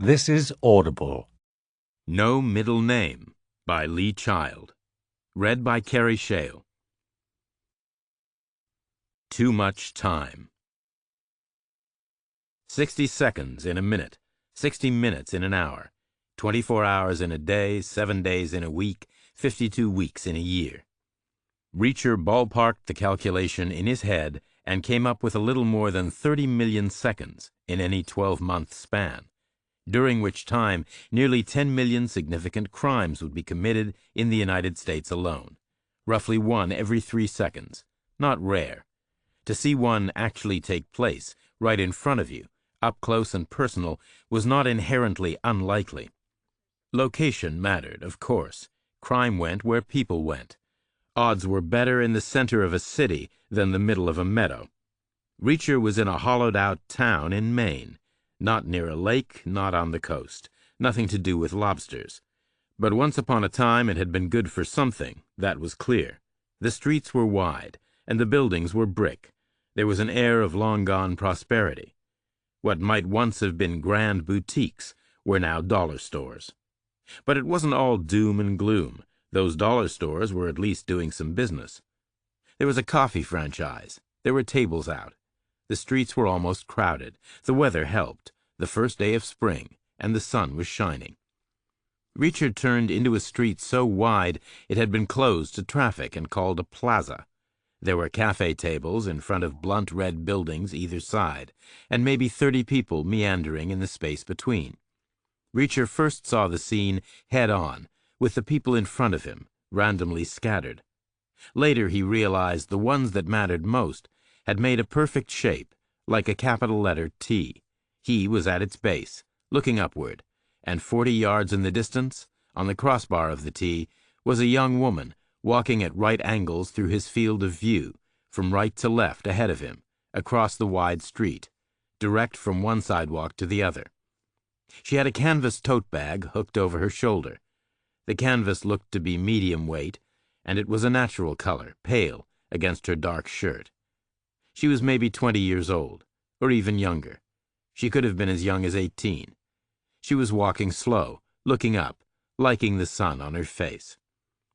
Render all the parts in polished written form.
This is Audible. No Middle Name by Lee Child. Read by Carrie Shale. Too much time. 60 seconds in a minute, 60 minutes in an hour, 24 hours in a day, 7 days in a week, 52 weeks in a year. Reacher ballparked the calculation in his head and came up with a little more than 30 million seconds in any 12-month span, during which time nearly 10 million significant crimes would be committed in the United States alone, roughly one every 3 seconds, not rare. To see one actually take place right in front of you, up close and personal, was not inherently unlikely. Location mattered, of course. Crime went where people went. Odds were better in the center of a city than the middle of a meadow. Reacher was in a hollowed-out town in Maine, not near a lake, not on the coast, nothing to do with lobsters. But once upon a time it had been good for something, that was clear. The streets were wide, and the buildings were brick. There was an air of long-gone prosperity. What might once have been grand boutiques were now dollar stores. But it wasn't all doom and gloom. Those dollar stores were at least doing some business. There was a coffee franchise. There were tables out. The streets were almost crowded. The weather helped. The first day of spring, and the sun was shining. Reacher turned into a street so wide it had been closed to traffic and called a plaza. There were cafe tables in front of blunt red buildings either side, and maybe 30 people meandering in the space between. Reacher first saw the scene head-on, with the people in front of him, randomly scattered. Later he realized the ones that mattered most had made a perfect shape, like a capital letter T. He was at its base, looking upward, and 40 yards in the distance, on the crossbar of the T, was a young woman walking at right angles through his field of view, from right to left ahead of him, across the wide street, direct from one sidewalk to the other. She had a canvas tote bag hooked over her shoulder. The canvas looked to be medium weight, and it was a natural color, pale, against her dark shirt. She was maybe 20 years old, or even younger. She could have been as young as 18. She was walking slow, looking up, liking the sun on her face.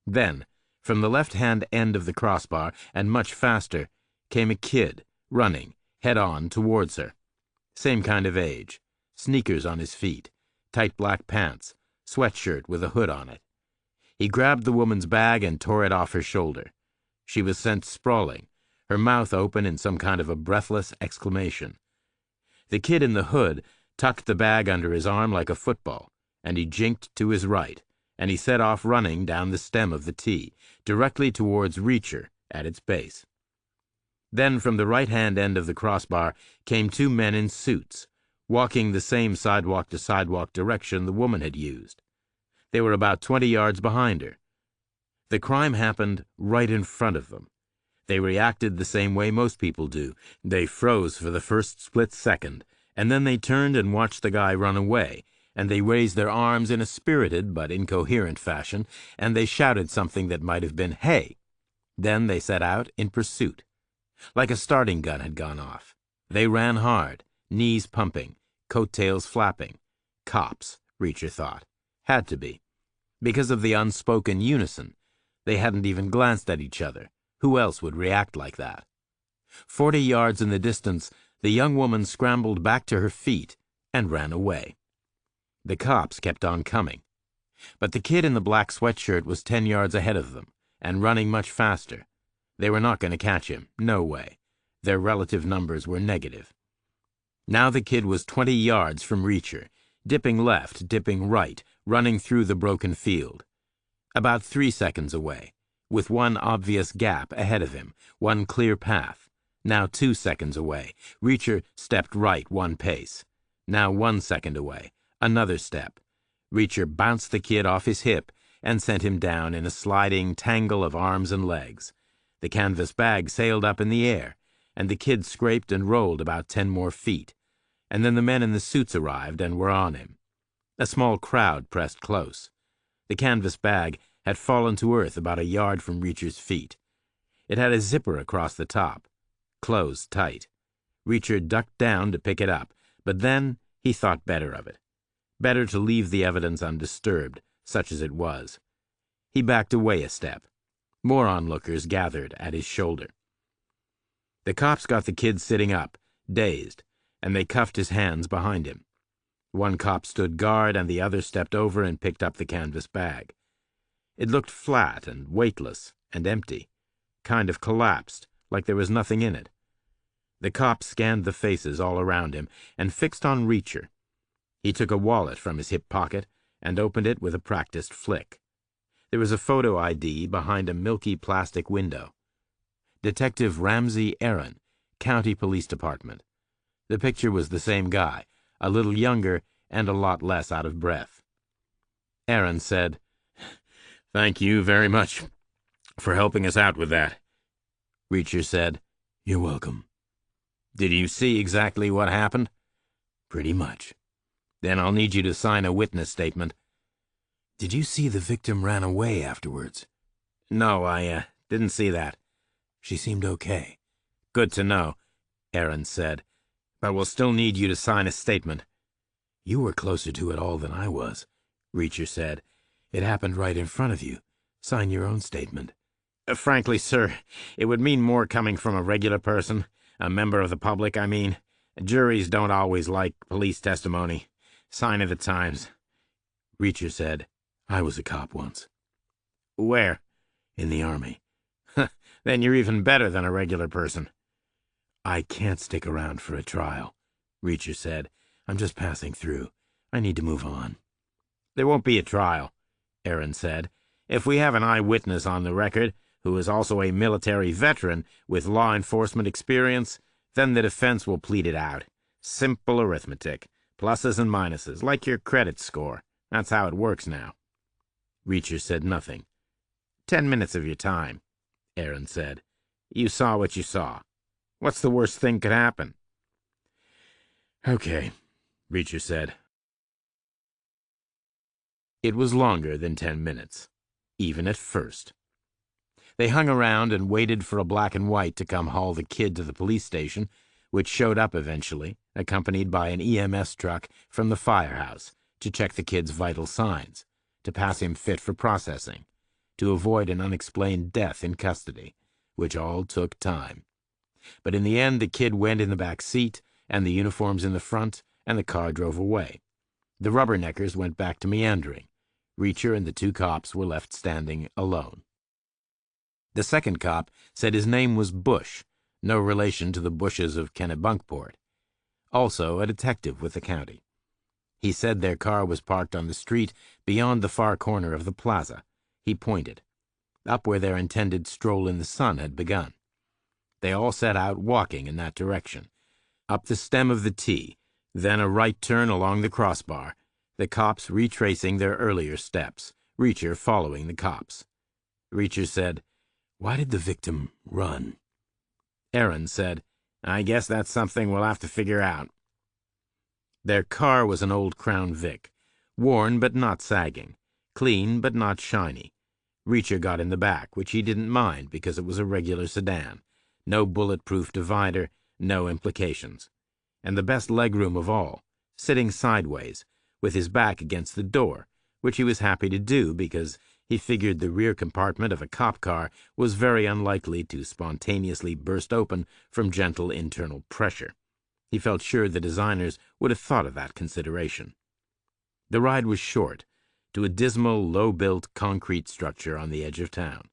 Then, from the left-hand end of the crossbar, and much faster, came a kid, running, head-on towards her. Same kind of age, sneakers on his feet, tight black pants, sweatshirt with a hood on it. He grabbed the woman's bag and tore it off her shoulder. She was sent sprawling, her mouth open in some kind of a breathless exclamation. The kid in the hood tucked the bag under his arm like a football, and he jinked to his right, and he set off running down the stem of the T, directly towards Reacher at its base. Then from the right-hand end of the crossbar came 2 men in suits, walking the same sidewalk-to-sidewalk direction the woman had used. They were about 20 yards behind her. The crime happened right in front of them. They reacted the same way most people do. They froze for the first split second, and then they turned and watched the guy run away, and they raised their arms in a spirited but incoherent fashion, and they shouted something that might have been, "Hey!" Then they set out in pursuit. Like a starting gun had gone off. They ran hard, knees pumping, coattails flapping. Cops, Reacher thought. Had to be. Because of the unspoken unison. They hadn't even glanced at each other. Who else would react like that? 40 yards in the distance, the young woman scrambled back to her feet and ran away. The cops kept on coming. But the kid in the black sweatshirt was 10 yards ahead of them, and running much faster. They were not going to catch him, no way. Their relative numbers were negative. Now the kid was 20 yards from Reacher, dipping left, dipping right, running through the broken field. About 3 seconds away, with one obvious gap ahead of him, one clear path. Now 2 seconds away. Reacher stepped right 1 pace. Now 1 second away. Another step. Reacher bounced the kid off his hip and sent him down in a sliding tangle of arms and legs. The canvas bag sailed up in the air, and the kid scraped and rolled about 10 more feet. And then the men in the suits arrived and were on him. A small crowd pressed close. The canvas bag had fallen to earth about a yard from Reacher's feet. It had a zipper across the top, closed tight. Reacher ducked down to pick it up, but then he thought better of it. Better to leave the evidence undisturbed, such as it was. He backed away a step. More onlookers gathered at his shoulder. The cops got the kid sitting up, dazed, and they cuffed his hands behind him. One cop stood guard, and the other stepped over and picked up the canvas bag. It looked flat and weightless and empty, kind of collapsed, like there was nothing in it. The cop scanned the faces all around him and fixed on Reacher. He took a wallet from his hip pocket and opened it with a practiced flick. There was a photo ID behind a milky plastic window. Detective Ramsey Aaron, County Police Department. The picture was the same guy, a little younger and a lot less out of breath. Aaron said, "Thank you very much for helping us out with that." Reacher said, "You're welcome." "Did you see exactly what happened?" "Pretty much." "Then I'll need you to sign a witness statement." "Did you see the victim ran away afterwards?" "No, I didn't see that." "She seemed okay." "Good to know," Aaron said. "But we'll still need you to sign a statement." "You were closer to it all than I was," Reacher said. "It happened right in front of you. Sign your own statement." Frankly, sir, it would mean more coming from a regular person, a member of the public, I mean. Juries don't always like police testimony. Sign of the times." Reacher said, "I was a cop once." "Where?" "In the Army." "Then you're even better than a regular person." "I can't stick around for a trial," Reacher said. "I'm just passing through. I need to move on." "There won't be a trial," Aaron said. "If we have an eyewitness on the record who is also a military veteran with law enforcement experience, then the defense will plead it out. Simple arithmetic. Pluses and minuses, like your credit score. That's how it works now." Reacher said nothing. 10 minutes of your time," Aaron said. "You saw what you saw. What's the worst thing could happen?" "Okay," Reacher said. It was longer than 10 minutes, even at first. They hung around and waited for a black and white to come haul the kid to the police station, which showed up eventually, accompanied by an EMS truck from the firehouse to check the kid's vital signs, to pass him fit for processing, to avoid an unexplained death in custody, which all took time. But in the end, the kid went in the back seat, and the uniforms in the front, and the car drove away. The rubberneckers went back to meandering. Reacher and the two cops were left standing alone. The second cop said his name was Bush, no relation to the Bushes of Kennebunkport. Also a detective with the county. He said their car was parked on the street beyond the far corner of the plaza. He pointed, up where their intended stroll in the sun had begun. They all set out walking in that direction, up the stem of the T, then a right turn along the crossbar, the cops retracing their earlier steps, Reacher following the cops. Reacher said, "Why did the victim run?" Aaron said, "I guess that's something we'll have to figure out." Their car was an old Crown Vic, worn but not sagging, clean but not shiny. Reacher got in the back, which he didn't mind because it was a regular sedan. No bulletproof divider, no implications. And the best legroom of all, sitting sideways, with his back against the door, which he was happy to do because he figured the rear compartment of a cop car was very unlikely to spontaneously burst open from gentle internal pressure. He felt sure the designers would have thought of that consideration. The ride was short, to a dismal, low-built concrete structure on the edge of town.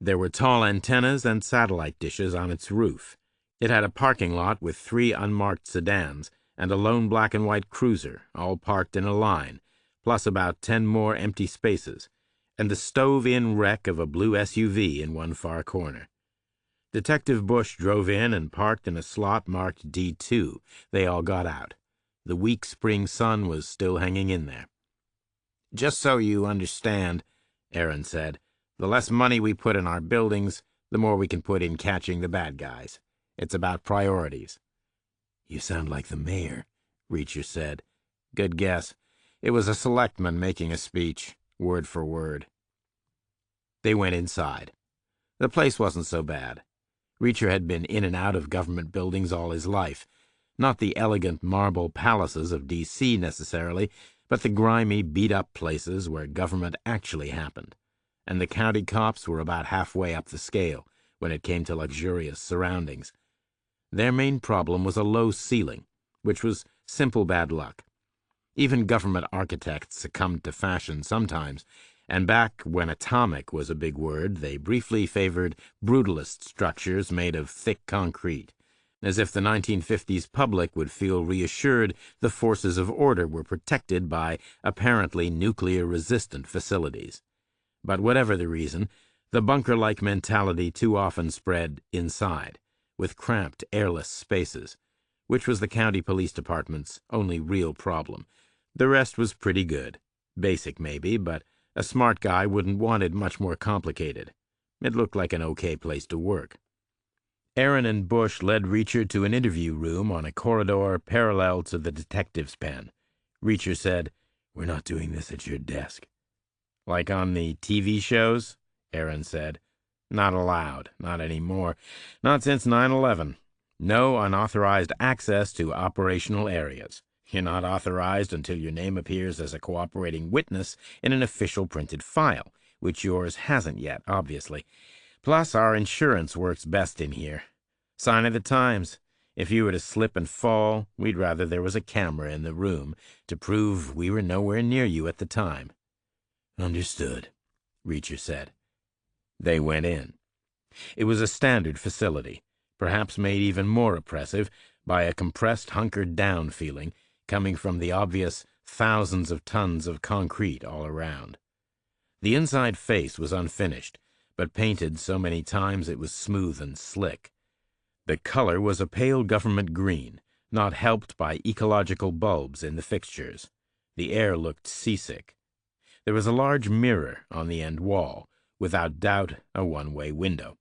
There were tall antennas and satellite dishes on its roof. It had a parking lot with 3 unmarked sedans and a lone black and white cruiser, all parked in a line, plus about 10 more empty spaces, and the stove-in wreck of a blue SUV in one far corner. Detective Bush drove in and parked in a slot marked D2. They all got out. The weak spring sun was still hanging in there. "Just so you understand," Aaron said, "the less money we put in our buildings, the more we can put in catching the bad guys. It's about priorities." "You sound like the mayor," Reacher said. "Good guess. It was a selectman making a speech, word for word." They went inside. The place wasn't so bad. Reacher had been in and out of government buildings all his life, not the elegant marble palaces of D.C. necessarily, but the grimy, beat-up places where government actually happened, and the county cops were about halfway up the scale when it came to luxurious surroundings. Their main problem was a low ceiling, which was simple bad luck. Even government architects succumbed to fashion sometimes, and back when atomic was a big word, they briefly favored brutalist structures made of thick concrete, as if the 1950s public would feel reassured the forces of order were protected by apparently nuclear-resistant facilities. But whatever the reason, the bunker-like mentality too often spread inside, with cramped, airless spaces, which was the county police department's only real problem. The rest was pretty good. Basic, maybe, but a smart guy wouldn't want it much more complicated. It looked like an okay place to work. Aaron and Bush led Reacher to an interview room on a corridor parallel to the detective's pen. Reacher said, "We're not doing this at your desk." "Like on the TV shows?" Aaron said. "Not allowed. Not anymore. Not since 9/11. No unauthorized access to operational areas. You're not authorized until your name appears as a cooperating witness in an official printed file, which yours hasn't yet, obviously. Plus, our insurance works best in here. Sign of the times. If you were to slip and fall, we'd rather there was a camera in the room to prove we were nowhere near you at the time." "Understood," Reacher said. They went in. It was a standard facility, perhaps made even more oppressive by a compressed, hunkered-down feeling coming from the obvious thousands of tons of concrete all around. The inside face was unfinished, but painted so many times it was smooth and slick. The color was a pale government green, not helped by ecological bulbs in the fixtures. The air looked seasick. There was a large mirror on the end wall, without doubt a one-way window.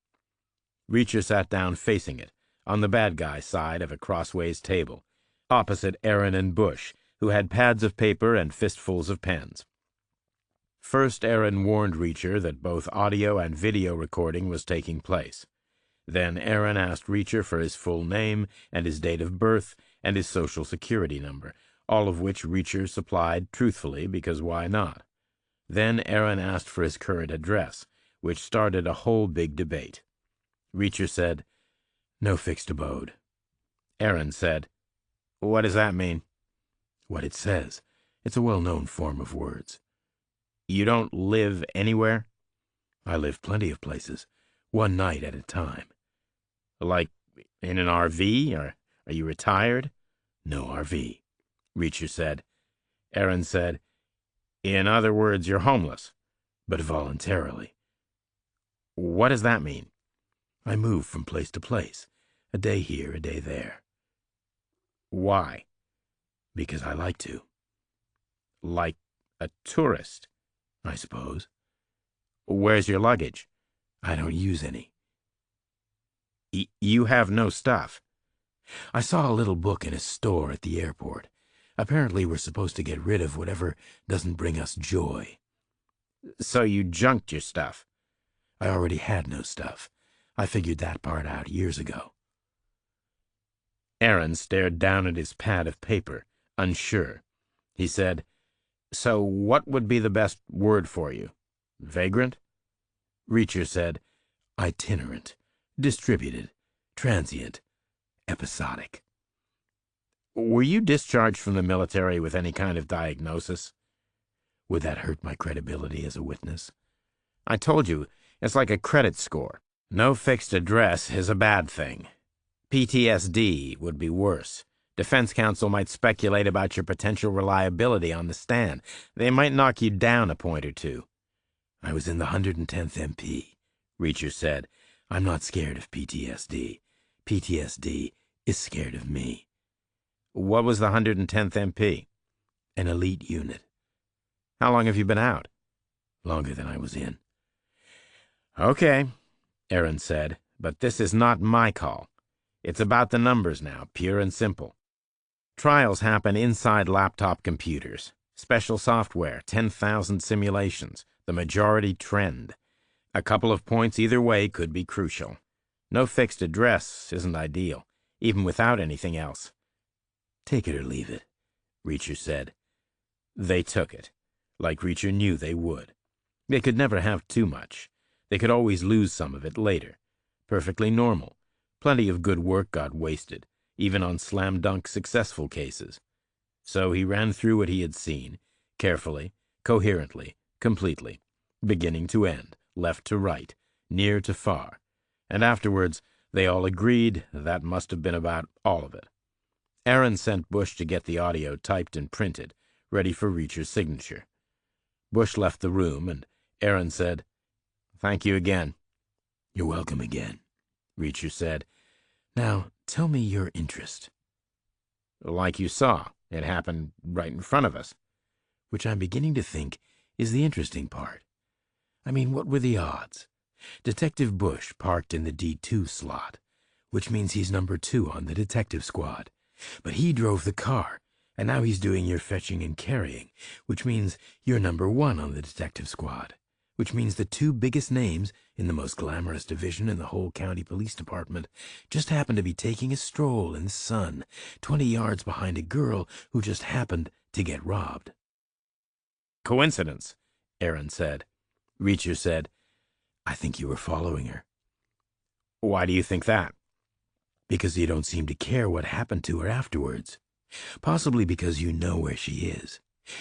Reacher sat down facing it, on the bad guy side of a crossways table, opposite Aaron and Bush, who had pads of paper and fistfuls of pens. First, Aaron warned Reacher that both audio and video recording was taking place. Then Aaron asked Reacher for his full name and his date of birth and his social security number, all of which Reacher supplied truthfully because why not? Then Aaron asked for his current address, which started a whole big debate. Reacher said, "No fixed abode." Aaron said, "What does that mean?" "What it says. It's a well-known form of words." "You don't live anywhere?" "I live plenty of places, one night at a time." "Like in an RV? Or are you retired?" "No RV," Reacher said. Aaron said, "In other words, you're homeless." "But voluntarily." "What does that mean?" "I move from place to place, a day here, a day there." "Why?" "Because I like to." "Like a tourist?" "I suppose." "Where's your luggage?" "I don't use any." You have no stuff?" "I saw a little book in a store at the airport. Apparently we're supposed to get rid of whatever doesn't bring us joy." "So you junked your stuff?" "I already had no stuff. I figured that part out years ago." Aaron stared down at his pad of paper, unsure. He said, "So what would be the best word for you? Vagrant?" Reacher said, "Itinerant, distributed, transient, episodic." "Were you discharged from the military with any kind of diagnosis?" "Would that hurt my credibility as a witness?" "I told you, it's like a credit score. No fixed address is a bad thing. PTSD would be worse. Defense counsel might speculate about your potential reliability on the stand. They might knock you down a point or two." "I was in the 110th MP," Reacher said. "I'm not scared of PTSD. PTSD is scared of me." "What was the 110th MP?" "An elite unit." "How long have you been out?" "Longer than I was in." "Okay," Aaron said, "but this is not my call. It's about the numbers now, pure and simple. Trials happen inside laptop computers. Special software, 10,000 simulations, the majority trend. A couple of points either way could be crucial. No fixed address isn't ideal, even without anything else." "Take it or leave it," Reacher said. They took it, like Reacher knew they would. They could never have too much. They could always lose some of it later. Perfectly normal. Plenty of good work got wasted, even on slam-dunk successful cases. So he ran through what he had seen, carefully, coherently, completely, beginning to end, left to right, near to far, and afterwards they all agreed that must have been about all of it. Aaron sent Bush to get the audio typed and printed, ready for Reacher's signature. Bush left the room, and Aaron said, "Thank you again." "You're welcome again," Reacher said. "Now, tell me your interest." "Like you saw, it happened right in front of us." "Which I'm beginning to think is the interesting part. I mean, what were the odds? Detective Bush parked in the D2 slot, which means he's number 2 on the detective squad. But he drove the car, and now he's doing your fetching and carrying, which means you're number 1 on the detective squad, which means the 2 biggest names in the most glamorous division in the whole county police department just happen to be taking a stroll in the sun 20 yards behind a girl who just happened to get robbed." "Coincidence," Aaron said. Reacher said, "I think you were following her." "Why do you think that?" "Because you don't seem to care what happened to her afterwards. Possibly because you know where she is.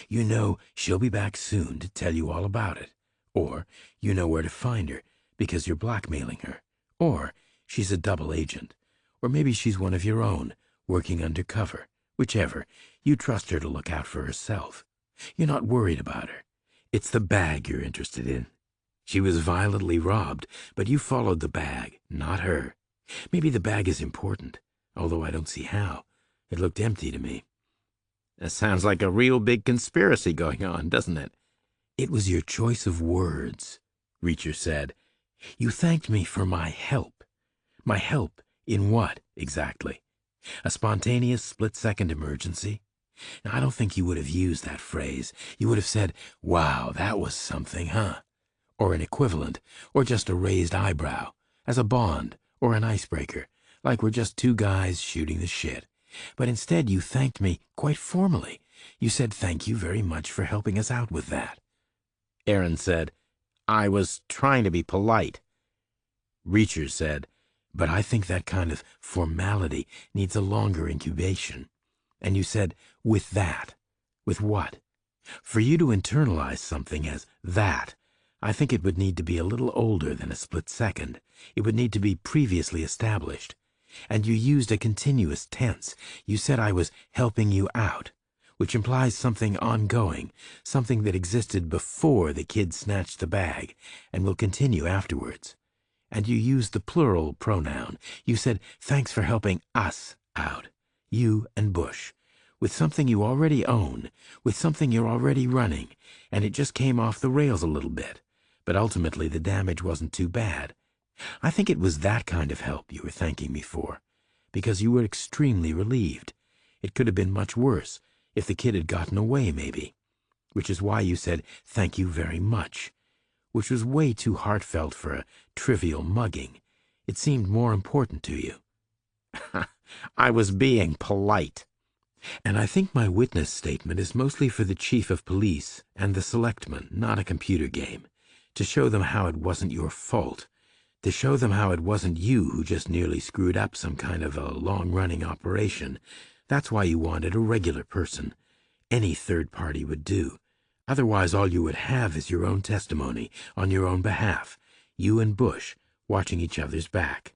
You know she'll be back soon to tell you all about it. Or you know where to find her because you're blackmailing her. Or she's a double agent. Or maybe she's one of your own, working undercover. Whichever, you trust her to look out for herself. You're not worried about her. It's the bag you're interested in. She was violently robbed, but you followed the bag, not her. Maybe the bag is important, although I don't see how. It looked empty to me." "That sounds like a real big conspiracy going on, doesn't it?" "It was your choice of words," Reacher said. "You thanked me for my help. My help in what, exactly? A spontaneous split-second emergency? Now, I don't think you would have used that phrase. You would have said, 'Wow, that was something, huh?' Or an equivalent, or just a raised eyebrow, as a bond or an icebreaker, like we're just 2 guys shooting the shit. But instead you thanked me quite formally. You said thank you very much for helping us out with that." Aaron said, "I was trying to be polite." Reacher said, "But I think that kind of formality needs a longer incubation." And you said, "with that." With what? For you to internalize something as that, I think it would need to be a little older than a split second. It would need to be previously established. And you used a continuous tense. You said I was helping you out, which implies something ongoing, something that existed before the kid snatched the bag and will continue afterwards. And you used the plural pronoun. You said, "Thanks for helping us out, you and Bush, with something you already own, with something you're already running, and it just came off the rails a little bit. But ultimately the damage wasn't too bad. I think it was that kind of help you were thanking me for, because you were extremely relieved. It could have been much worse if the kid had gotten away, maybe. Which is why you said thank you very much, which was way too heartfelt for a trivial mugging. It seemed more important to you." "I was being polite." "And I think my witness statement is mostly for the chief of police and the selectmen, not a computer game. To show them how it wasn't your fault. To show them how it wasn't you who just nearly screwed up some kind of a long-running operation. That's why you wanted a regular person. Any third party would do. Otherwise all you would have is your own testimony on your own behalf. You and Bush watching each other's back."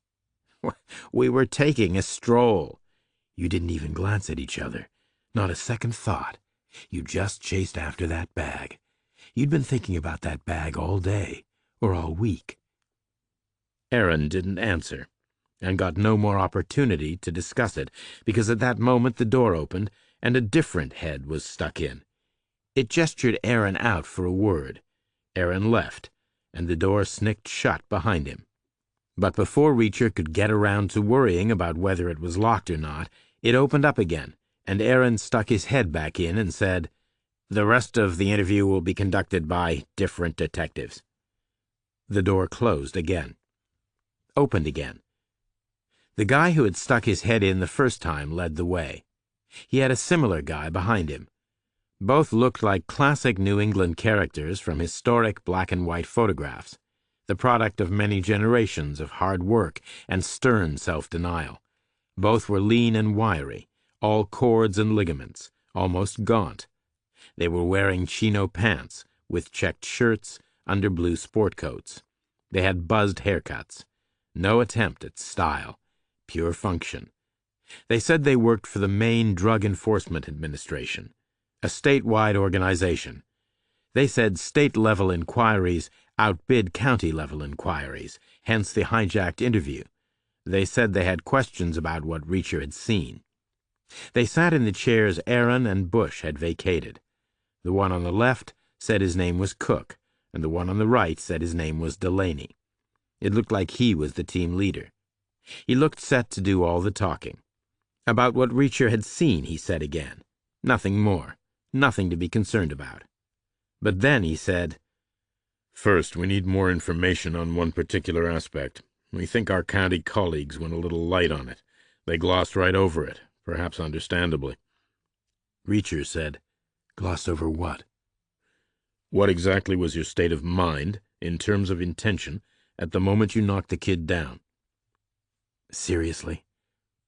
"We were taking a stroll." "You didn't even glance at each other. Not a second thought. You just chased after that bag. You'd been thinking about that bag all day, or all week." Aaron didn't answer, and got no more opportunity to discuss it, because at that moment the door opened, and a different head was stuck in. It gestured Aaron out for a word. Aaron left, and the door snicked shut behind him. But before Reacher could get around to worrying about whether it was locked or not, it opened up again, and Aaron stuck his head back in and said, "The rest of the interview will be conducted by different detectives." The door closed again. Opened again. The guy who had stuck his head in the first time led the way. He had a similar guy behind him. Both looked like classic New England characters from historic black-and-white photographs, the product of many generations of hard work and stern self-denial. Both were lean and wiry, all cords and ligaments, almost gaunt. They were wearing chino pants with checked shirts under blue sport coats. They had buzzed haircuts. No attempt at style, pure function. They said they worked for the Maine Drug Enforcement Administration, a statewide organization. They said state-level inquiries outbid county-level inquiries, hence the hijacked interview. They said they had questions about what Reacher had seen. They sat in the chairs Aaron and Bush had vacated. The one on the left said his name was Cook, and the one on the right said his name was Delaney. It looked like he was the team leader. He looked set to do all the talking. About what Reacher had seen, he said again. Nothing more. Nothing to be concerned about. But then he said, "First, we need more information on one particular aspect. We think our county colleagues went a little light on it. They glossed right over it, perhaps understandably." Reacher said, "Glossed over what?" "What exactly was your state of mind, in terms of intention, at the moment you knocked the kid down?" "Seriously?"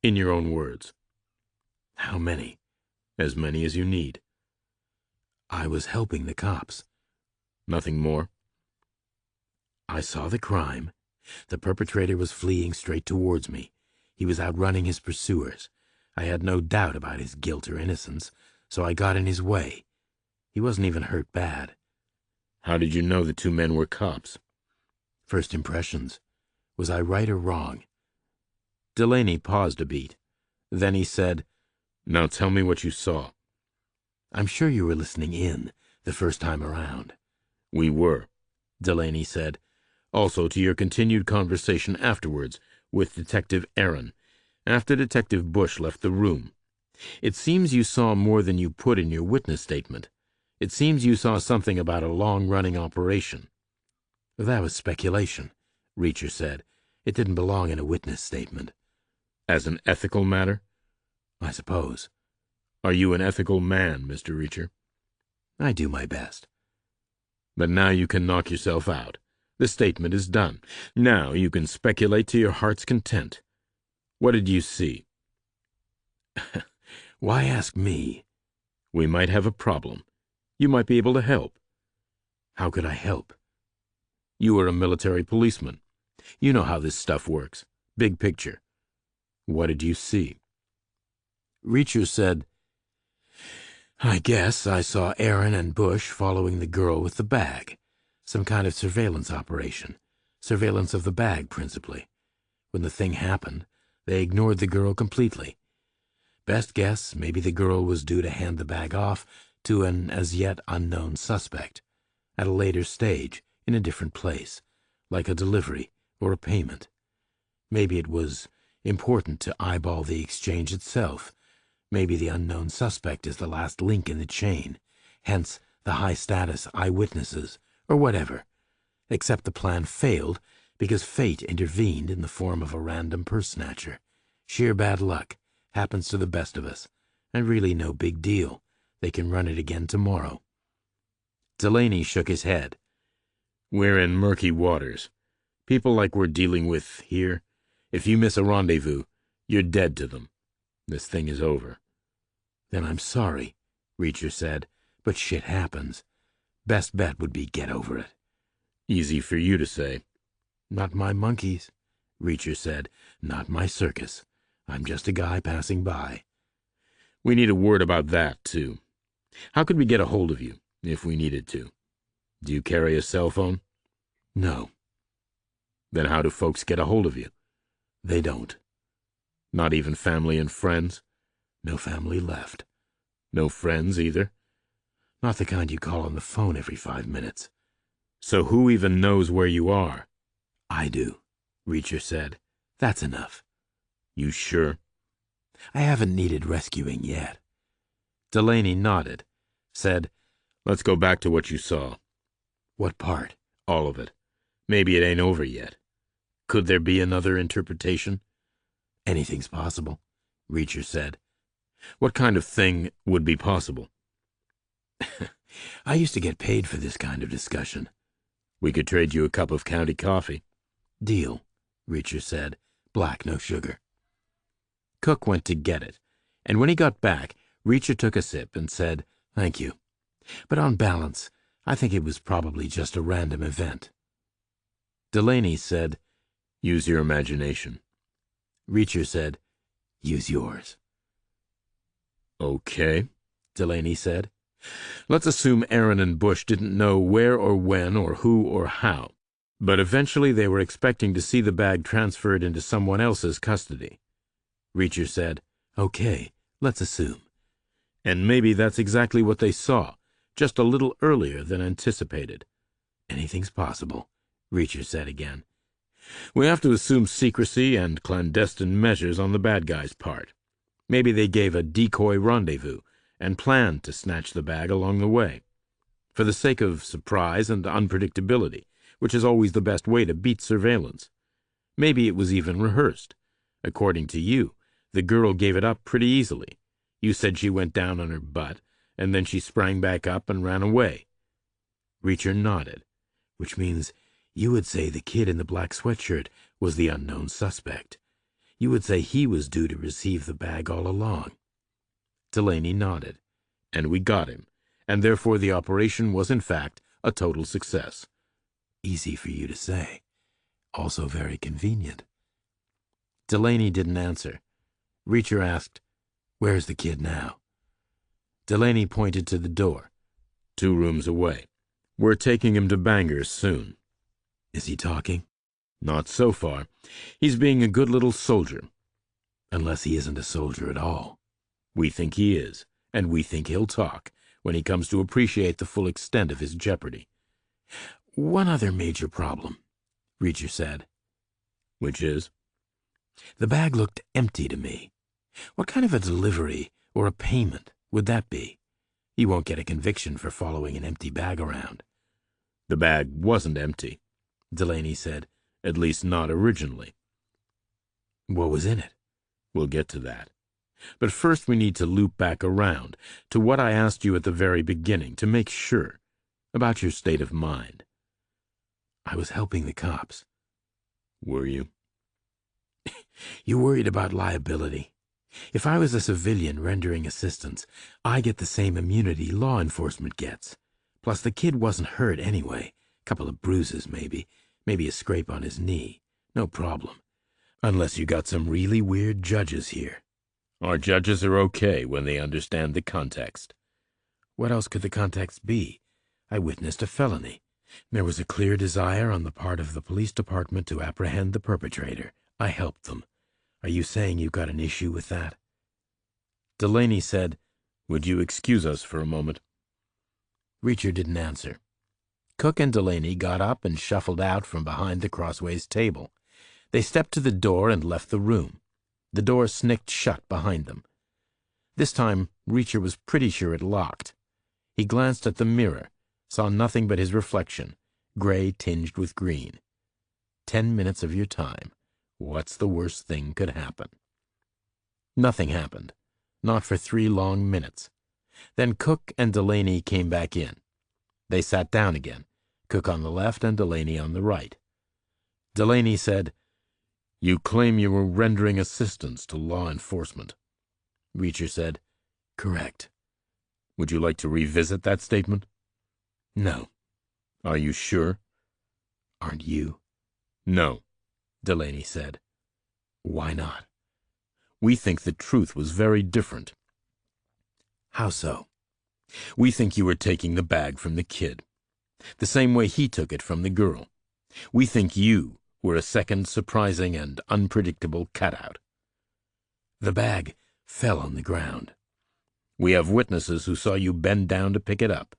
"In your own words." "How many?" "As many as you need." "I was helping the cops." "Nothing more?" "I saw the crime. The perpetrator was fleeing straight towards me. He was outrunning his pursuers. I had no doubt about his guilt or innocence, so I got in his way. He wasn't even hurt bad." "How did you know the two men were cops?" "First impressions. Was I right or wrong?" Delaney paused a beat. Then he said, "Now tell me what you saw." "I'm sure you were listening in the first time around." "We were," Delaney said. "Also to your continued conversation afterwards with Detective Aaron, after Detective Bush left the room. It seems you saw more than you put in your witness statement. It seems you saw something about a long-running operation." "That was speculation," Reacher said. "It didn't belong in a witness statement." "As an ethical matter?" "I suppose." "Are you an ethical man, Mr. Reacher?" "I do my best." "But now you can knock yourself out. The statement is done. Now you can speculate to your heart's content. What did you see?" "Why ask me?" "We might have a problem. You might be able to help." "How could I help?" "You are a military policeman. You know how this stuff works. Big picture. What did you see?" Reacher said, "I guess I saw Aaron and Bush following the girl with the bag. Some kind of surveillance operation. Surveillance of the bag, principally. When the thing happened, they ignored the girl completely. Best guess, maybe the girl was due to hand the bag off to an as-yet unknown suspect, at a later stage, in a different place, like a delivery or a payment. Maybe it was important to eyeball the exchange itself. Maybe the unknown suspect is the last link in the chain, hence the high-status eyewitnesses, or whatever. Except the plan failed because fate intervened in the form of a random purse snatcher. Sheer bad luck. Happens to the best of us. And really no big deal. They can run it again tomorrow." Delaney shook his head. "We're in murky waters. People like we're dealing with here, if you miss a rendezvous, you're dead to them. This thing is over." "Then I'm sorry," Reacher said, "but shit happens. Best bet would be get over it." "Easy for you to say." "Not my monkeys," Reacher said. "Not my circus. I'm just a guy passing by." "We need a word about that, too. How could we get a hold of you, if we needed to? Do you carry a cell phone?" "No." "Then how do folks get a hold of you?" "They don't." "Not even family and friends?" "No family left." "No friends either?" "Not the kind you call on the phone every 5 minutes." "So who even knows where you are?" "I do," Reacher said. "That's enough." "You sure?" "I haven't needed rescuing yet." Delaney nodded, said, "Let's go back to what you saw." "What part?" "All of it. Maybe it ain't over yet. Could there be another interpretation?" "Anything's possible," Reacher said. "What kind of thing would be possible?" I used to get paid for this kind of discussion. We could trade you a cup of county coffee. Deal, Reacher said. Black, no sugar. Cook went to get it, and when he got back, Reacher took a sip and said, Thank you. But on balance, I think it was probably just a random event. Delaney said, Use your imagination. Reacher said, Use yours. Okay, Delaney said. Let's assume Aaron and Bush didn't know where or when or who or how, but eventually they were expecting to see the bag transferred into someone else's custody. Reacher said, Okay, let's assume. And maybe that's exactly what they saw, just a little earlier than anticipated. Anything's possible, Reacher said again. We have to assume secrecy and clandestine measures on the bad guy's part. Maybe they gave a decoy rendezvous and planned to snatch the bag along the way, for the sake of surprise and unpredictability, which is always the best way to beat surveillance. Maybe it was even rehearsed. According to you, the girl gave it up pretty easily. You said she went down on her butt, and then she sprang back up and ran away. Reacher nodded, which means you would say the kid in the black sweatshirt was the unknown suspect. You would say he was due to receive the bag all along. Delaney nodded. And we got him, and therefore the operation was in fact a total success. Easy for you to say. Also very convenient. Delaney didn't answer. Reacher asked, Where's the kid now? Delaney pointed to the door. 2 rooms away. We're taking him to Bangor's soon. Is he talking? Not so far. He's being a good little soldier. Unless he isn't a soldier at all. We think he is, and we think he'll talk when he comes to appreciate the full extent of his jeopardy. One other major problem, Reacher said. Which is? The bag looked empty to me. What kind of a delivery or a payment would that be? You won't get a conviction for following an empty bag around. The bag wasn't empty, Delaney said. At least not originally. What was in it? We'll get to that. But first we need to loop back around to what I asked you at the very beginning to make sure about your state of mind. I was helping the cops. Were you? You worried about liability. If I was a civilian rendering assistance, I get the same immunity law enforcement gets. Plus the kid wasn't hurt anyway. Couple of bruises maybe a scrape on his knee. No problem. Unless you got some really weird judges here. Our judges are okay when they understand the context. What else could the context be? I witnessed a felony. There was a clear desire on the part of the police department to apprehend the perpetrator. I helped them. Are you saying you've got an issue with that? Delaney said, Would you excuse us for a moment? Reacher didn't answer. Cook and Delaney got up and shuffled out from behind the Crossways table. They stepped to the door and left the room. The door snicked shut behind them. This time, Reacher was pretty sure it locked. He glanced at the mirror, saw nothing but his reflection, gray tinged with green. 10 minutes of your time. What's the worst thing could happen? Nothing happened. Not for 3 long minutes. Then Cook and Delaney came back in. They sat down again, Cook on the left and Delaney on the right. Delaney said, You claim you were rendering assistance to law enforcement. Reacher said, Correct. Would you like to revisit that statement? No. Are you sure? Aren't you? No, Delaney said. Why not? We think the truth was very different. How so? We think you were taking the bag from the kid, the same way he took it from the girl. We think you were a second surprising and unpredictable cutout. The bag fell on the ground. We have witnesses who saw you bend down to pick it up.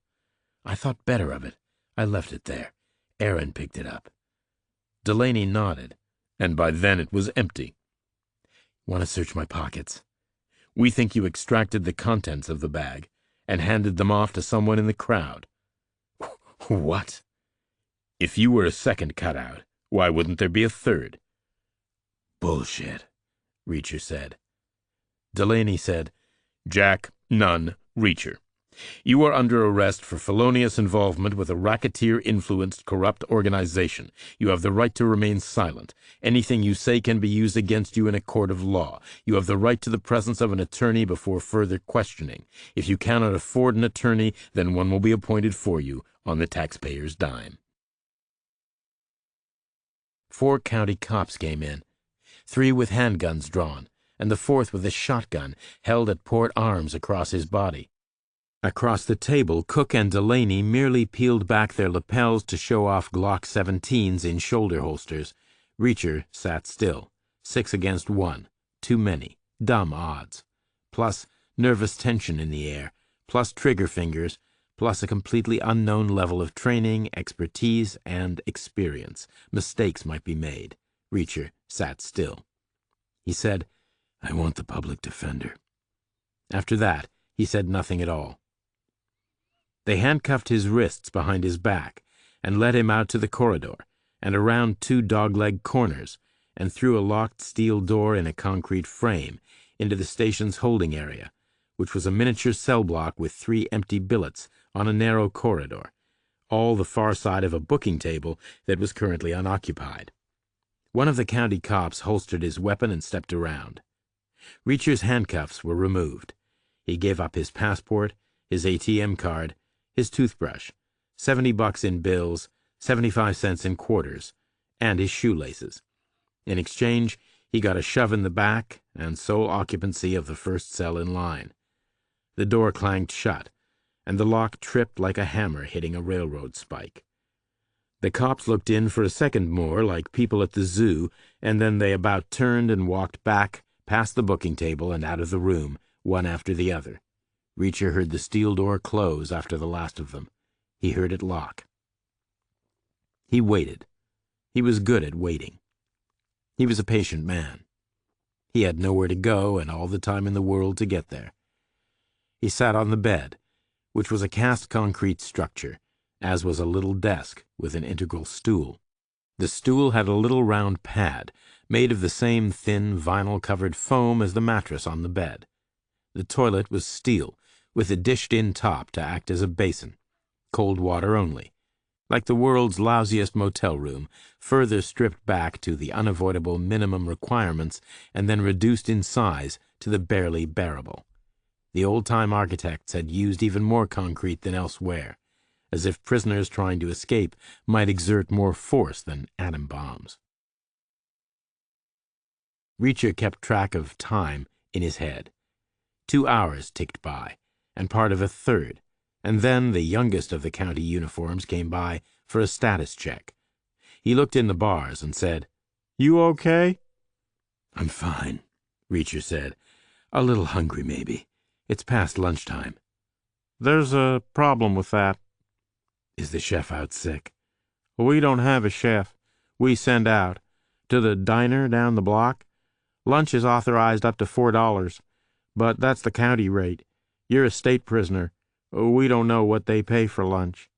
I thought better of it. I left it there. Aaron picked it up. Delaney nodded. And by then it was empty. Want to search my pockets? We think you extracted the contents of the bag and handed them off to someone in the crowd. What? If you were a second cutout, why wouldn't there be a third? Bullshit, Reacher said. Delaney said, Jack, none, Reacher. You are under arrest for felonious involvement with a racketeer-influenced corrupt organization. You have the right to remain silent. Anything you say can be used against you in a court of law. You have the right to the presence of an attorney before further questioning. If you cannot afford an attorney, then one will be appointed for you on the taxpayer's dime. 4 county cops came in, 3 with handguns drawn, and the 4th with a shotgun held at port arms across his body. Across the table, Cook and Delaney merely peeled back their lapels to show off Glock 17s in shoulder holsters. Reacher sat still. 6 against 1. Too many. Dumb odds. Plus nervous tension in the air. Plus trigger fingers. Plus a completely unknown level of training, expertise, and experience. Mistakes might be made. Reacher sat still. He said, "I want the public defender." After that, he said nothing at all. They handcuffed his wrists behind his back and led him out to the corridor and around 2 dogleg corners and through a locked steel door in a concrete frame into the station's holding area, which was a miniature cell block with 3 empty billets on a narrow corridor, all the far side of a booking table that was currently unoccupied. One of the county cops holstered his weapon and stepped around. Reacher's handcuffs were removed. He gave up his passport, his ATM card, his toothbrush, $70 in bills, 75 cents in quarters, and his shoelaces. In exchange, he got a shove in the back and sole occupancy of the first cell in line. The door clanged shut, and the lock tripped like a hammer hitting a railroad spike. The cops looked in for a second more, like people at the zoo, and then they about turned and walked back, past the booking table and out of the room, one after the other. Reacher heard the steel door close after the last of them. He heard it lock. He waited. He was good at waiting. He was a patient man. He had nowhere to go and all the time in the world to get there. He sat on the bed, which was a cast concrete structure, as was a little desk with an integral stool. The stool had a little round pad, made of the same thin vinyl-covered foam as the mattress on the bed. The toilet was steel, with a dished-in top to act as a basin. Cold water only. Like the world's lousiest motel room, further stripped back to the unavoidable minimum requirements and then reduced in size to the barely bearable. The old-time architects had used even more concrete than elsewhere, as if prisoners trying to escape might exert more force than atom bombs. Reacher kept track of time in his head. 2 hours ticked by, and part of a third, and then the youngest of the county uniforms came by for a status check. He looked in the bars and said, "You okay?" "I'm fine," Reacher said. "A little hungry, maybe. It's past lunchtime." "There's a problem with that." "Is the chef out sick?" "We don't have a chef. We send out. To the diner down the block. Lunch is authorized up to $4, but that's the county rate. You're a state prisoner. We don't know what they pay for lunch."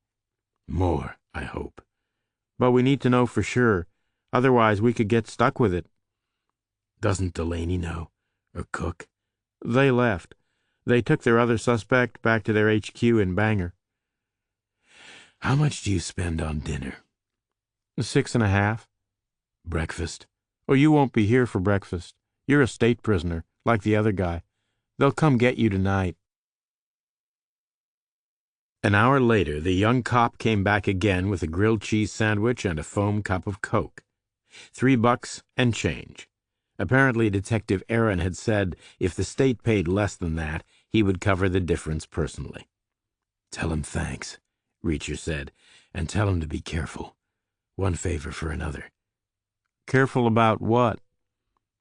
"More, I hope." "But we need to know for sure. Otherwise, we could get stuck with it." "Doesn't Delaney know? Or Cook?" "They left. They took their other suspect back to their HQ in Bangor." "How much do you spend on dinner?" $6.50. "Breakfast?" "Oh, you won't be here for breakfast. You're a state prisoner, like the other guy. They'll come get you tonight." An hour later, the young cop came back again with a grilled cheese sandwich and a foam cup of Coke. $3 and change. Apparently, Detective Aaron had said if the state paid less than that, he would cover the difference personally. "Tell him thanks," Reacher said, "and tell him to be careful. One favor for another." "Careful about what?"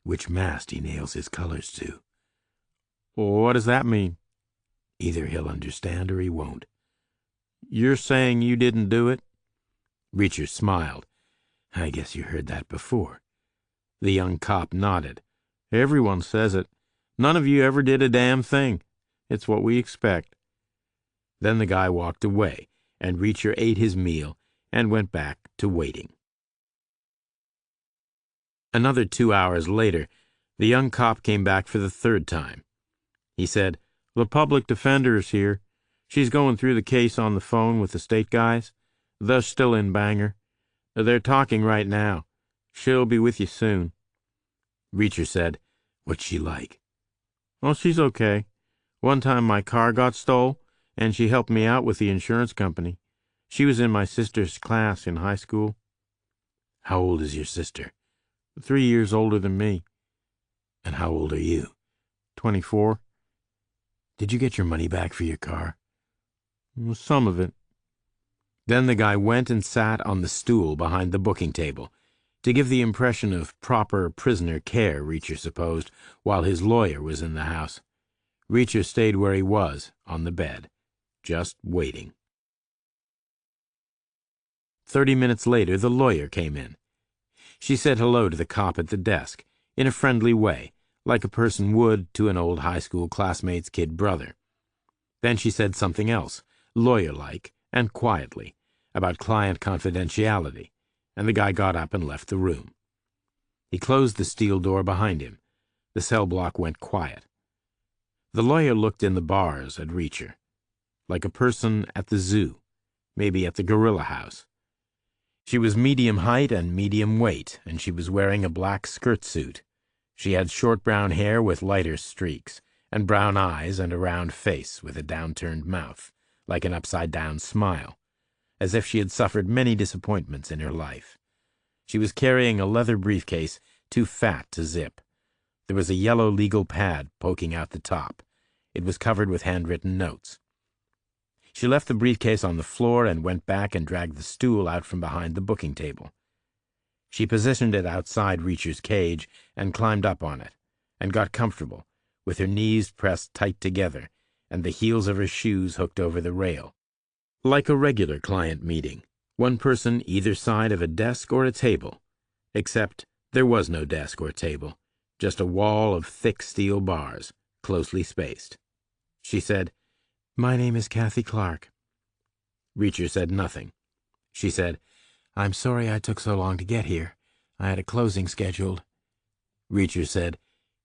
"Which mast he nails his colors to." "What does that mean?" "Either he'll understand or he won't." "You're saying you didn't do it?" Reacher smiled. "I guess you heard that before." The young cop nodded. "Everyone says it. None of you ever did a damn thing. It's what we expect." Then the guy walked away, and Reacher ate his meal and went back to waiting. Another 2 hours later, the young cop came back for the third time. He said, "The public defender is here. She's going through the case on the phone with the state guys. They're still in Bangor. They're talking right now. She'll be with you soon. Reacher said, "What's she like?" Oh, she's okay. One time my car got stole, and she helped me out with the insurance company. She was in my sister's class in high school. How old is your sister? 3 years older than me. And how old are you? 24. Did you get your money back for your car? Some of it. Then the guy went and sat on the stool behind the booking table, to give the impression of proper prisoner care, Reacher supposed, while his lawyer was in the house. Reacher stayed where he was, on the bed, just waiting. 30 minutes later, the lawyer came in. She said hello to the cop at the desk, in a friendly way, like a person would to an old high school classmate's kid brother. Then she said something else, lawyer-like and quietly, about client confidentiality, and the guy got up and left the room. He closed the steel door behind him. The cell block went quiet. The lawyer looked in the bars at Reacher, like a person at the zoo, maybe at the gorilla house. She was medium height and medium weight, and she was wearing a black skirt suit. She had short brown hair with lighter streaks, and brown eyes and a round face with a downturned mouth, like an upside-down smile, as if she had suffered many disappointments in her life. She was carrying a leather briefcase too fat to zip. There was a yellow legal pad poking out the top. It was covered with handwritten notes. She left the briefcase on the floor and went back and dragged the stool out from behind the booking table. She positioned it outside Reacher's cage and climbed up on it, and got comfortable, with her knees pressed tight together and the heels of her shoes hooked over the rail. Like a regular client meeting, one person either side of a desk or a table, except there was no desk or table, just a wall of thick steel bars, closely spaced. She said, "My name is Kathy Clark." Reacher said nothing. She said, "I'm sorry I took so long to get here. I had a closing scheduled." Reacher said,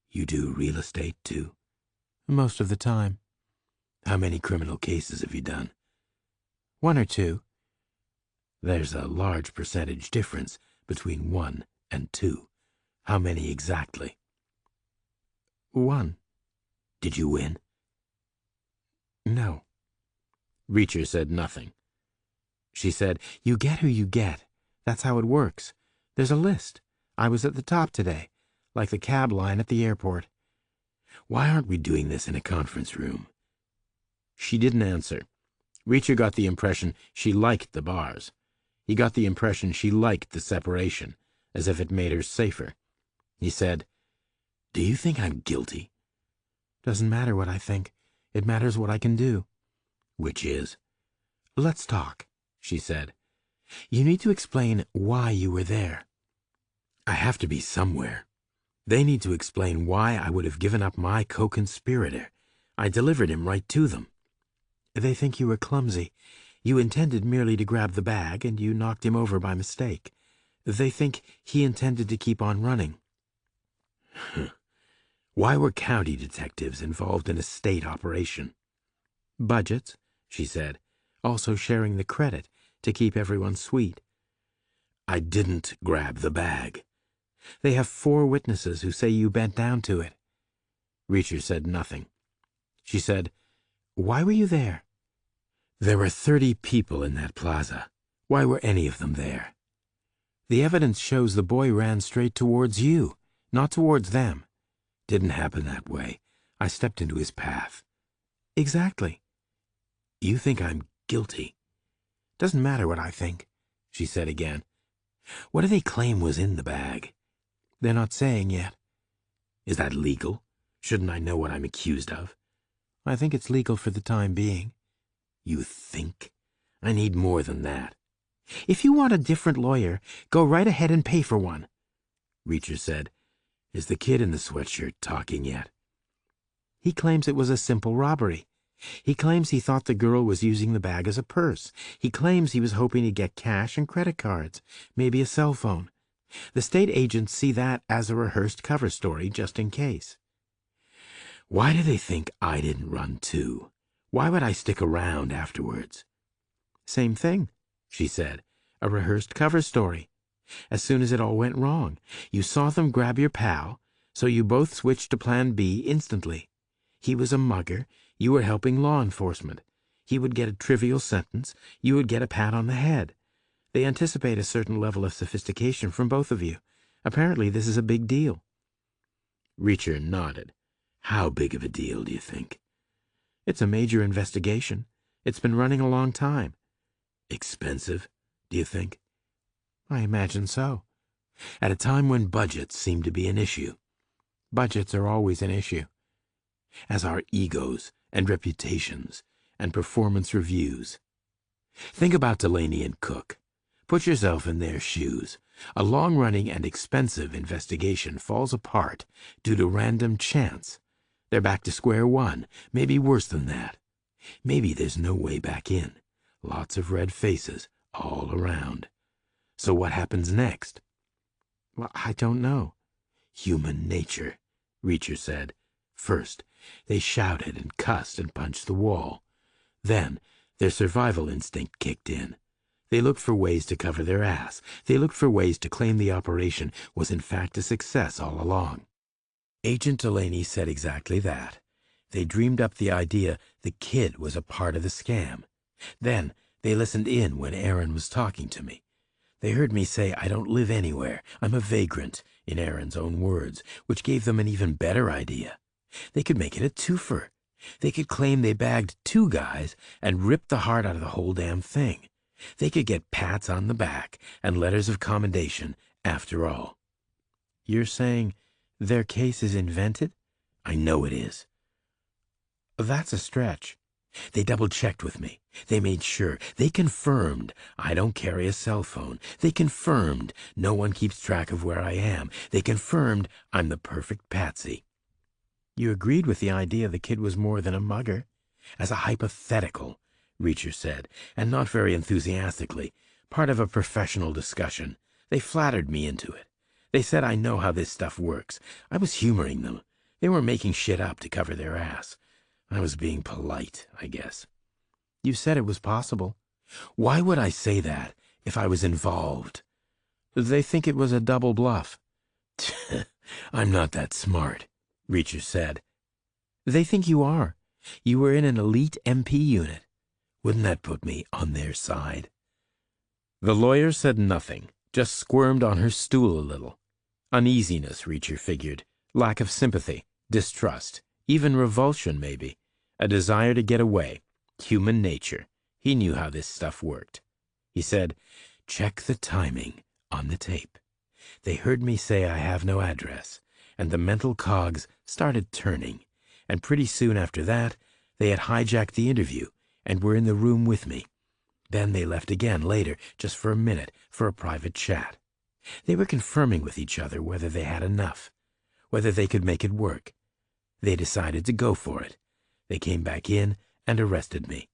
"You do real estate, too?" "Most of the time." "How many criminal cases have you done?" "1 or 2. "There's a large percentage difference between 1 and 2. How many exactly?" 1. "Did you win?" "No." Reacher said nothing. She said, "You get who you get. That's how it works. There's a list. I was at the top today, like the cab line at the airport." "Why aren't we doing this in a conference room?" She didn't answer. Reacher got the impression she liked the bars. He got the impression she liked the separation, as if it made her safer. He said, "Do you think I'm guilty?" "Doesn't matter what I think. It matters what I can do." "Which is?" "Let's talk," she said. "You need to explain why you were there." "I have to be somewhere. They need to explain why I would have given up my co-conspirator. I delivered him right to them." "They think you were clumsy. You intended merely to grab the bag, and you knocked him over by mistake. They think he intended to keep on running." "Why were county detectives involved in a state operation?" "Budgets," she said, "also sharing the credit to keep everyone sweet." "I didn't grab the bag." "They have 4 witnesses who say you bent down to it." Reacher said nothing. She said, "Why were you there?" "There were 30 people in that plaza. Why were any of them there?" "The evidence shows the boy ran straight towards you, not towards them." "Didn't happen that way. I stepped into his path." "Exactly." "You think I'm guilty?" "Doesn't matter what I think," she said again. "What do they claim was in the bag?" "They're not saying yet." "Is that legal? Shouldn't I know what I'm accused of?" "I think it's legal for the time being." "You think? I need more than that." "If you want a different lawyer, go right ahead and pay for one." Reacher said, "Is the kid in the sweatshirt talking yet?" "He claims it was a simple robbery. He claims he thought the girl was using the bag as a purse. He claims he was hoping to get cash and credit cards, maybe a cell phone. The state agents see that as a rehearsed cover story just in case." "Why do they think I didn't run too? Why would I stick around afterwards? Same thing, she said. A rehearsed cover story. As soon as it all went wrong, you saw them grab your pal, so you both switched to plan B instantly. He was a mugger, you were helping law enforcement. He would get a trivial sentence, you would get a pat on the head. They anticipate a certain level of sophistication from both of you. Apparently this is a big deal. Reacher nodded. How big of a deal, do you think? It's a major investigation. It's been running a long time. Expensive, do you think? I imagine so. At a time when budgets seem to be an issue. Budgets are always an issue. As are egos and reputations and performance reviews. Think about Delaney and Cook. Put yourself in their shoes. A long-running and expensive investigation falls apart due to random chance. They're back to square one, maybe worse than that. Maybe there's no way back in. Lots of red faces all around. So what happens next? Well, I don't know. Human nature, Reacher said. First, they shouted and cussed and punched the wall. Then, their survival instinct kicked in. They looked for ways to cover their ass. They looked for ways to claim the operation was in fact a success all along. Agent Delaney said exactly that. They dreamed up the idea the kid was a part of the scam. Then, they listened in when Aaron was talking to me. They heard me say I don't live anywhere, I'm a vagrant, in Aaron's own words, which gave them an even better idea. They could make it a twofer. They could claim they bagged two guys and ripped the heart out of the whole damn thing. They could get pats on the back and letters of commendation after all. You're saying their case is invented? I know it is. That's a stretch. They double-checked with me. They made sure. They confirmed I don't carry a cell phone. They confirmed no one keeps track of where I am. They confirmed I'm the perfect patsy. You agreed with the idea the kid was more than a mugger. As a hypothetical, Reacher said, and not very enthusiastically, part of a professional discussion. They flattered me into it. They said I know how this stuff works. I was humoring them. They were making shit up to cover their ass. I was being polite, I guess. You said it was possible. Why would I say that if I was involved? They think it was a double bluff. I'm not that smart, Reacher said. They think you are. You were in an elite MP unit. Wouldn't that put me on their side? The lawyer said nothing, just squirmed on her stool a little. Uneasiness, Reacher figured. Lack of sympathy, distrust, even revulsion maybe. A desire to get away. Human nature. He knew how this stuff worked. He said, "Check the timing on the tape." They heard me say I have no address, and the mental cogs started turning, and pretty soon after that, they had hijacked the interview and were in the room with me. Then they left again later, just for a minute, for a private chat. They were confirming with each other whether they had enough, whether they could make it work. They decided to go for it. They came back in and arrested me.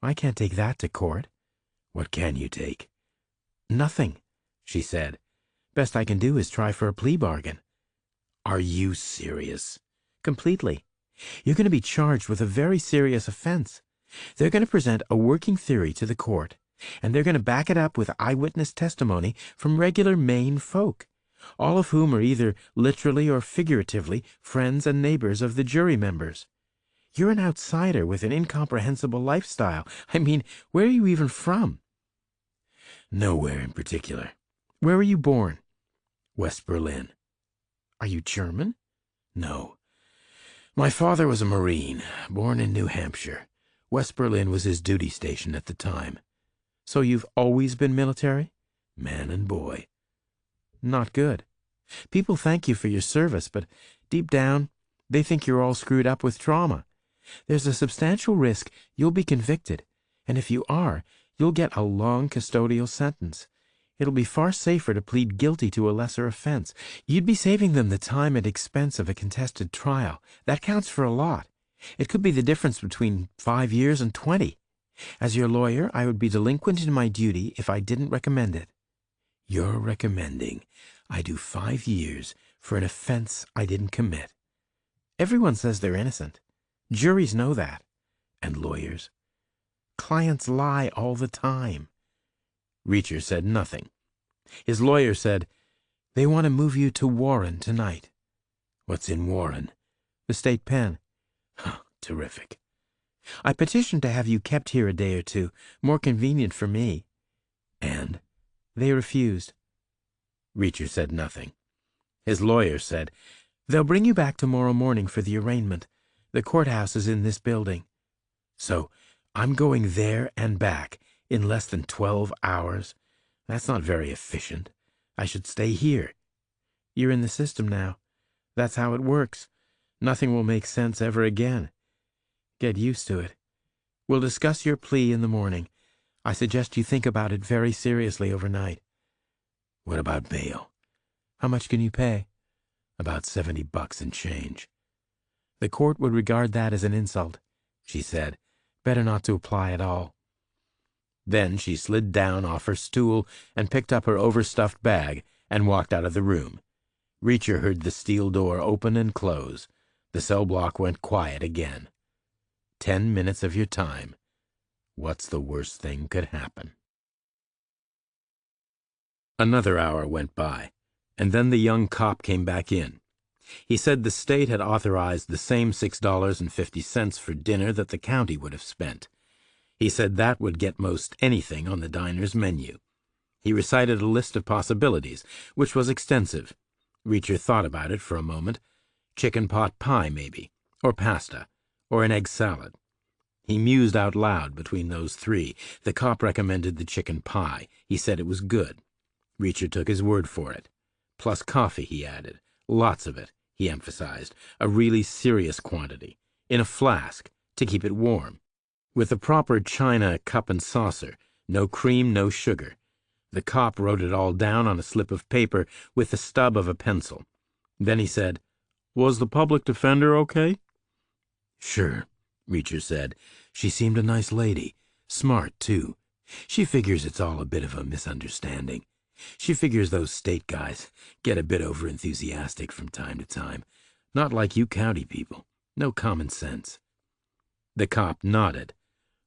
I can't take that to court. What can you take? Nothing, she said. Best I can do is try for a plea bargain. Are you serious? Completely. You're going to be charged with a very serious offense. They're going to present a working theory to the court, and they're going to back it up with eyewitness testimony from regular Maine folk, all of whom are either literally or figuratively friends and neighbors of the jury members. You're an outsider with an incomprehensible lifestyle. I mean, where are you even from? Nowhere in particular. Where were you born? West Berlin. Are you German? No. My father was a Marine, born in New Hampshire. West Berlin was his duty station at the time. So you've always been military? Man and boy. Not good. People thank you for your service, but deep down, they think you're all screwed up with trauma. There's a substantial risk you'll be convicted, and if you are, you'll get a long custodial sentence. It'll be far safer to plead guilty to a lesser offense. You'd be saving them the time and expense of a contested trial. That counts for a lot. It could be the difference between 5 years and 20. As your lawyer, I would be delinquent in my duty if I didn't recommend it. You're recommending I do 5 years for an offense I didn't commit. Everyone says they're innocent. Juries know that. And lawyers? Clients lie all the time. Reacher said nothing. His lawyer said, "They want to move you to Warren tonight." "What's in Warren?" "The state pen." Terrific. "I petitioned to have you kept here a day or two, more convenient for me." "And?" "They refused." Reacher said nothing. His lawyer said, "They'll bring you back tomorrow morning for the arraignment. The courthouse is in this building." "So I'm going there and back in less than 12 hours? That's not very efficient. I should stay here." "You're in the system now. That's how it works. Nothing will make sense ever again. Get used to it. We'll discuss your plea in the morning. I suggest you think about it very seriously overnight." "What about bail?" "How much can you pay?" "About $70 and change." "The court would regard that as an insult," she said. "Better not to apply at all." Then she slid down off her stool and picked up her overstuffed bag and walked out of the room. Reacher heard the steel door open and close. The cell block went quiet again. 10 minutes of your time. What's the worst thing could happen? Another hour went by, and then the young cop came back in. He said the state had authorized the same $6.50 for dinner that the county would have spent. He said that would get most anything on the diner's menu. He recited a list of possibilities, which was extensive. Reacher thought about it for a moment. Chicken pot pie, maybe, or pasta, or an egg salad. He mused out loud between those three. The cop recommended the chicken pie. He said it was good. Reacher took his word for it. Plus coffee, he added. Lots of it, he emphasized. A really serious quantity. In a flask, to keep it warm. With the proper china cup and saucer. No cream, no sugar. The cop wrote it all down on a slip of paper with the stub of a pencil. Then he said, "Was the public defender okay?" "Sure," Reacher said. "She seemed a nice lady. Smart, too. She figures it's all a bit of a misunderstanding. She figures those state guys get a bit overenthusiastic from time to time. Not like you county people. No common sense." The cop nodded.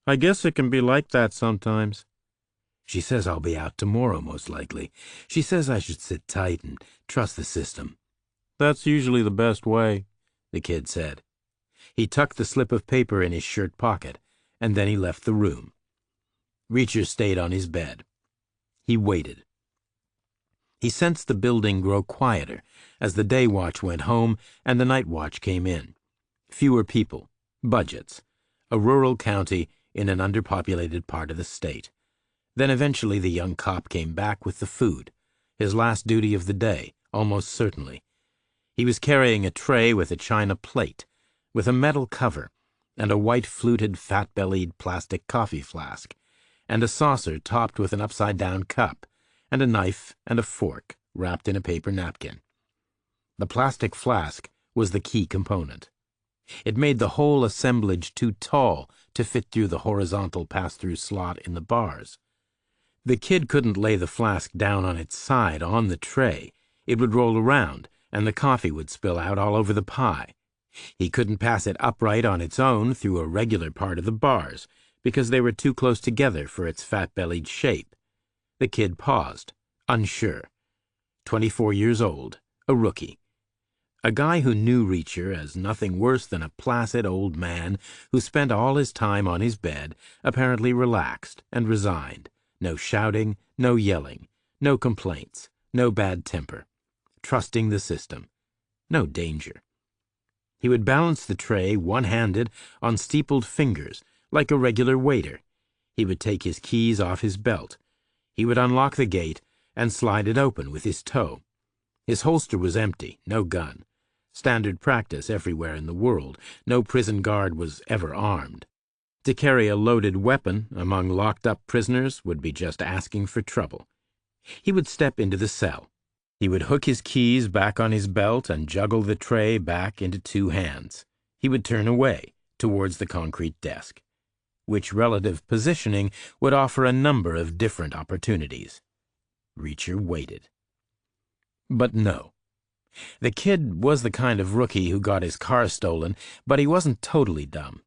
"I guess it can be like that sometimes." "She says I'll be out tomorrow, most likely. She says I should sit tight and trust the system." "That's usually the best way," the kid said. He tucked the slip of paper in his shirt pocket, and then he left the room. Reacher stayed on his bed. He waited. He sensed the building grow quieter as the day watch went home and the night watch came in. Fewer people, budgets, a rural county in an underpopulated part of the state. Then eventually the young cop came back with the food, his last duty of the day, almost certainly. He was carrying a tray with a china plate, with a metal cover, and a white fluted, fat-bellied plastic coffee flask, and a saucer topped with an upside-down cup, and a knife and a fork wrapped in a paper napkin. The plastic flask was the key component. It made the whole assemblage too tall to fit through the horizontal pass-through slot in the bars. The kid couldn't lay the flask down on its side on the tray. It would roll around, and the coffee would spill out all over the pie. He couldn't pass it upright on its own through a regular part of the bars, because they were too close together for its fat-bellied shape. The kid paused, unsure. 24 years old, a rookie. A guy who knew Reacher as nothing worse than a placid old man who spent all his time on his bed, apparently relaxed and resigned. No shouting, no yelling, no complaints, no bad temper. Trusting the system. No danger. He would balance the tray one-handed on steepled fingers, like a regular waiter. He would take his keys off his belt. He would unlock the gate and slide it open with his toe. His holster was empty, no gun. Standard practice everywhere in the world. No prison guard was ever armed. To carry a loaded weapon among locked-up prisoners would be just asking for trouble. He would step into the cell. He would hook his keys back on his belt and juggle the tray back into two hands. He would turn away, towards the concrete desk. Which relative positioning would offer a number of different opportunities. Reacher waited. But no. The kid was the kind of rookie who got his car stolen, but he wasn't totally dumb.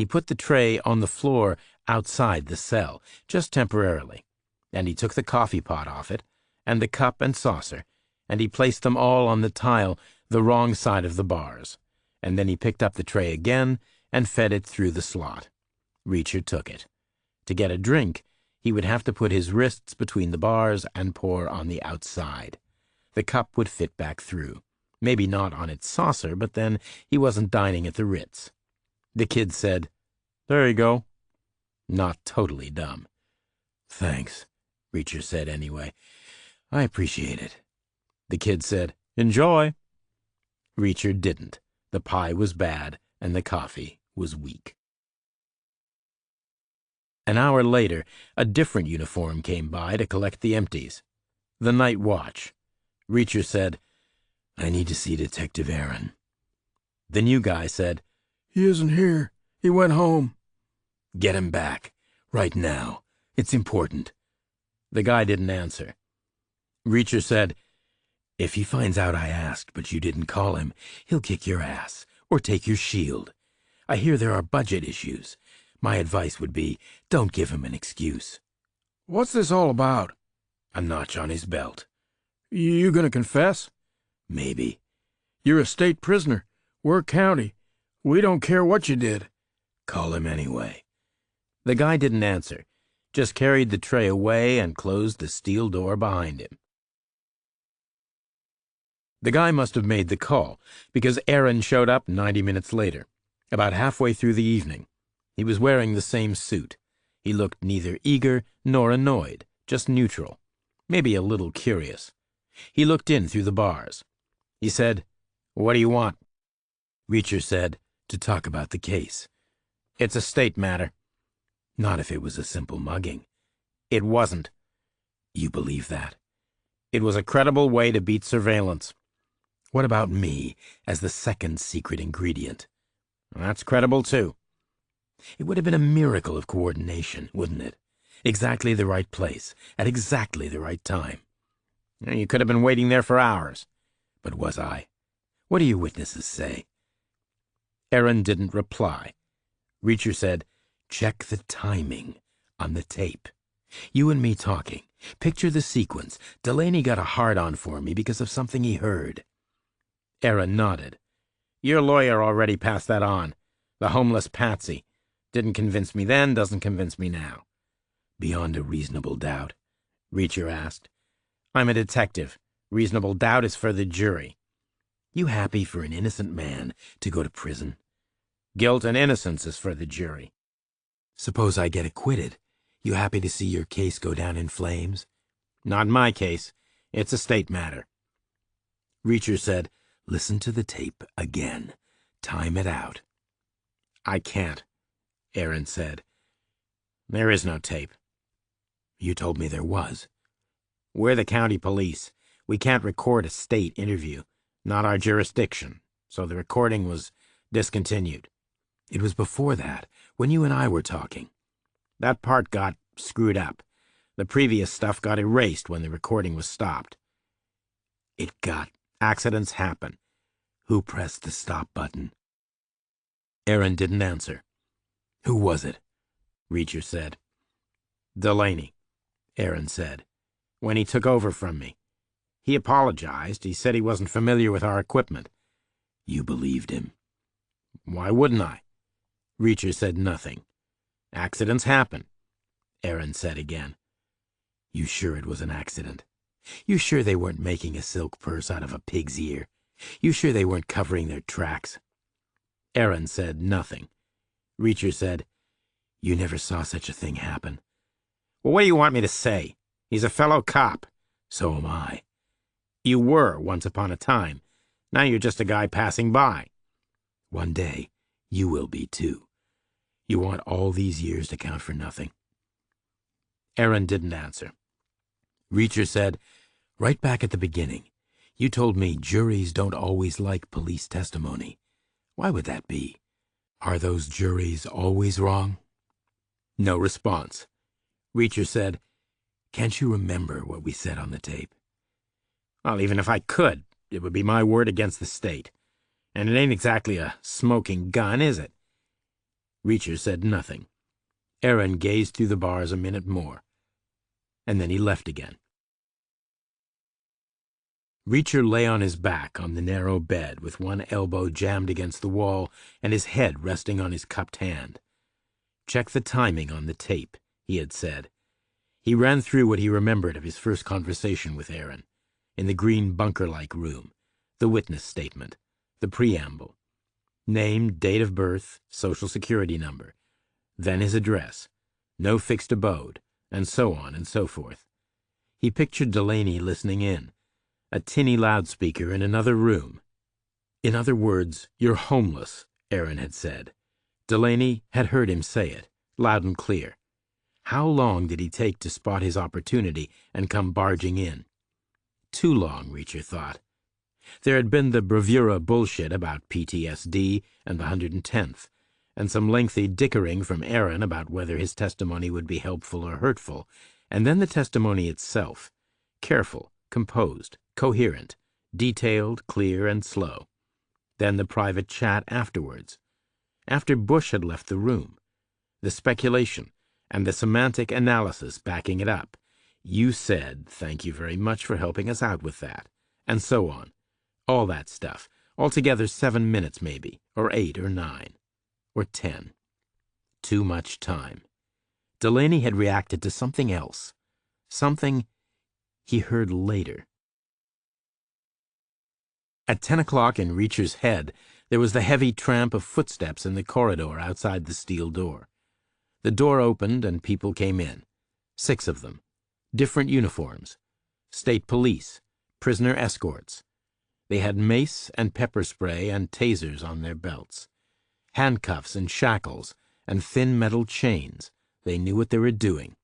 He put the tray on the floor outside the cell, just temporarily, and he took the coffee pot off it, and the cup and saucer, and he placed them all on the tile the wrong side of the bars, and then he picked up the tray again and fed it through the slot. Reacher took it. To get a drink, he would have to put his wrists between the bars and pour on the outside. The cup would fit back through. Maybe not on its saucer, but then he wasn't dining at the Ritz. The kid said, "There you go." Not totally dumb. "Thanks," Reacher said anyway. "I appreciate it." The kid said, "Enjoy." Reacher didn't. The pie was bad, and the coffee was weak. An hour later, a different uniform came by to collect the empties. The night watch. Reacher said, "I need to see Detective Aaron." The new guy said, "He isn't here. He went home." "Get him back. Right now. It's important." The guy didn't answer. Reacher said, "If he finds out I asked but you didn't call him, he'll kick your ass or take your shield. I hear there are budget issues. My advice would be, don't give him an excuse." "What's this all about?" "A notch on his belt." "You gonna confess?" "Maybe." "You're a state prisoner. We're county. We don't care what you did." "Call him anyway." The guy didn't answer, just carried the tray away and closed the steel door behind him. The guy must have made the call, because Aaron showed up 90 minutes later, about halfway through the evening. He was wearing the same suit. He looked neither eager nor annoyed, just neutral, maybe a little curious. He looked in through the bars. He said, "What do you want?" Reacher said, "To talk about the case." "It's a state matter." "Not if it was a simple mugging." "It wasn't." "You believe that?" "It was a credible way to beat surveillance." "What about me as the second secret ingredient?" "That's credible, too." "It would have been a miracle of coordination, wouldn't it? Exactly the right place, at exactly the right time." "You could have been waiting there for hours." "But was I? What do your witnesses say?" Aaron didn't reply. Reacher said, "Check the timing on the tape. You and me talking. Picture the sequence. Delaney got a hard-on for me because of something he heard." Aaron nodded. "Your lawyer already passed that on. The homeless patsy. Didn't convince me then, doesn't convince me now." "Beyond a reasonable doubt?" Reacher asked. "I'm a detective. Reasonable doubt is for the jury." "You happy for an innocent man to go to prison?" "Guilt and innocence is for the jury." "Suppose I get acquitted. You happy to see your case go down in flames?" "Not my case. It's a state matter." Reacher said, "Listen to the tape again. Time it out." "I can't," Aaron said. "There is no tape." "You told me there was." "We're the county police. We can't record a state interview. Not our jurisdiction. So the recording was discontinued." "It was before that, when you and I were talking." "That part got screwed up. The previous stuff got erased when the recording was stopped." "It got... Accidents happen." Who pressed the stop button?" Aaron didn't answer. "Who was it?" Reacher said. "Delaney," Aaron said, "when he took over from me. He apologized. He said he wasn't familiar with our equipment." "You believed him?" "Why wouldn't I?" Reacher said nothing. "Accidents happen," Aaron said again. "You sure it was an accident? You sure they weren't making a silk purse out of a pig's ear? You sure they weren't covering their tracks?" Aaron said nothing. Reacher said, "You never saw such a thing happen." "Well, what do you want me to say? He's a fellow cop." "So am I." "You were once upon a time. Now you're just a guy passing by." "One day, you will be too. You want all these years to count for nothing?" Aaron didn't answer. Reacher said, "Right back at the beginning, you told me juries don't always like police testimony. Why would that be? Are those juries always wrong?" No response. Reacher said, "Can't you remember what we said on the tape?" "Well, even if I could, it would be my word against the state. And it ain't exactly a smoking gun, is it?" Reacher said nothing. Aaron gazed through the bars a minute more, and then he left again. Reacher lay on his back on the narrow bed with one elbow jammed against the wall and his head resting on his cupped hand. "Check the timing on the tape," he had said. He ran through what he remembered of his first conversation with Aaron, in the green bunker-like room, the witness statement, the preamble, name, date of birth, social security number, then his address, no fixed abode, and so on and so forth. He pictured Delaney listening in, a tinny loudspeaker in another room. "In other words, you're homeless," Aaron had said. Delaney had heard him say it, loud and clear. How long did he take to spot his opportunity and come barging in? Too long, Reacher thought. There had been the bravura bullshit about PTSD and the 110th, and some lengthy dickering from Aaron about whether his testimony would be helpful or hurtful, and then the testimony itself, careful, composed, coherent, detailed, clear, and slow. Then the private chat afterwards, after Bush had left the room, the speculation and the semantic analysis backing it up. "You said, thank you very much for helping us out with that," and so on. All that stuff. Altogether 7 minutes maybe, or 8 or 9, or 10. Too much time. Delaney had reacted to something else. Something he heard later. At 10 o'clock in Reacher's head, there was the heavy tramp of footsteps in the corridor outside the steel door. The door opened and people came in. 6 of them. Different uniforms. State police. Prisoner escorts. They had mace and pepper spray and tasers on their belts. Handcuffs and shackles and thin metal chains. They knew what they were doing.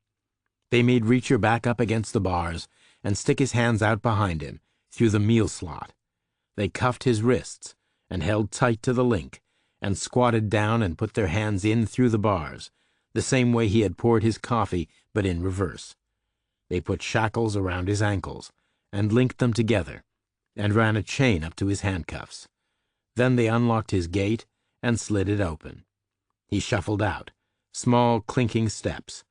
They made Reacher back up against the bars and stick his hands out behind him, through the meal slot. They cuffed his wrists and held tight to the link, and squatted down and put their hands in through the bars, the same way he had poured his coffee, but in reverse. They put shackles around his ankles, and linked them together, and ran a chain up to his handcuffs. Then they unlocked his gate and slid it open. He shuffled out, small clinking steps,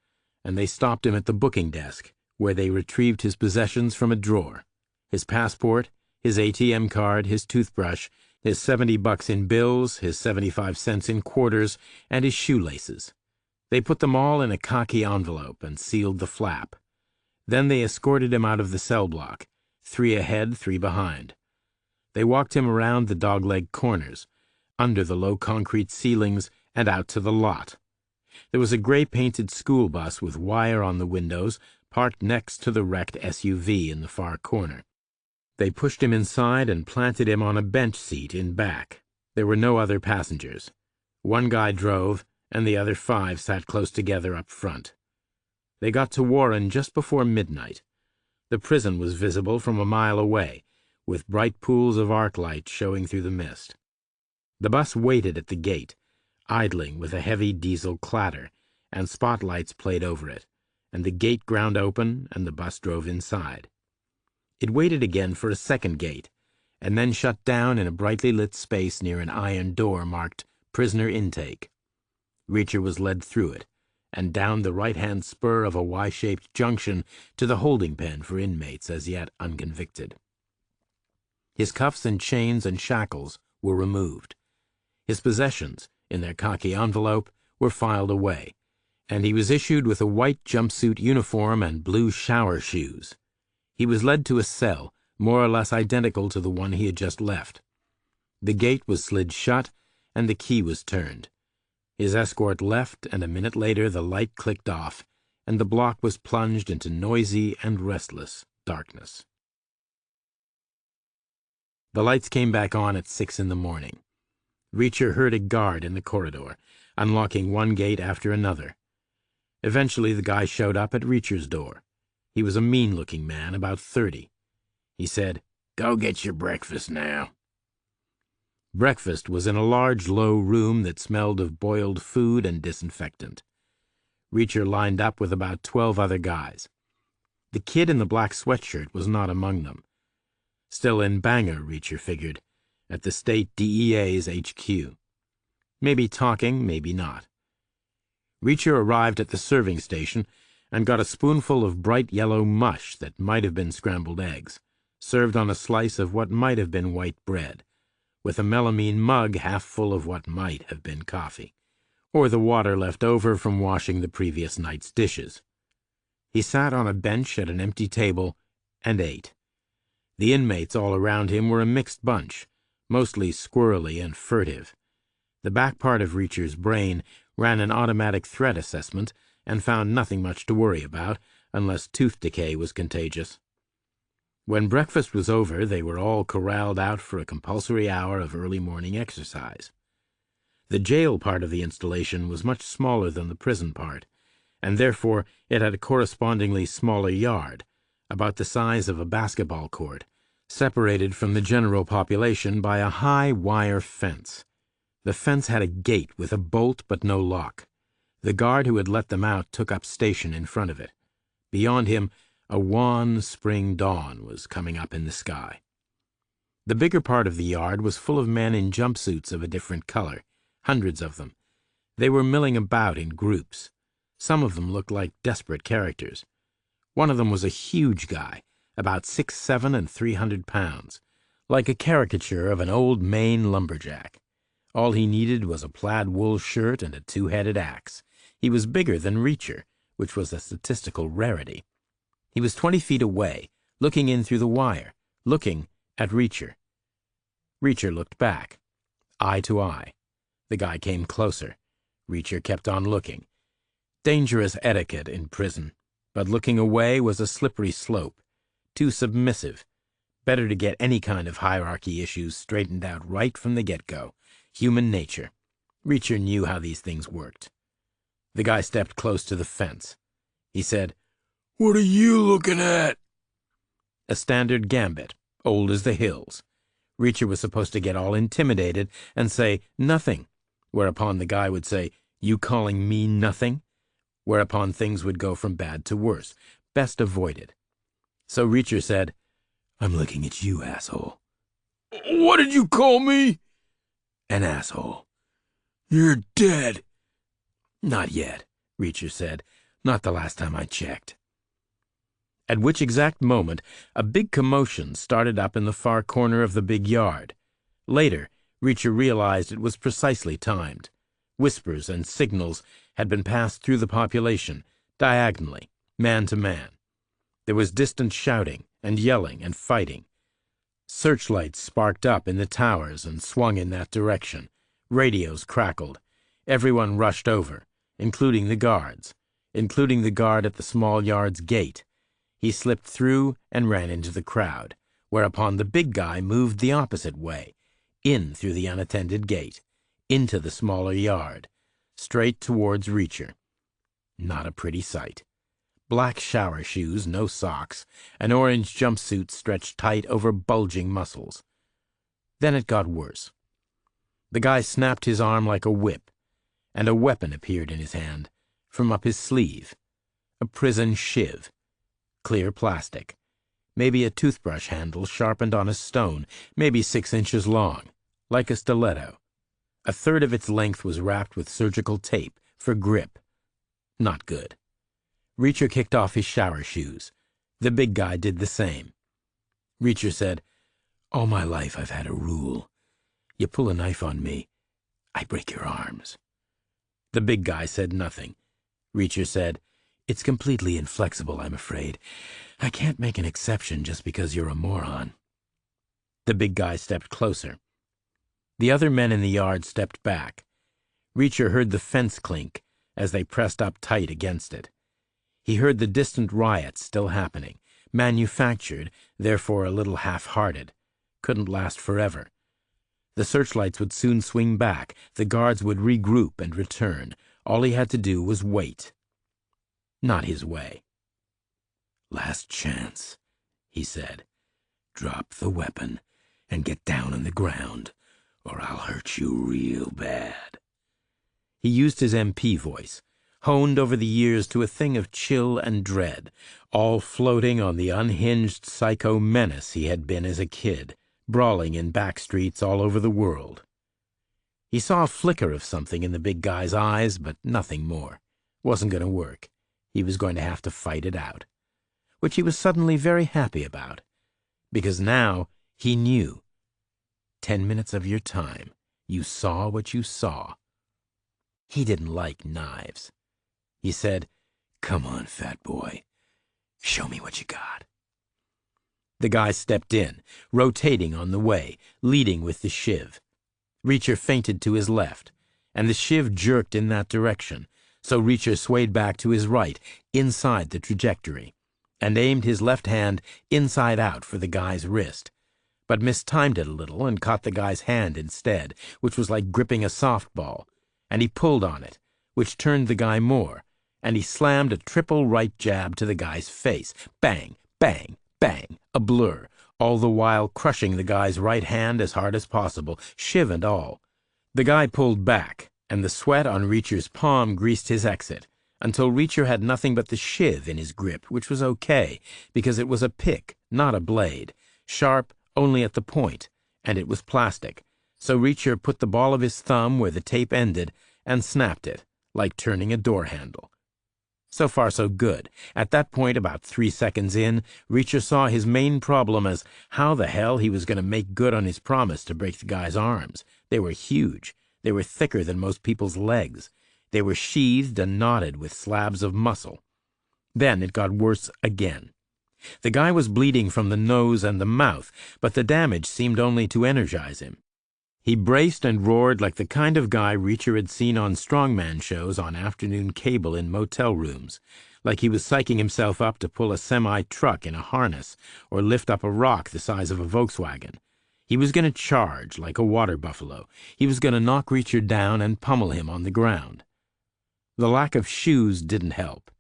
and they stopped him at the booking desk, where they retrieved his possessions from a drawer. His passport, his ATM card, his toothbrush, his $70 in bills, his 75 cents in quarters, and his shoelaces. They put them all in a khaki envelope and sealed the flap. Then they escorted him out of the cell block, 3 ahead, 3 behind. They walked him around the dogleg corners, under the low concrete ceilings, and out to the lot. There was a gray-painted school bus with wire on the windows, parked next to the wrecked SUV in the far corner. They pushed him inside and planted him on a bench seat in back. There were no other passengers. 1 guy drove, and the other 5 sat close together up front. They got to Warren just before midnight. The prison was visible from a mile away, with bright pools of arc light showing through the mist. The bus waited at the gate, idling with a heavy diesel clatter, and spotlights played over it, and the gate ground open, and the bus drove inside. It waited again for a second gate, and then shut down in a brightly lit space near an iron door marked Prisoner Intake. Reacher was led through it, and down the right-hand spur of a Y-shaped junction to the holding pen for inmates as yet unconvicted. His cuffs and chains and shackles were removed. His possessions, in their khaki envelope, were filed away, and he was issued with a white jumpsuit uniform and blue shower shoes. He was led to a cell, more or less identical to the one he had just left. The gate was slid shut, and the key was turned. His escort left, and a minute later the light clicked off, and the block was plunged into noisy and restless darkness. The lights came back on at 6 in the morning. Reacher heard a guard in the corridor, unlocking one gate after another. Eventually the guy showed up at Reacher's door. He was a mean-looking man, about 30. He said, "Go get your breakfast now." Breakfast was in a large, low room that smelled of boiled food and disinfectant. Reacher lined up with about 12 other guys. The kid in the black sweatshirt was not among them. Still in Bangor, Reacher figured, at the state DEA's HQ. Maybe talking, maybe not. Reacher arrived at the serving station and got a spoonful of bright yellow mush that might have been scrambled eggs, served on a slice of what might have been white bread, with a melamine mug half full of what might have been coffee, or the water left over from washing the previous night's dishes. He sat on a bench at an empty table and ate. The inmates all around him were a mixed bunch, mostly squirrely and furtive. The back part of Reacher's brain ran an automatic threat assessment and found nothing much to worry about, unless tooth decay was contagious. When breakfast was over, they were all corralled out for a compulsory hour of early morning exercise. The jail part of the installation was much smaller than the prison part, and therefore it had a correspondingly smaller yard, about the size of a basketball court, separated from the general population by a high wire fence. The fence had a gate with a bolt but no lock. The guard who had let them out took up station in front of it. Beyond him, a wan spring dawn was coming up in the sky. The bigger part of the yard was full of men in jumpsuits of a different color, hundreds of them. They were milling about in groups. Some of them looked like desperate characters. One of them was a huge guy, about 6'7" and 300 pounds, like a caricature of an old Maine lumberjack. All he needed was a plaid wool shirt and a two-headed axe. He was bigger than Reacher, which was a statistical rarity. He was 20 feet away, looking in through the wire, looking at Reacher. Reacher looked back, eye to eye. The guy came closer. Reacher kept on looking. Dangerous etiquette in prison, but looking away was a slippery slope. Too submissive. Better to get any kind of hierarchy issues straightened out right from the get-go. Human nature. Reacher knew how these things worked. The guy stepped close to the fence. He said, What are you looking at? A standard gambit, old as the hills. Reacher was supposed to get all intimidated and say, nothing, whereupon the guy would say, You calling me nothing? Whereupon things would go from bad to worse. Best avoided. So Reacher said, I'm looking at you, asshole. What did you call me? An asshole. You're dead. Not yet, Reacher said. Not the last time I checked. At which exact moment, a big commotion started up in the far corner of the big yard. Later, Reacher realized it was precisely timed. Whispers and signals had been passed through the population, diagonally, man to man. There was distant shouting and yelling and fighting. Searchlights sparked up in the towers and swung in that direction. Radios crackled. Everyone rushed over, including the guards, including the guard at the small yard's gate. He slipped through and ran into the crowd, whereupon the big guy moved the opposite way, in through the unattended gate, into the smaller yard, straight towards Reacher. Not a pretty sight. Black shower shoes, no socks, an orange jumpsuit stretched tight over bulging muscles. Then it got worse. The guy snapped his arm like a whip, and a weapon appeared in his hand, from up his sleeve. A prison shiv. Clear plastic. Maybe a toothbrush handle sharpened on a stone, maybe 6 inches long, like a stiletto. A third of its length was wrapped with surgical tape, for grip. Not good. Reacher kicked off his shower shoes. The big guy did the same. Reacher said, All my life I've had a rule. You pull a knife on me, I break your arms. The big guy said nothing. Reacher said, It's completely inflexible, I'm afraid. I can't make an exception just because you're a moron. The big guy stepped closer. The other men in the yard stepped back. Reacher heard the fence clink as they pressed up tight against it. He heard the distant riots still happening, manufactured, therefore a little half-hearted, couldn't last forever. The searchlights would soon swing back, the guards would regroup and return. All he had to do was wait. Not his way. Last chance, he said. Drop the weapon and get down on the ground, or I'll hurt you real bad. He used his MP voice, honed over the years to a thing of chill and dread, all floating on the unhinged psycho menace he had been as a kid, brawling in back streets all over the world. He saw a flicker of something in the big guy's eyes, but nothing more. wasn't going to work. He was going to have to fight it out, which he was suddenly very happy about, because now he knew. 10 minutes of your time, you saw what you saw. He didn't like knives. He said, "Come on, fat boy. Show me what you got." The guy stepped in, rotating on the way, leading with the shiv. Reacher feinted to his left, and the shiv jerked in that direction, so Reacher swayed back to his right, inside the trajectory, and aimed his left hand inside out for the guy's wrist, but mistimed it a little and caught the guy's hand instead, which was like gripping a softball, and he pulled on it, which turned the guy more, and he slammed a triple right jab to the guy's face. Bang, bang, bang, a blur, all the while crushing the guy's right hand as hard as possible, shiv and all. The guy pulled back, and the sweat on Reacher's palm greased his exit, until Reacher had nothing but the shiv in his grip, which was okay, because it was a pick, not a blade, sharp only at the point, and it was plastic, so Reacher put the ball of his thumb where the tape ended and snapped it, like turning a door handle. So far so good. At that point, about 3 seconds in, Reacher saw his main problem as how the hell he was going to make good on his promise to break the guy's arms. They were huge. They were thicker than most people's legs. They were sheathed and knotted with slabs of muscle. Then it got worse again. The guy was bleeding from the nose and the mouth, but the damage seemed only to energize him. He braced and roared like the kind of guy Reacher had seen on strongman shows on afternoon cable in motel rooms, like he was psyching himself up to pull a semi-truck in a harness or lift up a rock the size of a Volkswagen. He was going to charge like a water buffalo. He was going to knock Reacher down and pummel him on the ground. The lack of shoes didn't help.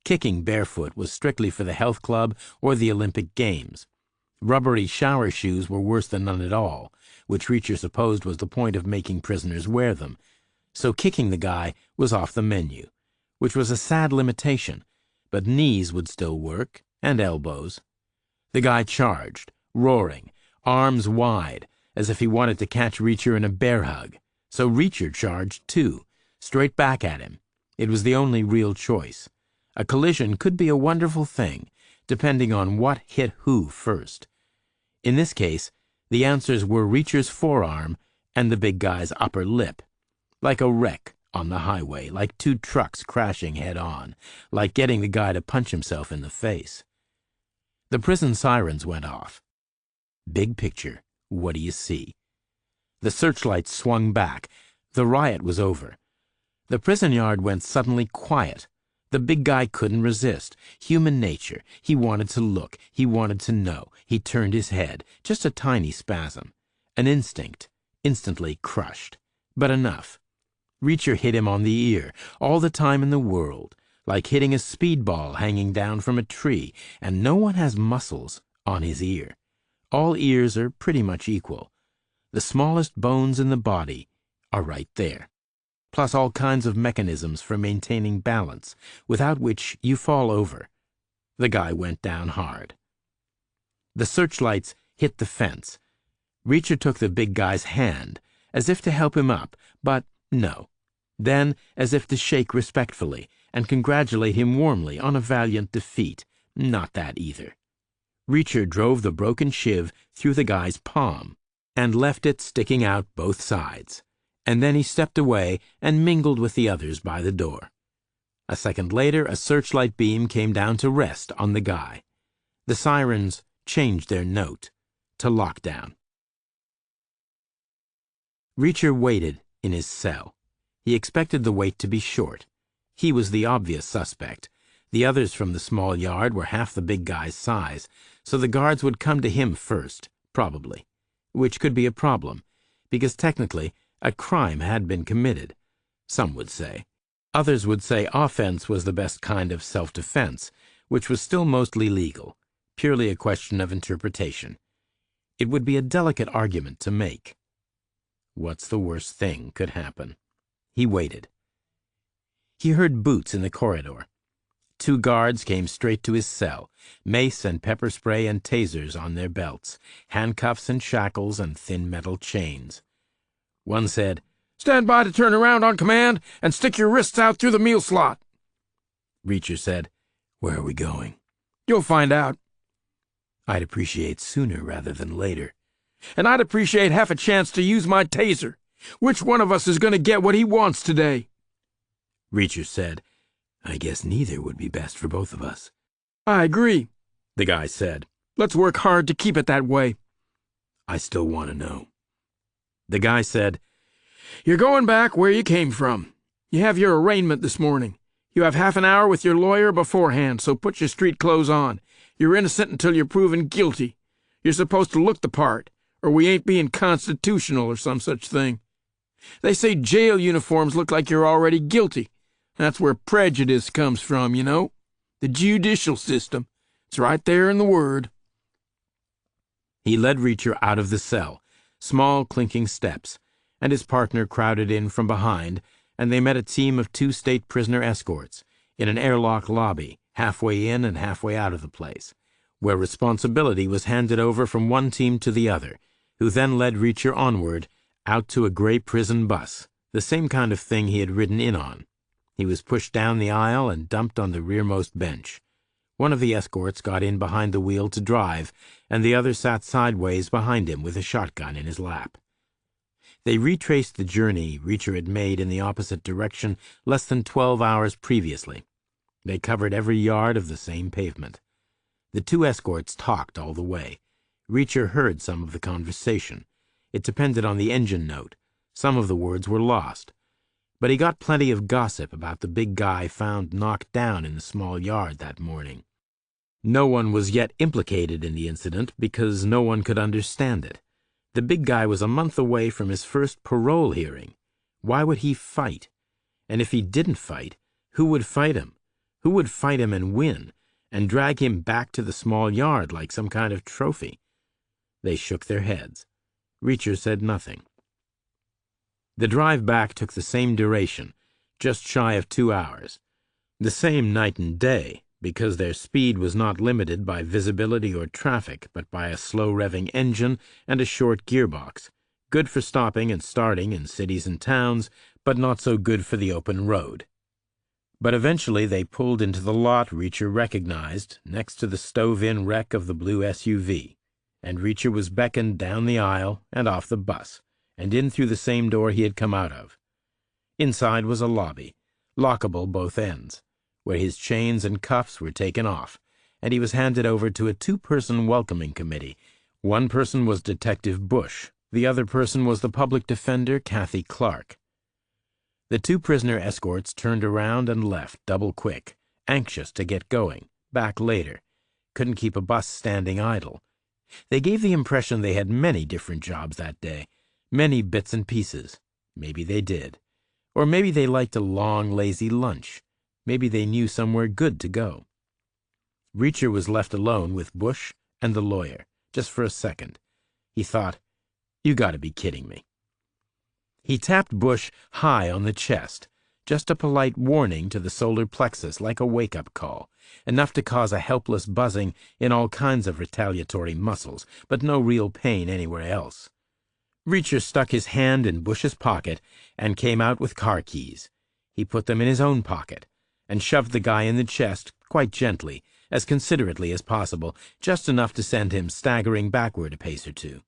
Kicking barefoot was strictly for the health club or the Olympic Games. Rubbery shower shoes were worse than none at all, which Reacher supposed was the point of making prisoners wear them. So kicking the guy was off the menu, which was a sad limitation, but knees would still work, and elbows. The guy charged, roaring, arms wide, as if he wanted to catch Reacher in a bear hug. So Reacher charged too, straight back at him. It was the only real choice. A collision could be a wonderful thing, depending on what hit who first. In this case, the answers were Reacher's forearm and the big guy's upper lip. Like a wreck on the highway, like two trucks crashing head-on, like getting the guy to punch himself in the face. The prison sirens went off. Big picture, what do you see? The searchlights swung back. The riot was over. The prison yard went suddenly quiet. The big guy couldn't resist. Human nature. He wanted to look. He wanted to know. He turned his head. Just a tiny spasm. An instinct. Instantly crushed. But enough. Reacher hit him on the ear. All the time in the world. Like hitting a speedball hanging down from a tree. And no one has muscles on his ear. All ears are pretty much equal. The smallest bones in the body are right there. Plus all kinds of mechanisms for maintaining balance, without which you fall over. The guy went down hard. The searchlights hit the fence. Reacher took the big guy's hand, as if to help him up, but no. Then, as if to shake respectfully, and congratulate him warmly on a valiant defeat. Not that either. Reacher drove the broken shiv through the guy's palm, and left it sticking out both sides. And then he stepped away and mingled with the others by the door. A second later, a searchlight beam came down to rest on the guy. The sirens changed their note to lockdown. Reacher waited in his cell. He expected the wait to be short. He was the obvious suspect. The others from the small yard were half the big guy's size, so the guards would come to him first, probably. Which could be a problem, because technically, a crime had been committed, some would say. Others would say offense was the best kind of self-defense, which was still mostly legal, purely a question of interpretation. It would be a delicate argument to make. What's the worst thing could happen? He waited. He heard boots in the corridor. 2 guards came straight to his cell, mace and pepper spray and tasers on their belts, handcuffs and shackles and thin metal chains. One said, "Stand by to turn around on command and stick your wrists out through the meal slot." Reacher said. "Where are we going?" "You'll find out." "I'd appreciate sooner rather than later." "And I'd appreciate half a chance to use my taser. Which one of us is going to get what he wants today?" Reacher said, "I guess neither would be best for both of us." "I agree," the guy said. "Let's work hard to keep it that way." "I still want to know." The guy said, "You're going back where you came from. You have your arraignment this morning. You have half an hour with your lawyer beforehand, so put your street clothes on. You're innocent until you're proven guilty. You're supposed to look the part, or we ain't being constitutional or some such thing. They say jail uniforms look like you're already guilty. That's where prejudice comes from, you know. The judicial system. It's right there in the word." He led Reacher out of the cell, small clinking steps, and his partner crowded in from behind, and they met a team of 2 state prisoner escorts in an airlock lobby, halfway in and halfway out of the place, where responsibility was handed over from one team to the other, who then led Reacher onward out to a gray prison bus, the same kind of thing he had ridden in on. He was pushed down the aisle and dumped on the rearmost bench. One of the escorts got in behind the wheel to drive, and the other sat sideways behind him with a shotgun in his lap. They retraced the journey Reacher had made in the opposite direction less than 12 hours previously. They covered every yard of the same pavement. The 2 escorts talked all the way. Reacher heard some of the conversation. It depended on the engine note. Some of the words were lost. But he got plenty of gossip about the big guy found knocked down in the small yard that morning. No one was yet implicated in the incident because no one could understand it. The big guy was a month away from his first parole hearing. Why would he fight? And if he didn't fight, who would fight him? Who would fight him and win, and drag him back to the small yard like some kind of trophy? They shook their heads. Reacher said nothing. The drive back took the same duration, just shy of 2 hours. The same night and day, because their speed was not limited by visibility or traffic, but by a slow-revving engine and a short gearbox, good for stopping and starting in cities and towns, but not so good for the open road. But eventually they pulled into the lot Reacher recognized, next to the stove-in wreck of the blue SUV, and Reacher was beckoned down the aisle and off the bus, and in through the same door he had come out of. Inside was a lobby, lockable both ends, where his chains and cuffs were taken off, and he was handed over to a 2-person welcoming committee. One person was Detective Bush. The other person was the public defender, Kathy Clark. The 2 prisoner escorts turned around and left double-quick, anxious to get going, back later. Couldn't keep a bus standing idle. They gave the impression they had many different jobs that day, many bits and pieces. Maybe they did. Or maybe they liked a long, lazy lunch. Maybe they knew somewhere good to go. Reacher was left alone with Bush and the lawyer, just for a second. He thought, "You gotta be kidding me." He tapped Bush high on the chest, just a polite warning to the solar plexus like a wake-up call, enough to cause a helpless buzzing in all kinds of retaliatory muscles, but no real pain anywhere else. Reacher stuck his hand in Bush's pocket and came out with car keys. He put them in his own pocket and shoved the guy in the chest quite gently, as considerately as possible, just enough to send him staggering backward a pace or 2.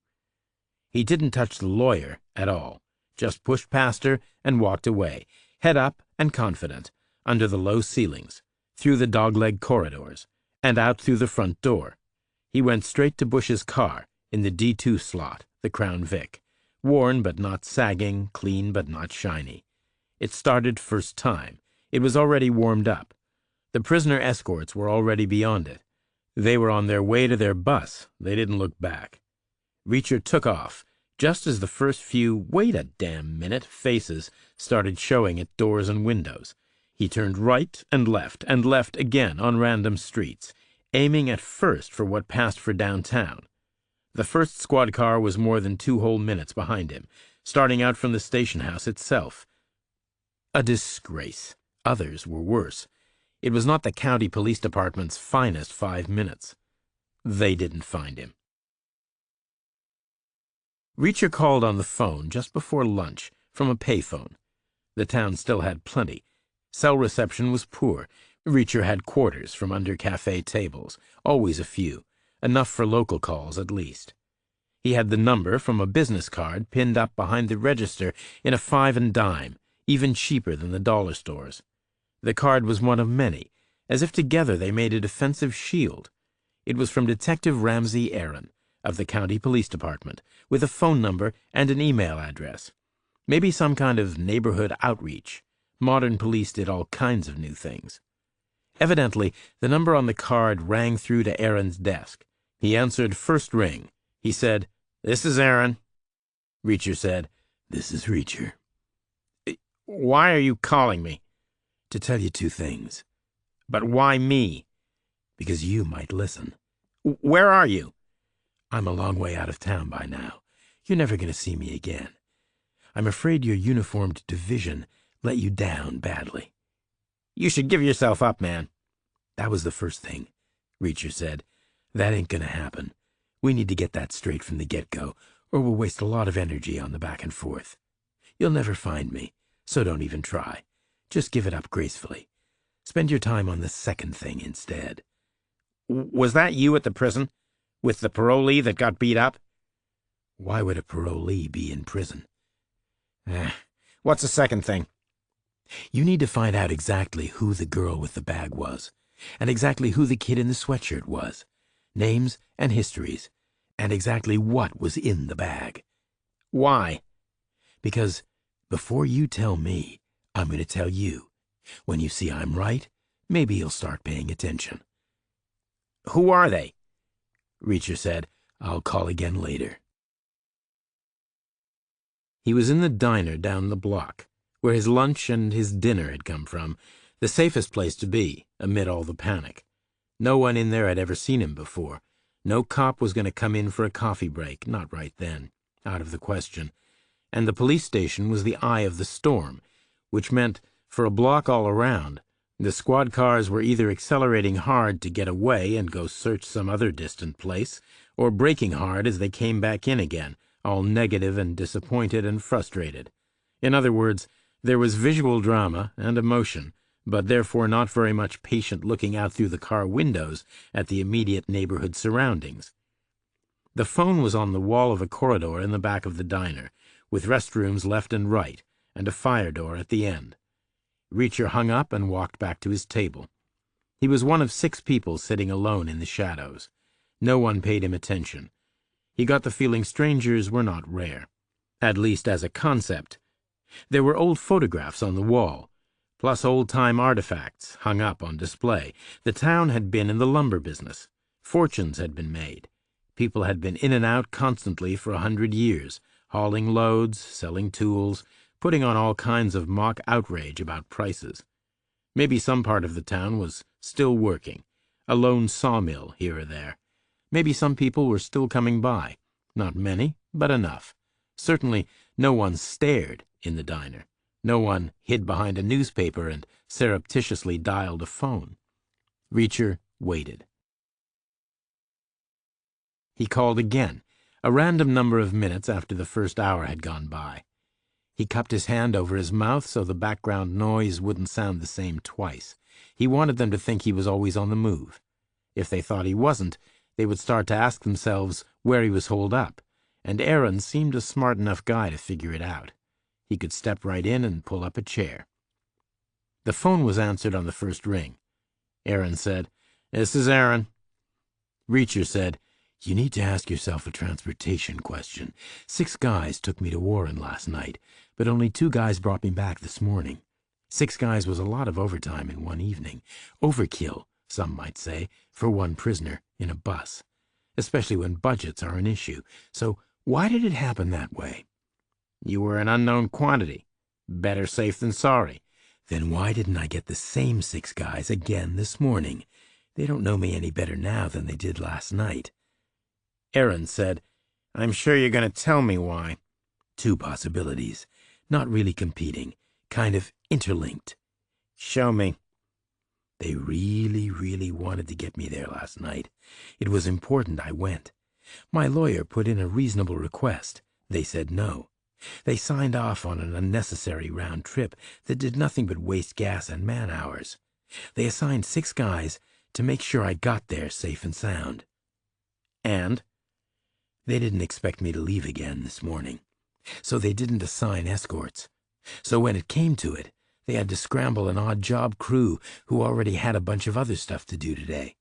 He didn't touch the lawyer at all, just pushed past her and walked away, head up and confident, under the low ceilings, through the dogleg corridors, and out through the front door. He went straight to Bush's car, in the D2 slot, the Crown Vic, worn but not sagging, clean but not shiny. It started first time. It was already warmed up. The prisoner escorts were already beyond it. They were on their way to their bus. They didn't look back. Reacher took off, just as the first few "wait a damn minute" faces started showing at doors and windows. He turned right and left again on random streets, aiming at first for what passed for downtown. The first squad car was more than 2 whole minutes behind him, starting out from the station house itself. A disgrace. Others were worse. It was not the county police department's finest 5 minutes. They didn't find him. Reacher called on the phone just before lunch from a payphone. The town still had plenty. Cell reception was poor. Reacher had quarters from under cafe tables, always a few, enough for local calls at least. He had the number from a business card pinned up behind the register in a 5 and dime, even cheaper than the dollar stores. The card was one of many, as if together they made a defensive shield. It was from Detective Ramsey Aaron, of the County Police Department, with a phone number and an email address. Maybe some kind of neighborhood outreach. Modern police did all kinds of new things. Evidently, the number on the card rang through to Aaron's desk. He answered first ring. He said, "This is Aaron." Reacher said, "This is Reacher." "Why are you calling me?" "To tell you two things." "But why me?" "Because you might listen." "Where are you?" "I'm a long way out of town by now. You're never going to see me again. I'm afraid your uniformed division let you down badly." "You should give yourself up, man." "That was the first thing," Reacher said. "That ain't going to happen. We need to get that straight from the get-go, or we'll waste a lot of energy on the back and forth. You'll never find me, so don't even try. Just give it up gracefully. Spend your time on the second thing instead." "Was that you at the prison? With the parolee that got beat up?" "Why would a parolee be in prison?" What's the second thing?" "You need to find out exactly who the girl with the bag was, and exactly who the kid in the sweatshirt was. Names and histories, and exactly what was in the bag." "Why?" "Because before you tell me, I'm going to tell you. When you see I'm right, maybe you'll start paying attention." "Who are they?" Reacher said, "I'll call again later." He was in the diner down the block, where his lunch and his dinner had come from, the safest place to be, amid all the panic. No one in there had ever seen him before. No cop was going to come in for a coffee break, not right then, out of the question. And the police station was the eye of the storm, which meant, for a block all around, the squad cars were either accelerating hard to get away and go search some other distant place, or braking hard as they came back in again, all negative and disappointed and frustrated. In other words, there was visual drama and emotion, but therefore not very much patient looking out through the car windows at the immediate neighborhood surroundings. The phone was on the wall of a corridor in the back of the diner, with restrooms left and right, and a fire door at the end. Reacher hung up and walked back to his table. He was one of 6 people sitting alone in the shadows. No one paid him attention. He got the feeling strangers were not rare, at least as a concept. There were old photographs on the wall, plus old-time artifacts hung up on display. The town had been in the lumber business. Fortunes had been made. People had been in and out constantly for 100 years, hauling loads, selling tools, putting on all kinds of mock outrage about prices. Maybe some part of the town was still working, a lone sawmill here or there. Maybe some people were still coming by. Not many, but enough. Certainly no one stared in the diner. No one hid behind a newspaper and surreptitiously dialed a phone. Reacher waited. He called again, a random number of minutes after the first hour had gone by. He cupped his hand over his mouth so the background noise wouldn't sound the same twice. He wanted them to think he was always on the move. If they thought he wasn't, they would start to ask themselves where he was holed up, and Aaron seemed a smart enough guy to figure it out. He could step right in and pull up a chair. The phone was answered on the first ring. Aaron said, "This is Aaron." Reacher said, "You need to ask yourself a transportation question. 6 guys took me to Warren last night, but only 2 guys brought me back this morning. 6 guys was a lot of overtime in one evening. Overkill, some might say, for one prisoner in a bus, especially when budgets are an issue. So why did it happen that way?" "You were an unknown quantity. Better safe than sorry." "Then why didn't I get the same 6 guys again this morning? They don't know me any better now than they did last night." Aaron said, "I'm sure you're going to tell me why." "2 possibilities. Not really competing. Kind of interlinked." "Show me." "They really wanted to get me there last night. It was important I went. My lawyer put in a reasonable request. They said no. They signed off on an unnecessary round trip that did nothing but waste gas and man-hours. They assigned 6 guys to make sure I got there safe and sound. And? They didn't expect me to leave again this morning, so they didn't assign escorts. So when it came to it, they had to scramble an odd job crew who already had a bunch of other stuff to do today.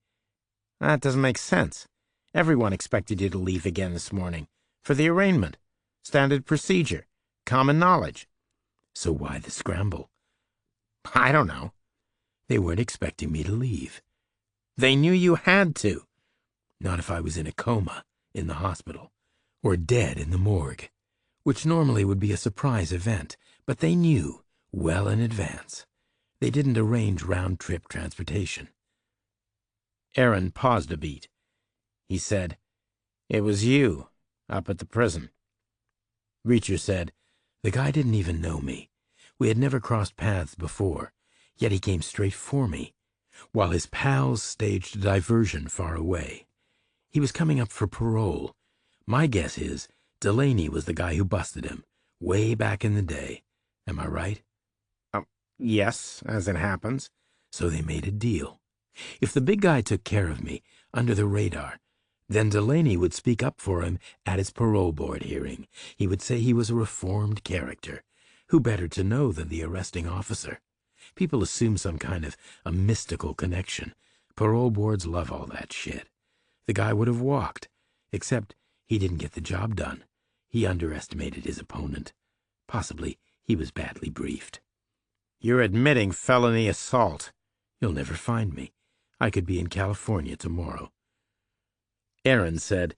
That doesn't make sense. Everyone expected you to leave again this morning. For the arraignment. Standard procedure. Common knowledge. So why the scramble? I don't know. They weren't expecting me to leave. They knew you had to. Not if I was in a coma in the hospital, or dead in the morgue, which normally would be a surprise event, but they knew well in advance. They didn't arrange round-trip transportation. Aaron paused a beat. He said, "It was you, up at the prison." Reacher said, "The guy didn't even know me. We had never crossed paths before, yet he came straight for me, while his pals staged a diversion far away. He was coming up for parole. My guess is Delaney was the guy who busted him, way back in the day. Am I right?" Yes, as it happens. So they made a deal. If the big guy took care of me, under the radar, then Delaney would speak up for him at his parole board hearing. He would say he was a reformed character. Who better to know than the arresting officer? People assume some kind of a mystical connection. Parole boards love all that shit. The guy would have walked, except he didn't get the job done. He underestimated his opponent. Possibly he was badly briefed. You're admitting felony assault. You'll never find me. I could be in California tomorrow. Aaron said,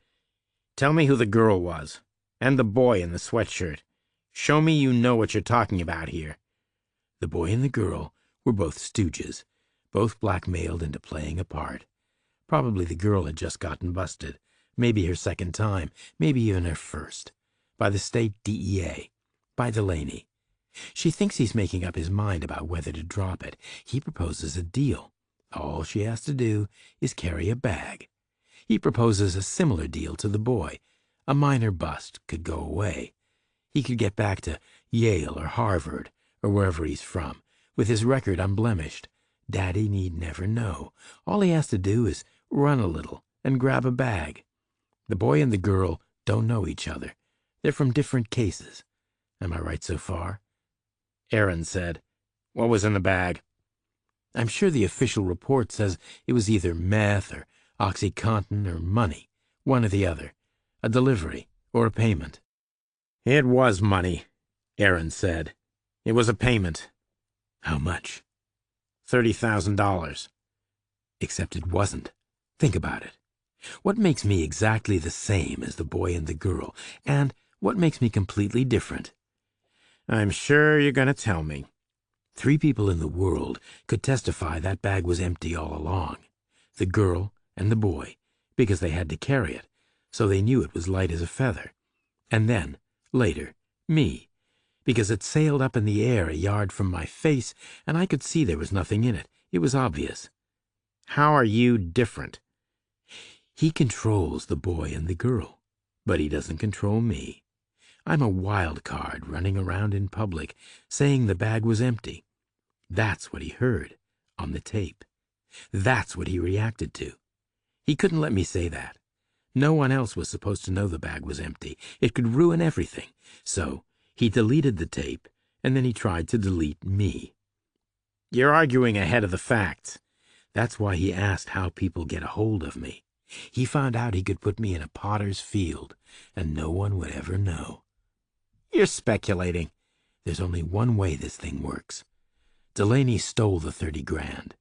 "Tell me who the girl was, and the boy in the sweatshirt. Show me you know what you're talking about here." The boy and the girl were both stooges, both blackmailed into playing a part. Probably the girl had just gotten busted, maybe her second time, maybe even her first, by the state DEA, by Delaney. She thinks he's making up his mind about whether to drop it. He proposes a deal. All she has to do is carry a bag. He proposes a similar deal to the boy. A minor bust could go away. He could get back to Yale or Harvard or wherever he's from, with his record unblemished. Daddy need never know. All he has to do is run a little and grab a bag. The boy and the girl don't know each other. They're from different cases. Am I right so far? Aaron said, "What was in the bag?" I'm sure the official report says it was either meth or OxyContin or money, one or the other, a delivery or a payment. "It was money," Aaron said. "It was a payment." How much? $30,000. Except it wasn't. Think about it. What makes me exactly the same as the boy and the girl, and what makes me completely different? I'm sure you're going to tell me. 3 people in the world could testify that bag was empty all along. The girl and the boy, because they had to carry it, so they knew it was light as a feather. And then, later, me, because it sailed up in the air a yard from my face, and I could see there was nothing in it. It was obvious. How are you different? He controls the boy and the girl, but he doesn't control me. I'm a wild card running around in public saying the bag was empty. That's what he heard on the tape. That's what he reacted to. He couldn't let me say that. No one else was supposed to know the bag was empty. It could ruin everything. So he deleted the tape, and then he tried to delete me. You're arguing ahead of the facts. That's why he asked how people get a hold of me. He found out he could put me in a potter's field, and no one would ever know. You're speculating. There's only one way this thing works. Delaney stole the 30 grand.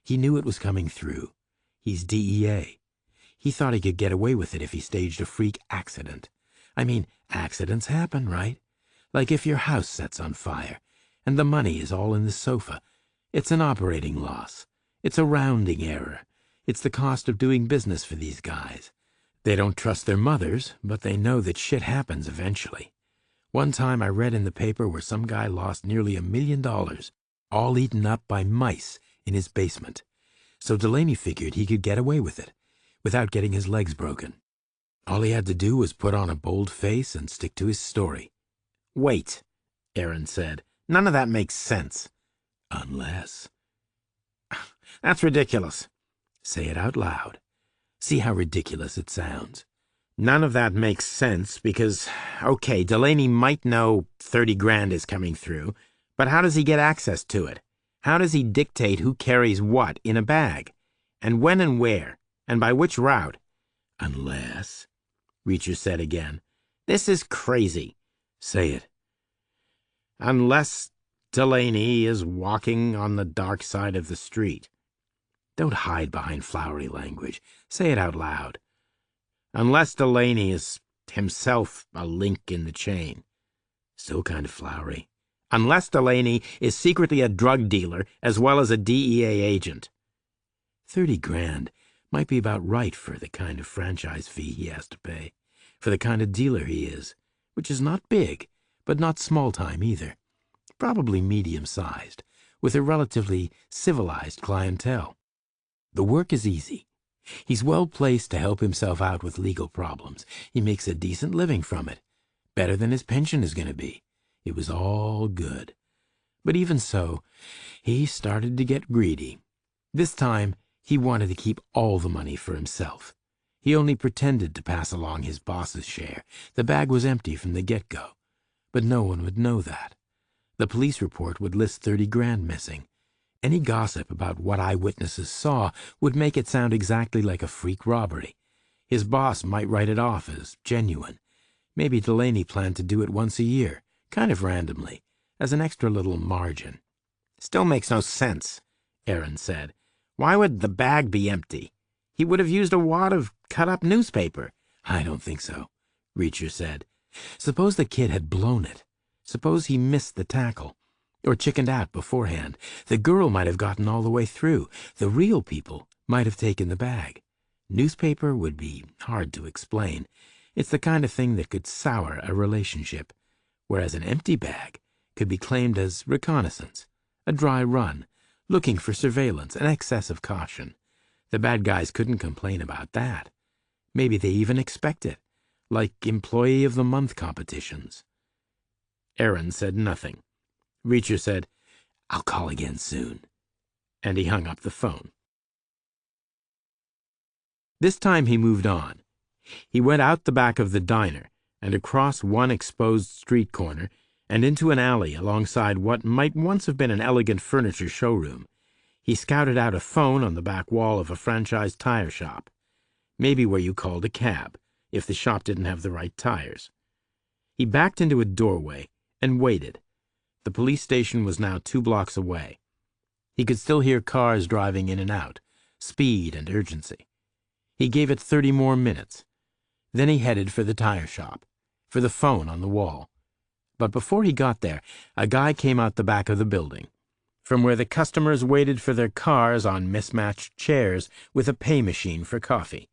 He knew it was coming through. He's DEA. He thought he could get away with it if he staged a freak accident. I mean, accidents happen, right? Like if your house sets on fire, and the money is all in the sofa. It's an operating loss. It's a rounding error. It's the cost of doing business for these guys. They don't trust their mothers, but they know that shit happens eventually. One time I read in the paper where some guy lost nearly $1 million, all eaten up by mice in his basement. So Delaney figured he could get away with it, without getting his legs broken. All he had to do was put on a bold face and stick to his story. Wait, Aaron said. None of that makes sense. Unless... That's ridiculous. Say it out loud. See how ridiculous it sounds. None of that makes sense because, okay, Delaney might know 30 grand is coming through, but how does he get access to it? How does he dictate who carries what in a bag? And when and where? And by which route? Unless, Reacher said again. This is crazy. Say it. Unless Delaney is walking on the dark side of the street. Don't hide behind flowery language. Say it out loud. Unless Delaney is himself a link in the chain. Still kind of flowery. Unless Delaney is secretly a drug dealer as well as a DEA agent. 30 grand might be about right for the kind of franchise fee he has to pay, for the kind of dealer he is, which is not big, but not small-time either. Probably medium-sized, with a relatively civilized clientele. The work is easy. He's well-placed to help himself out with legal problems. He makes a decent living from it, better than his pension is going to be. It was all good. But even so, he started to get greedy. This time, he wanted to keep all the money for himself. He only pretended to pass along his boss's share. The bag was empty from the get-go. But no one would know that. The police report would list 30 grand missing. Any gossip about what eyewitnesses saw would make it sound exactly like a freak robbery. His boss might write it off as genuine. Maybe Delaney planned to do it once a year, kind of randomly, as an extra little margin. Still makes no sense, Aaron said. Why would the bag be empty? He would have used a wad of cut-up newspaper. I don't think so, Reacher said. Suppose the kid had blown it. Suppose he missed the tackle, or chickened out beforehand. The girl might have gotten all the way through. The real people might have taken the bag. Newspaper would be hard to explain. It's the kind of thing that could sour a relationship, whereas an empty bag could be claimed as reconnaissance, a dry run, looking for surveillance, an excess of caution. The bad guys couldn't complain about that. Maybe they even expect it, like Employee of the Month competitions. Aaron said nothing. Reacher said, I'll call again soon. And he hung up the phone. This time he moved on. He went out the back of the diner and across one exposed street corner and into an alley alongside what might once have been an elegant furniture showroom. He scouted out a phone on the back wall of a franchise tire shop. Maybe where you called a cab, if the shop didn't have the right tires. He backed into a doorway and waited. The police station was now 2 blocks away. He could still hear cars driving in and out, speed and urgency. He gave it 30 more minutes. Then he headed for the tire shop, for the phone on the wall. But before he got there, a guy came out the back of the building, from where the customers waited for their cars on mismatched chairs with a pay machine for coffee.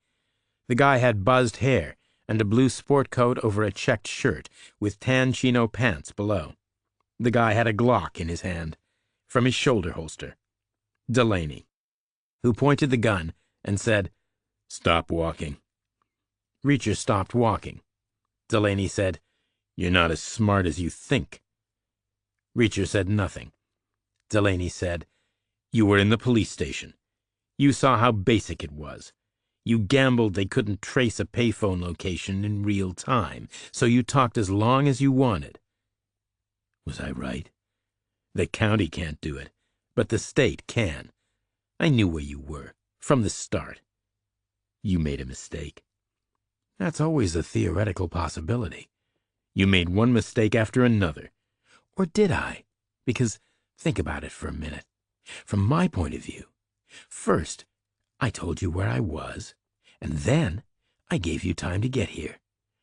The guy had buzzed hair and a blue sport coat over a checked shirt with tan chino pants below. The guy had a Glock in his hand, from his shoulder holster. Delaney, who pointed the gun and said, Stop walking. Reacher stopped walking. Delaney said, You're not as smart as you think. Reacher said nothing. Delaney said, You were in the police station. You saw how basic it was. You gambled they couldn't trace a payphone location in real time, so you talked as long as you wanted. Was I right? The county can't do it, but the state can. I knew where you were, from the start. You made a mistake. That's always a theoretical possibility. You made one mistake after another. Or did I? Because, think about it for a minute. From my point of view, first, I told you where I was, and then I gave you time to get here.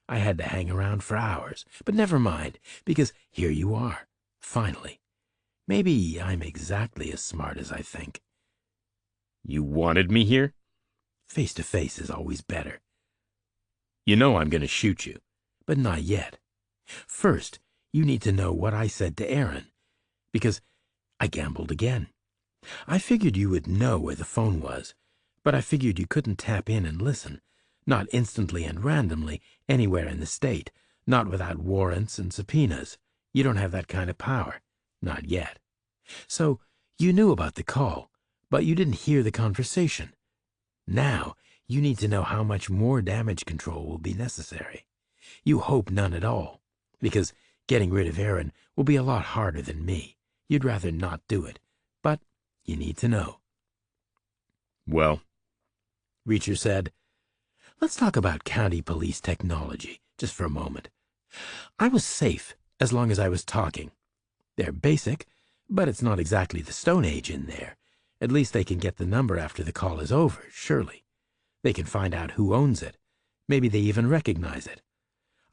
I had to hang around for hours, but never mind, because here you are, finally. Maybe I'm exactly as smart as I think. You wanted me here? Face to face is always better. You know I'm going to shoot you, but not yet. First, you need to know what I said to Aaron, because I gambled again. I figured you would know where the phone was, but I figured you couldn't tap in and listen, not instantly and randomly, anywhere in the state, not without warrants and subpoenas. You don't have that kind of power, not yet. So you knew about the call, But you didn't hear the conversation. Now, you need to know how much more damage control will be necessary. You hope none at all, because getting rid of Aaron will be a lot harder than me. You'd rather not do it, but you need to know. Well, Reacher said, let's talk about county police technology just for a moment. I was safe as long as I was talking. They're basic, but it's not exactly the Stone Age in there. At least they can get the number after the call is over, surely. They can find out who owns it. Maybe they even recognize it.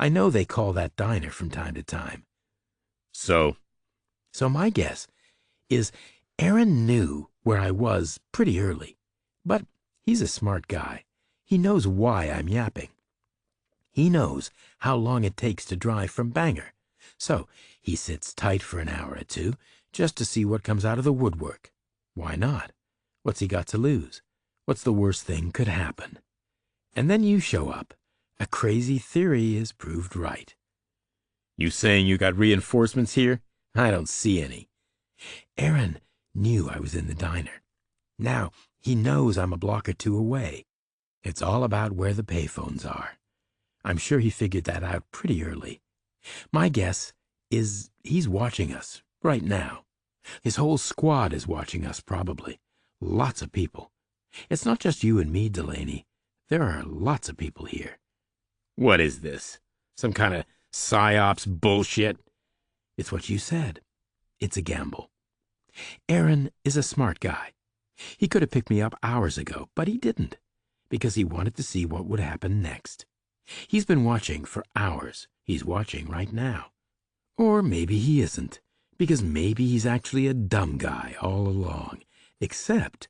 I know they call that diner from time to time. So my guess is Aaron knew where I was pretty early. But he's a smart guy. He knows why I'm yapping. He knows how long it takes to drive from Bangor. So he sits tight for an hour or two just to see what comes out of the woodwork. Why not? What's he got to lose? What's the worst thing could happen? And then you show up. A crazy theory is proved right. you saying you got reinforcements here? I don't see any. Aaron knew I was in the diner. Now he knows I'm a block or two away. It's all about where the payphones are. I'm sure he figured that out pretty early. My guess is he's watching us right now. His whole squad is watching us, probably. Lots of people. It's not just you and me, Delaney. There are lots of people here. What is this? Some kind of psyops bullshit? It's what you said. It's a gamble. Aaron is a smart guy. He could have picked me up hours ago, but he didn't, because he wanted to see what would happen next. He's been watching for hours. He's watching right now. Or maybe he isn't, because maybe he's actually a dumb guy all along. Except,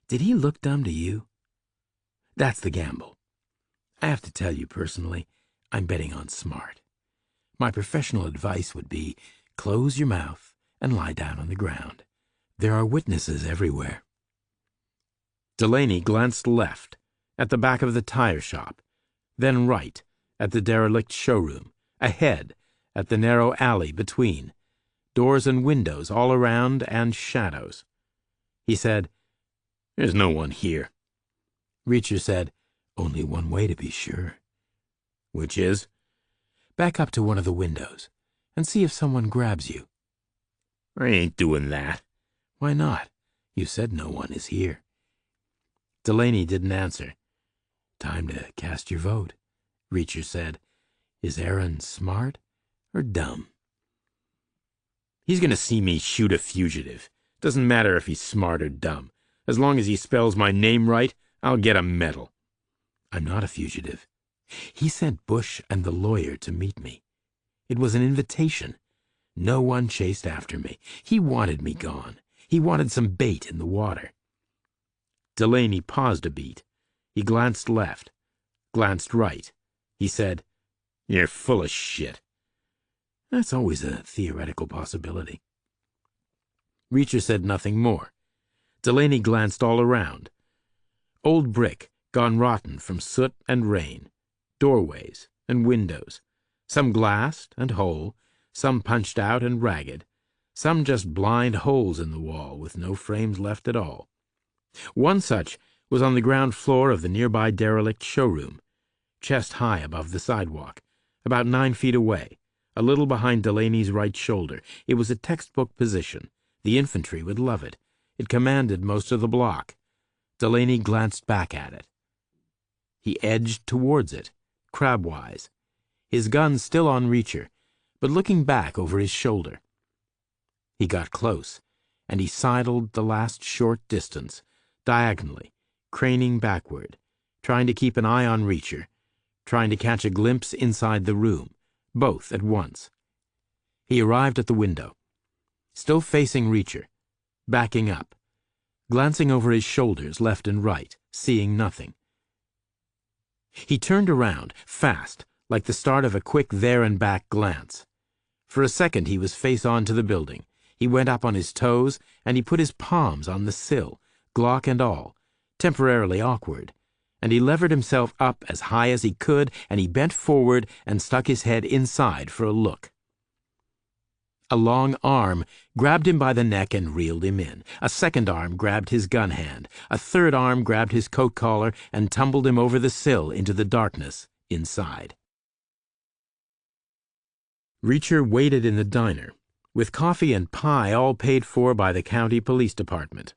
did he look dumb to you? That's the gamble. I have to tell you personally, I'm betting on smart. My professional advice would be, close your mouth and lie down on the ground. There are witnesses everywhere. Delaney glanced left, at the back of the tire shop, then right, at the derelict showroom, ahead, at the narrow alley between, doors and windows all around and shadows. He said, "There's no one here." Reacher said, "Only one way to be sure." "Which is?" "Back up to one of the windows and see if someone grabs you." "I ain't doing that." "Why not? You said no one is here." Delaney didn't answer. "Time to cast your vote," Reacher said. "Is Aaron smart or dumb?" "He's gonna see me shoot a fugitive. Doesn't matter if he's smart or dumb. As long as he spells my name right, I'll get a medal." "I'm not a fugitive. He sent Bush and the lawyer to meet me. It was an invitation. No one chased after me. He wanted me gone. He wanted some bait in the water." Delaney paused a beat. He glanced left, glanced right. He said, "You're full of shit." "That's always a theoretical possibility." Reacher said nothing more. Delaney glanced all around. Old brick, gone rotten from soot and rain. Doorways and windows. Some glassed and whole, some punched out and ragged. Some just blind holes in the wall with no frames left at all. One such was on the ground floor of the nearby derelict showroom, chest high above the sidewalk, about 9 feet away, a little behind Delaney's right shoulder. It was a textbook position. The infantry would love it. It commanded most of the block. Delaney glanced back at it. He edged towards it, crabwise, his gun still on Reacher, but looking back over his shoulder. He got close, and he sidled the last short distance, diagonally, craning backward, trying to keep an eye on Reacher, trying to catch a glimpse inside the room, both at once. He arrived at the window, still facing Reacher, backing up, glancing over his shoulders left and right, seeing nothing. He turned around, fast, like the start of a quick there-and-back glance. For a second he was face-on to the building. He went up on his toes, and he put his palms on the sill, Glock and all, temporarily awkward, and he levered himself up as high as he could, and he bent forward and stuck his head inside for a look. A long arm grabbed him by the neck and reeled him in. A second arm grabbed his gun hand. A third arm grabbed his coat collar and tumbled him over the sill into the darkness inside. Reacher waited in the diner, with coffee and pie all paid for by the county police department.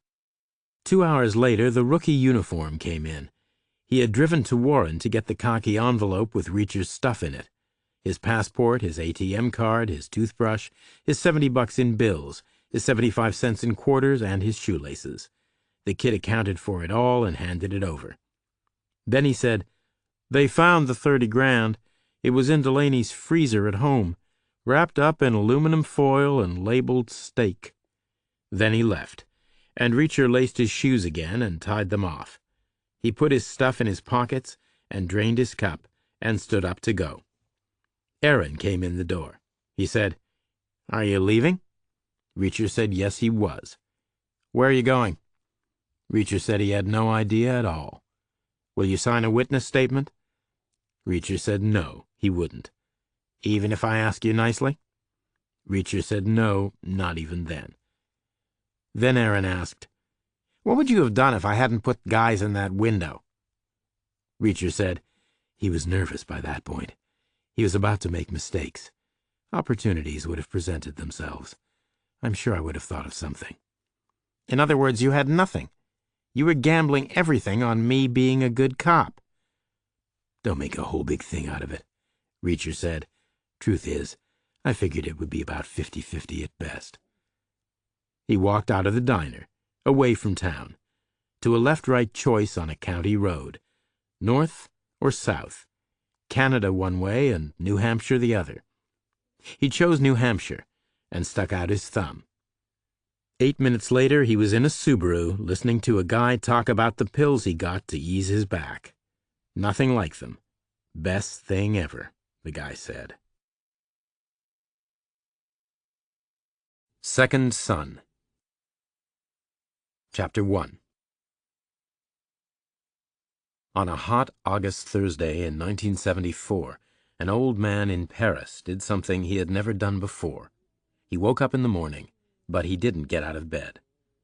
2 hours later, the rookie uniform came in. He had driven to Warren to get the khaki envelope with Reacher's stuff in it. His passport, his ATM card, his toothbrush, his $70 in bills, his 75 cents in quarters, and his shoelaces. The kid accounted for it all and handed it over. Then he said, "They found the 30 grand. It was in Delaney's freezer at home, wrapped up in aluminum foil and labeled steak." Then he left, and Reacher laced his shoes again and tied them off. He put his stuff in his pockets and drained his cup and stood up to go. Aaron came in the door. He said, "Are you leaving?" Reacher said yes, he was. "Where are you going?" Reacher said he had no idea at all. "Will you sign a witness statement?" Reacher said no, he wouldn't. "Even if I ask you nicely?" Reacher said no, not even then. Then Aaron asked, "What would you have done if I hadn't put guys in that window?" Reacher said he was nervous by that point. He was about to make mistakes. Opportunities would have presented themselves. I'm sure I would have thought of something. "In other words, you had nothing. You were gambling everything on me being a good cop." "Don't make a whole big thing out of it," Reacher said. "Truth is, I figured it would be about 50-50 at best." He walked out of the diner, away from town, to a left-right choice on a county road. North or south? Canada one way and New Hampshire the other. He chose New Hampshire and stuck out his thumb. 8 minutes later, he was in a Subaru listening to a guy talk about the pills he got to ease his back. Nothing like them. Best thing ever, the guy said. Second Son. Chapter 1. On a hot August Thursday in 1974, an old man in Paris did something he had never done before. He woke up in the morning, but he didn't get out of bed.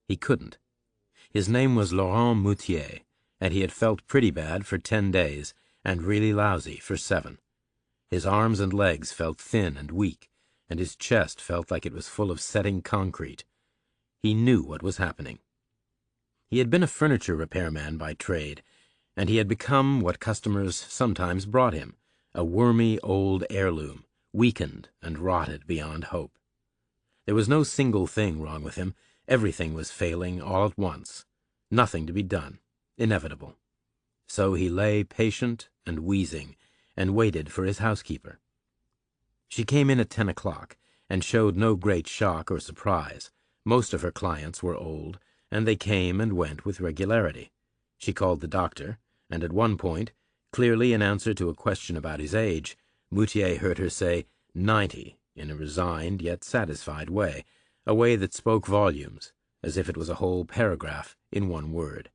He couldn't. His name was Laurent Moutier, and he had felt pretty bad for 10 days and really lousy for 7. His arms and legs felt thin and weak, and his chest felt like it was full of setting concrete. He knew what was happening. He had been a furniture repairman by trade, and he had become what customers sometimes brought him, a wormy old heirloom, weakened and rotted beyond hope. There was no single thing wrong with him. Everything was failing all at once. Nothing to be done. Inevitable. So he lay patient and wheezing, and waited for his housekeeper. She came in at 10 o'clock, and showed no great shock or surprise. Most of her clients were old, and they came and went with regularity. She called the doctor, and at one point, clearly in answer to a question about his age, Moutier heard her say 90 in a resigned yet satisfied way, a way that spoke volumes, as if it was a whole paragraph in one word.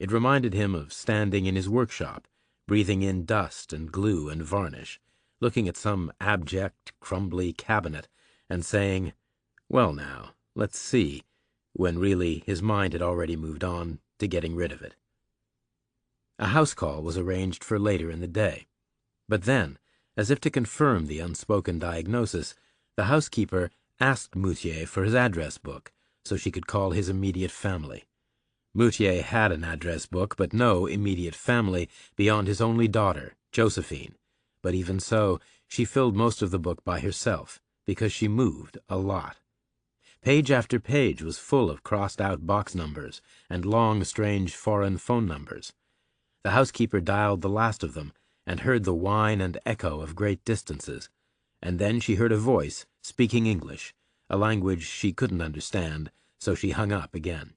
It reminded him of standing in his workshop, breathing in dust and glue and varnish, looking at some abject, crumbly cabinet, and saying, "Well now, let's see," when really his mind had already moved on to getting rid of it. A house call was arranged for later in the day. But then, as if to confirm the unspoken diagnosis, the housekeeper asked Moutier for his address book so she could call his immediate family. Moutier had an address book, but no immediate family beyond his only daughter, Josephine. But even so, she filled most of the book by herself, because she moved a lot. Page after page was full of crossed-out box numbers and long, strange foreign phone numbers. The housekeeper dialed the last of them and heard the whine and echo of great distances, and then she heard a voice speaking English, a language she couldn't understand, so she hung up again.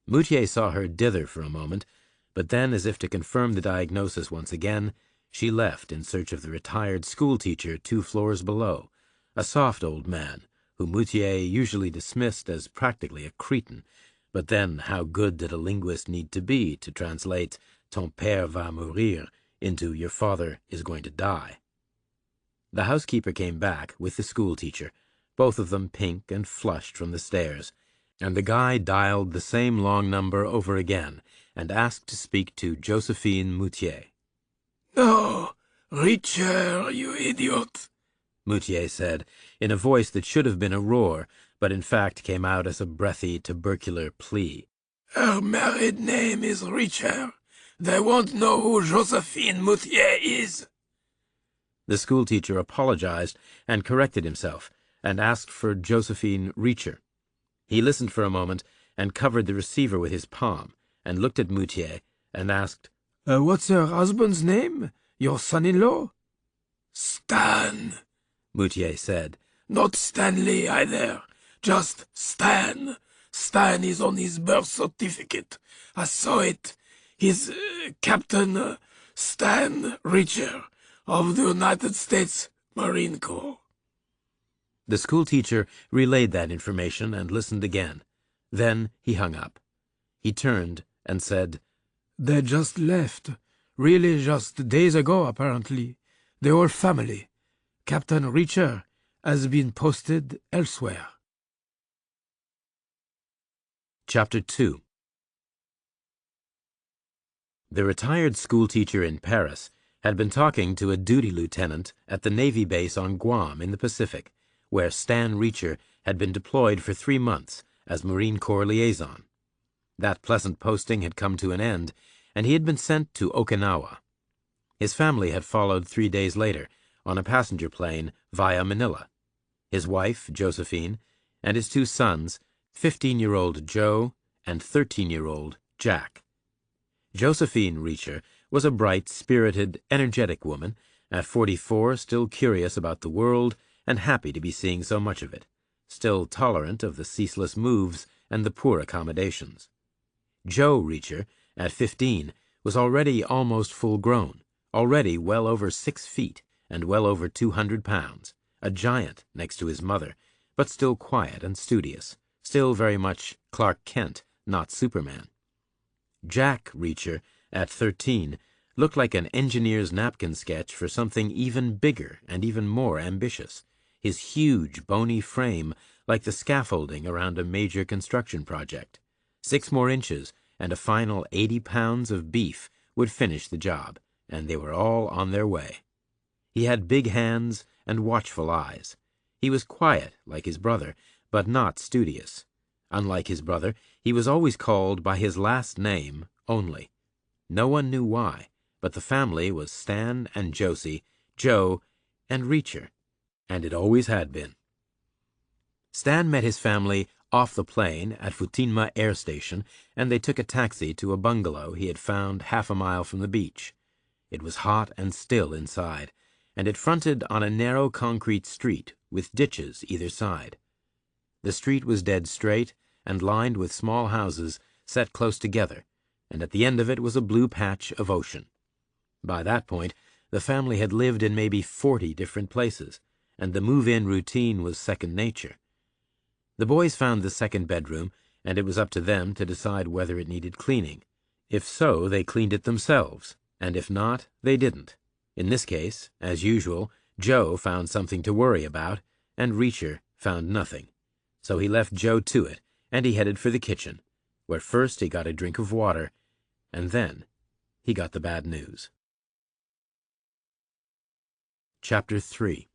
Moutier saw her dither for a moment, but then, as if to confirm the diagnosis once again, she left in search of the retired schoolteacher 2 floors below, a soft old man, whom Moutier usually dismissed as practically a cretin, but then how good did a linguist need to be to translate "ton père va mourir" into "your father is going to die"? The housekeeper came back with the schoolteacher, both of them pink and flushed from the stairs, and the guy dialed the same long number over again and asked to speak to Josephine Moutier. "No, Richard, you idiot," Moutier said, in a voice that should have been a roar, but in fact came out as a breathy, tubercular plea. "Her married name is Richard. They won't know who Josephine Moutier is." The schoolteacher apologized and corrected himself, and asked for Josephine Reacher. He listened for a moment and covered the receiver with his palm, and looked at Moutier and asked, What's her husband's name? Your son-in-law?" "Stan," Moutier said. "Not Stanley either. Just Stan. Stan is on his birth certificate. I saw it. He's Captain Stan Reacher of the United States Marine Corps." The schoolteacher relayed that information and listened again. Then he hung up. He turned and said, "They just left. Really just days ago, apparently. The whole family. Captain Reacher has been posted elsewhere." Chapter 2. The retired schoolteacher in Paris had been talking to a duty lieutenant at the Navy base on Guam in the Pacific, where Stan Reacher had been deployed for 3 months as Marine Corps liaison. That pleasant posting had come to an end, and he had been sent to Okinawa. His family had followed 3 days later on a passenger plane via Manila. His wife, Josephine, and his 2 sons, 15-year-old Joe and 13-year-old Jack. Josephine Reacher was a bright, spirited, energetic woman, at 44 still curious about the world and happy to be seeing so much of it, still tolerant of the ceaseless moves and the poor accommodations. Joe Reacher, at 15, was already almost full-grown, already well over 6 feet and well over 200 pounds, a giant next to his mother, but still quiet and studious, still very much Clark Kent, not Superman. Jack Reacher, at 13, looked like an engineer's napkin sketch for something even bigger and even more ambitious, his huge, bony frame like the scaffolding around a major construction project. 6 more inches and a final 80 pounds of beef would finish the job, and they were all on their way. He had big hands and watchful eyes. He was quiet, like his brother, but not studious. Unlike his brother, he was always called by his last name only. No one knew why, but the family was Stan and Josie, Joe, and Reacher, and it always had been. Stan met his family off the plane at Futenma Air Station, and they took a taxi to a bungalow he had found half a mile from the beach. It was hot and still inside, and it fronted on a narrow concrete street with ditches either side. The street was dead straight and lined with small houses set close together, and at the end of it was a blue patch of ocean. By that point, the family had lived in maybe 40 different places, and the move-in routine was second nature. The boys found the second bedroom, and it was up to them to decide whether it needed cleaning. If so, they cleaned it themselves, and if not, they didn't. In this case, as usual, Joe found something to worry about, and Reacher found nothing. So he left Joe to it, and he headed for the kitchen, where first he got a drink of water, and then he got the bad news. Chapter 3.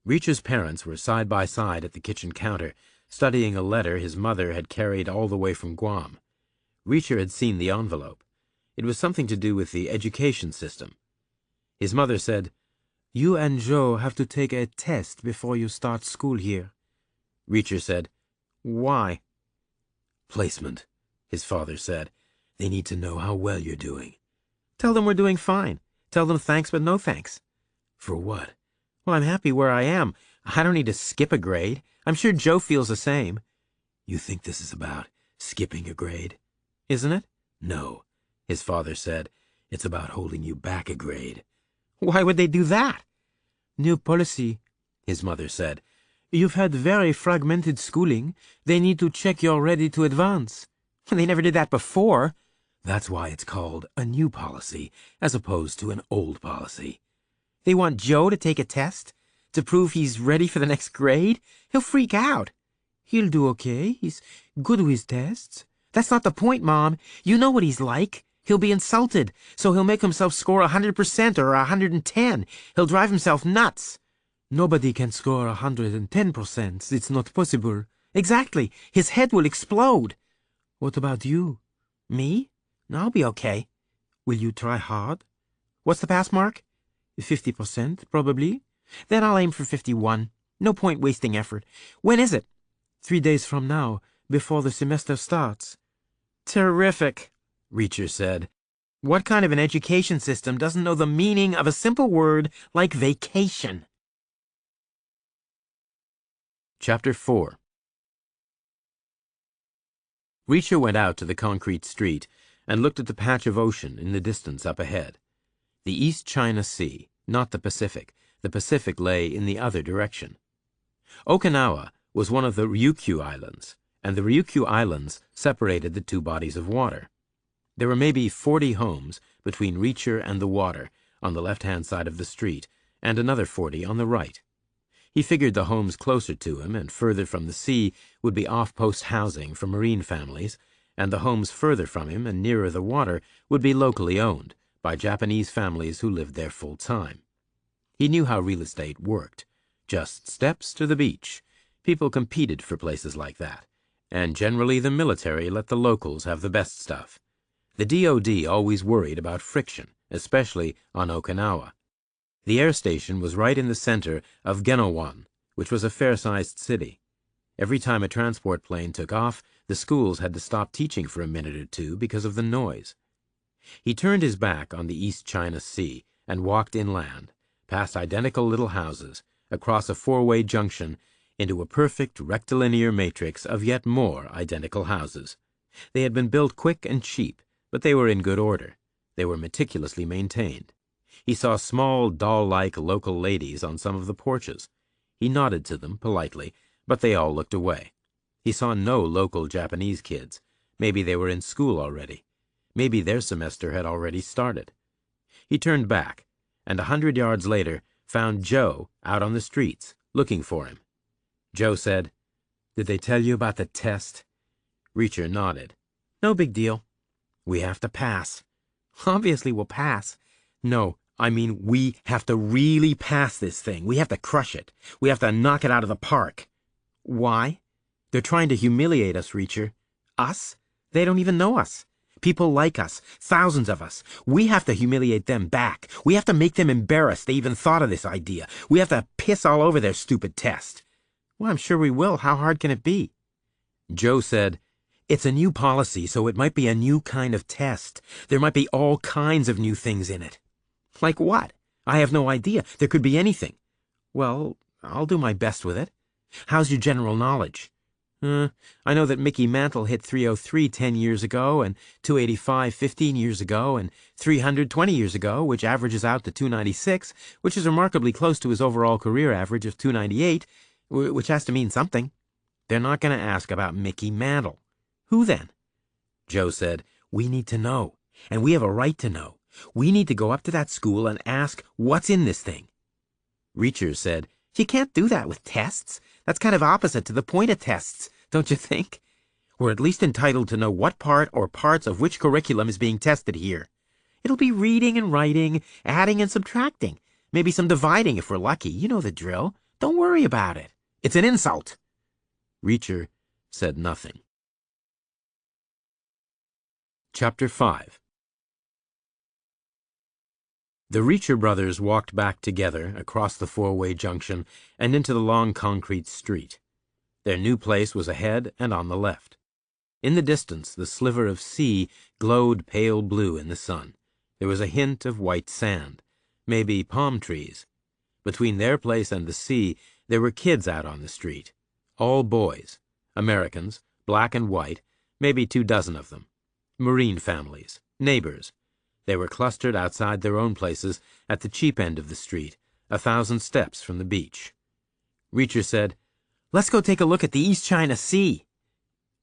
Reacher's parents were side by side at the kitchen counter, studying a letter his mother had carried all the way from Guam. Reacher had seen the envelope. It was something to do with the education system. His mother said, "You and Joe have to take a test before you start school here." Reacher said, "Why?" "Placement," his father said. "They need to know how well you're doing." "Tell them we're doing fine. Tell them thanks but no thanks." "For what?" "Well, I'm happy where I am. I don't need to skip a grade. I'm sure Joe feels the same." "You think this is about skipping a grade?" "Isn't it?" "No," his father said. "It's about holding you back a grade." "Why would they do that?" "New policy," his mother said. "You've had very fragmented schooling. They need to check you're ready to advance." "They never did that before." "That's why it's called a new policy, as opposed to an old policy." "They want Joe to take a test?" To prove he's ready for the next grade? He'll freak out. He'll do okay. He's good with tests. That's not the point, Mom. You know what he's like. He'll be insulted, so he'll make himself score 100% or 110. He'll drive himself nuts. Nobody can score 110%. It's not possible. Exactly. His head will explode. What about you? Me? I'll be okay. Will you try hard? What's the pass mark? 50%, probably. Then I'll aim for 51. No point wasting effort. When is it? 3 days from now, before the semester starts. Terrific, Reacher said. What kind of an education system doesn't know the meaning of a simple word like vacation? Chapter 4. Reacher went out to the concrete street and looked at the patch of ocean in the distance up ahead. The East China Sea, not the Pacific. The Pacific lay in the other direction. Okinawa was one of the Ryukyu Islands, and the Ryukyu Islands separated the two bodies of water. There were maybe 40 homes between Reacher and the water on the left-hand side of the street, and another 40 on the right. He figured the homes closer to him and further from the sea would be off-post housing for marine families, and the homes further from him and nearer the water would be locally owned by Japanese families who lived there full-time. He knew how real estate worked. Just steps to the beach. People competed for places like that, and generally the military let the locals have the best stuff. The DOD always worried about friction, especially on Okinawa. The air station was right in the center of Genowan, which was a fair-sized city. Every time a transport plane took off, the schools had to stop teaching for a minute or two because of the noise. He turned his back on the East China Sea and walked inland, past identical little houses, across a four-way junction, into a perfect rectilinear matrix of yet more identical houses. They had been built quick and cheap, but they were in good order. They were meticulously maintained. He saw small, doll-like local ladies on some of the porches. He nodded to them politely, but they all looked away. He saw no local Japanese kids. Maybe they were in school already. Maybe their semester had already started. He turned back, and 100 yards later found Joe out on the streets, looking for him. Joe said, "Did they tell you about the test?" Reacher nodded. "No big deal. We have to pass." "Obviously we'll pass." "No, I mean we have to really pass this thing. We have to crush it. We have to knock it out of the park." "Why?" "They're trying to humiliate us, Reacher." "Us? They don't even know us. People like us, thousands of us. We have to humiliate them back. We have to make them embarrassed they even thought of this idea. We have to piss all over their stupid test." "Well, I'm sure we will. How hard can it be?" Joe said, "It's a new policy, so it might be a new kind of test. There might be all kinds of new things in it." "Like what?" "I have no idea. There could be anything." "Well, I'll do my best with it. How's your general knowledge?" I know that Mickey Mantle hit 303 10 years ago, and 285 15 years ago, and 300 20 years ago, which averages out to 296, which is remarkably close to his overall career average of 298, which has to mean something." "They're not going to ask about Mickey Mantle." "Who then?" Joe said, "We need to know, and we have a right to know. We need to go up to that school and ask what's in this thing." Reacher said, "You can't do that with tests. That's kind of opposite to the point of tests, don't you think? We're at least entitled to know what part or parts of which curriculum is being tested here. It'll be reading and writing, adding and subtracting, maybe some dividing if we're lucky. You know the drill. Don't worry about it. It's an insult." Reacher said nothing. Chapter 5. The Reacher brothers walked back together across the four-way junction and into the long concrete street. Their new place was ahead and on the left. In the distance, the sliver of sea glowed pale blue in the sun. There was a hint of white sand, maybe palm trees. Between their place and the sea, there were kids out on the street. All boys, Americans, black and white, maybe 24 of them. Marine families, neighbors. They were clustered outside their own places at the cheap end of the street, 1,000 steps from the beach. Reacher said, "Let's go take a look at the East China Sea."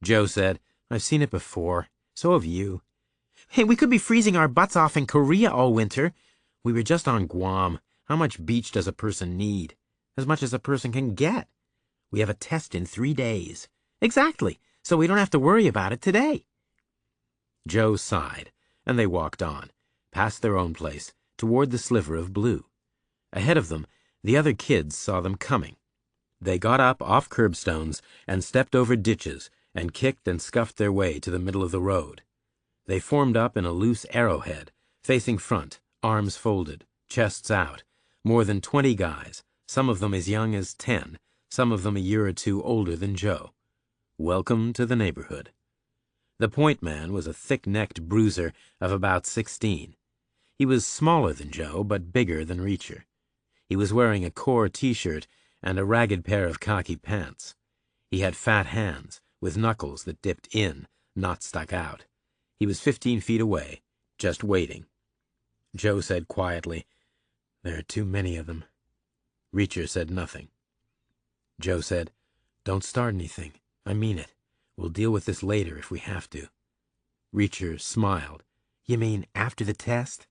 Joe said, "I've seen it before. So have you." "Hey, we could be freezing our butts off in Korea all winter. We were just on Guam. How much beach does a person need?" As much as a person can get. We have a test in 3 days. Exactly, so we don't have to worry about it today. Joe sighed, and they walked on, past their own place, toward the sliver of blue. Ahead of them, the other kids saw them coming. They got up off curbstones and stepped over ditches and kicked and scuffed their way to the middle of the road. They formed up in a loose arrowhead, facing front, arms folded, chests out, more than 20 guys, some of them as young as 10, some of them a year or two older than Joe. Welcome to the neighborhood. The point man was a thick-necked bruiser of about 16. He was smaller than Joe, but bigger than Reacher. He was wearing a Corps t-shirt and a ragged pair of khaki pants. He had fat hands, with knuckles that dipped in, not stuck out. He was 15 feet away, just waiting. Joe said quietly, "There are too many of them." Reacher said nothing. Joe said, "Don't start anything. I mean it. We'll deal with this later if we have to." Reacher smiled. You mean after the test?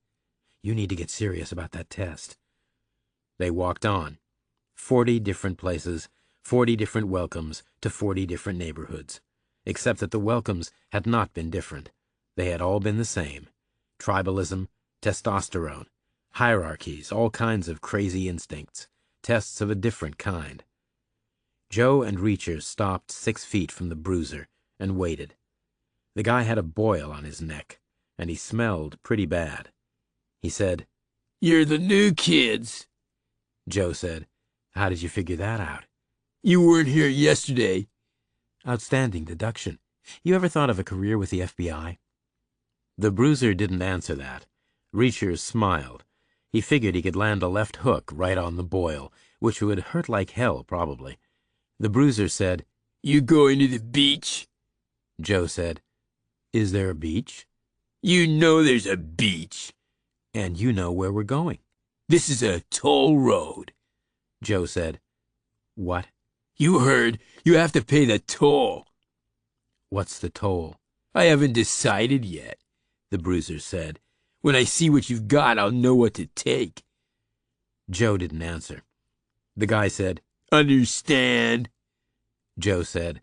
You need to get serious about that test. They walked on. 40 different places, 40 different welcomes to 40 different neighborhoods. Except that the welcomes had not been different. They had all been the same. Tribalism, testosterone, hierarchies, all kinds of crazy instincts, tests of a different kind. Joe and Reacher stopped 6 feet from the bruiser and waited. The guy had a boil on his neck, and he smelled pretty bad. He said, "You're the new kids." Joe said, "How did you figure that out?" "You weren't here yesterday." "Outstanding deduction. You ever thought of a career with the FBI?" The bruiser didn't answer that. Reacher smiled. He figured he could land a left hook right on the boil, which would hurt like hell, probably. The bruiser said, "You going to the beach?" Joe said, "Is there a beach?" "You know there's a beach." "And you know where we're going." "This is a toll road." Joe said, "What?" "You heard. You have to pay the toll." "What's the toll?" "I haven't decided yet," the bruiser said. "When I see what you've got, I'll know what to take." Joe didn't answer. The guy said, "Understand?" Joe said,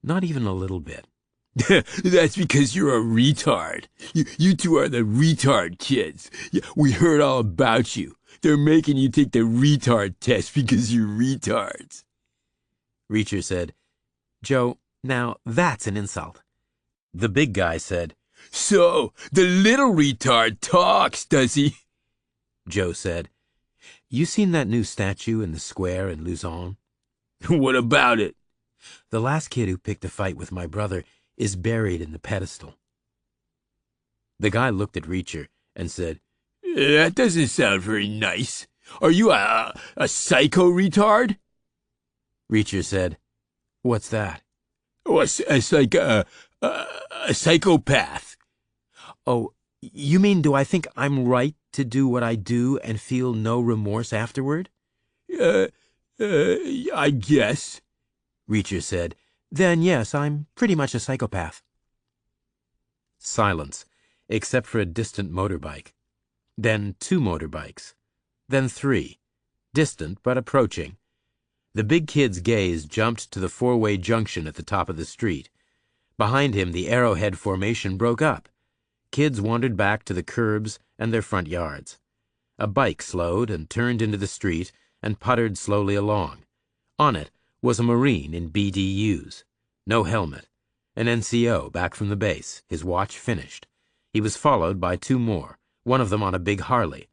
"Not even a little bit." "That's because you're a retard. You two are the retard kids. We heard all about you. They're making you take the retard test because you're retards." Reacher said, "Joe, now that's an insult." The big guy said, "So, the little retard talks, does he?" Joe said, "You seen that new statue in the square in Luzon?" "What about it?" "The last kid who picked a fight with my brother is buried in the pedestal." The guy looked at Reacher and said, "That doesn't sound very nice. Are you a psycho retard?" Reacher said, "What's that?" "Oh, it's like a psychopath." Oh, you mean do I think I'm right to do what I do and feel no remorse afterward? I guess." Reacher said, Then yes, I'm pretty much a psychopath. Silence, except for a distant motorbike. Then 2 motorbikes. Then 3. Distant but approaching. The big kid's gaze jumped to the 4-way junction at the top of the street. Behind him, the arrowhead formation broke up. Kids wandered back to the curbs and their front yards. A bike slowed and turned into the street and puttered slowly along. On it was a Marine in BDUs. No helmet. An NCO back from the base, his watch finished. He was followed by 2 more, one of them on a big Harley.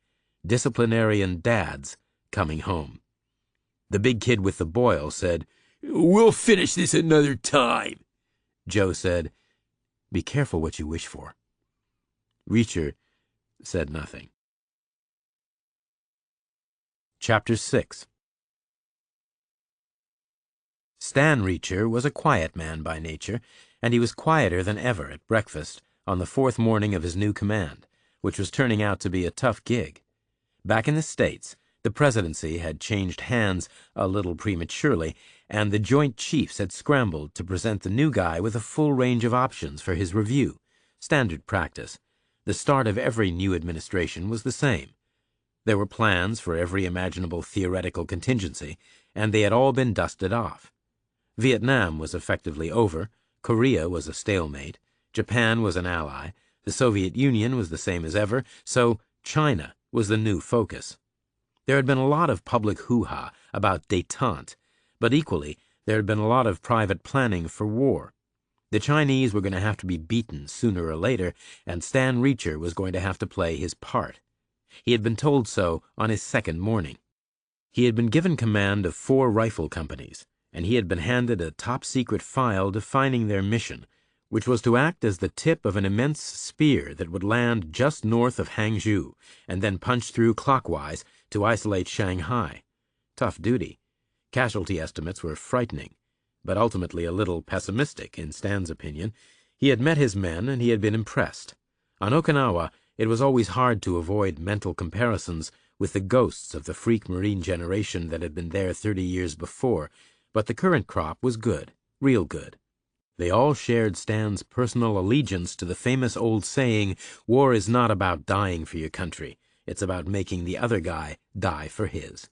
Disciplinarian dads coming home. The big kid with the boil said, "We'll finish this another time." Joe said, "Be careful what you wish for." Reacher said nothing. Chapter 6. Stan Reacher was a quiet man by nature, and he was quieter than ever at breakfast on the 4th morning of his new command, which was turning out to be a tough gig. Back in the States, the presidency had changed hands a little prematurely, and the Joint Chiefs had scrambled to present the new guy with a full range of options for his review. Standard practice. The start of every new administration was the same. There were plans for every imaginable theoretical contingency, and they had all been dusted off. Vietnam was effectively over, Korea was a stalemate, Japan was an ally, the Soviet Union was the same as ever, so China was the new focus. There had been a lot of public hoo-ha about détente, but equally there had been a lot of private planning for war. The Chinese were going to have to be beaten sooner or later, and Stan Reacher was going to have to play his part. He had been told so on his second morning. He had been given command of 4 rifle companies, and he had been handed a top-secret file defining their mission, which was to act as the tip of an immense spear that would land just north of Hangzhou and then punch through clockwise to isolate Shanghai. Tough duty. Casualty estimates were frightening, but ultimately a little pessimistic, in Stan's opinion. He had met his men, and he had been impressed. On Okinawa, it was always hard to avoid mental comparisons with the ghosts of the freak Marine generation that had been there 30 years before, but the current crop was good, real good. They all shared Stan's personal allegiance to the famous old saying, "War is not about dying for your country. It's about making the other guy die for his."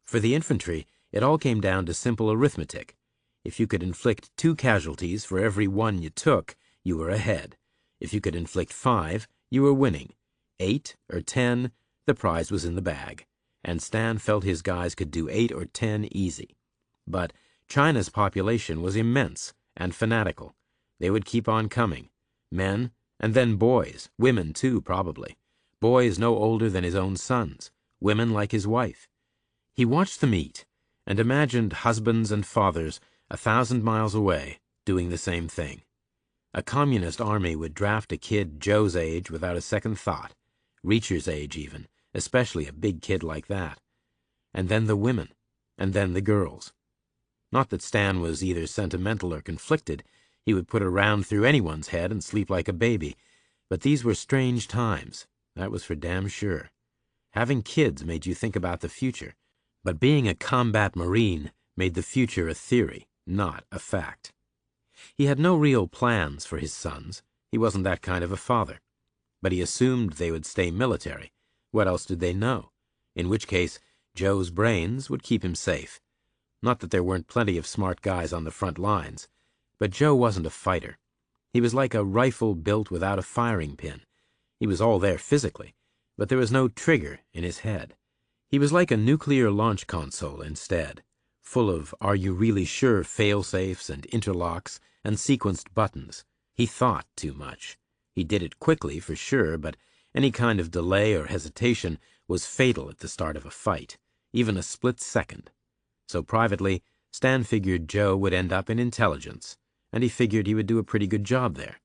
For the infantry, it all came down to simple arithmetic. If you could inflict 2 casualties for every 1 you took, you were ahead. If you could inflict 5, you were winning. 8 or 10, the prize was in the bag, and Stan felt his guys could do 8 or 10 easy. But China's population was immense and fanatical. They would keep on coming. Men, and then boys, women too, probably. Boys no older than his own sons, women like his wife. He watched them eat, and imagined husbands and fathers 1,000 miles away doing the same thing. A communist army would draft a kid Joe's age without a second thought, Reacher's age even, especially a big kid like that. And then the women, and then the girls. Not that Stan was either sentimental or conflicted. He would put a round through anyone's head and sleep like a baby. But these were strange times, that was for damn sure. Having kids made you think about the future, but being a combat Marine made the future a theory, not a fact. He had no real plans for his sons. He wasn't that kind of a father. But he assumed they would stay military. What else did they know? In which case, Joe's brains would keep him safe. Not that there weren't plenty of smart guys on the front lines, but Joe wasn't a fighter. He was like a rifle built without a firing pin. He was all there physically, but there was no trigger in his head. He was like a nuclear launch console instead, full of "are you really sure" fail-safes and interlocks and sequenced buttons. He thought too much. He did it quickly, for sure, but any kind of delay or hesitation was fatal at the start of a fight, even a split second. So privately, Stan figured Joe would end up in intelligence, and he figured he would do a pretty good job there.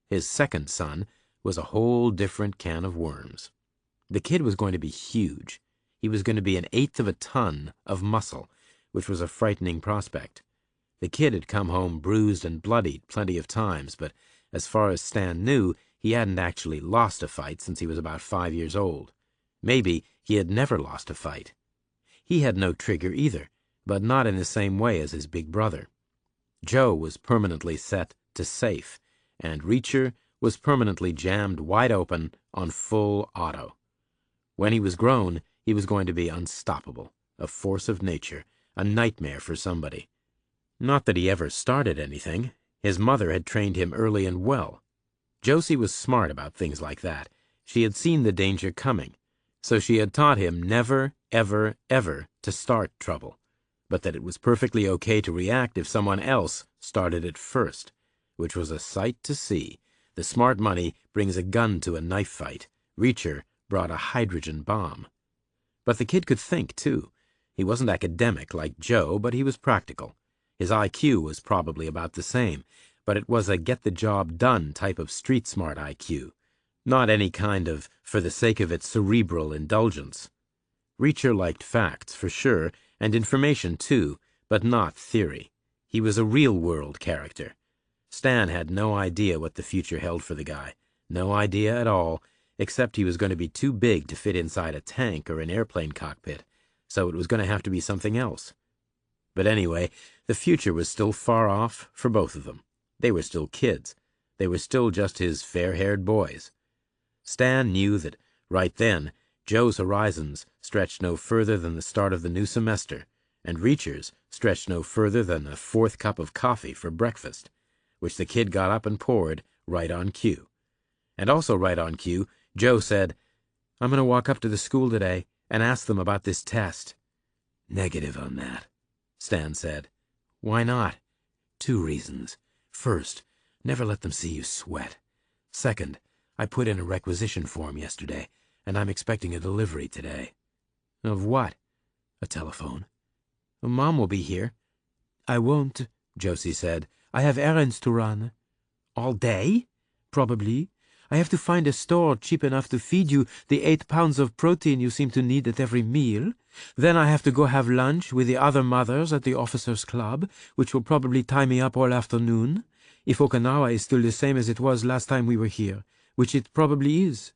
His second son was a whole different can of worms. The kid was going to be huge. He was going to be 1/8 of a ton of muscle, which was a frightening prospect. The kid had come home bruised and bloodied plenty of times, but as far as Stan knew, he hadn't actually lost a fight since he was about 5 years old. Maybe he had never lost a fight. He had no trigger either, but not in the same way as his big brother. Joe was permanently set to safe, and Reacher was permanently jammed wide open on full auto. When he was grown, he was going to be unstoppable, a force of nature, a nightmare for somebody. Not that he ever started anything. His mother had trained him early and well. Josie was smart about things like that. She had seen the danger coming, so she had taught him never, ever, ever to start trouble, but that it was perfectly okay to react if someone else started it first, which was a sight to see. The smart money brings a gun to a knife fight. Reacher brought a hydrogen bomb. But the kid could think, too. He wasn't academic like Joe, but he was practical. His IQ was probably about the same, but it was a get-the-job-done type of street-smart IQ, not any kind of for-the-sake-of-it cerebral indulgence. Reacher liked facts, for sure, and information, too, but not theory. He was a real-world character. Stan had no idea what the future held for the guy. No idea at all, except he was going to be too big to fit inside a tank or an airplane cockpit, so it was going to have to be something else. But anyway, the future was still far off for both of them. They were still kids. They were still just his fair-haired boys. Stan knew that, right then, Joe's horizons stretched no further than the start of the new semester, and Reacher's stretched no further than the 4th cup of coffee for breakfast, which the kid got up and poured right on cue. And also right on cue, Joe said, "I'm going to walk up to the school today and ask them about this test." Negative on that, Stan said. "Why not?" 2 reasons. First, never let them see you sweat. Second, I put in a requisition form yesterday, and I'm expecting a delivery today. "Of what?" A telephone. "Mom will be here." I won't, Josie said. I have errands to run. "All day?" Probably. I have to find a store cheap enough to feed you the 8 pounds of protein you seem to need at every meal. Then I have to go have lunch with the other mothers at the officers' club, which will probably tie me up all afternoon, if Okinawa is still the same as it was last time we were here, which it probably is.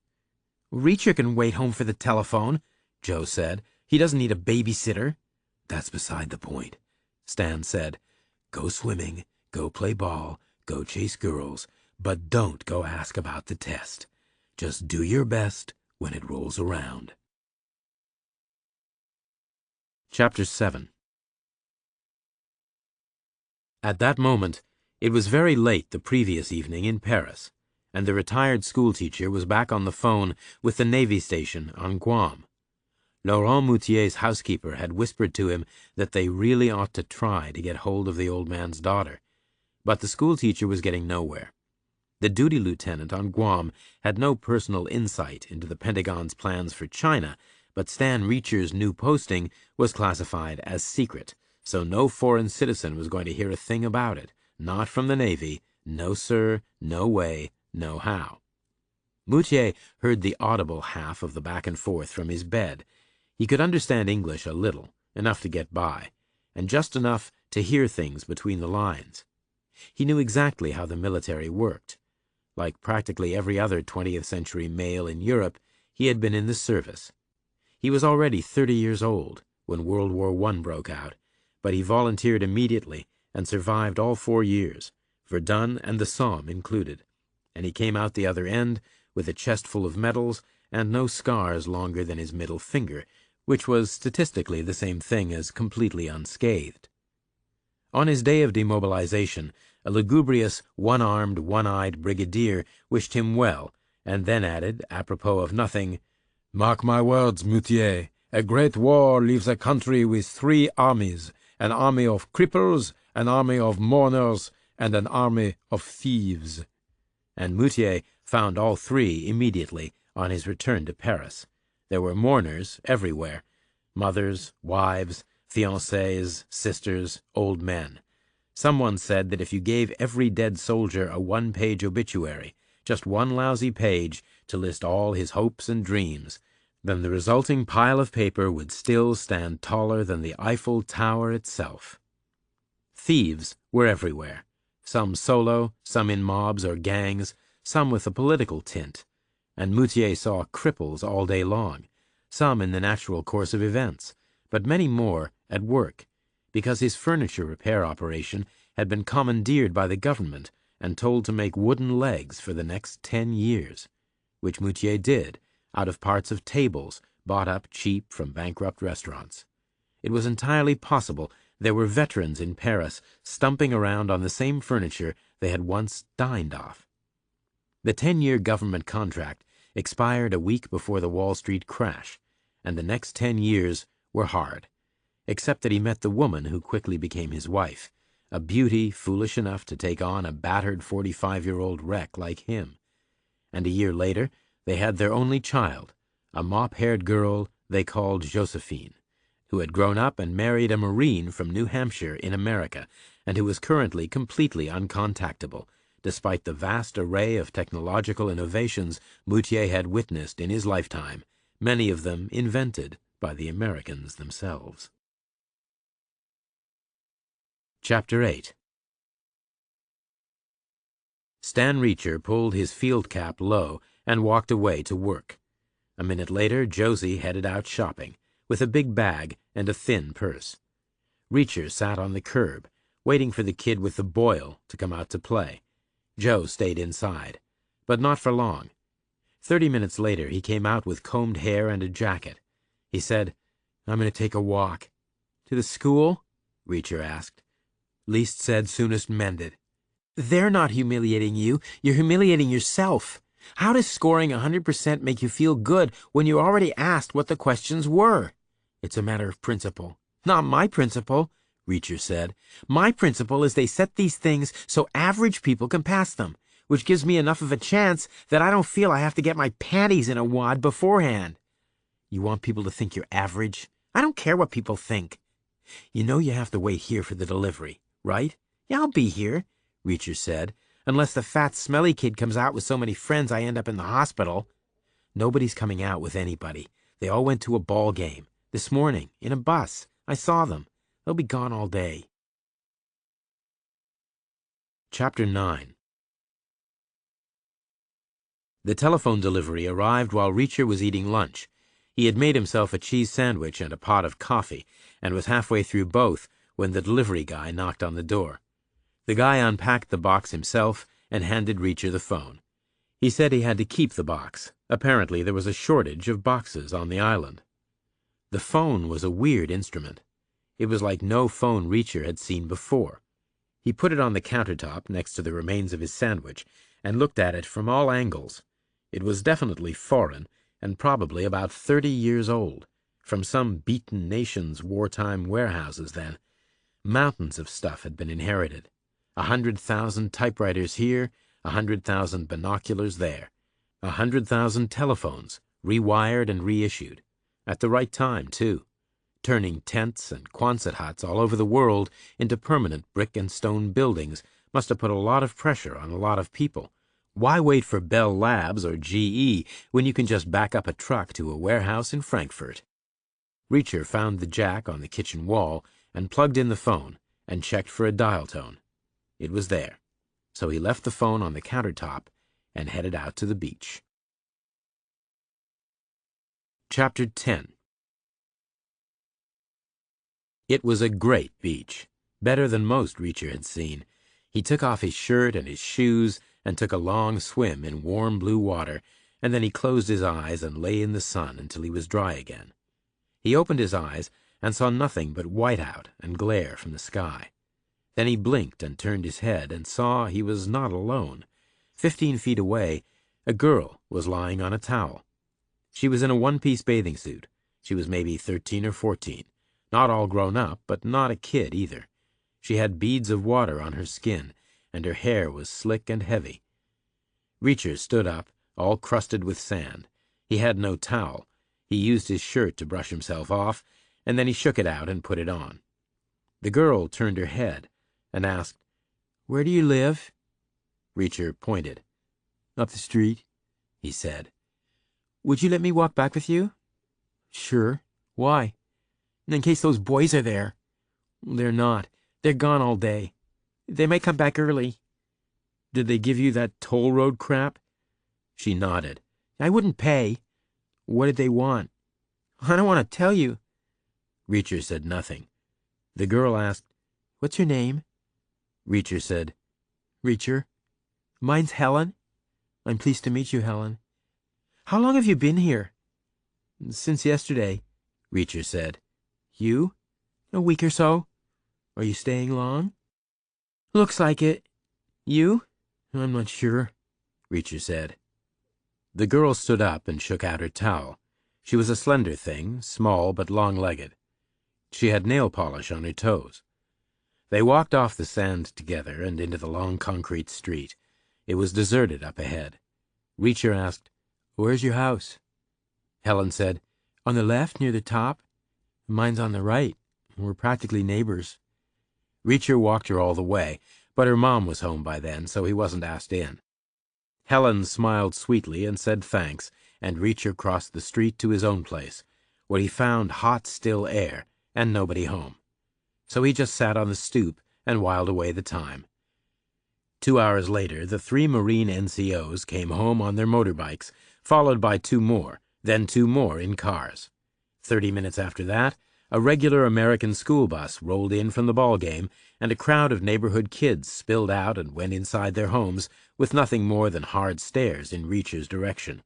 "Reacher can wait home for the telephone," Joe said. "He doesn't need a babysitter." That's beside the point, Stan said. Go swimming, go play ball, go chase girls, but don't go ask about the test. Just do your best when it rolls around. Chapter 7. At that moment, it was very late the previous evening in Paris, and the retired schoolteacher was back on the phone with the Navy station on Guam. Laurent Moutier's housekeeper had whispered to him that they really ought to try to get hold of the old man's daughter, but the schoolteacher was getting nowhere. The duty lieutenant on Guam had no personal insight into the Pentagon's plans for China, but Stan Reacher's new posting was classified as secret, so no foreign citizen was going to hear a thing about it, not from the Navy, no sir, no way, no how. Moutier heard the audible half of the back and forth from his bed. He could understand English a little, enough to get by, and just enough to hear things between the lines. He knew exactly how the military worked. Like practically every other 20th century male in Europe, he had been in the service. He was already 30 years old when World War I broke out, but he volunteered immediately and survived all 4 years, Verdun and the Somme included, and he came out the other end with a chest full of medals and no scars longer than his middle finger, which was statistically the same thing as completely unscathed. On his day of demobilization, a lugubrious, one-armed, one-eyed brigadier wished him well, and then added, apropos of nothing, "Mark my words, Moutier, a great war leaves a country with 3 armies, an army of cripples, an army of mourners, and an army of thieves." And Moutier found all 3 immediately on his return to Paris. There were mourners everywhere, mothers, wives, fiancées, sisters, old men. Someone said that if you gave every dead soldier a 1-page obituary, just one lousy page to list all his hopes and dreams, then the resulting pile of paper would still stand taller than the Eiffel Tower itself. Thieves were everywhere, some solo, some in mobs or gangs, some with a political tint, and Moutier saw cripples all day long, some in the natural course of events, but many more at work, because his furniture repair operation had been commandeered by the government and told to make wooden legs for the next 10 years, which Moutier did out of parts of tables bought up cheap from bankrupt restaurants. It was entirely possible there were veterans in Paris stumping around on the same furniture they had once dined off. The 10-year government contract expired a week before the Wall Street crash, and the next 10 years were hard, except that he met the woman who quickly became his wife, a beauty foolish enough to take on a battered 45-year-old wreck like him. And a year later, they had their only child, a mop-haired girl they called Josephine, who had grown up and married a Marine from New Hampshire in America, and who was currently completely uncontactable, despite the vast array of technological innovations Moutier had witnessed in his lifetime, many of them invented by the Americans themselves. Chapter 8. Stan Reacher pulled his field cap low and walked away to work. A minute later, Josie headed out shopping, with a big bag and a thin purse. Reacher sat on the curb, waiting for the kid with the boil to come out to play. Joe stayed inside, but not for long. 30 minutes later, he came out with combed hair and a jacket. He said, "I'm going to take a walk." "To the school?" Reacher asked. "Least said, soonest mended." "They're not humiliating you. You're humiliating yourself. How does scoring 100% make you feel good when you already asked what the questions were?" "It's a matter of principle." "Not my principle," Reacher said. "My principle is they set these things so average people can pass them, which gives me enough of a chance that I don't feel I have to get my panties in a wad beforehand." "You want people to think you're average?" "I don't care what people think." "You know you have to wait here for the delivery, right?" "Yeah, I'll be here," Reacher said, "unless the fat, smelly kid comes out with so many friends I end up in the hospital." "Nobody's coming out with anybody. They all went to a ball game. This morning, in a bus. I saw them. They'll be gone all day." Chapter 9. The telephone delivery arrived while Reacher was eating lunch. He had made himself a cheese sandwich and a pot of coffee, and was halfway through both when the delivery guy knocked on the door. The guy unpacked the box himself and handed Reacher the phone. He said he had to keep the box. Apparently there was a shortage of boxes on the island. The phone was a weird instrument. It was like no phone Reacher had seen before. He put it on the countertop next to the remains of his sandwich and looked at it from all angles. It was definitely foreign and probably about 30 years old, from some beaten nation's wartime warehouses then. Mountains of stuff had been inherited. 100,000 typewriters here, 100,000 binoculars there, 100,000 telephones, rewired and reissued. At the right time, too. Turning tents and Quonset huts all over the world into permanent brick and stone buildings must have put a lot of pressure on a lot of people. Why wait for Bell Labs or GE when you can just back up a truck to a warehouse in Frankfurt? Reacher found the jack on the kitchen wall and plugged in the phone and checked for a dial tone. It was there, so he left the phone on the countertop and headed out to the beach. Chapter 10. It was a great beach, better than most Reacher had seen. He took off his shirt and his shoes and took a long swim in warm blue water, and then he closed his eyes and lay in the sun until he was dry again. He opened his eyes and saw nothing but whiteout and glare from the sky. Then he blinked and turned his head and saw he was not alone. 15 feet away, a girl was lying on a towel. She was in a one-piece bathing suit. She was maybe 13 or 14. Not all grown up, but not a kid either. She had beads of water on her skin, and her hair was slick and heavy. Reacher stood up, all crusted with sand. He had no towel. He used his shirt to brush himself off, and then he shook it out and put it on. The girl turned her head and asked, "Where do you live?" Reacher pointed. "Up the street," he said. "Would you let me walk back with you?" "Sure. Why?" "In case those boys are there." "They're not. They're gone all day. They might come back early." "Did they give you that toll road crap?" She nodded. "I wouldn't pay." "What did they want?" "I don't want to tell you." Reacher said nothing. The girl asked, "What's your name?" Reacher said, "Reacher." "Mine's Helen." "I'm pleased to meet you, Helen." "How long have you been here?" "Since yesterday," Reacher said. "You?" "A week or so." "Are you staying long?" "Looks like it. You?" "I'm not sure," Reacher said. The girl stood up and shook out her towel. She was a slender thing, small but long-legged. She had nail polish on her toes. They walked off the sand together and into the long concrete street. It was deserted up ahead. Reacher asked, "Where's your house?" Helen said, "On the left, near the top. Mine's on the right. We're practically neighbors." Reacher walked her all the way, but her mom was home by then, so he wasn't asked in. Helen smiled sweetly and said thanks, and Reacher crossed the street to his own place, where he found hot, still air and nobody home. So he just sat on the stoop and whiled away the time. 2 hours later, the 3 Marine NCOs came home on their motorbikes, followed by 2 more, then 2 more in cars. 30 minutes after that, a regular American school bus rolled in from the ball game, and a crowd of neighborhood kids spilled out and went inside their homes with nothing more than hard stares in Reacher's direction.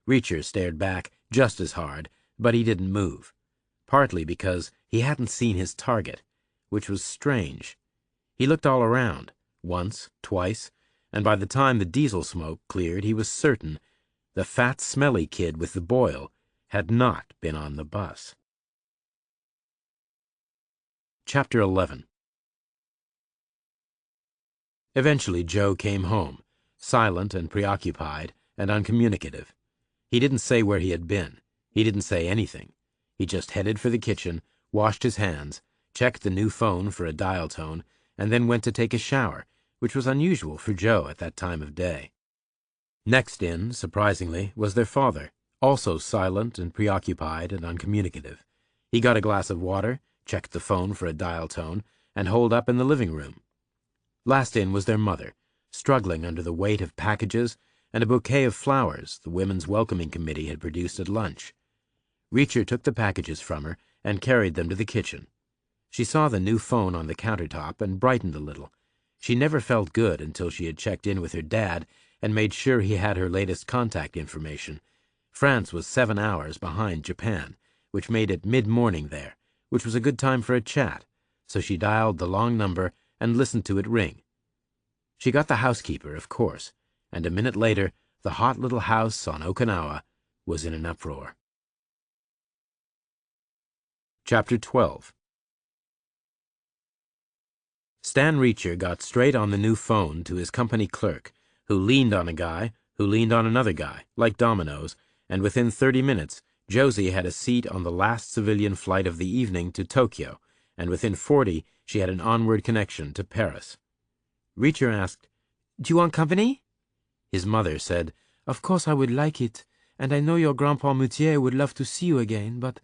Reacher stared back just as hard, but he didn't move, partly because he hadn't seen his target, which was strange. He looked all around, once, twice, and by the time the diesel smoke cleared, he was certain the fat, smelly kid with the boil had not been on the bus. Chapter 11. Eventually Joe came home, silent and preoccupied and uncommunicative. He didn't say where he had been. He didn't say anything. He just headed for the kitchen, washed his hands, checked the new phone for a dial tone, and then went to take a shower, which was unusual for Joe at that time of day. Next in, surprisingly, was their father, also silent and preoccupied and uncommunicative. He got a glass of water, checked the phone for a dial tone, and holed up in the living room. Last in was their mother, struggling under the weight of packages and a bouquet of flowers the Women's Welcoming Committee had produced at lunch. Reacher took the packages from her and carried them to the kitchen. She saw the new phone on the countertop and brightened a little. She never felt good until she had checked in with her dad and made sure he had her latest contact information. France was 7 hours behind Japan, which made it mid-morning there, which was a good time for a chat, so she dialed the long number and listened to it ring. She got the housekeeper, of course, and a minute later the hot little house on Okinawa was in an uproar. Chapter 12. Stan Reacher got straight on the new phone to his company clerk, who leaned on a guy, who leaned on another guy, like dominoes, and within 30 minutes, Josie had a seat on the last civilian flight of the evening to Tokyo, and within 40, she had an onward connection to Paris. Reacher asked, "Do you want company?" His mother said, "Of course I would like it, and I know your Grandpa Moutier would love to see you again, but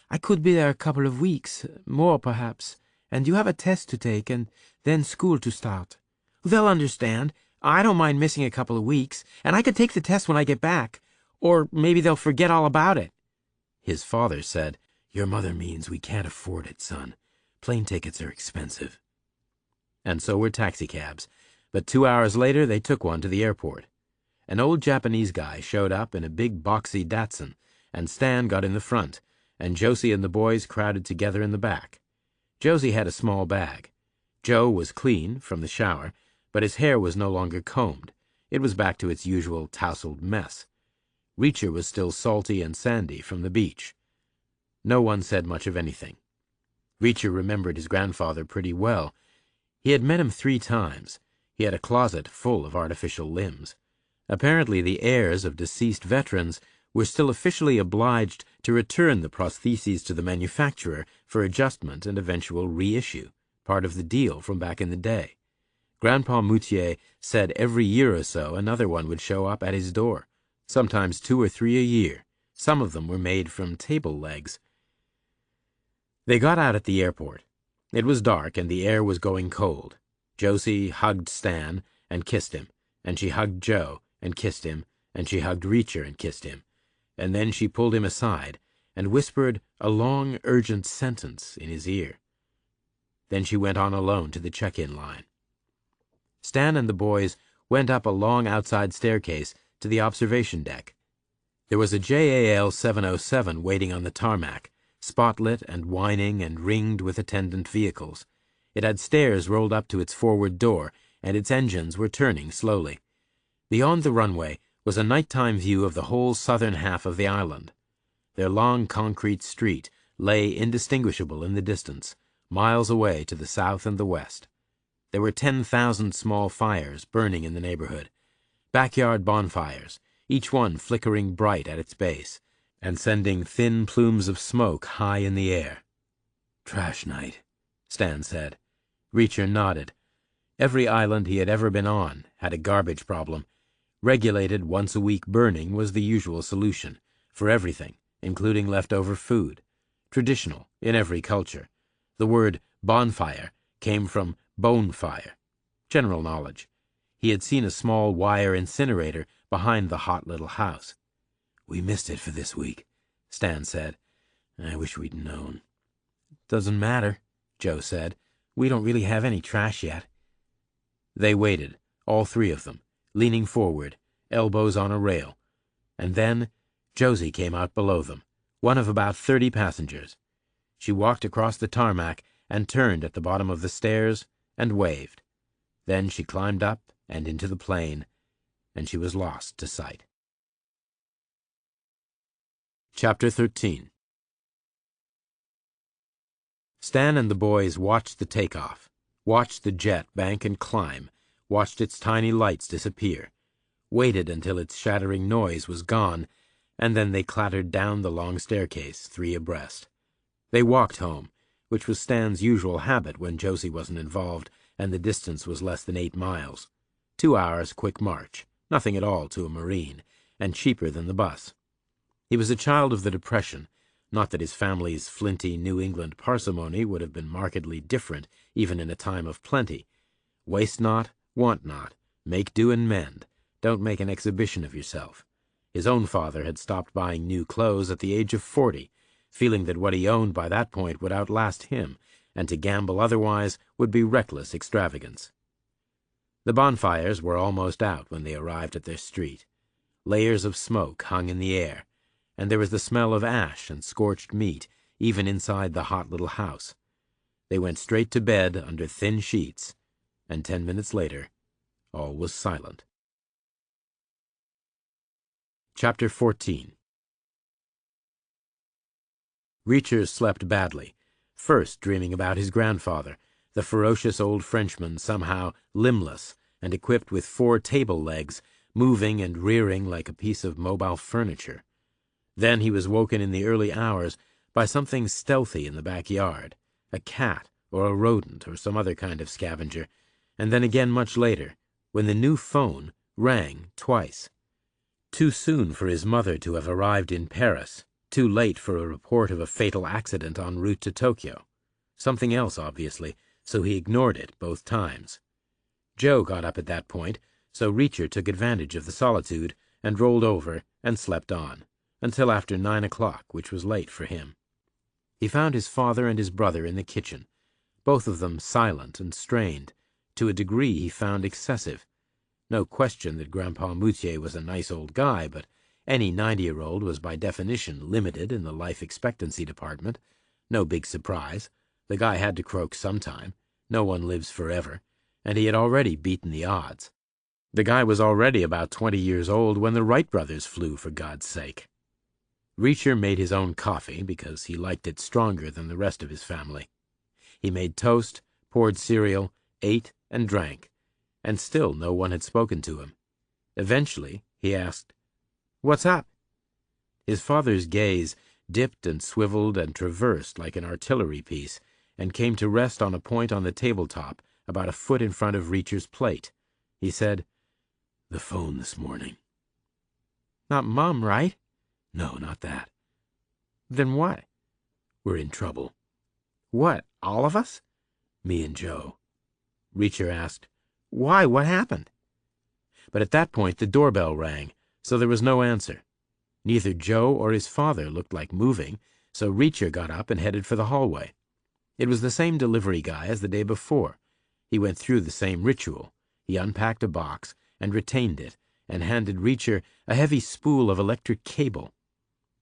I could be there a couple of weeks, more perhaps, and you have a test to take, and then school to start." "They'll understand. I don't mind missing a couple of weeks, and I could take the test when I get back, or maybe they'll forget all about it." His father said, "Your mother means we can't afford it, son. Plane tickets are expensive." And so were taxicabs, but 2 hours later they took one to the airport. An old Japanese guy showed up in a big boxy Datsun, and Stan got in the front, and Josie and the boys crowded together in the back. Josie had a small bag. Joe was clean from the shower, but his hair was no longer combed. It was back to its usual tousled mess. Reacher was still salty and sandy from the beach. No one said much of anything. Reacher remembered his grandfather pretty well. He had met him 3 times. He had a closet full of artificial limbs. Apparently the heirs of deceased veterans were still officially obliged to return the prostheses to the manufacturer for adjustment and eventual reissue, part of the deal from back in the day. Grandpa Moutier said every year or so another one would show up at his door, sometimes 2 or 3 a year. Some of them were made from table legs. They got out at the airport. It was dark and the air was going cold. Josie hugged Stan and kissed him, and she hugged Joe and kissed him, and she hugged Reacher and kissed him, and then she pulled him aside and whispered a long, urgent sentence in his ear. Then she went on alone to the check-in line. Stan and the boys went up a long outside staircase to the observation deck. There was a JAL 707 waiting on the tarmac, spotlit and whining and ringed with attendant vehicles. It had stairs rolled up to its forward door, and its engines were turning slowly. Beyond the runway was a nighttime view of the whole southern half of the island. Their long concrete street lay indistinguishable in the distance, miles away to the south and the west. There were 10,000 small fires burning in the neighborhood, backyard bonfires, each one flickering bright at its base, and sending thin plumes of smoke high in the air. "Trash night," Stan said. Reacher nodded. Every island he had ever been on had a garbage problem. Regulated once-a-week burning was the usual solution, for everything, including leftover food. Traditional in every culture. The word bonfire came from bone fire. General knowledge. He had seen a small wire incinerator behind the hot little house. "We missed it for this week," Stan said. "I wish we'd known." "Doesn't matter," Joe said. "We don't really have any trash yet." They waited, all 3 of them, leaning forward, elbows on a rail. And then Josie came out below them, one of about 30 passengers. She walked across the tarmac and turned at the bottom of the stairs and waved. Then she climbed up and into the plane, and she was lost to sight. Chapter 13. Stan and the boys watched the takeoff, watched the jet bank and climb, watched its tiny lights disappear, waited until its shattering noise was gone, and then they clattered down the long staircase, 3 abreast. They walked home, which was Stan's usual habit when Josie wasn't involved and the distance was less than 8 miles. 2 hours quick march, nothing at all to a Marine, and cheaper than the bus. He was a child of the Depression, not that his family's flinty New England parsimony would have been markedly different even in a time of plenty. Waste not, want not, make do and mend, don't make an exhibition of yourself. His own father had stopped buying new clothes at the age of 40, feeling that what he owned by that point would outlast him, and to gamble otherwise would be reckless extravagance. The bonfires were almost out when they arrived at their street. Layers of smoke hung in the air, and there was the smell of ash and scorched meat even inside the hot little house. They went straight to bed under thin sheets, and 10 minutes later, all was silent. Chapter 14. Reacher slept badly, first dreaming about his grandfather, the ferocious old Frenchman somehow limbless and equipped with 4 table legs, moving and rearing like a piece of mobile furniture. Then he was woken in the early hours by something stealthy in the backyard, a cat or a rodent or some other kind of scavenger, and then again much later, when the new phone rang twice. Too soon for his mother to have arrived in Paris, too late for a report of a fatal accident en route to Tokyo. Something else, obviously, so he ignored it both times. Joe got up at that point, so Reacher took advantage of the solitude and rolled over and slept on, until after 9 o'clock, which was late for him. He found his father and his brother in the kitchen, both of them silent and strained, to a degree he found excessive. No question that Grandpa Moutier was a nice old guy, but any 90-year-old was by definition limited in the life expectancy department. No big surprise. The guy had to croak sometime. No one lives forever, and he had already beaten the odds. The guy was already about 20 years old when the Wright brothers flew, for God's sake. Reacher made his own coffee because he liked it stronger than the rest of his family. He made toast, poured cereal, ate and drank, and still no one had spoken to him. Eventually, he asked, "What's up?" His father's gaze dipped and swiveled and traversed like an artillery piece, and came to rest on a point on the tabletop about a foot in front of Reacher's plate. He said, "The phone this morning." "Not Mom, right?" "No, not that." "Then what?" "We're in trouble." "What, all of us?" "Me and Joe." Reacher asked, "Why, what happened?" But at that point the doorbell rang, so there was no answer. Neither Joe or his father looked like moving, so Reacher got up and headed for the hallway. It was the same delivery guy as the day before. He went through the same ritual. He unpacked a box and retained it, and handed Reacher a heavy spool of electric cable.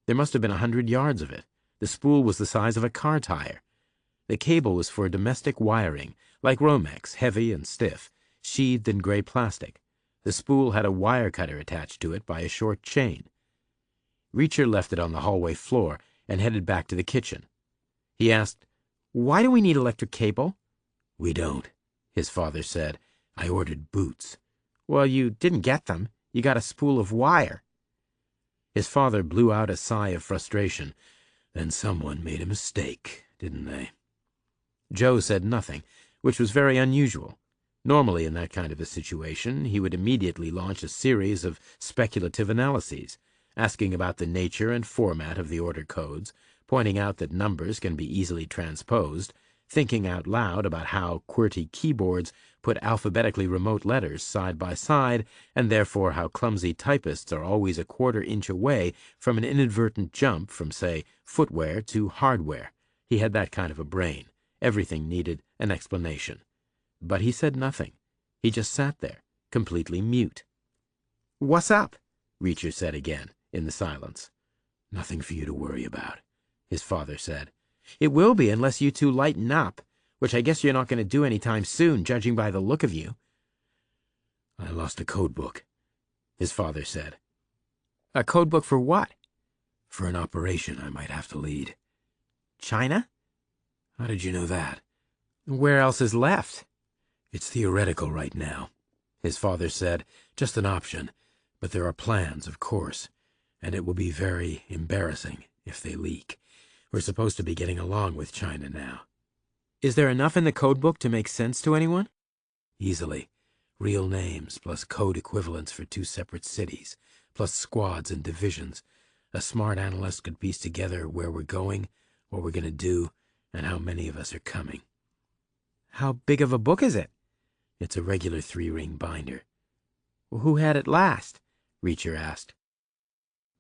There must have been 100 yards of it. The spool was the size of a car tire. The cable was for domestic wiring, like Romex, heavy and stiff, sheathed in gray plastic. The spool had a wire cutter attached to it by a short chain. Reacher left it on the hallway floor and headed back to the kitchen. He asked, "Why do we need electric cable?" "We don't," his father said. "I ordered boots." "Well, you didn't get them. You got a spool of wire." His father blew out a sigh of frustration. "Then someone made a mistake, didn't they?" Joe said nothing, which was very unusual. Normally, in that kind of a situation, he would immediately launch a series of speculative analyses, asking about the nature and format of the order codes, pointing out that numbers can be easily transposed, thinking out loud about how QWERTY keyboards put alphabetically remote letters side by side, and therefore how clumsy typists are always a quarter-inch away from an inadvertent jump from, say, footwear to hardware. He had that kind of a brain. Everything needed an explanation. But he said nothing. He just sat there, completely mute. "What's up?" Reacher said again, in the silence. Nothing for you to worry about, his father said. It will be unless you two lighten up, which I guess you're not going to do any time soon, judging by the look of you. I lost a code book, his father said. A code book for what? For an operation I might have to lead. China? How did you know that? Where else is left? It's theoretical right now, his father said. Just an option. But there are plans, of course. And it will be very embarrassing if they leak. We're supposed to be getting along with China now. Is there enough in the code book to make sense to anyone? Easily. Real names, plus code equivalents for 2 separate cities, plus squads and divisions. A smart analyst could piece together where we're going, what we're going to do, and how many of us are coming. How big of a book is it? It's a regular 3-ring binder. Well, who had it last? Reacher asked.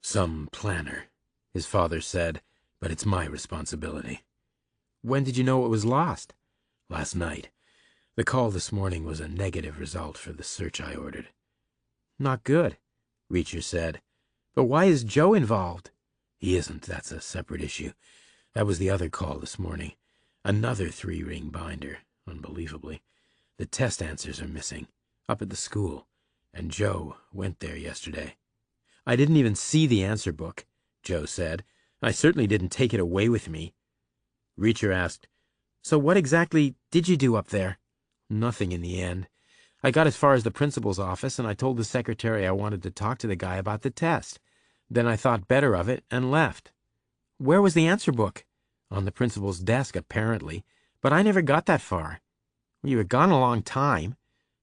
Some planner, his father said, but it's my responsibility. When did you know it was lost? Last night. The call this morning was a negative result for the search I ordered. Not good, Reacher said. But why is Joe involved? He isn't. That's a separate issue. That was the other call this morning. Another 3-ring binder, unbelievably. The test answers are missing, up at the school, and Joe went there yesterday. I didn't even see the answer book, Joe said. I certainly didn't take it away with me. Reacher asked, So what exactly did you do up there? Nothing in the end. I got as far as the principal's office, and I told the secretary I wanted to talk to the guy about the test. Then I thought better of it and left. Where was the answer book? On the principal's desk, apparently, but I never got that far. You were gone a long time.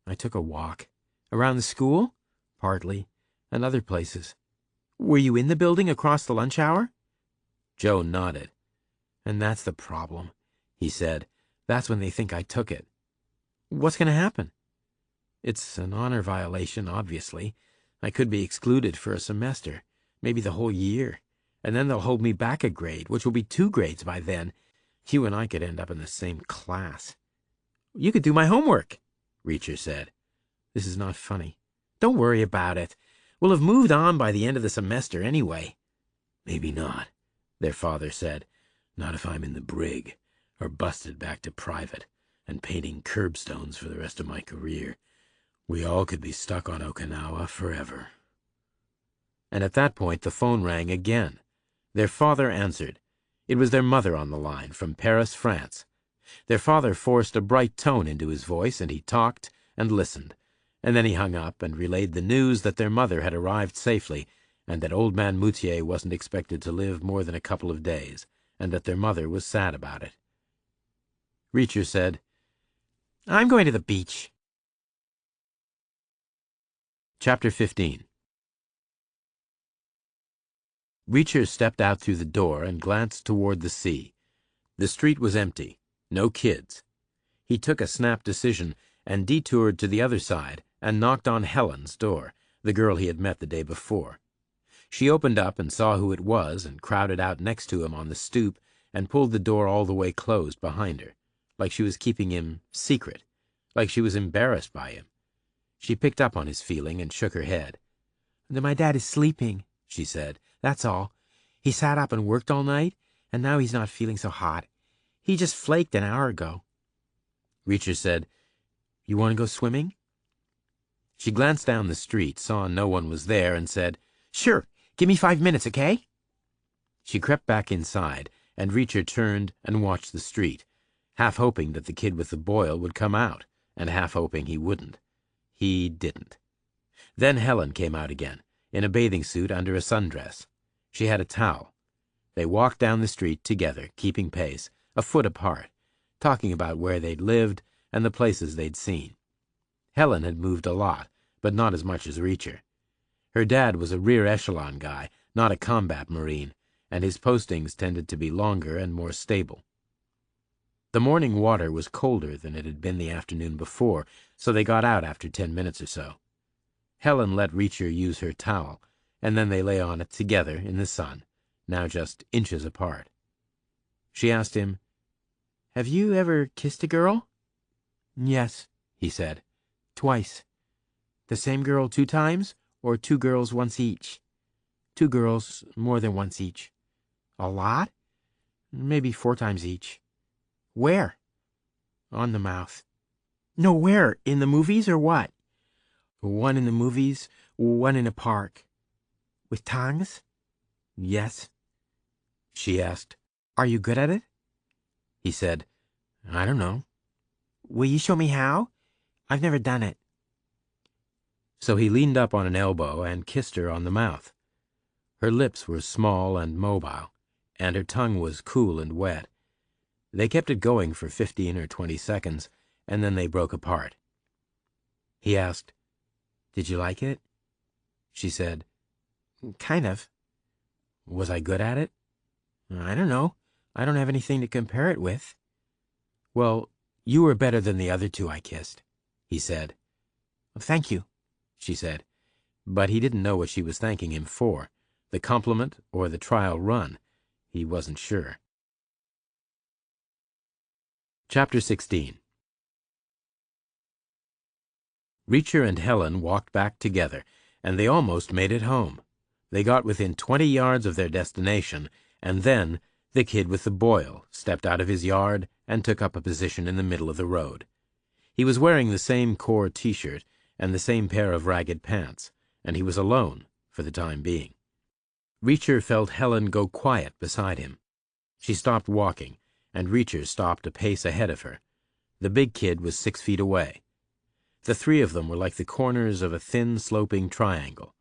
I took a walk. Around the school? Partly. And other places. Were you in the building across the lunch hour? Joe nodded. And that's the problem, he said. That's when they think I took it. What's going to happen? It's an honor violation, obviously. I could be excluded for a semester, maybe the whole year. And then they'll hold me back a grade, which will be 2 grades by then. You and I could end up in the same class. You could do my homework, Reacher said. This is not funny. Don't worry about it. We'll have moved on by the end of the semester anyway. Maybe not, their father said. Not if I'm in the brig, or busted back to private, and painting curbstones for the rest of my career. We all could be stuck on Okinawa forever. And at that point the phone rang again. Their father answered. It was their mother on the line, from Paris, France. Their father forced a bright tone into his voice, and he talked and listened. And then he hung up and relayed the news that their mother had arrived safely, and that old man Moutier wasn't expected to live more than a couple of days, and that their mother was sad about it. Reacher said, I'm going to the beach. Chapter 15. Reacher stepped out through the door and glanced toward the sea. The street was empty. No kids. He took a snap decision and detoured to the other side and knocked on Helen's door, the girl he had met the day before. She opened up and saw who it was and crowded out next to him on the stoop and pulled the door all the way closed behind her, like she was keeping him secret, like she was embarrassed by him. She picked up on his feeling and shook her head. My dad is sleeping, she said. That's all. He sat up and worked all night, and now he's not feeling so hot. He just flaked an hour ago. Reacher said, You want to go swimming? She glanced down the street, saw no one was there, and said, Sure, give me 5 minutes, okay? She crept back inside, and Reacher turned and watched the street, half hoping that the kid with the boil would come out, and half hoping he wouldn't. He didn't. Then Helen came out again, in a bathing suit under a sundress. She had a towel. They walked down the street together, keeping pace, a foot apart, talking about where they'd lived and the places they'd seen. Helen had moved a lot, but not as much as Reacher. Her dad was a rear echelon guy, not a combat Marine, and his postings tended to be longer and more stable. The morning water was colder than it had been the afternoon before, so they got out after 10 minutes or so. Helen let Reacher use her towel, and then they lay on it together in the sun, now just inches apart. She asked him, Have you ever kissed a girl? Yes, he said. Twice. The same girl 2 times, or 2 girls once each? 2 girls, more than once each. A lot? Maybe 4 times each. Where? On the mouth. No, where? In the movies or what? One in the movies, one in a park. With tongues? Yes. She asked, Are you good at it? He said, I don't know. Will you show me how? I've never done it. So he leaned up on an elbow and kissed her on the mouth. Her lips were small and mobile, and her tongue was cool and wet. They kept it going for 15 or 20 seconds, and then they broke apart. He asked, Did you like it? She said, Kind of. Was I good at it? I don't know. I don't have anything to compare it with. Well, you were better than the other 2 I kissed, he said. Thank you, she said. But he didn't know what she was thanking him for, the compliment or the trial run. He wasn't sure. Chapter 16. Reacher and Helen walked back together, and they almost made it home. They got within 20 yards of their destination, and then the kid with the boil stepped out of his yard and took up a position in the middle of the road. He was wearing the same core t-shirt and the same pair of ragged pants, and he was alone for the time being. Reacher felt Helen go quiet beside him. She stopped walking, and Reacher stopped a pace ahead of her. The big kid was 6 feet away. The 3 of them were like the corners of a thin, sloping triangle.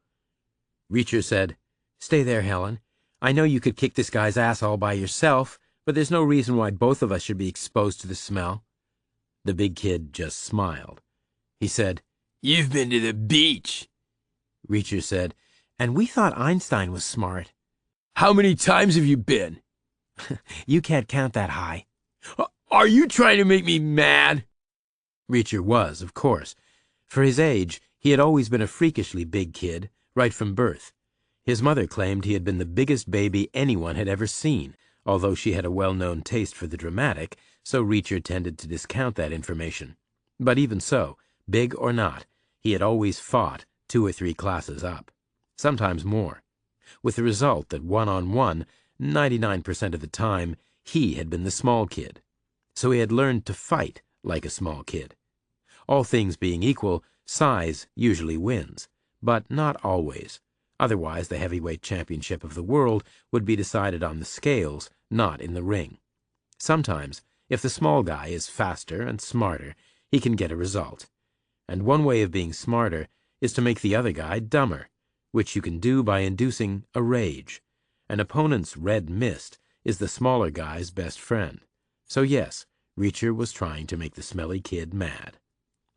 Reacher said, Stay there, Helen. I know you could kick this guy's ass all by yourself, but there's no reason why both of us should be exposed to the smell. The big kid just smiled. He said, You've been to the beach. Reacher said, And we thought Einstein was smart. How many times have you been? You can't count that high. Are you trying to make me mad? Reacher was, of course. For his age, he had always been a freakishly big kid, right from birth. His mother claimed he had been the biggest baby anyone had ever seen, although she had a well-known taste for the dramatic, so Reacher tended to discount that information. But even so, big or not, he had always fought 2 or 3 classes up, sometimes more, with the result that one-on-one, 99% of the time, he had been the small kid. So he had learned to fight like a small kid. All things being equal, size usually wins, but not always. Otherwise, the heavyweight championship of the world would be decided on the scales, not in the ring. Sometimes, if the small guy is faster and smarter, he can get a result. And one way of being smarter is to make the other guy dumber, which you can do by inducing a rage. An opponent's red mist is the smaller guy's best friend. So yes, Reacher was trying to make the smelly kid mad.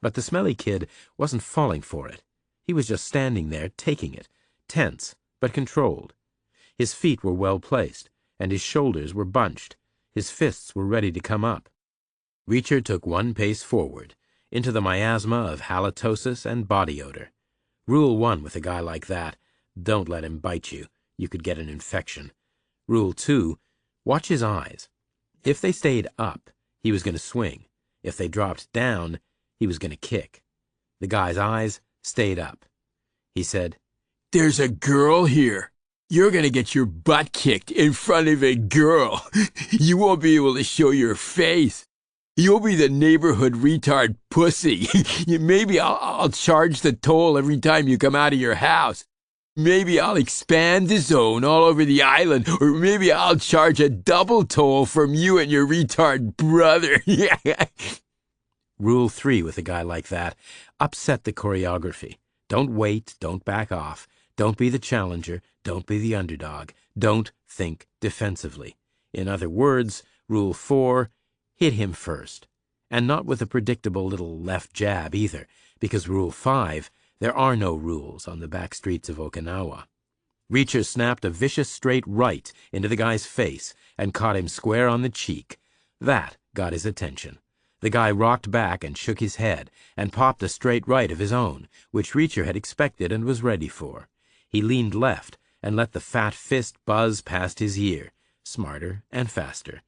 But the smelly kid wasn't falling for it. He was just standing there taking it, tense but controlled. His feet were well placed, and his shoulders were bunched. His fists were ready to come up. Reacher took 1 pace forward, into the miasma of halitosis and body odor. Rule 1 with a guy like that, don't let him bite you. You could get an infection. Rule 2, watch his eyes. If they stayed up, he was going to swing. If they dropped down, he was going to kick. The guy's eyes stayed up. He said, There's a girl here. You're going to get your butt kicked in front of a girl. You won't be able to show your face. You'll be the neighborhood retard pussy. Maybe I'll charge the toll every time you come out of your house. Maybe I'll expand the zone all over the island, or maybe I'll charge a double toll from you and your retard brother. Rule 3 with a guy like that, upset the choreography. Don't wait, don't back off, don't be the challenger, don't be the underdog, don't think defensively. In other words, Rule 4, hit him first. And not with a predictable little left jab either, because Rule 5, there are no rules on the back streets of Okinawa. Reacher snapped a vicious straight right into the guy's face and caught him square on the cheek. That got his attention. The guy rocked back and shook his head and popped a straight right of his own, which Reacher had expected and was ready for. He leaned left and let the fat fist buzz past his ear, smarter and faster.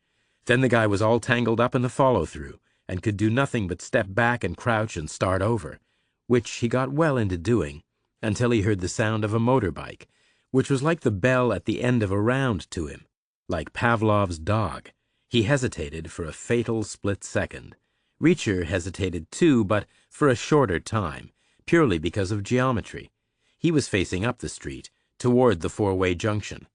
Then the guy was all tangled up in the follow-through and could do nothing but step back and crouch and start over, which he got well into doing, until he heard the sound of a motorbike, which was like the bell at the end of a round to him, like Pavlov's dog. He hesitated for a fatal split second. Reacher hesitated too, but for a shorter time, purely because of geometry. He was facing up the street, toward the four-way junction.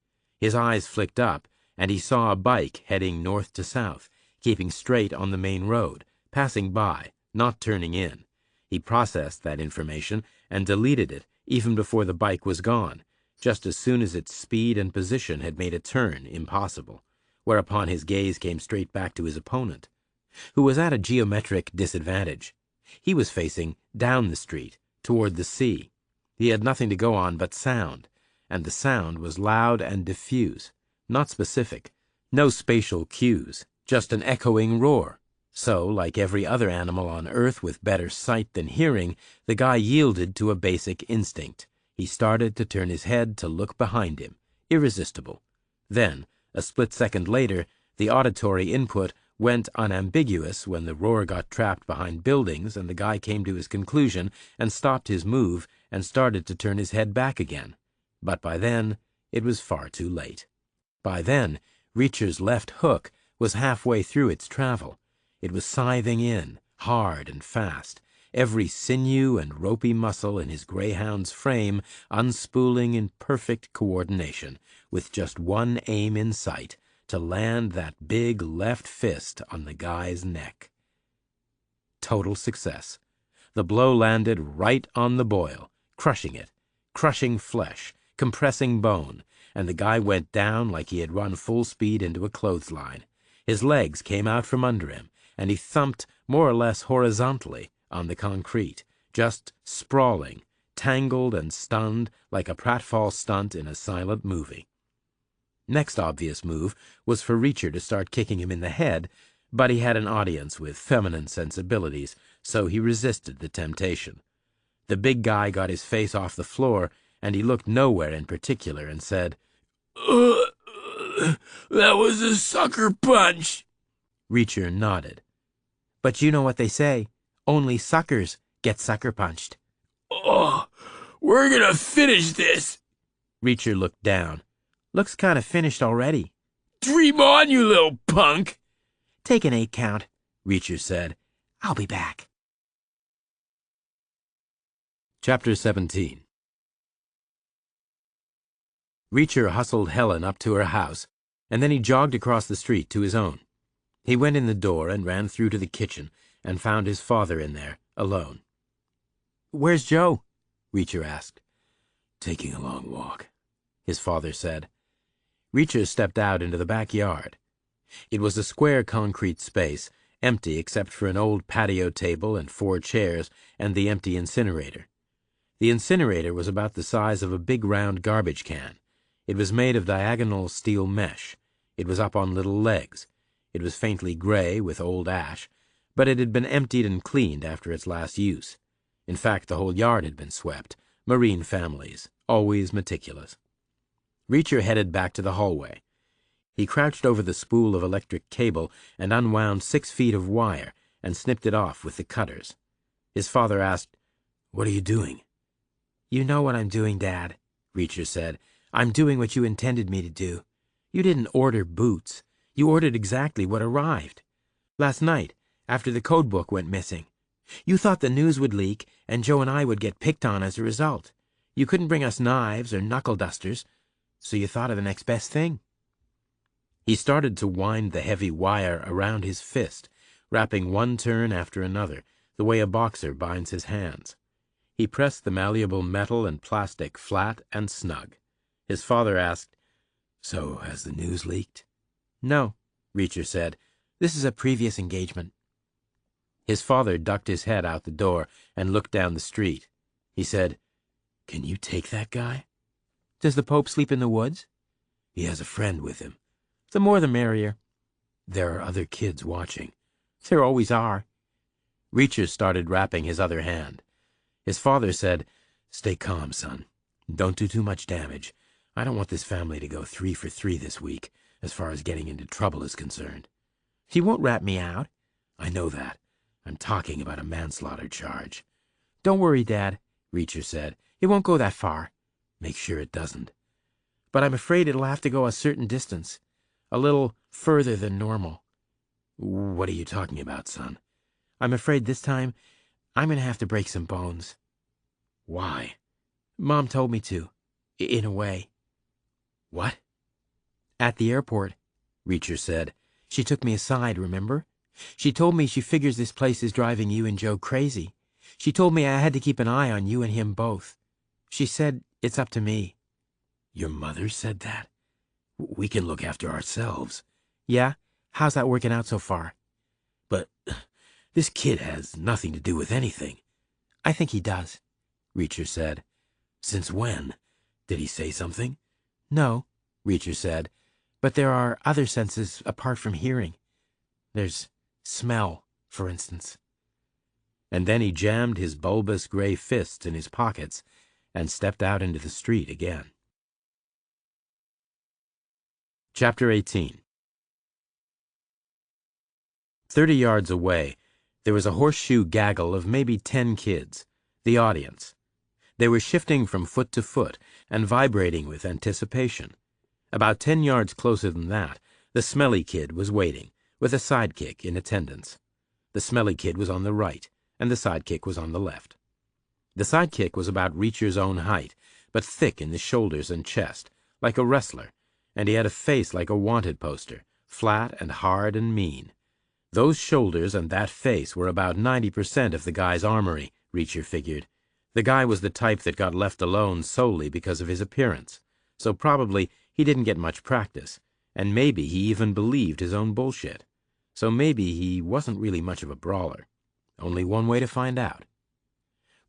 His eyes flicked up, and he saw a bike heading north to south, keeping straight on the main road, passing by, not turning in. He processed that information and deleted it even before the bike was gone, just as soon as its speed and position had made a turn impossible, whereupon his gaze came straight back to his opponent, who was at a geometric disadvantage. He was facing down the street, toward the sea. He had nothing to go on but sound, and the sound was loud and diffuse, not specific, no spatial cues, just an echoing roar. So, like every other animal on Earth with better sight than hearing, the guy yielded to a basic instinct. He started to turn his head to look behind him, irresistible. Then, a split second later, the auditory input went unambiguous when the roar got trapped behind buildings and the guy came to his conclusion and stopped his move and started to turn his head back again. But by then, it was far too late. By then, Reacher's left hook was halfway through its travel. It was scything in, hard and fast, every sinew and ropey muscle in his greyhound's frame unspooling in perfect coordination, with just one aim in sight, to land that big left fist on the guy's neck. Total success. The blow landed right on the boil, crushing it, crushing flesh, compressing bone, and the guy went down like he had run full speed into a clothesline. His legs came out from under him, and he thumped more or less horizontally on the concrete, just sprawling, tangled and stunned like a pratfall stunt in a silent movie. Next obvious move was for Reacher to start kicking him in the head, but he had an audience with feminine sensibilities, so he resisted the temptation. The big guy got his face off the floor, and he looked nowhere in particular and said, "That was a sucker punch." Reacher nodded. "But you know what they say, only suckers get sucker punched." "Oh, we're gonna finish this." Reacher looked down. "Looks kind of finished already." "Dream on, you little punk." "Take an 8 count, Reacher said. "I'll be back." Chapter 17. Reacher hustled Helen up to her house, and then he jogged across the street to his own. He went in the door and ran through to the kitchen and found his father in there, alone. "Where's Joe?" Reacher asked. "Taking a long walk," his father said. Reacher stepped out into the backyard. It was a square concrete space, empty except for an old patio table and 4 chairs and the empty incinerator. The incinerator was about the size of a big round garbage can. It was made of diagonal steel mesh. It was up on little legs. It was faintly gray with old ash, but it had been emptied and cleaned after its last use. In fact, the whole yard had been swept. Marine families, always meticulous. Reacher headed back to the hallway. He crouched over the spool of electric cable and unwound 6 feet of wire and snipped it off with the cutters. His father asked, "What are you doing?" "You know what I'm doing, Dad," Reacher said. "I'm doing what you intended me to do. You didn't order boots. You ordered exactly what arrived. Last night, after the code book went missing. You thought the news would leak, and Joe and I would get picked on as a result. You couldn't bring us knives or knuckle dusters, so you thought of the next best thing." He started to wind the heavy wire around his fist, wrapping one turn after another, the way a boxer binds his hands. He pressed the malleable metal and plastic flat and snug. His father asked, "So has the news leaked?" "No," Reacher said. "This is a previous engagement." His father ducked his head out the door and looked down the street. He said, "Can you take that guy?" "Does the Pope sleep in the woods?" "He has a friend with him." "The more the merrier." "There are other kids watching." "There always are." Reacher started wrapping his other hand. His father said, "Stay calm, son. Don't do too much damage. I don't want this family to go 3 for 3 this week, as far as getting into trouble is concerned." "He won't rat me out." "I know that. I'm talking about a manslaughter charge." "Don't worry, Dad," Reacher said. "It won't go that far." "Make sure it doesn't." but I'm afraid it'll have to go a certain distance, a little further than normal. What are you talking about, son? I'm afraid this time I'm going to have to break some bones. Why? Mom told me to, in a way. What? At the airport, Reacher said. She took me aside, remember? She told me she figures this place is driving you and Joe crazy. She told me I had to keep an eye on you and him both. She said it's up to me. Your mother said that? We can look after ourselves. Yeah? How's that working out so far? But this kid has nothing to do with anything. I think he does, Reacher said. Since when? Did he say something? No, Reacher said, but there are other senses apart from hearing. There's smell, for instance. And then he jammed his bulbous gray fists in his pockets and stepped out into the street again. Chapter 18. 30 yards away, there was a horseshoe gaggle of maybe 10 kids, the audience. They were shifting from foot to foot and vibrating with anticipation. About 10 yards closer than that, the smelly kid was waiting, with a sidekick in attendance. The smelly kid was on the right, and the sidekick was on the left. The sidekick was about Reacher's own height, but thick in the shoulders and chest, like a wrestler, and he had a face like a wanted poster, flat and hard and mean. Those shoulders and that face were about 90% of the guy's armory, Reacher figured. The guy was the type that got left alone solely because of his appearance, so probably he didn't get much practice, and maybe he even believed his own bullshit. So maybe he wasn't really much of a brawler. Only one way to find out.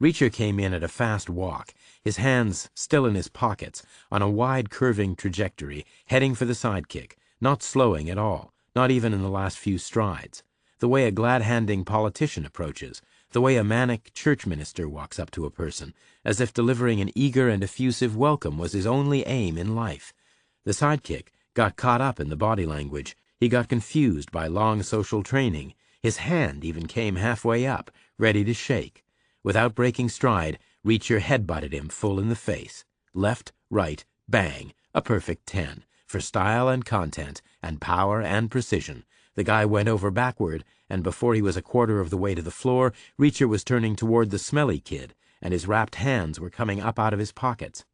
Reacher came in at a fast walk, his hands still in his pockets, on a wide curving trajectory, heading for the sidekick, not slowing at all, not even in the last few strides, the way a glad-handing politician approaches, the way a manic church minister walks up to a person, as if delivering an eager and effusive welcome was his only aim in life. The sidekick got caught up in the body language. He got confused by long social training. His hand even came halfway up, ready to shake. Without breaking stride, Reacher headbutted him full in the face. Left, right, bang, a perfect 10. For style and content, and power and precision. The guy went over backward, and before he was a quarter of the way to the floor, Reacher was turning toward the smelly kid, and his wrapped hands were coming up out of his pockets.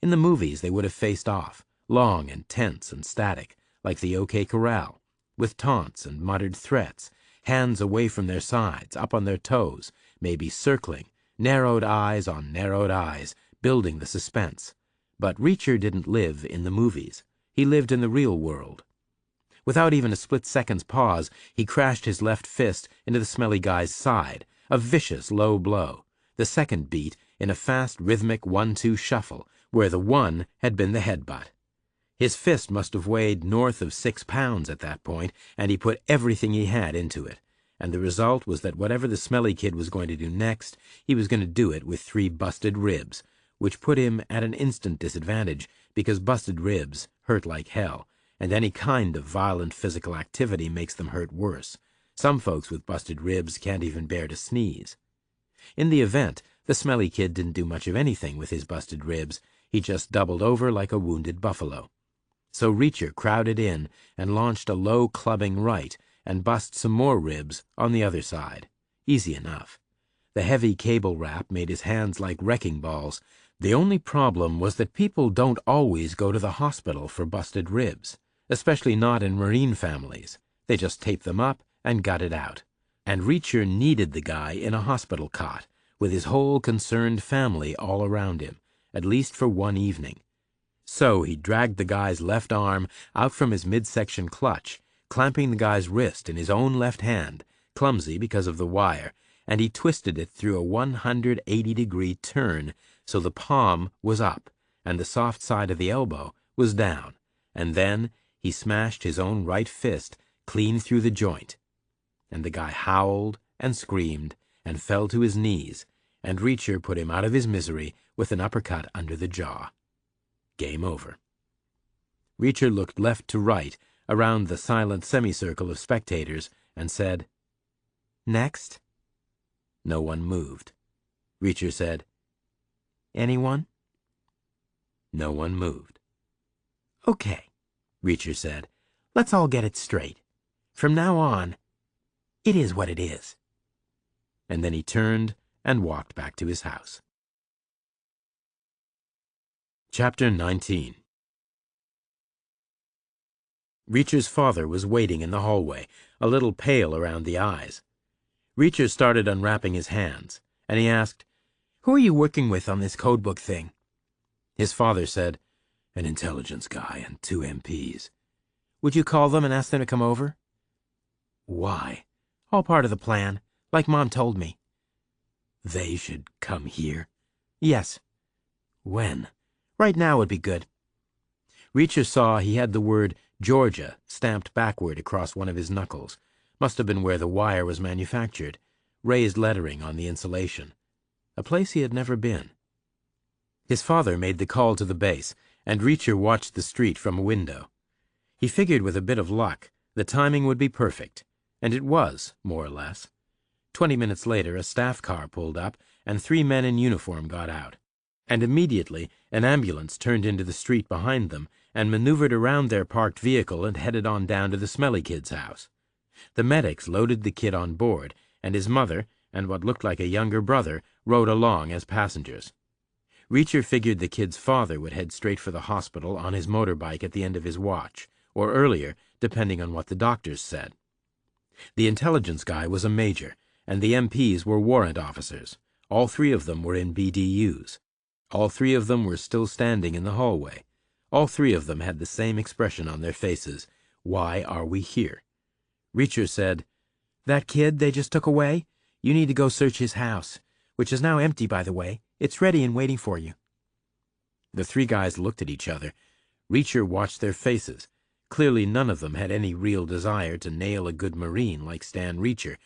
In the movies, they would have faced off, long and tense and static, like the OK Corral, with taunts and muttered threats, hands away from their sides, up on their toes, maybe circling, narrowed eyes on narrowed eyes, building the suspense. But Reacher didn't live in the movies. He lived in the real world. Without even a split-second's pause, he crashed his left fist into the smelly guy's side, a vicious low blow, the second beat in a fast rhythmic 1-2 shuffle, where the 1 had been the headbutt. His fist must have weighed north of 6 pounds at that point, and he put everything he had into it. And the result was that whatever the smelly kid was going to do next, he was going to do it with 3 busted ribs, which put him at an instant disadvantage, because busted ribs hurt like hell, and any kind of violent physical activity makes them hurt worse. Some folks with busted ribs can't even bear to sneeze. In the event, the smelly kid didn't do much of anything with his busted ribs. He just doubled over like a wounded buffalo. So Reacher crowded in and launched a low clubbing right and bust some more ribs on the other side. Easy enough. The heavy cable wrap made his hands like wrecking balls. The only problem was that people don't always go to the hospital for busted ribs, especially not in Marine families. They just tape them up and gut it out. And Reacher needed the guy in a hospital cot, with his whole concerned family all around him, at least for one evening. So he dragged the guy's left arm out from his midsection clutch, clamping the guy's wrist in his own left hand, clumsy because of the wire, and he twisted it through a 180-degree turn so the palm was up and the soft side of the elbow was down, and then he smashed his own right fist clean through the joint. And the guy howled and screamed and fell to his knees, and Reacher put him out of his misery with an uppercut under the jaw. Game over. Reacher looked left to right around the silent semicircle of spectators and said, "Next?" No one moved. Reacher said, "Anyone?" No one moved. Okay, Reacher said. Let's all get it straight. From now on, it is what it is. And then he turned and walked back to his house. Chapter 19. Reacher's father was waiting in the hallway, a little pale around the eyes. Reacher started unwrapping his hands, and he asked, "Who are you working with on this codebook thing?" His father said, "An intelligence guy and 2 MPs. Would you call them and ask them to come over? Why? All part of the plan, like Mom told me. They should come here? Yes. When? Right now would be good. Reacher saw he had the word Georgia stamped backward across one of his knuckles. Must have been where the wire was manufactured. Raised lettering on the insulation. A place he had never been. His father made the call to the base, and Reacher watched the street from a window. He figured with a bit of luck the timing would be perfect, and it was, more or less. 20 minutes later, a staff car pulled up, and 3 men in uniform got out. And immediately, an ambulance turned into the street behind them and maneuvered around their parked vehicle and headed on down to the smelly kid's house. The medics loaded the kid on board, and his mother and what looked like a younger brother rode along as passengers. Reacher figured the kid's father would head straight for the hospital on his motorbike at the end of his watch, or earlier, depending on what the doctors said. The intelligence guy was a major, and the MPs were warrant officers. All 3 of them were in BDUs. All 3 of them were still standing in the hallway. All 3 of them had the same expression on their faces. Why are we here? Reacher said, "That kid they just took away? You need to go search his house, which is now empty, by the way. It's ready and waiting for you." The 3 guys looked at each other. Reacher watched their faces. Clearly none of them had any real desire to nail a good Marine like Stan Reacher.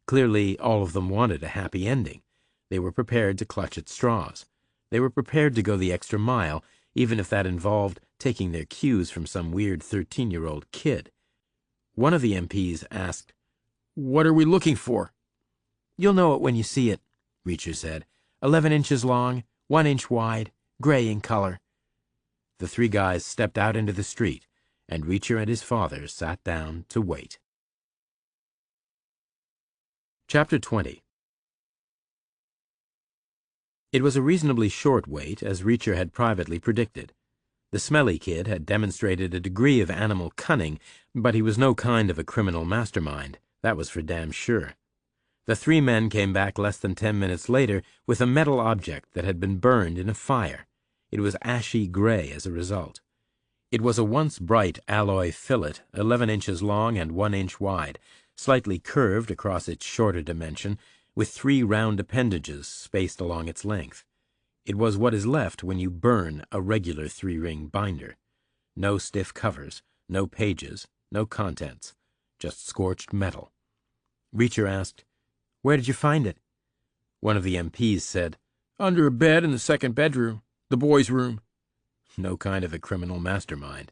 Clearly all of them wanted a happy ending. They were prepared to clutch at straws. They were prepared to go the extra mile, even if that involved taking their cues from some weird 13-year-old kid. One of the MPs asked, "What are we looking for?" "You'll know it when you see it," Reacher said. 11 inches long, 1 inch wide, gray in color. The 3 guys stepped out into the street, and Reacher and his father sat down to wait. Chapter 20. It was a reasonably short wait, as Reacher had privately predicted. The smelly kid had demonstrated a degree of animal cunning, but he was no kind of a criminal mastermind. That was for damn sure. The 3 men came back less than 10 minutes later with a metal object that had been burned in a fire. It was ashy gray as a result. It was a once bright alloy fillet, 11 inches long and 1 inch wide, slightly curved across its shorter dimension, with 3 round appendages spaced along its length. It was what is left when you burn a regular 3-ring binder. No stiff covers, no pages, no contents, just scorched metal. Reacher asked, "Where did you find it?" One of the MPs said, "Under a bed in the 2nd bedroom, the boys' room." No kind of a criminal mastermind.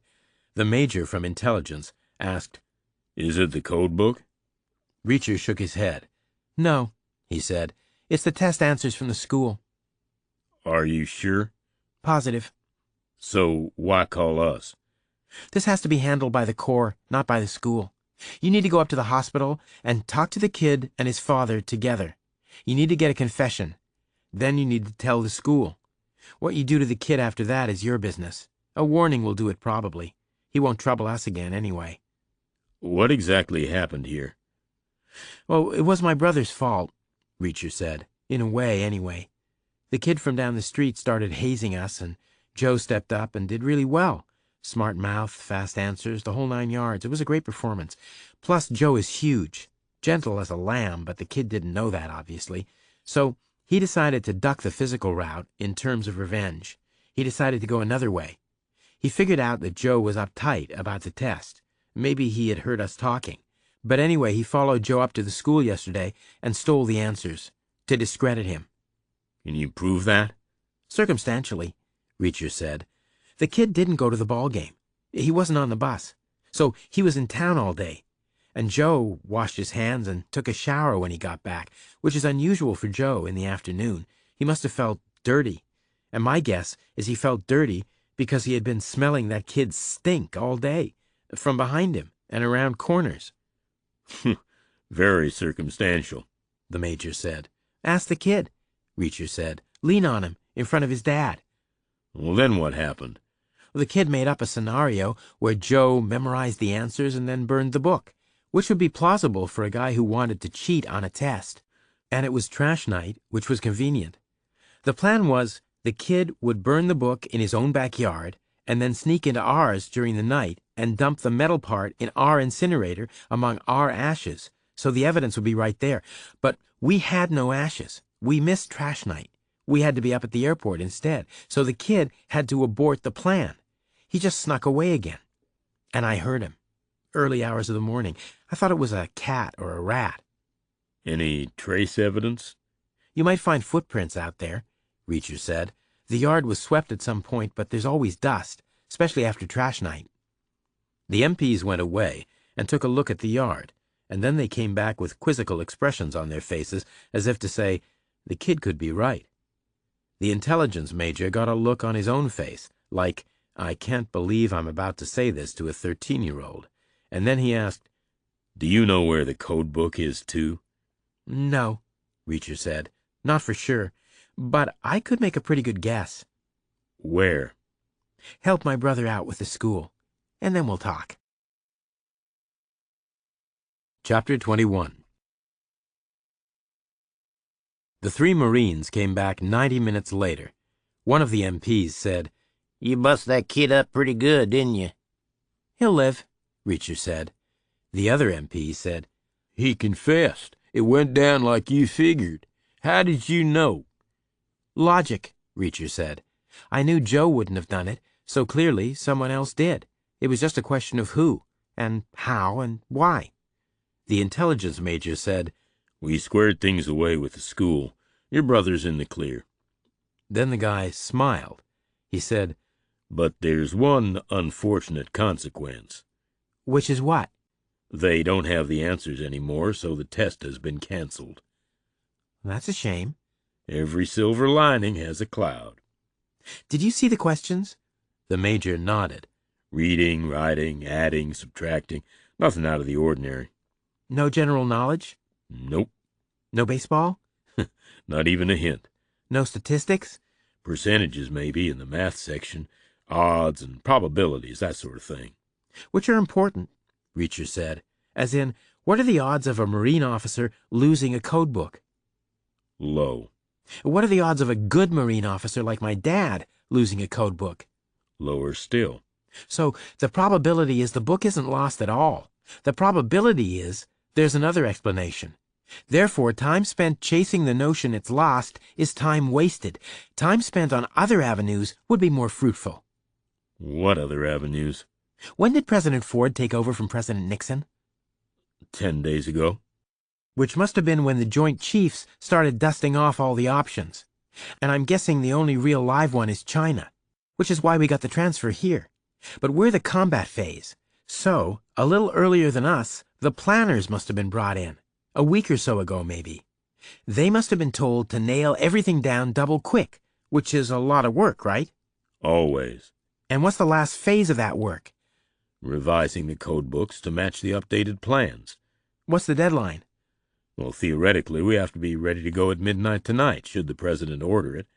The major from intelligence asked, "Is it the code book?" Reacher shook his head. "No," he said. "It's the test answers from the school." "Are you sure?" "Positive." "So why call us?" "This has to be handled by the Corps, not by the school. You need to go up to the hospital and talk to the kid and his father together. You need to get a confession. Then you need to tell the school. What you do to the kid after that is your business. A warning will do it probably. He won't trouble us again anyway." "What exactly happened here?" "Oh, it was my brother's fault," Reacher said. "In a way, anyway. The kid from down the street started hazing us, and Joe stepped up and did really well. Smart mouth, fast answers, the whole 9 yards. It was a great performance. Plus, Joe is huge. Gentle as a lamb, but the kid didn't know that, obviously. So he decided to duck the physical route in terms of revenge. He decided to go another way. He figured out that Joe was uptight about the test. Maybe he had heard us talking. But anyway, he followed Joe up to the school yesterday and stole the answers, to discredit him." "Can you prove that?" "Circumstantially," Reacher said. "The kid didn't go to the ball game. He wasn't on the bus. So he was in town all day. And Joe washed his hands and took a shower when he got back, which is unusual for Joe in the afternoon. He must have felt dirty. And my guess is he felt dirty because he had been smelling that kid's stink all day, from behind him and around corners. Very circumstantial, the major said. Ask the kid, Reacher said. Lean on him in front of his dad. Well, then what happened? The kid made up a scenario where Joe memorized the answers and then burned the book, which would be plausible for a guy who wanted to cheat on a test. And it was trash night, which was convenient. The plan was the kid would burn the book in his own backyard and then sneak into ours during the night and dump the metal part in our incinerator among our ashes, so the evidence would be right there. But we had no ashes. We missed trash night. We had to be up at the airport instead, so the kid had to abort the plan. He just snuck away again. And I heard him. Early hours of the morning. I thought it was a cat or a rat. Any trace evidence? You might find footprints out there, Reacher said. The yard was swept at some point, but there's always dust, especially after trash night. The MPs went away and took a look at the yard, and then they came back with quizzical expressions on their faces, as if to say, the kid could be right. The intelligence major got a look on his own face, like, I can't believe I'm about to say this to a 13-year-old. And then he asked, Do you know where the code book is, too? No, Reacher said. Not for sure, but I could make a pretty good guess. Where? Help my brother out with the school, and then we'll talk. Chapter 21. The three Marines came back 90 minutes later. One of the MPs said, You bust that kid up pretty good, didn't you? He'll live, Reacher said. The other MP said, He confessed. It went down like you figured. How did you know? Logic, Reacher said. I knew Joe wouldn't have done it, so clearly someone else did. It was just a question of who, and how, and why. The intelligence major said, We squared things away with the school. Your brother's in the clear. Then the guy smiled. He said, But there's one unfortunate consequence. Which is what? They don't have the answers anymore, so the test has been canceled. That's a shame. Every silver lining has a cloud. Did you see the questions? The major nodded. Reading, writing, adding, subtracting. Nothing out of the ordinary. No general knowledge? Nope. No baseball? Not even a hint. No statistics? Percentages, maybe, in the math section. Odds and probabilities, that sort of thing. Which are important, Reacher said. as in, what are the odds of a Marine officer losing a code book? Low. What are the odds of a good Marine officer like my dad losing a code book? Lower still. So the probability is the book isn't lost at all. The probability is there's another explanation. Therefore, time spent chasing the notion it's lost is time wasted. Time spent on other avenues would be more fruitful. What other avenues? When did President Ford take over from President Nixon? 10 days ago. Which must have been when the Joint Chiefs started dusting off all the options. And I'm guessing the only real live one is China, which is why we got the transfer here. But we're the combat phase. So, a little earlier than us, the planners must have been brought in. A week or so ago, maybe. They must have been told to nail everything down double quick, which is a lot of work, right? Always. And what's the last phase of that work? Revising the code books to match the updated plans. What's the deadline? Well, theoretically, we have to be ready to go at midnight tonight, should the president order it.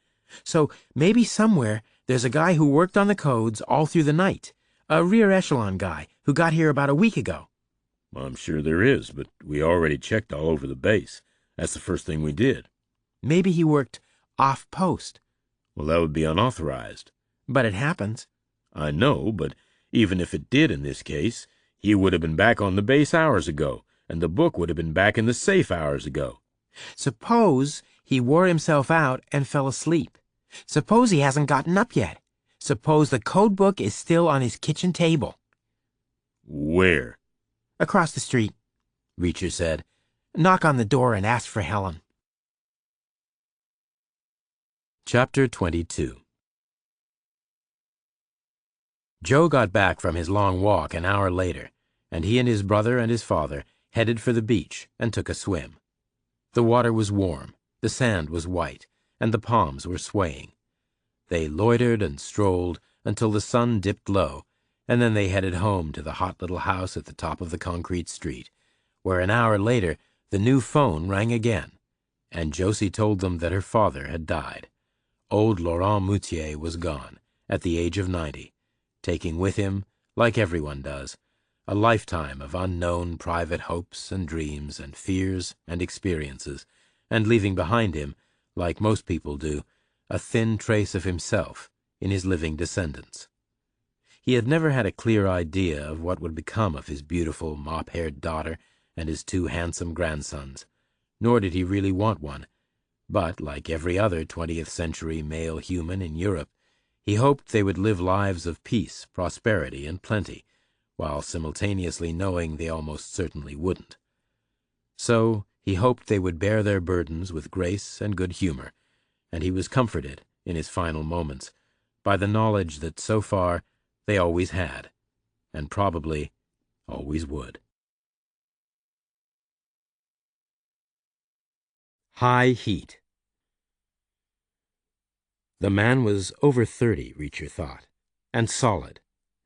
So maybe somewhere there's a guy who worked on the codes all through the night. A rear echelon guy who got here about a week ago. I'm sure there is, but we already checked all over the base. That's the first thing we did. Maybe he worked off post. Well, that would be unauthorized. But it happens. I know, but even if it did in this case, he would have been back on the base hours ago, and the book would have been back in the safe hours ago. Suppose he wore himself out and fell asleep. Suppose he hasn't gotten up yet. Suppose the code book is still on his kitchen table. Where? Across the street, Reacher said. Knock on the door and ask for Helen. Chapter 22. Joe got back from his long walk an hour later, and he and his brother and his father headed for the beach and took a swim. The water was warm, the sand was white, and the palms were swaying. They loitered and strolled, until the sun dipped low, and then they headed home to the hot little house at the top of the concrete street, where an hour later the new phone rang again, and Josie told them that her father had died. Old Laurent Moutier was gone, at the age of 90, taking with him, like everyone does, a lifetime of unknown private hopes and dreams and fears and experiences, and leaving behind him, like most people do, a thin trace of himself in his living descendants. He had never had a clear idea of what would become of his beautiful mop-haired daughter and his 2 handsome grandsons, nor did he really want one, but, like every other 20th-century male human in Europe, he hoped they would live lives of peace, prosperity, and plenty, while simultaneously knowing they almost certainly wouldn't. So he hoped they would bear their burdens with grace and good humor, and he was comforted, in his final moments, by the knowledge that so far they always had, and probably always would. High heat. The man was over 30, Reacher thought, and solid,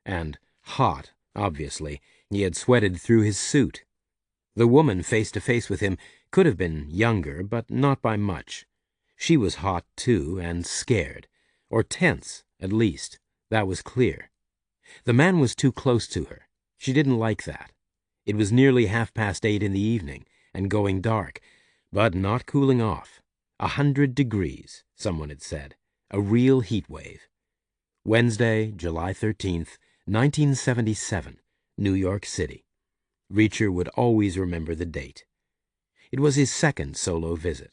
and hot, obviously. He had sweated through his suit. The woman face to face with him could have been younger, but not by much. She was hot, too, and scared, or tense, at least. That was clear. The man was too close to her. She didn't like that. It was nearly 8:30 in the evening, and going dark, but not cooling off. 100 degrees, someone had said. A real heat wave. Wednesday, July 13th, 1977, New York City. Reacher would always remember the date. It was his second solo visit.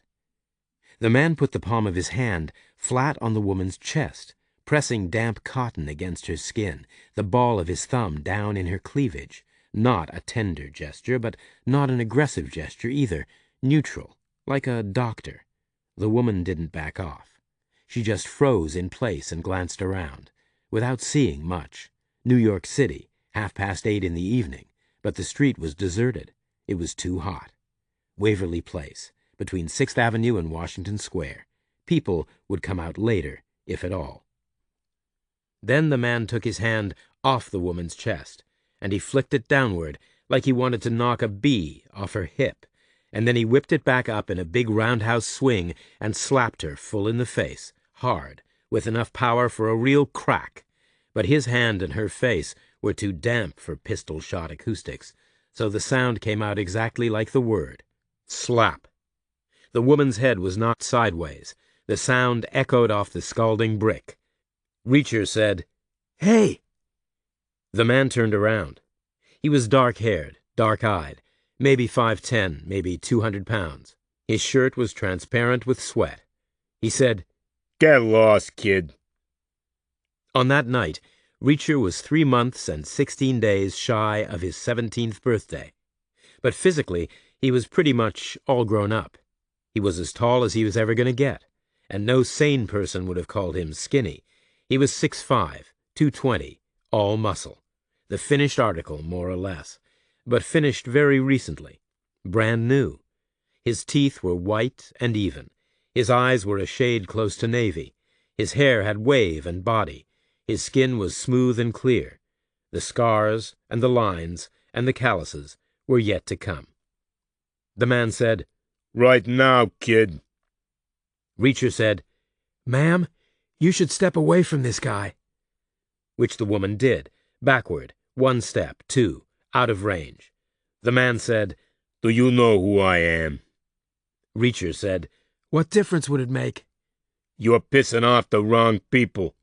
The man put the palm of his hand flat on the woman's chest, pressing damp cotton against her skin, the ball of his thumb down in her cleavage. Not a tender gesture, but not an aggressive gesture either. Neutral, like a doctor. The woman didn't back off. She just froze in place and glanced around, without seeing much. New York City, 8:30 in the evening, but the street was deserted. It was too hot. Waverly Place, between 6th Avenue and Washington Square. People would come out later, if at all. Then the man took his hand off the woman's chest, and he flicked it downward, like he wanted to knock a bee off her hip, and then he whipped it back up in a big roundhouse swing and slapped her full in the face, hard, with enough power for a real crack. But his hand and her face were too damp for pistol-shot acoustics, so the sound came out exactly like the word. Slap. The woman's head was knocked sideways. The sound echoed off the scalding brick. Reacher said, "Hey!" The man turned around. He was dark-haired, dark-eyed, maybe 5'10", maybe 200 pounds. His shirt was transparent with sweat. He said, "Get lost, kid." On that night, Reacher was 3 months and 16 days shy of his 17th birthday. But physically, he was pretty much all grown up. He was as tall as he was ever going to get, and no sane person would have called him skinny. He was 6'5", 220, all muscle. The finished article, more or less, but finished very recently. Brand new. His teeth were white and even. His eyes were a shade close to navy. His hair had wave and body. His skin was smooth and clear. The scars and the lines and the calluses were yet to come. The man said, "Right now, kid." Reacher said, "Ma'am, you should step away from this guy." Which the woman did, backward, 1 step, 2, out of range. The man said, "Do you know who I am?" Reacher said, "What difference would it make?" "You're pissing off the wrong people."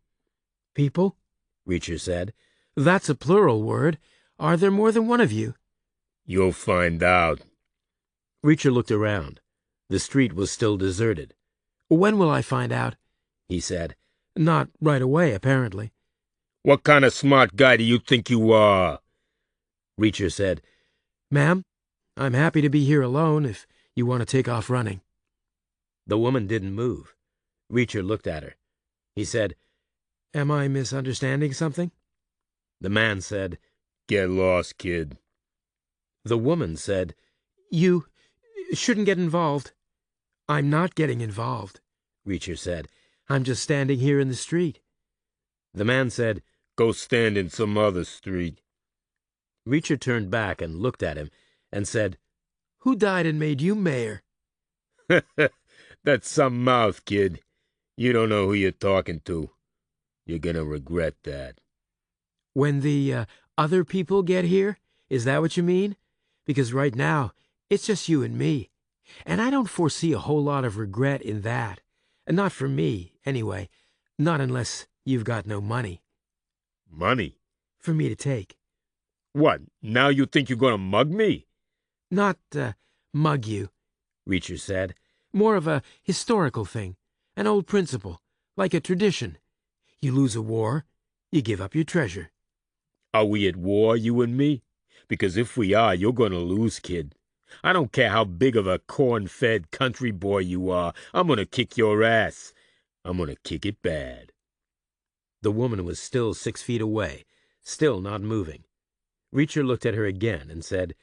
"People?" Reacher said. "That's a plural word. Are there more than one of you?" "You'll find out." Reacher looked around. The street was still deserted. "When will I find out?" he said. "Not right away, apparently." "What kind of smart guy do you think you are?" Reacher said, "Ma'am, I'm happy to be here alone if you want to take off running." The woman didn't move. Reacher looked at her. He said, "Am I misunderstanding something?" The man said, "Get lost, kid." The woman said, "You shouldn't get involved." "I'm not getting involved," Reacher said. "I'm just standing here in the street." The man said, Go stand in some other street. Reacher turned back and looked at him and said, Who died and made you mayor? That's some mouth, kid. You don't know who you're talking to. You're gonna regret that. When the other people get here? Is that what you mean? Because right now, it's just you and me. And I don't foresee a whole lot of regret in that. Not for me, anyway. Not unless you've got no money. Money? For me to take. What, now you think you're gonna mug me? Not, mug you, Reacher said. More of a historical thing. An old principle. Like a tradition. You lose a war, you give up your treasure. Are we at war, you and me? Because if we are, you're gonna lose, kid. I don't care how big of a corn-fed country boy you are. I'm gonna kick your ass. I'm gonna kick it bad. The woman was still 6 feet away, still not moving. Reacher looked at her again and said,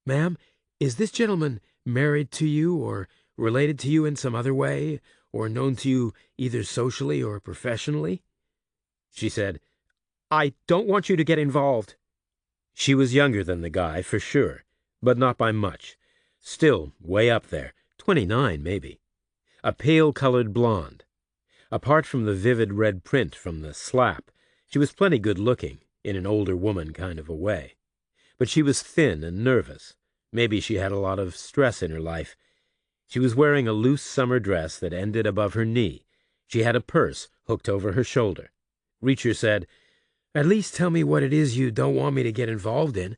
Ma'am, is this gentleman married to you or related to you in some other way, or known to you either socially or professionally? She said, I don't want you to get involved. She was younger than the guy, for sure, but not by much. Still way up there, 29 maybe. A pale-colored blonde. Apart from the vivid red print from the slap, she was plenty good-looking, in an older woman kind of a way. But she was thin and nervous. Maybe she had a lot of stress in her life. She was wearing a loose summer dress that ended above her knee. She had a purse hooked over her shoulder. Reacher said, At least tell me what it is you don't want me to get involved in.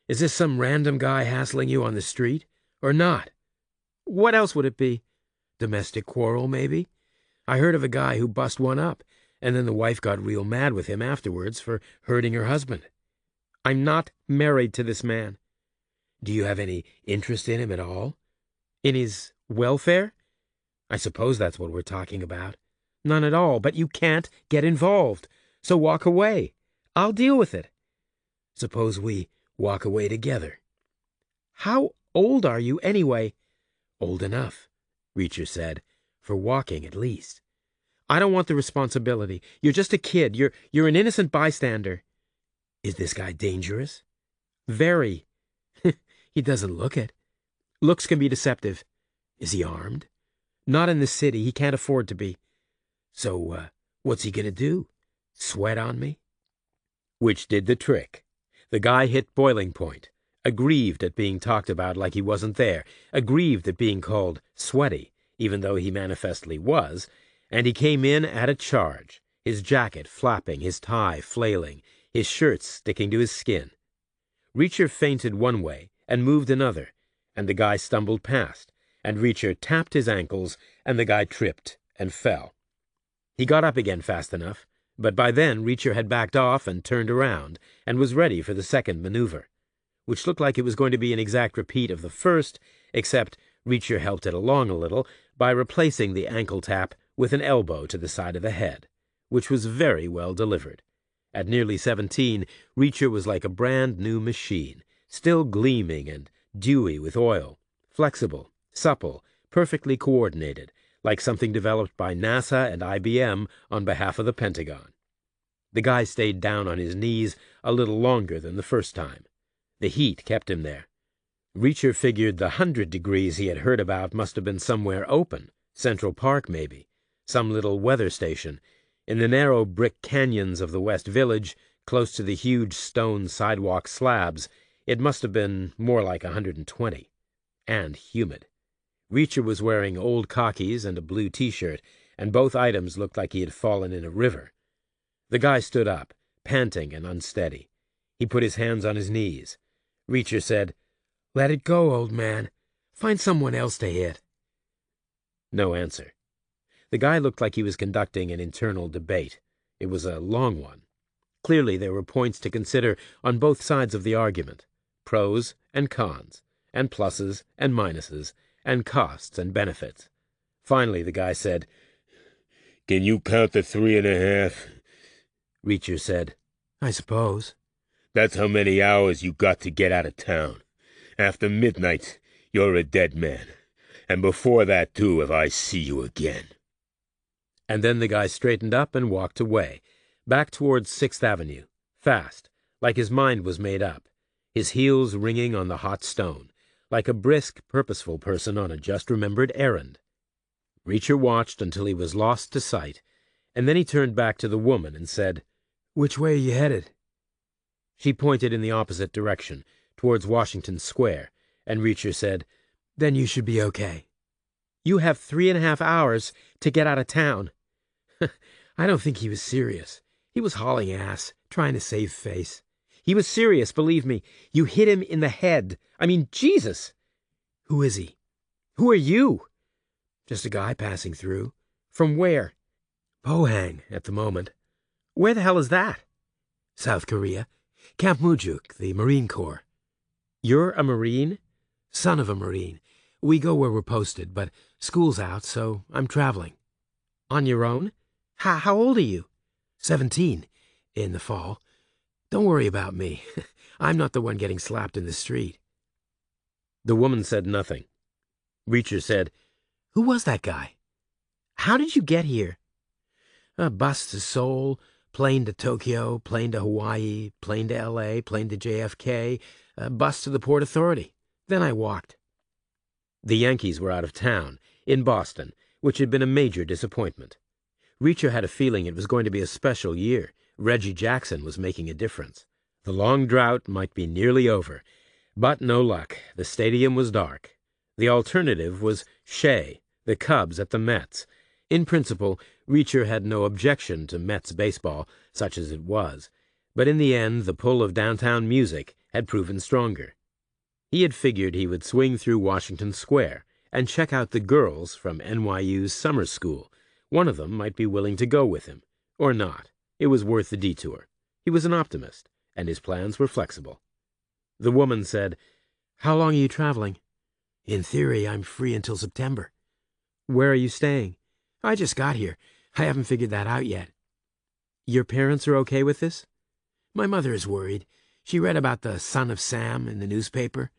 Is this some random guy hassling you on the street? Or not? What else would it be? Domestic quarrel, maybe? I heard of a guy who bust one up, and then the wife got real mad with him afterwards for hurting her husband. I'm not married to this man. Do you have any interest in him at all? In his welfare? I suppose that's what we're talking about. None at all, but you can't get involved. So walk away. I'll deal with it. Suppose we walk away together. How old are you, anyway? Old enough, Reacher said, for walking at least. I don't want the responsibility. You're just a kid. You're an innocent bystander. Is this guy dangerous? Very. He doesn't look it. Looks can be deceptive. Is he armed? Not in this city. He can't afford to be. So, what's he gonna do? Sweat on me? Which did the trick. The guy hit boiling point, aggrieved at being talked about like he wasn't there, aggrieved at being called sweaty, even though he manifestly was, and he came in at a charge, his jacket flapping, his tie flailing, his shirt sticking to his skin. Reacher feinted one way and moved another, and the guy stumbled past, and Reacher tapped his ankles, and the guy tripped and fell. He got up again fast enough, but by then Reacher had backed off and turned around, and was ready for the second maneuver, which looked like it was going to be an exact repeat of the first, except Reacher helped it along a little by replacing the ankle tap with an elbow to the side of the head, which was very well delivered. At nearly 17, Reacher was like a brand-new machine, still gleaming and dewy with oil, flexible, supple, perfectly coordinated, like something developed by NASA and IBM on behalf of the Pentagon. The guy stayed down on his knees a little longer than the first time. The heat kept him there. Reacher figured the 100 degrees he had heard about must have been somewhere open, Central Park maybe, some little weather station. In the narrow brick canyons of the West Village, close to the huge stone sidewalk slabs, it must have been more like 120. And humid. Reacher was wearing old khakis and a blue T-shirt, and both items looked like he had fallen in a river. The guy stood up, panting and unsteady. He put his hands on his knees. Reacher said, Let it go, old man. Find someone else to hit. No answer. The guy looked like he was conducting an internal debate. It was a long one. Clearly there were points to consider on both sides of the argument, pros and cons, and pluses and minuses, and costs and benefits. Finally the guy said, Can you count to 3.5? Reacher said, I suppose. That's how many hours you got to get out of town. After midnight, you're a dead man. And before that, too, if I see you again. And then the guy straightened up and walked away, back towards 6th Avenue, fast, like his mind was made up, his heels ringing on the hot stone, like a brisk, purposeful person on a just-remembered errand. Reacher watched until he was lost to sight, and then he turned back to the woman and said, "Which way are you headed?" She pointed in the opposite direction, towards Washington Square, and Reacher said, "Then you should be okay." "You have 3.5 hours to get out of town." I don't think he was serious. He was hauling ass, trying to save face. He was serious, believe me. You hit him in the head. I mean, Jesus! Who is he? Who are you? Just a guy passing through. From where? Pohang, at the moment. Where the hell is that? South Korea. Camp Mujuk, the Marine Corps. You're a Marine? Son of a Marine. We go where we're posted, but school's out, so I'm traveling. On your own? How old are you? 17, in the fall. Don't worry about me. I'm not the one getting slapped in the street. The woman said nothing. Reacher said, "Who was that guy? How did you get here?" "A bus to Seoul, plane to Tokyo, plane to Hawaii, plane to L.A., plane to JFK, a bus to the Port Authority. Then I walked." The Yankees were out of town, in Boston, which had been a major disappointment. Reacher had a feeling it was going to be a special year. Reggie Jackson was making a difference. The long drought might be nearly over, but no luck. The stadium was dark. The alternative was Shea, the Cubs at the Mets. In principle, Reacher had no objection to Mets baseball, such as it was, but in the end the pull of downtown music had proven stronger. He had figured he would swing through Washington Square and check out the girls from NYU's summer school. One of them might be willing to go with him, or not. It was worth the detour. He was an optimist, and his plans were flexible. The woman said, "How long are you traveling?" "In theory, I'm free until September." "Where are you staying?" "I just got here. I haven't figured that out yet." "Your parents are okay with this?" "My mother is worried. She read about the son of Sam in the newspaper."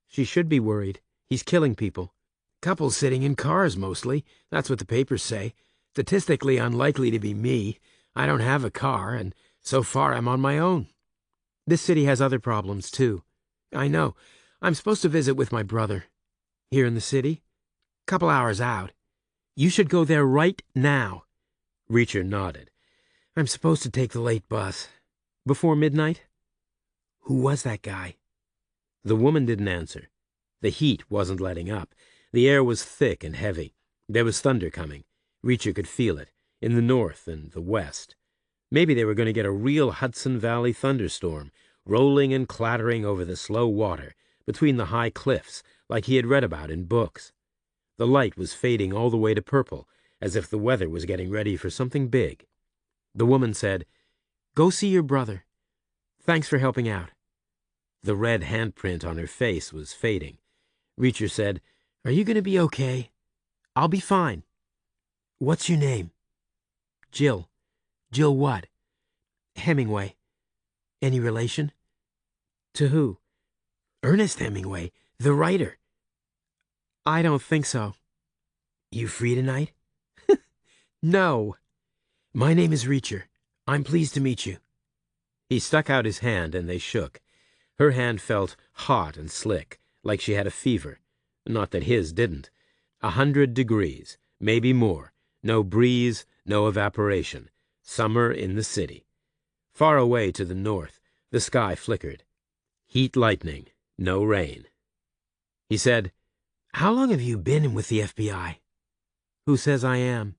"She should be worried. He's killing people." "Couples sitting in cars, mostly. That's what the papers say. Statistically unlikely to be me. I don't have a car, and so far I'm on my own." "This city has other problems, too." "I know. I'm supposed to visit with my brother." "Here in the city?" "Couple hours out." "You should go there right now." Reacher nodded. "I'm supposed to take the late bus." "Before midnight?" "Who was that guy?" The woman didn't answer. The heat wasn't letting up. The air was thick and heavy. There was thunder coming. Reacher could feel it, in the north and the west. Maybe they were going to get a real Hudson Valley thunderstorm, rolling and clattering over the slow water, between the high cliffs, like he had read about in books. The light was fading all the way to purple, as if the weather was getting ready for something big. The woman said, "Go see your brother. Thanks for helping out." The red handprint on her face was fading. Reacher said, "Are you going to be okay?" "I'll be fine." "What's your name?" "Jill." "Jill what?" "Hemingway." "Any relation?" "To who?" "Ernest Hemingway, the writer." "I don't think so." "You free tonight?" "No." "My name is Reacher. I'm pleased to meet you." He stuck out his hand and they shook. Her hand felt hot and slick, like she had a fever. Not that his didn't. 100 degrees, maybe more. No breeze, no evaporation. Summer in the city. Far away to the north, the sky flickered. Heat lightning, no rain. He said, "How long have you been with the FBI?" "Who says I am?"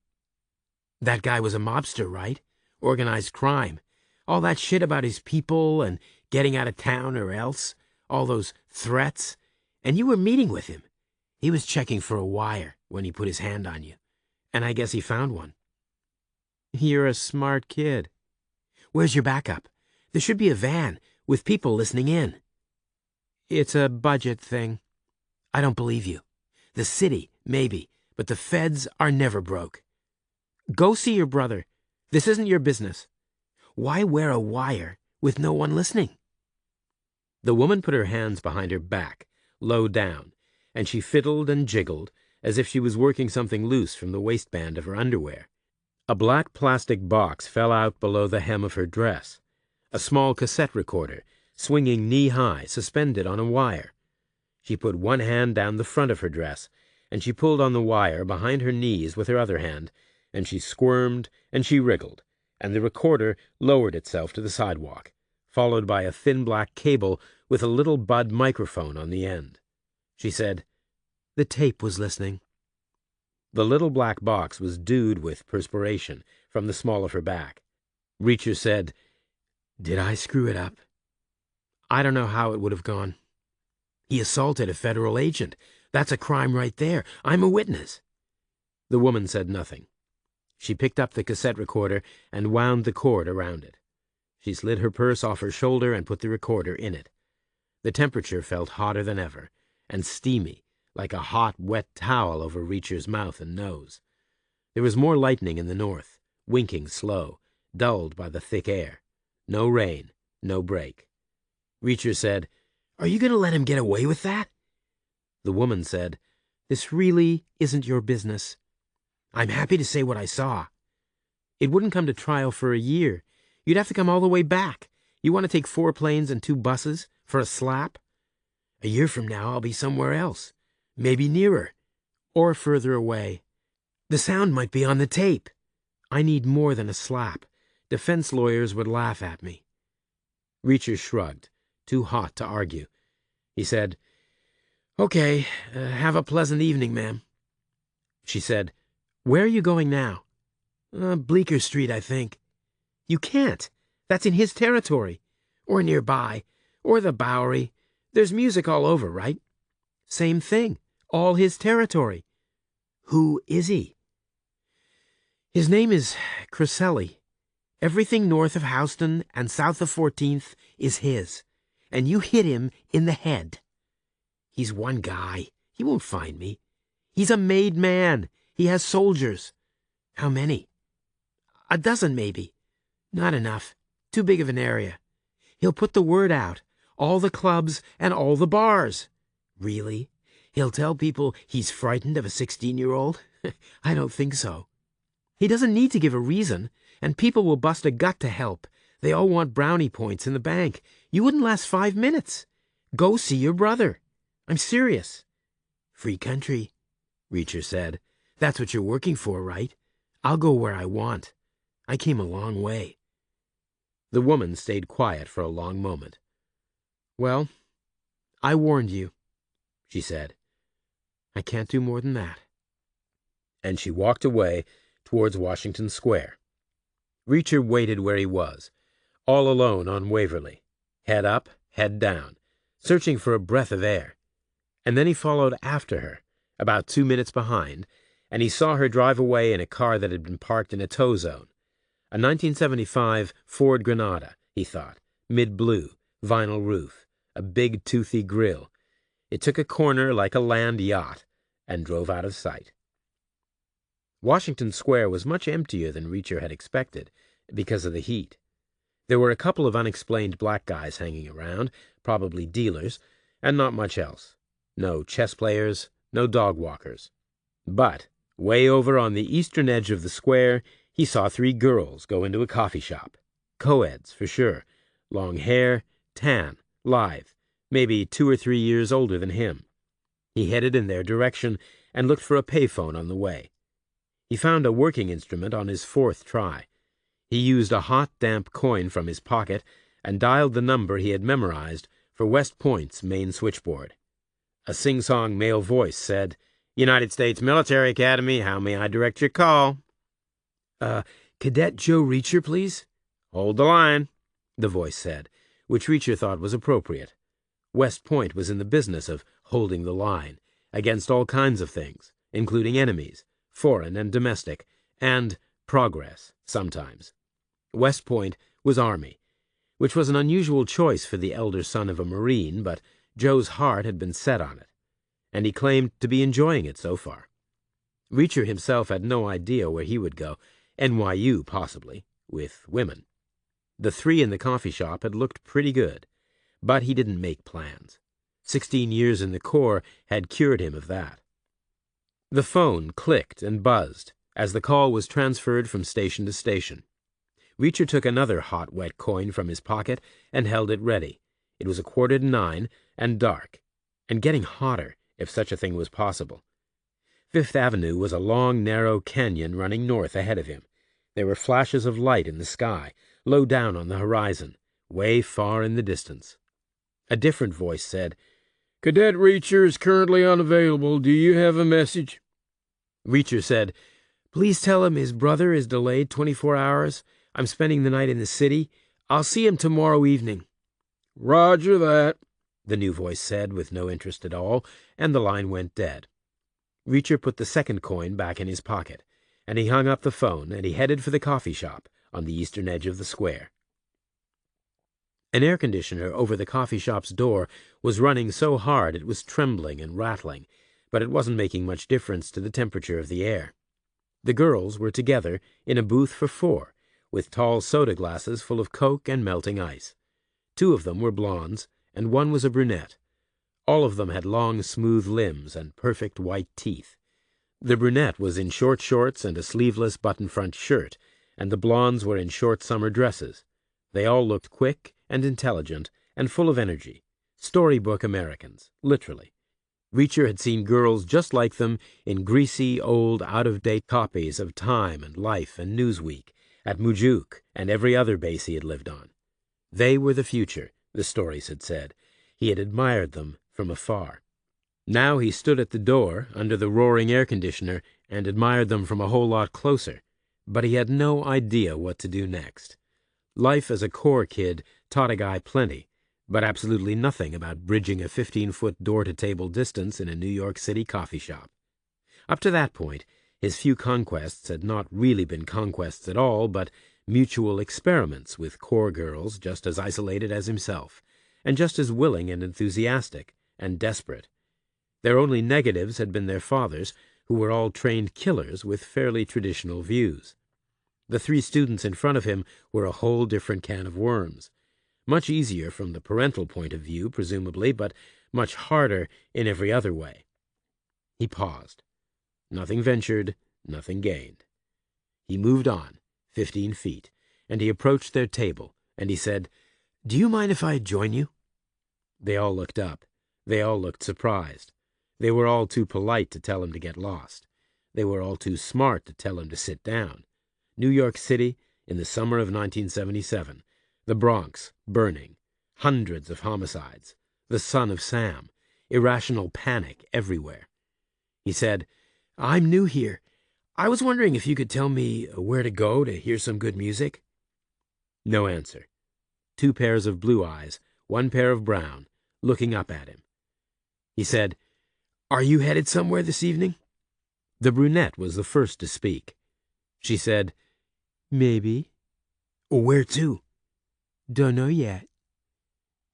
"That guy was a mobster, right? Organized crime. All that shit about his people and getting out of town or else. All those threats. And you were meeting with him. He was checking for a wire when he put his hand on you. And I guess he found one." "You're a smart kid." "Where's your backup? There should be a van with people listening in." "It's a budget thing." "I don't believe you. The city, maybe, but the feds are never broke." "Go see your brother. This isn't your business." "Why wear a wire with no one listening?" The woman put her hands behind her back, low down, and she fiddled and jiggled as if she was working something loose from the waistband of her underwear. A black plastic box fell out below the hem of her dress. A small cassette recorder, swinging knee-high, suspended on a wire. She put one hand down the front of her dress, and she pulled on the wire behind her knees with her other hand, and she squirmed and she wriggled, and the recorder lowered itself to the sidewalk, followed by a thin black cable with a little bud microphone on the end. She said, "The tape was listening." The little black box was dewed with perspiration from the small of her back. Reacher said, "Did I screw it up? I don't know how it would have gone. He assaulted a federal agent. That's a crime right there. I'm a witness." The woman said nothing. She picked up the cassette recorder and wound the cord around it. She slid her purse off her shoulder and put the recorder in it. The temperature felt hotter than ever, and steamy, like a hot, wet towel over Reacher's mouth and nose. There was more lightning in the north, winking slow, dulled by the thick air. No rain, no break. Reacher said, "Are you going to let him get away with that?" The woman said, "This really isn't your business. I'm happy to say what I saw. It wouldn't come to trial for a year. You'd have to come all the way back. You want to take 4 planes and 2 buses for a slap? A year from now, I'll be somewhere else. Maybe nearer. Or further away. The sound might be on the tape. I need more than a slap. Defense lawyers would laugh at me." Reacher shrugged, too hot to argue. He said, "Okay, have a pleasant evening, ma'am." She said, "Where are you going now?" "Bleecker Street, I think." "You can't. That's in his territory. Or nearby. Or the Bowery. There's music all over, right?" "Same thing. All his territory." "Who is he?" "His name is Cresselli. Everything north of Houston and south of 14th is his. And you hit him in the head." "He's one guy. He won't find me. He's a made man. He has soldiers." "How many?" "A dozen, maybe." "Not enough. Too big of an area. He'll put the word out. All the clubs and all the bars." "Really? He'll tell people he's frightened of a 16-year-old? I don't think so. He doesn't need to give a reason, and people will bust a gut to help. They all want brownie points in the bank. You wouldn't last 5 minutes. Go see your brother. I'm serious." "Free country," Reacher said. "That's what you're working for, right? I'll go where I want. I came a long way." The woman stayed quiet for a long moment. "Well, I warned you," she said. "I can't do more than that." And she walked away towards Washington Square. Reacher waited where he was, all alone on Waverly, head up, head down, searching for a breath of air. And then he followed after her, about 2 minutes behind, and he saw her drive away in a car that had been parked in a tow zone. A 1975 Ford Granada, he thought, mid-blue, vinyl roof, a big toothy grill. It took a corner like a land yacht and drove out of sight. Washington Square was much emptier than Reacher had expected because of the heat. There were a couple of unexplained black guys hanging around, probably dealers, and not much else. No chess players, no dog walkers. But, way over on the eastern edge of the square, he saw 3 girls go into a coffee shop. Co-eds, for sure. Long hair, tan, lithe, maybe 2 or 3 years older than him. He headed in their direction and looked for a payphone on the way. He found a working instrument on his 4th try. He used a hot, damp coin from his pocket and dialed the number he had memorized for West Point's main switchboard. A sing-song male voice said, "United States Military Academy, how may I direct your call?" Cadet Joe Reacher, please." "Hold the line," the voice said, which Reacher thought was appropriate. West Point was in the business of holding the line, against all kinds of things, including enemies, foreign and domestic, and progress, sometimes. West Point was Army, which was an unusual choice for the elder son of a Marine, but Joe's heart had been set on it, and he claimed to be enjoying it so far. Reacher himself had no idea where he would go, NYU possibly, with women. The 3 in the coffee shop had looked pretty good, but he didn't make plans. 16 years in the Corps had cured him of that. The phone clicked and buzzed, as the call was transferred from station to station. Reacher took another hot, wet coin from his pocket and held it ready. It was 8:45 and dark, and getting hotter, if such a thing was possible. Fifth Avenue was a long, narrow canyon running north ahead of him. There were flashes of light in the sky, low down on the horizon, way far in the distance. A different voice said, "Cadet Reacher is currently unavailable. Do you have a message?" Reacher said, "Please tell him his brother is delayed 24 hours. I'm spending the night in the city. I'll see him tomorrow evening." "Roger that," the new voice said with no interest at all, and the line went dead. Reacher put the second coin back in his pocket, and he hung up the phone, and he headed for the coffee shop on the eastern edge of the square. An air conditioner over the coffee shop's door was running so hard it was trembling and rattling, but it wasn't making much difference to the temperature of the air. The girls were together in a booth for 4, with tall soda glasses full of Coke and melting ice. 2 of them were blondes, and 1 was a brunette. All of them had long, smooth limbs and perfect white teeth. The brunette was in short shorts and a sleeveless button-front shirt, and the blondes were in short summer dresses. They all looked quick and intelligent and full of energy. Storybook Americans, literally. Reacher had seen girls just like them in greasy, old, out-of-date copies of Time and Life and Newsweek, at Mujuk and every other base he had lived on. They were the future, the stories had said. He had admired them from afar. Now he stood at the door under the roaring air conditioner and admired them from a whole lot closer, but he had no idea what to do next. Life as a corps kid taught a guy plenty, but absolutely nothing about bridging a 15-foot door-to-table distance in a New York City coffee shop. Up to that point, his few conquests had not really been conquests at all, but mutual experiments with corps girls just as isolated as himself, and just as willing and enthusiastic and desperate. Their only negatives had been their fathers, who were all trained killers with fairly traditional views. The 3 students in front of him were a whole different can of worms. Much easier from the parental point of view, presumably, but much harder in every other way. He paused. Nothing ventured, nothing gained. He moved on, 15 feet, and he approached their table, and he said, "Do you mind if I join you?" They all looked up. They all looked surprised. They were all too polite to tell him to get lost. They were all too smart to tell him to sit down. New York City, in the summer of 1977. The Bronx, burning. Hundreds of homicides. The son of Sam. Irrational panic everywhere. He said, "I'm new here. I was wondering if you could tell me where to go to hear some good music." No answer. 2 pairs of blue eyes, 1 pair of brown, looking up at him. He said, "Are you headed somewhere this evening?" The brunette was the first to speak. She said, "Maybe." "Where to?" "Dunno yet."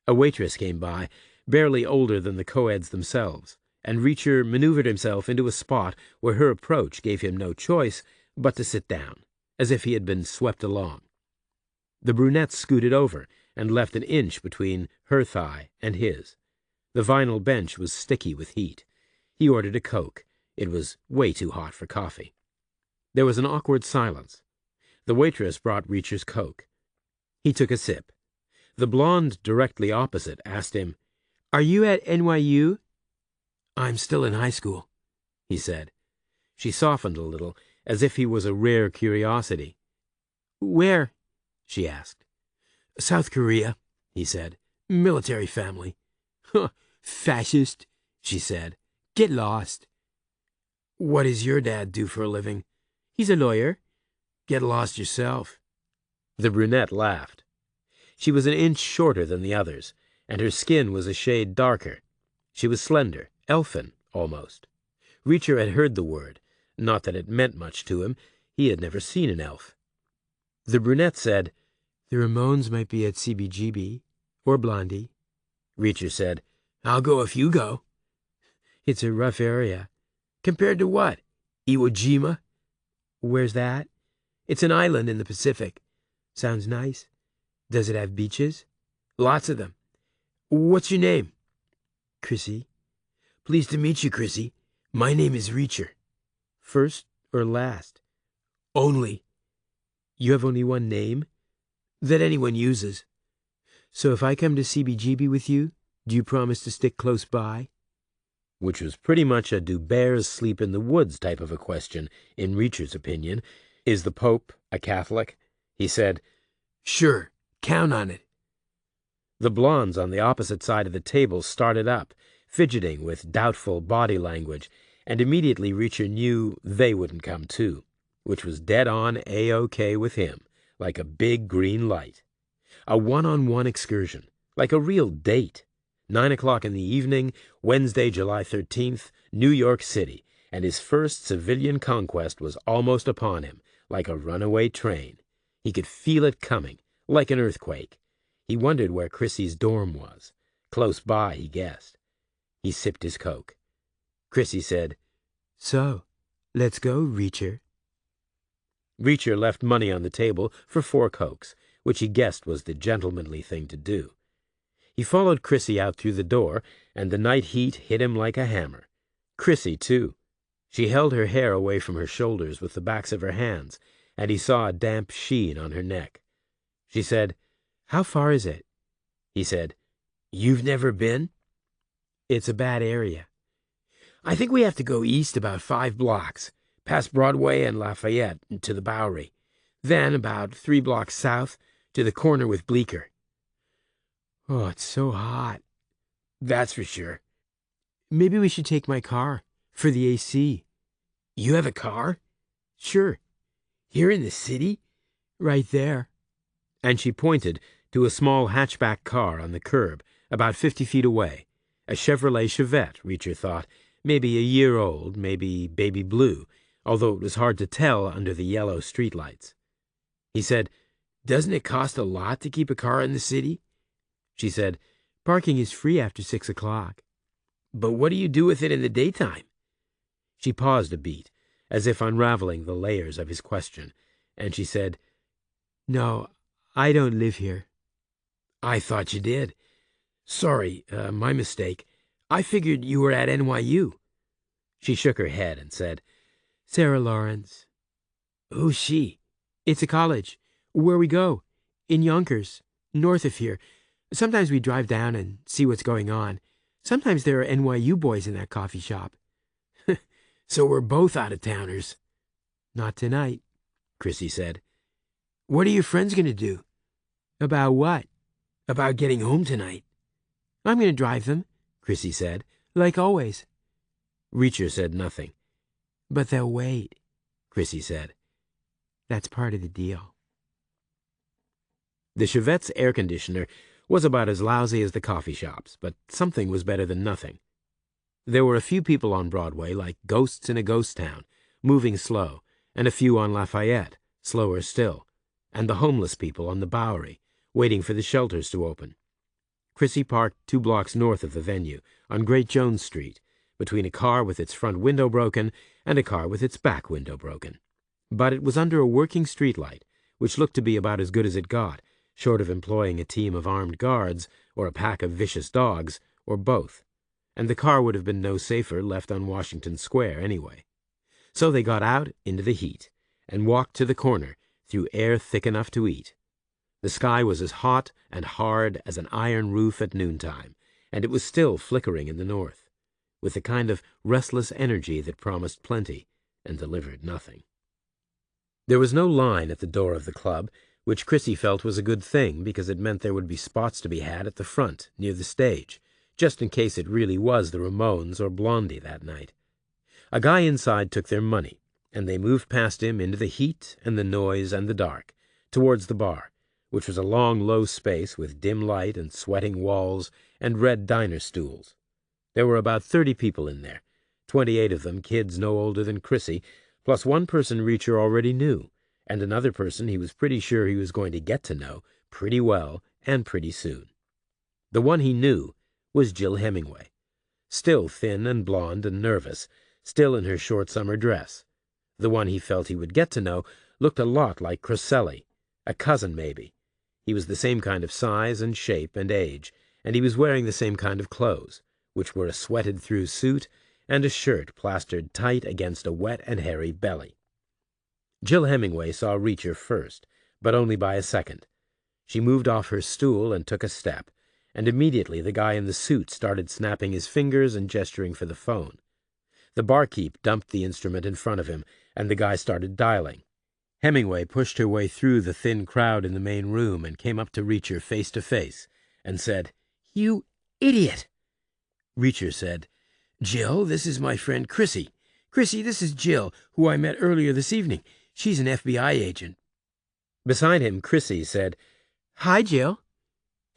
A waitress came by, barely older than the co-eds themselves, and Reacher maneuvered himself into a spot where her approach gave him no choice but to sit down, as if he had been swept along. The brunette scooted over and left an inch between her thigh and his. The vinyl bench was sticky with heat. He ordered a Coke. It was way too hot for coffee. There was an awkward silence. The waitress brought Reacher's Coke. He took a sip. The blonde directly opposite asked him, "Are you at NYU?" "I'm still in high school," he said. She softened a little, as if he was a rare curiosity. "Where?" she asked. "South Korea," he said. "Military family." "Huh, fascist," she said. "Get lost." "What does your dad do for a living?" "He's a lawyer." "Get lost yourself." The brunette laughed. She was an inch shorter than the others, and her skin was a shade darker. She was slender, elfin, almost. Reacher had heard the word, not that it meant much to him. He had never seen an elf. The brunette said, "The Ramones might be at CBGB, or Blondie." Reacher said, "I'll go if you go." "It's a rough area." "Compared to what? Iwo Jima?" "Where's that?" "It's an island in the Pacific." "Sounds nice. Does it have beaches?" "Lots of them." "What's your name?" "Chrissy." "Pleased to meet you, Chrissy. My name is Reacher." "First or last?" Only. You have only one name? That anyone uses. So if I come to CBGB with you, do you promise to stick close by? Which was pretty much a do bears sleep in the woods type of a question, in Reacher's opinion. Is the Pope a Catholic? He said, Sure, count on it. The blondes on the opposite side of the table started up, fidgeting with doubtful body language, and immediately Reacher knew they wouldn't come too, which was dead on A-OK with him, like a big green light. A one-on-one excursion, like a real date. 9 o'clock in the evening, Wednesday, July 13th, New York City, and his first civilian conquest was almost upon him, like a runaway train. He could feel it coming, like an earthquake. He wondered where Chrissy's dorm was. Close by, he guessed. He sipped his Coke. Chrissy said, So, let's go, Reacher. Reacher left money on the table for 4 Cokes, which he guessed was the gentlemanly thing to do. He followed Chrissy out through the door, and the night heat hit him like a hammer. Chrissy, too. She held her hair away from her shoulders with the backs of her hands, and he saw a damp sheen on her neck. She said, How far is it? He said, You've never been? It's a bad area. I think we have to go east about 5 blocks, past Broadway and Lafayette to the Bowery. Then about 3 blocks south to the corner with Bleecker. Oh, it's so hot. That's for sure. Maybe we should take my car for the AC. You have a car? Sure. Here in the city? Right there. And she pointed to a small hatchback car on the curb, about 50 feet away. A Chevrolet Chevette, Reacher thought, maybe a year old, maybe baby blue, although it was hard to tell under the yellow streetlights. He said, Doesn't it cost a lot to keep a car in the city? She said, Parking is free after 6 o'clock. But what do you do with it in the daytime? She paused a beat, as if unraveling the layers of his question, and she said, No, I don't live here. I thought you did. Sorry, my mistake. I figured you were at NYU. She shook her head and said, Sarah Lawrence. Who's she? It's a college. Where we go. In Yonkers, north of here. Sometimes we drive down and see what's going on. Sometimes there are NYU boys in that coffee shop. So we're both out-of-towners. Not tonight, Chrissy said. What are your friends going to do? About what? About getting home tonight. I'm going to drive them, Chrissy said, like always. Reacher said nothing. But they'll wait, Chrissy said. That's part of the deal. The Chevette's air conditioner was about as lousy as the coffee shops, but something was better than nothing. There were a few people on Broadway, like ghosts in a ghost town, moving slow, and a few on Lafayette, slower still, and the homeless people on the Bowery, waiting for the shelters to open. Chrissy parked 2 blocks north of the venue, on Great Jones Street, between a car with its front window broken and a car with its back window broken. But it was under a working streetlight, which looked to be about as good as it got, short of employing a team of armed guards, or a pack of vicious dogs, or both. And the car would have been no safer left on Washington Square anyway. So they got out into the heat, and walked to the corner through air thick enough to eat. The sky was as hot and hard as an iron roof at noontime, and it was still flickering in the north, with the kind of restless energy that promised plenty and delivered nothing. There was no line at the door of the club, which Chrissy felt was a good thing because it meant there would be spots to be had at the front, near the stage, just in case it really was the Ramones or Blondie that night. A guy inside took their money, and they moved past him into the heat and the noise and the dark, towards the bar, which was a long, low space with dim light and sweating walls and red diner stools. There were about 30 people in there, 28 of them kids no older than Chrissy, plus one person Reacher already knew, and another person he was pretty sure he was going to get to know pretty well and pretty soon. The one he knew was Jill Hemingway, still thin and blonde and nervous, still in her short summer dress. The one he felt he would get to know looked a lot like Crosselli, a cousin maybe. He was the same kind of size and shape and age, and he was wearing the same kind of clothes, which were a sweated-through suit and a shirt plastered tight against a wet and hairy belly. Jill Hemingway saw Reacher first, but only by a second. She moved off her stool and took a step, and immediately the guy in the suit started snapping his fingers and gesturing for the phone. The barkeep dumped the instrument in front of him, and the guy started dialing. Hemingway pushed her way through the thin crowd in the main room and came up to Reacher face to face and said, "You idiot!" Reacher said, "Jill, this is my friend Chrissy. Chrissy, this is Jill, who I met earlier this evening. She's an FBI agent." Beside him, Chrissy said, "Hi, Jill."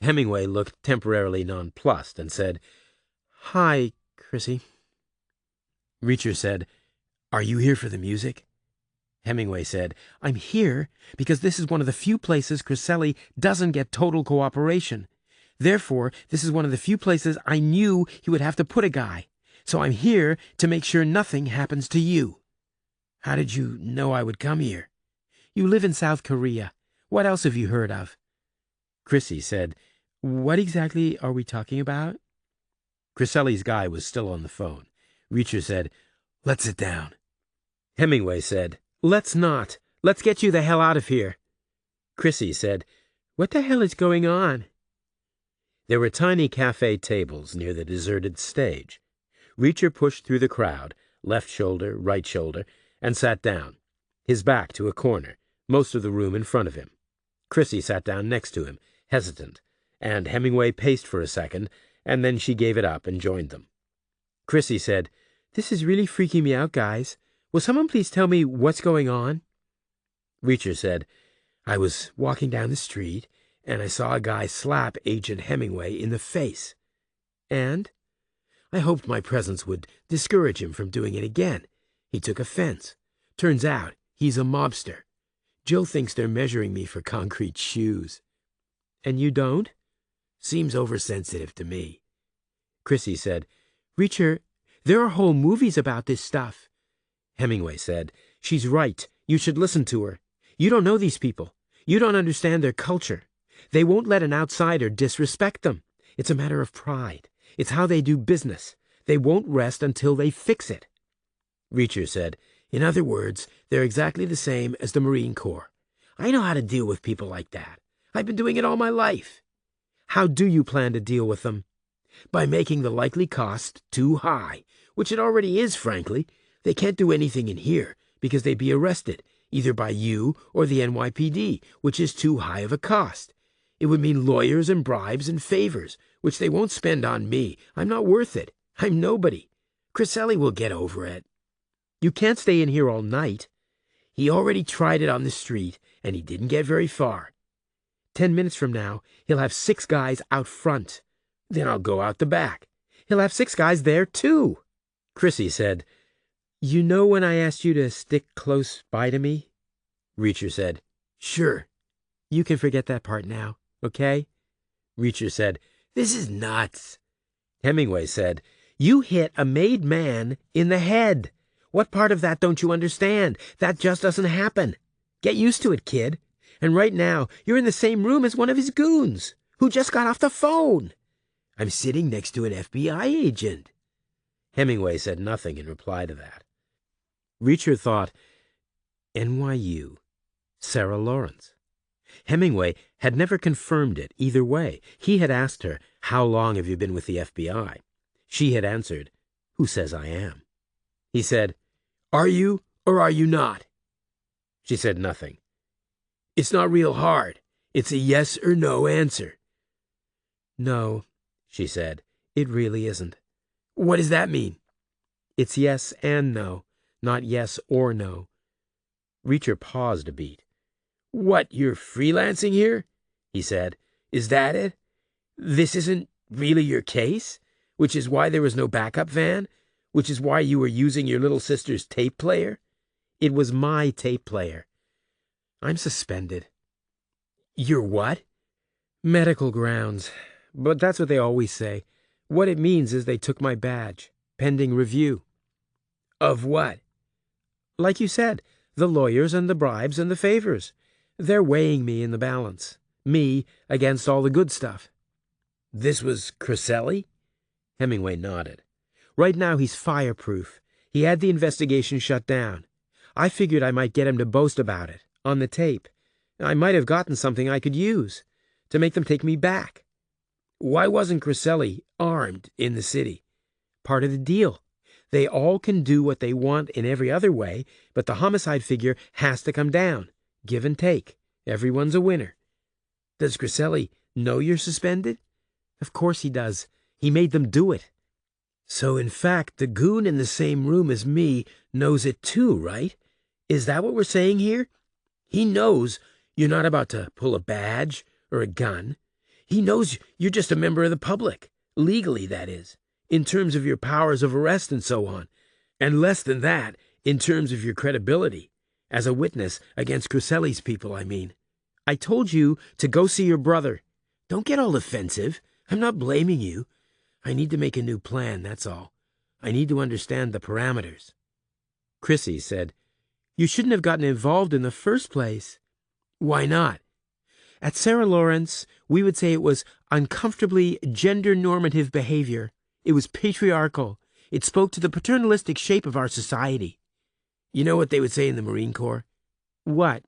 Hemingway looked temporarily nonplussed and said, "Hi, Chrissy." Reacher said, "Are you here for the music?" Hemingway said, "I'm here because this is one of the few places Criselli doesn't get total cooperation. Therefore, this is one of the few places I knew he would have to put a guy. So I'm here to make sure nothing happens to you." "How did you know I would come here?" "You live in South Korea. What else have you heard of?" Chrissy said, "What exactly are we talking about?" Criselli's guy was still on the phone. Reacher said, "Let's sit down." Hemingway said, "Let's not. Let's get you the hell out of here." Chrissy said, "What the hell is going on?" There were tiny cafe tables near the deserted stage. Reacher pushed through the crowd, left shoulder, right shoulder, and sat down, his back to a corner, most of the room in front of him. Chrissy sat down next to him, hesitant, and Hemingway paced for a second, and then she gave it up and joined them. Chrissy said, "This is really freaking me out, guys. Will someone please tell me what's going on?" Reacher said, "I was walking down the street, and I saw a guy slap Agent Hemingway in the face. And I hoped my presence would discourage him from doing it again. He took offense. Turns out he's a mobster. Jill thinks they're measuring me for concrete shoes." "And you don't?" "Seems oversensitive to me." Chrissy said, "Reacher, there are whole movies about this stuff." Hemingway said, "She's right. You should listen to her. You don't know these people. You don't understand their culture. They won't let an outsider disrespect them. It's a matter of pride. It's how they do business. They won't rest until they fix it." Reacher said, "In other words, they're exactly the same as the Marine Corps. I know how to deal with people like that. I've been doing it all my life." "How do you plan to deal with them?" "By making the likely cost too high, which it already is, frankly. They can't do anything in here because they'd be arrested, either by you or the NYPD, which is too high of a cost. It would mean lawyers and bribes and favors, which they won't spend on me. I'm not worth it. I'm nobody. Criselli will get over it." "You can't stay in here all night." "He already tried it on the street, and he didn't get very far. 10 minutes from now, he'll have 6 guys out front. Then I'll go out the back. He'll have 6 guys there, too." Chrissy said, "You know when I asked you to stick close by to me?" Reacher said, "Sure." "You can forget that part now, okay?" Reacher said, "This is nuts." Hemingway said, "You hit a made man in the head. What part of that don't you understand? That just doesn't happen. Get used to it, kid. And right now, you're in the same room as one of his goons, who just got off the phone." "I'm sitting next to an FBI agent." Hemingway said nothing in reply to that. Reacher thought, NYU, Sarah Lawrence. Hemingway had never confirmed it either way. He had asked her, "How long have you been with the FBI?" She had answered, "Who says I am?" He said, "Are you or are you not?" She said nothing. "It's not real hard. It's a yes or no answer." "No," she said, "it really isn't." "What does that mean?" "It's yes and no, not yes or no." Reacher paused a beat. "What, you're freelancing here?" he said. "Is that it? This isn't really your case? Which is why there was no backup van? Which is why you were using your little sister's tape player?" "It was my tape player." "I'm suspended." "You're what?" "Medical grounds. But that's what they always say. What it means is they took my badge, pending review." "Of what?" "Like you said, the lawyers and the bribes and the favors. They're weighing me in the balance. Me against all the good stuff." "This was Criselli?" Hemingway nodded. "Right now he's fireproof. He had the investigation shut down. I figured I might get him to boast about it, on the tape. I might have gotten something I could use, to make them take me back. Why wasn't Criselli armed in the city? Part of the deal. They all can do what they want in every other way, but the homicide figure has to come down. Give and take. Everyone's a winner. Does Criselli know you're suspended? Of course he does. He made them do it. So, in fact, the goon in the same room as me knows it too, right? Is that what we're saying here? He knows you're not about to pull a badge or a gun. He knows you're just a member of the public, legally, that is, in terms of your powers of arrest and so on, and less than that in terms of your credibility, as a witness against Criselli's people, I mean. I told you to go see your brother. Don't get all defensive. I'm not blaming you. I need to make a new plan, that's all. I need to understand the parameters. Chrissy said, You shouldn't have gotten involved in the first place. Why not? At Sarah Lawrence, we would say it was uncomfortably gender-normative behavior. It was patriarchal. It spoke to the paternalistic shape of our society. You know what they would say in the Marine Corps? What?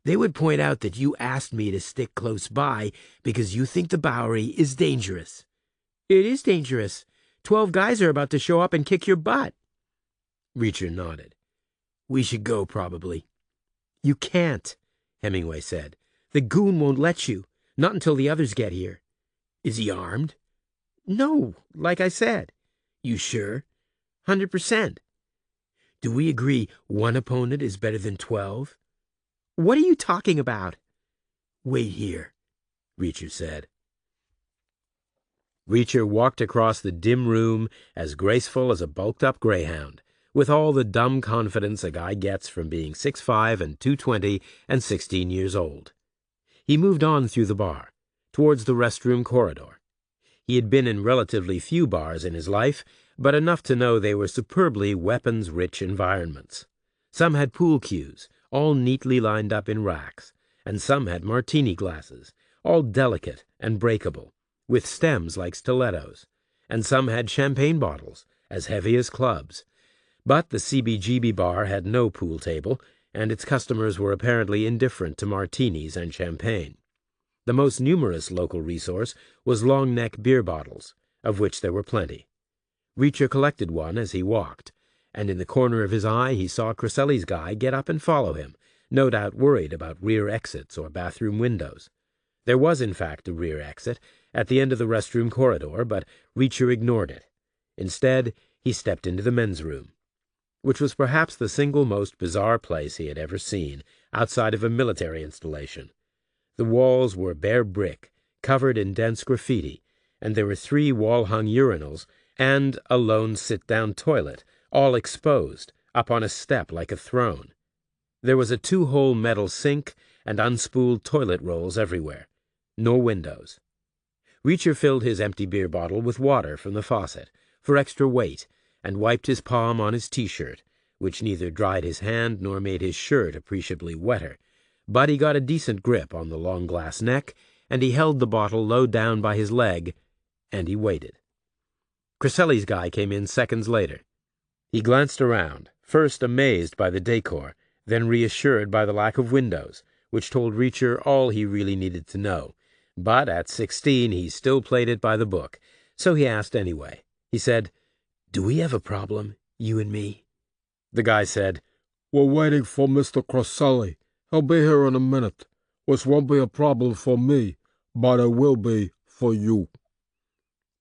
They would point out that you asked me to stick close by because you think the Bowery is dangerous. It is dangerous. 12 guys are about to show up and kick your butt. Reacher nodded. We should go, probably. You can't, Hemingway said. The goon won't let you, not until the others get here. Is he armed? No, like I said. You sure? 100%. Do we agree one opponent is better than 12? What are you talking about? Wait here, Reacher said. Reacher walked across the dim room as graceful as a bulked-up greyhound, with all the dumb confidence a guy gets from being 6'5" and 220 and 16 years old. He moved on through the bar, towards the restroom corridor. He had been in relatively few bars in his life, but enough to know they were superbly weapons-rich environments. Some had pool cues, all neatly lined up in racks, and some had martini glasses, all delicate and breakable, with stems like stilettos, and some had champagne bottles, as heavy as clubs. But the CBGB bar had no pool table, and its customers were apparently indifferent to martinis and champagne. The most numerous local resource was long-neck beer bottles, of which there were plenty. Reacher collected one as he walked, and in the corner of his eye he saw Criselli's guy get up and follow him, no doubt worried about rear exits or bathroom windows. There was, in fact, a rear exit at the end of the restroom corridor, but Reacher ignored it. Instead, he stepped into the men's room, which was perhaps the single most bizarre place he had ever seen, outside of a military installation. The walls were bare brick, covered in dense graffiti, and there were 3 wall-hung urinals and a lone sit-down toilet, all exposed, up on a step like a throne. There was a 2-hole metal sink and unspooled toilet rolls everywhere. No windows. Reacher filled his empty beer bottle with water from the faucet, for extra weight, and wiped his palm on his T-shirt, which neither dried his hand nor made his shirt appreciably wetter, but he got a decent grip on the long glass neck, and he held the bottle low down by his leg, and he waited. Criselli's guy came in seconds later. He glanced around, first amazed by the decor, then reassured by the lack of windows, which told Reacher all he really needed to know. But at 16 he still played it by the book, so he asked anyway. He said, "Do we have a problem, you and me?" The guy said, "We're waiting for Mr. Criselli. He'll be here in a minute, which won't be a problem for me, but it will be for you."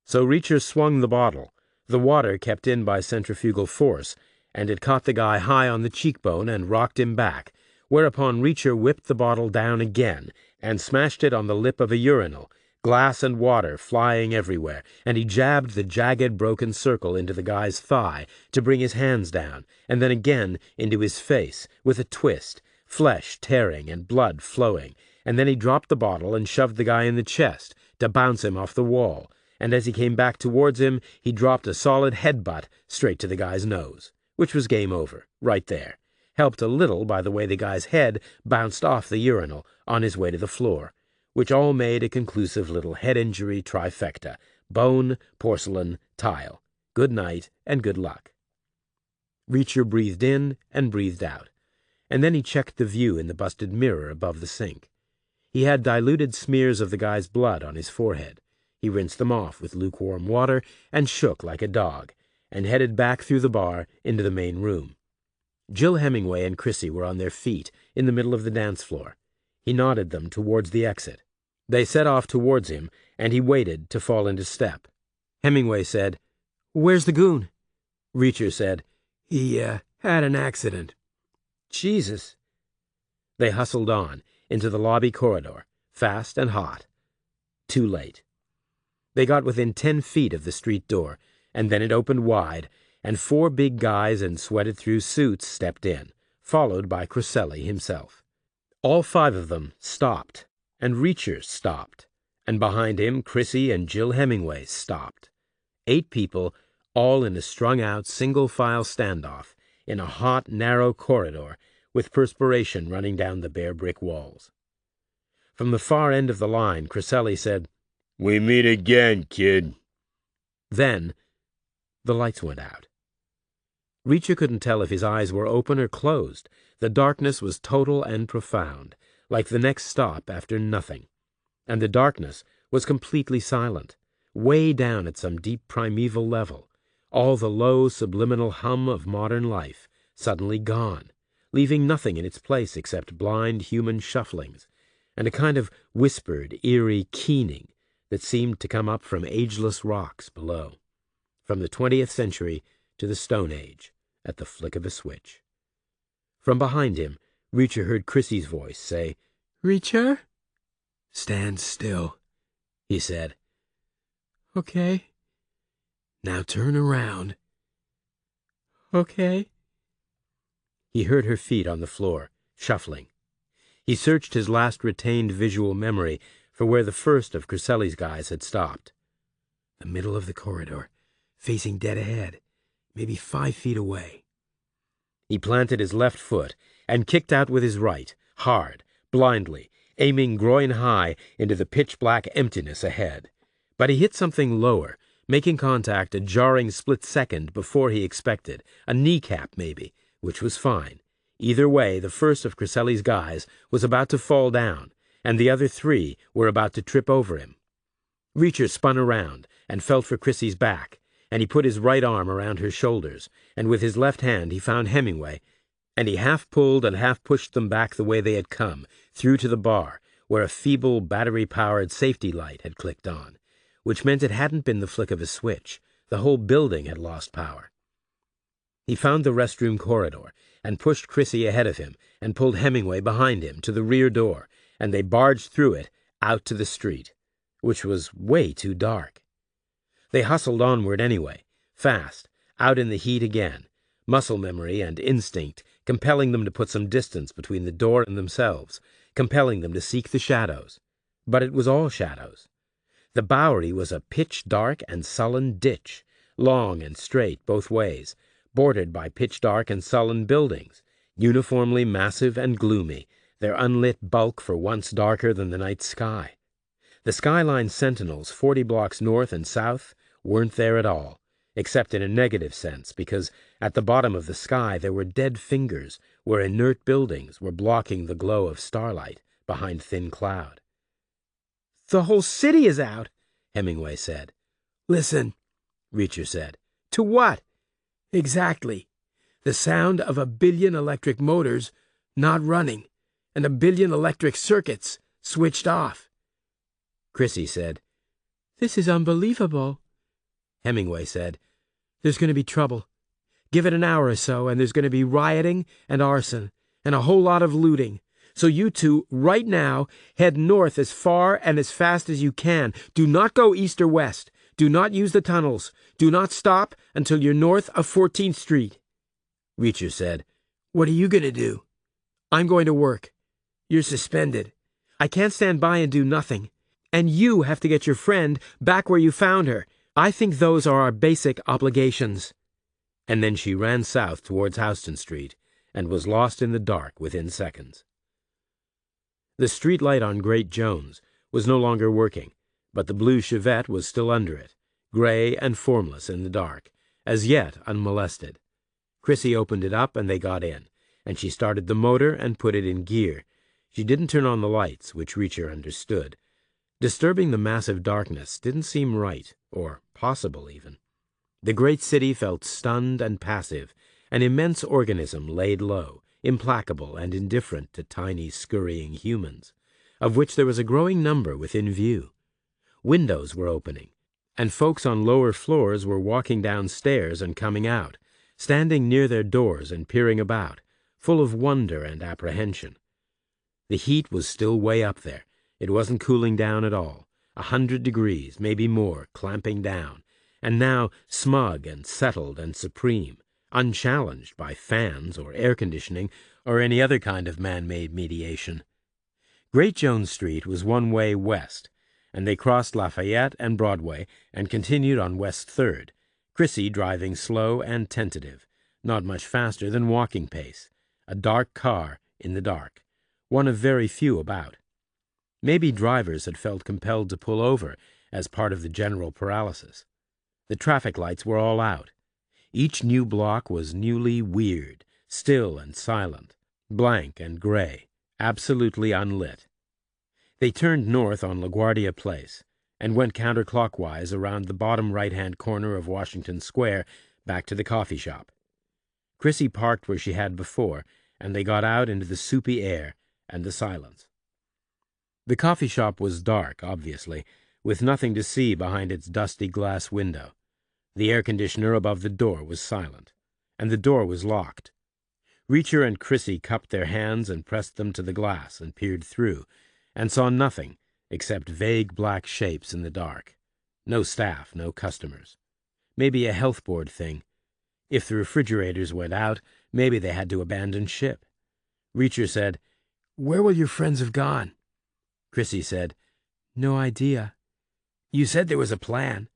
So Reacher swung the bottle. The water kept in by centrifugal force, and it caught the guy high on the cheekbone and rocked him back, whereupon Reacher whipped the bottle down again and smashed it on the lip of a urinal, glass and water flying everywhere, and he jabbed the jagged, broken circle into the guy's thigh to bring his hands down, and then again into his face, with a twist, flesh tearing and blood flowing, and then he dropped the bottle and shoved the guy in the chest to bounce him off the wall, and as he came back towards him, he dropped a solid headbutt straight to the guy's nose, which was game over, right there, helped a little by the way the guy's head bounced off the urinal on his way to the floor, which all made a conclusive little head injury trifecta: bone, porcelain, tile. Good night and good luck. Reacher breathed in and breathed out, and then he checked the view in the busted mirror above the sink. He had diluted smears of the guy's blood on his forehead. He rinsed them off with lukewarm water and shook like a dog, and headed back through the bar into the main room. Jill Hemingway and Chrissy were on their feet in the middle of the dance floor. He nodded them towards the exit. They set off towards him, and he waited to fall into step. Hemingway said, "Where's the goon?" Reacher said, "He had an accident." "Jesus." They hustled on into the lobby corridor, fast and hot. Too late. They got within 10 feet of the street door, and then it opened wide, and 4 big guys in sweated-through suits stepped in, followed by Crosselli himself. All 5 of them stopped, and Reacher stopped, and behind him Chrissy and Jill Hemingway stopped. 8 people, all in a strung-out single-file standoff, in a hot, narrow corridor, with perspiration running down the bare brick walls. From the far end of the line, Crosselli said, "We meet again, kid." Then the lights went out. Reacher couldn't tell if his eyes were open or closed. The darkness was total and profound, like the next stop after nothing. And the darkness was completely silent, way down at some deep primeval level, all the low subliminal hum of modern life suddenly gone, leaving nothing in its place except blind human shufflings, and a kind of whispered, eerie keening that seemed to come up from ageless rocks below, from the 20th century to the Stone Age, at the flick of a switch. From behind him, Reacher heard Chrissy's voice say, "Reacher?" "Stand still," he said. "Okay." "Now turn around." "Okay." He heard her feet on the floor, shuffling. He searched his last retained visual memory for where the first of Crosselli's guys had stopped. The middle of the corridor, facing dead ahead, maybe 5 feet away. He planted his left foot and kicked out with his right, hard, blindly, aiming groin high into the pitch-black emptiness ahead. But he hit something lower, making contact a jarring split second before he expected, a kneecap maybe, which was fine. Either way, the first of Crosselli's guys was about to fall down, and the other 3 were about to trip over him. Reacher spun around and felt for Chrissy's back, and he put his right arm around her shoulders, and with his left hand he found Hemingway, and he half pulled and half pushed them back the way they had come, through to the bar, where a feeble, battery-powered safety light had clicked on, which meant it hadn't been the flick of a switch. The whole building had lost power. He found the restroom corridor, and pushed Chrissy ahead of him, and pulled Hemingway behind him to the rear door, and they barged through it, out to the street, which was way too dark. They hustled onward anyway, fast, out in the heat again, muscle memory and instinct compelling them to put some distance between the door and themselves, compelling them to seek the shadows. But it was all shadows. The Bowery was a pitch-dark and sullen ditch, long and straight both ways, bordered by pitch-dark and sullen buildings, uniformly massive and gloomy, their unlit bulk for once darker than the night sky. The skyline sentinels 40 blocks north and south weren't there at all, except in a negative sense, because at the bottom of the sky there were dead fingers where inert buildings were blocking the glow of starlight behind thin cloud. "The whole city is out," Hemingway said. "Listen," Reacher said. "To what?" "Exactly. "The sound of 1 billion electric motors not running, and 1 billion electric circuits switched off." Chrissy said, "This is unbelievable." Hemingway said, "There's going to be trouble. Give it an hour or so, and there's going to be rioting and arson, and a whole lot of looting. So you 2, right now, head north as far and as fast as you can. Do not go east or west. Do not use the tunnels. Do not stop until you're north of 14th Street. Reacher said, "What are you going to do?" "I'm going to work. You're suspended. I can't stand by and do nothing. And you have to get your friend back where you found her. I think those are our basic obligations." And then she ran south towards Houston Street and was lost in the dark within seconds. The street light on Great Jones was no longer working, but the blue Chevette was still under it, gray and formless in the dark, as yet unmolested. Chrissy opened it up and they got in, and she started the motor and put it in gear. She didn't turn on the lights, which Reacher understood. Disturbing the massive darkness didn't seem right, or possible even. The great city felt stunned and passive, an immense organism laid low, implacable and indifferent to tiny, scurrying humans, of which there was a growing number within view. Windows were opening, and folks on lower floors were walking downstairs and coming out, standing near their doors and peering about, full of wonder and apprehension. The heat was still way up there. It wasn't cooling down at all. 100 degrees, maybe more, clamping down, and now smug and settled and supreme, unchallenged by fans or air conditioning or any other kind of man-made mediation. Great Jones Street was one way west, and they crossed Lafayette and Broadway and continued on West 3rd, Chrissy driving slow and tentative, not much faster than walking pace, a dark car in the dark, one of very few about. Maybe drivers had felt compelled to pull over as part of the general paralysis. The traffic lights were all out. Each new block was newly weird, still and silent, blank and gray, absolutely unlit. They turned north on LaGuardia Place and went counterclockwise around the bottom right-hand corner of Washington Square back to the coffee shop. Chrissy parked where she had before, and they got out into the soupy air and the silence. The coffee shop was dark, obviously, with nothing to see behind its dusty glass window. The air conditioner above the door was silent, and the door was locked. Reacher and Chrissy cupped their hands and pressed them to the glass and peered through, and saw nothing except vague black shapes in the dark. No staff, no customers. Maybe a health board thing. If the refrigerators went out, maybe they had to abandon ship. Reacher said, "Where will your friends have gone?" Chrissy said, "No idea. You said there was a plan.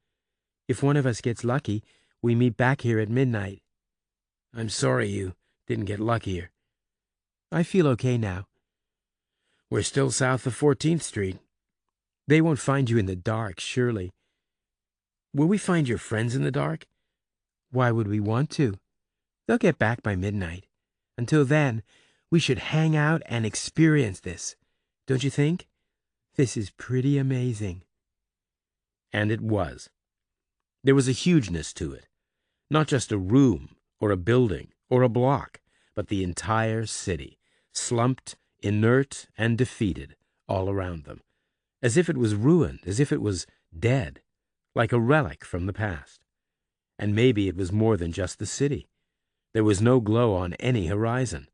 If one of us gets lucky, we meet back here at midnight." "I'm sorry you didn't get luckier." "I feel okay now." "We're still south of 14th Street. They won't find you in the dark, surely." "Will we find your friends in the dark?" "Why would we want to? They'll get back by midnight. Until then, we should hang out and experience this. Don't you think? This is pretty amazing." And it was. There was a hugeness to it. Not just a room, or a building, or a block, but the entire city, slumped, inert, and defeated, all around them. As if it was ruined, as if it was dead, like a relic from the past. And maybe it was more than just the city. There was no glow on any horizon.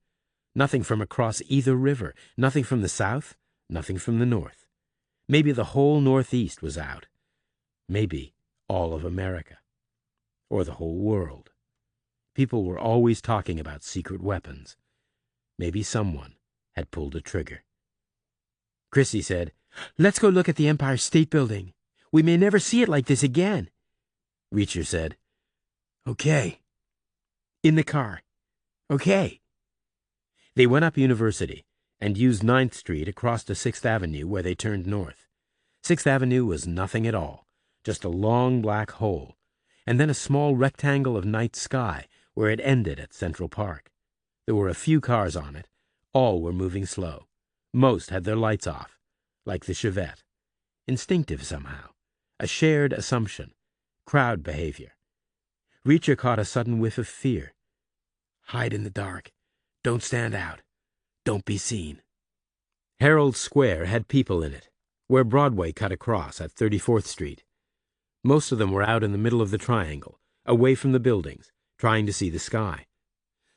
Nothing from across either river, nothing from the south, nothing from the north. Maybe the whole Northeast was out. Maybe all of America. Or the whole world. People were always talking about secret weapons. Maybe someone had pulled a trigger. Chrissy said, "Let's go look at the Empire State Building. We may never see it like this again." Reacher said, "Okay." In the car. "Okay." They went up University and used 9th Street across to 6th Avenue where they turned north. 6th Avenue was nothing at all, just a long black hole, and then a small rectangle of night sky where it ended at Central Park. There were a few cars on it. All were moving slow. Most had their lights off, like the Chevette. Instinctive somehow. A shared assumption. Crowd behavior. Reacher caught a sudden whiff of fear. Hide in the dark. Don't stand out. Don't be seen. Herald Square had people in it, where Broadway cut across at 34th Street. Most of them were out in the middle of the triangle, away from the buildings, trying to see the sky.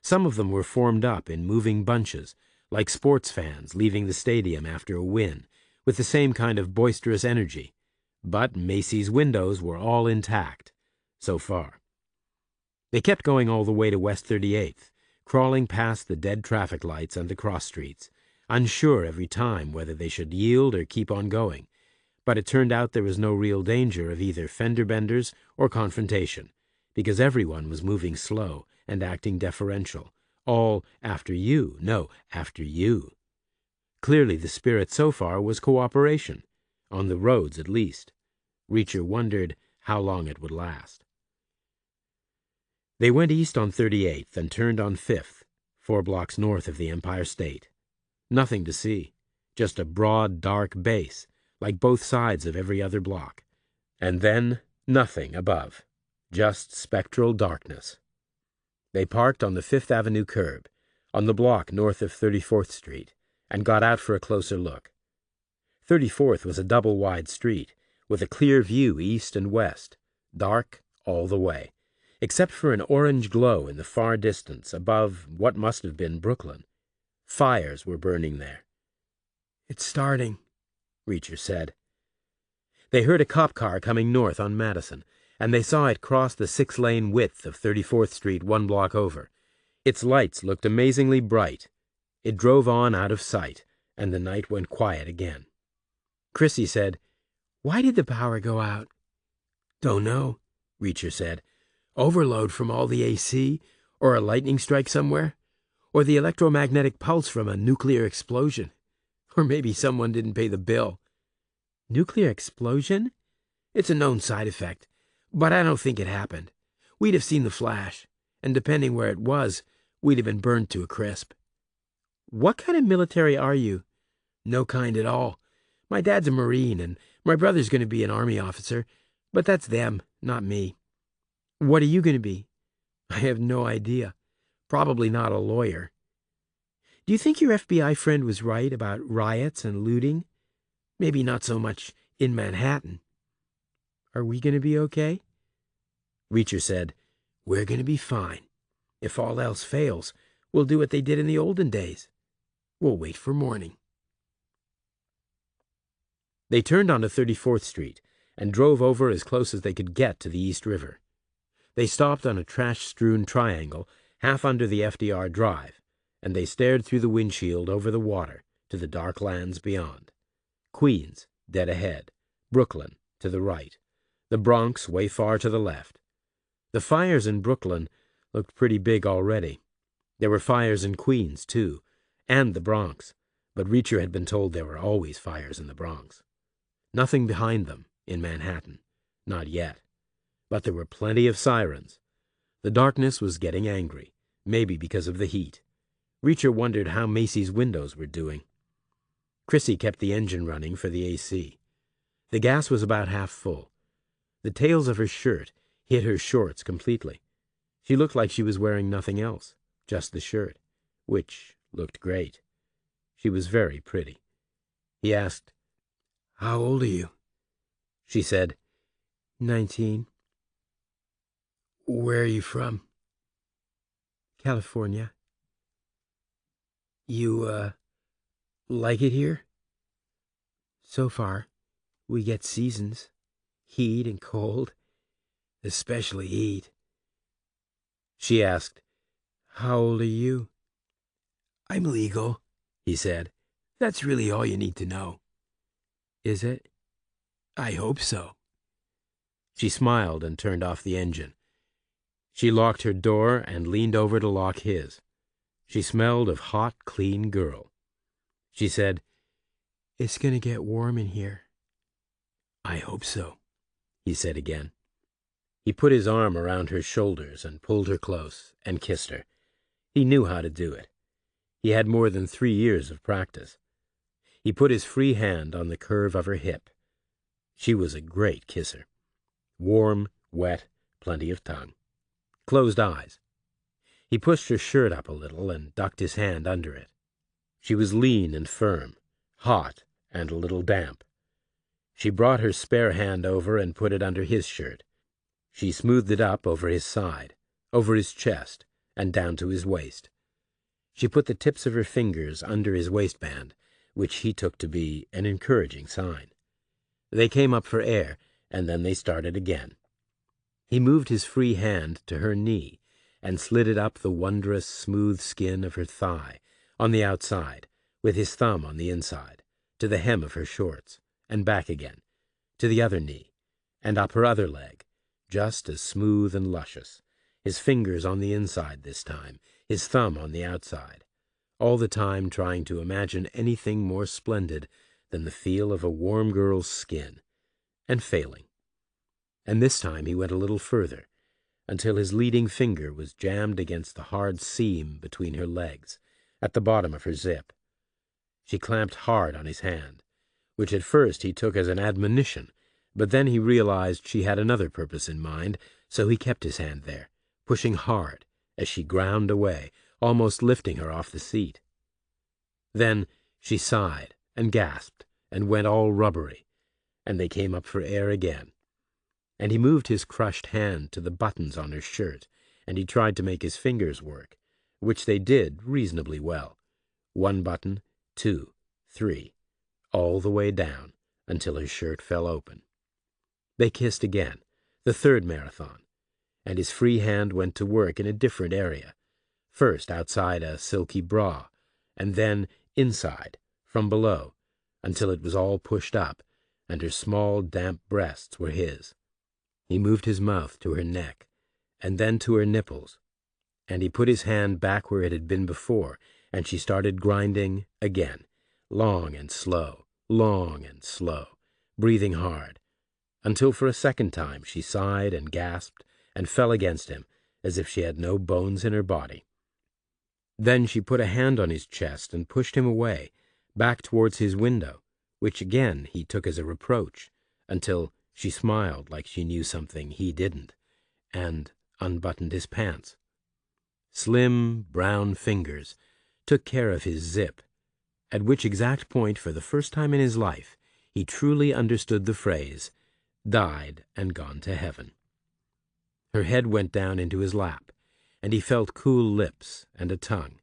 Some of them were formed up in moving bunches, like sports fans leaving the stadium after a win, with the same kind of boisterous energy. But Macy's windows were all intact, so far. They kept going all the way to West 38th, crawling past the dead traffic lights and the cross streets, unsure every time whether they should yield or keep on going. But it turned out there was no real danger of either fender benders or confrontation, because everyone was moving slow and acting deferential, all after you, no, after you. Clearly the spirit so far was cooperation, on the roads at least. Reacher wondered how long it would last. They went east on 38th and turned on 5th, 4 blocks north of the Empire State. Nothing to see, just a broad, dark base, like both sides of every other block. And then nothing above, just spectral darkness. They parked on the 5th Avenue curb, on the block north of 34th Street, and got out for a closer look. 34th was a double-wide street, with a clear view east and west, dark all the way, except for an orange glow in the far distance above what must have been Brooklyn. Fires were burning there. It's starting, Reacher said. They heard a cop car coming north on Madison, and they saw it cross the 6-lane width of 34th Street 1 block over. Its lights looked amazingly bright. It drove on out of sight, and the night went quiet again. Chrissy said, "Why did the power go out?" "Don't know," Reacher said. "Overload from all the AC, or a lightning strike somewhere, or the electromagnetic pulse from a nuclear explosion. Or maybe someone didn't pay the bill." "Nuclear explosion?" "It's a known side effect, but I don't think it happened. We'd have seen the flash, and depending where it was, we'd have been burned to a crisp." "What kind of military are you?" "No kind at all. My dad's a Marine, and my brother's going to be an Army officer, but that's them, not me." "What are you going to be?" "I have no idea. Probably not a lawyer." "Do you think your FBI friend was right about riots and looting?" "Maybe not so much in Manhattan." "Are we going to be okay?" Reacher said, "We're going to be fine. If all else fails, we'll do what they did in the olden days. We'll wait for morning." They turned onto 34th Street and drove over as close as they could get to the East River. They stopped on a trash-strewn triangle half under the FDR Drive, and they stared through the windshield over the water to the dark lands beyond. Queens, dead ahead. Brooklyn, to the right. The Bronx way far to the left. The fires in Brooklyn looked pretty big already. There were fires in Queens, too, and the Bronx, but Reacher had been told there were always fires in the Bronx. Nothing behind them, in Manhattan. Not yet. But there were plenty of sirens. The darkness was getting angry, maybe because of the heat. Reacher wondered how Macy's windows were doing. Chrissy kept the engine running for the AC. The gas was about half full. The tails of her shirt hid her shorts completely. She looked like she was wearing nothing else, just the shirt, which looked great. She was very pretty. He asked, "How old are you?" She said, 19. "Where are you from?" "California." "You, like it here?" "So far. We get seasons. Heat and cold. "Especially heat." She asked, "How old are you?" "I'm legal," he said. "That's really all you need to know." "Is it?" "I hope so." She smiled and turned off the engine. She locked her door and leaned over to lock his. She smelled of hot, clean girl. She said, "It's going to get warm in here." "I hope so," he said again. He put his arm around her shoulders and pulled her close and kissed her. He knew how to do it. He had more than 3 years of practice. He put his free hand on the curve of her hip. She was a great kisser. Warm, wet, plenty of tongue. Closed eyes. He pushed her shirt up a little and ducked his hand under it. She was lean and firm, hot and a little damp. She brought her spare hand over and put it under his shirt. She smoothed it up over his side, over his chest, and down to his waist. She put the tips of her fingers under his waistband, which he took to be an encouraging sign. They came up for air, and then they started again. He moved his free hand to her knee and slid it up the wondrous smooth skin of her thigh, on the outside, with his thumb on the inside, to the hem of her shorts, and back again, to the other knee, and up her other leg, just as smooth and luscious, his fingers on the inside this time, his thumb on the outside, all the time trying to imagine anything more splendid than the feel of a warm girl's skin, and failing. And this time he went a little further, until his leading finger was jammed against the hard seam between her legs, at the bottom of her zip. She clamped hard on his hand, which at first he took as an admonition, but then he realized she had another purpose in mind, so he kept his hand there, pushing hard as she ground away, almost lifting her off the seat. Then she sighed and gasped and went all rubbery, and they came up for air again. And he moved his crushed hand to the buttons on her shirt, and he tried to make his fingers work, which they did reasonably well. 1 button, 2, 3, all the way down until her shirt fell open. They kissed again, the third marathon, and his free hand went to work in a different area, first outside a silky bra, and then inside, from below, until it was all pushed up, and her small, damp breasts were his. He moved his mouth to her neck, and then to her nipples, and he put his hand back where it had been before, and she started grinding again, long and slow, breathing hard, until for a second time she sighed and gasped and fell against him as if she had no bones in her body. Then she put a hand on his chest and pushed him away, back towards his window, which again he took as a reproach, until she smiled like she knew something he didn't, and unbuttoned his pants. Slim, brown fingers took care of his zip, at which exact point, for the first time in his life, he truly understood the phrase, died and gone to heaven. Her head went down into his lap, and he felt cool lips and a tongue,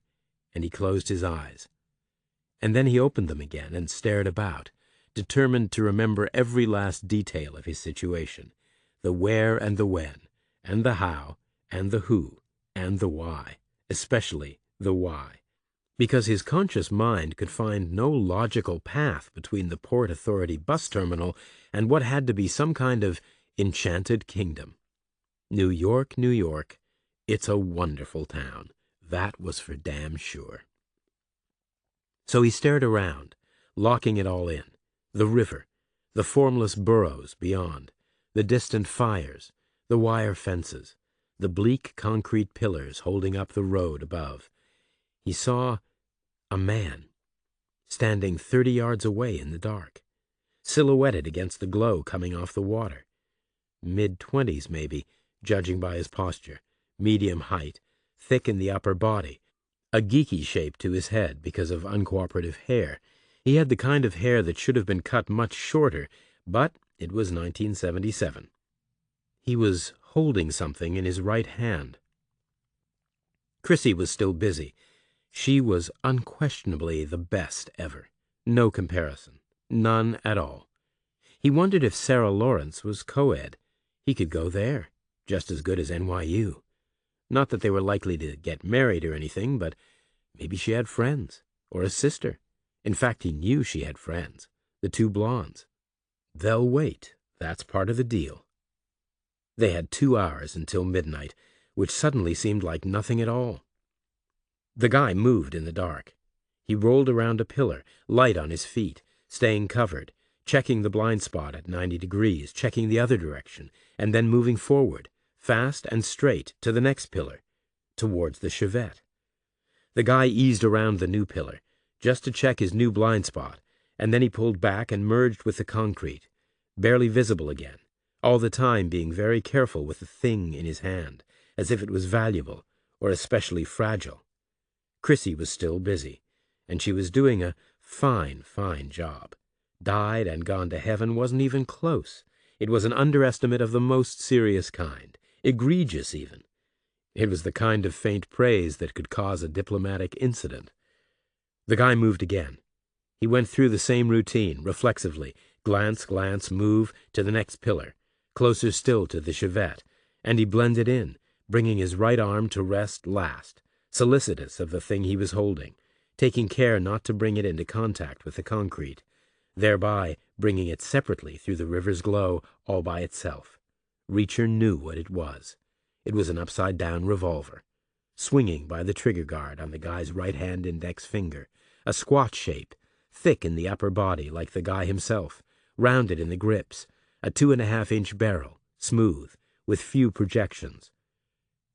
and he closed his eyes. And then he opened them again and stared about, determined to remember every last detail of his situation, the where and the when, and the how, and the who, and the why, especially the why, because his conscious mind could find no logical path between the Port Authority bus terminal and what had to be some kind of enchanted kingdom. New York, New York, it's a wonderful town. That was for damn sure. So he stared around, locking it all in. The river, the formless burrows beyond, the distant fires, the wire fences, the bleak concrete pillars holding up the road above. He saw a man, standing 30 yards away in the dark, silhouetted against the glow coming off the water. Mid-20s, maybe, judging by his posture, medium height, thick in the upper body, a geeky shape to his head because of uncooperative hair. He had the kind of hair that should have been cut much shorter, but it was 1977. He was holding something in his right hand. Chrissy was still busy. She was unquestionably the best ever. No comparison. None at all. He wondered if Sarah Lawrence was co-ed. He could go there, just as good as NYU. Not that they were likely to get married or anything, but maybe she had friends, or a sister. In fact, he knew she had friends, the 2 blondes. They'll wait. That's part of the deal. They had 2 hours until midnight, which suddenly seemed like nothing at all. The guy moved in the dark. He rolled around a pillar, light on his feet, staying covered, checking the blind spot at 90 degrees, checking the other direction, and then moving forward, fast and straight, to the next pillar, towards the Chevette. The guy eased around the new pillar, just to check his new blind spot, and then he pulled back and merged with the concrete, barely visible again, all the time being very careful with the thing in his hand, as if it was valuable or especially fragile. Chrissy was still busy, and she was doing a fine job. Died and gone to heaven wasn't even close. It was an underestimate of the most serious kind, egregious even. It was the kind of faint praise that could cause a diplomatic incident. The guy moved again. He went through the same routine, reflexively, glance, move, to the next pillar, closer still to the Chevette, and he blended in, bringing his right arm to rest last, solicitous of the thing he was holding, taking care not to bring it into contact with the concrete, thereby bringing it separately through the river's glow all by itself. Reacher knew what it was. It was an upside-down revolver, swinging by the trigger guard on the guy's right-hand index finger, a squat shape, thick in the upper body like the guy himself, rounded in the grips, a 2.5-inch barrel, smooth, with few projections,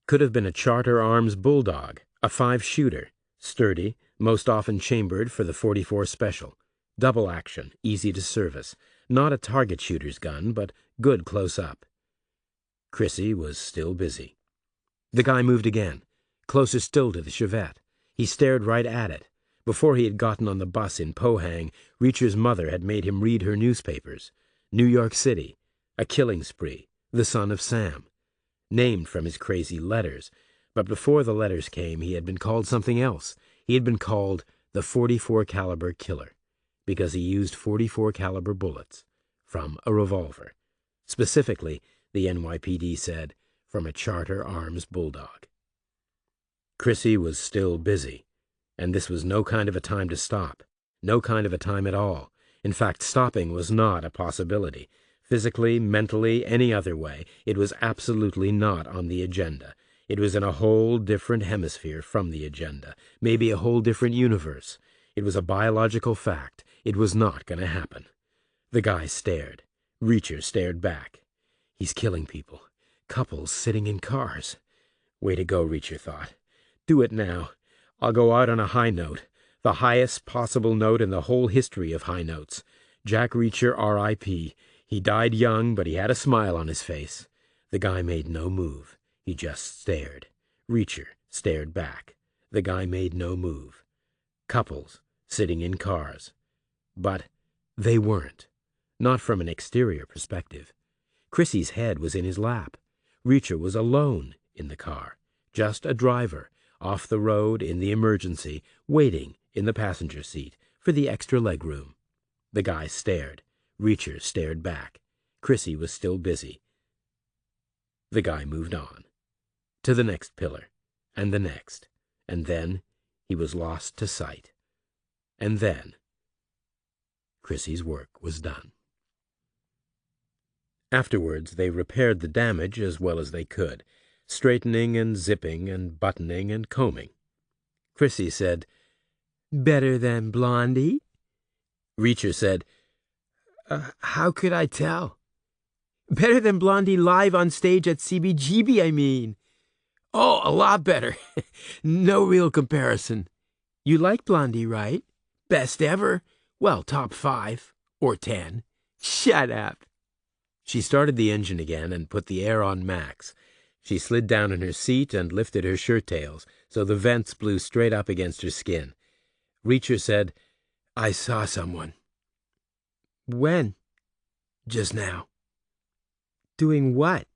Could have been a Charter Arms bulldog, a 5-shooter, sturdy, most often chambered for the .44 Special, double action, easy to service, not a target shooter's gun, but good close up. Chrissy was still busy. The guy moved again, closer still to the Chevette. He stared right at it. Before he had gotten on the bus in Pohang, Reacher's mother had made him read her newspapers. New York City, a killing spree, the son of Sam. Named from his crazy letters, but before the letters came he had been called something else. He had been called the .44 caliber killer, because he used .44 caliber bullets from a revolver. Specifically, the NYPD said, from a Charter Arms bulldog. Chrissy was still busy, and this was no kind of a time to stop, no kind of a time at all. In fact, stopping was not a possibility. Physically, mentally, any other way, it was absolutely not on the agenda. It was in a whole different hemisphere from the agenda, maybe a whole different universe. It was a biological fact. It was not going to happen. The guy stared. Reacher stared back. He's killing people. Couples sitting in cars. Way to go, Reacher thought. Do it now. I'll go out on a high note, the highest possible note in the whole history of high notes. Jack Reacher, R.I.P. He died young, but he had a smile on his face. The guy made no move. He just stared. Reacher stared back. The guy made no move. Couples sitting in cars. But they weren't. Not from an exterior perspective. Chrissy's head was in his lap. Reacher was alone in the car. Just a driver, off the road in the emergency, waiting in the passenger seat for the extra legroom. The guy stared. Reacher stared back. Chrissy was still busy. The guy moved on. To the next pillar, and the next, and then he was lost to sight. And then Chrissy's work was done. Afterwards, they repaired the damage as well as they could, straightening and zipping and buttoning and combing. Chrissy said, "Better than Blondie?" Reacher said, "How could I tell?" "Better than Blondie live on stage at CBGB, I mean." "Oh, a lot better." "No real comparison." "You like Blondie, right?" "Best ever." "Well, top 5 or 10. "Shut up." She started the engine again and put the air on max. She slid down in her seat and lifted her shirt tails so the vents blew straight up against her skin. Reacher said, "I saw someone." "When?" "Just now." "Doing what?"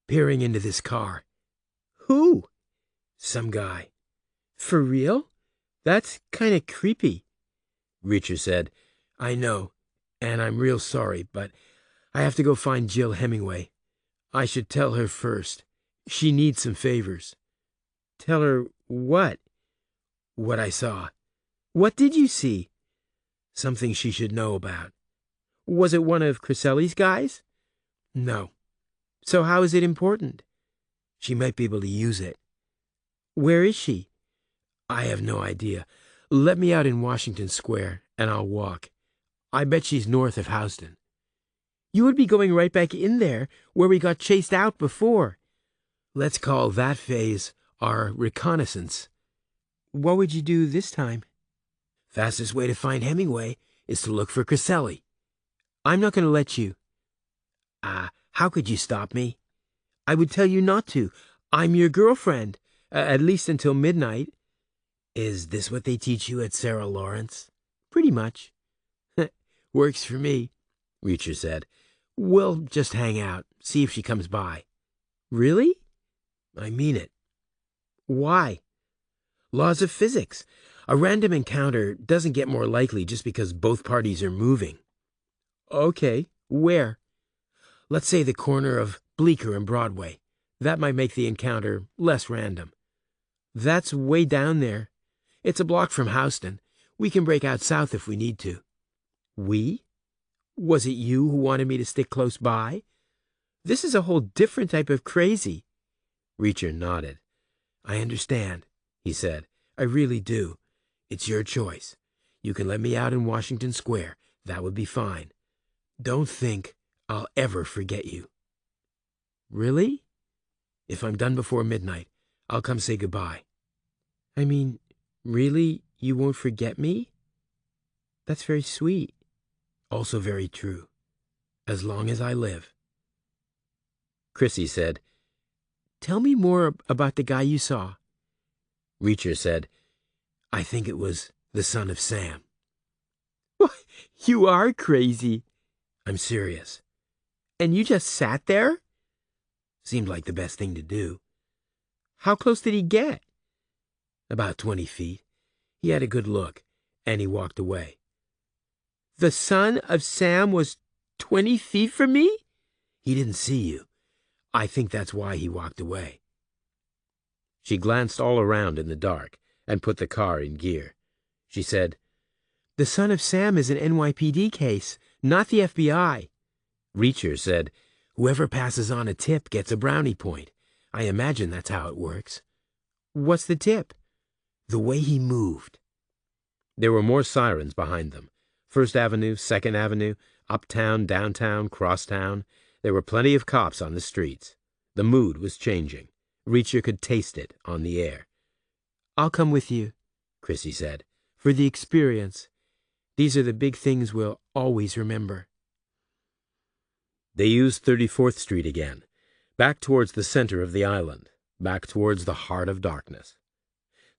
"Peering into this car." "Who?" "Some guy." "For real? That's kind of creepy." Reacher said, "I know, and I'm real sorry, but I have to go find Jill Hemingway. I should tell her first. She needs some favors." "Tell her what?" "What I saw." "What did you see?" "Something she should know about." "Was it one of Crisselli's guys?" "No." "So how is it important?" "She might be able to use it." "Where is she?" "I have no idea. Let me out in Washington Square, and I'll walk. I bet she's north of Houston." "You would be going right back in there, where we got chased out before." "Let's call that phase our reconnaissance." "What would you do this time?" "Fastest way to find Hemingway is to look for Crisselli." "I'm not going to let you." How could you stop me?" "I would tell you not to. I'm your girlfriend, at least until midnight." "Is this what they teach you at Sarah Lawrence?" "Pretty much." "Works for me," Reacher said. "We'll just hang out, see if she comes by." "Really?" "I mean it." "Why?" "Laws of physics. A random encounter doesn't get more likely just because both parties are moving." "Okay, where?" "Let's say the corner of Bleecker and Broadway. That might make the encounter less random." "That's way down there." "It's a block from Houston. We can break out south if we need to." "We? Was it you who wanted me to stick close by? This is a whole different type of crazy." Reacher nodded. "I understand," he said. "I really do. It's your choice. You can let me out in Washington Square. That would be fine. Don't think I'll ever forget you." "Really?" If I'm done before midnight, I'll come say goodbye. I mean, really, you won't forget me? That's very sweet. Also very true. As long as I live. Chrissy said, Tell me more about the guy you saw. Reacher said, I think it was the son of Sam. You are crazy. I'm serious. And you just sat there? Seemed like the best thing to do. How close did he get? About 20 feet. He had a good look, and he walked away. The son of Sam was 20 feet from me? He didn't see you. I think that's why he walked away. She glanced all around in the dark and put the car in gear. She said, The son of Sam is an NYPD case, not the FBI. Reacher said, Whoever passes on a tip gets a brownie point. I imagine that's how it works. What's the tip? The way he moved. There were more sirens behind them. First Avenue, Second Avenue, uptown, downtown, crosstown. There were plenty of cops on the streets. The mood was changing. Reacher could taste it on the air. I'll come with you, Chrissy said, for the experience. These are the big things we'll always remember. They used 34th Street again, back towards the center of the island, back towards the heart of darkness.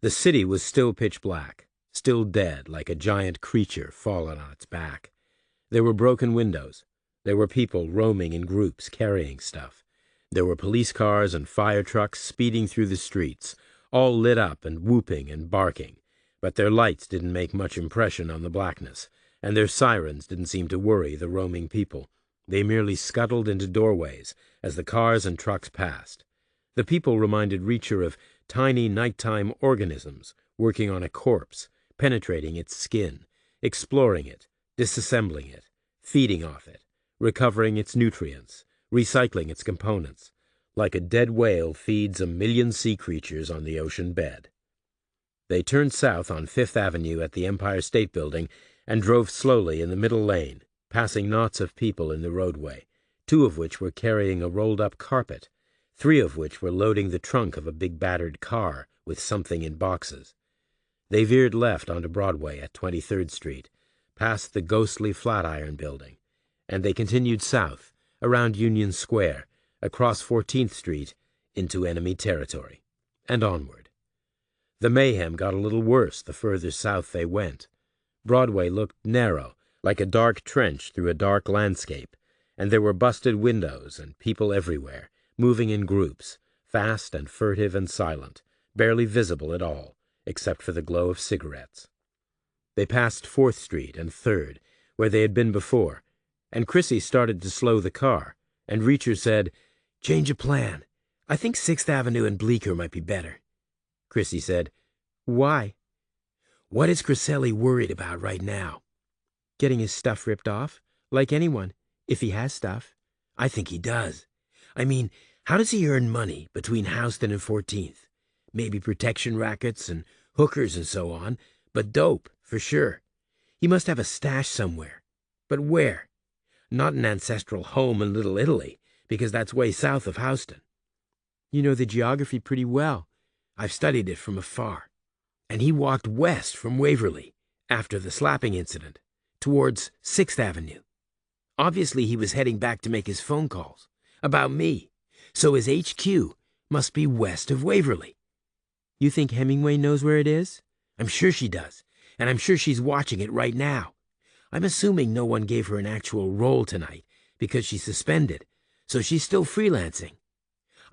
The city was still pitch black, still dead like a giant creature fallen on its back. There were broken windows. There were people roaming in groups carrying stuff. There were police cars and fire trucks speeding through the streets, all lit up and whooping and barking, but their lights didn't make much impression on the blackness, and their sirens didn't seem to worry the roaming people. They merely scuttled into doorways as the cars and trucks passed. The people reminded Reacher of tiny nighttime organisms working on a corpse, penetrating its skin, exploring it, disassembling it, feeding off it, recovering its nutrients, recycling its components, like a dead whale feeds a million sea creatures on the ocean bed. They turned south on Fifth Avenue at the Empire State Building and drove slowly in the middle lane, passing knots of people in the roadway, 2 of which were carrying a rolled-up carpet, 3 of which were loading the trunk of a big battered car with something in boxes. They veered left onto Broadway at 23rd Street, past the ghostly Flatiron Building, and they continued south, around Union Square, across 14th Street, into enemy territory, and onward. The mayhem got a little worse the further south they went. Broadway looked narrow, like a dark trench through a dark landscape, and there were busted windows and people everywhere, moving in groups, fast and furtive and silent, barely visible at all, except for the glow of cigarettes. They passed 4th Street and 3rd, where they had been before, and Chrissy started to slow the car, and Reacher said, Change of plan. I think 6th Avenue and Bleecker might be better. Chrissy said, Why? What is Crisselli worried about right now? Getting his stuff ripped off, like anyone, if he has stuff. I think he does. I mean, how does he earn money between Houston and 14th? Maybe protection rackets and hookers and so on, but dope, for sure. He must have a stash somewhere. But where? Not an ancestral home in Little Italy, because that's way south of Houston. You know the geography pretty well. I've studied it from afar. And he walked west from Waverly, after the slapping incident, towards 6th Avenue. Obviously he was heading back to make his phone calls. About me. So his HQ must be west of Waverly. You think Hemingway knows where it is? I'm sure she does, and I'm sure she's watching it right now. I'm assuming no one gave her an actual role tonight because she's suspended, so she's still freelancing.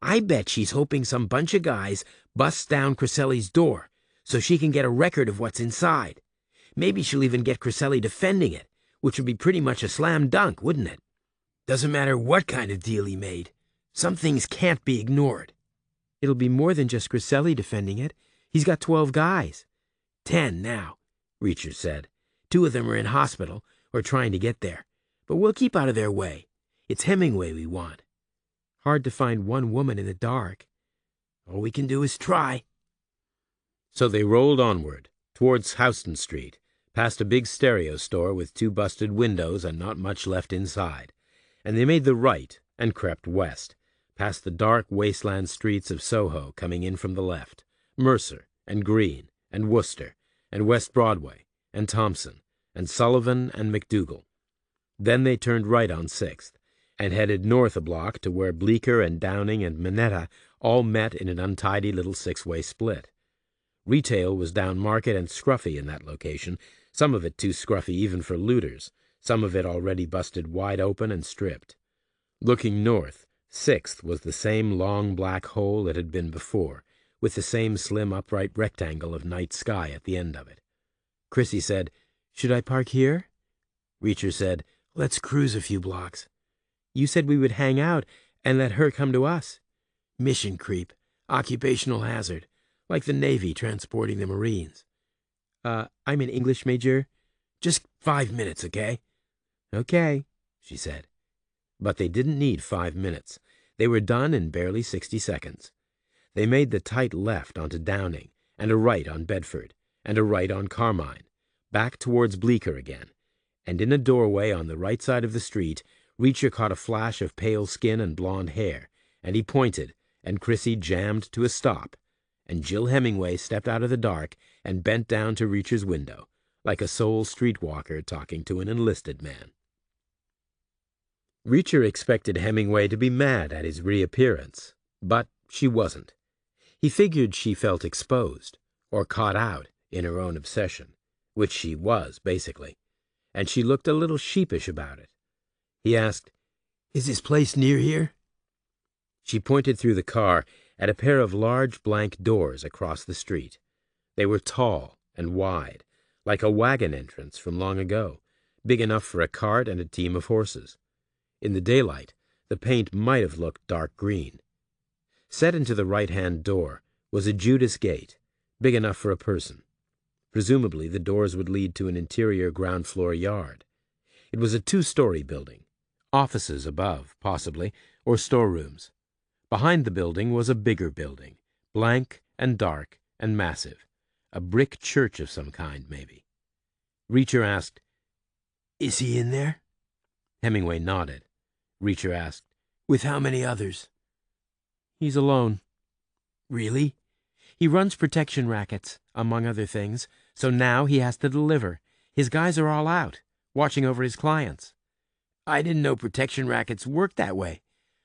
I bet she's hoping some bunch of guys busts down Crisselli's door so she can get a record of what's inside. Maybe she'll even get Crisselli defending it, which would be pretty much a slam dunk, wouldn't it? Doesn't matter what kind of deal he made. Some things can't be ignored. It'll be more than just Crisselli defending it. He's got 12 guys. 10 now, Reacher said. 2 of them are in hospital or trying to get there. But we'll keep out of their way. It's Hemingway we want. Hard to find one woman in the dark. All we can do is try. So they rolled onward, towards Houston Street, past a big stereo store with 2 busted windows and not much left inside, and they made the right and crept west, past the dark wasteland streets of Soho coming in from the left, Mercer and Green and Worcester and West Broadway and Thompson and Sullivan and McDougal. Then they turned right on 6th and headed north a block to where Bleecker and Downing and Minetta all met in an untidy little 6-way split. Retail was down market and scruffy in that location, some of it too scruffy even for looters, some of it already busted wide open and stripped. Looking north, 6th was the same long black hole it had been before, with the same slim upright rectangle of night sky at the end of it. Chrissy said, "Should I park here?" Reacher said, "Let's cruise a few blocks." "You said we would hang out and let her come to us." "Mission creep. Occupational hazard. Like the Navy transporting the Marines." I'm an English major." "Just 5 minutes, okay?" "Okay," she said. But they didn't need 5 minutes. They were done in barely 60 seconds. They made the tight left onto Downing, and a right on Bedford, and a right on Carmine, back towards Bleecker again, and in a doorway on the right side of the street, Reacher caught a flash of pale skin and blonde hair, and he pointed, and Chrissy jammed to a stop, and Jill Hemingway stepped out of the dark and bent down to Reacher's window, like a sole streetwalker talking to an enlisted man. Reacher expected Hemingway to be mad at his reappearance, but she wasn't. He figured she felt exposed, or caught out in her own obsession, which she was, basically, and she looked a little sheepish about it. He asked, "Is this place near here?" She pointed through the car at a pair of large blank doors across the street. They were tall and wide, like a wagon entrance from long ago, big enough for a cart and a team of horses. In the daylight, the paint might have looked dark green. Set into the right-hand door was a Judas gate, big enough for a person. Presumably, the doors would lead to an interior ground-floor yard. It was a 2-story building. Offices above, possibly, or storerooms. Behind the building was a bigger building, blank and dark and massive. A brick church of some kind, maybe. Reacher asked, "Is he in there?" Hemingway nodded. Reacher asked, "With how many others?" "He's alone." "Really?" "He runs protection rackets, among other things, so now he has to deliver. His guys are all out, watching over his clients." "I didn't know protection rackets worked that way.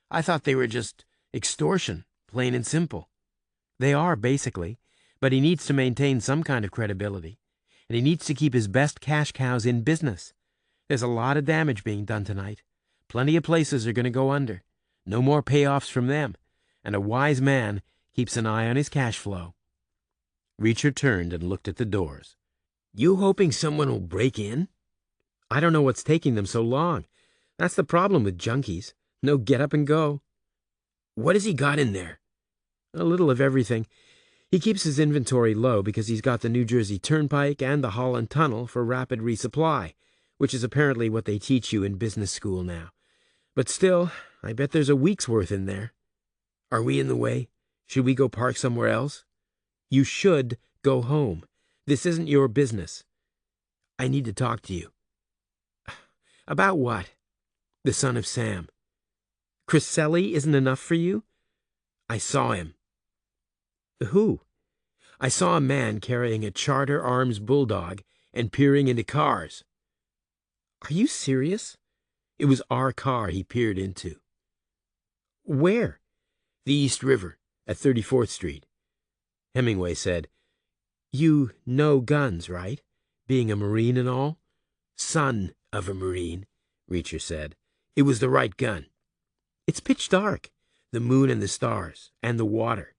I thought they were just extortion, plain and simple." "They are, basically, but he needs to maintain some kind of credibility, and he needs to keep his best cash cows in business. There's a lot of damage being done tonight. Plenty of places are going to go under. No more payoffs from them, and a wise man keeps an eye on his cash flow." Reacher turned and looked at the doors. "You hoping someone will break in?" "I don't know what's taking them so long. That's the problem with junkies. No get up and go." "What has he got in there?" "A little of everything. He keeps his inventory low because he's got the New Jersey Turnpike and the Holland Tunnel for rapid resupply, which is apparently what they teach you in business school now. But still, I bet there's a week's worth in there." "Are we in the way? Should we go park somewhere else?" "You should go home. This isn't your business." "I need to talk to you." "About what?" "The son of Sam." "Criselli isn't enough for you?" "I saw him." "Who?" "I saw a man carrying a Charter Arms bulldog and peering into cars." "Are you serious?" "It was our car he peered into." "Where?" "The East River, at 34th Street. Hemingway said, "You know guns, right? Being a Marine and all?" "Son of a Marine," Reacher said. "It was the right gun." "It's pitch dark. The moon and the stars, and the water."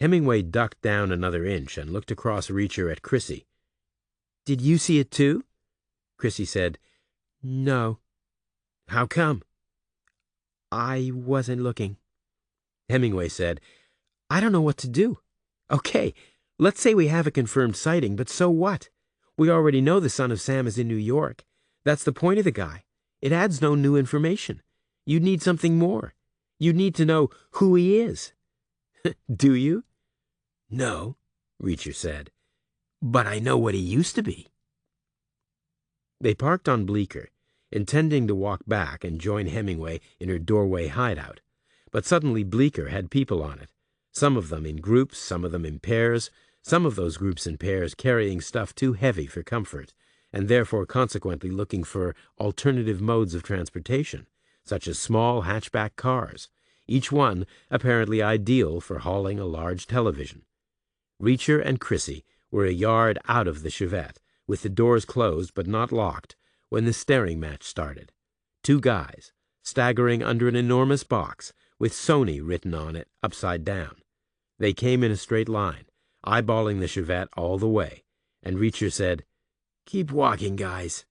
Hemingway ducked down another inch and looked across Reacher at Chrissy. "Did you see it too?" Chrissy said, "No." "How come?" "I wasn't looking." Hemingway said, "I don't know what to do. Okay, let's say we have a confirmed sighting, but so what? We already know the son of Sam is in New York. That's the point of the guy. It adds no new information. You'd need something more. You'd need to know who he is." "Do you?" "No," Reacher said, "but I know what he used to be." They parked on Bleecker, intending to walk back and join Hemingway in her doorway hideout, But suddenly Bleecker had people on it, some of them in groups, some of them in pairs, some of those groups and pairs carrying stuff too heavy for comfort, and therefore consequently looking for alternative modes of transportation, such as small hatchback cars, each one apparently ideal for hauling a large television. Reacher and Chrissy were a yard out of the Chevette, with the doors closed but not locked, when the staring match started. Two guys, staggering under an enormous box, with Sony written on it upside down. They came in a straight line, eyeballing the Chevette all the way, and Reacher said, "Keep walking, guys."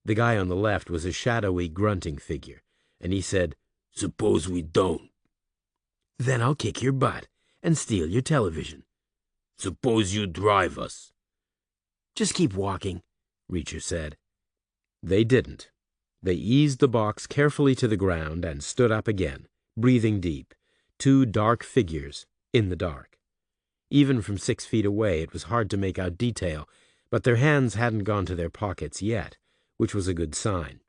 The guy on the left was a shadowy, grunting figure, and he said, "Suppose we don't." "Then I'll kick your butt and steal your television." "Suppose you drive us." "Just keep walking," Reacher said. They didn't. They eased the box carefully to the ground and stood up again, breathing deep, two dark figures in the dark. Even from 6 feet away it was hard to make out detail, but their hands hadn't gone to their pockets yet, which was a good sign.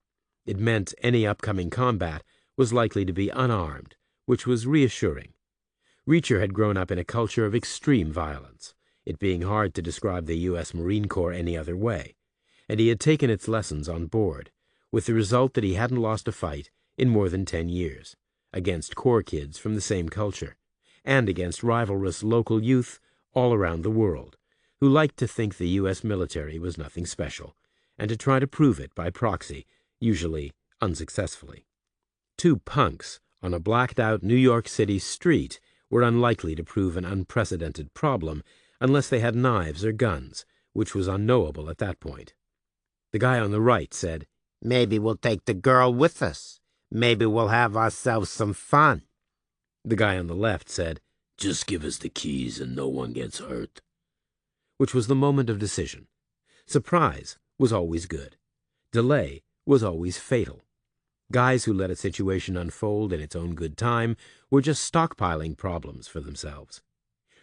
It meant any upcoming combat was likely to be unarmed, which was reassuring. Reacher had grown up in a culture of extreme violence, it being hard to describe the U.S. Marine Corps any other way, and he had taken its lessons on board, with the result that he hadn't lost a fight in more than 10 years, against Corps kids from the same culture, and against rivalrous local youth all around the world, who liked to think the U.S. military was nothing special, and to try to prove it by proxy, usually unsuccessfully. Two punks on a blacked-out New York City street were unlikely to prove an unprecedented problem unless they had knives or guns, which was unknowable at that point. The guy on the right said, "Maybe we'll take the girl with us. Maybe we'll have ourselves some fun." The guy on the left said, "Just give us the keys and no one gets hurt." Which was the moment of decision. Surprise was always good. Delay was always fatal. Guys who let a situation unfold in its own good time were just stockpiling problems for themselves.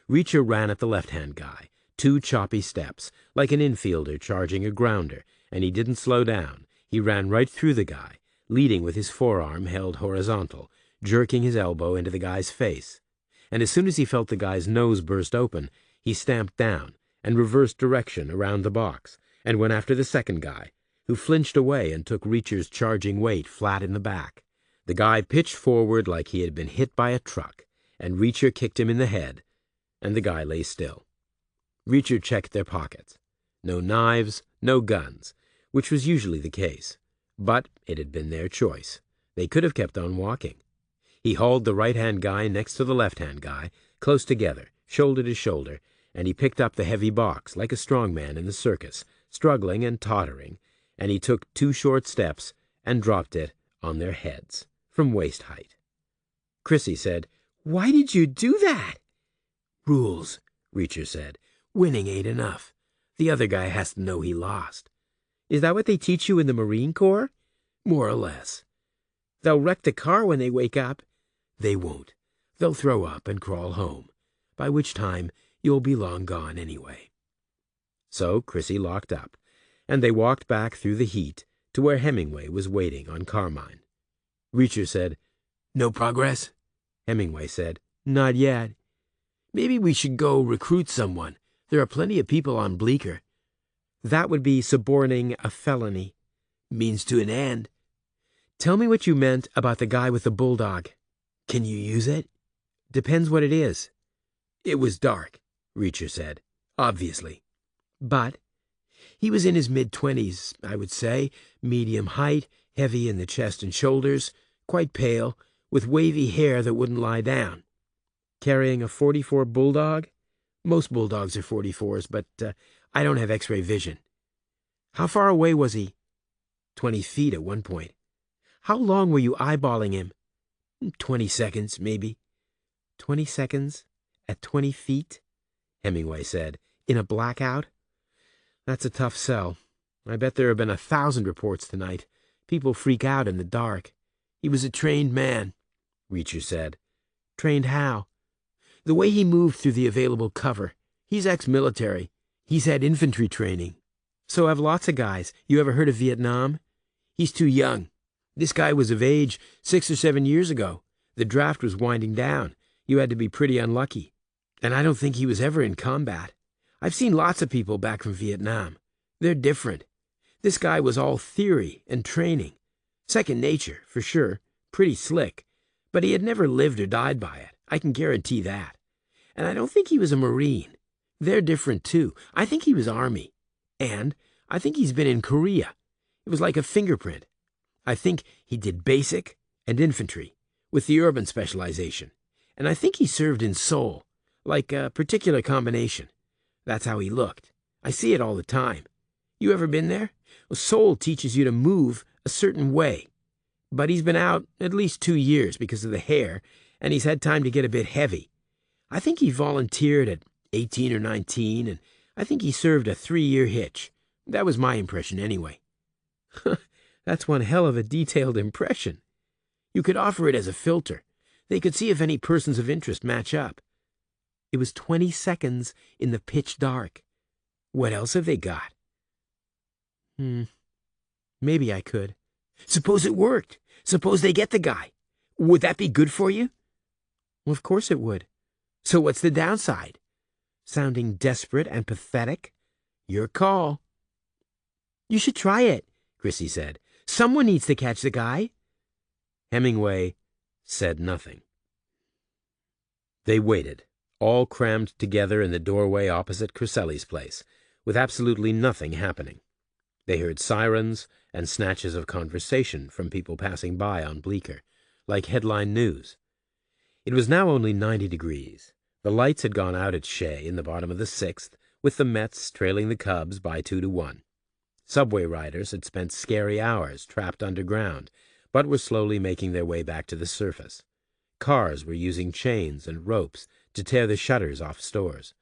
Reacher ran at the left-hand guy, 2 choppy steps, like an infielder charging a grounder, and he didn't slow down. He ran right through the guy, leading with his forearm held horizontal, jerking his elbow into the guy's face. And as soon as he felt the guy's nose burst open, he stamped down and reversed direction around the box, and went after the second guy, who flinched away and took Reacher's charging weight flat in the back. The guy pitched forward like he had been hit by a truck, and Reacher kicked him in the head, and the guy lay still. Reacher checked their pockets. No knives, no guns, which was usually the case. But it had been their choice. They could have kept on walking. He hauled the right-hand guy next to the left-hand guy, close together, shoulder to shoulder, and he picked up the heavy box like a strong man in the circus, struggling and tottering, and he took 2 short steps and dropped it on their heads, from waist height. Chrissy said, "Why did you do that?" "Rules," Reacher said. "Winning ain't enough. The other guy has to know he lost." "Is that what they teach you in the Marine Corps?" "More or less." "They'll wreck the car when they wake up." "They won't. They'll throw up and crawl home, by which time you'll be long gone anyway." So Chrissy locked up, and they walked back through the heat to where Hemingway was waiting on Carmine. Reacher said, "No progress?" Hemingway said, "Not yet." "Maybe we should go recruit someone. There are plenty of people on Bleecker." "That would be suborning a felony." "Means to an end." "Tell me what you meant about the guy with the bulldog." "Can you use it?" "Depends what it is." "It was dark," Reacher said, "obviously." "But?" "He was in his mid-20s, I would say, medium height, heavy in the chest and shoulders, quite pale, with wavy hair that wouldn't lie down." "Carrying a .44 bulldog?" "Most bulldogs are 44s, but I don't have X-ray vision." "How far away was he?" 20 feet at one point." "How long were you eyeballing him?" 20 seconds, maybe." 20 seconds at 20 feet, Hemingway said, "in a blackout? That's a tough sell. I bet there have been 1,000 reports tonight. People freak out in the dark." "He was a trained man," Reacher said. "Trained how?" "The way he moved through the available cover. He's ex-military. He's had infantry training." "So have lots of guys. You ever heard of Vietnam?" "He's too young. This guy was of age 6 or 7 years ago. The draft was winding down. You had to be pretty unlucky. And I don't think he was ever in combat. I've seen lots of people back from Vietnam. They're different. This guy was all theory and training. Second nature, for sure. Pretty slick. But he had never lived or died by it. I can guarantee that. And I don't think he was a Marine. They're different, too. I think he was Army. And I think he's been in Korea. It was like a fingerprint. I think he did basic and infantry, with the urban specialization. And I think he served in Seoul, like a particular combination. That's how he looked. I see it all the time. You ever been there? Well, Seoul teaches you to move a certain way. But he's been out at least 2 years because of the hair, and he's had time to get a bit heavy. I think he volunteered at 18 or 19, and I think he served a 3-year hitch. That was my impression anyway. That's one hell of a detailed impression. You could offer it as a filter. They could see if any persons of interest match up. It was 20 seconds in the pitch dark. What else have they got? Maybe I could. Suppose it worked. Suppose they get the guy. Would that be good for you? Well, of course it would. So what's the downside? Sounding desperate and pathetic? Your call. You should try it, Chrissy said. Someone needs to catch the guy. Hemingway said nothing. They waited, all crammed together in the doorway opposite Crisselli's place, with absolutely nothing happening. They heard sirens and snatches of conversation from people passing by on Bleecker, like headline news. It was now only 90 degrees. The lights had gone out at Shea in the bottom of the 6th, with the Mets trailing the Cubs by 2-1. Subway riders had spent scary hours trapped underground, but were slowly making their way back to the surface. Cars were using chains and ropes to tear the shutters off stores.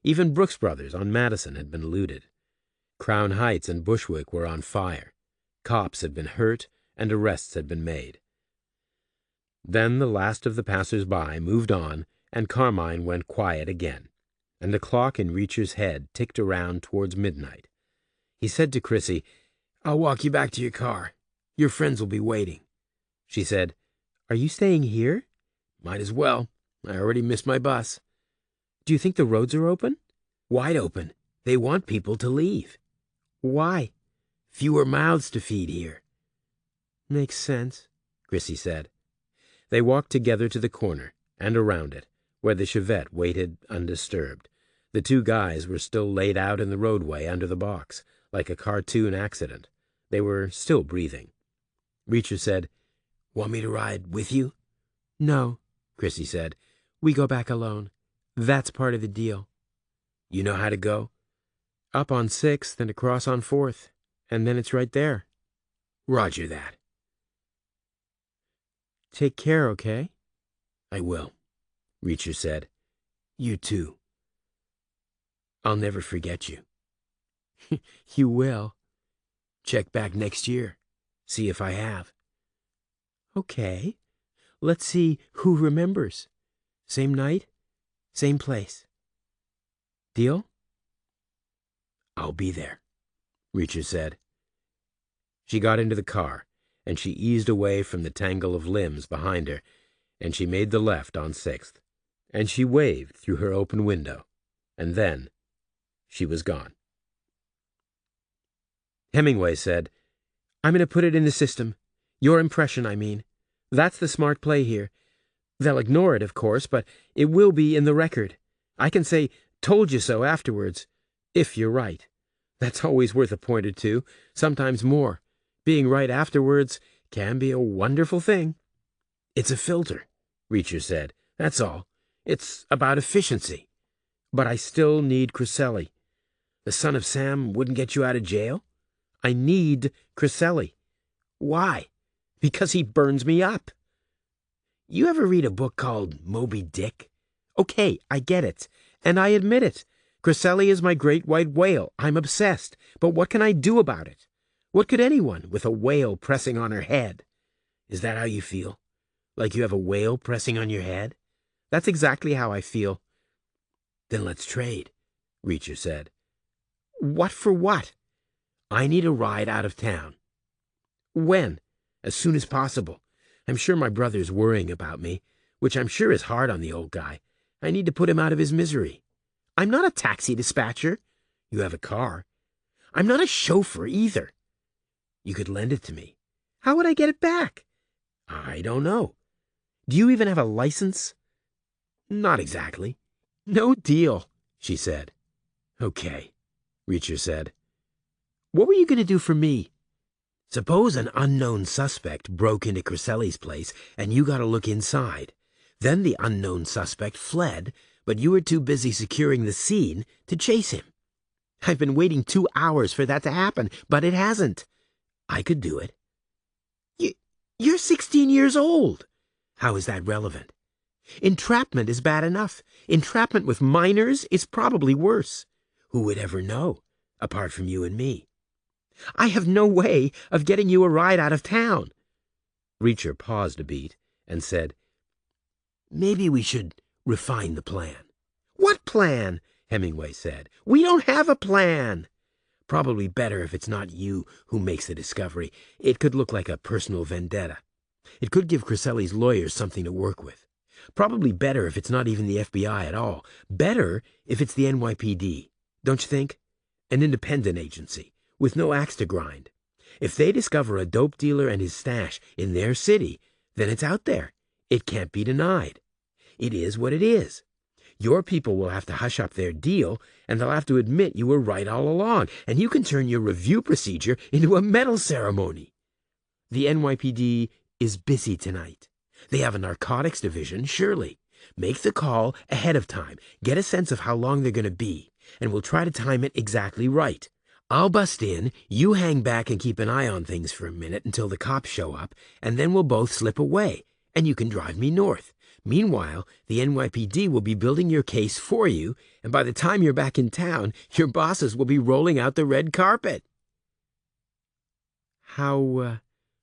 Even Brooks Brothers on Madison had been looted. Crown Heights and Bushwick were on fire. Cops had been hurt, and arrests had been made. Then the last of the passers-by moved on, and Carmine went quiet again, and the clock in Reacher's head ticked around towards midnight. He said to Chrissy, "I'll walk you back to your car. Your friends will be waiting." She said, "Are you staying here?" "Might as well. I already missed my bus." "Do you think the roads are open?" "Wide open. They want people to leave." "Why?" "Fewer mouths to feed here." "Makes sense," Chrissy said. They walked together to the corner and around it, where the Chevette waited undisturbed. The 2 guys were still laid out in the roadway under the box, like a cartoon accident. They were still breathing. Reacher said, "Want me to ride with you?" "No," Chrissy said. "We go back alone. That's part of the deal." "You know how to go?" "Up on 6th and across on 4th, and then it's right there." "Roger that." "Take care, okay?" "I will," Reacher said. "You too. I'll never forget you." "You will." "Check back next year. See if I have." "Okay. Let's see who remembers. Same night, same place. Deal?" "I'll be there," Reacher said. She got into the car, and she eased away from the tangle of limbs behind her, and she made the left on 6th, and she waved through her open window, and then she was gone. Hemingway said, "I'm going to put it in the system. Your impression, I mean. That's the smart play here. They'll ignore it, of course, but it will be in the record. I can say, 'Told you so' afterwards, if you're right. That's always worth a point or two, sometimes more. Being right afterwards can be a wonderful thing." "It's a filter," Reacher said. "That's all. It's about efficiency. But I still need Crisselli. The son of Sam wouldn't get you out of jail? I need Crisselli. Why? Because he burns me up. You ever read a book called Moby Dick? Okay, I get it, and I admit it. Crisselli is my great white whale. I'm obsessed. But what can I do about it? What could anyone with a whale pressing on her head? Is that how you feel? Like you have a whale pressing on your head? That's exactly how I feel." "Then let's trade," Reacher said. "What for what?" "I need a ride out of town." "When?" "As soon as possible. I'm sure my brother's worrying about me, which I'm sure is hard on the old guy. I need to put him out of his misery. I'm not a taxi dispatcher. You have a car. I'm not a chauffeur either. You could lend it to me. How would I get it back? I don't know. Do you even have a license? Not exactly. No deal, she said. Okay, Reacher said. What were you going to do for me? Suppose an unknown suspect broke into Crisselli's place and you got to look inside. Then the unknown suspect fled, but you were too busy securing the scene to chase him. I've been waiting 2 hours for that to happen, but it hasn't. I could do it. You're 16 years old. How is that relevant? Entrapment is bad enough. Entrapment with minors is probably worse. Who would ever know, apart from you and me? I have no way of getting you a ride out of town. Reacher paused a beat and said, Maybe we should refine the plan. What plan? Hemingway said. We don't have a plan. Probably better if it's not you who makes the discovery. It could look like a personal vendetta. It could give Crisselli's lawyers something to work with. Probably better if it's not even the FBI at all. Better if it's the NYPD. Don't you think? An independent agency, with no axe to grind. If they discover a dope dealer and his stash in their city, then it's out there. It can't be denied. It is what it is. Your people will have to hush up their deal, and they'll have to admit you were right all along, and you can turn your review procedure into a medal ceremony. The NYPD is busy tonight. They have a narcotics division, surely. Make the call ahead of time. Get a sense of how long they're going to be, and we'll try to time it exactly right. I'll bust in, you hang back and keep an eye on things for a minute until the cops show up, and then we'll both slip away, and you can drive me north. Meanwhile, the NYPD will be building your case for you, and by the time you're back in town, your bosses will be rolling out the red carpet. How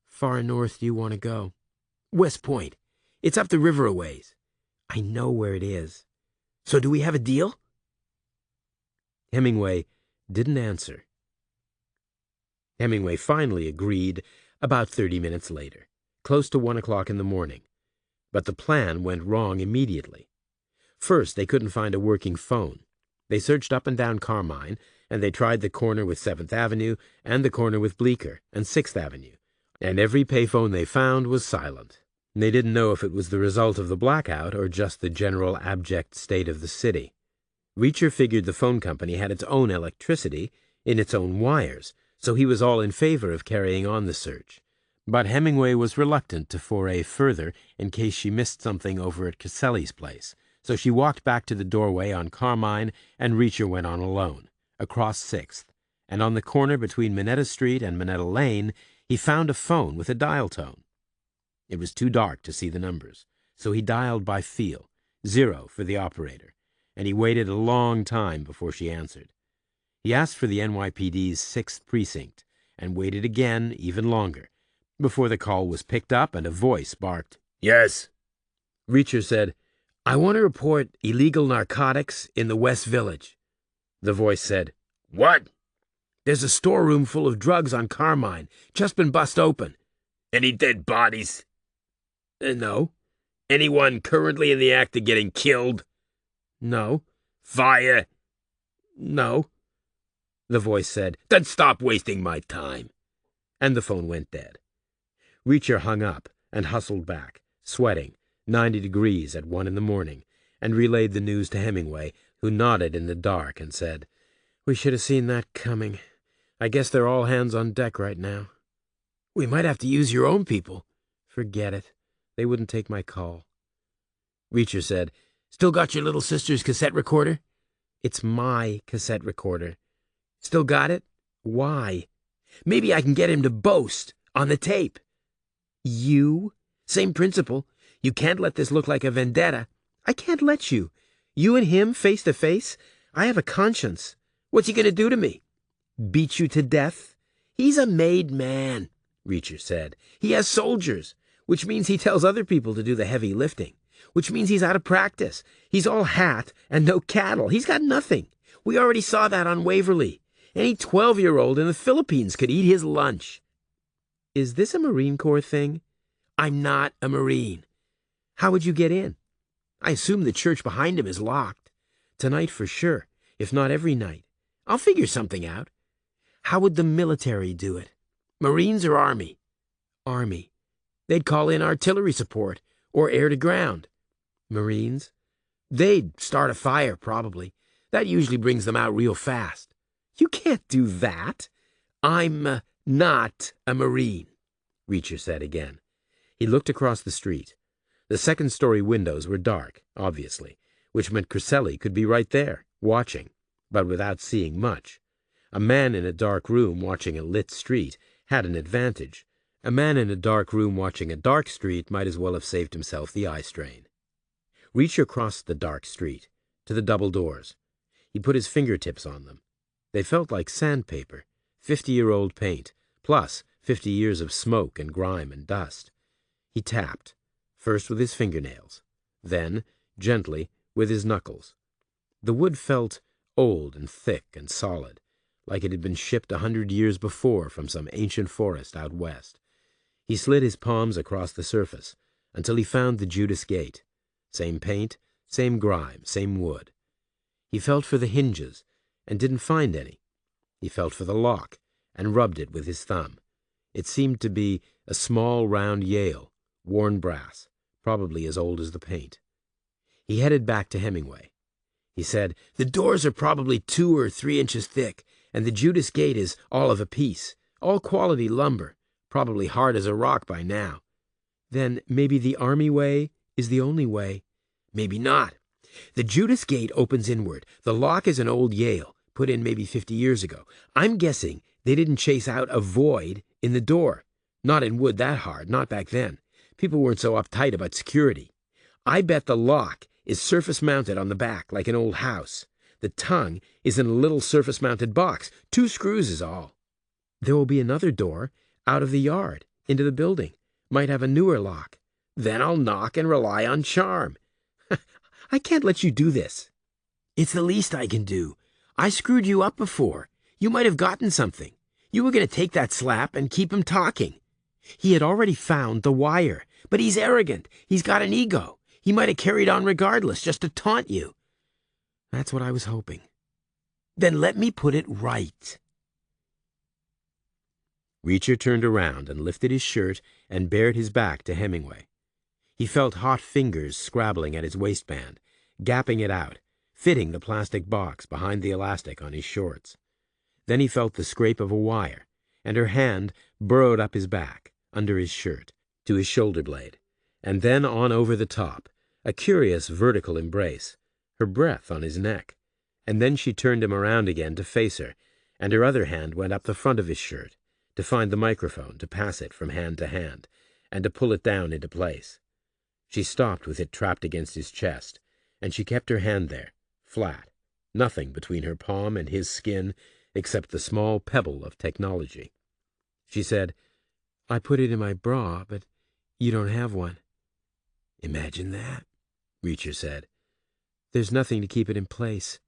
far north do you want to go? West Point. It's up the river a ways. I know where it is. So do we have a deal? Hemingway didn't answer. Hemingway finally agreed about 30 minutes later, close to 1 o'clock in the morning. But the plan went wrong immediately. First, they couldn't find a working phone. They searched up and down Carmine, and they tried the corner with 7th Avenue and the corner with Bleecker and 6th Avenue, and every payphone they found was silent. They didn't know if it was the result of the blackout or just the general abject state of the city. Reacher figured the phone company had its own electricity in its own wires, so he was all in favor of carrying on the search. But Hemingway was reluctant to foray further in case she missed something over at Crisselli's place, so she walked back to the doorway on Carmine, and Reacher went on alone, across 6th, and on the corner between Minetta Street and Minetta Lane, he found a phone with a dial tone. It was too dark to see the numbers, so he dialed by feel, 0 for the operator, and he waited a long time before she answered. He asked for the NYPD's 6th Precinct, and waited again even longer, before the call was picked up and a voice barked, "Yes." Reacher said, "I want to report illegal narcotics in the West Village." The voice said, "What?" "There's a storeroom full of drugs on Carmine, just been bust open." "Any dead bodies?" No." "Anyone currently in the act of getting killed?" "No." "Fire?" "No." The voice said, "Then stop wasting my time." And the phone went dead. Reacher hung up and hustled back, sweating, 90 degrees at 1 in the morning, and relayed the news to Hemingway, who nodded in the dark and said, "We should have seen that coming. I guess they're all hands on deck right now." "We might have to use your own people." "Forget it. They wouldn't take my call." Reacher said, "Still got your little sister's cassette recorder?" "It's my cassette recorder." "Still got it? Why?" "Maybe I can get him to boast on the tape." "You? Same principle. You can't let this look like a vendetta." "I can't let you. You and him face to face? I have a conscience. What's he going to do to me?" "Beat you to death?" "He's a made man," Reacher said. "He has soldiers, which means he tells other people to do the heavy lifting, which means he's out of practice. He's all hat and no cattle. He's got nothing. We already saw that on Waverly. Any 12-year-old in the Philippines could eat his lunch." "Is this a Marine Corps thing?" I'm not a Marine. How would you get in? I assume the church behind him is locked. Tonight for sure, if not every night. I'll figure something out. How would the military do it? Marines or Army? Army. They'd call in artillery support or air to ground. Marines? They'd start a fire, probably. That usually brings them out real fast. You can't do that. I'm not a Marine, Reacher said again. He looked across the street. The second-story windows were dark, obviously, which meant Cresselli could be right there, watching, but without seeing much. A man in a dark room watching a lit street had an advantage. A man in a dark room watching a dark street might as well have saved himself the eye strain. Reacher crossed the dark street, to the double doors. He put his fingertips on them. They felt like sandpaper, 50-year-old paint, plus 50 years of smoke and grime and dust. He tapped, first with his fingernails, then, gently, with his knuckles. The wood felt old and thick and solid, like it had been shipped 100 years before from some ancient forest out west. He slid his palms across the surface until he found the Judas Gate. Same paint, same grime, same wood. He felt for the hinges and didn't find any. He felt for the lock and rubbed it with his thumb. It seemed to be a small round Yale, worn brass, probably as old as the paint. He headed back to Hemingway. He said, "The doors are probably 2 or 3 inches thick, and the Judas Gate is all of a piece, all quality lumber, probably hard as a rock by now. Then maybe the Army way is the only way. Maybe not. The Judas Gate opens inward. The lock is an old Yale, put in maybe 50 years ago. I'm guessing they didn't chase out a void in the door. Not in wood that hard, not back then. People weren't so uptight about security. I bet the lock is surface-mounted on the back like an old house. The tongue is in a little surface-mounted box. 2 screws is all. There will be another door out of the yard, into the building. Might have a newer lock. Then I'll knock and rely on charm. I can't let you do this. It's the least I can do. I screwed you up before. You might have gotten something. You were going to take that slap and keep him talking. He had already found the wire, but he's arrogant. He's got an ego. He might have carried on regardless, just to taunt you. That's what I was hoping. Then let me put it right." Reacher turned around and lifted his shirt and bared his back to Hemingway. He felt hot fingers scrabbling at his waistband, gapping it out, fitting the plastic box behind the elastic on his shorts. Then he felt the scrape of a wire, and her hand burrowed up his back, under his shirt, to his shoulder blade, and then on over the top, a curious vertical embrace, her breath on his neck. And then she turned him around again to face her, and her other hand went up the front of his shirt, to find the microphone, to pass it from hand to hand, and to pull it down into place. She stopped with it trapped against his chest, and she kept her hand there, flat, nothing between her palm and his skin except the small pebble of technology. She said, "I put it in my bra, but you don't have one." "Imagine that," Reacher said. "There's nothing to keep it in place."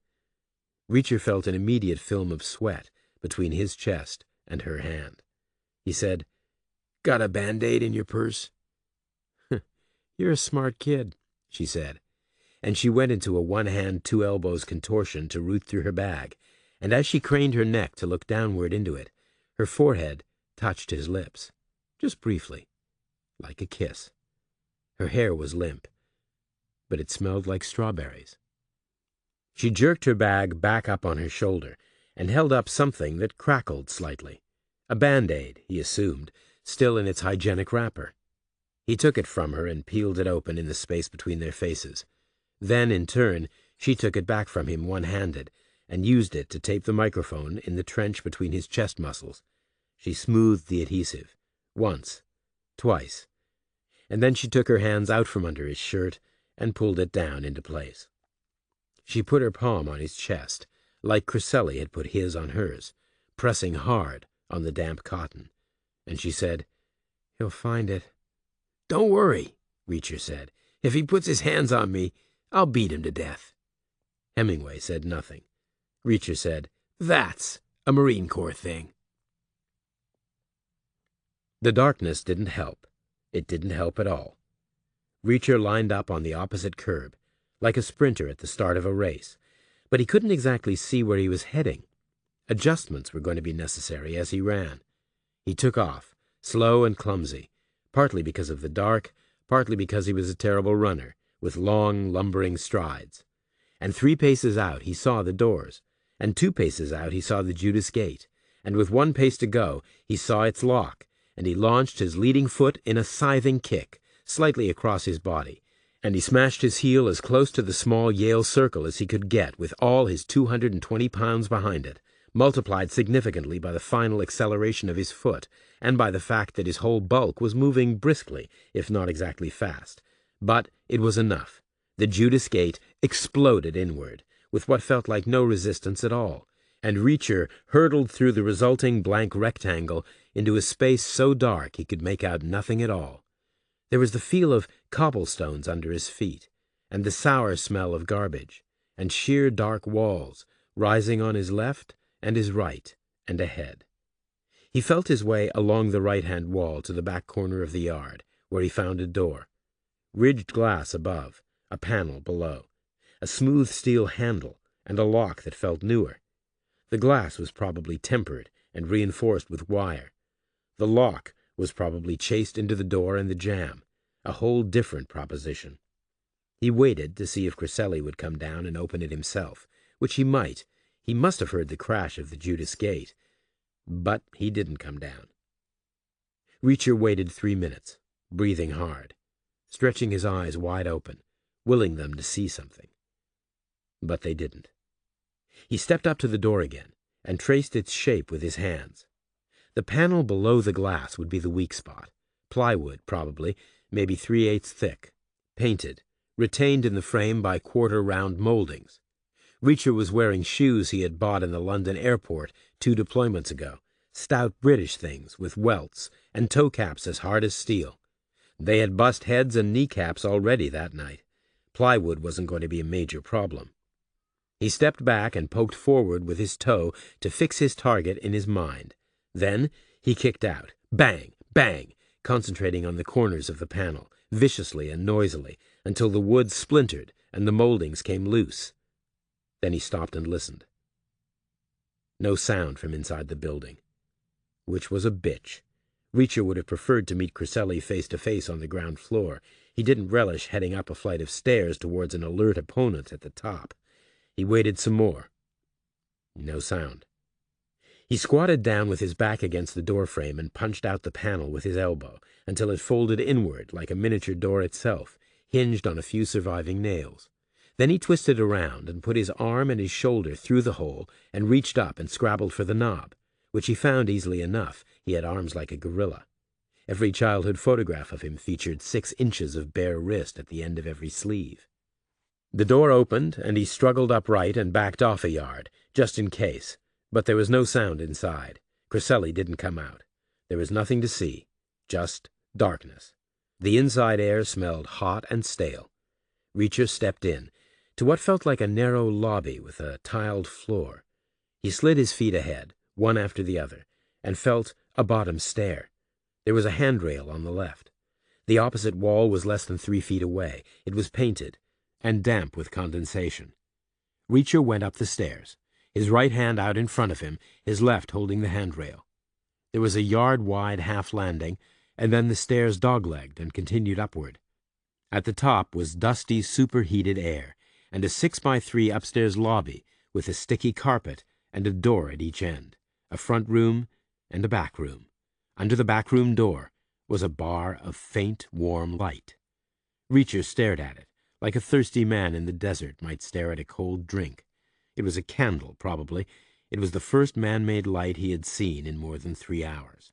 Reacher felt an immediate film of sweat between his chest and her hand. He said, "Got a Band-Aid in your purse?" "You're a smart kid," she said, and she went into a one-hand, two-elbows contortion to root through her bag, and as she craned her neck to look downward into it, her forehead touched his lips, just briefly, like a kiss. Her hair was limp, but it smelled like strawberries. She jerked her bag back up on her shoulder and held up something that crackled slightly. A Band-Aid, he assumed, still in its hygienic wrapper. He took it from her and peeled it open in the space between their faces. Then, in turn, she took it back from him one-handed and used it to tape the microphone in the trench between his chest muscles. She smoothed the adhesive, once, twice, and then she took her hands out from under his shirt and pulled it down into place. She put her palm on his chest, like Cresselli had put his on hers, pressing hard on the damp cotton, and she said, "He'll find it." "Don't worry," Reacher said. "If he puts his hands on me, I'll beat him to death." Hemingway said nothing. Reacher said, "That's a Marine Corps thing." The darkness didn't help. It didn't help at all. Reacher lined up on the opposite curb, like a sprinter at the start of a race, but he couldn't exactly see where he was heading. Adjustments were going to be necessary as he ran. He took off, slow and clumsy, partly because of the dark, partly because he was a terrible runner, with long, lumbering strides. And 3 paces out he saw the doors, and 2 paces out he saw the Judas Gate, and with 1 pace to go he saw its lock, and he launched his leading foot in a scything kick, slightly across his body, and he smashed his heel as close to the small Yale circle as he could get with all his 220 pounds behind it, multiplied significantly by the final acceleration of his foot and by the fact that his whole bulk was moving briskly, if not exactly fast. But it was enough. The Judas Gate exploded inward, with what felt like no resistance at all, and Reacher hurtled through the resulting blank rectangle into a space so dark he could make out nothing at all. There was the feel of cobblestones under his feet, and the sour smell of garbage, and sheer dark walls rising on his left and his right and ahead. He felt his way along the right-hand wall to the back corner of the yard, where he found a door. Ridged glass above, a panel below, a smooth steel handle, and a lock that felt newer. The glass was probably tempered and reinforced with wire. The lock was probably chased into the door and the jamb, a whole different proposition. He waited to see if Cresselli would come down and open it himself, which he might. He must have heard the crash of the Judas Gate. But he didn't come down. Reacher waited 3 minutes, breathing hard, stretching his eyes wide open, willing them to see something. But they didn't. He stepped up to the door again and traced its shape with his hands. The panel below the glass would be the weak spot. Plywood, probably, maybe 3/8 thick, painted, retained in the frame by quarter-round moldings. Reacher was wearing shoes he had bought in the London airport 2 deployments ago, stout British things with welts and toe caps as hard as steel. They had bust heads and kneecaps already that night. Plywood wasn't going to be a major problem. He stepped back and poked forward with his toe to fix his target in his mind. Then he kicked out. Bang! Bang! Concentrating on the corners of the panel, viciously and noisily, until the wood splintered and the moldings came loose. Then he stopped and listened. No sound from inside the building. Which was a bitch. Reacher would have preferred to meet Cresselli face to face on the ground floor. He didn't relish heading up a flight of stairs towards an alert opponent at the top. He waited some more. No sound. He squatted down with his back against the doorframe and punched out the panel with his elbow until it folded inward like a miniature door itself, hinged on a few surviving nails. Then he twisted around and put his arm and his shoulder through the hole and reached up and scrabbled for the knob, which he found easily enough. He had arms like a gorilla. Every childhood photograph of him featured 6 inches of bare wrist at the end of every sleeve. The door opened, and he struggled upright and backed off a yard, just in case, but there was no sound inside. Cresselli didn't come out. There was nothing to see, just darkness. The inside air smelled hot and stale. Reacher stepped in, to what felt like a narrow lobby with a tiled floor. He slid his feet ahead, one after the other, and felt a bottom stair. There was a handrail on the left. The opposite wall was less than 3 feet away. It was painted, and damp with condensation. Reacher went up the stairs, his right hand out in front of him, his left holding the handrail. There was a yard-wide half-landing, and then the stairs dog-legged and continued upward. At the top was dusty, superheated air, and a 6x3 upstairs lobby with a sticky carpet and a door at each end, a front room and a back room. Under the back room door was a bar of faint, warm light. Reacher stared at it, like a thirsty man in the desert might stare at a cold drink. It was a candle, probably. It was the first man-made light he had seen in more than 3 hours.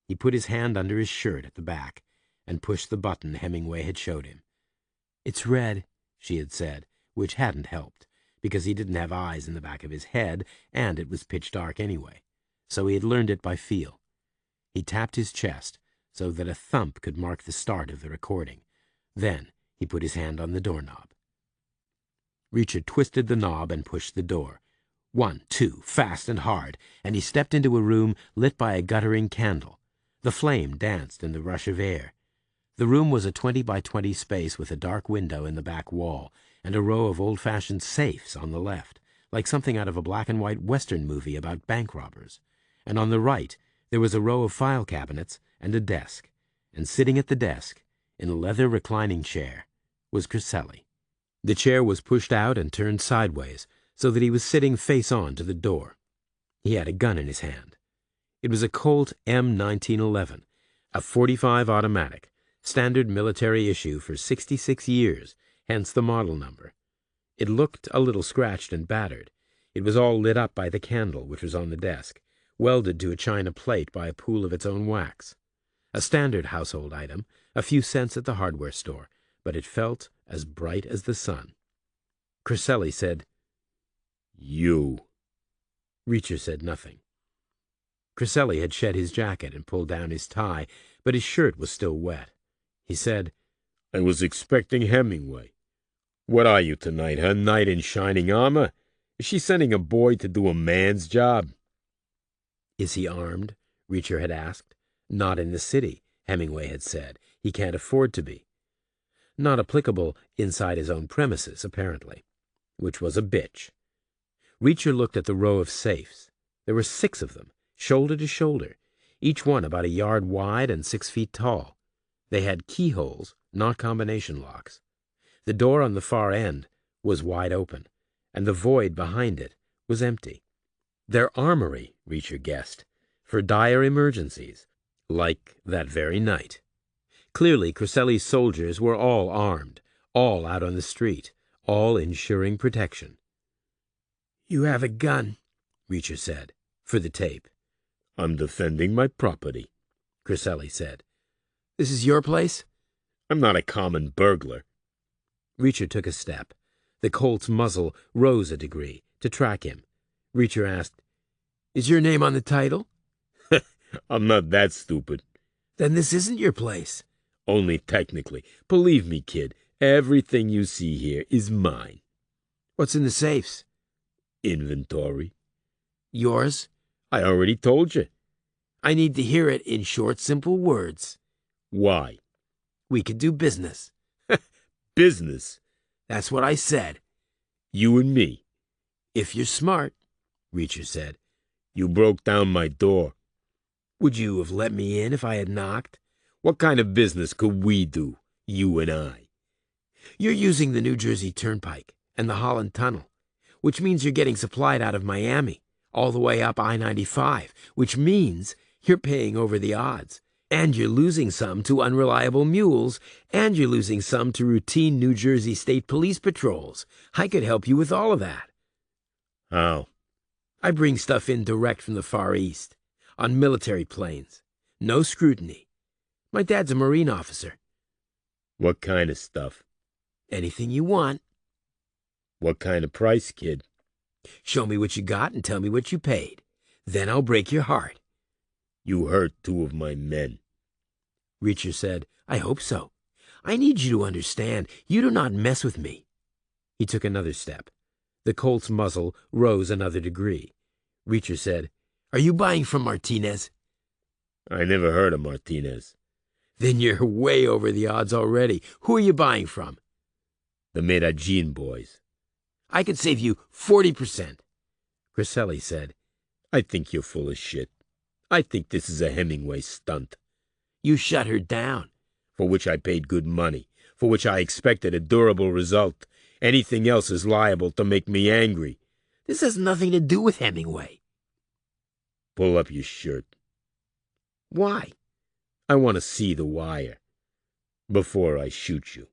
He put his hand under his shirt at the back and pushed the button Hemingway had showed him. "It's red," she had said, which hadn't helped, because he didn't have eyes in the back of his head, and it was pitch dark anyway. So he had learned it by feel. He tapped his chest so that a thump could mark the start of the recording. Then he put his hand on the doorknob. Reacher twisted the knob and pushed the door. 1, 2, fast and hard, and he stepped into a room lit by a guttering candle. The flame danced in the rush of air. The room was a 20 by 20 space with a dark window in the back wall and a row of old-fashioned safes on the left, like something out of a black-and-white Western movie about bank robbers. And on the right, there was a row of file cabinets and a desk. And sitting at the desk, in a leather reclining chair, was Crisselli. The chair was pushed out and turned sideways, so that he was sitting face-on to the door. He had a gun in his hand. It was a Colt M1911, a .45 automatic, standard military issue for 66 years, hence the model number. It looked a little scratched and battered. It was all lit up by the candle which was on the desk, welded to a china plate by a pool of its own wax. A standard household item, a few cents at the hardware store, but it felt as bright as the sun. Crisselli said, "You." Reacher said nothing. Crisselli had shed his jacket and pulled down his tie, but his shirt was still wet. He said, "I was expecting Hemingway. What are you tonight, her knight in shining armor? Is she sending a boy to do a man's job?" "Is he armed?" Reacher had asked. "Not in the city," Hemingway had said. "He can't afford to be." Not applicable inside his own premises, apparently. Which was a bitch. Reacher looked at the row of safes. There were 6 of them, shoulder to shoulder, each one about a yard wide and 6 feet tall. They had keyholes, not combination locks. The door on the far end was wide open, and the void behind it was empty. Their armory, Reacher guessed, for dire emergencies, like that very night. Clearly, Crisselli's soldiers were all armed, all out on the street, all ensuring protection. "You have a gun," Reacher said, for the tape. "I'm defending my property," Crisselli said. "This is your place?" "I'm not a common burglar." Reacher took a step. The Colt's muzzle rose a degree to track him. Reacher asked, "Is your name on the title?" "I'm not that stupid." "Then this isn't your place." "Only technically. Believe me, kid, everything you see here is mine." "What's in the safes?" "Inventory." "Yours?" "I already told you." "I need to hear it in short, simple words." "Why?" "We could do business." "Business?" "That's what I said." "You and me." "If you're smart," Reacher said. "You broke down my door." "Would you have let me in if I had knocked?" "What kind of business could we do, you and I?" "You're using the New Jersey Turnpike and the Holland Tunnel, which means you're getting supplied out of Miami, all the way up I-95, which means you're paying over the odds, and you're losing some to unreliable mules, and you're losing some to routine New Jersey State Police patrols. I could help you with all of that." "How?" "I bring stuff in direct from the Far East, on military planes. No scrutiny. My dad's a Marine officer." "What kind of stuff?" "Anything you want." "What kind of price, kid?" "Show me what you got and tell me what you paid. Then I'll break your heart." "You hurt 2 of my men." Reacher said, "I hope so. I need you to understand, you do not mess with me." He took another step. The Colt's muzzle rose another degree. Reacher said, "Are you buying from Martinez?" "I never heard of Martinez." "Then you're way over the odds already. Who are you buying from?" "The Medellin boys." "I could save you 40%. Crisselli said, "I think you're full of shit. I think this is a Hemingway stunt." "You shut her down." "For which I paid good money, for which I expected a durable result. Anything else is liable to make me angry." "This has nothing to do with Hemingway." "Pull up your shirt." "Why?" "I want to see the wire before I shoot you."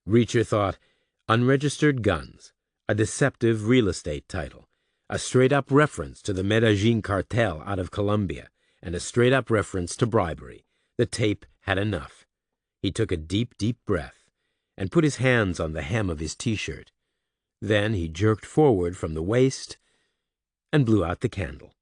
Reacher thought, unregistered guns, a deceptive real estate title, a straight-up reference to the Medellin cartel out of Colombia, and a straight-up reference to bribery. The tape had enough. He took a deep, deep breath and put his hands on the hem of his T-shirt. Then he jerked forward from the waist and blew out the candle.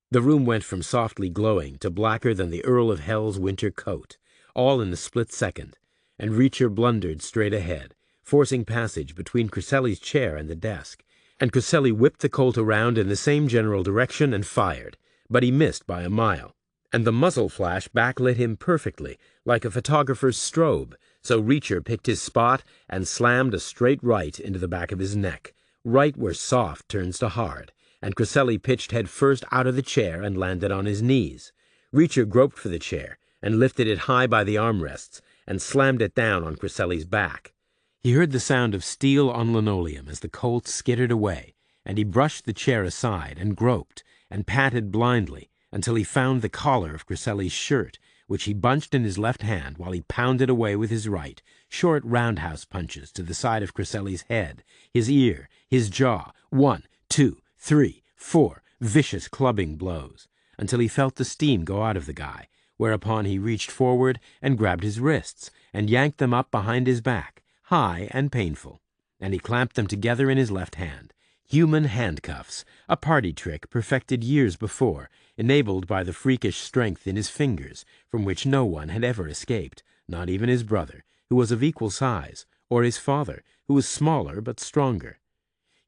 The room went from softly glowing to blacker than the Earl of Hell's winter coat, all in a split second, and Reacher blundered straight ahead, forcing passage between Crisselli's chair and the desk, and Crisselli whipped the Colt around in the same general direction and fired, but he missed by a mile, and the muzzle flash backlit him perfectly, like a photographer's strobe, so Reacher picked his spot and slammed a straight right into the back of his neck, right where soft turns to hard, and Crisselli pitched head first out of the chair and landed on his knees. Reacher groped for the chair and lifted it high by the armrests and slammed it down on Crisselli's back. He heard the sound of steel on linoleum as the Colt skittered away, and he brushed the chair aside and groped and patted blindly until he found the collar of Crisselli's shirt, which he bunched in his left hand while he pounded away with his right, short roundhouse punches to the side of Crisselli's head, his ear, his jaw, 1, 2, 3, 4 vicious clubbing blows, until he felt the steam go out of the guy, whereupon he reached forward and grabbed his wrists and yanked them up behind his back, high and painful, and he clamped them together in his left hand. Human handcuffs, a party trick perfected years before, enabled by the freakish strength in his fingers, from which no one had ever escaped, not even his brother, who was of equal size, or his father, who was smaller but stronger.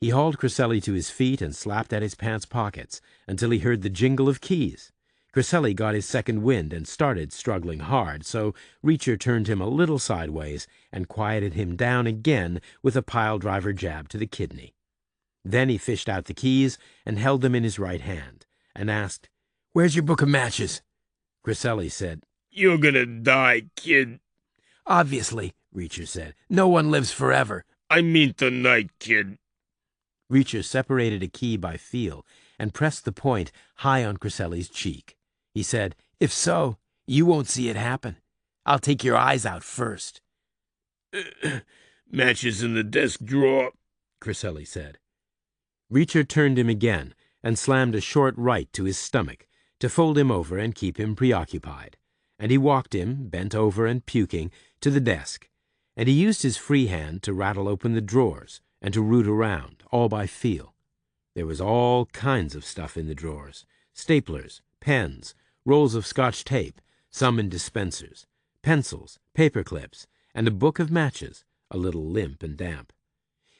He hauled Crisselli to his feet and slapped at his pants pockets until he heard the jingle of keys. Crisselli got his second wind and started struggling hard, so Reacher turned him a little sideways and quieted him down again with a pile-driver jab to the kidney. Then he fished out the keys and held them in his right hand, and asked, "Where's your book of matches?" Crisselli said, "You're gonna die, kid." "Obviously," Reacher said. "No one lives forever." "I mean tonight, kid." Reacher separated a key by feel and pressed the point high on Crisselli's cheek. He said, "If so, you won't see it happen. I'll take your eyes out first." "Matches in the desk drawer," Crisselli said. Reacher turned him again and slammed a short right to his stomach to fold him over and keep him preoccupied, and he walked him, bent over and puking, to the desk, and he used his free hand to rattle open the drawers and to root around, all by feel. There was all kinds of stuff in the drawers: staplers, pens, rolls of Scotch tape, some in dispensers, pencils, paper clips, and a book of matches, a little limp and damp.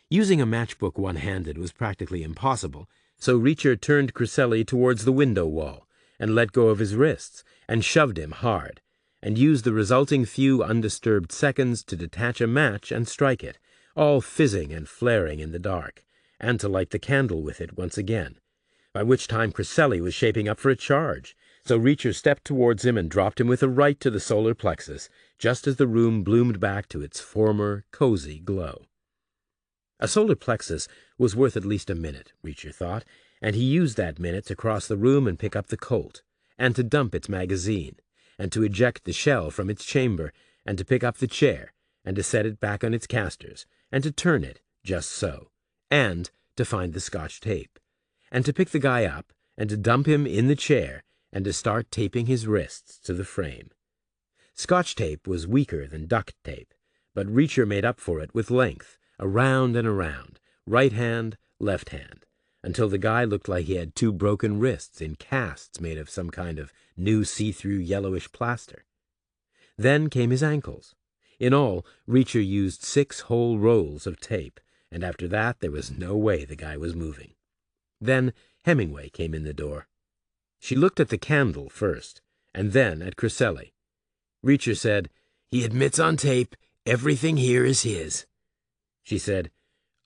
Using a matchbook one-handed was practically impossible, so Reacher turned Crisselli towards the window wall and let go of his wrists and shoved him hard, and used the resulting few undisturbed seconds to detach a match and strike it, all fizzing and flaring in the dark, and to light the candle with it once again, by which time Crisselli was shaping up for a charge, so Reacher stepped towards him and dropped him with a right to the solar plexus, just as the room bloomed back to its former cozy glow. A solar plexus was worth at least a minute, Reacher thought, and he used that minute to cross the room and pick up the Colt, and to dump its magazine, and to eject the shell from its chamber, and to pick up the chair, and to set it back on its casters, and to turn it, just so, and to find the Scotch tape, and to pick the guy up, and to dump him in the chair, and to start taping his wrists to the frame. Scotch tape was weaker than duct tape, but Reacher made up for it with length, around and around, right hand, left hand, until the guy looked like he had two broken wrists in casts made of some kind of new see-through yellowish plaster. Then came his ankles. In all, Reacher used 6 whole rolls of tape, and after that there was no way the guy was moving. Then Hemingway came in the door. She looked at the candle first, and then at Crisselli. Reacher said, "He admits on tape everything here is his." She said,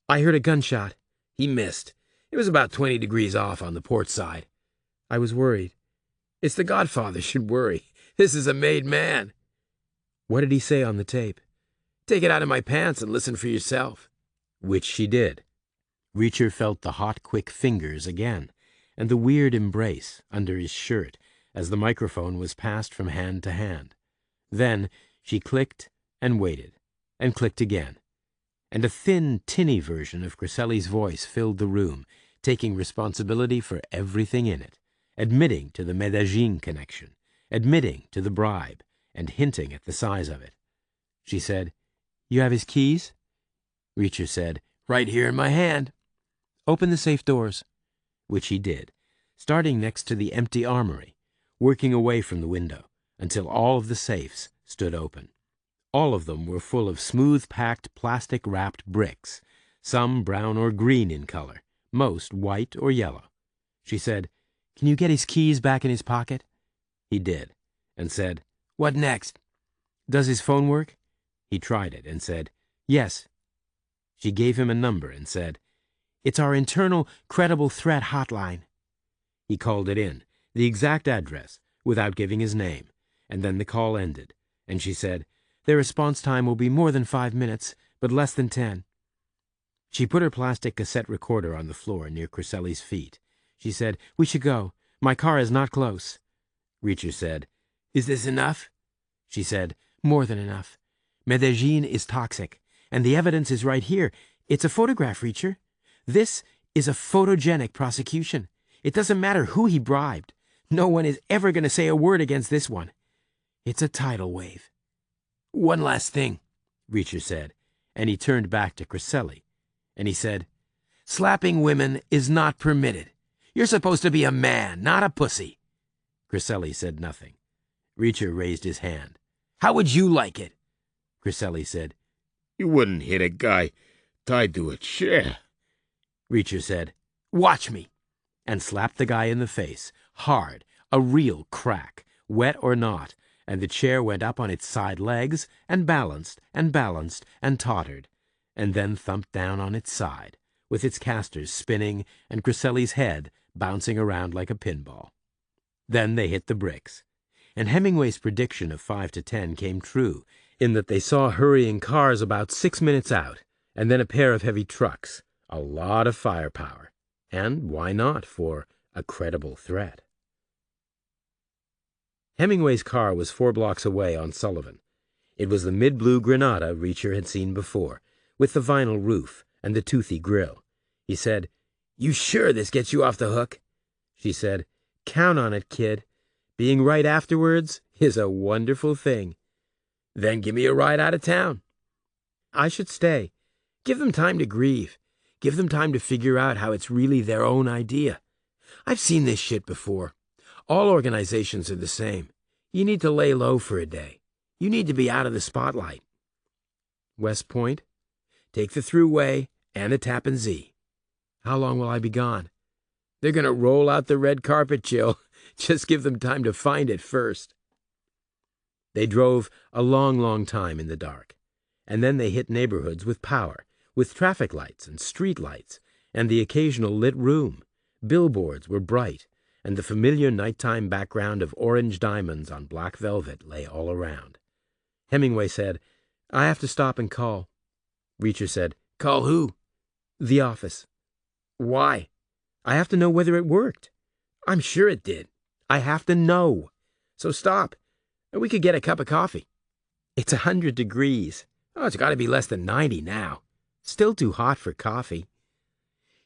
"I heard a gunshot. He missed. It was about 20 degrees off on the port side. I was worried. It's the Godfather should worry. This is a made man." "What did he say on the tape?" "Take it out of my pants and listen for yourself." Which she did. Reacher felt the hot, quick fingers again, and the weird embrace under his shirt as the microphone was passed from hand to hand. Then she clicked and waited, and clicked again, and a thin, tinny version of Crisselli's voice filled the room, taking responsibility for everything in it, admitting to the Medellin connection, admitting to the bribe, and hinting at the size of it. She said, "You have his keys?" Reacher said, "Right here in my hand." "Open the safe doors," which he did, starting next to the empty armory, working away from the window until all of the safes stood open. All of them were full of smooth-packed, plastic-wrapped bricks, some brown or green in color, most white or yellow. She said, "Can you get his keys back in his pocket?" He did, and said, "What next?" "Does his phone work?" He tried it and said, "Yes." She gave him a number and said, "It's our internal credible threat hotline." He called it in, the exact address, without giving his name, and then the call ended, and she said, "Their response time will be more than 5 minutes, but less than 10. She put her plastic cassette recorder on the floor near Crisselli's feet. She said, "We should go. My car is not close." Reacher said, "Is this enough?" She said, "More than enough. Medellin is toxic, and the evidence is right here. It's a photograph, Reacher. This is a photogenic prosecution. It doesn't matter who he bribed. No one is ever going to say a word against this one. It's a tidal wave." "One last thing," Reacher said, and he turned back to Crisselli, and he said, "Slapping women is not permitted. You're supposed to be a man, not a pussy." Crisselli said nothing. Reacher raised his hand. "How would you like it?" Crisselli said, You wouldn't hit a guy tied to a chair. Reacher said, "Watch me," and slapped the guy in the face, hard, a real crack, wet or not, and the chair went up on its side legs and balanced and tottered, and then thumped down on its side, with its casters spinning and Crisselli's head bouncing around like a pinball. Then they hit the bricks, and Hemingway's prediction of 5 to 10 came true, in that they saw hurrying cars about 6 minutes out, and then a pair of heavy trucks, a lot of firepower, and why not for a credible threat? Hemingway's car was 4 blocks away on Sullivan. It was the mid-blue Granada Reacher had seen before, with the vinyl roof and the toothy grill. He said, "You sure this gets you off the hook?" She said, "Count on it, kid. Being right afterwards is a wonderful thing." "Then give me a ride out of town." "I should stay. Give them time to grieve. Give them time to figure out how it's really their own idea. I've seen this shit before. All organizations are the same. You need to lay low for a day. You need to be out of the spotlight." "West Point? Take the Thruway and the Tappan Zee." "How long will I be gone?" "They're going to roll out the red carpet, Jill. Just give them time to find it first." They drove a long, long time in the dark, and then they hit neighborhoods with power, with traffic lights and street lights, and the occasional lit room. Billboards were bright, and the familiar nighttime background of orange diamonds on black velvet lay all around. Hemingway said, "I have to stop and call." Reacher said, "Call who?" "The office." "Why?" "I have to know whether it worked." "I'm sure it did." "I have to know." "So stop. We could get a cup of coffee." "It's 100 degrees. Oh, it's got to be less than 90 now. Still too hot for coffee."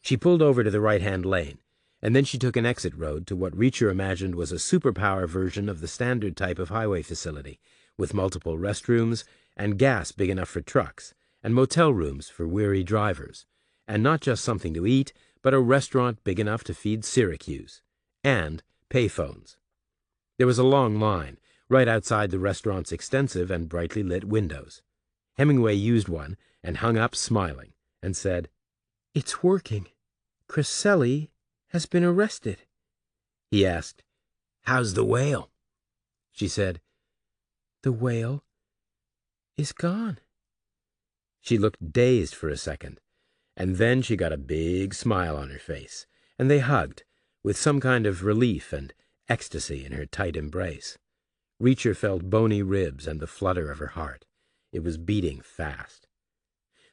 She pulled over to the right-hand lane, and then she took an exit road to what Reacher imagined was a superpower version of the standard type of highway facility, with multiple restrooms and gas big enough for trucks, and motel rooms for weary drivers, and not just something to eat, but a restaurant big enough to feed Syracuse, and payphones. There was a long line right outside the restaurant's extensive and brightly lit windows. Hemingway used one and hung up smiling and said, "It's working. Crisselli has been arrested." He asked, "How's the whale?" She said, "The whale is gone." She looked dazed for a second, and then she got a big smile on her face, and they hugged, with some kind of relief and ecstasy in her tight embrace. Reacher felt bony ribs and the flutter of her heart. It was beating fast.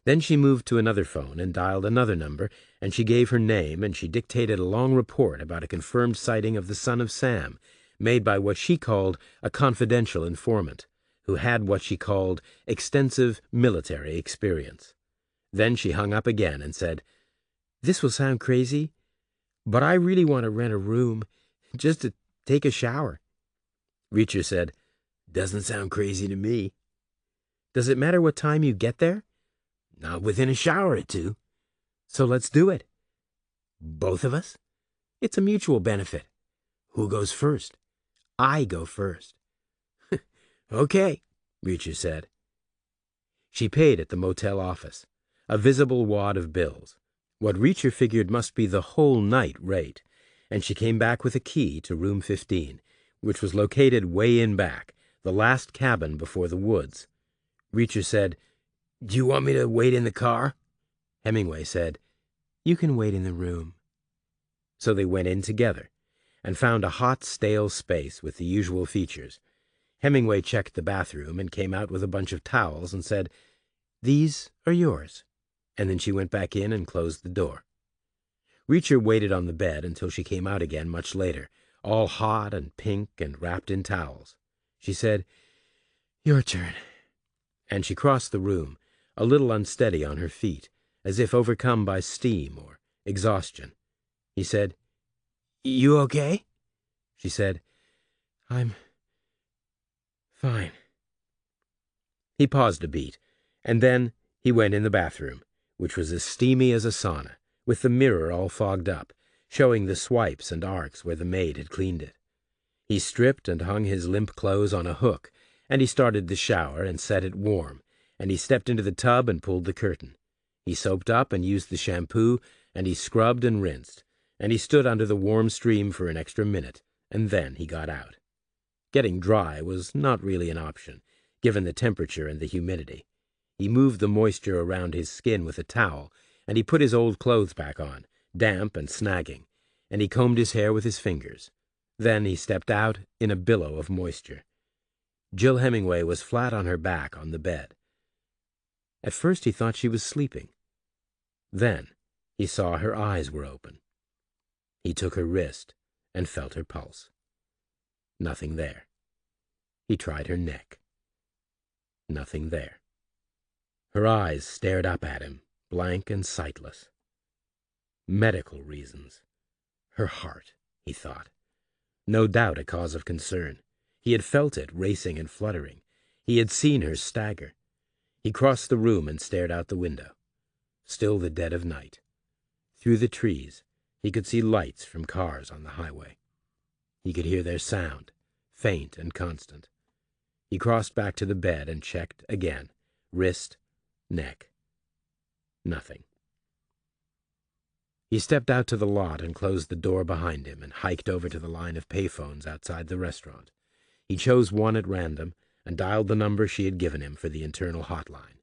Then she moved to another phone and dialed another number, and she gave her name, and she dictated a long report about a confirmed sighting of the son of Sam, made by what she called a confidential informant, who had what she called extensive military experience. Then she hung up again and said, "This will sound crazy, but I really want to rent a room just to take a shower." Reacher said, "Doesn't sound crazy to me." "Does it matter what time you get there?" "Not within a shower or two." "So let's do it." "Both of us?" "It's a mutual benefit." "Who goes first?" "I go first." "Okay," Reacher said. She paid at the motel office, a visible wad of bills, what Reacher figured must be the whole night rate, and she came back with a key to room 15, which was located way in back, the last cabin before the woods. Reacher said, "Do you want me to wait in the car?" Hemingway said, "You can wait in the room." So they went in together and found a hot, stale space with the usual features. Hemingway checked the bathroom and came out with a bunch of towels and said, "These are yours." And then she went back in and closed the door. Reacher waited on the bed until she came out again much later, all hot and pink and wrapped in towels. She said, "Your turn." And she crossed the room, a little unsteady on her feet, as if overcome by steam or exhaustion. He said, "You okay?" She said, "I'm fine." He paused a beat, and then he went in the bathroom, which was as steamy as a sauna, with the mirror all fogged up, showing the swipes and arcs where the maid had cleaned it. He stripped and hung his limp clothes on a hook, and he started the shower and set it warm, and he stepped into the tub and pulled the curtain. He soaped up and used the shampoo, and he scrubbed and rinsed, and he stood under the warm stream for an extra minute, and then he got out. Getting dry was not really an option, given the temperature and the humidity. He moved the moisture around his skin with a towel, and he put his old clothes back on, damp and snagging, and he combed his hair with his fingers. Then he stepped out in a billow of moisture. Jill Hemingway was flat on her back on the bed. At first he thought she was sleeping. Then he saw her eyes were open. He took her wrist and felt her pulse. Nothing there. He tried her neck. Nothing there. Her eyes stared up at him, blank and sightless. Medical reasons. Her heart, he thought. No doubt a cause of concern. He had felt it racing and fluttering. He had seen her stagger. He crossed the room and stared out the window. Still the dead of night. Through the trees, he could see lights from cars on the highway. He could hear their sound, faint and constant. He crossed back to the bed and checked again. Wrist, neck. Nothing. He stepped out to the lot and closed the door behind him and hiked over to the line of payphones outside the restaurant. He chose one at random and dialed the number she had given him for the internal hotline.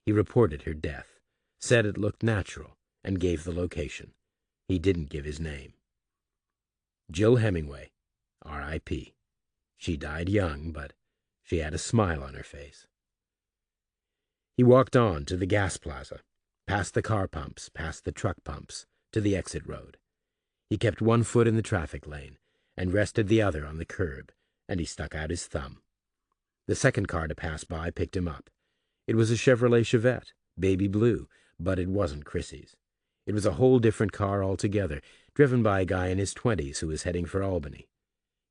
He reported her death, said it looked natural, and gave the location. He didn't give his name. Jill Hemingway, R.I.P. She died young, but she had a smile on her face. He walked on to the gas plaza, past the car pumps, past the truck pumps, to the exit road. He kept one foot in the traffic lane and rested the other on the curb, and he stuck out his thumb. The second car to pass by picked him up. It was a Chevrolet Chevette, baby blue, but it wasn't Chrissy's. It was a whole different car altogether, driven by a guy in his 20s who was heading for Albany.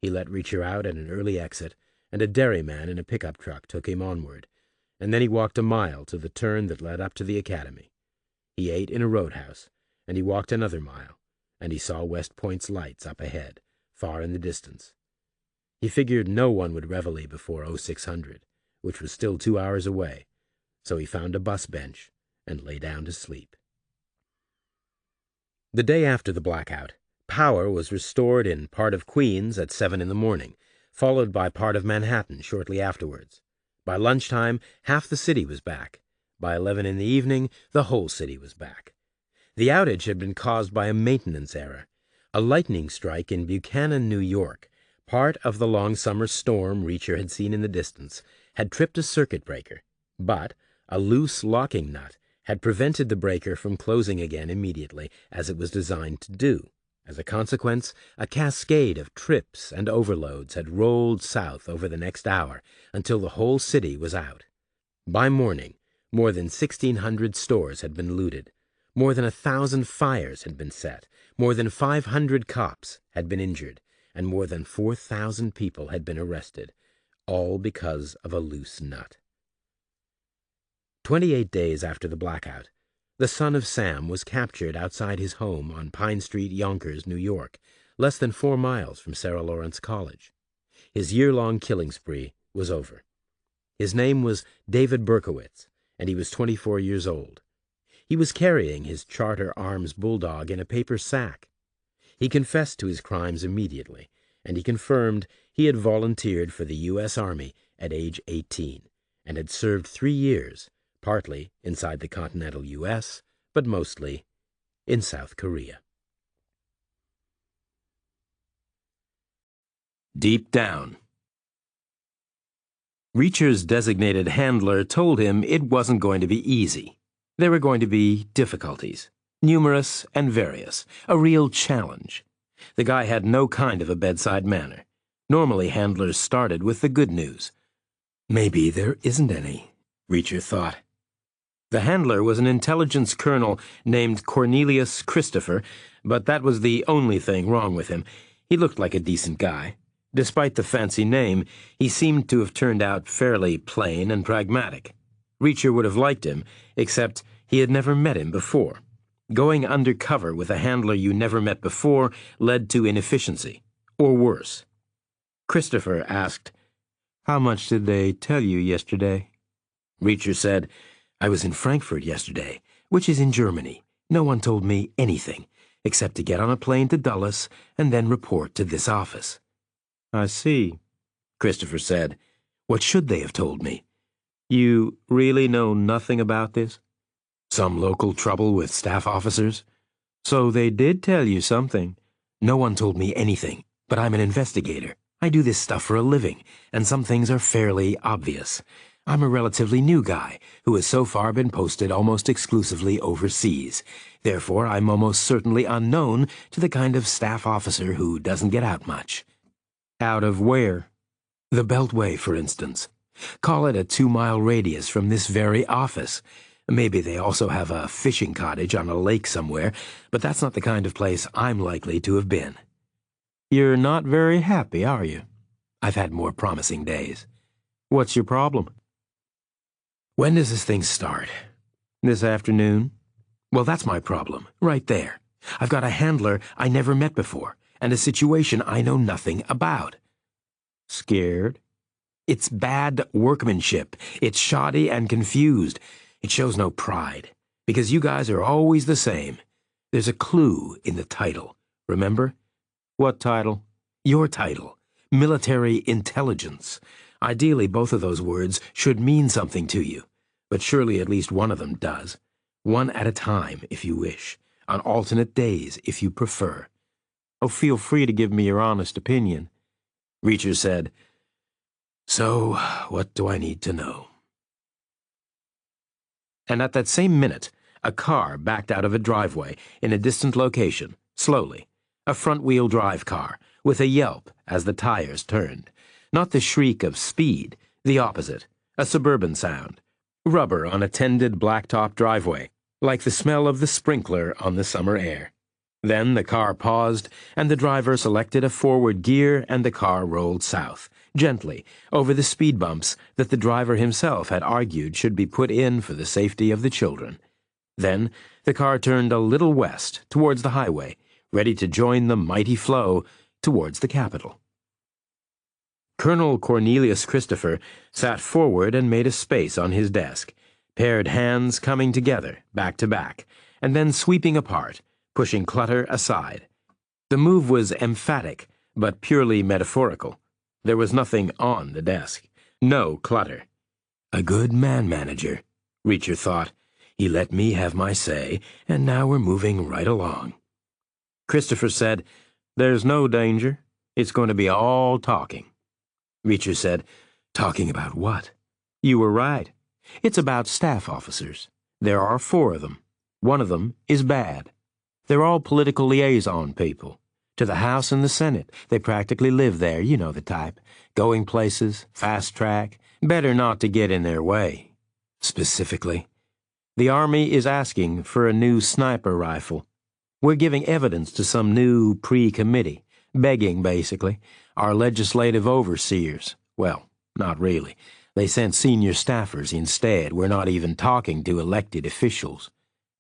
He let Reacher out at an early exit, and a dairyman in a pickup truck took him onward, and then he walked a mile to the turn that led up to the academy. He ate in a roadhouse, and he walked another mile, and he saw West Point's lights up ahead, far in the distance. He figured no one would reveille before 0600, which was still 2 hours away, so he found a bus bench and lay down to sleep. The day after the blackout, power was restored in part of Queens at 7 in the morning, followed by part of Manhattan shortly afterwards. By lunchtime, half the city was back. By 11 in the evening, the whole city was back. The outage had been caused by a maintenance error. A lightning strike in Buchanan, New York, part of the long summer storm Reacher had seen in the distance, had tripped a circuit breaker, but a loose locking nut had prevented the breaker from closing again immediately, as it was designed to do. As a consequence, a cascade of trips and overloads had rolled south over the next hour until the whole city was out. By morning, more than 1,600 stores had been looted. More than 1,000 fires had been set. More than 500 cops had been injured, and more than 4,000 people had been arrested, all because of a loose nut. 28 days after the blackout, the son of Sam was captured outside his home on Pine Street, Yonkers, New York, less than 4 miles from Sarah Lawrence College. His year-long killing spree was over. His name was David Berkowitz, and he was 24 years old. He was carrying his Charter Arms bulldog in a paper sack. He confessed to his crimes immediately, and he confirmed he had volunteered for the U.S. Army at age 18 and had served 3 years, partly inside the continental U.S., but mostly in South Korea. Deep down. Reacher's designated handler told him it wasn't going to be easy. There were going to be difficulties, numerous and various, a real challenge. The guy had no kind of a bedside manner. Normally, handlers started with the good news. Maybe there isn't any, Reacher thought. The handler was an intelligence colonel named Cornelius Christopher, but that was the only thing wrong with him. He looked like a decent guy. Despite the fancy name, he seemed to have turned out fairly plain and pragmatic. Reacher would have liked him, except he had never met him before. Going undercover with a handler you never met before led to inefficiency, or worse. Christopher asked, "How much did they tell you yesterday?" Reacher said, "I was in Frankfurt yesterday, which is in Germany. No one told me anything, except to get on a plane to Dulles and then report to this office." "I see," Christopher said. "What should they have told me?" "You really know nothing about this?" "Some local trouble with staff officers." "So they did tell you something." "No one told me anything, but I'm an investigator. I do this stuff for a living, and some things are fairly obvious. I'm a relatively new guy who has so far been posted almost exclusively overseas. Therefore, I'm almost certainly unknown to the kind of staff officer who doesn't get out much." "Out of where?" "The Beltway, for instance. Call it a 2-mile radius from this very office. Maybe they also have a fishing cottage on a lake somewhere, but that's not the kind of place I'm likely to have been." "You're not very happy, are you?" "I've had more promising days." "What's your problem?" "When does this thing start?" "This afternoon." "Well, that's my problem, right there. I've got a handler I never met before, and a situation I know nothing about." "Scared?" "It's bad workmanship. It's shoddy and confused. It shows no pride, because you guys are always the same. There's a clue in the title, remember?" "What title?" "Your title. Military Intelligence. Ideally, both of those words should mean something to you, but surely at least one of them does. One at a time, if you wish. On alternate days, if you prefer." "Oh, feel free to give me your honest opinion." Reacher said, "So, what do I need to know?" And at that same minute, a car backed out of a driveway in a distant location, slowly. A front-wheel drive car, with a yelp as the tires turned. Not the shriek of speed, the opposite, a suburban sound. Rubber on a tended blacktop driveway, like the smell of the sprinkler on the summer air. Then the car paused, and the driver selected a forward gear, and the car rolled south, gently, over the speed bumps that the driver himself had argued should be put in for the safety of the children. Then the car turned a little west, towards the highway, ready to join the mighty flow towards the capital. Colonel Cornelius Christopher sat forward and made a space on his desk, paired hands coming together, back to back, and then sweeping apart, pushing clutter aside. The move was emphatic, but purely metaphorical. There was nothing on the desk. No clutter. A good man-manager, Reacher thought. He let me have my say, and now we're moving right along. Christopher said, "There's no danger. It's going to be all talking." Reacher said, "Talking about what?" "You were right. It's about staff officers. There are 4 of them. One of them is bad. They're all political liaison people. To the House and the Senate. They practically live there, you know the type. Going places, fast track. Better not to get in their way." "Specifically?" "The Army is asking for a new sniper rifle. We're giving evidence to some new pre-committee. Begging, basically. Our legislative overseers. Well, not really. They sent senior staffers instead. We're not even talking to elected officials."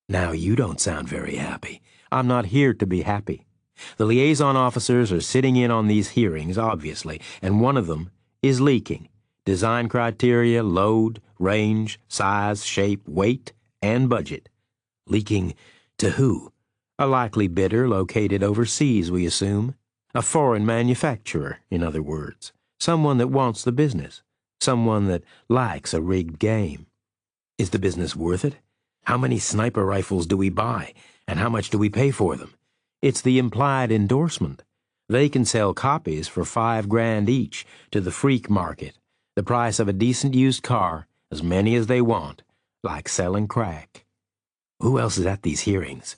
"Now you don't sound very happy." "I'm not here to be happy. The liaison officers are sitting in on these hearings, obviously, and one of them is leaking. Design criteria, load, range, size, shape, weight, and budget. Leaking to who? A likely bidder located overseas, we assume. A foreign manufacturer, in other words. Someone that wants the business. Someone that likes a rigged game. Is the business worth it? How many sniper rifles do we buy, and how much do we pay for them? It's the implied endorsement. They can sell copies for $5,000 each to the freak market, the price of a decent used car, as many as they want, like selling crack. Who else is at these hearings?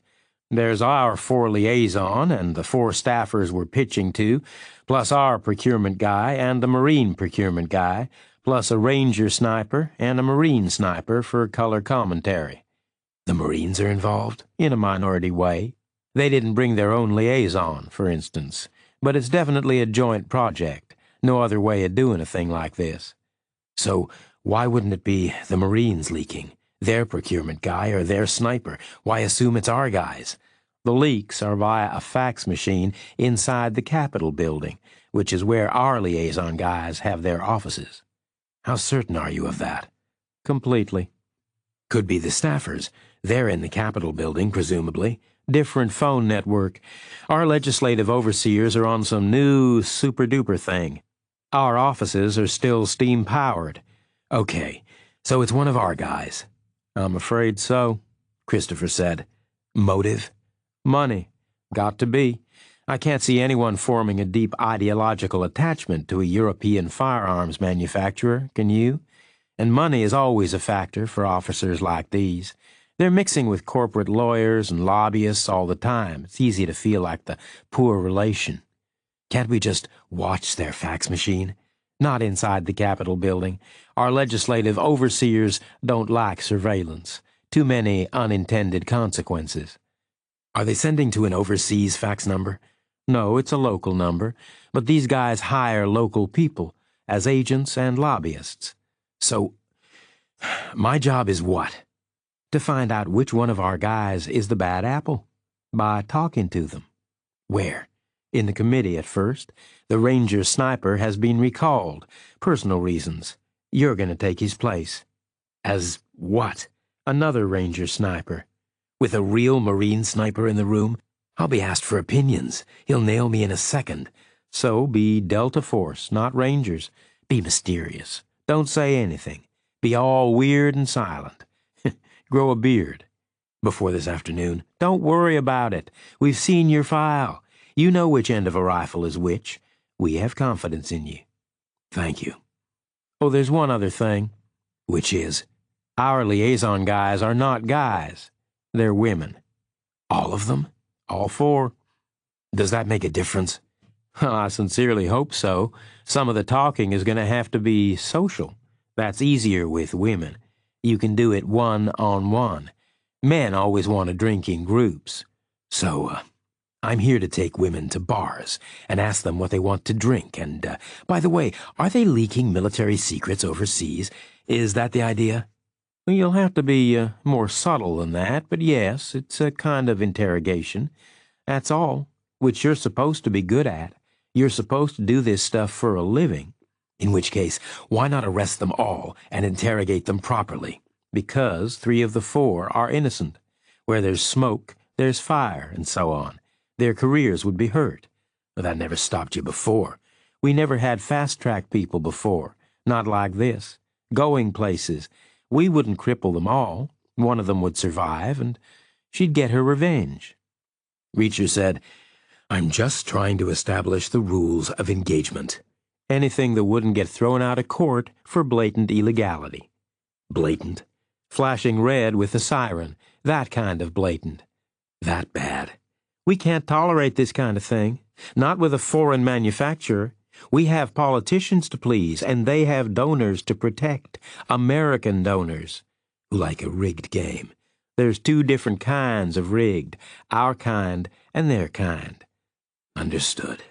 There's our 4 liaison and the 4 staffers we're pitching to, plus our procurement guy and the Marine procurement guy, plus a Ranger sniper and a Marine sniper for color commentary. The Marines are involved, in a minority way. They didn't bring their own liaison, for instance, but it's definitely a joint project. No other way of doing a thing like this. So why wouldn't it be the Marines leaking? Their procurement guy or their sniper? Why assume it's our guys? The leaks are via a fax machine inside the Capitol building, which is where our liaison guys have their offices. How certain are you of that? Completely. Could be the staffers. They're in the Capitol building, presumably. Different phone network. Our legislative overseers are on some new super-duper thing. Our offices are still steam-powered. Okay, so it's one of our guys. I'm afraid so, Christopher said. Motive? Money. Got to be. I can't see anyone forming a deep ideological attachment to a European firearms manufacturer, can you? And money is always a factor for officers like these. They're mixing with corporate lawyers and lobbyists all the time. It's easy to feel like the poor relation. Can't we just watch their fax machine? Not inside the Capitol building. Our legislative overseers don't like surveillance. Too many unintended consequences. Are they sending to an overseas fax number? No, it's a local number, but these guys hire local people as agents and lobbyists. So, my job is what? To find out which one of our guys is the bad apple. By talking to them. Where? In the committee at first. The Ranger sniper has been recalled. Personal reasons. You're going to take his place. As what? Another Ranger sniper. With a real Marine sniper in the room? I'll be asked for opinions. He'll nail me in a second. So be Delta Force, not Rangers. Be mysterious. Don't say anything. Be all weird and silent. Grow a beard. Before this afternoon. Don't worry about it. We've seen your file. You know which end of a rifle is which. We have confidence in you. Thank you. Oh, there's one other thing. Which is? Our liaison guys are not guys. They're women. All of them? All 4. Does that make a difference? I sincerely hope so. Some of the talking is going to have to be social. That's easier with women. You can do it one-on-one. Men always want to drink in groups. So, I'm here to take women to bars and ask them what they want to drink. And, by the way, are they leaking military secrets overseas? Is that the idea? You'll have to be more subtle than that, but yes, it's a kind of interrogation. That's all, which you're supposed to be good at. You're supposed to do this stuff for a living. In which case, why not arrest them all and interrogate them properly? Because 3 of the 4 are innocent. Where there's smoke, there's fire, and so on. Their careers would be hurt. But that never stopped you before. We never had fast-track people before. Not like this. Going places. We wouldn't cripple them all. One of them would survive, and she'd get her revenge. Reacher said, I'm just trying to establish the rules of engagement. Anything that wouldn't get thrown out of court for blatant illegality. Blatant? Flashing red with a siren. That kind of blatant. That bad. We can't tolerate this kind of thing. Not with a foreign manufacturer. We have politicians to please, and they have donors to protect. American donors. Who like a rigged game. There's 2 different kinds of rigged. Our kind and their kind. Understood.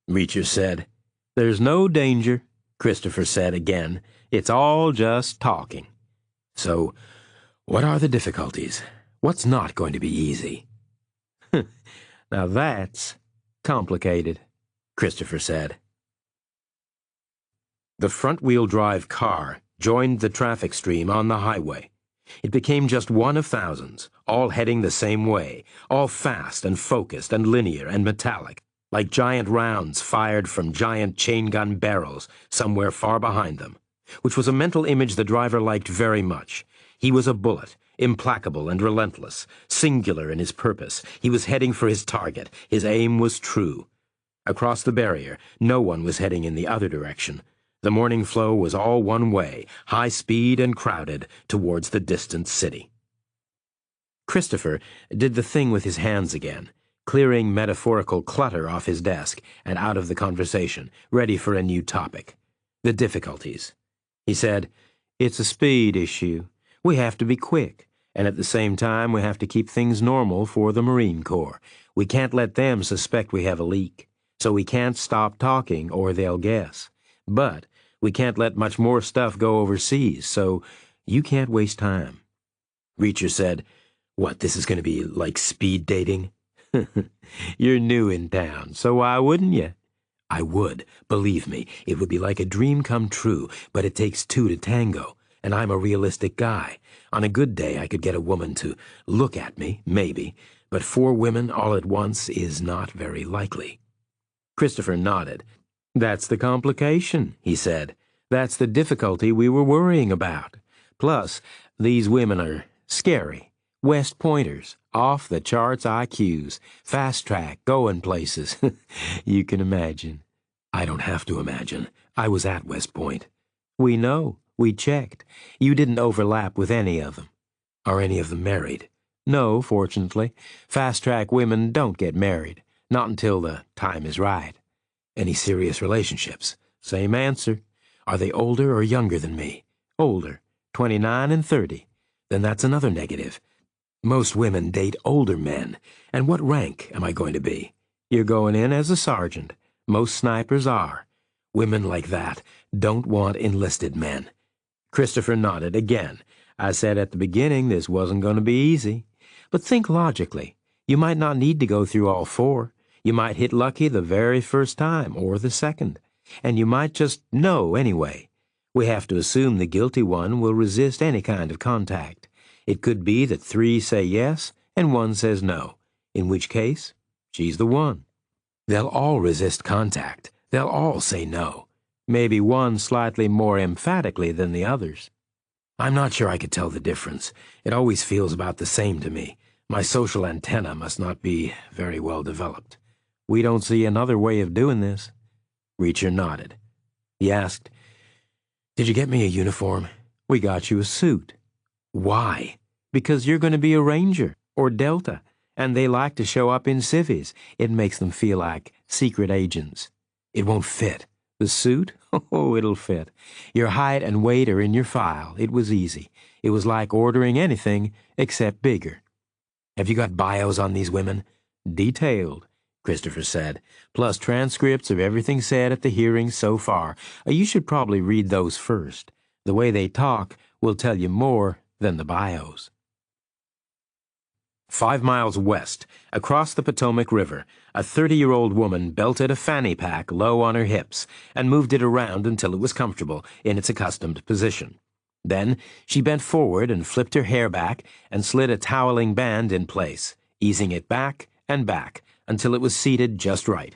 Reacher said. There's no danger, Christopher said again. It's all just talking. So, what are the difficulties? What's not going to be easy? Now that's complicated, Christopher said. The front-wheel drive car joined the traffic stream on the highway. It became just one of thousands, all heading the same way, all fast and focused and linear and metallic. like giant rounds fired from giant chain gun barrels somewhere far behind them, which was a mental image the driver liked very much. He was a bullet, implacable and relentless, singular in his purpose. He was heading for his target. His aim was true. Across the barrier, no one was heading in the other direction. The morning flow was all one way, high speed and crowded, towards the distant city. Christopher did the thing with his hands again, clearing metaphorical clutter off his desk and out of the conversation, ready for a new topic. The difficulties. He said, "It's a speed issue. We have to be quick, and at the same time we have to keep things normal for the Marine Corps. We can't let them suspect we have a leak, so we can't stop talking or they'll guess. But we can't let much more stuff go overseas, so you can't waste time." Reacher said, "What, this is going to be like speed dating?" "You're new in town, so why wouldn't you?" "I would. Believe me, it would be like a dream come true, but it takes two to tango, and I'm a realistic guy. On a good day, I could get a woman to look at me, maybe, but 4 women all at once is not very likely." Christopher nodded. "That's the complication," he said. "That's the difficulty we were worrying about. Plus, these women are scary. West Pointers, off-the-charts IQs, fast-track, going places. You can imagine." "I don't have to imagine. I was at West Point." "We know. We checked. You didn't overlap with any of them." "Are any of them married?" "No, fortunately. Fast-track women don't get married. Not until the time is right." "Any serious relationships?" "Same answer." "Are they older or younger than me?" "Older. 29 and 30. "Then that's another negative. Most women date older men. And what rank am I going to be?" "You're going in as a sergeant. Most snipers are. Women like that don't want enlisted men." Christopher nodded again. "I said at the beginning this wasn't going to be easy. But think logically. You might not need to go through all 4. You might hit lucky the very first time, or the second. And you might just know anyway. We have to assume the guilty one will resist any kind of contact. It could be that 3 say yes and 1 says no, in which case, she's the one. They'll all resist contact. They'll all say no. Maybe 1 slightly more emphatically than the others. I'm not sure I could tell the difference. It always feels about the same to me. My social antenna must not be very well developed." "We don't see another way of doing this." Reacher nodded. He asked, "Did you get me a uniform?" "We got you a suit." "Why?" "Because you're going to be a Ranger, or Delta, and they like to show up in civvies. It makes them feel like secret agents." "It won't fit." "The suit? Oh, it'll fit. Your height and weight are in your file. It was easy. It was like ordering anything except bigger." "Have you got bios on these women?" "Detailed," Christopher said, "plus transcripts of everything said at the hearings so far. You should probably read those first. The way they talk will tell you more than the bios." 5 miles west, across the Potomac River, a 30-year-old woman belted a fanny pack low on her hips and moved it around until it was comfortable in its accustomed position. Then she bent forward and flipped her hair back and slid a toweling band in place, easing it back and back until it was seated just right.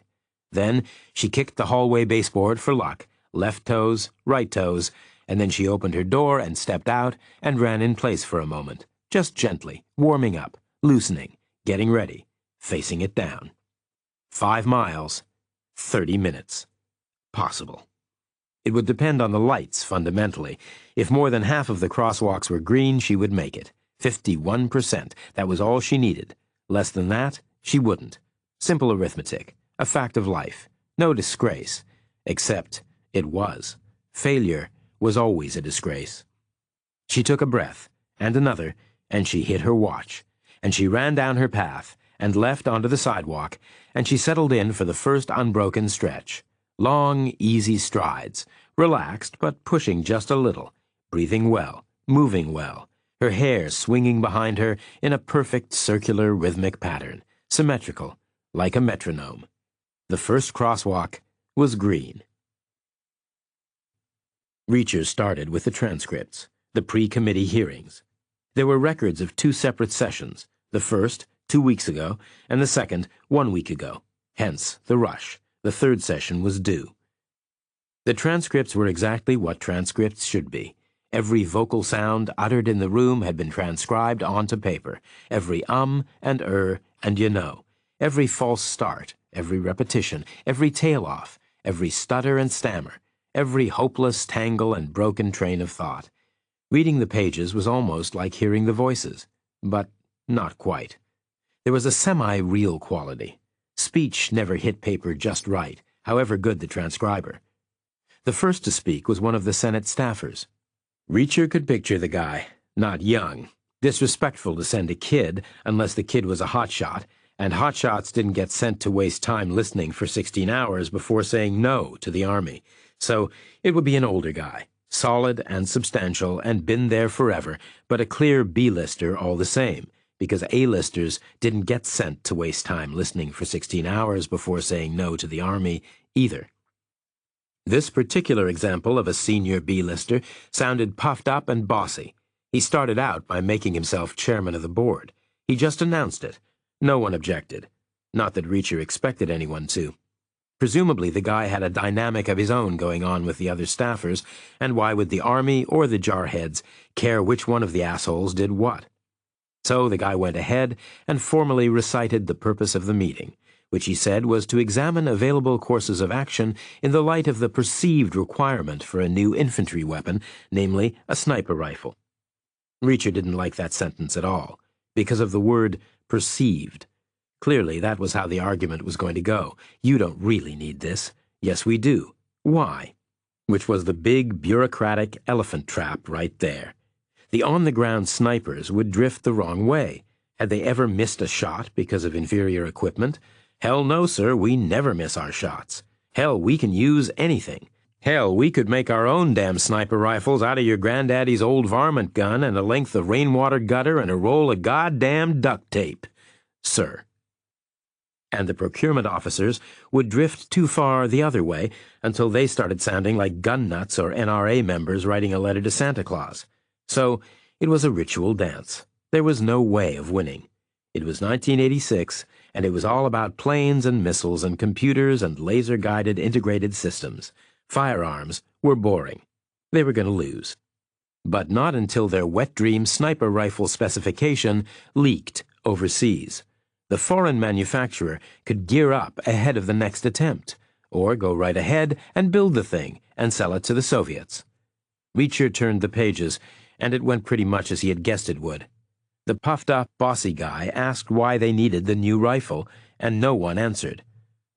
Then she kicked the hallway baseboard for luck, left toes, right toes, and then she opened her door and stepped out and ran in place for a moment, just gently, warming up, loosening, getting ready, facing it down. 5 miles, 30 minutes. Possible. It would depend on the lights, fundamentally. If more than half of the crosswalks were green, she would make it. 51%. That was all she needed. Less than that, she wouldn't. Simple arithmetic. A fact of life. No disgrace. Except it was. Failure was always a disgrace. She took a breath, and another, and she hit her watch. And she ran down her path, and left onto the sidewalk, and she settled in for the first unbroken stretch. Long, easy strides, relaxed but pushing just a little, breathing well, moving well, her hair swinging behind her in a perfect circular rhythmic pattern, symmetrical, like a metronome. The first crosswalk was green. Reacher started with the transcripts, the pre-committee hearings. There were records of 2 separate sessions, the first 2 weeks ago, and the second 1 week ago. Hence the rush. The third session was due. The transcripts were exactly what transcripts should be. Every vocal sound uttered in the room had been transcribed onto paper. Every and and you know. Every false start, every repetition, every tail off, every stutter and stammer, every hopeless tangle and broken train of thought. Reading the pages was almost like hearing the voices, but not quite. There was a semi-real quality. Speech never hit paper just right, however good the transcriber. The first to speak was one of the Senate staffers. Reacher could picture the guy, not young. Disrespectful to send a kid, unless the kid was a hotshot, and hotshots didn't get sent to waste time listening for 16 hours before saying no to the Army. So it would be an older guy, solid and substantial and been there forever, but a clear B-lister all the same, because A-listers didn't get sent to waste time listening for 16 hours before saying no to the Army either. This particular example of a senior B-lister sounded puffed up and bossy. He started out by making himself chairman of the board. He just announced it. No one objected. Not that Reacher expected anyone to. Presumably the guy had a dynamic of his own going on with the other staffers, and why would the Army or the jarheads care which one of the assholes did what? So the guy went ahead and formally recited the purpose of the meeting, which he said was to examine available courses of action in the light of the perceived requirement for a new infantry weapon, namely a sniper rifle. Reacher didn't like that sentence at all, because of the word perceived. Clearly, that was how the argument was going to go. You don't really need this. Yes, we do. Why? Which was the big, bureaucratic elephant trap right there. The on-the-ground snipers would drift the wrong way. Had they ever missed a shot because of inferior equipment? Hell no, sir, we never miss our shots. Hell, we can use anything. Hell, we could make our own damn sniper rifles out of your granddaddy's old varmint gun and a length of rainwater gutter and a roll of goddamn duct tape, sir. And the procurement officers would drift too far the other way until they started sounding like gun nuts or NRA members writing a letter to Santa Claus. So it was a ritual dance. There was no way of winning. It was 1986, and it was all about planes and missiles and computers and laser-guided integrated systems. Firearms were boring. They were going to lose. But not until their wet dream sniper rifle specification leaked overseas. The foreign manufacturer could gear up ahead of the next attempt, or go right ahead and build the thing and sell it to the Soviets. Reacher turned the pages, and it went pretty much as he had guessed it would. The puffed-up, bossy guy asked why they needed the new rifle, and no one answered.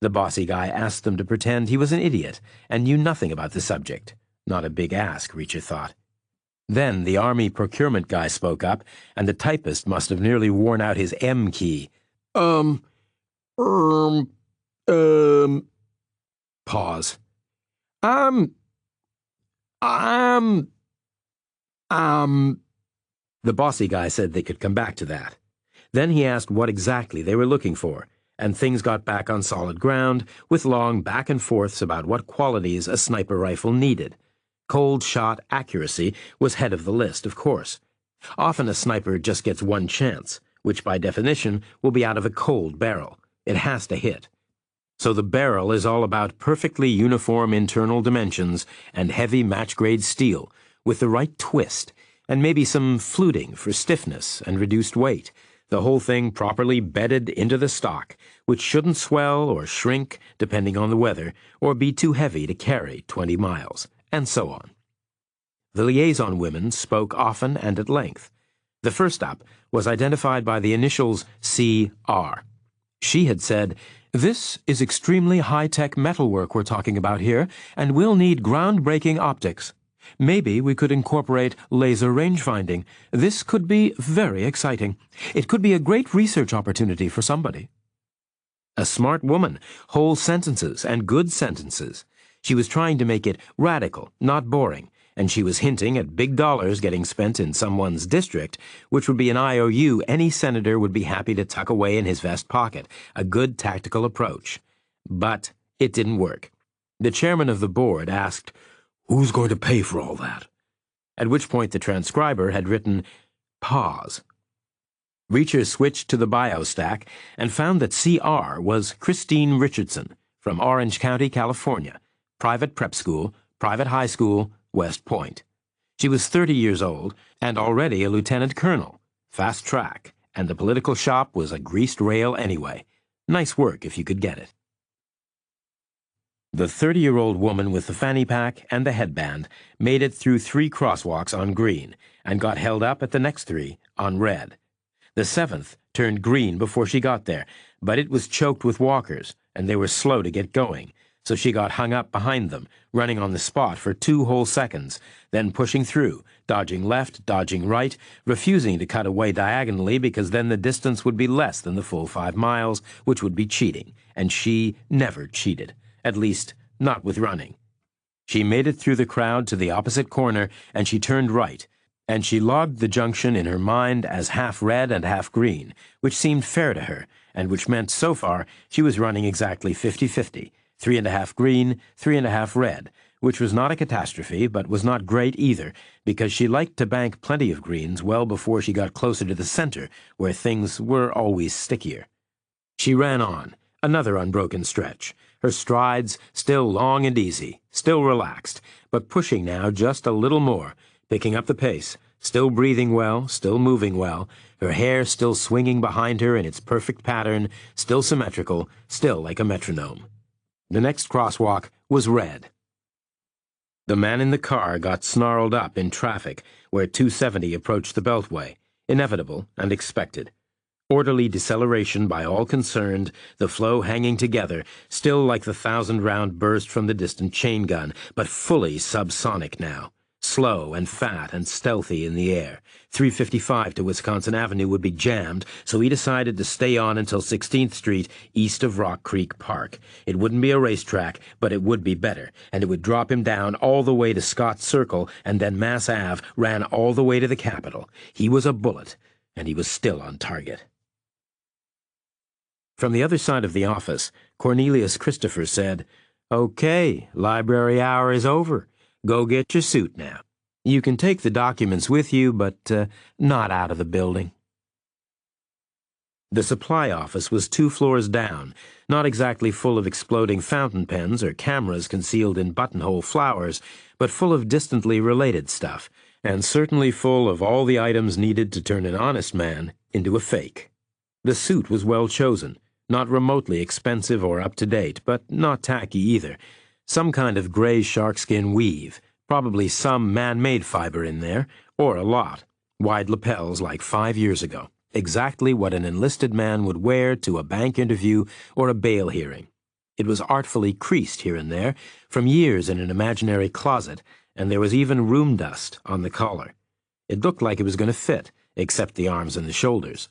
The bossy guy asked them to pretend he was an idiot and knew nothing about the subject. Not a big ask, Reacher thought. Then the Army procurement guy spoke up, and the typist must have nearly worn out his M key. Pause. The bossy guy said they could come back to that. Then he asked what exactly they were looking for, and things got back on solid ground with long back and forths about what qualities a sniper rifle needed. Cold shot accuracy was head of the list, of course. Often a sniper just gets one chance, which by definition will be out of a cold barrel. It has to hit. So the barrel is all about perfectly uniform internal dimensions and heavy match-grade steel, with the right twist, and maybe some fluting for stiffness and reduced weight, the whole thing properly bedded into the stock, which shouldn't swell or shrink depending on the weather, or be too heavy to carry 20 miles, and so on. The liaison women spoke often and at length. The first up was identified by the initials C.R. She had said, "This is extremely high-tech metalwork we're talking about here, and we'll need groundbreaking optics. Maybe we could incorporate laser range-finding. This could be very exciting. It could be a great research opportunity for somebody." A smart woman, whole sentences and good sentences. She was trying to make it radical, not boring, and she was hinting at big dollars getting spent in someone's district, which would be an IOU any senator would be happy to tuck away in his vest pocket, a good tactical approach. But it didn't work. The chairman of the board asked, "Who's going to pay for all that?" At which point the transcriber had written, "Pause." Reacher switched to the bio stack and found that CR was Christine Richardson from Orange County, California, private prep school, private high school, West Point. She was 30 years old and already a lieutenant colonel, fast track, and the political shop was a greased rail anyway. Nice work if you could get it. The 30-year-old woman with the fanny pack and the headband made it through 3 crosswalks on green and got held up at the next 3 on red. The 7th turned green before she got there, but it was choked with walkers, and they were slow to get going, so she got hung up behind them, running on the spot for 2 whole seconds, then pushing through, dodging left, dodging right, refusing to cut away diagonally because then the distance would be less than the full 5 miles, which would be cheating, and she never cheated, at least not with running. She made it through the crowd to the opposite corner, and she turned right, and she logged the junction in her mind as half red and half green, which seemed fair to her, and which meant so far she was running exactly 50-50, 3.5 green, 3.5 red, which was not a catastrophe, but was not great either, because she liked to bank plenty of greens well before she got closer to the center, where things were always stickier. She ran on, another unbroken stretch, her strides still long and easy, still relaxed, but pushing now just a little more, picking up the pace, still breathing well, still moving well, her hair still swinging behind her in its perfect pattern, still symmetrical, still like a metronome. The next crosswalk was red. The man in the car got snarled up in traffic where 270 approached the Beltway, inevitable and expected. Orderly deceleration by all concerned, the flow hanging together, still like the 1,000-round burst from the distant chain gun, but fully subsonic now. Slow and fat and stealthy in the air. 355 to Wisconsin Avenue would be jammed, so he decided to stay on until 16th Street east of Rock Creek Park. It wouldn't be a racetrack, but it would be better, and it would drop him down all the way to Scott Circle, and then Mass Ave ran all the way to the Capitol. He was a bullet, and he was still on target. From the other side of the office, Cornelius Christopher said, "Okay, library hour is over. Go get your suit now. You can take the documents with you, but not out of the building." The supply office was 2 floors down, not exactly full of exploding fountain pens or cameras concealed in buttonhole flowers, but full of distantly related stuff, and certainly full of all the items needed to turn an honest man into a fake. The suit was well chosen, not remotely expensive or up-to-date, but not tacky either. Some kind of gray sharkskin weave, probably some man-made fiber in there, or a lot. Wide lapels like 5 years ago. Exactly what an enlisted man would wear to a bank interview or a bail hearing. It was artfully creased here and there, from years in an imaginary closet, and there was even room dust on the collar. It looked like it was going to fit, except the arms and the shoulders.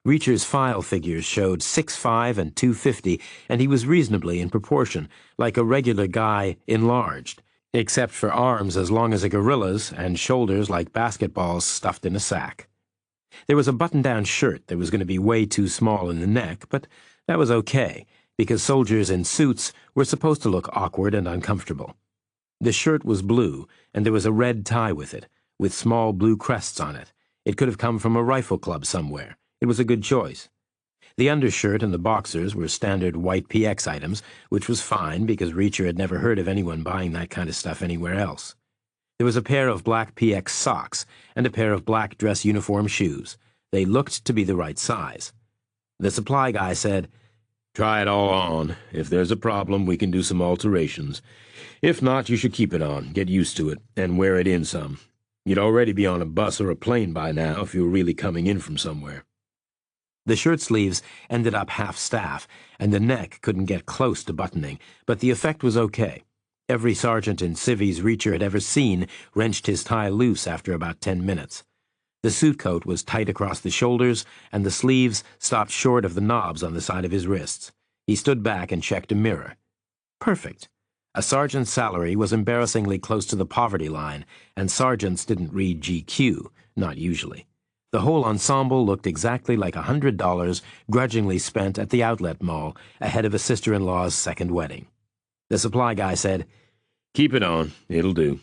Reacher's file figures showed 6'5" and 250, and he was reasonably in proportion, like a regular guy enlarged, except for arms as long as a gorilla's and shoulders like basketballs stuffed in a sack. There was a button-down shirt that was going to be way too small in the neck, but that was okay, because soldiers in suits were supposed to look awkward and uncomfortable. The shirt was blue, and there was a red tie with it, with small blue crests on it. It could have come from a rifle club somewhere. It was a good choice. The undershirt and the boxers were standard white PX items, which was fine because Reacher had never heard of anyone buying that kind of stuff anywhere else. There was a pair of black PX socks and a pair of black dress uniform shoes. They looked to be the right size. The supply guy said, "Try it all on. If there's a problem, we can do some alterations. If not, you should keep it on, get used to it, and wear it in some. You'd already be on a bus or a plane by now if you were really coming in from somewhere." The shirt sleeves ended up half-staff, and the neck couldn't get close to buttoning, but the effect was okay. Every sergeant in civvies Reacher had ever seen wrenched his tie loose after about 10 minutes. The suit coat was tight across the shoulders, and the sleeves stopped short of the knobs on the side of his wrists. He stood back and checked a mirror. Perfect. A sergeant's salary was embarrassingly close to the poverty line, and sergeants didn't read GQ, not usually. The whole ensemble looked exactly like $100 grudgingly spent at the outlet mall ahead of a sister-in-law's second wedding. The supply guy said, "Keep it on. It'll do."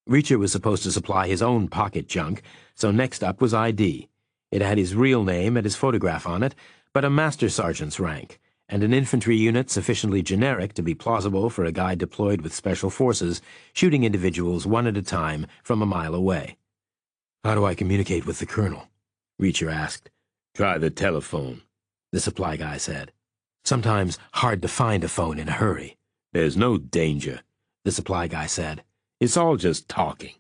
Reacher was supposed to supply his own pocket junk, so next up was ID. It had his real name and his photograph on it, but a master sergeant's rank, and an infantry unit sufficiently generic to be plausible for a guy deployed with special forces, shooting individuals one at a time from a mile away. "How do I communicate with the colonel?" Reacher asked. Try the telephone, The supply guy said. "Sometimes hard to find a phone in a hurry." "There's no danger," the supply guy said. "It's all just talking."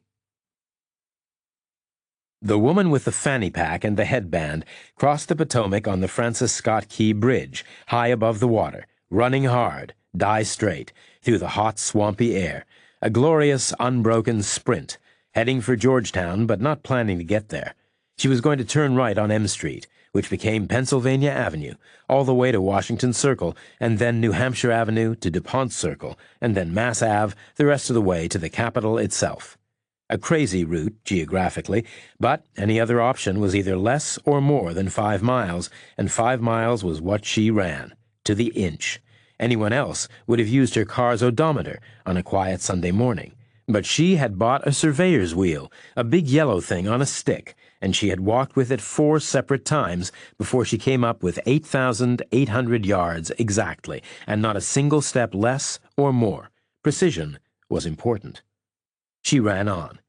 The woman with the fanny pack and the headband crossed the Potomac on the Francis Scott Key Bridge, high above the water, running hard, die straight, through the hot, swampy air, a glorious, unbroken sprint, heading for Georgetown but not planning to get there. She was going to turn right on M Street, which became Pennsylvania Avenue, all the way to Washington Circle, and then New Hampshire Avenue to DuPont Circle, and then Mass Ave the rest of the way to the Capitol itself. A crazy route, geographically, but any other option was either less or more than 5 miles, and 5 miles was what she ran, to the inch. Anyone else would have used her car's odometer on a quiet Sunday morning. But she had bought a surveyor's wheel, a big yellow thing on a stick, and she had walked with it 4 separate times before she came up with 8,800 yards exactly, and not a single step less or more. Precision was important. She ran on.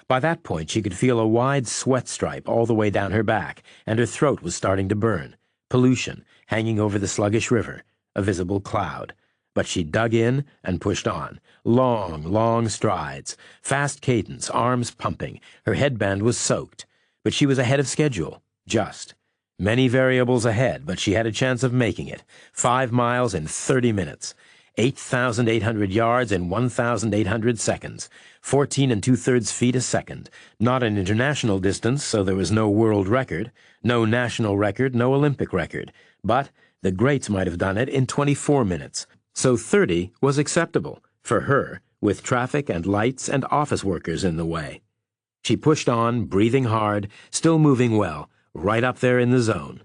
By that point, she could feel a wide sweat stripe all the way down her back, and her throat was starting to burn. Pollution hanging over the sluggish river, a visible cloud. But she dug in and pushed on. Long, long strides, fast cadence, arms pumping. Her headband was soaked. But she was ahead of schedule, just. Many variables ahead, but she had a chance of making it. 5 miles in 30 minutes. 8,800 yards in 1,800 seconds. 14 2/3 feet a second. Not an international distance, so there was no world record, no national record, no Olympic record. But the greats might have done it in 24 minutes. So 30 was acceptable, for her, with traffic and lights and office workers in the way. She pushed on, breathing hard, still moving well, right up there in the zone.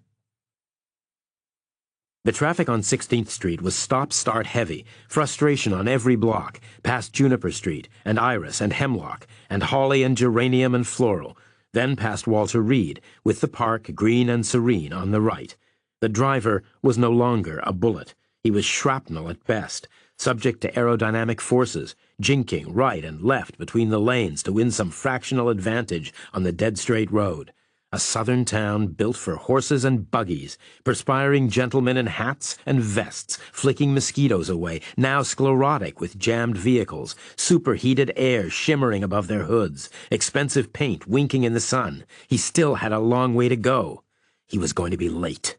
The traffic on 16th Street was stop-start heavy, frustration on every block, past Juniper Street, and Iris and Hemlock, and Holly and Geranium and Floral, then past Walter Reed, with the park green and serene on the right. The driver was no longer a bullet. He was shrapnel at best, subject to aerodynamic forces, jinking right and left between the lanes to win some fractional advantage on the dead-straight road. A southern town built for horses and buggies, perspiring gentlemen in hats and vests, flicking mosquitoes away, now sclerotic with jammed vehicles, superheated air shimmering above their hoods, expensive paint winking in the sun. He still had a long way to go. He was going to be late.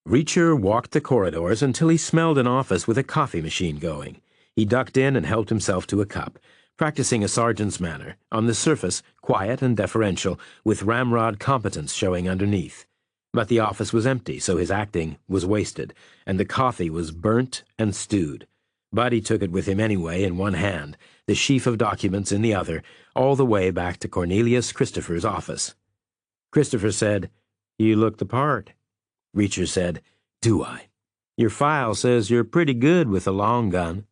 Reacher walked the corridors until he smelled an office with a coffee machine going. He ducked in and helped himself to a cup, practicing a sergeant's manner, on the surface quiet and deferential, with ramrod competence showing underneath. But the office was empty, so his acting was wasted, and the coffee was burnt and stewed. But he took it with him anyway in one hand, the sheaf of documents in the other, all the way back to Cornelius Christopher's office. Christopher said, "You look the part." Reacher said, "Do I? Your file says you're pretty good with a long gun."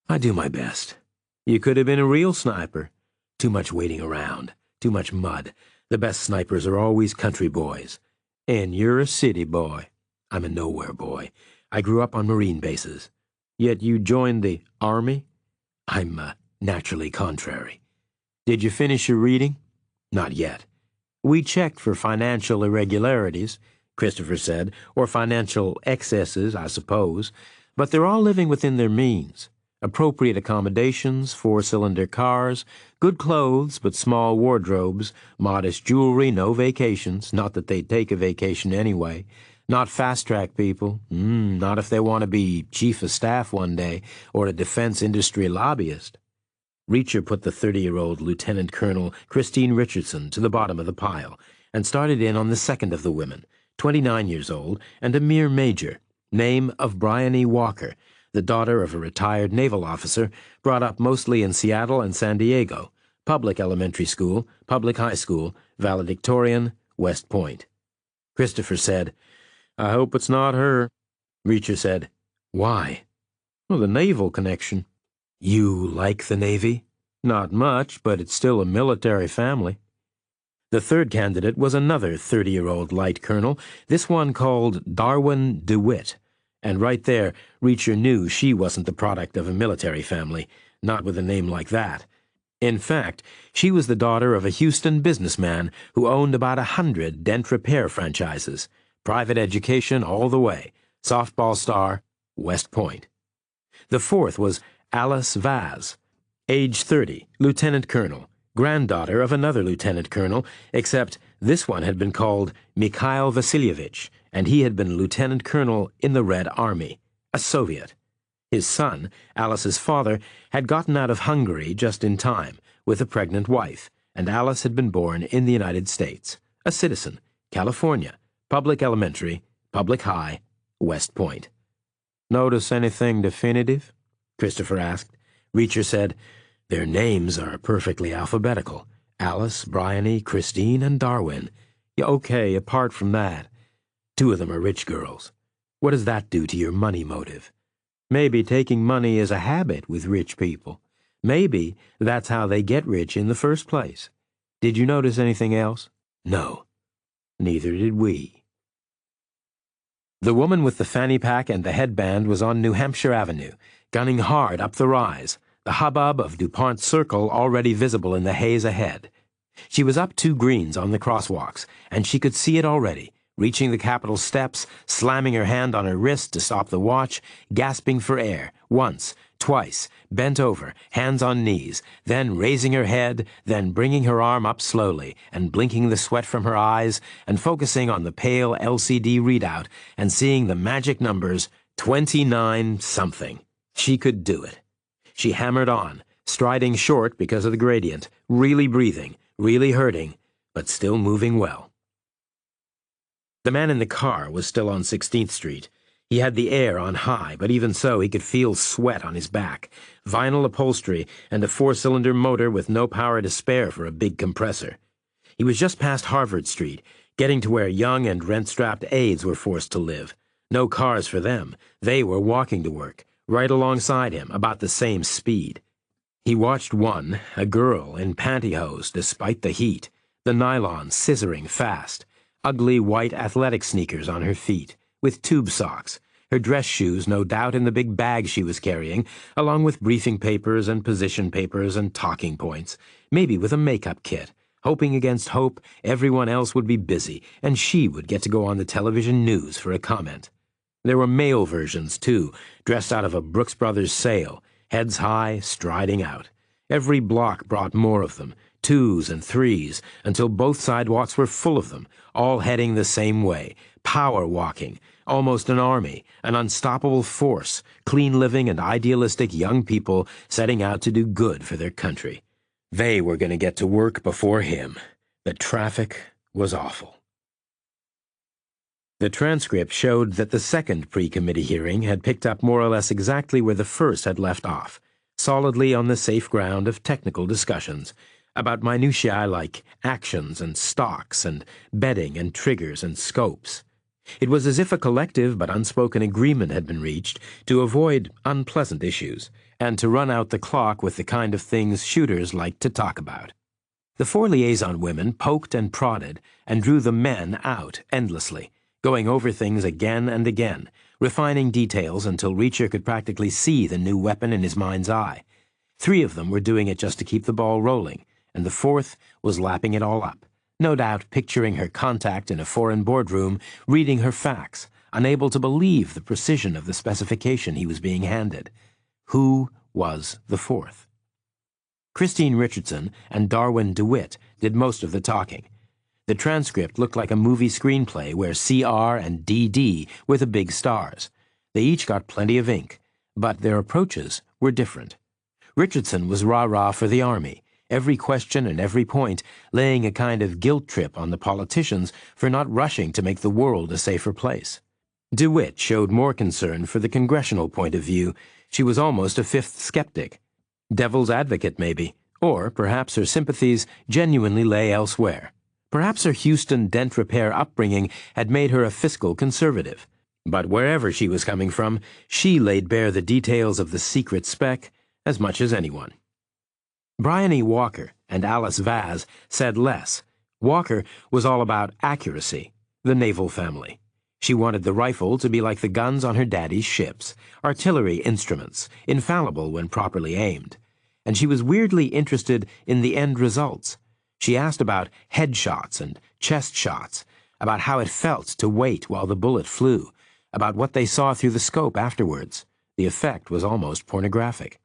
"I do my best. You could have been a real sniper. Too much waiting around, too much mud. The best snipers are always country boys. And you're a city boy. I'm a nowhere boy. I grew up on Marine bases. Yet you joined the Army? I'm naturally contrary. Did you finish your reading?" "Not yet. We checked for financial irregularities," Christopher said, "or financial excesses, I suppose. But they're all living within their means. Appropriate accommodations, 4-cylinder cars, good clothes but small wardrobes, modest jewelry, no vacations, not that they'd take a vacation anyway, not fast-track people, not if they want to be chief of staff one day or a defense industry lobbyist." Reacher put the 30-year-old Lieutenant Colonel Christine Richardson to the bottom of the pile and started in on the second of the women, 29 years old and a mere major, name of Bryony Walker, the daughter of a retired naval officer, brought up mostly in Seattle and San Diego, public elementary school, public high school, valedictorian, West Point. Christopher said, "I hope it's not her." Reacher said, "Why?" "Well, the naval connection." "You like the Navy?" "Not much, but it's still a military family." The third candidate was another 30-year-old light colonel, this one called Darwin DeWitt. And right there, Reacher knew she wasn't the product of a military family, not with a name like that. In fact, she was the daughter of a Houston businessman who owned about 100 dent repair franchises. Private education all the way. Softball star, West Point. The fourth was Alice Vaz, age 30, lieutenant colonel, granddaughter of another lieutenant colonel, except this one had been called Mikhail Vasilievich, and he had been lieutenant colonel in the Red Army, a Soviet. His son, Alice's father, had gotten out of Hungary just in time with a pregnant wife, and Alice had been born in the United States, a citizen, California, public elementary, public high, West Point. Notice anything definitive? Christopher asked. Reacher said, "Their names are perfectly alphabetical. Alice, Bryony, Christine, and Darwin. Yeah, okay, apart from that. 2 of them are rich girls. What does that do to your money motive?" Maybe taking money is a habit with rich people. Maybe that's how they get rich in the first place. Did you notice anything else? No. Neither did we. The woman with the fanny pack and the headband was on New Hampshire Avenue, gunning hard up the rise, the hubbub of DuPont Circle already visible in the haze ahead. She was up 2 greens on the crosswalks, and she could see it already, reaching the Capitol steps, slamming her hand on her wrist to stop the watch, gasping for air, once, twice, bent over, hands on knees, then raising her head, then bringing her arm up slowly, and blinking the sweat from her eyes, and focusing on the pale LCD readout, and seeing the magic numbers 29-something. She could do it. She hammered on, striding short because of the gradient, really breathing, really hurting, but still moving well. The man in the car was still on 16th Street. He had the air on high, but even so he could feel sweat on his back, vinyl upholstery, and a 4-cylinder motor with no power to spare for a big compressor. He was just past Harvard Street, getting to where young and rent-strapped aides were forced to live. No cars for them. They were walking to work, right alongside him, about the same speed. He watched one, a girl in pantyhose despite the heat, the nylon scissoring fast, ugly white athletic sneakers on her feet, with tube socks, her dress shoes no doubt in the big bag she was carrying, along with briefing papers and position papers and talking points, maybe with a makeup kit, hoping against hope everyone else would be busy, and she would get to go on the television news for a comment. There were male versions, too, dressed out of a Brooks Brothers sale, heads high, striding out. Every block brought more of them, 2s and 3s, until both sidewalks were full of them, all heading the same way, power walking, almost an army, an unstoppable force, clean-living and idealistic young people setting out to do good for their country. They were going to get to work before him. The traffic was awful. The transcript showed that the second pre-committee hearing had picked up more or less exactly where the first had left off, solidly on the safe ground of technical discussions, about minutiae like actions and stocks and bedding and triggers and scopes. It was as if a collective but unspoken agreement had been reached to avoid unpleasant issues and to run out the clock with the kind of things shooters like to talk about. The 4 liaison women poked and prodded and drew the men out endlessly, going over things again and again, refining details until Reacher could practically see the new weapon in his mind's eye. 3 of them were doing it just to keep the ball rolling, and the 4th was lapping it all up, no doubt picturing her contact in a foreign boardroom, reading her facts, unable to believe the precision of the specification he was being handed. Who was the 4th? Christine Richardson and Darwin DeWitt did most of the talking. The transcript looked like a movie screenplay where CR and DD were the big stars. They each got plenty of ink, but their approaches were different. Richardson was rah-rah for the Army, every question and every point laying a kind of guilt trip on the politicians for not rushing to make the world a safer place. DeWitt showed more concern for the congressional point of view. She was almost a 5th skeptic. Devil's advocate, maybe, or perhaps her sympathies genuinely lay elsewhere. Perhaps her Houston dent repair upbringing had made her a fiscal conservative. But wherever she was coming from, she laid bare the details of the secret spec as much as anyone. Bryony Walker and Alice Vaz said less, Walker was all about accuracy, the naval family. She wanted the rifle to be like the guns on her daddy's ships, artillery instruments, infallible when properly aimed. And she was weirdly interested in the end results. She asked about head shots and chest shots, about how it felt to wait while the bullet flew, about what they saw through the scope afterwards. The effect was almost pornographic.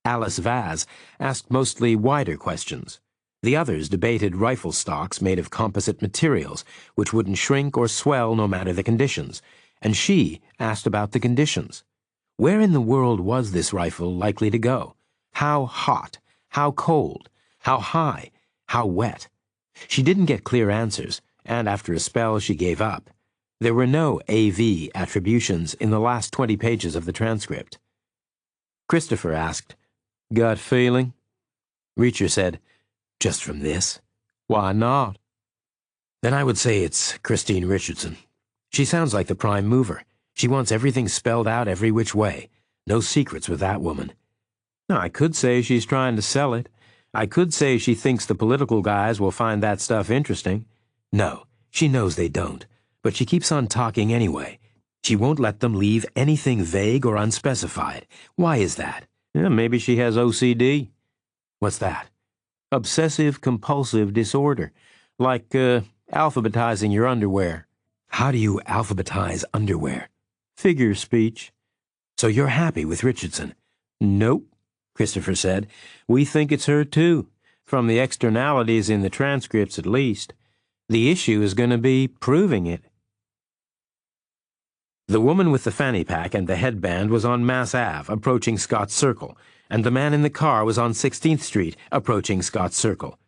Alice Vaz asked mostly wider questions. The others debated rifle stocks made of composite materials, which wouldn't shrink or swell no matter the conditions, and she asked about the conditions. Where in the world was this rifle likely to go? How hot? How cold? How high? How wet? She didn't get clear answers, and after a spell she gave up. There were no AV attributions in the last 20 pages of the transcript. Christopher asked, "Gut feeling?" Reacher said, "Just from this? Why not?" "Then I would say it's Christine Richardson. She sounds like the prime mover. She wants everything spelled out every which way. No secrets with that woman." "I could say she's trying to sell it. I could say she thinks the political guys will find that stuff interesting." "No, she knows they don't. But she keeps on talking anyway. She won't let them leave anything vague or unspecified. Why is that?" "Maybe she has OCD." "What's that?" "Obsessive-compulsive disorder. Like, alphabetizing your underwear." "How do you alphabetize underwear?" "Figure speech." "So you're happy with Richardson?" "Nope," Christopher said. "We think it's her, too. From the externalities in the transcripts, at least. The issue is going to be proving it." The woman with the fanny pack and the headband was on Mass Ave, approaching Scott's Circle, and the man in the car was on 16th Street, approaching Scott's Circle.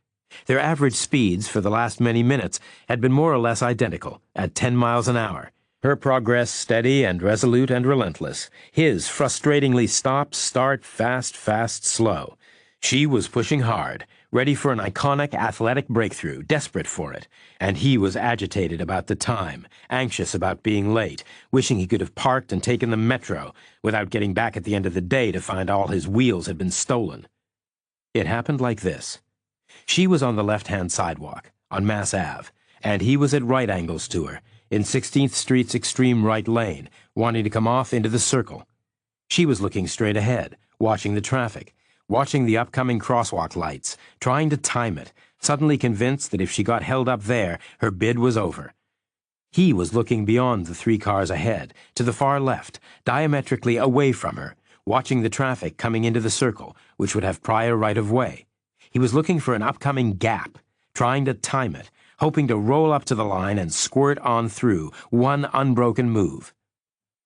Their average speeds for the last many minutes had been more or less identical, at 10 miles an hour. Her progress steady and resolute and relentless. His frustratingly stop, start, fast, fast, slow. She was pushing hard, ready for an iconic athletic breakthrough, desperate for it. And he was agitated about the time, anxious about being late, wishing he could have parked and taken the metro without getting back at the end of the day to find all his wheels had been stolen. It happened like this. She was on the left-hand sidewalk, on Mass Ave, and he was at right angles to her, in 16th Street's extreme right lane, wanting to come off into the Circle. She was looking straight ahead, watching the traffic, watching the upcoming crosswalk lights, trying to time it, suddenly convinced that if she got held up there, her bid was over. He was looking beyond the 3 cars ahead, to the far left, diametrically away from her, watching the traffic coming into the Circle, which would have prior right-of-way. He was looking for an upcoming gap, trying to time it, hoping to roll up to the line and squirt on through, one unbroken move.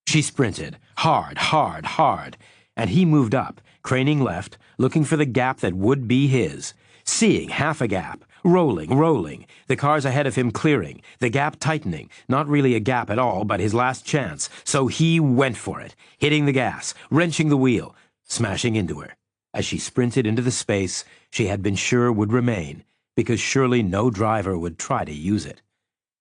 She sprinted, hard, hard, hard, and he moved up, craning left, looking for the gap that would be his, seeing half a gap, rolling, the cars ahead of him clearing, the gap tightening, not really a gap at all, but his last chance, so he went for it, hitting the gas, wrenching the wheel, smashing into her. As she sprinted into the space she had been sure would remain, because surely no driver would try to use it.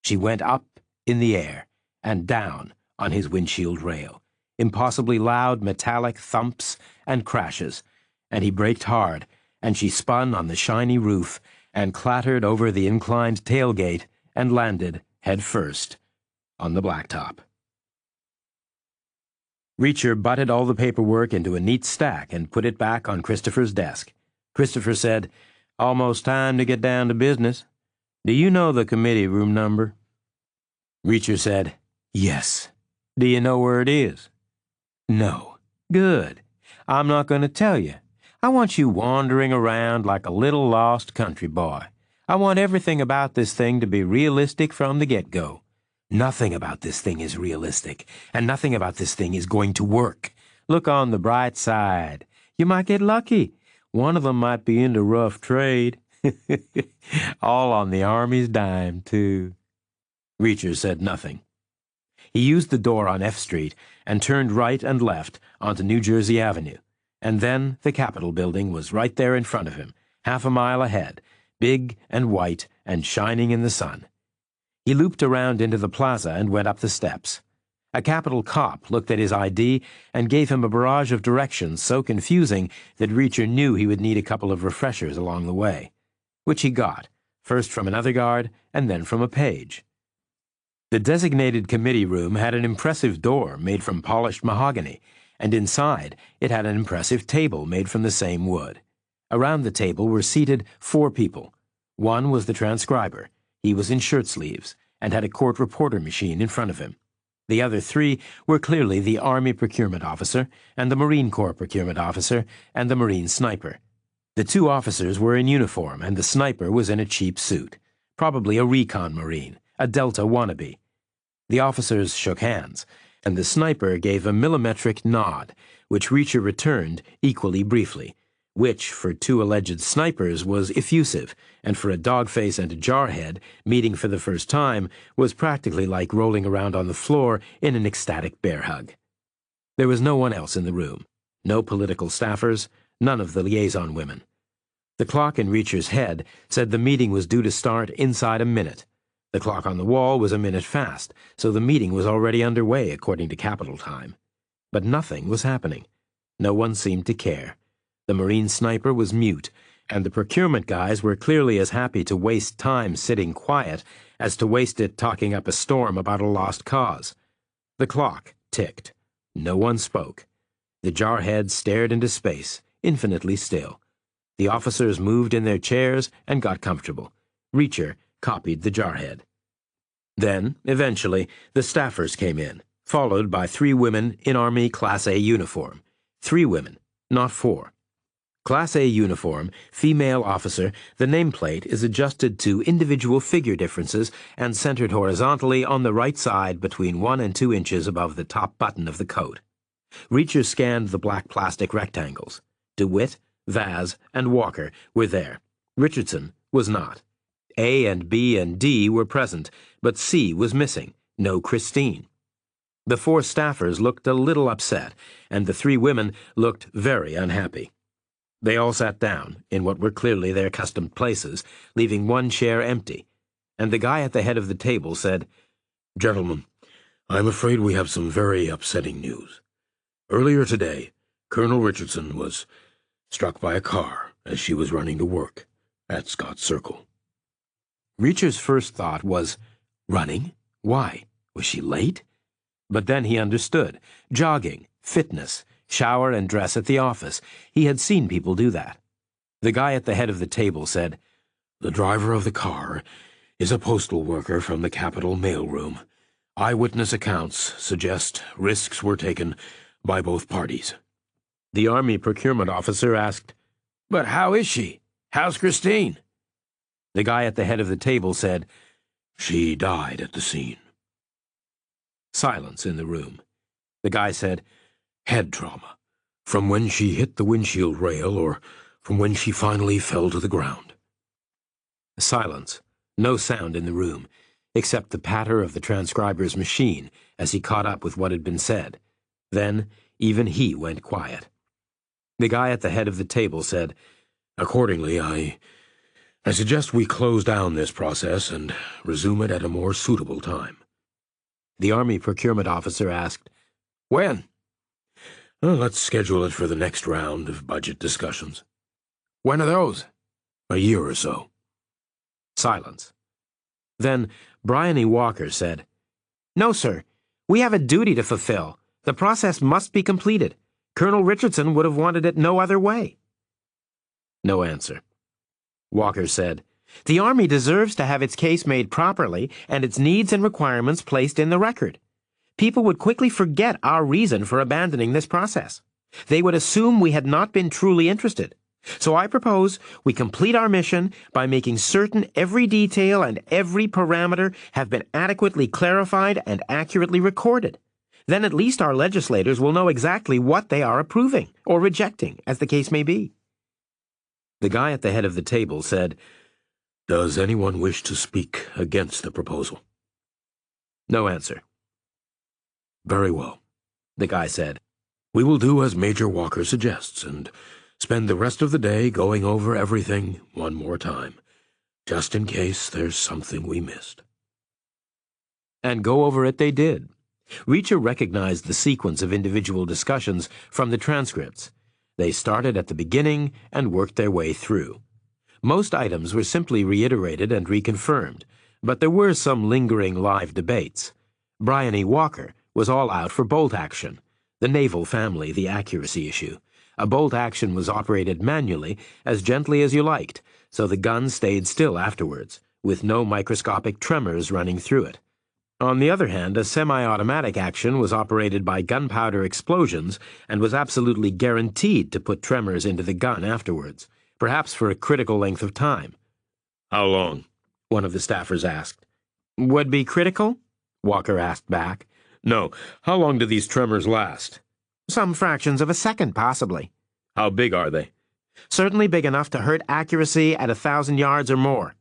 She went up in the air and down on his windshield rail. Impossibly loud metallic thumps and crashes, and he braked hard, and she spun on the shiny roof and clattered over the inclined tailgate and landed, head first, on the blacktop. Reacher butted all the paperwork into a neat stack and put it back on Christopher's desk. Christopher said, "Almost time to get down to business. Do you know the committee room number?" Reacher said, "Yes." "Do you know where it is?" "No." "Good. I'm not going to tell you. I want you wandering around like a little lost country boy. I want everything about this thing to be realistic from the get-go. Nothing about this thing is realistic, and nothing about this thing is going to work. Look on the bright side. You might get lucky. One of them might be into rough trade. All on the Army's dime, too." Reacher said nothing. He used the door on F Street and turned right and left onto New Jersey Avenue, and then the Capitol building was right there in front of him, half a mile ahead, big and white and shining in the sun. He looped around into the plaza and went up the steps. A Capitol cop looked at his ID and gave him a barrage of directions so confusing that Reacher knew he would need a couple of refreshers along the way, which he got, first from another guard and then from a page. The designated committee room had an impressive door made from polished mahogany, and inside it had an impressive table made from the same wood. Around the table were seated 4 people. One was the transcriber. He was in shirt sleeves and had a court reporter machine in front of him. The other 3 were clearly the Army procurement officer and the Marine Corps procurement officer and the Marine sniper. The 2 officers were in uniform and the sniper was in a cheap suit, probably a recon Marine, a Delta wannabe. The officers shook hands, and the sniper gave a millimetric nod, which Reacher returned equally briefly, which, for 2 alleged snipers, was effusive, and for a dogface and a jarhead, meeting for the first time, was practically like rolling around on the floor in an ecstatic bear hug. There was no one else in the room, no political staffers, none of the liaison women. The clock in Reacher's head said the meeting was due to start inside a minute. The clock on the wall was a minute fast, so the meeting was already underway according to Capital Time. But nothing was happening. No one seemed to care. The Marine sniper was mute, and the procurement guys were clearly as happy to waste time sitting quiet as to waste it talking up a storm about a lost cause. The clock ticked. No one spoke. The jarhead stared into space, infinitely still. The officers moved in their chairs and got comfortable. Reacher copied the jarhead. Then, eventually, the staffers came in, followed by 3 women in Army Class A uniform. 3 women, not 4. Class A uniform, female officer, the nameplate is adjusted to individual figure differences and centered horizontally on the right side between 1 and 2 inches above the top button of the coat. Reacher scanned the black plastic rectangles. DeWitt, Vaz, and Walker were there. Richardson was not. A and B and D were present, but C was missing. No Christine. The 4 staffers looked a little upset, and the 3 women looked very unhappy. They all sat down, in what were clearly their accustomed places, leaving 1 chair empty, and the guy at the head of the table said, "Gentlemen, I'm afraid we have some very upsetting news. Earlier today, Colonel Richardson was struck by a car as she was running to work at Scott Circle." Reacher's first thought was, running? Why? Was she late? But then he understood. Jogging, fitness, shower and dress at the office. He had seen people do that. The guy at the head of the table said, "The driver of the car is a postal worker from the Capitol mailroom. Eyewitness accounts suggest risks were taken by both parties." The Army procurement officer asked, "But how is she? How's Christine?" The guy at the head of the table said, "She died at the scene." Silence in the room. The guy said, "Head trauma. From when she hit the windshield rail or from when she finally fell to the ground." Silence. No sound in the room, except the patter of the transcriber's machine as he caught up with what had been said. Then even he went quiet. The guy at the head of the table said, "Accordingly, I suggest we close down this process and resume it at a more suitable time." The Army procurement officer asked, "When?" "Let's schedule it for the next round of budget discussions." "When are those?" "A year or so." Silence. Then Bryony Walker said, "No, sir. We have a duty to fulfill. The process must be completed. Colonel Richardson would have wanted it no other way." No answer. Walker said, "The Army deserves to have its case made properly and its needs and requirements placed in the record. People would quickly forget our reason for abandoning this process. They would assume we had not been truly interested. So I propose we complete our mission by making certain every detail and every parameter have been adequately clarified and accurately recorded. Then at least our legislators will know exactly what they are approving or rejecting, as the case may be." The guy at the head of the table said, "Does anyone wish to speak against the proposal?" No answer. "Very well," the guy said. "We will do as Major Walker suggests and spend the rest of the day going over everything one more time, just in case there's something we missed." And go over it they did. Reacher recognized the sequence of individual discussions from the transcripts. They started at the beginning and worked their way through. Most items were simply reiterated and reconfirmed, but there were some lingering live debates. Bryony Walker was all out for bolt action. The naval family, the accuracy issue. A bolt action was operated manually, as gently as you liked, so the gun stayed still afterwards, with no microscopic tremors running through it. On the other hand, a semi-automatic action was operated by gunpowder explosions and was absolutely guaranteed to put tremors into the gun afterwards, perhaps for a critical length of time. How long? One of the staffers asked. Would be critical? Walker asked back. No. How long do these tremors last? Some fractions of a second, possibly. How big are they? Certainly big enough to hurt accuracy at 1,000 yards or more.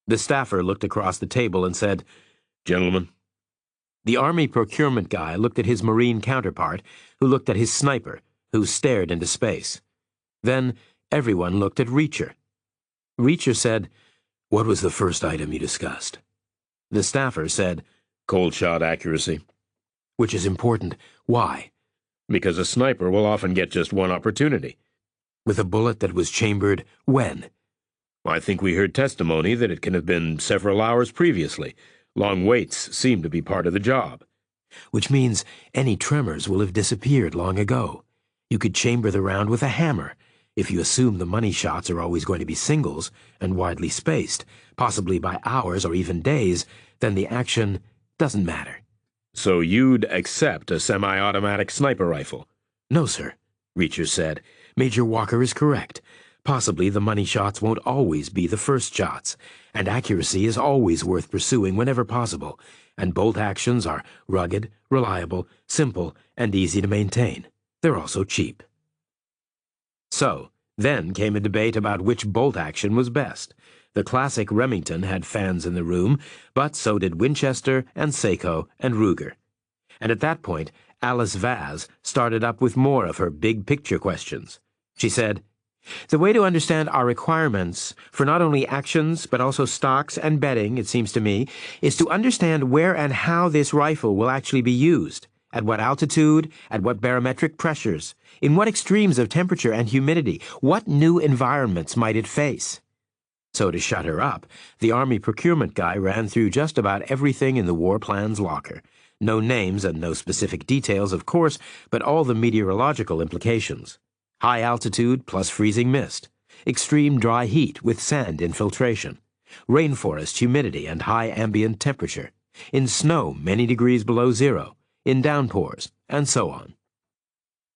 The staffer looked across the table and said, Gentlemen. The Army procurement guy looked at his Marine counterpart, who looked at his sniper, who stared into space. Then everyone looked at Reacher. Reacher said, What was the first item you discussed? The staffer said, Cold shot accuracy. Which is important. Why? Because a sniper will often get just one opportunity. With a bullet that was chambered when? I think we heard testimony that it can have been several hours previously. Long waits seem to be part of the job. Which means any tremors will have disappeared long ago. You could chamber the round with a hammer. If you assume the money shots are always going to be singles and widely spaced, possibly by hours or even days, then the action doesn't matter. So you'd accept a semi-automatic sniper rifle? No, sir, Reacher said. Major Walker is correct. Possibly the money shots won't always be the first shots, and accuracy is always worth pursuing whenever possible, and bolt actions are rugged, reliable, simple, and easy to maintain. They're also cheap. So, then came a debate about which bolt action was best. The classic Remington had fans in the room, but so did Winchester and Seiko and Ruger. And at that point, Alice Vaz started up with more of her big-picture questions. She said, The way to understand our requirements for not only actions but also stocks and bedding, it seems to me, is to understand where and how this rifle will actually be used, at what altitude, at what barometric pressures, in what extremes of temperature and humidity, what new environments might it face. So to shut her up, the Army procurement guy ran through just about everything in the war plans locker. No names and no specific details, of course, but all the meteorological implications. High altitude plus freezing mist. Extreme dry heat with sand infiltration. Rainforest humidity and high ambient temperature. In snow many degrees below zero. In downpours, and so on.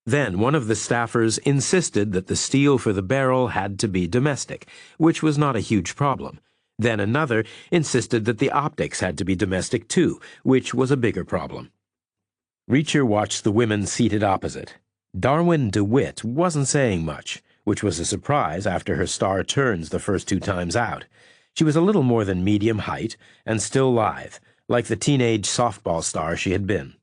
Then one of the staffers insisted that the steel for the barrel had to be domestic, which was not a huge problem. Then another insisted that the optics had to be domestic too, which was a bigger problem. Reacher watched the women seated opposite. Darwin DeWitt wasn't saying much, which was a surprise after her star turns the first 2 times out. She was a little more than medium height, and still lithe, like the teenage softball star she had been.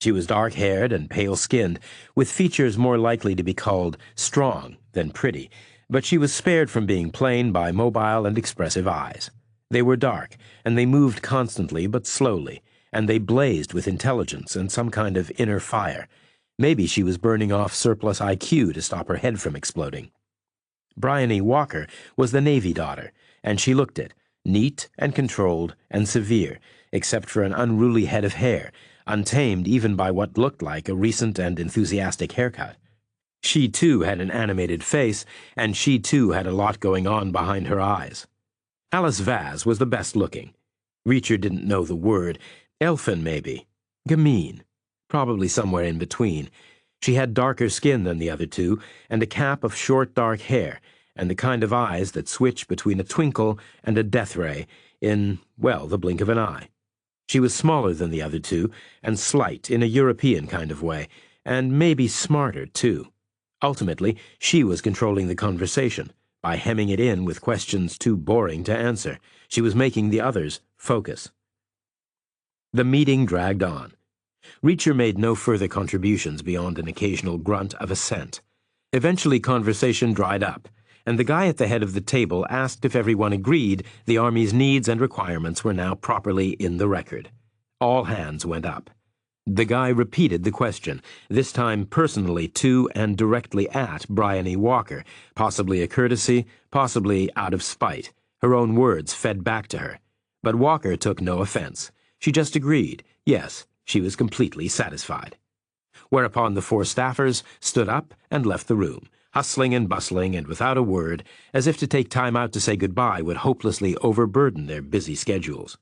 She was dark-haired and pale-skinned, with features more likely to be called strong than pretty, but she was spared from being plain by mobile and expressive eyes. They were dark, and they moved constantly but slowly, and they blazed with intelligence and some kind of inner fire. Maybe she was burning off surplus IQ to stop her head from exploding. Bryony Walker was the Navy daughter, and she looked it, neat and controlled and severe, except for an unruly head of hair, untamed even by what looked like a recent and enthusiastic haircut. She, too, had an animated face, and she, too, had a lot going on behind her eyes. Alice Vaz was the best looking. Reacher didn't know the word. Elfin, maybe. Gamine. Probably somewhere in between. She had darker skin than the other two, and a cap of short dark hair, and the kind of eyes that switch between a twinkle and a death ray in, well, the blink of an eye. She was smaller than the other two, and slight in a European kind of way, and maybe smarter, too. Ultimately, she was controlling the conversation, by hemming it in with questions too boring to answer. She was making the others focus. The meeting dragged on. Reacher made no further contributions beyond an occasional grunt of assent. Eventually conversation dried up, and the guy at the head of the table asked if everyone agreed the Army's needs and requirements were now properly in the record. All hands went up. The guy repeated the question, this time personally to and directly at Bryony Walker, possibly a courtesy, possibly out of spite. Her own words fed back to her. But Walker took no offense. She just agreed. Yes, she was completely satisfied. Whereupon the four staffers stood up and left the room, hustling and bustling and without a word, as if to take time out to say goodbye would hopelessly overburden their busy schedules.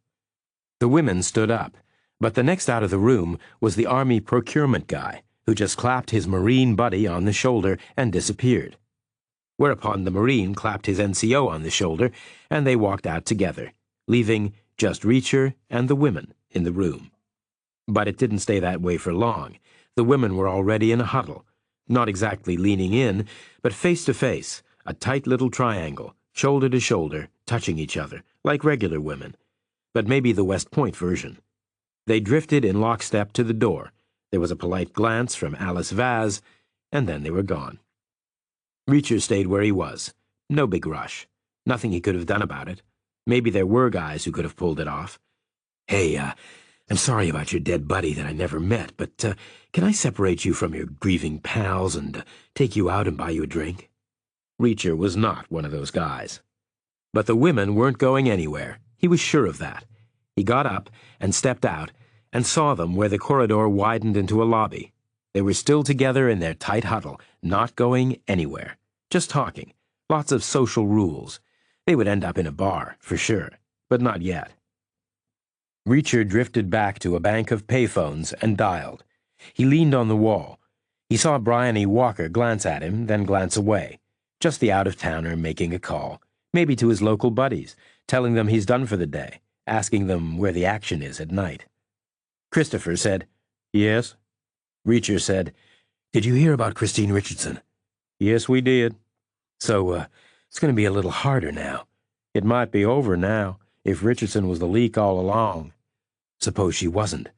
The women stood up, but the next out of the room was the Army procurement guy, who just clapped his Marine buddy on the shoulder and disappeared. Whereupon the Marine clapped his NCO on the shoulder, and they walked out together, leaving just Reacher and the women in the room. But it didn't stay that way for long. The women were already in a huddle, not exactly leaning in, but face to face, a tight little triangle, shoulder to shoulder, touching each other, like regular women, but maybe the West Point version. They drifted in lockstep to the door. There was a polite glance from Alice Vaz, and then they were gone. Reacher stayed where he was. No big rush. Nothing he could have done about it. Maybe there were guys who could have pulled it off. Hey, I'm sorry about your dead buddy that I never met, but can I separate you from your grieving pals and take you out and buy you a drink? Reacher was not one of those guys. But the women weren't going anywhere. He was sure of that. He got up and stepped out and saw them where the corridor widened into a lobby. They were still together in their tight huddle, not going anywhere, just talking. Lots of social rules. They would end up in a bar, for sure, but not yet. Reacher drifted back to a bank of payphones and dialed. He leaned on the wall. He saw Bryony Walker glance at him, then glance away. Just the out-of-towner making a call, maybe to his local buddies, telling them he's done for the day, asking them where the action is at night. Christopher said, "Yes." Reacher said, "Did you hear about Christine Richardson?" "Yes, we did." "So, it's going to be a little harder now." "It might be over now, if Richardson was the leak all along." "Suppose she wasn't?"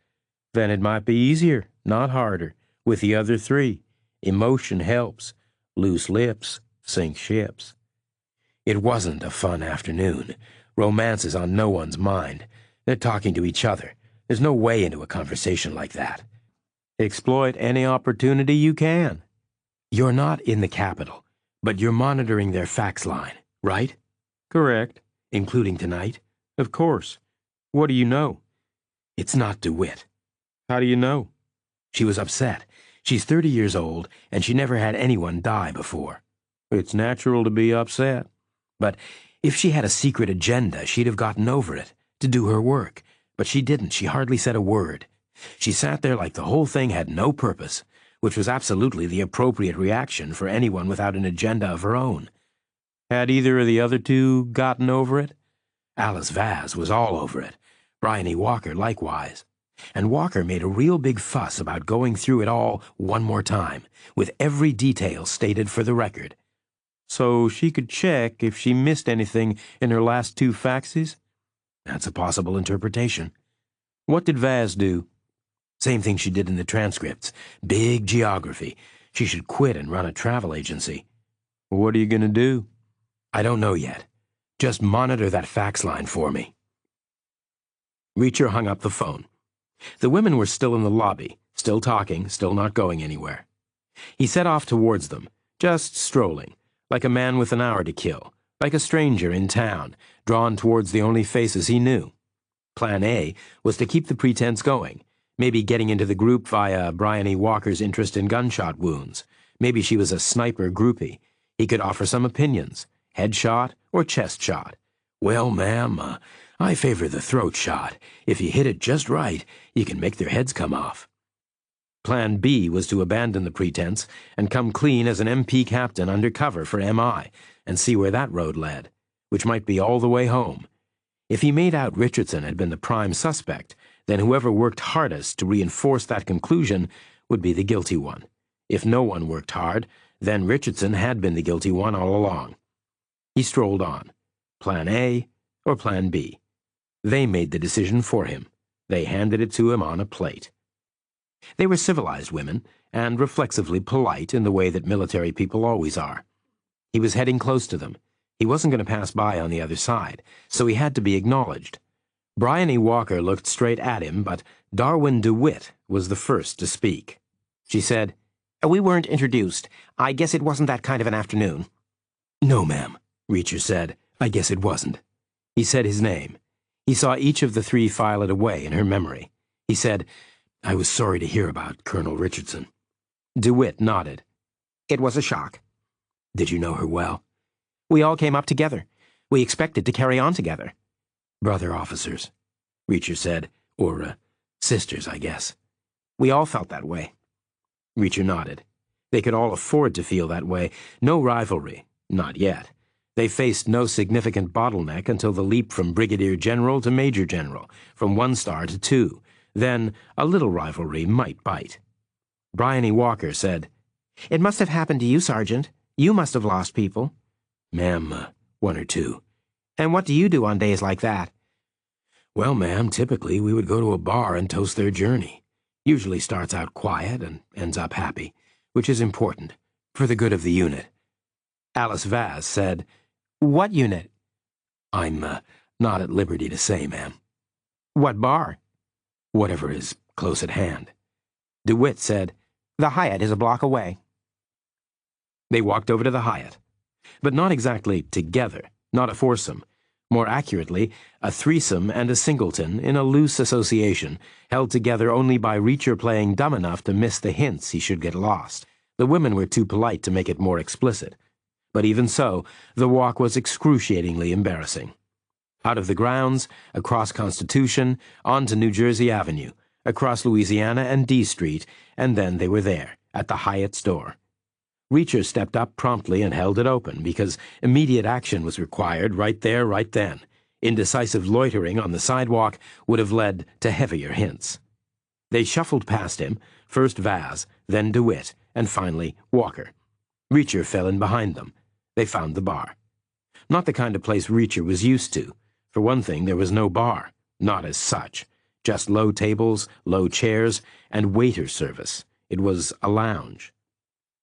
"Then it might be easier, not harder, with the other three. Emotion helps. Loose lips sink ships." It wasn't a fun afternoon. Romance is on no one's mind. They're talking to each other. There's no way into a conversation like that. Exploit any opportunity you can. You're not in the Capitol, but you're monitoring their fax line, right? Correct. Including tonight? Of course. What do you know? It's not DeWitt. How do you know? She was upset. She's 30 years old, and she never had anyone die before. It's natural to be upset. But if she had a secret agenda, she'd have gotten over it, to do her work. But she didn't. She hardly said a word. She sat there like the whole thing had no purpose, which was absolutely the appropriate reaction for anyone without an agenda of her own. Had either of the other two gotten over it? Alice Vaz was all over it. Bryony Walker likewise. And Walker made a real big fuss about going through it all one more time, with every detail stated for the record. So she could check if she missed anything in her last two faxes? That's a possible interpretation. What did Vaz do? Same thing she did in the transcripts. Big geography. She should quit and run a travel agency. What are you going to do? I don't know yet. Just monitor that fax line for me. Reacher hung up the phone. The women were still in the lobby, still talking, still not going anywhere. He set off towards them, just strolling, like a man with an hour to kill, like a stranger in town, drawn towards the only faces he knew. Plan A was to keep the pretense going, maybe getting into the group via Bryony Walker's interest in gunshot wounds. Maybe she was a sniper groupie. He could offer some opinions, head shot or chest shot. Well, ma'am, I favor the throat shot. If you hit it just right, you can make their heads come off. Plan B was to abandon the pretense and come clean as an MP captain under cover for MI and see where that road led, which might be all the way home. If he made out Richardson had been the prime suspect, then whoever worked hardest to reinforce that conclusion would be the guilty one. If no one worked hard, then Richardson had been the guilty one all along. He strolled on. Plan A or Plan B. They made the decision for him. They handed it to him on a plate. They were civilized women, and reflexively polite in the way that military people always are. He was heading close to them. He wasn't going to pass by on the other side, so he had to be acknowledged. Bryony Walker looked straight at him, but Darwin DeWitt was the first to speak. She said, We weren't introduced. I guess it wasn't that kind of an afternoon. No, ma'am, Reacher said. I guess it wasn't. He said his name. He saw each of the three file it away in her memory. He said, I was sorry to hear about Colonel Richardson. DeWitt nodded. It was a shock. Did you know her well? We all came up together. We expected to carry on together. Brother officers, Reacher said, or, sisters, I guess. We all felt that way. Reacher nodded. They could all afford to feel that way. No rivalry. Not yet. They faced no significant bottleneck until the leap from brigadier general to major general, from 1 star to 2. Then a little rivalry might bite. Bryony Walker said, It must have happened to you, Sergeant. You must have lost people. Ma'am, 1 or 2. And what do you do on days like that? Well, ma'am, typically we would go to a bar and toast their journey. Usually starts out quiet and ends up happy, which is important, for the good of the unit. Alice Vaz said, What unit? I'm not at liberty to say, ma'am. What bar? Whatever is close at hand. DeWitt said, The Hyatt is a block away. They walked over to the Hyatt, but not exactly together, not a foursome. More accurately, a threesome and a singleton in a loose association, held together only by Reacher playing dumb enough to miss the hints he should get lost. The women were too polite to make it more explicit. But even so, the walk was excruciatingly embarrassing. Out of the grounds, across Constitution, on to New Jersey Avenue, across Louisiana and D Street, and then they were there, at the Hyatt's door. Reacher stepped up promptly and held it open, because immediate action was required right there, right then. Indecisive loitering on the sidewalk would have led to heavier hints. They shuffled past him, first Vaz, then DeWitt, and finally Walker. Reacher fell in behind them. They found the bar. Not the kind of place Reacher was used to. For one thing, there was no bar, not as such. Just low tables, low chairs, and waiter service. It was a lounge.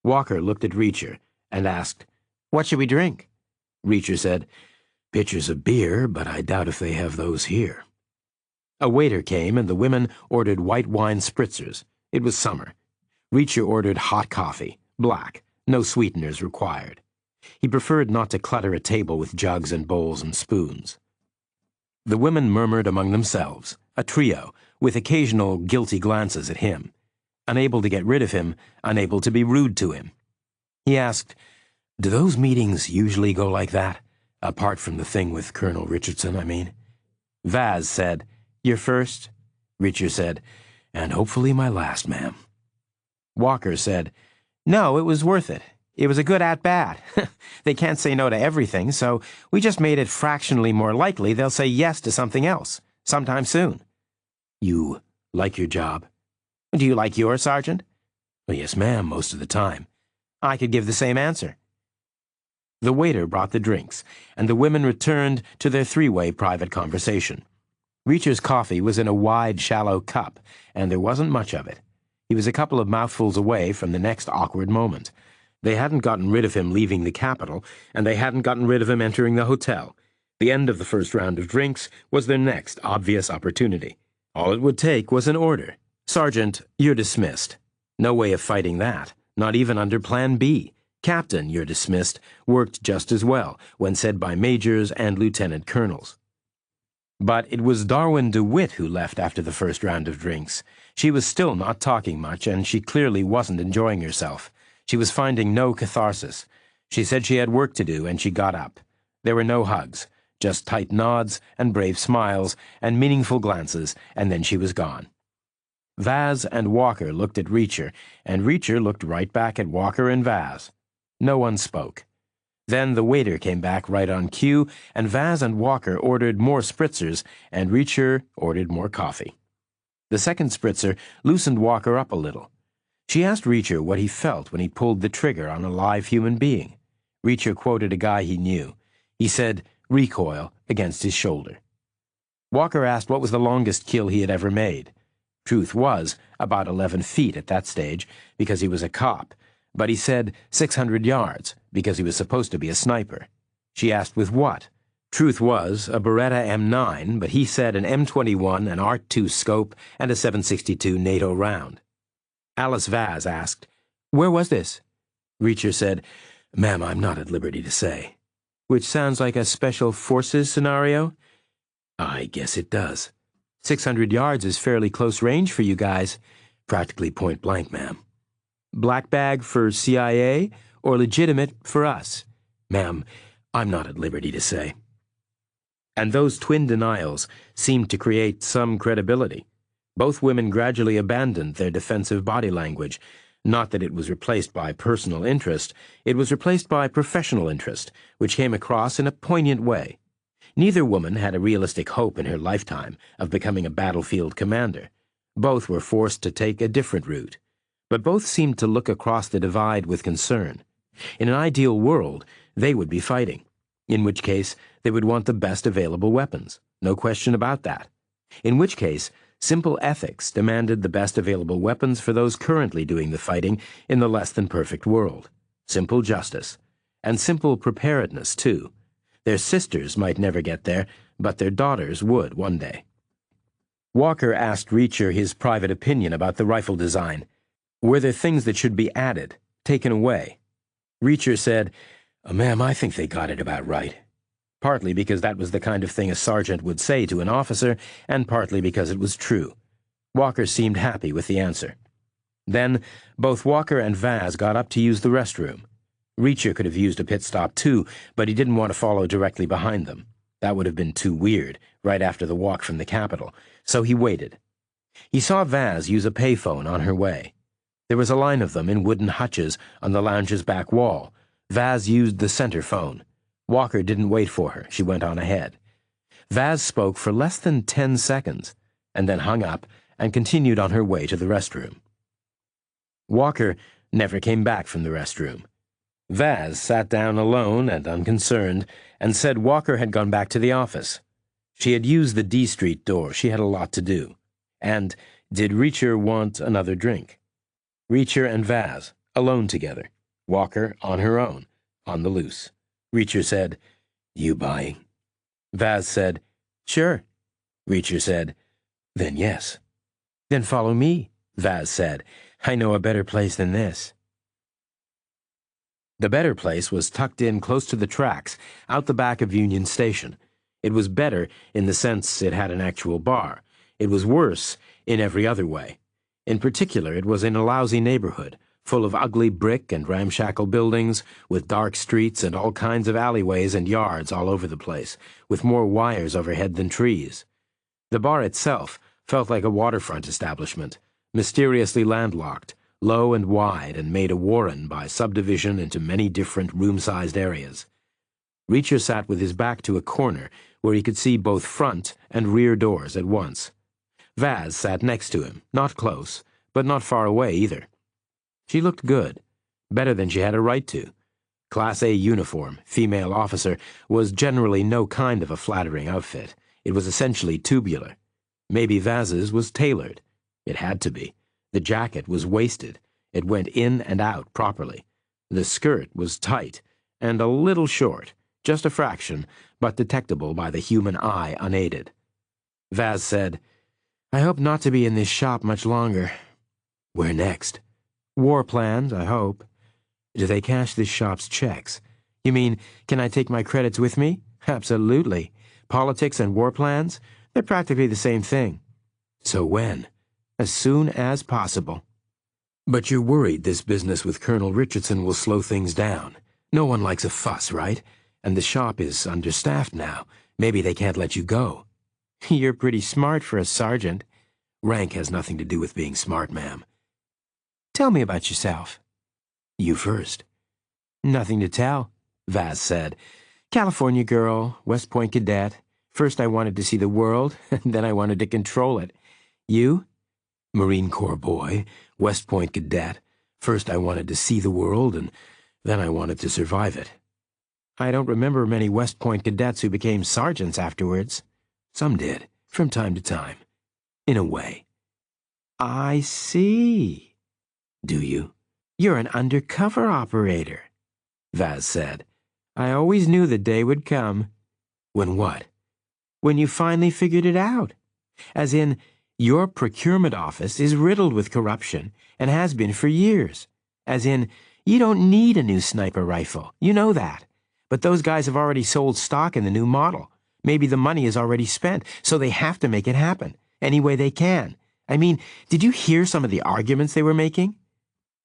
Walker looked at Reacher and asked, What should we drink? Reacher said, Pitchers of beer, but I doubt if they have those here. A waiter came, and the women ordered white wine spritzers. It was summer. Reacher ordered hot coffee, black, no sweeteners required. He preferred not to clutter a table with jugs and bowls and spoons. The women murmured among themselves, a trio, with occasional guilty glances at him. Unable to get rid of him, unable to be rude to him. He asked, Do those meetings usually go like that? Apart from the thing with Colonel Richardson, I mean. Vaz said, Your first? Reacher said, And hopefully my last, ma'am. Walker said, No, it was worth it. It was a good at-bat. They can't say no to everything, so we just made it fractionally more likely they'll say yes to something else, sometime soon. You like your job? Do you like yours, Sergeant? Well, yes, ma'am, most of the time. I could give the same answer. The waiter brought the drinks, and the women returned to their three-way private conversation. Reacher's coffee was in a wide, shallow cup, and there wasn't much of it. He was a couple of mouthfuls away from the next awkward moment. They hadn't gotten rid of him leaving the capital, and they hadn't gotten rid of him entering the hotel. The end of the first round of drinks was their next obvious opportunity. All it would take was an order. Sergeant, you're dismissed. No way of fighting that, not even under Plan B. Captain, you're dismissed, worked just as well when said by majors and lieutenant colonels. But it was Darwin DeWitt who left after the first round of drinks. She was still not talking much, and she clearly wasn't enjoying herself. She was finding no catharsis. She said she had work to do, and she got up. There were no hugs, just tight nods and brave smiles and meaningful glances, and then she was gone. Vaz and Walker looked at Reacher, and Reacher looked right back at Walker and Vaz. No one spoke. Then the waiter came back right on cue, and Vaz and Walker ordered more spritzers, and Reacher ordered more coffee. The second spritzer loosened Walker up a little. She asked Reacher what he felt when he pulled the trigger on a live human being. Reacher quoted a guy he knew. He said, recoil against his shoulder. Walker asked what was the longest kill he had ever made. Truth was, about 11 feet at that stage, because he was a cop, but he said 600 yards, because he was supposed to be a sniper. She asked with what? Truth was a Beretta M9, but he said an M21, an Art-2 scope, and a 7.62 NATO round. Alice Vaz asked, "Where was this?" Reacher said, "Ma'am, I'm not at liberty to say." Which sounds like a special forces scenario? I guess it does. 600 yards is fairly close range for you guys. Practically point blank, ma'am. Black bag for CIA or legitimate for us? Ma'am, I'm not at liberty to say. And those twin denials seemed to create some credibility. Both women gradually abandoned their defensive body language. Not that it was replaced by personal interest, it was replaced by professional interest, which came across in a poignant way. Neither woman had a realistic hope in her lifetime of becoming a battlefield commander. Both were forced to take a different route. But both seemed to look across the divide with concern. In an ideal world, they would be fighting, in which case they would want the best available weapons. No question about that. In which case, simple ethics demanded the best available weapons for those currently doing the fighting in the less-than-perfect world. Simple justice. And simple preparedness, too. Their sisters might never get there, but their daughters would one day. Walker asked Reacher his private opinion about the rifle design. Were there things that should be added, taken away? Reacher said, "Ma'am, I think they got it about right." Partly because that was the kind of thing a sergeant would say to an officer, and partly because it was true. Walker seemed happy with the answer. Then, both Walker and Vaz got up to use the restroom. Reacher could have used a pit stop too, but he didn't want to follow directly behind them. That would have been too weird, right after the walk from the Capitol, so he waited. He saw Vaz use a payphone on her way. There was a line of them in wooden hutches on the lounge's back wall. Vaz used the center phone. Walker didn't wait for her. She went on ahead. Vaz spoke for less than 10 seconds, and then hung up and continued on her way to the restroom. Walker never came back from the restroom. Vaz sat down alone and unconcerned and said Walker had gone back to the office. She had used the D Street door. She had a lot to do. And did Reacher want another drink? Reacher and Vaz, alone together. Walker on her own, on the loose. Reacher said, "You buying?" Vaz said, "Sure." Reacher said, "Then yes." "Then follow me," Vaz said. "I know a better place than this." The better place was tucked in close to the tracks, out the back of Union Station. It was better in the sense it had an actual bar. It was worse in every other way. In particular, it was in a lousy neighborhood, full of ugly brick and ramshackle buildings, with dark streets and all kinds of alleyways and yards all over the place, with more wires overhead than trees. The bar itself felt like a waterfront establishment, mysteriously landlocked, low and wide, and made a warren by subdivision into many different room-sized areas. Reacher sat with his back to a corner where he could see both front and rear doors at once. Vaz sat next to him, not close, but not far away either. She looked good, better than she had a right to. Class A uniform, female officer, was generally no kind of a flattering outfit. It was essentially tubular. Maybe Vaz's was tailored. It had to be. The jacket was waisted. It went in and out properly. The skirt was tight and a little short, just a fraction, but detectable by the human eye unaided. Vaz said, "I hope not to be in this shop much longer." "Where next?" "War plans, I hope." "Do they cash this shop's checks?" "You mean, can I take my credits with me?" "Absolutely. Politics and war plans, they're practically the same thing." "So when?" "As soon as possible." "But you're worried this business with Colonel Richardson will slow things down. No one likes a fuss, right? And the shop is understaffed now. Maybe they can't let you go." "You're pretty smart for a sergeant." "Rank has nothing to do with being smart, ma'am." "Tell me about yourself." "You first." "Nothing to tell," Vaz said. "California girl, West Point cadet. First I wanted to see the world, and then I wanted to control it. You?" "Marine Corps boy, West Point cadet. First I wanted to see the world, and then I wanted to survive it." "I don't remember many West Point cadets who became sergeants afterwards." "Some did, from time to time. In a way." "I see." "Do you?" "You're an undercover operator," Vaz said. "I always knew the day would come." When what? When you finally figured it out. As in, your procurement office is riddled with corruption and has been for years. As in, you don't need a new sniper rifle. You know that. But those guys have already sold stock in the new model. Maybe the money is already spent, so they have to make it happen, any way they can. I mean, did you hear some of the arguments they were making?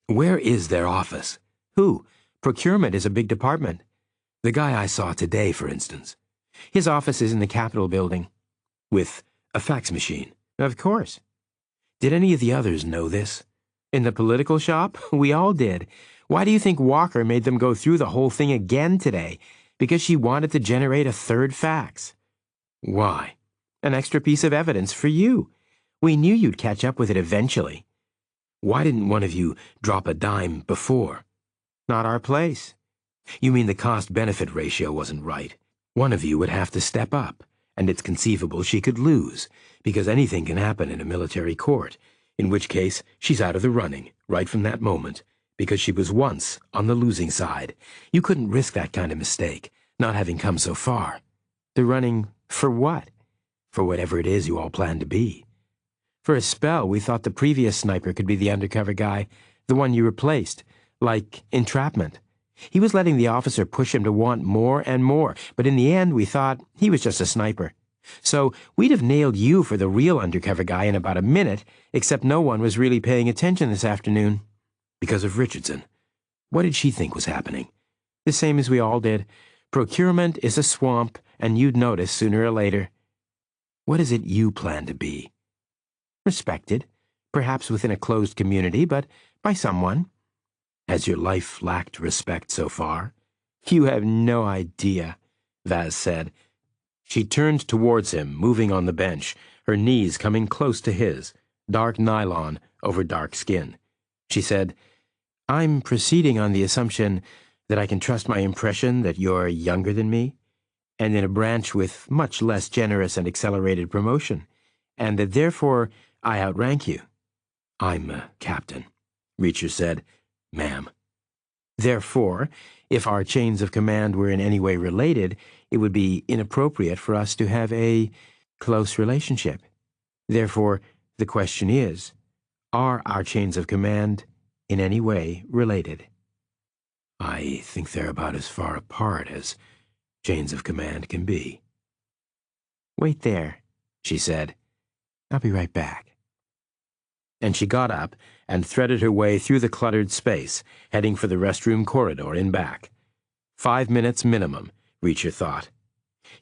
Where is their office? Who? Procurement is a big department. The guy I saw today, for instance. His office is in the Capitol building. With a fax machine. Of course. Did any of the others know this? In the political shop? We all did. Why do you think Walker made them go through the whole thing again today? Because she wanted to generate a third fax. Why? An extra piece of evidence for you. We knew you'd catch up with it eventually. Why didn't one of you drop a dime before? Not our place. You mean the cost-benefit ratio wasn't right. One of you would have to step up, and it's conceivable she could lose, because anything can happen in a military court, in which case she's out of the running, right from that moment, because she was once on the losing side. You couldn't risk that kind of mistake, not having come so far. The running for what? For whatever it is you all plan to be. For a spell, we thought the previous sniper could be the undercover guy, the one you replaced, like entrapment. He was letting the officer push him to want more and more, but in the end we thought he was just a sniper. So we'd have nailed you for the real undercover guy in about a minute, except no one was really paying attention this afternoon. Because of Richardson. What did she think was happening? The same as we all did. Procurement is a swamp, and you'd notice sooner or later. What is it you plan to be? Respected, perhaps within a closed community, but by someone. Has your life lacked respect so far? You have no idea, Vaz said. She turned towards him, moving on the bench, her knees coming close to his, dark nylon over dark skin. She said, I'm proceeding on the assumption that I can trust my impression that you're younger than me, and in a branch with much less generous and accelerated promotion, and that therefore I outrank you. I'm a captain, Reacher said. Ma'am. Therefore, if our chains of command were in any way related, it would be inappropriate for us to have a close relationship. Therefore, the question is, are our chains of command in any way related? I think they're about as far apart as chains of command can be. Wait there, she said. I'll be right back. And she got up and threaded her way through the cluttered space, heading for the restroom corridor in back. 5 minutes minimum, Reacher thought.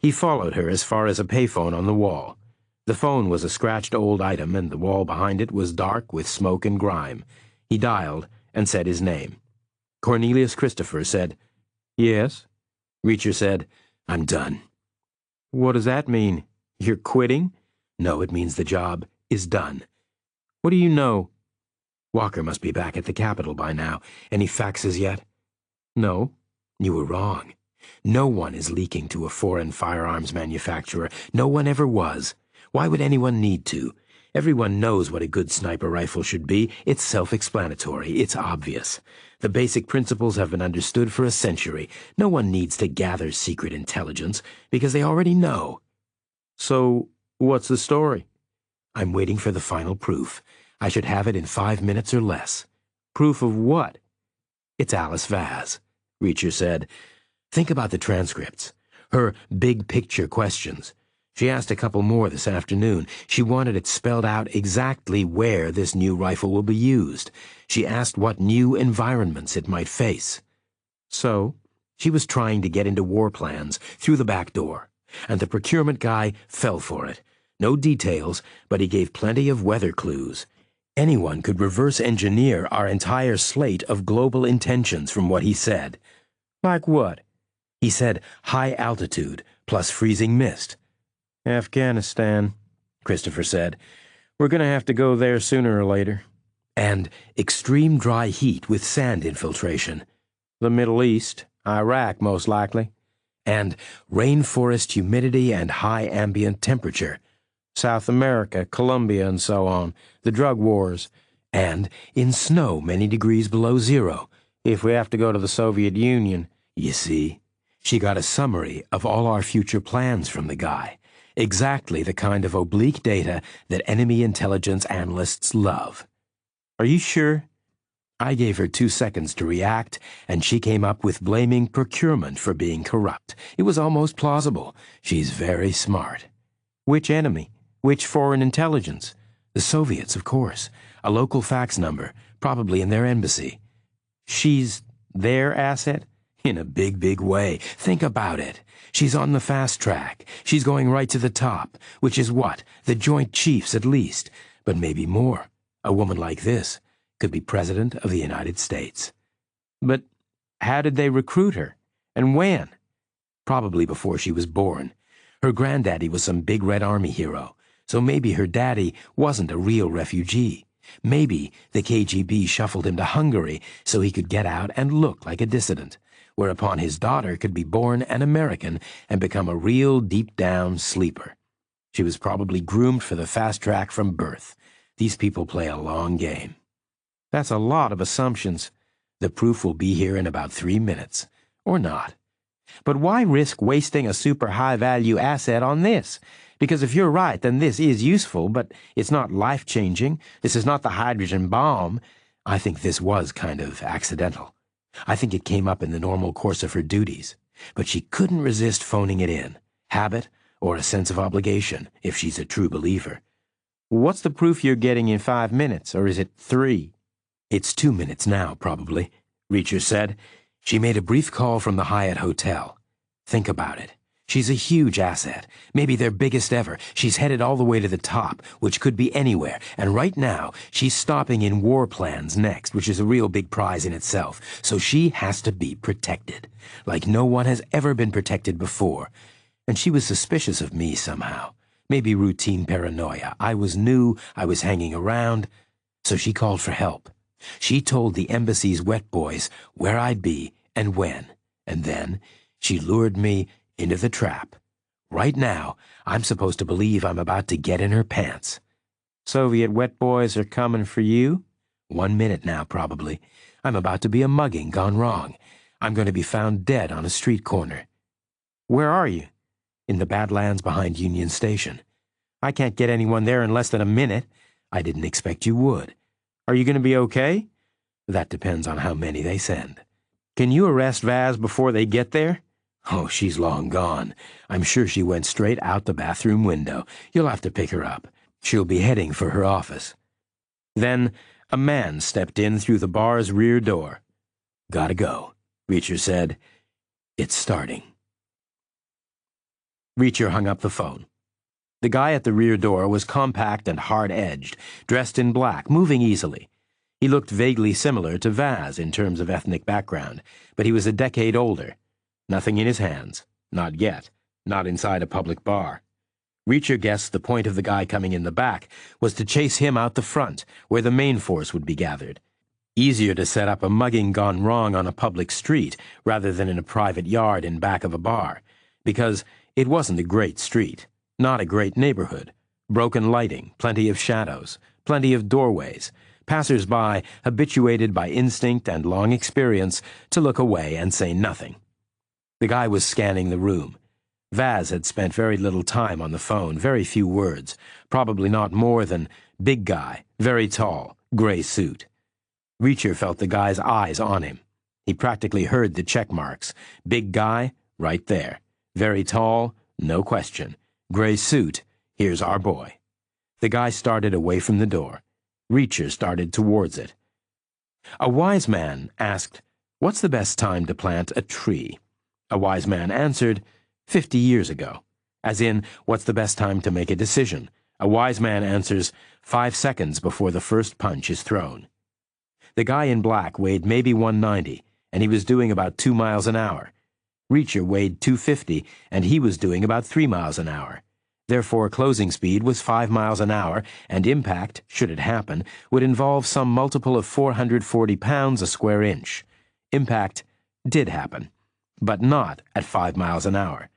He followed her as far as a payphone on the wall. The phone was a scratched old item, and the wall behind it was dark with smoke and grime. He dialed and said his name. Cornelius Christopher said, Yes? Reacher said, I'm done. What does that mean? You're quitting? No, it means the job is done. What do you know? Walker must be back at the Capitol by now. Any faxes yet? No. You were wrong. No one is leaking to a foreign firearms manufacturer. No one ever was. Why would anyone need to? Everyone knows what a good sniper rifle should be. It's self-explanatory. It's obvious. The basic principles have been understood for a century. No one needs to gather secret intelligence, because they already know. So, what's the story? I'm waiting for the final proof. I should have it in 5 minutes or less. Proof of what? It's Alice Vaz, Reacher said. Think about the transcripts. Her big-picture questions. She asked a couple more this afternoon. She wanted it spelled out exactly where this new rifle will be used. She asked what new environments it might face. So, she was trying to get into war plans through the back door, and the procurement guy fell for it. No details, but he gave plenty of weather clues. Anyone could reverse engineer our entire slate of global intentions from what he said. Like what? He said high altitude plus freezing mist. Afghanistan, Christopher said. We're going to have to go there sooner or later. And extreme dry heat with sand infiltration. The Middle East, Iraq most likely. And rainforest humidity and high ambient temperature. South America, Colombia, and so on. The drug wars. And in snow many degrees below zero. If we have to go to the Soviet Union, you see. She got a summary of all our future plans from the guy. Exactly the kind of oblique data that enemy intelligence analysts love. Are you sure? I gave her 2 seconds to react, and she came up with blaming procurement for being corrupt. It was almost plausible. She's very smart. Which enemy? Which foreign intelligence? The Soviets, of course. A local fax number, probably in their embassy. She's their asset? In a big, big way. Think about it. She's on the fast track. She's going right to the top, which is what? The Joint Chiefs, at least. But maybe more. A woman like this could be President of the United States. But how did they recruit her? And when? Probably before she was born. Her granddaddy was some big Red Army hero, so maybe her daddy wasn't a real refugee. Maybe the KGB shuffled him to Hungary so he could get out and look like a dissident, whereupon his daughter could be born an American and become a real deep-down sleeper. She was probably groomed for the fast track from birth. These people play a long game. That's a lot of assumptions. The proof will be here in about 3 minutes. Or not. But why risk wasting a super high-value asset on this? Because if you're right, then this is useful, but it's not life-changing. This is not the hydrogen bomb. I think this was kind of accidental. I think it came up in the normal course of her duties. But she couldn't resist phoning it in. Habit or a sense of obligation, if she's a true believer. What's the proof you're getting in 5 minutes, or is it 3? It's 2 minutes now, probably, Reacher said. She made a brief call from the Hyatt Hotel. Think about it. She's a huge asset, maybe their biggest ever. She's headed all the way to the top, which could be anywhere. And right now, she's stopping in war plans next, which is a real big prize in itself. So she has to be protected, like no one has ever been protected before. And she was suspicious of me somehow. Maybe routine paranoia. I was new, I was hanging around. So she called for help. She told the embassy's wet boys where I'd be and when. And then she lured me into the trap. Right now, I'm supposed to believe I'm about to get in her pants. Soviet wet boys are coming for you? 1 minute now, probably. I'm about to be a mugging gone wrong. I'm going to be found dead on a street corner. Where are you? In the Badlands behind Union Station. I can't get anyone there in less than a minute. I didn't expect you would. Are you going to be okay? That depends on how many they send. Can you arrest Vaz before they get there? Oh, she's long gone. I'm sure she went straight out the bathroom window. You'll have to pick her up. She'll be heading for her office. Then a man stepped in through the bar's rear door. Gotta go, Reacher said. It's starting. Reacher hung up the phone. The guy at the rear door was compact and hard-edged, dressed in black, moving easily. He looked vaguely similar to Vaz in terms of ethnic background, but he was a decade older. Nothing in his hands. Not yet. Not inside a public bar. Reacher guessed the point of the guy coming in the back was to chase him out the front, where the main force would be gathered. Easier to set up a mugging gone wrong on a public street rather than in a private yard in back of a bar, because it wasn't a great street. Not a great neighborhood. Broken lighting, plenty of shadows, plenty of doorways, passers-by habituated by instinct and long experience to look away and say nothing. The guy was scanning the room. Vaz had spent very little time on the phone, very few words, probably not more than big guy, very tall, gray suit. Reacher felt the guy's eyes on him. He practically heard the check marks. Big guy, right there. Very tall, no question. Gray suit, here's our boy. The guy started away from the door. Reacher started towards it. A wise man asked, "What's the best time to plant a tree?" A wise man answered, 50 years ago. As in, what's the best time to make a decision? A wise man answers, 5 seconds before the first punch is thrown. The guy in black weighed maybe 190, and he was doing about 2 miles an hour. Reacher weighed 250, and he was doing about 3 miles an hour. Therefore, closing speed was 5 miles an hour, and impact, should it happen, would involve some multiple of 440 pounds a square inch. Impact did happen, but not at 5 miles an hour.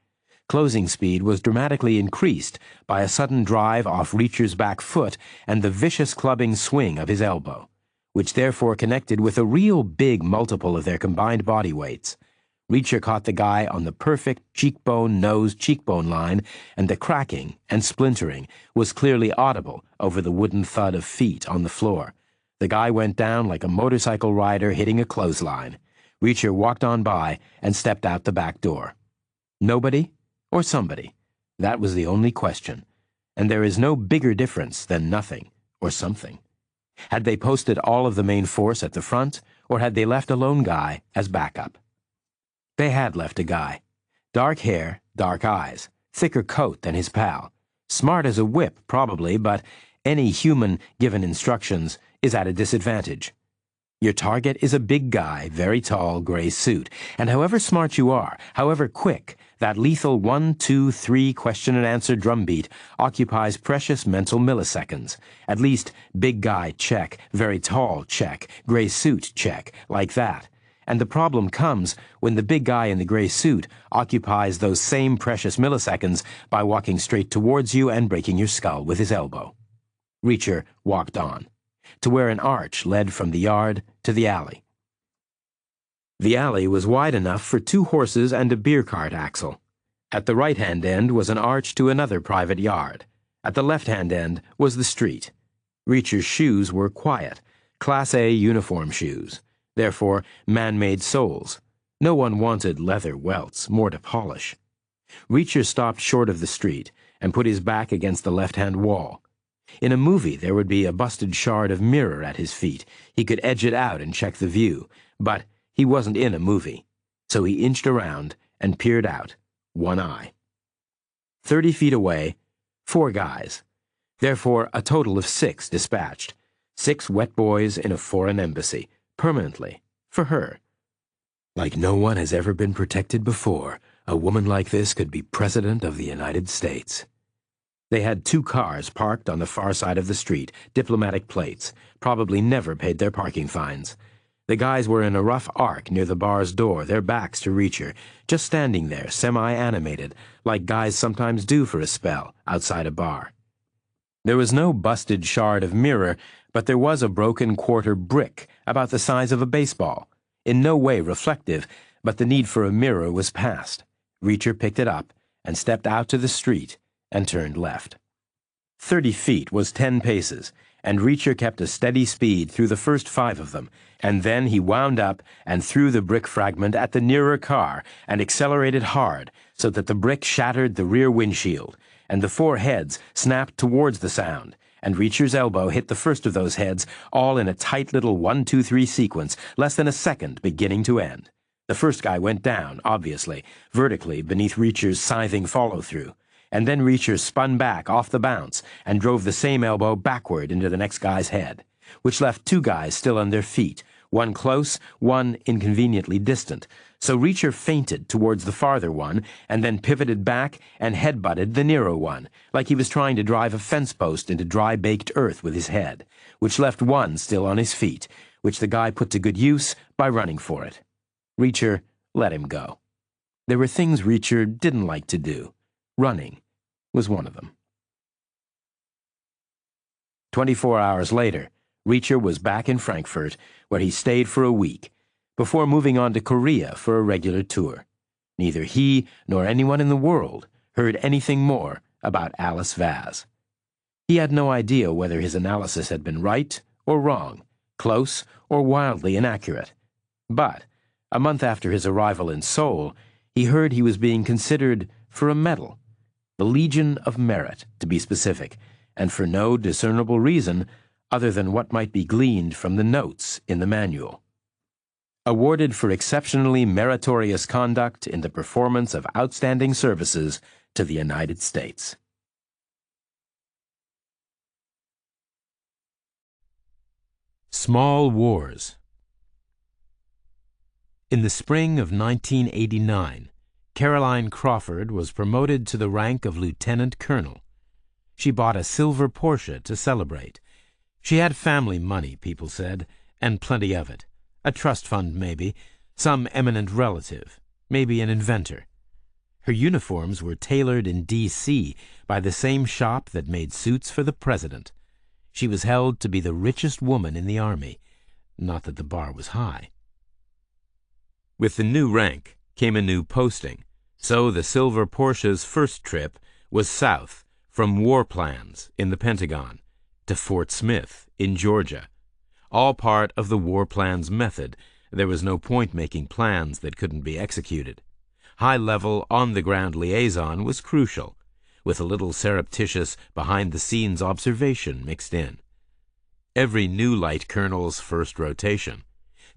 Closing speed was dramatically increased by a sudden drive off Reacher's back foot and the vicious clubbing swing of his elbow, which therefore connected with a real big multiple of their combined body weights. Reacher caught the guy on the perfect cheekbone-nose-cheekbone line, and the cracking and splintering was clearly audible over the wooden thud of feet on the floor. The guy went down like a motorcycle rider hitting a clothesline. Reacher walked on by and stepped out the back door. Nobody or somebody? That was the only question. And there is no bigger difference than nothing or something. Had they posted all of the main force at the front, or had they left a lone guy as backup? They had left a guy. Dark hair, dark eyes, thicker coat than his pal. Smart as a whip, probably, but any human given instructions is at a disadvantage. Your target is a big guy, very tall, gray suit, and however smart you are, however quick, that lethal 1, 2, 3 question and answer drumbeat occupies precious mental milliseconds. At least, big guy, check, very tall, check, gray suit, check, like that. And the problem comes when the big guy in the gray suit occupies those same precious milliseconds by walking straight towards you and breaking your skull with his elbow. Reacher walked on, to where an arch led from the yard to the alley. The alley was wide enough for 2 horses and a beer cart axle. At the right-hand end was an arch to another private yard. At the left-hand end was the street. Reacher's shoes were quiet, Class A uniform shoes. Therefore, man-made soles. No one wanted leather welts, more to polish. Reacher stopped short of the street and put his back against the left-hand wall. In a movie, there would be a busted shard of mirror at his feet. He could edge it out and check the view, but he wasn't in a movie. So he inched around and peered out, one eye. 30 feet away, 4 guys. Therefore, a total of 6 dispatched. 6 wet boys in a foreign embassy. Permanently, for her. Like no one has ever been protected before, a woman like this could be President of the United States. They had 2 cars parked on the far side of the street, diplomatic plates, probably never paid their parking fines. The guys were in a rough arc near the bar's door, their backs to Reacher, just standing there, semi-animated, like guys sometimes do for a spell, outside a bar. There was no busted shard of mirror, but there was a broken quarter brick about the size of a baseball, in no way reflective, but the need for a mirror was past. Reacher picked it up and stepped out to the street and turned left. 30 feet was 10 paces, and Reacher kept a steady speed through the first 5 of them, and then he wound up and threw the brick fragment at the nearer car and accelerated hard so that the brick shattered the rear windshield, and the 4 heads snapped towards the sound, and Reacher's elbow hit the first of those heads, all in a tight little 1, 2, 3 sequence, less than a second beginning to end. The first guy went down, obviously, vertically beneath Reacher's scything follow-through, and then Reacher spun back off the bounce and drove the same elbow backward into the next guy's head, which left 2 guys still on their feet, one close, one inconveniently distant. So Reacher feinted towards the farther one and then pivoted back and headbutted the nearer one, like he was trying to drive a fence post into dry-baked earth with his head, which left one still on his feet, which the guy put to good use by running for it. Reacher let him go. There were things Reacher didn't like to do. Running was one of them. 24 hours later, Reacher was back in Frankfurt, where he stayed for a week, before moving on to Korea for a regular tour. Neither he nor anyone in the world heard anything more about Alice Vaz. He had no idea whether his analysis had been right or wrong, close or wildly inaccurate. But, a month after his arrival in Seoul, he heard he was being considered for a medal, the Legion of Merit, to be specific, and for no discernible reason other than what might be gleaned from the notes in the manual. Awarded for exceptionally meritorious conduct in the performance of outstanding services to the United States. Small Wars. In the spring of 1989, Caroline Crawford was promoted to the rank of lieutenant colonel. She bought a silver Porsche to celebrate. She had family money, people said, and plenty of it. A trust fund, maybe, some eminent relative, maybe an inventor. Her uniforms were tailored in D.C. by the same shop that made suits for the president. She was held to be the richest woman in the army, not that the bar was high. With the new rank came a new posting, so the silver Porsche's first trip was south from War Plans in the Pentagon to Fort Smith in Georgia. All part of the War Plans method. There was no point making plans that couldn't be executed. High-level, on-the-ground liaison was crucial, with a little surreptitious, behind-the-scenes observation mixed in. Every new light colonel's first rotation.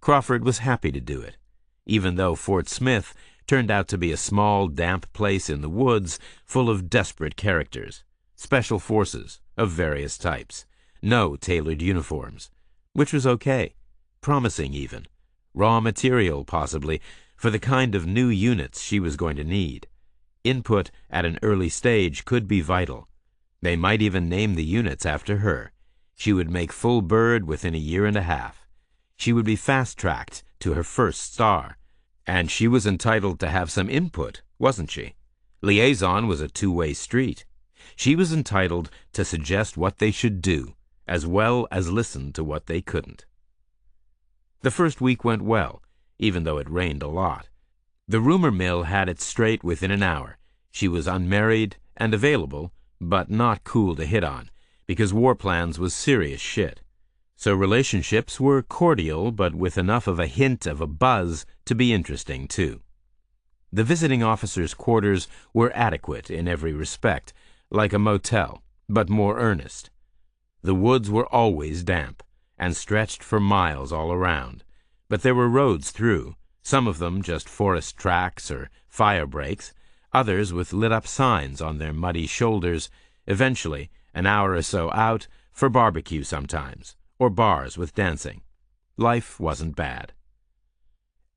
Crawford was happy to do it, even though Fort Smith turned out to be a small, damp place in the woods full of desperate characters, special forces of various types, no tailored uniforms, which was okay, promising even, raw material possibly, for the kind of new units she was going to need. Input at an early stage could be vital. They might even name the units after her. She would make full bird within a year and a half. She would be fast-tracked to her first star. And she was entitled to have some input, wasn't she? Liaison was a two-way street. She was entitled to suggest what they should do, as well as listen to what they couldn't. The first week went well, even though it rained a lot. The rumor mill had it straight within an hour. She was unmarried and available, but not cool to hit on, because War Plans was serious shit. So relationships were cordial, but with enough of a hint of a buzz to be interesting, too. The visiting officers' quarters were adequate in every respect, like a motel, but more earnest. The woods were always damp, and stretched for miles all around, but there were roads through, some of them just forest tracks or fire breaks, others with lit-up signs on their muddy shoulders, eventually, an hour or so out, for barbecue sometimes, or bars with dancing. Life wasn't bad.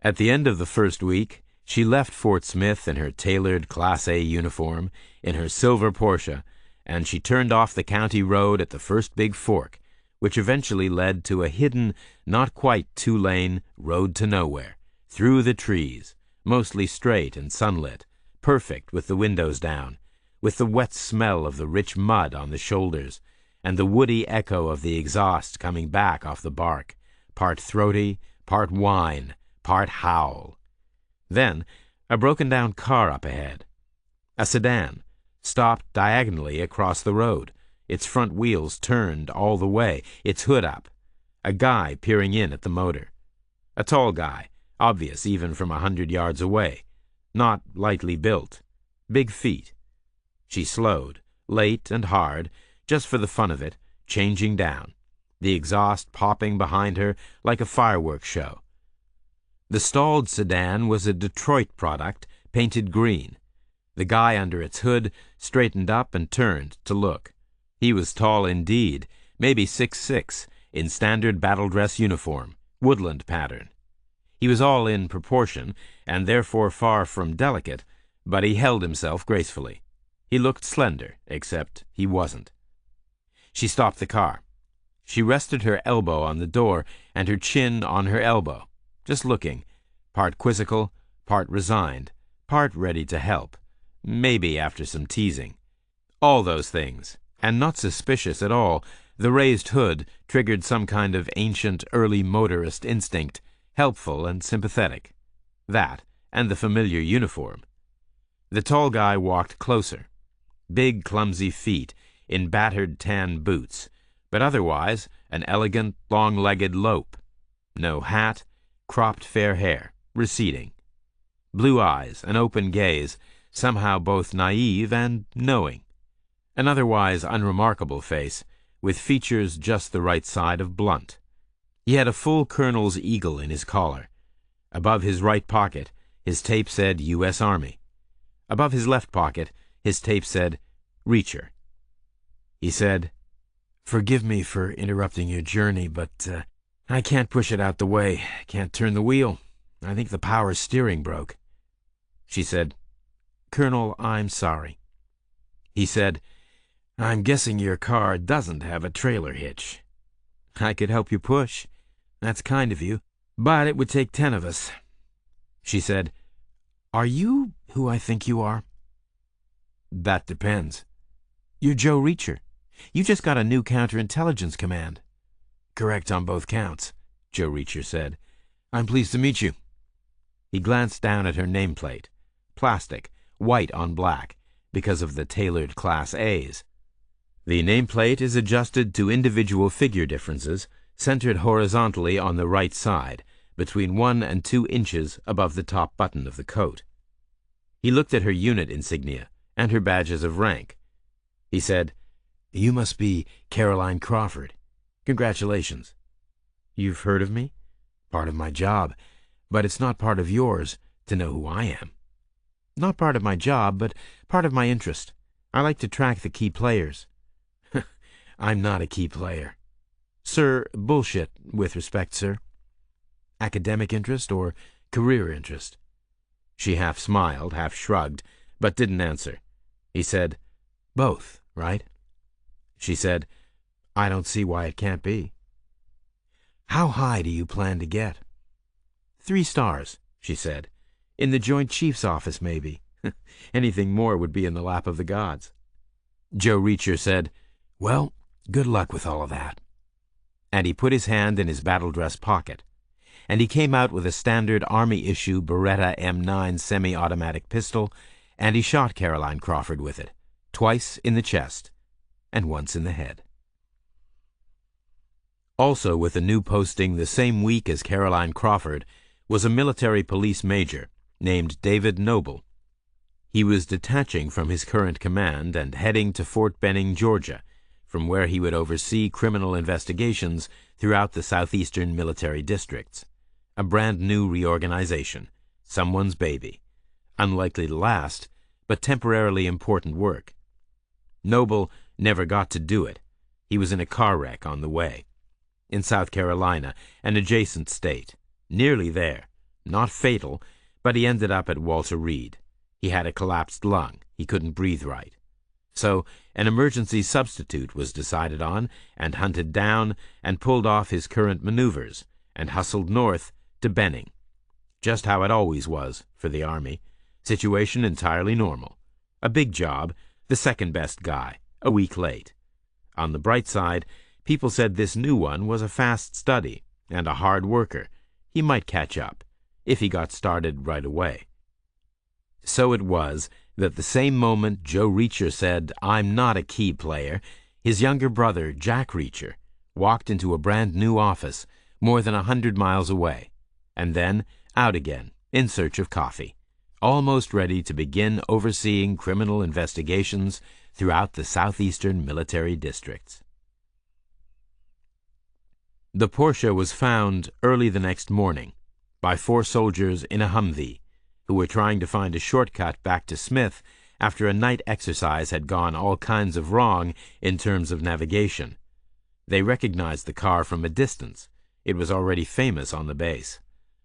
At the end of the first week, she left Fort Smith in her tailored Class A uniform, in her silver Porsche, and she turned off the county road at the first big fork, which eventually led to a hidden, not quite two-lane road to nowhere, through the trees, mostly straight and sunlit, perfect with the windows down, with the wet smell of the rich mud on the shoulders, and the woody echo of the exhaust coming back off the bark, part throaty, part whine, part howl. Then, a broken-down car up ahead. A sedan, stopped diagonally across the road, its front wheels turned all the way, its hood up. A guy peering in at the motor. A tall guy, obvious even from 100 yards away. Not lightly built. Big feet. She slowed, late and hard, just for the fun of it, changing down, the exhaust popping behind her like a fireworks show. The stalled sedan was a Detroit product, painted green. The guy under its hood straightened up and turned to look. He was tall indeed, maybe 6'6", in standard battle dress uniform, woodland pattern. He was all in proportion, and therefore far from delicate, but he held himself gracefully. He looked slender, except he wasn't. She stopped the car. She rested her elbow on the door and her chin on her elbow, just looking, part quizzical, part resigned, part ready to help, maybe after some teasing. All those things, and not suspicious at all. The raised hood triggered some kind of ancient early motorist instinct, helpful and sympathetic. That, and the familiar uniform. The tall guy walked closer. Big, clumsy feet, in battered tan boots, but otherwise an elegant, long-legged lope. No hat, cropped fair hair, receding. Blue eyes, an open gaze, somehow both naive and knowing. An otherwise unremarkable face, with features just the right side of blunt. He had a full colonel's eagle in his collar. Above his right pocket, his tape said U.S. Army. Above his left pocket, his tape said Reacher. He said, "Forgive me for interrupting your journey, but I can't push it out the way. Can't turn the wheel. I think the power steering broke." She said, "Colonel, I'm sorry." He said, "I'm guessing your car doesn't have a trailer hitch. I could help you push. That's kind of you, but it would take 10 of us." She said, "Are you who I think you are?" "That depends." "You're Joe Reacher. You just got a new counterintelligence command." "Correct on both counts," Joe Reacher said. "I'm pleased to meet you." He glanced down at her nameplate. Plastic, white on black, because of the tailored Class A's. The nameplate is adjusted to individual figure differences, centered horizontally on the right side, between 1 and 2 inches above the top button of the coat. He looked at her unit insignia and her badges of rank. He said, "You must be Caroline Crawford. Congratulations." "You've heard of me?" "Part of my job, but it's not part of yours to know who I am." "Not part of my job, but part of my interest. I like to track the key players." "I'm not a key player." "Sir, bullshit, with respect, sir." "Academic interest or career interest?" She half smiled, half shrugged, but didn't answer. He said, "Both, right?" She said, "I don't see why it can't be." "How high do you plan to get?" 3 stars, she said. "In the Joint Chief's office, maybe. Anything more would be in the lap of the gods." Joe Reacher said, "Well, good luck with all of that." And he put his hand in his battle-dress pocket, and he came out with a standard Army-issue Beretta M9 semi-automatic pistol, and he shot Caroline Crawford with it, twice in the chest and once in the head. Also with a new posting the same week as Caroline Crawford was a military police major named David Noble. He was detaching from his current command and heading to Fort Benning, Georgia, from where he would oversee criminal investigations throughout the southeastern military districts. A brand new reorganization, someone's baby, unlikely to last, but temporarily important work. Noble never got to do it. He was in a car wreck on the way. In South Carolina, an adjacent state. Nearly there. Not fatal, but he ended up at Walter Reed. He had a collapsed lung. He couldn't breathe right. So an emergency substitute was decided on and hunted down and pulled off his current maneuvers and hustled north to Benning. Just how it always was for the Army. Situation entirely normal. A big job, the second best guy, a week late. On the bright side, people said this new one was a fast study and a hard worker. He might catch up, if he got started right away. So it was that the same moment Joe Reacher said, "I'm not a key player," his younger brother, Jack Reacher, walked into a brand new office more than 100 miles away, and then out again in search of coffee, almost ready to begin overseeing criminal investigations throughout the southeastern military districts. The Porsche was found early the next morning by 4 soldiers in a Humvee who were trying to find a shortcut back to Smith after a night exercise had gone all kinds of wrong in terms of navigation. They recognized the car from a distance. It was already famous on the base.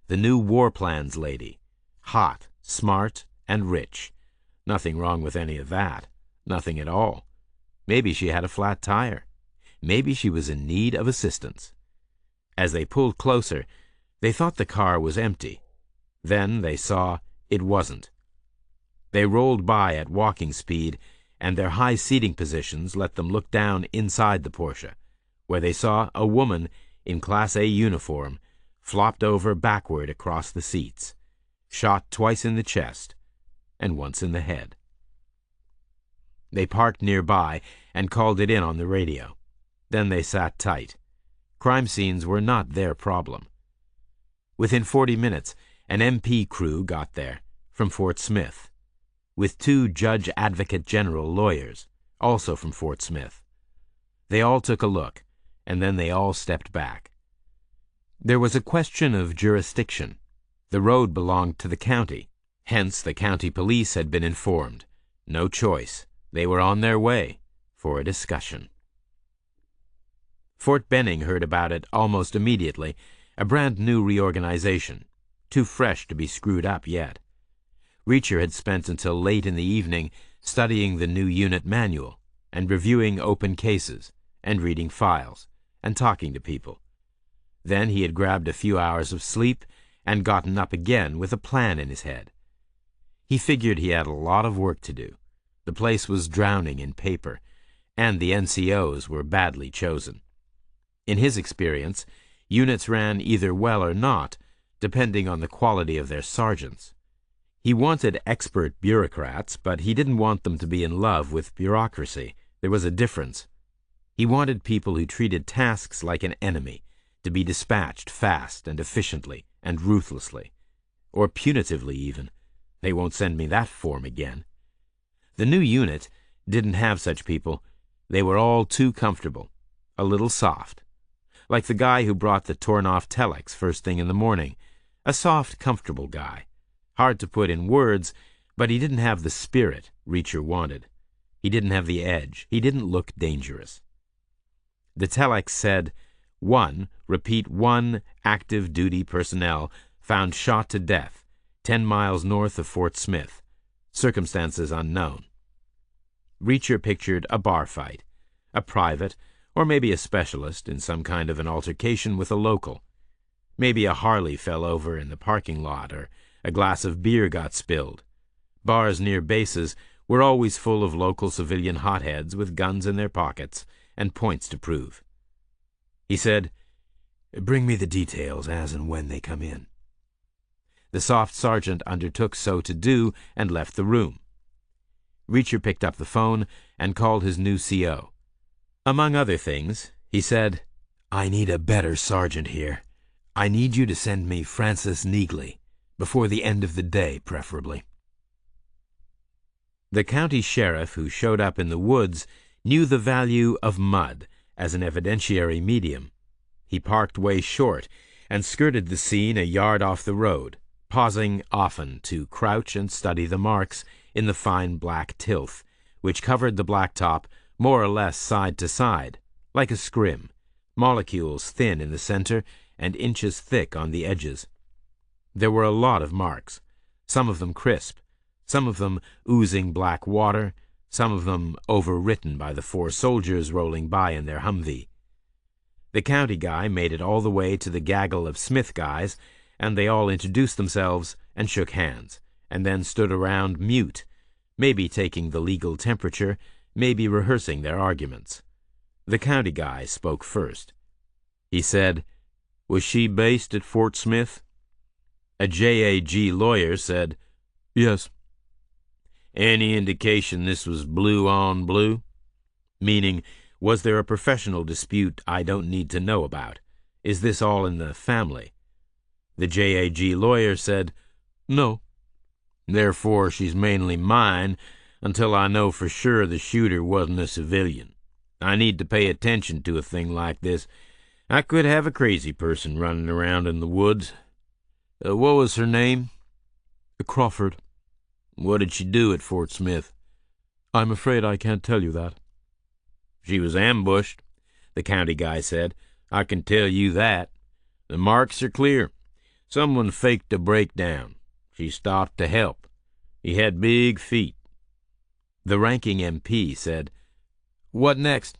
The new war plans lady. Hot, smart, and rich. Nothing wrong with any of that. Nothing at all. Maybe she had a flat tire. Maybe she was in need of assistance. As they pulled closer, they thought the car was empty. Then they saw it wasn't. They rolled by at walking speed, and their high seating positions let them look down inside the Porsche, where they saw a woman in Class A uniform flopped over backward across the seats, shot twice in the chest and once in the head. They parked nearby and called it in on the radio. Then they sat tight. Crime scenes were not their problem. Within 40 minutes, an MP crew got there from Fort Smith, with 2 Judge Advocate General lawyers, also from Fort Smith. They all took a look, and then they all stepped back. There was a question of jurisdiction. The road belonged to the county. Hence, the county police had been informed. No choice. They were on their way for a discussion. Fort Benning heard about it almost immediately, a brand new reorganization, too fresh to be screwed up yet. Reacher had spent until late in the evening studying the new unit manual and reviewing open cases and reading files and talking to people. Then he had grabbed a few hours of sleep and gotten up again with a plan in his head. He figured he had a lot of work to do. The place was drowning in paper, and the NCOs were badly chosen. In his experience, units ran either well or not, depending on the quality of their sergeants. He wanted expert bureaucrats, but he didn't want them to be in love with bureaucracy. There was a difference. He wanted people who treated tasks like an enemy, to be dispatched fast and efficiently and ruthlessly, or punitively even. They won't send me that form again. The new unit didn't have such people. They were all too comfortable, a little soft. Like the guy who brought the torn-off telex first thing in the morning. A soft, comfortable guy. Hard to put in words, but he didn't have the spirit Reacher wanted. He didn't have the edge. He didn't look dangerous. The telex said, 1, repeat 1 active duty personnel found shot to death, 10 miles north of Fort Smith. Circumstances unknown. Reacher pictured a bar fight, a private, or maybe a specialist in some kind of an altercation with a local. Maybe a Harley fell over in the parking lot, or a glass of beer got spilled. Bars near bases were always full of local civilian hotheads with guns in their pockets and points to prove. He said, "Bring me the details as and when they come in." The soft sergeant undertook so to do and left the room. Reacher picked up the phone and called his new CO. Among other things, he said, "I need a better sergeant here. I need you to send me Francis Neagley, before the end of the day, preferably." The county sheriff who showed up in the woods knew the value of mud as an evidentiary medium. He parked way short and skirted the scene a yard off the road, pausing often to crouch and study the marks in the fine black tilth, which covered the blacktop more or less side to side, like a scrim, molecules thin in the center and inches thick on the edges. There were a lot of marks, some of them crisp, some of them oozing black water, some of them overwritten by the 4 soldiers rolling by in their Humvee. The county guy made it all the way to the gaggle of Smith guys, and they all introduced themselves and shook hands, and then stood around mute, maybe taking the legal temperature, maybe rehearsing their arguments. The county guy spoke first. He said, "Was she based at Fort Smith?" A JAG lawyer said, "Yes." "Any indication this was blue on blue? Meaning, was there a professional dispute I don't need to know about? Is this all in the family?" The JAG lawyer said, "No." "Therefore, she's mainly mine until I know for sure the shooter wasn't a civilian. I need to pay attention to a thing like this. I could have a crazy person running around in the woods. What was her name?" "Crawford." "What did she do at Fort Smith?" "I'm afraid I can't tell you that." "She was ambushed," the county guy said. "I can tell you that. The marks are clear. Someone faked a breakdown. She stopped to help. He had big feet." The ranking MP said, "What next?"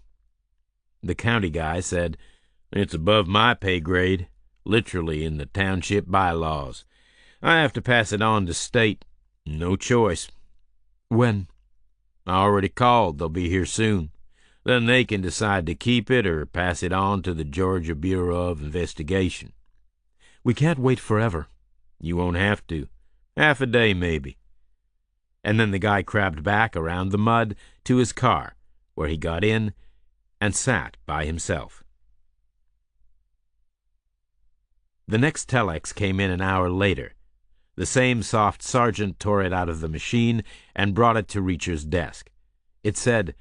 The county guy said, "It's above my pay grade, literally in the township bylaws. I have to pass it on to state. No choice." "When?" "I already called. They'll be here soon. Then they can decide to keep it or pass it on to the Georgia Bureau of Investigation." "We can't wait forever." "You won't have to. Half a day, maybe." And then the guy crabbed back around the mud to his car, where he got in and sat by himself. The next telex came in an hour later. The same soft sergeant tore it out of the machine and brought it to Reacher's desk. It said,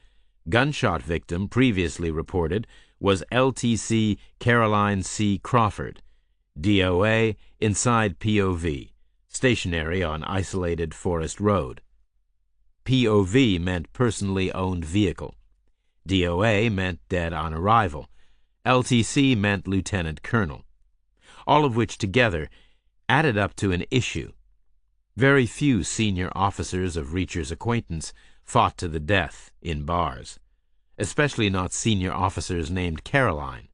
"Gunshot victim previously reported was LTC Caroline C. Crawford, DOA inside POV, stationary on isolated Forest Road." POV meant personally owned vehicle. DOA meant dead on arrival. LTC meant lieutenant colonel. All of which together added up to an issue. Very few senior officers of Reacher's acquaintance fought to the death in bars, especially not senior officers named Caroline,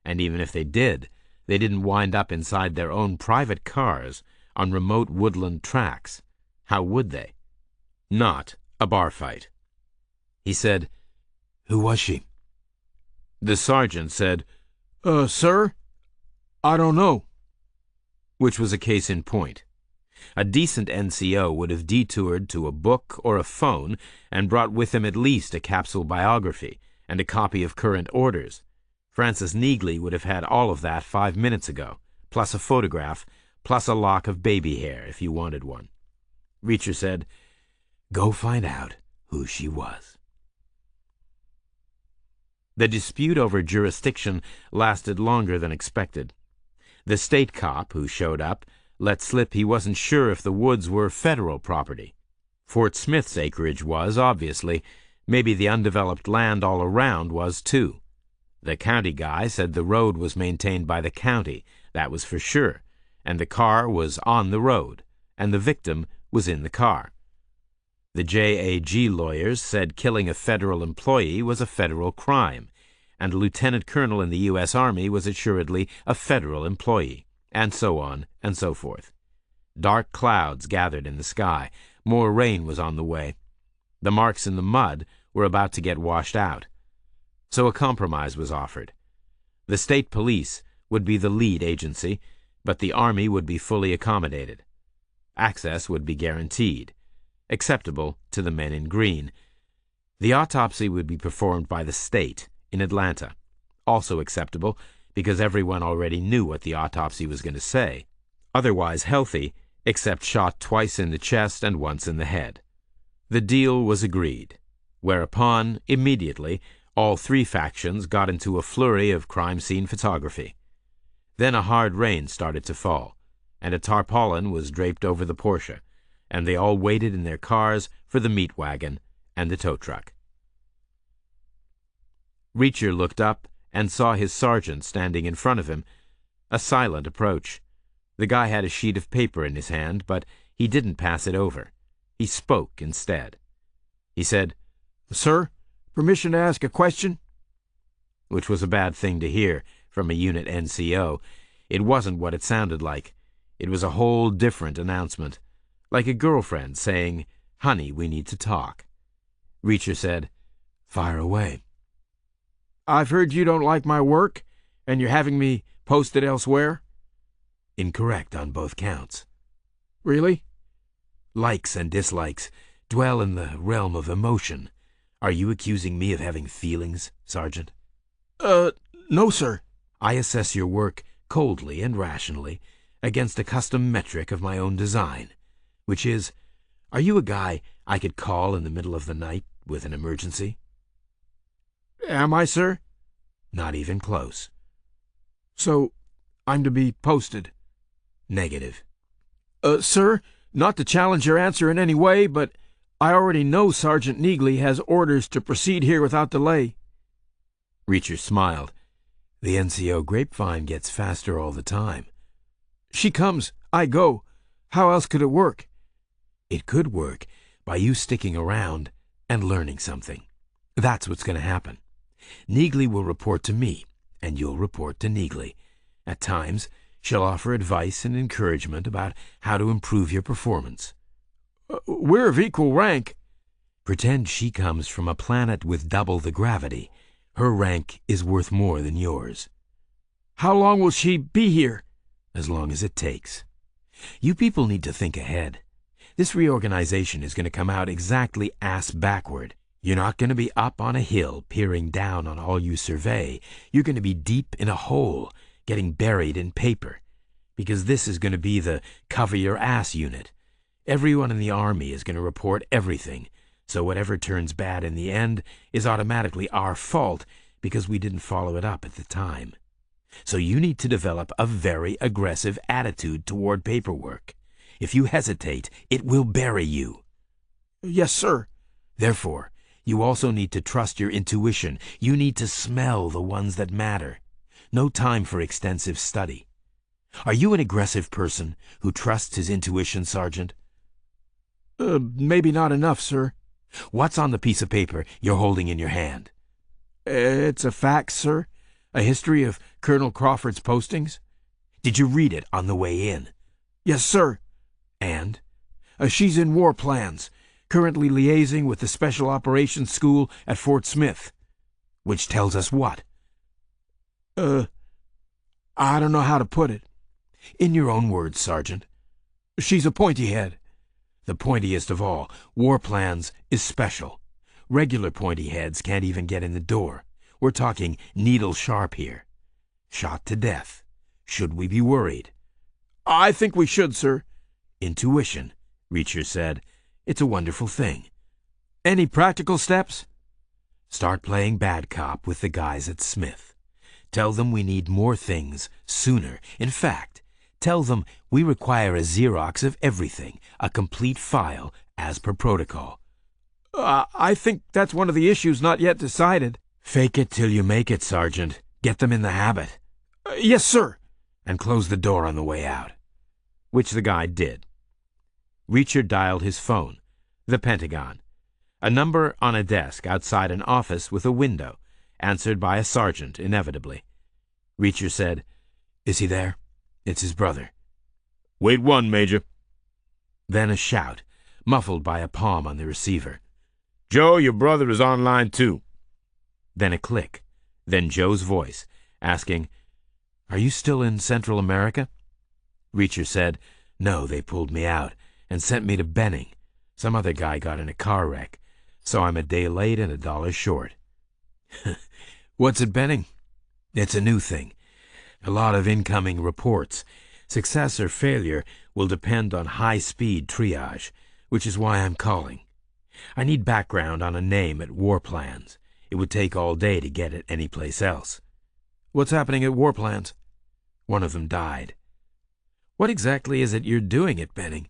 and even if they did, they didn't wind up inside their own private cars on remote woodland tracks. How would they? Not a bar fight. He said, "Who was she?" The sergeant said, Sir, I don't know." which was a case in point. A decent NCO would have detoured to a book or a phone and brought with him at least a capsule biography and a copy of current orders. Francis Neagley would have had all of that 5 minutes ago, plus a photograph, plus a lock of baby hair if you wanted one. Reacher said, "Go find out who she was." The dispute over jurisdiction lasted longer than expected. The state cop who showed up let slip he wasn't sure if the woods were federal property. Fort Smith's acreage was, obviously. Maybe the undeveloped land all around was, too. The county guy said the road was maintained by the county, that was for sure, and the car was on the road, and the victim was in the car. The JAG lawyers said killing a federal employee was a federal crime, and a lieutenant colonel in the U.S. Army was assuredly a federal employee, and so on and so forth. Dark clouds gathered in the sky. More rain was on the way. The marks in the mud were about to get washed out. So a compromise was offered. The state police would be the lead agency, but the Army would be fully accommodated. Access would be guaranteed, acceptable to the men in green. The autopsy would be performed by the state in Atlanta, also acceptable because everyone already knew what the autopsy was going to say. Otherwise healthy, except shot twice in the chest and once in the head. The deal was agreed, whereupon, immediately, all three factions got into a flurry of crime scene photography. Then a hard rain started to fall, and a tarpaulin was draped over the Porsche, and they all waited in their cars for the meat wagon and the tow truck. Reacher looked up and saw his sergeant standing in front of him, a silent approach. The guy had a sheet of paper in his hand, but he didn't pass it over. He spoke instead. He said, "Sir, permission to ask a question?" Which was a bad thing to hear from a unit NCO. It wasn't what it sounded like. It was a whole different announcement, like a girlfriend saying, "Honey, we need to talk." Reacher said, "Fire away." "I've heard you don't like my work, and you're having me posted elsewhere." Incorrect on both counts. "Really?" Likes and dislikes dwell in the realm of emotion. Are you accusing me of having feelings, Sergeant? No, sir. I assess your work coldly and rationally against a custom metric of my own design, which is, are you a guy I could call in the middle of the night with an emergency? Am I, sir? Not even close. So, I'm to be posted? Negative. Sir, not to challenge your answer in any way, but I already know Sergeant Neagley has orders to proceed here without delay. Reacher smiled. The NCO grapevine gets faster all the time. She comes, I go. How else could it work? It could work by you sticking around and learning something. That's what's going to happen. Neagley will report to me, and you'll report to Neagley. At times, she'll offer advice and encouragement about how to improve your performance. We're of equal rank. Pretend she comes from a planet with double the gravity. Her rank is worth more than yours. How long will she be here? As long as it takes. You people need to think ahead. This reorganization is going to come out exactly ass backward. You're not going to be up on a hill peering down on all you survey. You're going to be deep in a hole, getting buried in paper. Because this is going to be the cover your ass unit. Everyone in the Army is going to report everything. So whatever turns bad in the end is automatically our fault because we didn't follow it up at the time. So you need to develop a very aggressive attitude toward paperwork. If you hesitate, it will bury you. Yes, sir. Therefore, you also need to trust your intuition. You need to smell the ones that matter. No time for extensive study. Are you an aggressive person who trusts his intuition, Sergeant? Maybe not enough, sir. What's on the piece of paper you're holding in your hand? It's a fax, sir. A history of Colonel Crawford's postings. Did you read it on the way in? Yes, sir. And? She's in war plans, currently liaising with the Special Operations School at Fort Smith. Which tells us what? I don't know how to put it. In your own words, Sergeant. She's a pointy head. The pointiest of all. War Plans is special. Regular pointy heads can't even get in the door. We're talking needle sharp here. Shot to death. Should we be worried? I think we should, sir. Intuition, Reacher said. It's a wonderful thing. Any practical steps? Start playing bad cop with the guys at Smith. Tell them we need more things sooner. In fact, tell them we require a Xerox of everything, a complete file, as per protocol. I think that's one of the issues not yet decided. Fake it till you make it, Sergeant. Get them in the habit. Yes, sir. And close the door on the way out. Which the guy did. Reacher dialed his phone. The Pentagon. A number on a desk outside an office with a window, answered by a sergeant, inevitably. Reacher said, "Is he there? It's his brother." "Wait one, Major." Then a shout, muffled by a palm on the receiver. "Joe, your brother is on line 2. Then a click. Then Joe's voice, asking, "Are you still in Central America?" Reacher said, "No, they pulled me out and sent me to Benning. Some other guy got in a car wreck, so I'm a day late and $1 short." "What's at Benning?" "It's a new thing. A lot of incoming reports. Success or failure will depend on high-speed triage, which is why I'm calling. I need background on a name at War Plans. It would take all day to get it anyplace else." "What's happening at War Plans?" "One of them died." "What exactly is it you're doing at Benning?"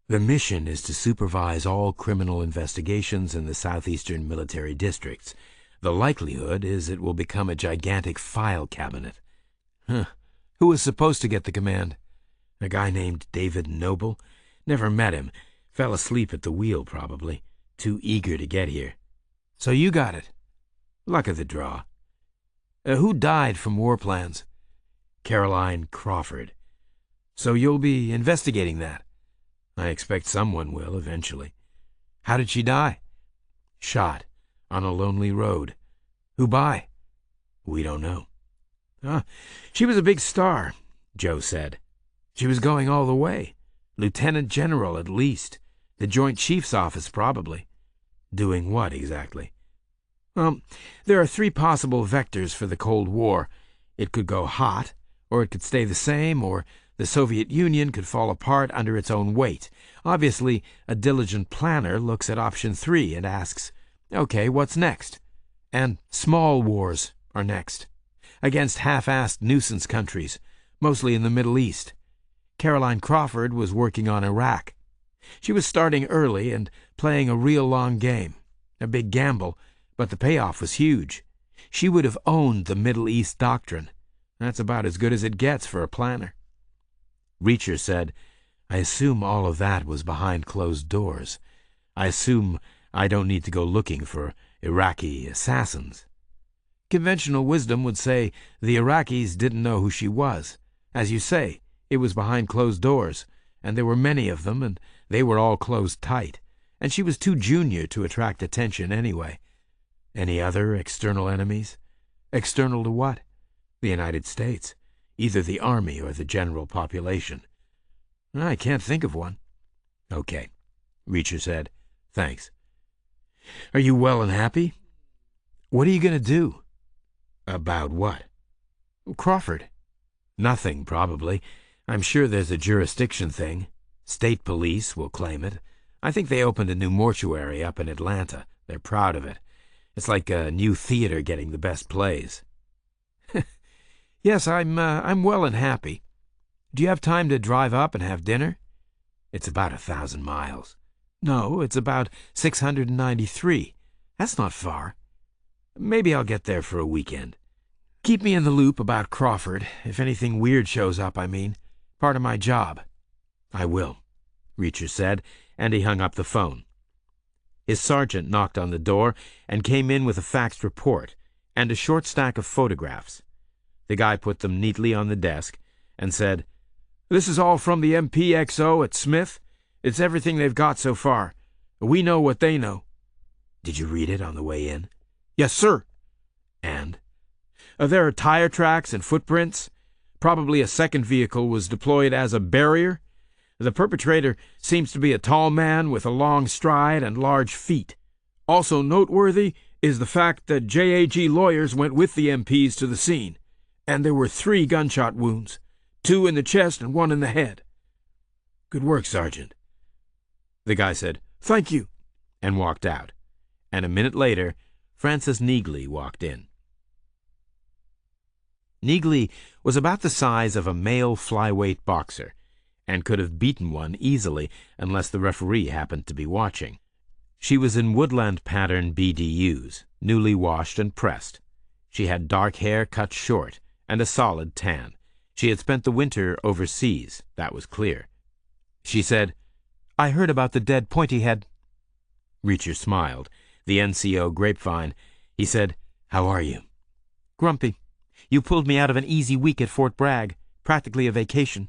"The mission is to supervise all criminal investigations in the southeastern military districts. The likelihood is it will become a gigantic file cabinet." "Huh. Who was supposed to get the command?" "A guy named David Noble. Never met him. Fell asleep at the wheel, probably. Too eager to get here." "So you got it?" "Luck of the draw." Who died from War Plans?" "Caroline Crawford." "So you'll be investigating that?" "I expect someone will eventually." "How did she die?" "Shot. On a lonely road." "Who by?" "We don't know." She was a big star," Joe said. "She was going all the way. Lieutenant General, at least. The Joint Chief's office, probably." "Doing what, exactly?" There are 3 possible vectors for the Cold War. It could go hot, or it could stay the same, or the Soviet Union could fall apart under its own weight. Obviously, a diligent planner looks at option 3 and asks, "Okay, what's next?" And small wars are next. Against half-assed nuisance countries, mostly in the Middle East. Caroline Crawford was working on Iraq. She was starting early and playing a real long game. A big gamble, but the payoff was huge. She would have owned the Middle East doctrine. That's about as good as it gets for a planner. Reacher said, "I assume all of that was behind closed doors. I assume I don't need to go looking for Iraqi assassins." Conventional wisdom would say the Iraqis didn't know who she was. As you say, it was behind closed doors, and there were many of them, and they were all closed tight. And she was too junior to attract attention anyway. "Any other external enemies?" "External to what?" "The United States. Either the Army or the general population." "I can't think of one." "Okay," Reacher said. "Thanks. Are you well and happy?" "What are you going to do?" "About what?" "Crawford." "Nothing, probably. I'm sure there's a jurisdiction thing. State police will claim it. I think they opened a new mortuary up in Atlanta. They're proud of it. It's like a new theater getting the best plays." "Yes, I'm well and happy. Do you have time to drive up and have dinner?" "It's about 1,000 miles. "No, it's about 693. That's not far." "Maybe I'll get there for a weekend." "Keep me in the loop about Crawford, if anything weird shows up, I mean. Part of my job." "I will," Reacher said, and he hung up the phone. His sergeant knocked on the door and came in with a faxed report and a short stack of photographs. The guy put them neatly on the desk and said, "This is all from the MPXO at Smith. It's everything they've got so far. We know what they know." "Did you read it on the way in?" "Yes, sir." "And?" "There are tire tracks and footprints. Probably a second vehicle was deployed as a barrier. The perpetrator seems to be a tall man with a long stride and large feet. Also noteworthy is the fact that JAG lawyers went with the MPs to the scene, and there were 3 gunshot wounds, 2 in the chest and 1 in the head. Good work, Sergeant. The guy said, "Thank you," and walked out. And a minute later, Francis Neagley walked in. Neagley was about the size of a male flyweight boxer, and could have beaten one easily unless the referee happened to be watching. She was in woodland pattern BDUs, newly washed and pressed. She had dark hair cut short, and a solid tan. She had spent the winter overseas, that was clear. She said, "I heard about the dead pointy head." Reacher smiled. The NCO grapevine. He said, "How are you?" "Grumpy. You pulled me out of an easy week at Fort Bragg, practically a vacation."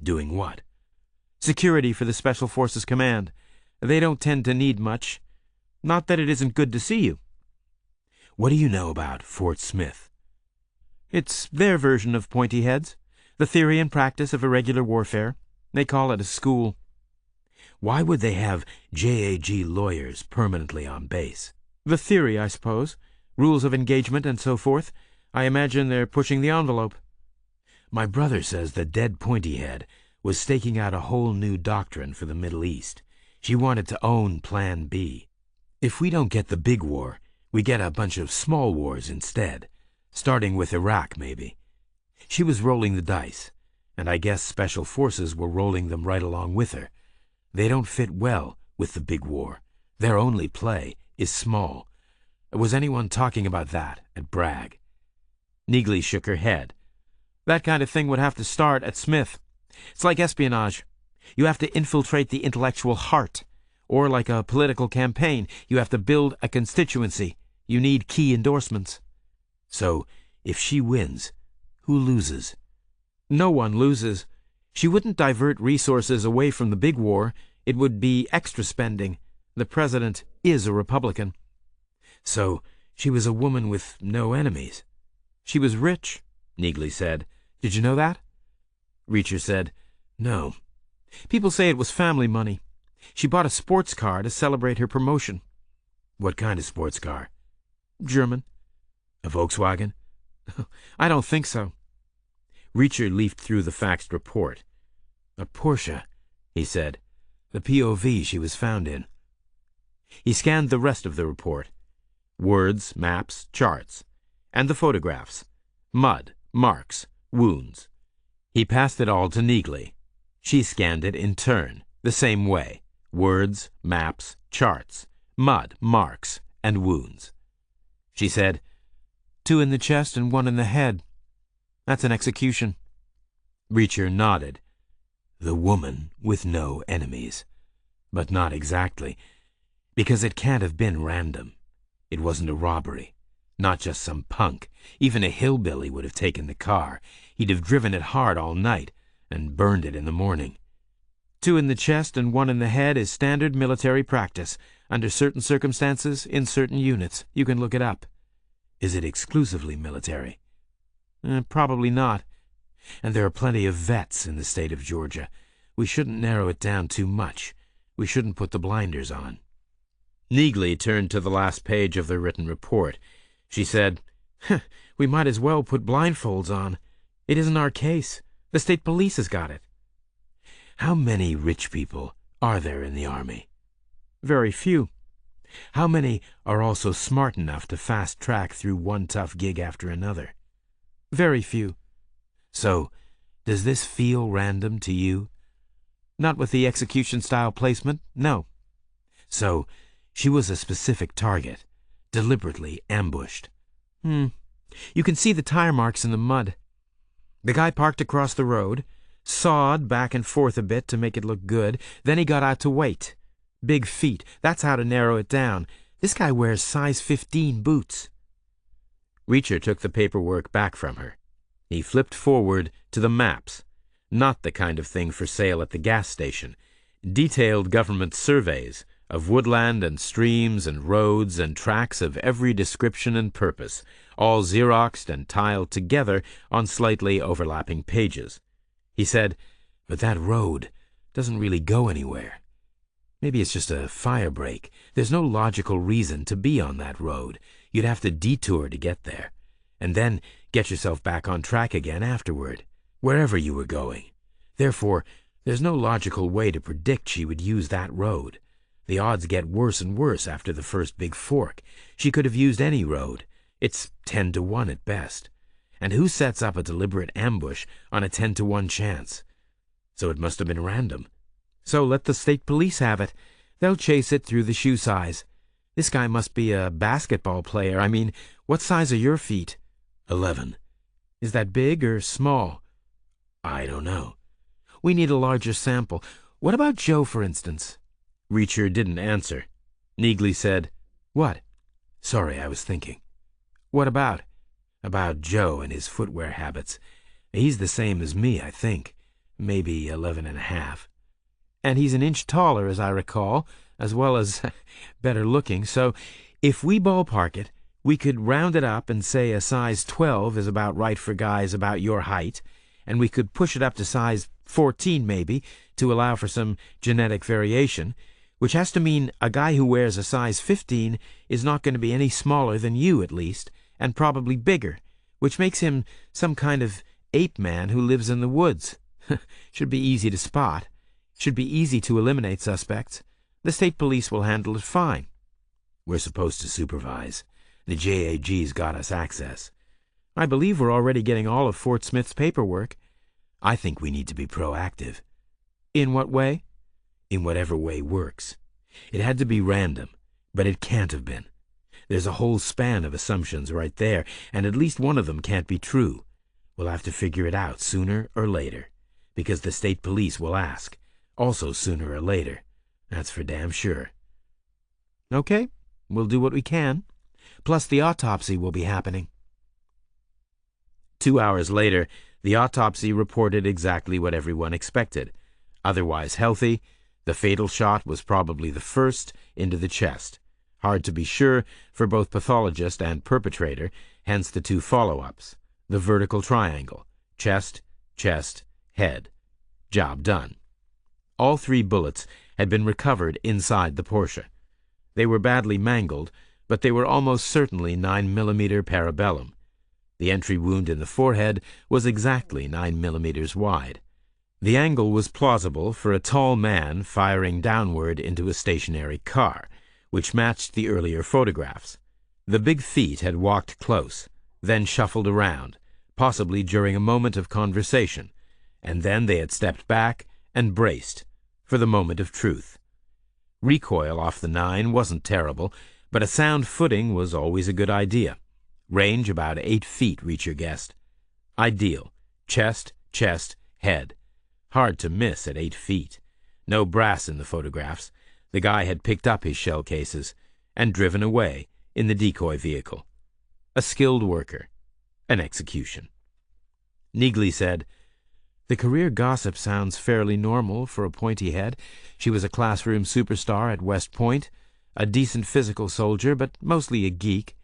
Doing what? "Security for the Special Forces Command. They don't tend to need much. Not that it isn't good to see you." What do you know about Fort Smith? "It's their version of pointy heads. The theory and practice of irregular warfare. They call it a school." Why would they have JAG lawyers permanently on base? "The theory, I suppose. Rules of engagement and so forth. I imagine they're pushing the envelope." My brother says the dead pointy head was staking out a whole new doctrine for the Middle East. She wanted to own Plan B. If we don't get the big war, we get a bunch of small wars instead, starting with Iraq maybe. She was rolling the dice, and I guess Special Forces were rolling them right along with her. They don't fit well with the big war. Their only play is small. Was anyone talking about that at Bragg? Neagley shook her head. "That kind of thing would have to start at Smith. It's like espionage. You have to infiltrate the intellectual heart. Or like a political campaign, you have to build a constituency. You need key endorsements." So, if she wins, who loses? "No one loses. She wouldn't divert resources away from the big war. It would be extra spending. The president is a Republican." So, she was a woman with no enemies. "She was rich," Neagley said. "Did you know that?" Reacher said, "No." "People say it was family money. She bought a sports car to celebrate her promotion." What kind of sports car? "German." A Volkswagen? "I don't think so." Reacher leafed through the faxed report. A Porsche, he said. The POV she was found in. He scanned the rest of the report. Words, maps, charts. And the photographs. Mud, marks, wounds. He passed it all to Neagley. She scanned it in turn, the same way. Words, maps, charts, mud, marks, and wounds. She said, 2 in the chest and 1 in the head. That's an execution." Reacher nodded. The woman with no enemies. But not exactly, because it can't have been random. It wasn't a robbery. Not just some punk. Even a hillbilly would have taken the car. He'd have driven it hard all night and burned it in the morning. 2 in the chest and 1 in the head is standard military practice. Under certain circumstances, in certain units. You can look it up. Is it exclusively military? Probably not. And there are plenty of vets in the state of Georgia. We shouldn't narrow it down too much. We shouldn't put the blinders on. Neagley turned to the last page of the written report. She said, "We might as well put blindfolds on. It isn't our case. The state police has got it." How many rich people are there in the Army? Very few. How many are also smart enough to fast-track through one tough gig after another? Very few. So, does this feel random to you? Not with the execution-style placement, no. So, she was a specific target, deliberately ambushed. You can see the tire marks in the mud. The guy parked across the road, sawed back and forth a bit to make it look good, then he got out to wait. Big feet, that's how to narrow it down. This guy wears size 15 boots. Reacher took the paperwork back from her. He flipped forward to the maps. Not the kind of thing for sale at the gas station. Detailed government surveys of woodland and streams and roads and tracks of every description and purpose, all Xeroxed and tiled together on slightly overlapping pages. He said, "But that road doesn't really go anywhere. Maybe it's just a fire break. There's no logical reason to be on that road. You'd have to detour to get there, and then get yourself back on track again afterward, wherever you were going. Therefore, there's no logical way to predict she would use that road. The odds get worse and worse after the first big fork. She could have used any road. It's 10 to 1 at best. And who sets up a deliberate ambush on a 10 to 1 chance? So it must have been random. So let the state police have it. They'll chase it through the shoe size. This guy must be a basketball player. I mean, what size are your feet?" 11. "Is that big or small?" "I don't know." "We need a larger sample. What about Joe, for instance?" Reacher didn't answer. Neagley said, "What?" "Sorry, I was thinking." "What about?" "About Joe and his footwear habits. He's the same as me, I think. Maybe 11.5. And he's an inch taller, as I recall, as well as better looking. So if we ballpark it, we could round it up and say a size 12 is about right for guys about your height, and we could push it up to size 14 maybe to allow for some genetic variation, which has to mean a guy who wears a size 15 is not going to be any smaller than you, at least, and probably bigger, which makes him some kind of ape man who lives in the woods. Should be easy to spot. Should be easy to eliminate suspects. The state police will handle it fine." "We're supposed to supervise. The JAG's got us access." "I believe we're already getting all of Fort Smith's paperwork." "I think we need to be proactive." "In what way?" "In whatever way works. It had to be random, but it can't have been. There's a whole span of assumptions right there, and at least one of them can't be true. We'll have to figure it out sooner or later, because the state police will ask, also sooner or later. That's for damn sure." "Okay, we'll do what we can. Plus the autopsy will be happening." 2 hours later, the autopsy reported exactly what everyone expected. Otherwise healthy, the fatal shot was probably the first into the chest. Hard to be sure for both pathologist and perpetrator, hence the 2 follow-ups. The vertical triangle: chest, chest, head. Job done. All 3 bullets had been recovered inside the Porsche. They were badly mangled, but they were almost certainly 9mm parabellum. The entry wound in the forehead was exactly 9mm wide. The angle was plausible for a tall man firing downward into a stationary car, which matched the earlier photographs. The big feet had walked close, then shuffled around, possibly during a moment of conversation, and then they had stepped back and braced for the moment of truth. Recoil off the 9 wasn't terrible, but a sound footing was always a good idea. Range about 8 feet, Reacher guessed. Ideal. Chest, chest, head. Hard to miss at 8 feet. No brass in the photographs. The guy had picked up his shell cases and driven away in the decoy vehicle. A skilled worker. An execution. Neagley said, "The career gossip sounds fairly normal for a pointy head. She was a classroom superstar at West Point, a decent physical soldier, but mostly a geek.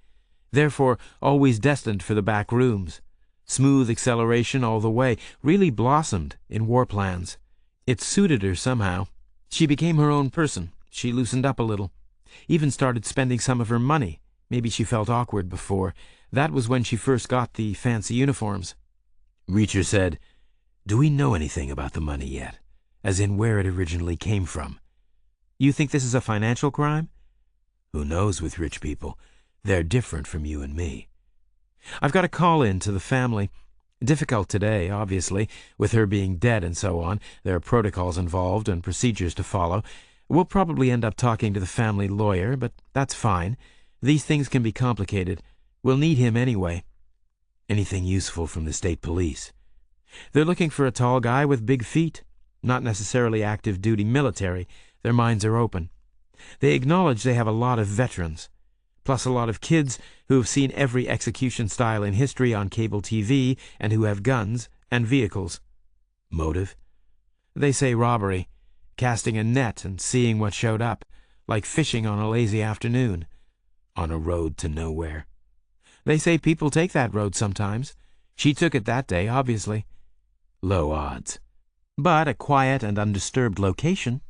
Therefore, always destined for the back rooms. Smooth acceleration all the way, really blossomed in war plans. It suited her somehow. She became her own person. She loosened up a little. Even started spending some of her money. Maybe she felt awkward before. That was when she first got the fancy uniforms." Reacher said, "Do we know anything about the money yet? As in where it originally came from?" "You think this is a financial crime?" "Who knows with rich people? They're different from you and me." "I've got a call in to the family. Difficult today, obviously, with her being dead and so on. There are protocols involved and procedures to follow. We'll probably end up talking to the family lawyer, but that's fine. These things can be complicated. We'll need him anyway." "Anything useful from the state police?" "They're looking for a tall guy with big feet. Not necessarily active duty military. Their minds are open. They acknowledge they have a lot of veterans, plus a lot of kids who have seen every execution style in history on cable TV and who have guns and vehicles." "Motive?" "They say robbery. Casting a net and seeing what showed up. like fishing on a lazy afternoon, on a road to nowhere. They say people take that road sometimes. She took it that day, obviously. Low odds. But a quiet and undisturbed location.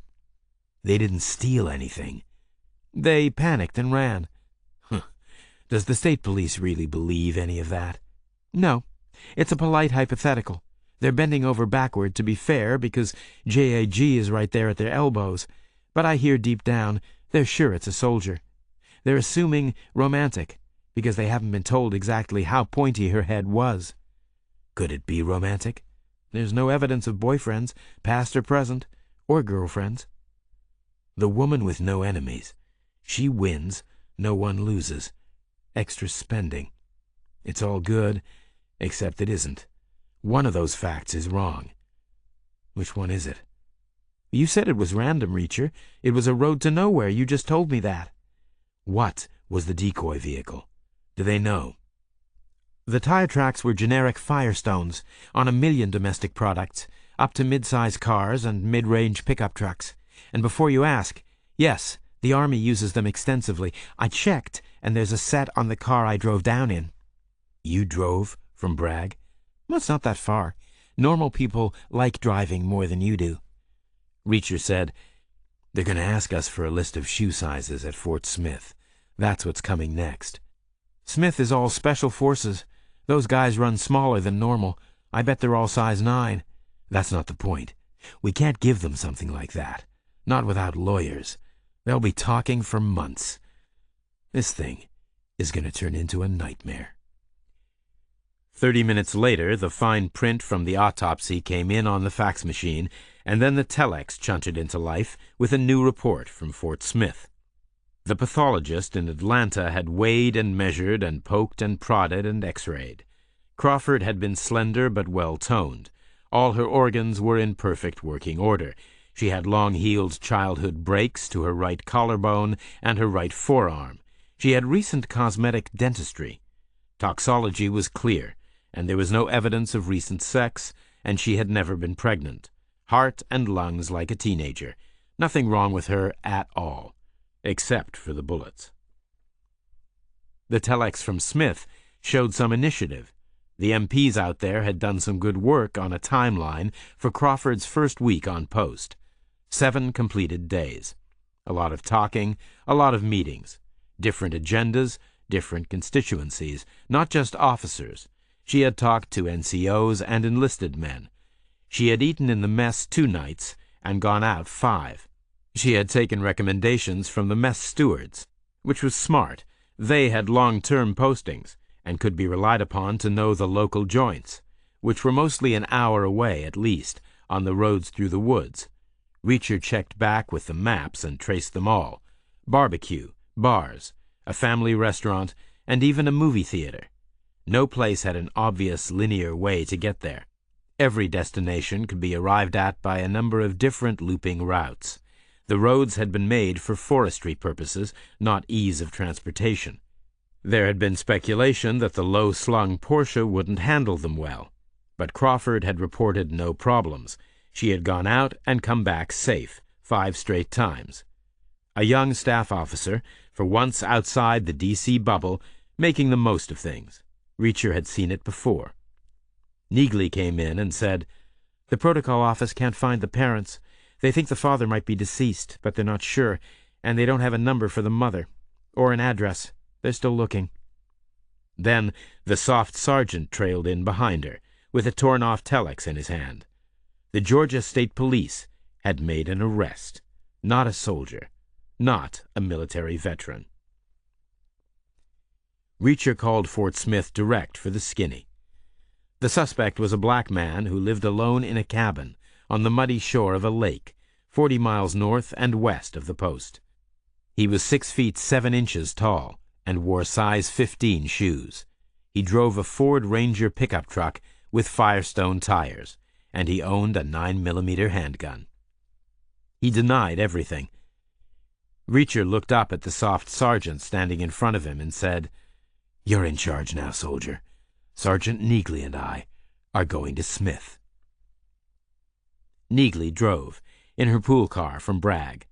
They didn't steal anything. They panicked and ran. Does the state police really believe any of that? No. It's a polite hypothetical. They're bending over backward to be fair because JAG is right there at their elbows. But I hear deep down they're sure it's a soldier. They're assuming romantic because they haven't been told exactly how pointy her head was. Could it be romantic? There's no evidence of boyfriends, past or present, or girlfriends. The woman with no enemies. She wins, no one loses. Extra spending. It's all good, except it isn't. One of those facts is wrong. Which one is it? You said it was random, Reacher. It was a road to nowhere. You just told me that. What was the decoy vehicle? Do they know? The tire tracks were generic Firestones on 1 million domestic products, up to mid-size cars and mid-range pickup trucks. And before you ask, yes, the Army uses them extensively. I checked, and there's a set on the car I drove down in. You drove from Bragg? Well, it's not that far. Normal people like driving more than you do. Reacher said, they're going to ask us for a list of shoe sizes at Fort Smith. That's what's coming next. Smith is all special forces. Those guys run smaller than normal. I bet they're all size 9. That's not the point. We can't give them something like that. Not without lawyers. They'll be talking for months. This thing is going to turn into a nightmare. 30 minutes later, the fine print from the autopsy came in on the fax machine, and then the telex chunted into life with a new report from Fort Smith. The pathologist in Atlanta had weighed and measured and poked and prodded and x-rayed. Crawford had been slender but well-toned. All her organs were in perfect working order. She had long-heeled childhood breaks to her right collarbone and her right forearm. She had recent cosmetic dentistry. Toxology was clear, and there was no evidence of recent sex, and she had never been pregnant. Heart and lungs like a teenager. Nothing wrong with her at all, except for the bullets. The telex from Smith showed some initiative. The MPs out there had done some good work on a timeline for Crawford's first week on post. 7 completed days. A lot of talking, a lot of meetings. Different agendas, different constituencies, not just officers. She had talked to NCOs and enlisted men. She had eaten in the mess 2 nights and gone out 5. She had taken recommendations from the mess stewards, which was smart. They had long-term postings and could be relied upon to know the local joints, which were mostly an hour away at least, on the roads through the woods. Reacher checked back with the maps and traced them all. Barbecue, bars, a family restaurant, and even a movie theater. No place had an obvious linear way to get there. Every destination could be arrived at by a number of different looping routes. The roads had been made for forestry purposes, not ease of transportation. There had been speculation that the low-slung Porsche wouldn't handle them well, but Crawford had reported no problems. She had gone out and come back safe 5 straight times. A young staff officer, for once outside the D.C. bubble, making the most of things. Reacher had seen it before. Neagley came in and said, "The protocol office can't find the parents. They think the father might be deceased, but they're not sure, and they don't have a number for the mother, or an address. They're still looking." Then the soft sergeant trailed in behind her, with a torn-off telex in his hand. The Georgia State Police had made an arrest. Not a soldier. Not a military veteran. Reacher called Fort Smith direct for the skinny. The suspect was a black man who lived alone in a cabin on the muddy shore of a lake, 40 miles north and west of the post. He was 6 feet 7 inches tall and wore size 15 shoes. He drove a Ford Ranger pickup truck with Firestone tires, and he owned a 9mm handgun. He denied everything. Reacher looked up at the soft sergeant standing in front of him and said, "You're in charge now, soldier. Sergeant Neagley and I are going to Smith." Neagley drove, in her pool car from Bragg.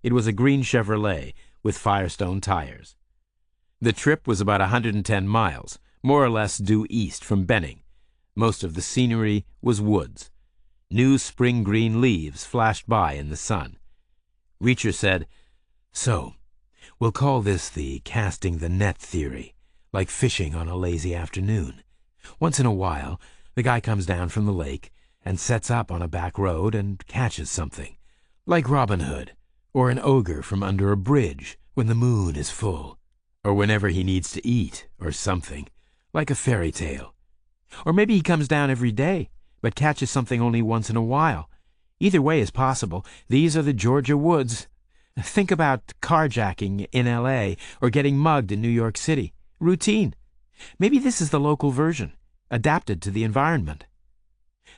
It was a green Chevrolet with Firestone tires. The trip was about 110 miles, more or less due east from Benning. Most of the scenery was woods. New spring green leaves flashed by in the sun. Reacher said, "So, we'll call this the casting the net theory, like fishing on a lazy afternoon. Once in a while, the guy comes down from the lake and sets up on a back road and catches something, like Robin Hood, or an ogre from under a bridge when the moon is full, or whenever he needs to eat, or something, like a fairy tale. Or maybe he comes down every day, but catches something only once in a while. Either way is possible. These are the Georgia woods. Think about carjacking in L.A. or getting mugged in New York City. Routine. Maybe this is the local version, adapted to the environment."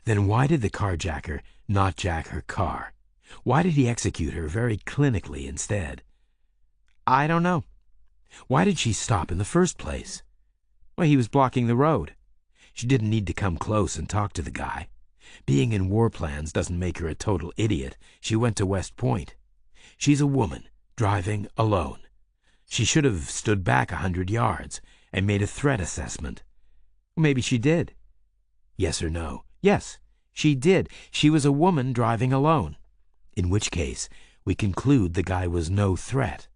Then why did the carjacker not jack her car? Why did he execute her very clinically instead? "I don't know." Why did she stop in the first place? Well, he was blocking the road. She didn't need to come close and talk to the guy. Being in war plans doesn't make her a total idiot. She went to West Point. She's a woman, driving alone. She should have stood back 100 yards and made a threat assessment. Maybe she did. Yes or no? Yes, she did. She was a woman driving alone. In which case, we conclude the guy was no threat.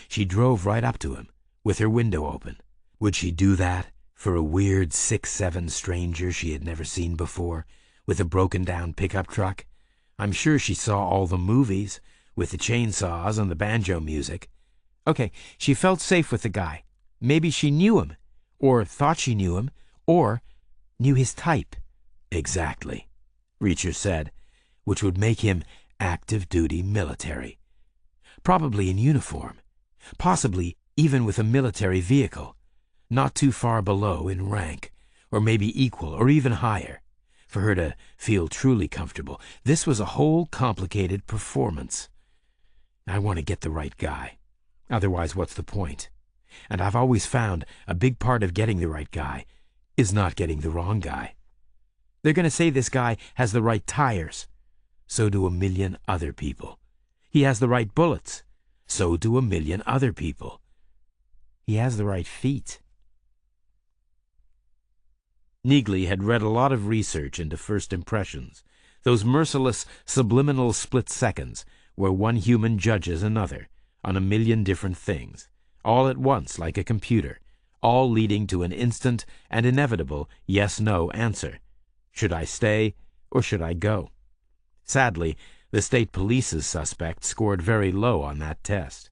She drove right up to him, with her window open. Would she do that for a weird 6'7" stranger she had never seen before, with a broken-down pickup truck? I'm sure she saw all the movies, with the chainsaws and the banjo music. Okay, she felt safe with the guy. Maybe she knew him, or thought she knew him, or knew his type. Exactly, Reacher said, which would make him active-duty military. Probably in uniform, possibly even with a military vehicle, not too far below in rank, or maybe equal or even higher. For her to feel truly comfortable, this was a whole complicated performance. I want to get the right guy. Otherwise, what's the point? And I've always found a big part of getting the right guy is not getting the wrong guy. They're going to say this guy has the right tires. So do a million other people. He has the right bullets. So do a million other people. He has the right feet. Neagley had read a lot of research into first impressions, those merciless subliminal split seconds where one human judges another on a million different things, all at once like a computer, all leading to an instant and inevitable yes-no answer. Should I stay or should I go? Sadly, the state police's suspect scored very low on that test.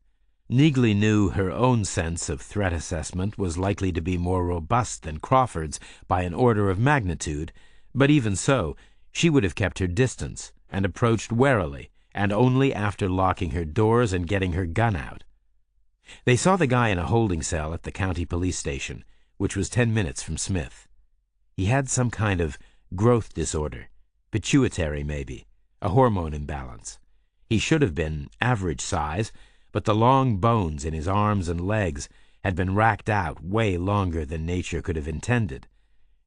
Neagley knew her own sense of threat assessment was likely to be more robust than Crawford's by an order of magnitude, but even so, she would have kept her distance and approached warily, and only after locking her doors and getting her gun out. They saw the guy in a holding cell at the county police station, which was 10 minutes from Smith. He had some kind of growth disorder, pituitary maybe, a hormone imbalance. He should have been average size, but the long bones in his arms and legs had been racked out way longer than nature could have intended,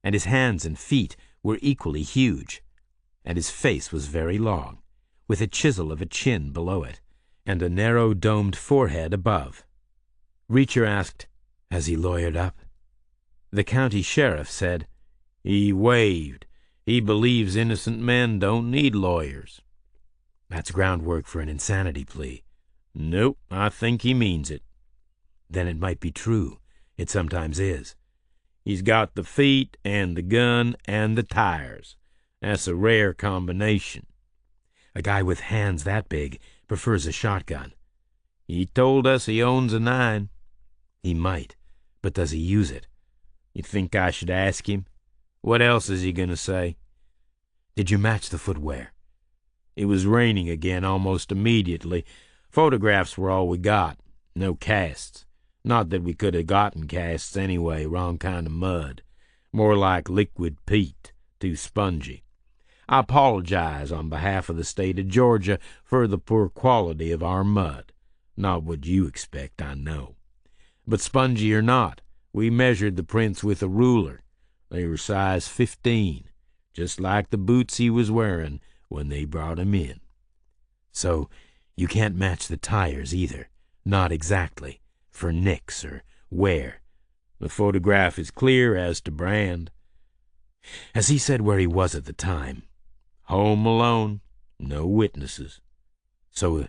and his hands and feet were equally huge, and his face was very long, with a chisel of a chin below it, and a narrow domed forehead above. Reacher asked, "Has he lawyered up?" The county sheriff said, "He waived. He believes innocent men don't need lawyers." That's groundwork for an insanity plea. Nope, I think he means it. Then it might be true. It sometimes is. He's got the feet and the gun and the tires. That's a rare combination. A guy with hands that big prefers a shotgun. He told us he owns a 9. He might, but does he use it? You think I should ask him? What else is he going to say? Did you match the footwear? It was raining again almost immediately. Photographs were all we got. No casts. Not that we could have gotten casts anyway, wrong kind of mud. More like liquid peat, too spongy. I apologize on behalf of the state of Georgia for the poor quality of our mud. Not what you expect, I know. But spongy or not, we measured the prints with a ruler. They were size 15, just like the boots he was wearing when they brought him in. So, You can't match the tires either. Not exactly. For nicks or wear. The photograph is clear as to brand. Has he said where he was at the time? Home alone. No witnesses. So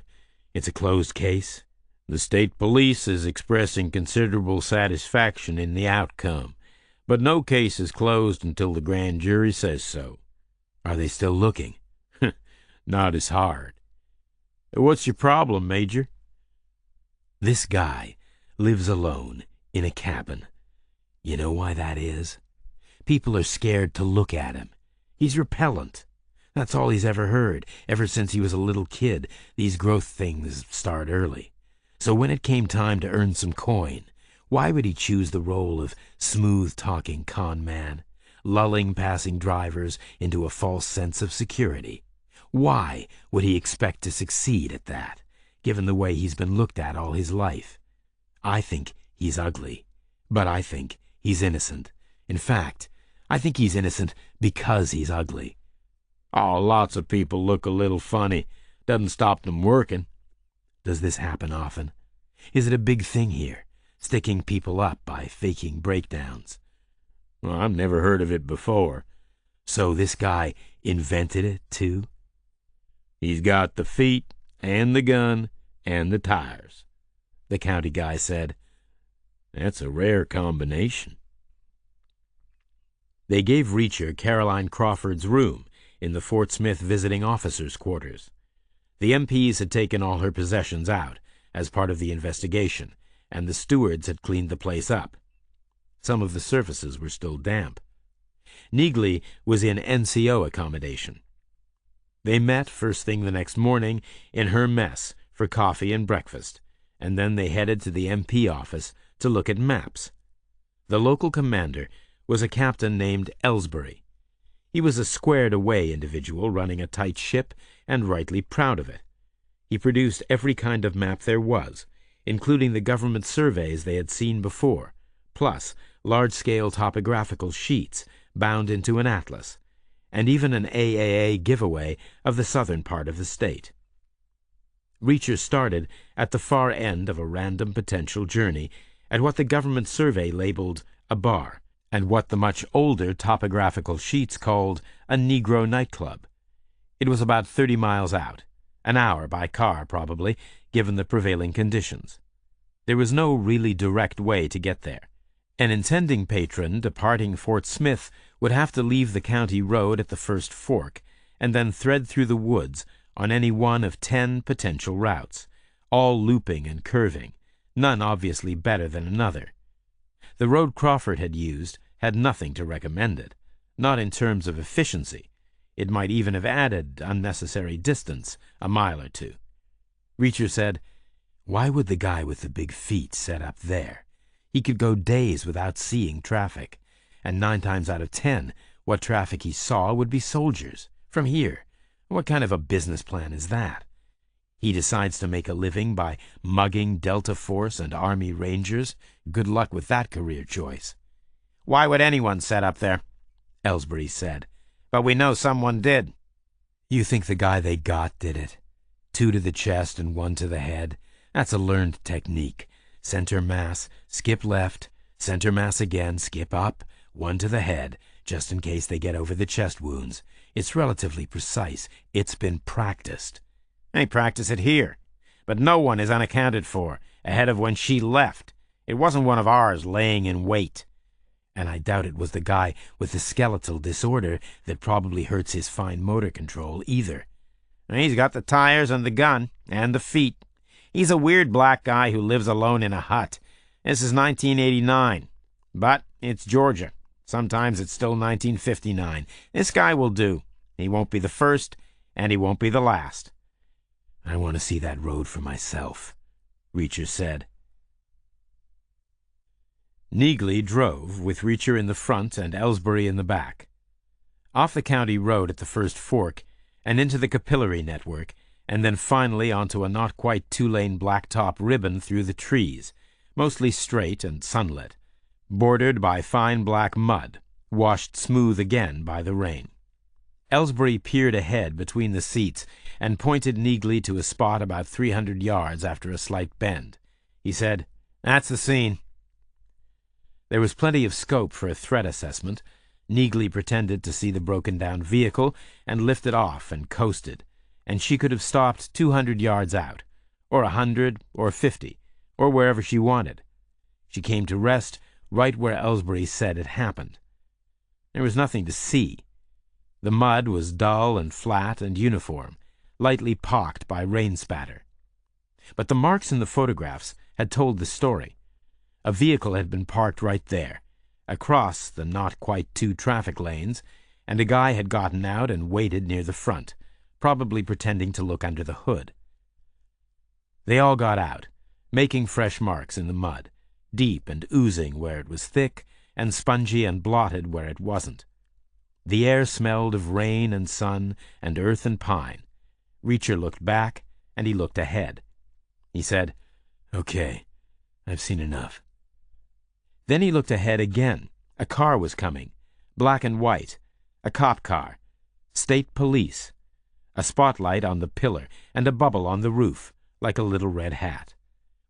it's a closed case? The state police is expressing considerable satisfaction in the outcome, but no case is closed until the grand jury says so. Are they still looking? Not as hard. What's your problem, Major? This guy lives alone in a cabin. You know why that is? People are scared to look at him. He's repellent. That's all he's ever heard. Ever since he was a little kid, these growth things start early. So when it came time to earn some coin, why would he choose the role of smooth-talking con man, lulling passing drivers into a false sense of security? Why would he expect to succeed at that, given the way he's been looked at all his life? I think he's ugly, but I think he's innocent. In fact, I think he's innocent because he's ugly. Oh, lots of people look a little funny. Doesn't stop them working. Does this happen often? Is it a big thing here, sticking people up by faking breakdowns? Well, I've never heard of it before. So this guy invented it, too? He's got the feet and the gun and the tires, the county guy said. That's a rare combination. They gave Reacher Caroline Crawford's room in the Fort Smith visiting officers' quarters. The MPs had taken all her possessions out as part of the investigation, and the stewards had cleaned the place up. Some of the surfaces were still damp. Neagley was in NCO accommodation. They met first thing the next morning in her mess for coffee and breakfast, and then they headed to the MP office to look at maps. The local commander was a captain named Ellsbury. He was a squared-away individual running a tight ship and rightly proud of it. He produced every kind of map there was, including the government surveys they had seen before, plus large-scale topographical sheets bound into an atlas, and even an AAA giveaway of the southern part of the state. Reacher started at the far end of a random potential journey at what the government survey labeled a bar, and what the much older topographical sheets called a Negro nightclub. It was about 30 miles out, an hour by car probably, given the prevailing conditions. There was no really direct way to get there. An intending patron departing Fort Smith would have to leave the county road at the first fork and then thread through the woods on any one of 10 potential routes, all looping and curving, none obviously better than another. The road Crawford had used had nothing to recommend it, not in terms of efficiency. It might even have added unnecessary distance, a mile or two. Reacher said, "Why would the guy with the big feet set up there? He could go days without seeing traffic, and 9 times out of 10, what traffic he saw would be soldiers, from here. What kind of a business plan is that? He decides to make a living by mugging Delta Force and Army Rangers. Good luck with that career choice." "Why would anyone set up there?" Ellsbury said. "But we know someone did." "You think the guy they got did it? 2 to the chest and 1 to the head. That's a learned technique. Center mass, skip left, center mass again, skip up, 1 to the head, just in case they get over the chest wounds. It's relatively precise. It's been practiced." "They practice it here. But no one is unaccounted for, ahead of when she left. It wasn't one of ours laying in wait." And I doubt it was the guy with the skeletal disorder that probably hurts his fine motor control either. "He's got the tires and the gun, and the feet. He's a weird black guy who lives alone in a hut. This is 1989. But it's Georgia. Sometimes it's still 1959. This guy will do. He won't be the first, and he won't be the last." "I want to see that road for myself," Reacher said. Neagley drove, with Reacher in the front and Ellsbury in the back. Off the county road at the first fork, and into the capillary network, and then finally onto a not-quite 2-lane blacktop ribbon through the trees, mostly straight and sunlit, bordered by fine black mud, washed smooth again by the rain. Ellsbury peered ahead between the seats and pointed neatly to a spot about 300 yards after a slight bend. He said, "That's the scene." There was plenty of scope for a threat assessment. Neagley pretended to see the broken-down vehicle and lifted off and coasted, and she could have stopped 200 yards out, or 100, or 50, or wherever she wanted. She came to rest right where Ellsbury said it happened. There was nothing to see. The mud was dull and flat and uniform, lightly pocked by rain spatter. But the marks in the photographs had told the story. A vehicle had been parked right there, across the not-quite-two traffic lanes, and a guy had gotten out and waited near the front, probably pretending to look under the hood. They all got out, making fresh marks in the mud, deep and oozing where it was thick, and spongy and blotted where it wasn't. The air smelled of rain and sun and earth and pine. Reacher looked back, and he looked ahead. He said, "Okay, I've seen enough." Then he looked ahead again. A car was coming, black and white, a cop car, state police, a spotlight on the pillar and a bubble on the roof, like a little red hat.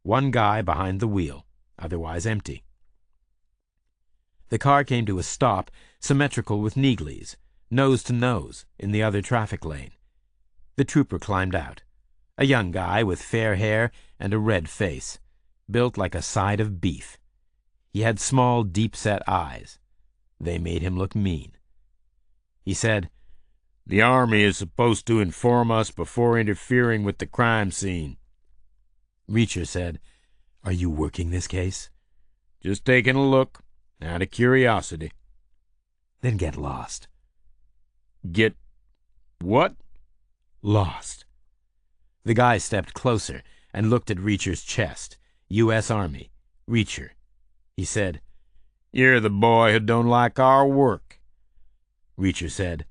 One guy behind the wheel, otherwise empty. The car came to a stop, symmetrical with Neagley's, nose to nose, in the other traffic lane. The trooper climbed out, a young guy with fair hair and a red face, built like a side of beef. He had small, deep-set eyes. They made him look mean. He said, "The Army is supposed to inform us before interfering with the crime scene." Reacher said, "Are you working this case?" "Just taking a look, out of curiosity." "Then get lost." "Get what?" "Lost." The guy stepped closer and looked at Reacher's chest. U.S. Army. Reacher. He said, "You're the boy who don't like our work." Reacher said,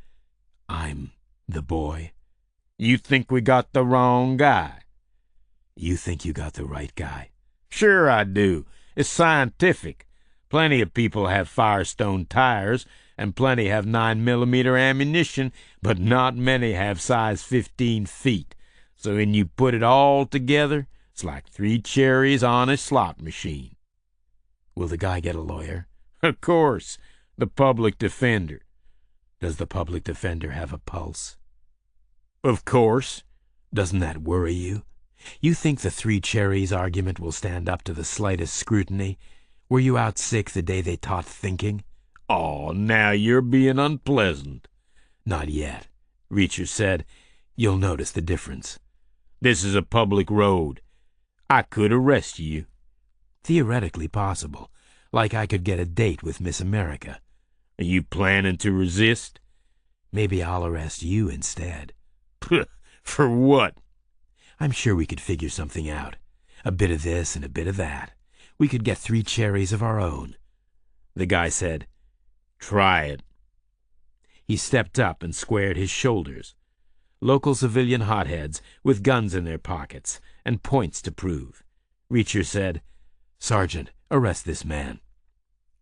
"I'm the boy." "You think we got the wrong guy." "You think you got the right guy." "Sure I do. It's scientific. Plenty of people have Firestone tires, and plenty have 9mm ammunition, but not many have size 15 feet. So when you put it all together, it's like 3 cherries on a slot machine." "Will the guy get a lawyer?" "Of course. The public defender." "Does the public defender have a pulse?" "Of course." "Doesn't that worry you? You think the 3 cherries argument will stand up to the slightest scrutiny? Were you out sick the day they taught thinking?" "Oh, now you're being unpleasant." "Not yet," Reacher said. "You'll notice the difference." "This is a public road. I could arrest you." "Theoretically possible. Like I could get a date with Miss America." "Are you planning to resist?" "Maybe I'll arrest you instead." "For what?" "I'm sure we could figure something out. A bit of this and a bit of that. We could get 3 cherries of our own." The guy said, "Try it." He stepped up and squared his shoulders. Local civilian hotheads with guns in their pockets and points to prove. Reacher said, "Sergeant, arrest this man."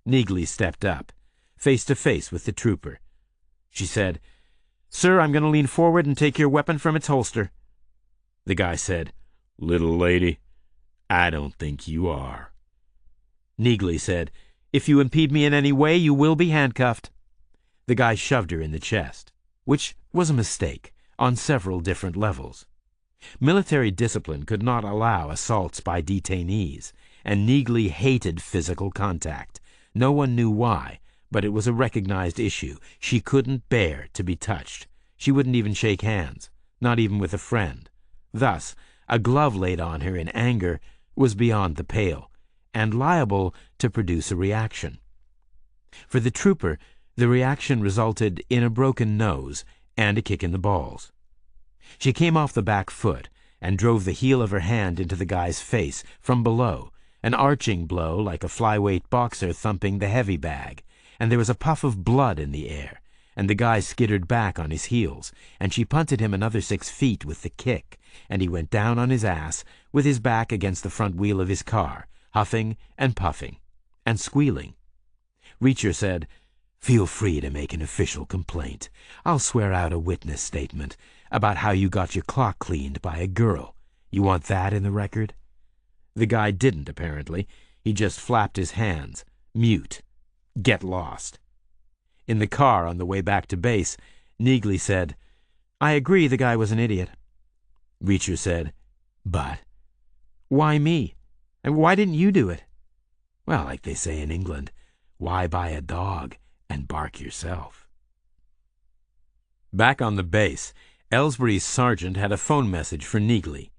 Neagley stepped up, face to face with the trooper. She said, "Sir, I'm going to lean forward and take your weapon from its holster." The guy said, "Little lady, I don't think you are." Neagley said, "If you impede me in any way, you will be handcuffed." The guy shoved her in the chest, which was a mistake on several different levels. Military discipline could not allow assaults by detainees, and Neagley hated physical contact. No one knew why, but it was a recognized issue. She couldn't bear to be touched. She wouldn't even shake hands, not even with a friend. Thus, a glove laid on her in anger was beyond the pale, and liable to produce a reaction. For the trooper, the reaction resulted in a broken nose and a kick in the balls. She came off the back foot and drove the heel of her hand into the guy's face from below, an arching blow like a flyweight boxer thumping the heavy bag, and there was a puff of blood in the air, and the guy skittered back on his heels, and she punted him another 6 feet with the kick, and he went down on his ass with his back against the front wheel of his car, huffing and puffing and squealing. Reacher said, Feel free to make an official complaint. I'll swear out a witness statement about how you got your clock cleaned by a girl. You want that in the record?" The guy didn't, apparently. He just flapped his hands. Mute. Get lost. In the car on the way back to base, Neagley said, "I agree the guy was an idiot." Reacher said, "But?" "Why me? And why didn't you do it?" "Well, like they say in England, why buy a dog and bark yourself?" Back on the base, Ellsbury's sergeant had a phone message for Neagley.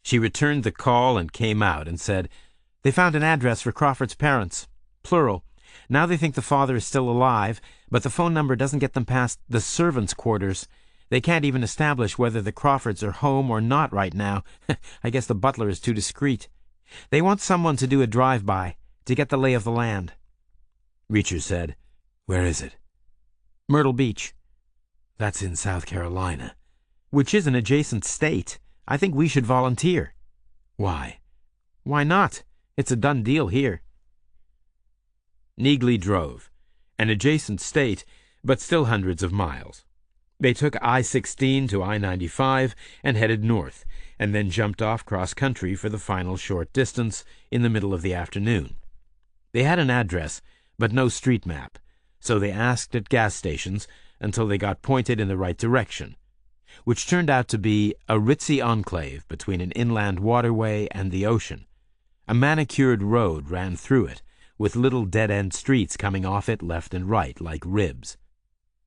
She returned the call and came out and said, "They found an address for Crawford's parents. Plural. Now they think the father is still alive, but the phone number doesn't get them past the servants' quarters. They can't even establish whether the Crawfords are home or not right now. I guess the butler is too discreet. They want someone to do a drive-by, to get the lay of the land." Reacher said, "Where is it?" "Myrtle Beach." "That's in South Carolina." "Which is an adjacent state. I think we should volunteer." "Why?" "Why not? It's a done deal here." Neagley drove. An adjacent state, but still hundreds of miles. They took I-16 to I-95 and headed north, and then jumped off cross-country for the final short distance in the middle of the afternoon. They had an address, but no street map, so they asked at gas stations until they got pointed in the right direction, which turned out to be a ritzy enclave between an inland waterway and the ocean. A manicured road ran through it, with little dead-end streets coming off it left and right like ribs.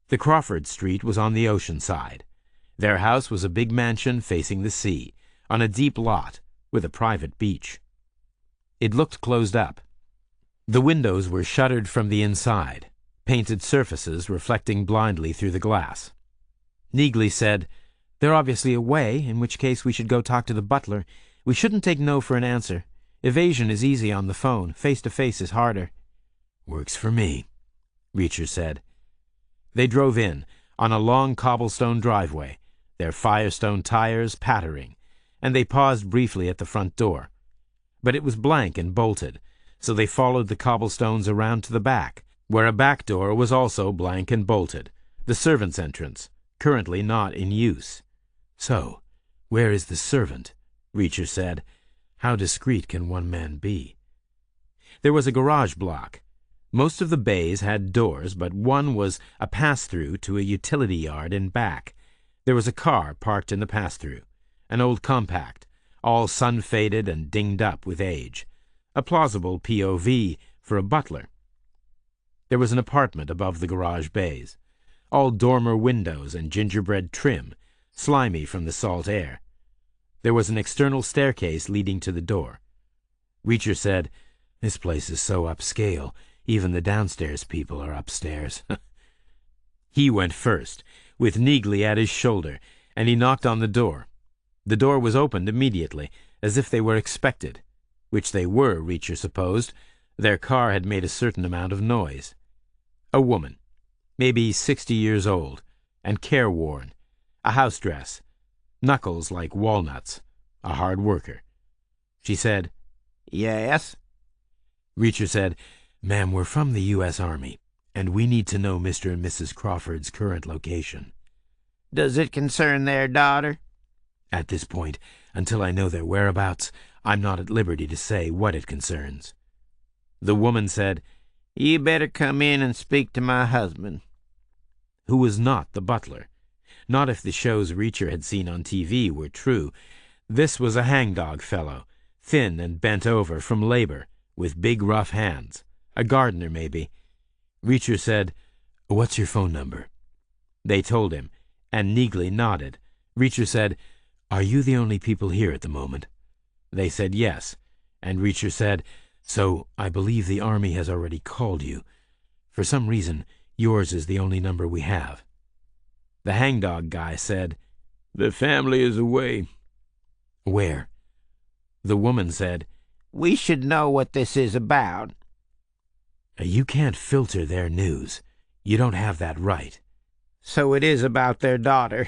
The Crawford street was on the ocean side. Their house was a big mansion facing the sea, on a deep lot, with a private beach. It looked closed up. The windows were shuttered from the inside, painted surfaces reflecting blindly through the glass. Neagley said, "They're obviously away, in which case we should go talk to the butler. We shouldn't take no for an answer. Evasion is easy on the phone. Face-to-face is harder." "Works for me," Reacher said. They drove in, on a long cobblestone driveway, their Firestone tires pattering, and they paused briefly at the front door. But it was blank and bolted, so they followed the cobblestones around to the back, where a back door was also blank and bolted, the servants' entrance, currently not in use. "So, where is the servant?" Reacher said. "How discreet can one man be?" There was a garage block. Most of the bays had doors, but one was a pass-through to a utility yard in back. There was a car parked in the pass-through, an old compact, all sun-faded and dinged up with age, a plausible POV for a butler. There was an apartment above the garage bays, all dormer windows and gingerbread trim, slimy from the salt air. There was an external staircase leading to the door. Reacher said, "This place is so upscale, even the downstairs people are upstairs." He went first, with Neagley at his shoulder, and he knocked on the door. The door was opened immediately, as if they were expected, which they were, Reacher supposed. Their car had made a certain amount of noise. A woman, maybe 60 years old, and careworn, a house dress, knuckles like walnuts, a hard worker. She said, "Yes?" Reacher said, "Ma'am, we're from the U.S. Army, and we need to know Mr. and Mrs. Crawford's current location." "Does it concern their daughter?" "At this point, until I know their whereabouts, I'm not at liberty to say what it concerns." The woman said, "You better come in and speak to my husband." Who was not the butler. Not if the shows Reacher had seen on TV were true. This was a hangdog fellow, thin and bent over from labor, with big rough hands. A gardener, maybe. Reacher said, "What's your phone number?" They told him, and Neagley nodded. Reacher said, "Are you the only people here at the moment?" They said yes, and Reacher said, "So I believe the Army has already called you. For some reason, yours is the only number we have." The hangdog guy said, "The family is away." "Where?" The woman said, "We should know what this is about." "You can't filter their news. You don't have that right." "So it is about their daughter.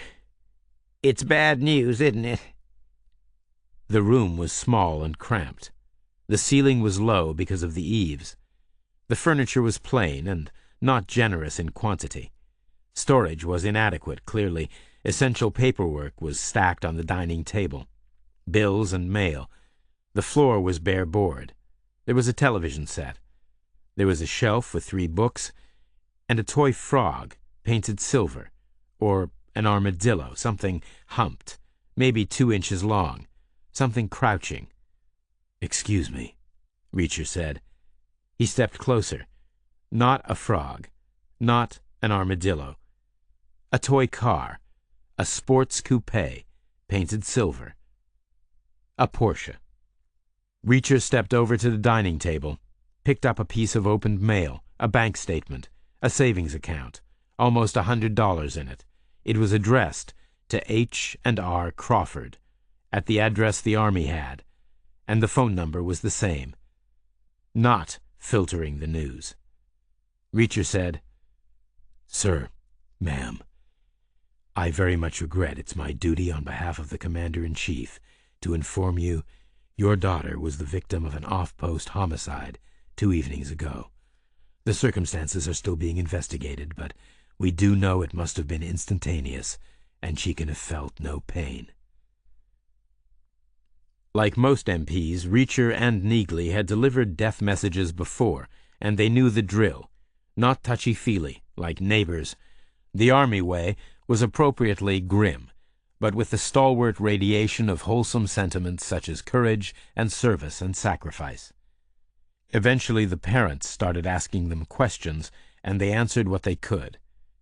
It's bad news, isn't it?" The room was small and cramped. The ceiling was low because of the eaves. The furniture was plain and not generous in quantity. Storage was inadequate, clearly. Essential paperwork was stacked on the dining table. Bills and mail. The floor was bare board. There was a television set. There was a shelf with 3 books, and a toy frog, painted silver, or an armadillo, something humped, maybe 2 inches long, something crouching. "Excuse me," Reacher said. He stepped closer. Not a frog. Not an armadillo. A toy car. A sports coupe, painted silver. A Porsche. Reacher stepped over to the dining table, picked up a piece of opened mail, a bank statement, a savings account, almost $100 in it. It was addressed to H&R Crawford, at the address the Army had, and the phone number was the same. Not filtering the news. Reacher said, "Sir, ma'am, I very much regret it's my duty on behalf of the Commander-in-Chief to inform you your daughter was the victim of an off-post homicide 2 evenings ago. The circumstances are still being investigated, but we do know it must have been instantaneous, and she can have felt no pain." Like most MPs, Reacher and Neagley had delivered death messages before, and they knew the drill. Not touchy-feely, like neighbors. The Army way was appropriately grim, but with the stalwart radiation of wholesome sentiments such as courage and service and sacrifice. Eventually the parents started asking them questions, and they answered what they could.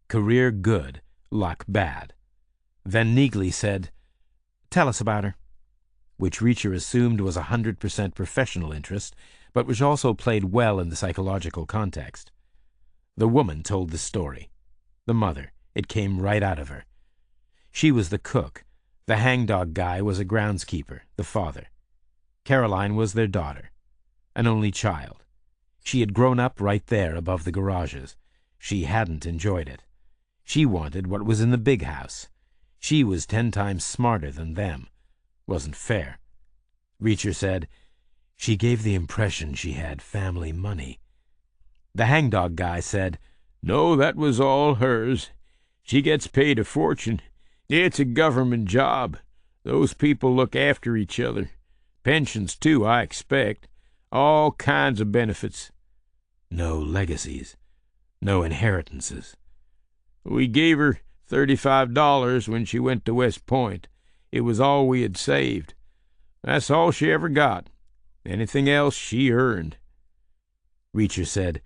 Career good, luck bad. Then Neagley said, "Tell us about her," which Reacher assumed was 100% professional interest, but which also played well in the psychological context. The woman told the story. The mother. It came right out of her. She was the cook. The hangdog guy was a groundskeeper, the father. Caroline was their daughter, an only child. She had grown up right there above the garages. She hadn't enjoyed it. She wanted what was in the big house. She was 10 times smarter than them. Wasn't fair. Reacher said, "She gave the impression she had family money." The hangdog guy said, "No, that was all hers. She gets paid a fortune. It's a government job. Those people look after each other. Pensions, too, I expect. All kinds of benefits." "No legacies. No inheritances." "We gave her $35 when she went to West Point. It was all we had saved. That's all she ever got. Anything else she earned." Reacher said,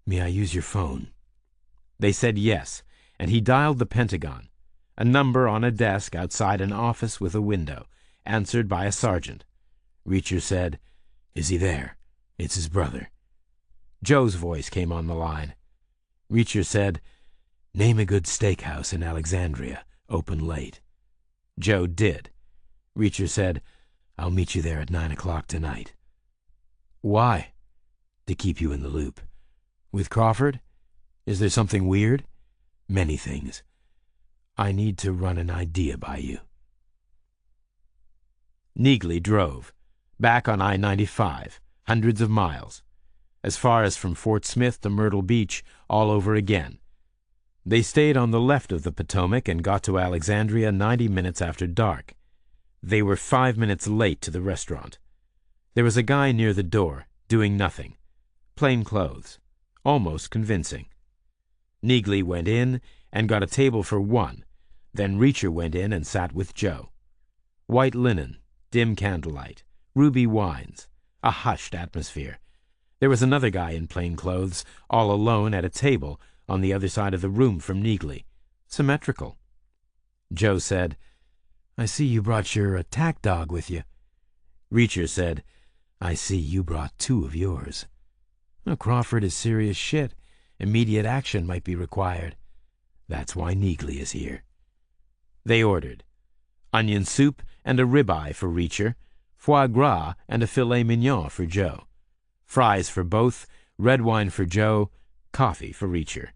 "May I use your phone?" They said yes, and he dialed the Pentagon, a number on a desk outside an office with a window, answered by a sergeant. Reacher said, "Is he there? It's his brother." Joe's voice came on the line. Reacher said, "Name a good steakhouse in Alexandria, open late." Joe did. Reacher said, "I'll meet you there at 9 o'clock tonight." "Why?" "To keep you in the loop." "With Crawford? Is there something weird?" "Many things. I need to run an idea by you." Neagley drove, back on I-95, hundreds of miles, as far as from Fort Smith to Myrtle Beach, all over again. They stayed on the left of the Potomac and got to Alexandria 90 minutes after dark. They were 5 minutes late to the restaurant. There was a guy near the door, doing nothing. Plain clothes. Almost convincing. Neagley went in and got a table for 1. Then Reacher went in and sat with Joe. White linen, dim candlelight, ruby wines, a hushed atmosphere. There was another guy in plain clothes, all alone at a table on the other side of the room from Neagley. Symmetrical. Joe said, "I see you brought your attack dog with you." Reacher said, "I see you brought 2 of yours." "Well, Crawford is serious shit. Immediate action might be required." "That's why Neagley is here." They ordered onion soup and a ribeye for Reacher, foie gras and a filet mignon for Joe, fries for both, red wine for Joe, coffee for Reacher,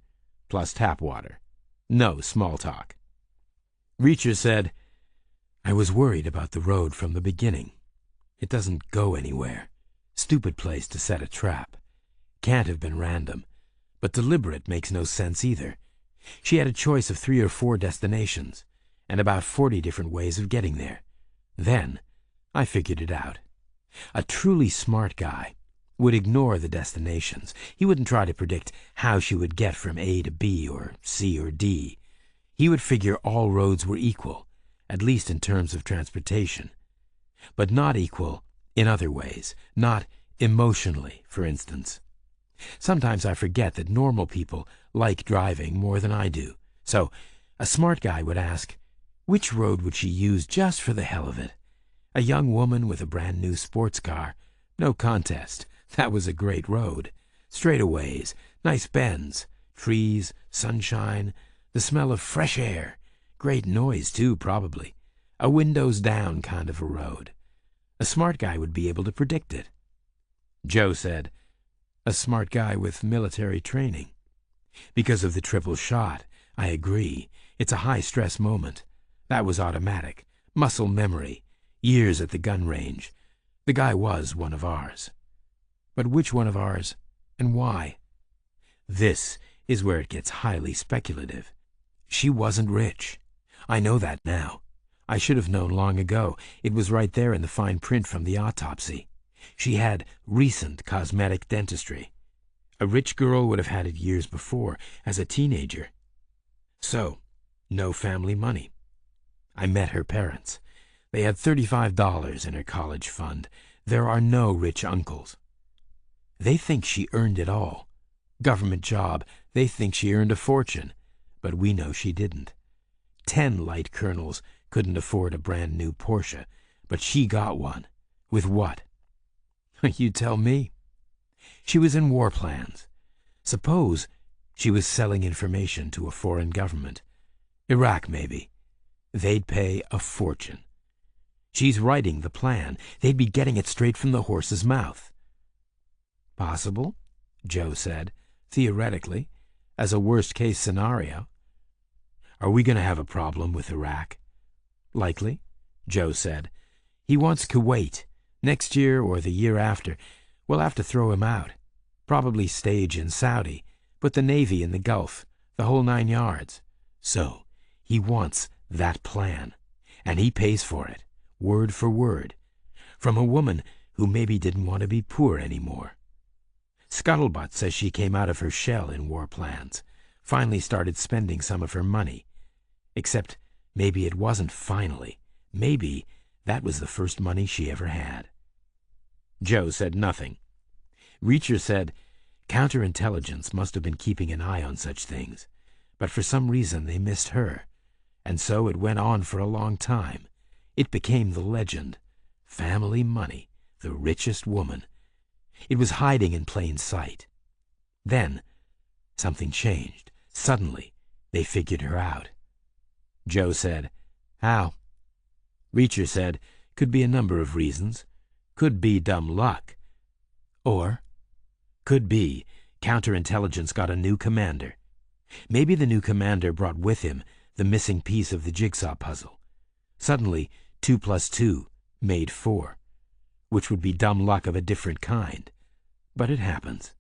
plus tap water. No small talk. Reacher said, "I was worried about the road from the beginning. It doesn't go anywhere. Stupid place to set a trap. Can't have been random. But deliberate makes no sense either. She had a choice of 3 or 4 destinations, and about 40 different ways of getting there. Then I figured it out. A truly smart guy would ignore the destinations. He wouldn't try to predict how she would get from A to B or C or D. He would figure all roads were equal, at least in terms of transportation, but not equal in other ways, not emotionally, for instance. Sometimes I forget that normal people like driving more than I do. So a smart guy would ask, which road would she use just for the hell of it? A young woman with a brand new sports car? No contest. That was a great road. Straightaways, nice bends, trees, sunshine, the smell of fresh air. Great noise, too, probably. A windows down kind of a road. A smart guy would be able to predict it. Joe said, a smart guy with military training. Because of the triple shot, I agree. It's a high-stress moment. That was automatic. Muscle memory. Years at the gun range. The guy was one of ours. But which one of ours, and why? This is where it gets highly speculative. She wasn't rich. I know that now. I should have known long ago. It was right there in the fine print from the autopsy. She had recent cosmetic dentistry. A rich girl would have had it years before, as a teenager. So, no family money. I met her parents. They had $35 in her college fund. There are no rich uncles. They think she earned it all. Government job, they think she earned a fortune. But we know she didn't. 10 light colonels couldn't afford a brand new Porsche, but she got one. With what? You tell me. She was in war plans. Suppose she was selling information to a foreign government. Iraq, maybe. They'd pay a fortune. She's writing the plan. They'd be getting it straight from the horse's mouth. Possible, Joe said, theoretically, as a worst-case scenario. Are we going to have a problem with Iraq? Likely, Joe said. He wants Kuwait. Next year or the year after, we'll have to throw him out. Probably stage in Saudi, put the Navy in the Gulf, the whole 9 yards. So, he wants that plan, and he pays for it, word for word, from a woman who maybe didn't want to be poor anymore. Scuttlebutt says she came out of her shell in war plans, finally started spending some of her money. Except maybe it wasn't finally. Maybe that was the first money she ever had. Joe said nothing. Reacher said counterintelligence must have been keeping an eye on such things, but for some reason they missed her, and so it went on for a long time. It became the legend. Family money, the richest woman. It was hiding in plain sight. Then something changed. Suddenly, they figured her out. Joe said, how? Reacher said, could be a number of reasons. Could be dumb luck. Or could be counterintelligence got a new commander. Maybe the new commander brought with him the missing piece of the jigsaw puzzle. Suddenly, 2 + 2 made 4, which would be dumb luck of a different kind. But it happens.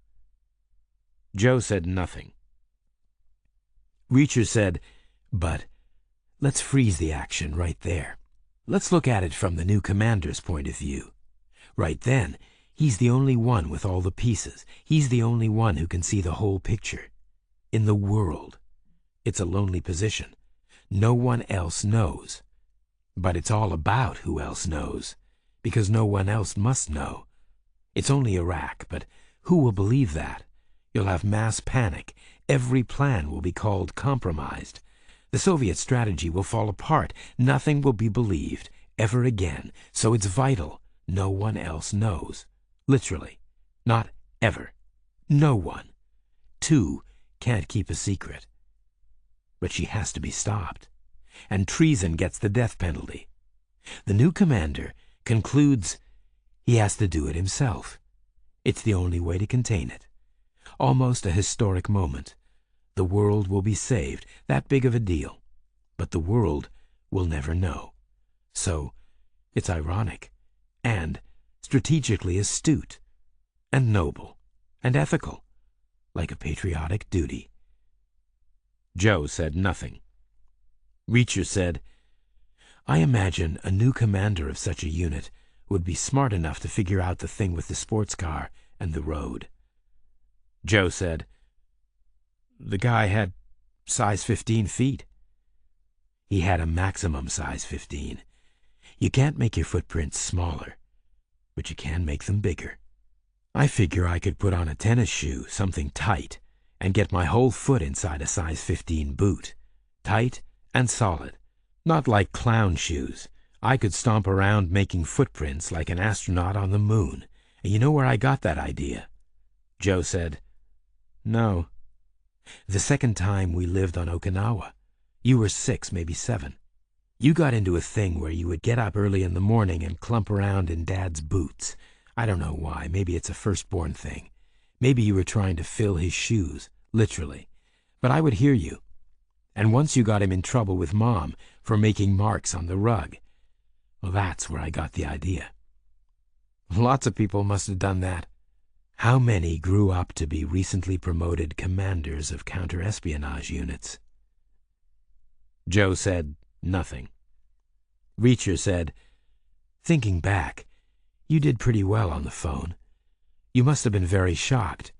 Joe said nothing. Reacher said, but let's freeze the action right there. Let's look at it from the new commander's point of view. Right then, he's the only one with all the pieces. He's the only one who can see the whole picture. In the world. It's a lonely position. No one else knows. But it's all about who else knows, because no one else must know. It's only Iraq, but who will believe that? You'll have mass panic. Every plan will be called compromised. The Soviet strategy will fall apart. Nothing will be believed ever again. So it's vital no one else knows. Literally. Not ever. No one. 2 can't keep a secret. But she has to be stopped. And treason gets the death penalty. The new commander concludes he has to do it himself. It's the only way to contain it. Almost a historic moment. The world will be saved. That big of a deal. But the world will never know. So, it's ironic, and strategically astute, and noble, and ethical, like a patriotic duty. Joe said nothing. Reacher said, I imagine a new commander of such a unit would be smart enough to figure out the thing with the sports car and the road. Joe said, The guy had size 15 feet. He had a maximum size 15. You can't make your footprints smaller, but you can make them bigger. I figure I could put on a tennis shoe, something tight, and get my whole foot inside a size 15 boot. Tight and solid. Not like clown shoes. I could stomp around making footprints like an astronaut on the moon. And you know where I got that idea? Joe said, No. The second time we lived on Okinawa. You were 6, maybe 7. You got into a thing where you would get up early in the morning and clump around in Dad's boots. I don't know why. Maybe it's a firstborn thing. Maybe you were trying to fill his shoes, literally. But I would hear you. And once you got him in trouble with Mom for making marks on the rug. Well, that's where I got the idea. Lots of people must have done that. How many grew up to be recently promoted commanders of counter-espionage units? Joe said nothing. Reacher said, Thinking back, you did pretty well on the phone. You must have been very shocked,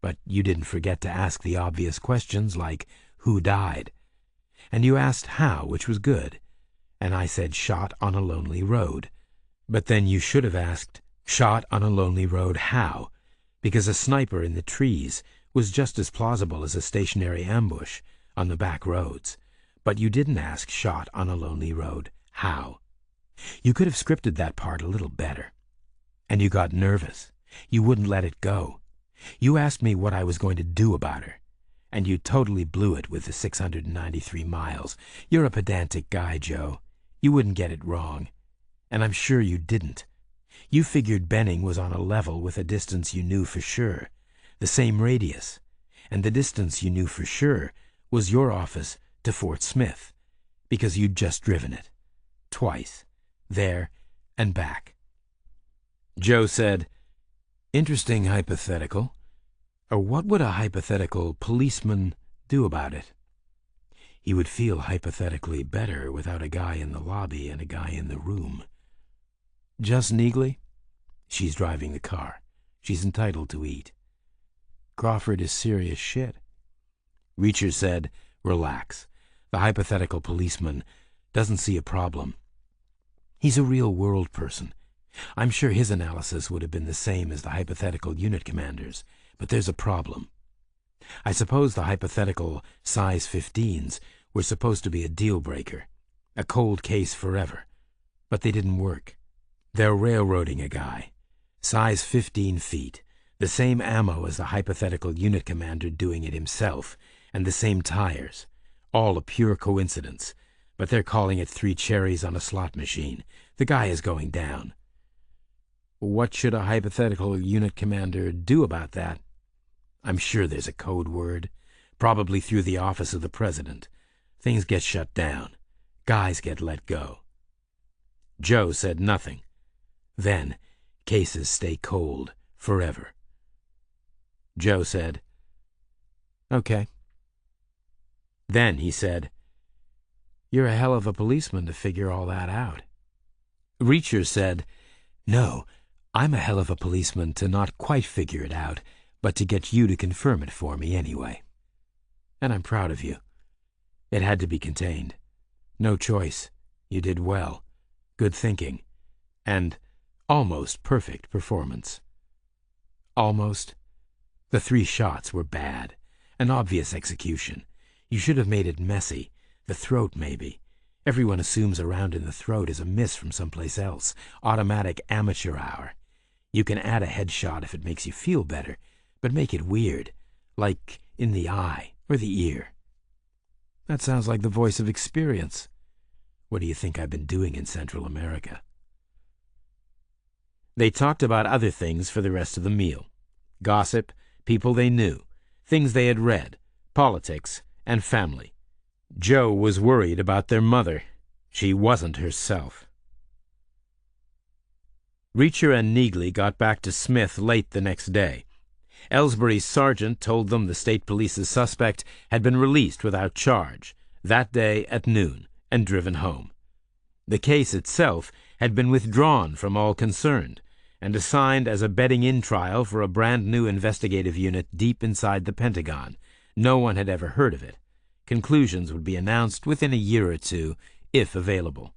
but you didn't forget to ask the obvious questions like, who died? And you asked how, which was good. And I said shot on a lonely road. But then you should have asked, shot on a lonely road how? Because a sniper in the trees was just as plausible as a stationary ambush on the back roads. But you didn't ask shot on a lonely road how? You could have scripted that part a little better. And you got nervous. You wouldn't let it go. You asked me what I was going to do about her. And you totally blew it with the 693 miles. You're a pedantic guy, Joe. You wouldn't get it wrong. And I'm sure you didn't. You figured Benning was on a level with a distance you knew for sure, the same radius. And the distance you knew for sure was your office to Fort Smith, because you'd just driven it. Twice. There and back. Joe said, Interesting hypothetical. Or what would a hypothetical policeman do about it? He would feel hypothetically better without a guy in the lobby and a guy in the room. Just Neagley? She's driving the car. She's entitled to eat. Crawford is serious shit. Reacher said, Relax. The hypothetical policeman doesn't see a problem. He's a real-world person. I'm sure his analysis would have been the same as the hypothetical unit commander's, but there's a problem. I suppose the hypothetical size 15s were supposed to be a deal-breaker, a cold case forever, but they didn't work. They're railroading a guy. Size 15 feet, the same ammo as the hypothetical unit commander doing it himself, and the same tires. All a pure coincidence, but they're calling it 3 cherries on a slot machine. The guy is going down. What should a hypothetical unit commander do about that? I'm sure there's a code word, probably through the office of the president. Things get shut down. Guys get let go. Joe said nothing. Then, cases stay cold forever. Joe said, Okay. Then he said, You're a hell of a policeman to figure all that out. Reacher said, No, I'm a hell of a policeman to not quite figure it out, but to get you to confirm it for me anyway. And I'm proud of you. It had to be contained. No choice. You did well. Good thinking. And almost perfect performance. Almost. The 3 shots were bad. An obvious execution. You should have made it messy. The throat, maybe. Everyone assumes a round in the throat is a miss from someplace else. Automatic amateur hour. You can add a headshot if it makes you feel better, but make it weird, like in the eye or the ear. That sounds like the voice of experience. What do you think I've been doing in Central America? They talked about other things for the rest of the meal. Gossip, people they knew, things they had read, politics, and family. Joe was worried about their mother. She wasn't herself. Reacher and Neagley got back to Smith late the next day. Ellsbury's sergeant told them the state police's suspect had been released without charge that day at noon and driven home. The case itself had been withdrawn from all concerned and assigned as a bedding-in trial for a brand-new investigative unit deep inside the Pentagon. No one had ever heard of it. Conclusions would be announced within a year or two, if available.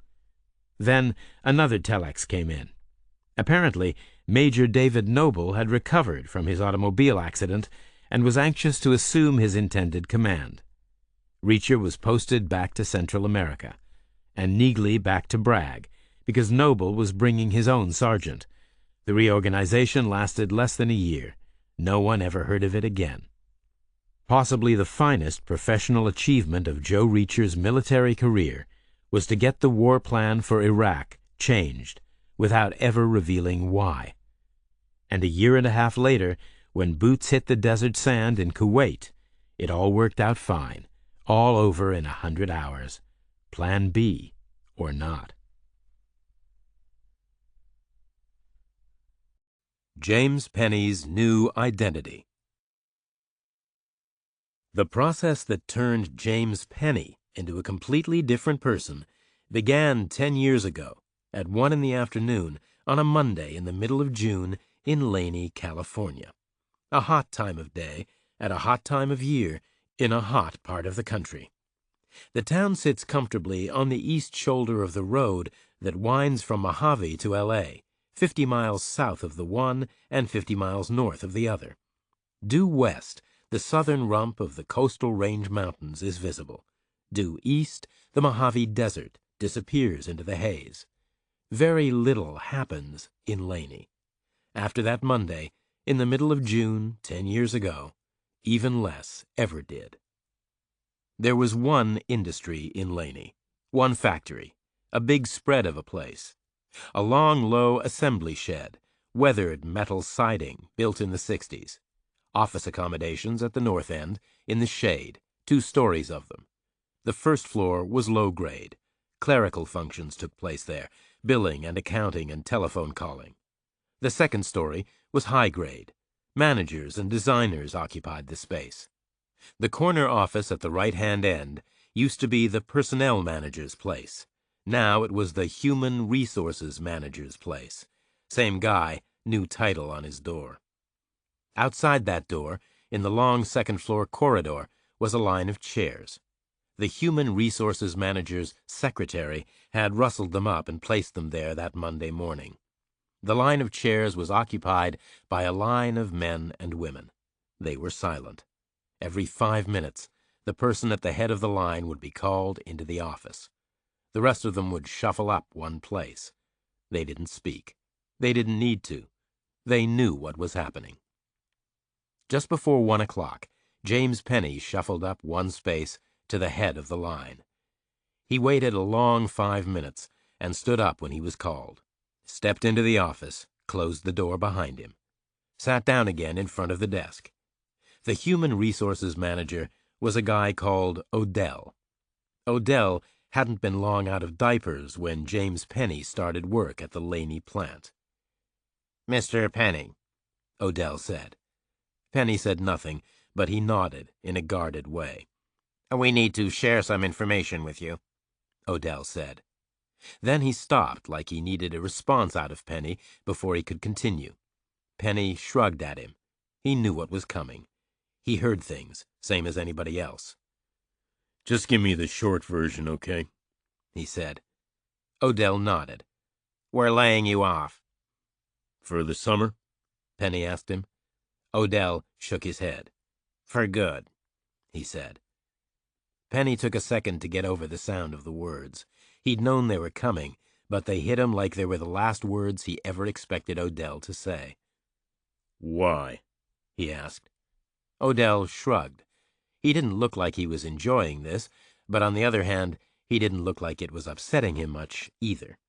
Then another telex came in. Apparently, Major David Noble had recovered from his automobile accident and was anxious to assume his intended command. Reacher was posted back to Central America, and Neagley back to Bragg, because Noble was bringing his own sergeant. The reorganization lasted less than a year. No one ever heard of it again. Possibly the finest professional achievement of Joe Reacher's military career was to get the war plan for Iraq changed without ever revealing why. And a year and a half later, when boots hit the desert sand in Kuwait, it all worked out fine, all over in 100 hours. Plan B or not. James Penny's new identity. The process that turned James Penny into a completely different person began 10 years ago at 1 in the afternoon on a Monday in the middle of June in Laney, California. A hot time of day at a hot time of year in a hot part of the country. The town sits comfortably on the east shoulder of the road that winds from Mojave to L.A., 50 miles south of the one and 50 miles north of the other. Due west, the southern rump of the Coastal Range Mountains is visible. Due east, the Mojave Desert disappears into the haze. Very little happens in Laney. After that Monday, in the middle of June 10 years ago, even less ever did. There was one industry in Laney, one factory, a big spread of a place. A long, low assembly shed, weathered metal siding built in the 60s. Office accommodations at the north end, in the shade, 2 stories of them. The first floor was low grade. Clerical functions took place there, billing and accounting and telephone calling. The second story was high grade. Managers and designers occupied the space. The corner office at the right-hand end used to be the personnel manager's place. Now it was the human resources manager's place. Same guy, new title on his door. Outside that door, in the long second-floor corridor, was a line of chairs. The human resources manager's secretary had rustled them up and placed them there that Monday morning. The line of chairs was occupied by a line of men and women. They were silent. Every 5 minutes, the person at the head of the line would be called into the office. The rest of them would shuffle up one place. They didn't speak. They didn't need to. They knew what was happening. Just before 1 o'clock, James Penny shuffled up one space to the head of the line. He waited a long 5 minutes and stood up when he was called, stepped into the office, closed the door behind him, sat down again in front of the desk. The human resources manager was a guy called Odell. Odell hadn't been long out of diapers when James Penny started work at the Laney plant. "Mr. Penny," Odell said. Penny said nothing, but he nodded in a guarded way. "We need to share some information with you," Odell said. Then he stopped like he needed a response out of Penny before he could continue. Penny shrugged at him. He knew what was coming. He heard things, same as anybody else. "Just give me the short version, okay?" he said. Odell nodded. "We're laying you off." "For the summer?" Penny asked him. Odell shook his head. "For good," he said. Penny took a second to get over the sound of the words. He'd known they were coming, but they hit him like they were the last words he ever expected Odell to say. "Why?" he asked. Odell shrugged. He didn't look like he was enjoying this, but on the other hand, he didn't look like it was upsetting him much either.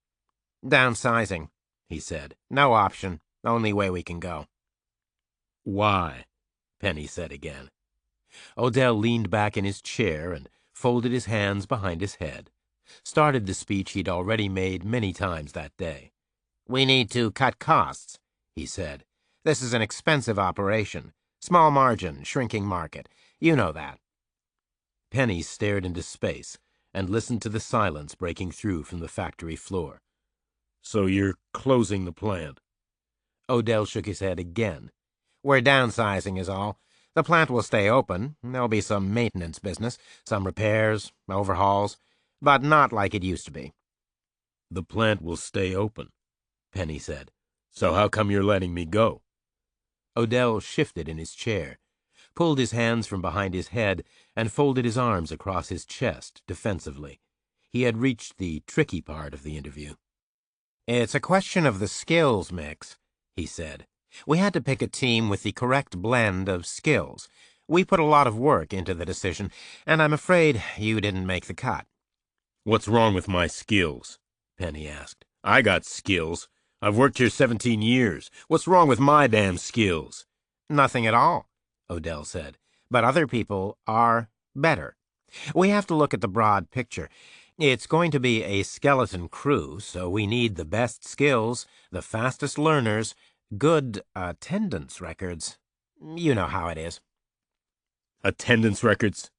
"Downsizing," he said. "No option. Only way we can go." "Why?" Penny said again. Odell leaned back in his chair and folded his hands behind his head. Started the speech he'd already made many times that day. "We need to cut costs," he said. "This is an expensive operation. Small margin, shrinking market. You know that. Penny stared into space and listened to the silence breaking through from the factory floor. So you're closing the plant? Odell shook his head again. We're downsizing is all. The plant will stay open. There'll be some maintenance business, some repairs, overhauls, but not like it used to be. The plant will stay open, Penny said. So how come you're letting me go? Odell shifted in his chair, pulled his hands from behind his head, and folded his arms across his chest defensively. He had reached the tricky part of the interview. It's a question of the skills mix, he said. We had to pick a team with the correct blend of skills. We put a lot of work into the decision, and I'm afraid you didn't make the cut. What's wrong with my skills? Penny asked. I got skills. I've worked here 17 years. What's wrong with my damn skills? Nothing at all, Odell said. But other people are better. We have to look at the broad picture. It's going to be a skeleton crew, so we need the best skills, the fastest learners, good attendance records. You know how it is. Attendance records?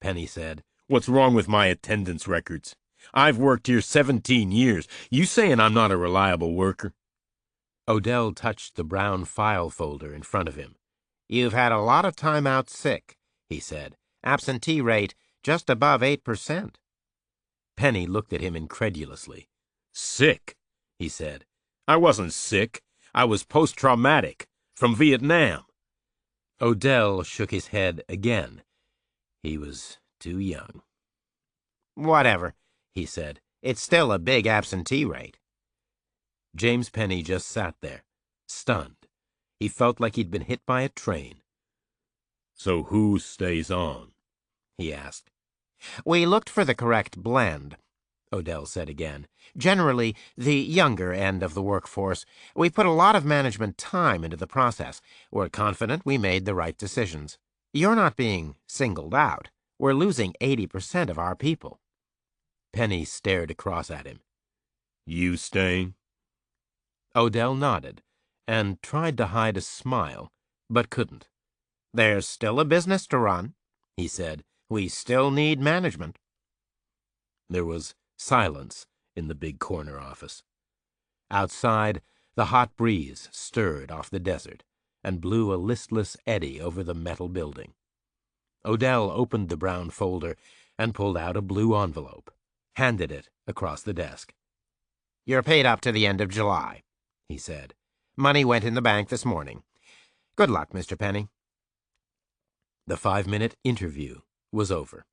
Penny said. What's wrong with my attendance records? I've worked here 17 years. You saying I'm not a reliable worker? Odell touched the brown file folder in front of him. You've had a lot of time out sick, he said. Absentee rate just above 8%. Penny looked at him incredulously. Sick, he said. I wasn't sick. I was post-traumatic, from Vietnam. Odell shook his head again. He was too young. Whatever, he said. It's still a big absentee rate. James Penny just sat there, stunned. He felt like he'd been hit by a train. So who stays on? He asked. We looked for the correct blend, Odell said again. Generally, the younger end of the workforce. We put a lot of management time into the process. We're confident we made the right decisions. You're not being singled out. We're losing 80% of our people. Penny stared across at him. You staying? Odell nodded and tried to hide a smile, but couldn't. There's still a business to run, he said. We still need management. There was silence in the big corner office. Outside, the hot breeze stirred off the desert and blew a listless eddy over the metal building. Odell opened the brown folder and pulled out a blue envelope, handed it across the desk. You're paid up to the end of July, he said. Money went in the bank this morning. Good luck, Mr. Penny. The 5-minute interview was over.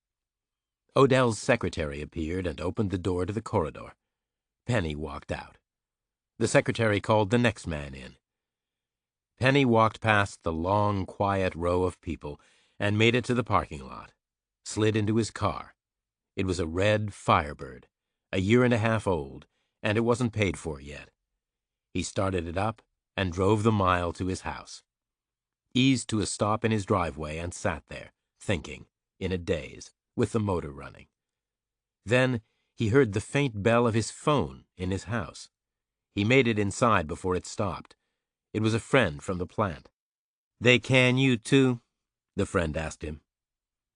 Odell's secretary appeared and opened the door to the corridor. Penny walked out. The secretary called the next man in. Penny walked past the long, quiet row of people and made it to the parking lot, slid into his car. It was a red Firebird, a year and a half old, and it wasn't paid for yet. He started it up and drove the mile to his house. Eased to a stop in his driveway and sat there, thinking, in a daze, with the motor running. Then he heard the faint bell of his phone in his house. He made it inside before it stopped. It was a friend from the plant. They can you too? The friend asked him.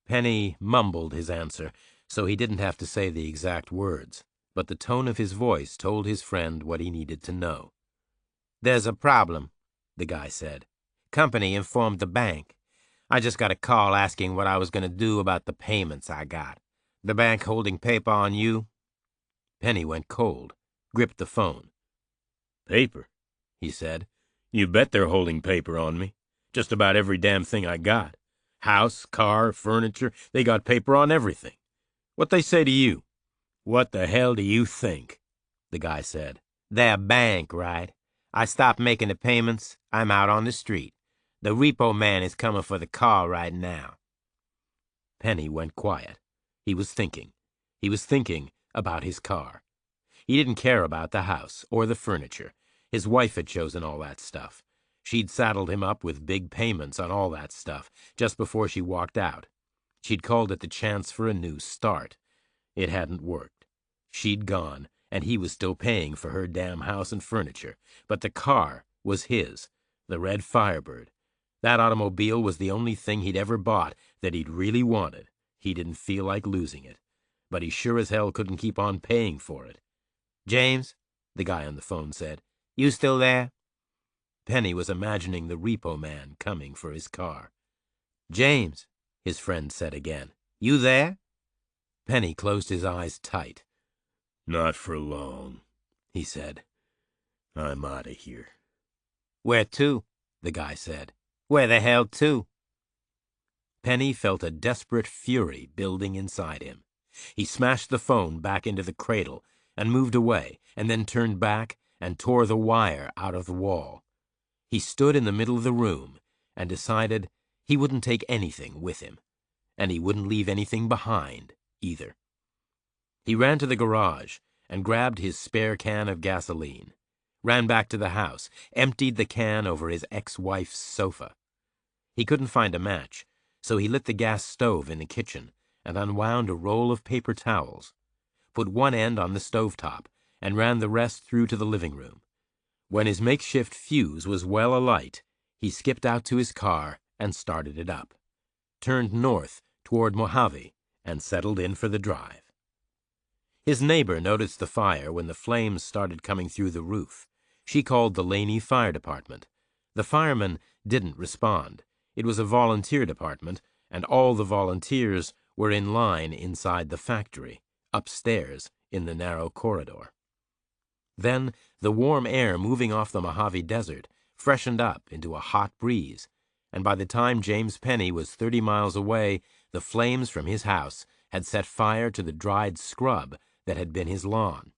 Penny mumbled his answer, so he didn't have to say the exact words, but the tone of his voice told his friend what he needed to know. There's a problem, the guy said. Company informed the bank. I just got a call asking what I was going to do about the payments I got. The bank holding paper on you? Penny went cold, gripped the phone. Paper, he said. You bet they're holding paper on me. Just about every damn thing I got. House, car, furniture, they got paper on everything. What they say to you? What the hell do you think? The guy said. Their bank, right? I stopped making the payments. I'm out on the street. The repo man is coming for the car right now. Penny went quiet. He was thinking. He was thinking about his car. He didn't care about the house or the furniture. His wife had chosen all that stuff. She'd saddled him up with big payments on all that stuff just before she walked out. She'd called it the chance for a new start. It hadn't worked. She'd gone, and he was still paying for her damn house and furniture. But the car was his, the red Firebird. That automobile was the only thing he'd ever bought that he'd really wanted. He didn't feel like losing it, but he sure as hell couldn't keep on paying for it. "James," the guy on the phone said, "you still there?" Penny was imagining the repo man coming for his car. "James," his friend said again, "you there?" Penny closed his eyes tight. "Not for long," he said. "I'm out of here." "Where to?" the guy said. "Where the hell to?" Penny felt a desperate fury building inside him. He smashed the phone back into the cradle and moved away, and then turned back and tore the wire out of the wall. He stood in the middle of the room and decided he wouldn't take anything with him, and he wouldn't leave anything behind either. He ran to the garage and grabbed his spare can of gasoline, ran back to the house, emptied the can over his ex-wife's sofa. He couldn't find a match, so he lit the gas stove in the kitchen and unwound a roll of paper towels, put one end on the stovetop, and ran the rest through to the living room. When his makeshift fuse was well alight, he skipped out to his car and started it up, turned north toward Mojave, and settled in for the drive. His neighbor noticed the fire when the flames started coming through the roof. She called the Laney Fire Department. The firemen didn't respond. It was a volunteer department, and all the volunteers were in line inside the factory, upstairs in the narrow corridor. Then the warm air moving off the Mojave Desert freshened up into a hot breeze, and by the time James Penny was 30 miles away, the flames from his house had set fire to the dried scrub that had been his lawn.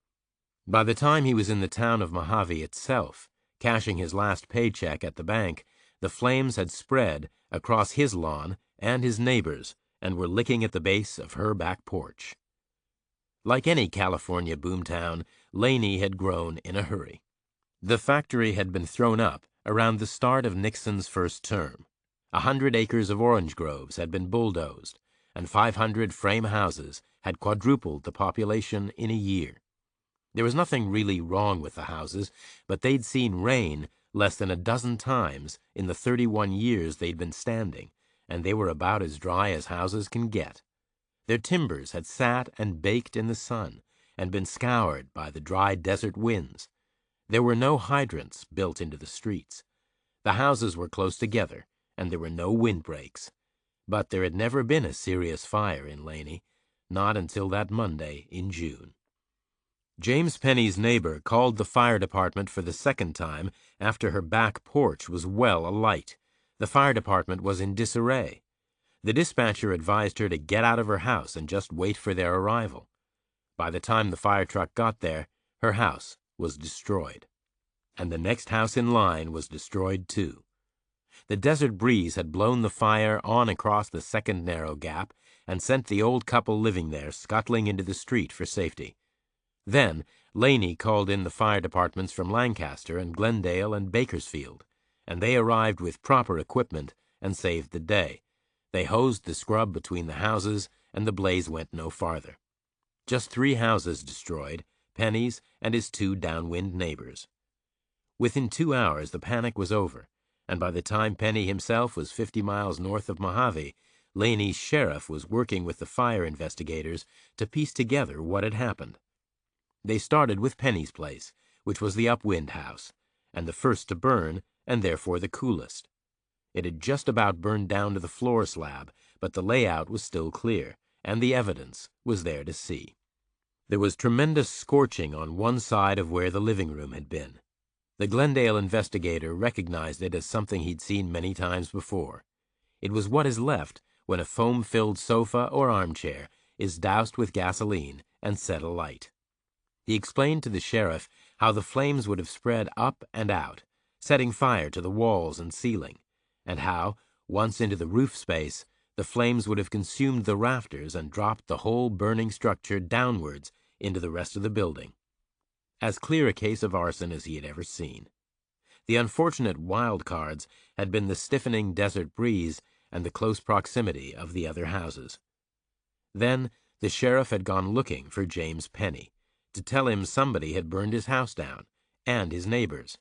By the time he was in the town of Mojave itself, cashing his last paycheck at the bank, the flames had spread across his lawn and his neighbor's and were licking at the base of her back porch. Like any California boomtown, Laney had grown in a hurry. The factory had been thrown up around the start of Nixon's first term. 100 acres of orange groves had been bulldozed, and 500 frame houses had quadrupled the population in a year. There was nothing really wrong with the houses, but they'd seen rain less than a dozen times in the 31 years they'd been standing, and they were about as dry as houses can get. Their timbers had sat and baked in the sun and been scoured by the dry desert winds. There were no hydrants built into the streets. The houses were close together, and there were no windbreaks. But there had never been a serious fire in Laney, not until that Monday in June. James Penny's neighbor called the fire department for the second time after her back porch was well alight. The fire department was in disarray. The dispatcher advised her to get out of her house and just wait for their arrival. By the time the fire truck got there, her house was destroyed. And the next house in line was destroyed too. The desert breeze had blown the fire on across the second narrow gap and sent the old couple living there scuttling into the street for safety. Then Laney called in the fire departments from Lancaster and Glendale and Bakersfield, and they arrived with proper equipment and saved the day. They hosed the scrub between the houses, and the blaze went no farther. Just 3 houses destroyed, Penny's and his 2 downwind neighbors. Within 2 hours the panic was over, and by the time Penny himself was 50 miles north of Mojave, Laney's sheriff was working with the fire investigators to piece together what had happened. They started with Penny's place, which was the upwind house, and the first to burn, and therefore the coolest. It had just about burned down to the floor slab, but the layout was still clear, and the evidence was there to see. There was tremendous scorching on one side of where the living room had been. The Glendale investigator recognized it as something he'd seen many times before. It was what is left when a foam-filled sofa or armchair is doused with gasoline and set alight. He explained to the sheriff how the flames would have spread up and out, setting fire to the walls and ceiling, and how, once into the roof space, the flames would have consumed the rafters and dropped the whole burning structure downwards into the rest of the building. As clear a case of arson as he had ever seen. The unfortunate wild cards had been the stiffening desert breeze and the close proximity of the other houses. Then the sheriff had gone looking for James Penny, to tell him somebody had burned his house down, and his neighbors.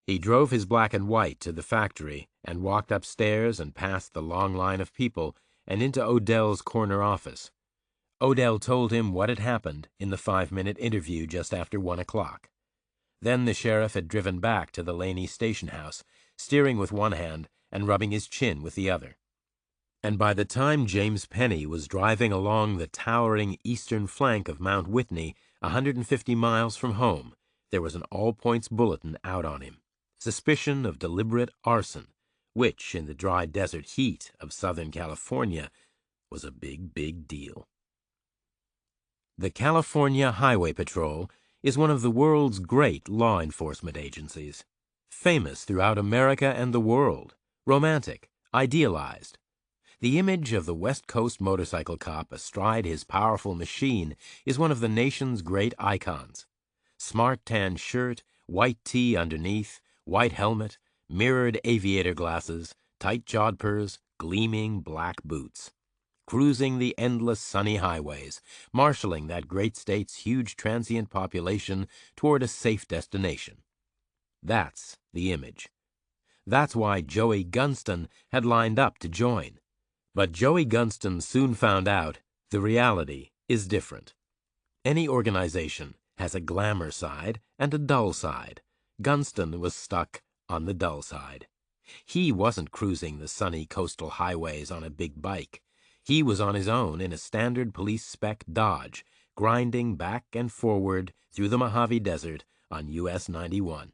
He drove his black and white to the factory and walked upstairs and past the long line of people and into Odell's corner office. Odell told him what had happened in the 5-minute interview just after 1 o'clock. Then the sheriff had driven back to the Laney station house, steering with one hand and rubbing his chin with the other. And by the time James Penny was driving along the towering eastern flank of Mount Whitney, 150 miles from home, there was an all-points bulletin out on him. Suspicion of deliberate arson, which, in the dry desert heat of Southern California, was a big, big deal. The California Highway Patrol is one of the world's great law enforcement agencies. Famous throughout America and the world, romantic, idealized. The image of the West Coast motorcycle cop astride his powerful machine is one of the nation's great icons. Smart tan shirt, white tee underneath, white helmet, mirrored aviator glasses, tight jodhpurs, gleaming black boots. Cruising the endless sunny highways, marshaling that great state's huge transient population toward a safe destination. That's the image. That's why Joey Gunston had lined up to join. But Joey Gunston soon found out the reality is different. Any organization has a glamour side and a dull side. Gunston was stuck on the dull side. He wasn't cruising the sunny coastal highways on a big bike. He was on his own in a standard police spec Dodge, grinding back and forward through the Mojave Desert on US 91.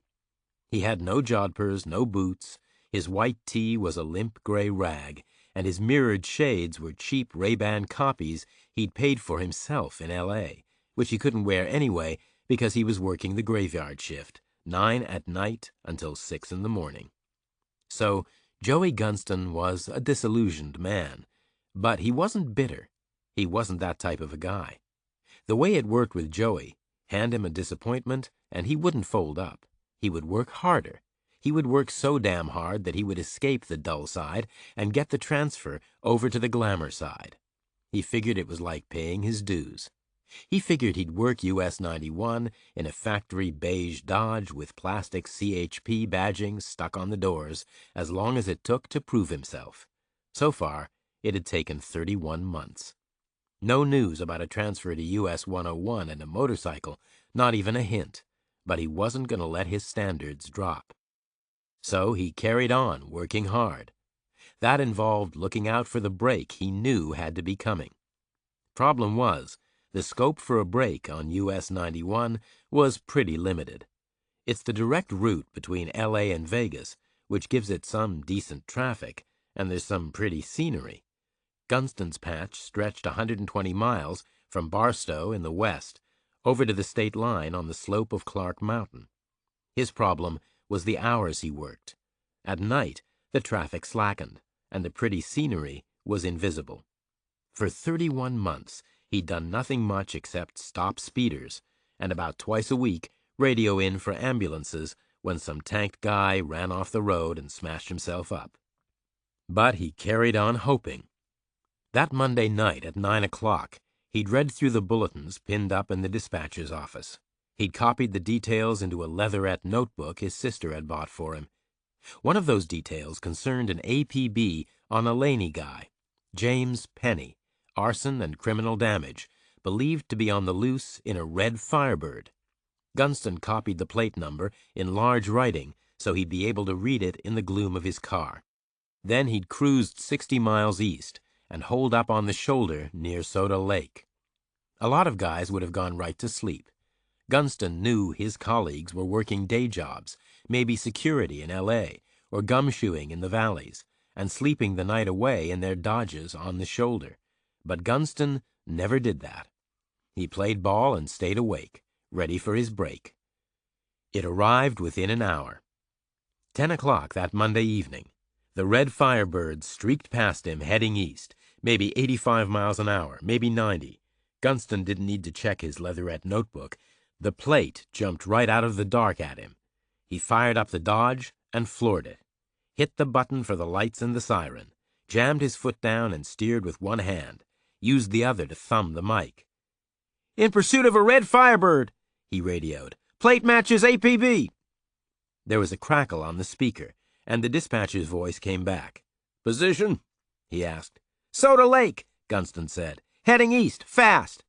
He had no jodhpurs, no boots. His white tee was a limp gray rag, and his mirrored shades were cheap Ray-Ban copies he'd paid for himself in L.A., which he couldn't wear anyway because he was working the graveyard shift, 9 at night until 6 in the morning. So Joey Gunston was a disillusioned man. But he wasn't bitter. He wasn't that type of a guy. The way it worked with Joey, hand him a disappointment, and he wouldn't fold up. He would work harder. He would work so damn hard that he would escape the dull side and get the transfer over to the glamour side. He figured it was like paying his dues. He figured he'd work US 91 in a factory beige Dodge with plastic CHP badging stuck on the doors as long as it took to prove himself. So far, it had taken 31 months. No news about a transfer to US 101 and a motorcycle, not even a hint, but he wasn't going to let his standards drop. So he carried on, working hard. That involved looking out for the break he knew had to be coming. Problem was, the scope for a break on US 91 was pretty limited. It's the direct route between LA and Vegas, which gives it some decent traffic, and there's some pretty scenery. Gunston's patch stretched 120 miles from Barstow in the west over to the state line on the slope of Clark Mountain. His problem was the hours he worked. At night, the traffic slackened, and the pretty scenery was invisible. For 31 months, he'd done nothing much except stop speeders, and about twice a week radio in for ambulances when some tanked guy ran off the road and smashed himself up. But he carried on hoping. That Monday night at 9 o'clock, he'd read through the bulletins pinned up in the dispatcher's office. He'd copied the details into a leatherette notebook his sister had bought for him. One of those details concerned an APB on a Laney guy, James Penny, arson and criminal damage, believed to be on the loose in a red Firebird. Gunston copied the plate number in large writing so he'd be able to read it in the gloom of his car. Then he'd cruised 60 miles east and holed up on the shoulder near Soda Lake. A lot of guys would have gone right to sleep. Gunston knew his colleagues were working day jobs, maybe security in L.A. or gumshoeing in the valleys, and sleeping the night away in their Dodges on the shoulder. But Gunston never did that. He played ball and stayed awake, ready for his break. It arrived within an hour. 10 o'clock that Monday evening. The red Firebird streaked past him heading east, maybe 85 miles an hour, maybe 90. Gunston didn't need to check his leatherette notebook. The plate jumped right out of the dark at him. He fired up the Dodge and floored it. Hit the button for the lights and the siren. Jammed his foot down and steered with one hand. Used the other to thumb the mic. "In pursuit of a red Firebird," he radioed. "Plate matches APB." There was a crackle on the speaker, and the dispatcher's voice came back. "Position?" he asked. "Soda Lake," Gunston said. "Heading east, fast."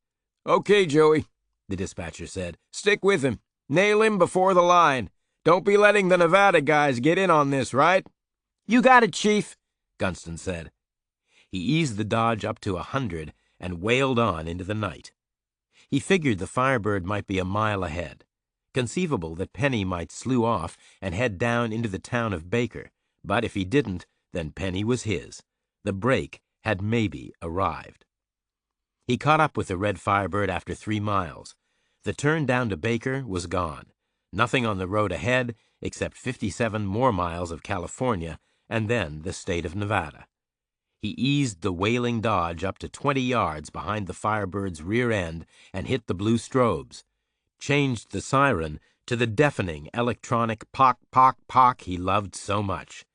"Okay, Joey," the dispatcher said. "stick with him. Nail him before the line. Don't be letting the Nevada guys get in on this, right?" "You got it, Chief," Gunston said. He eased the Dodge up to 100 and wailed on into the night. He figured the Firebird might be a mile ahead. Conceivable that Penny might slew off and head down into the town of Baker, but if he didn't, then Penny was his. The break had maybe arrived. He caught up with the red Firebird after 3 miles. The turn down to Baker was gone. Nothing on the road ahead except 57 more miles of California and then the state of Nevada. He eased the wailing Dodge up to 20 yards behind the Firebird's rear end and hit the blue strobes, changed the siren to the deafening electronic pock, pock, pock he loved so much,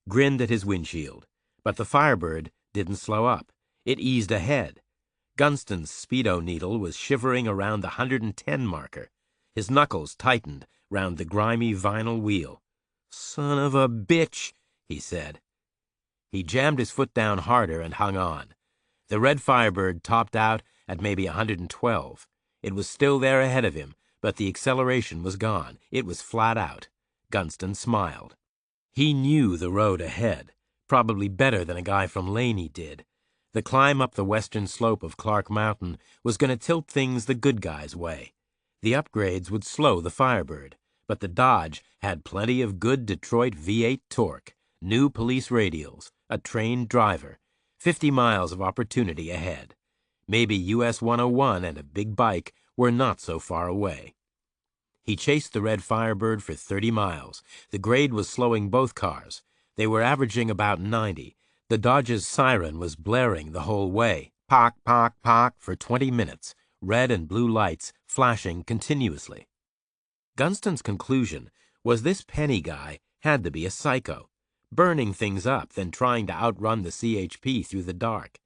grinned at his windshield. But the Firebird didn't slow up. It eased ahead. Gunston's speedo needle was shivering around the 110 marker. His knuckles tightened round the grimy vinyl wheel. "Son of a bitch," he said. He jammed his foot down harder and hung on. The red Firebird topped out at maybe 112. It was still there ahead of him, but the acceleration was gone. It was flat out. Gunston smiled. He knew the road ahead, probably better than a guy from Laney did. The climb up the western slope of Clark Mountain was going to tilt things the good guy's way. The upgrades would slow the Firebird, but the Dodge had plenty of good Detroit V8 torque, new police radials, a trained driver, 50 miles of opportunity ahead. Maybe US 101 and a big bike were not so far away. He chased the red Firebird for 30 miles. The grade was slowing both cars. They were averaging about 90. The Dodge's siren was blaring the whole way, pock, pock, pock, for 20 minutes, red and blue lights flashing continuously. Gunston's conclusion was this Penny guy had to be a psycho, burning things up, then trying to outrun the CHP through the dark.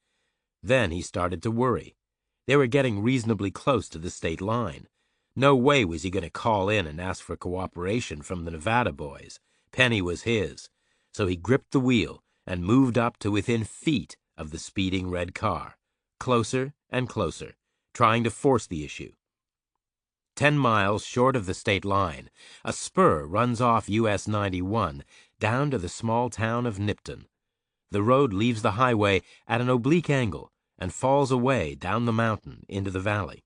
Then he started to worry. They were getting reasonably close to the state line. No way was he going to call in and ask for cooperation from the Nevada boys. Penny was his. So he gripped the wheel and moved up to within feet of the speeding red car, closer and closer, trying to force the issue. 10 miles short of the state line, a spur runs off US 91 down to the small town of Nipton. The road leaves the highway at an oblique angle and falls away down the mountain into the valley.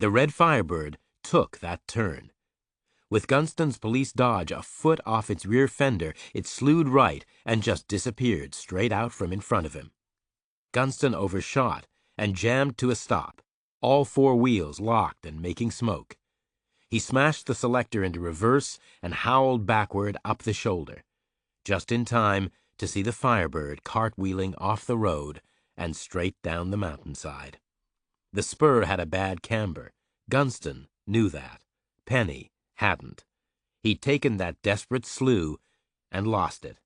The red Firebird took that turn. With Gunston's police Dodge a foot off its rear fender, it slewed right and just disappeared straight out from in front of him. Gunston overshot and jammed to a stop, all 4 wheels locked and making smoke. He smashed the selector into reverse and howled backward up the shoulder, just in time to see the Firebird cartwheeling off the road and straight down the mountainside. The spur had a bad camber. Gunston knew that. Penny hadn't. He'd taken that desperate slew and lost it.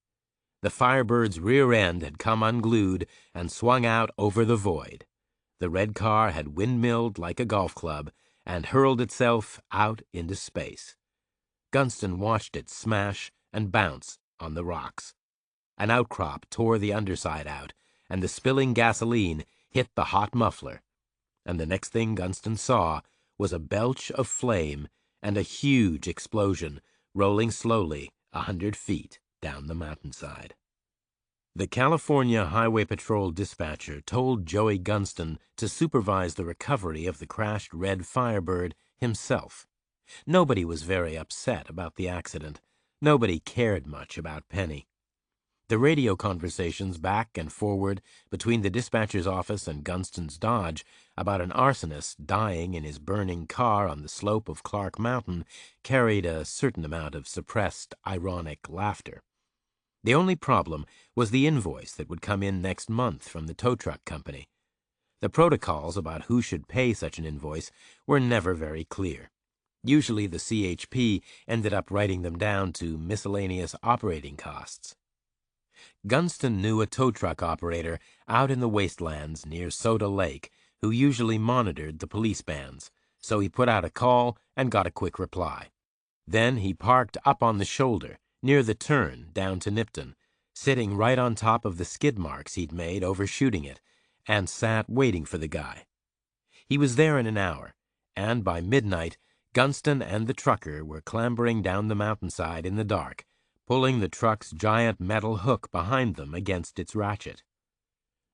The Firebird's rear end had come unglued and swung out over the void. The red car had windmilled like a golf club and hurled itself out into space. Gunston watched it smash and bounce on the rocks. An outcrop tore the underside out, and the spilling gasoline hit the hot muffler. And the next thing Gunston saw was a belch of flame and a huge explosion rolling slowly 100 feet down the mountainside. The California Highway Patrol dispatcher told Joey Gunston to supervise the recovery of the crashed red Firebird himself. Nobody was very upset about the accident. Nobody cared much about Penny. The radio conversations back and forward between the dispatcher's office and Gunston's Dodge about an arsonist dying in his burning car on the slope of Clark Mountain carried a certain amount of suppressed, ironic laughter. The only problem was the invoice that would come in next month from the tow truck company. The protocols about who should pay such an invoice were never very clear. Usually the CHP ended up writing them down to miscellaneous operating costs. Gunston knew a tow truck operator out in the wastelands near Soda Lake who usually monitored the police bands, so he put out a call and got a quick reply. Then he parked up on the shoulder near the turn down to Nipton, sitting right on top of the skid marks he'd made overshooting it, and sat waiting for the guy. He was there in an hour, and by midnight, Gunston and the trucker were clambering down the mountainside in the dark, pulling the truck's giant metal hook behind them against its ratchet.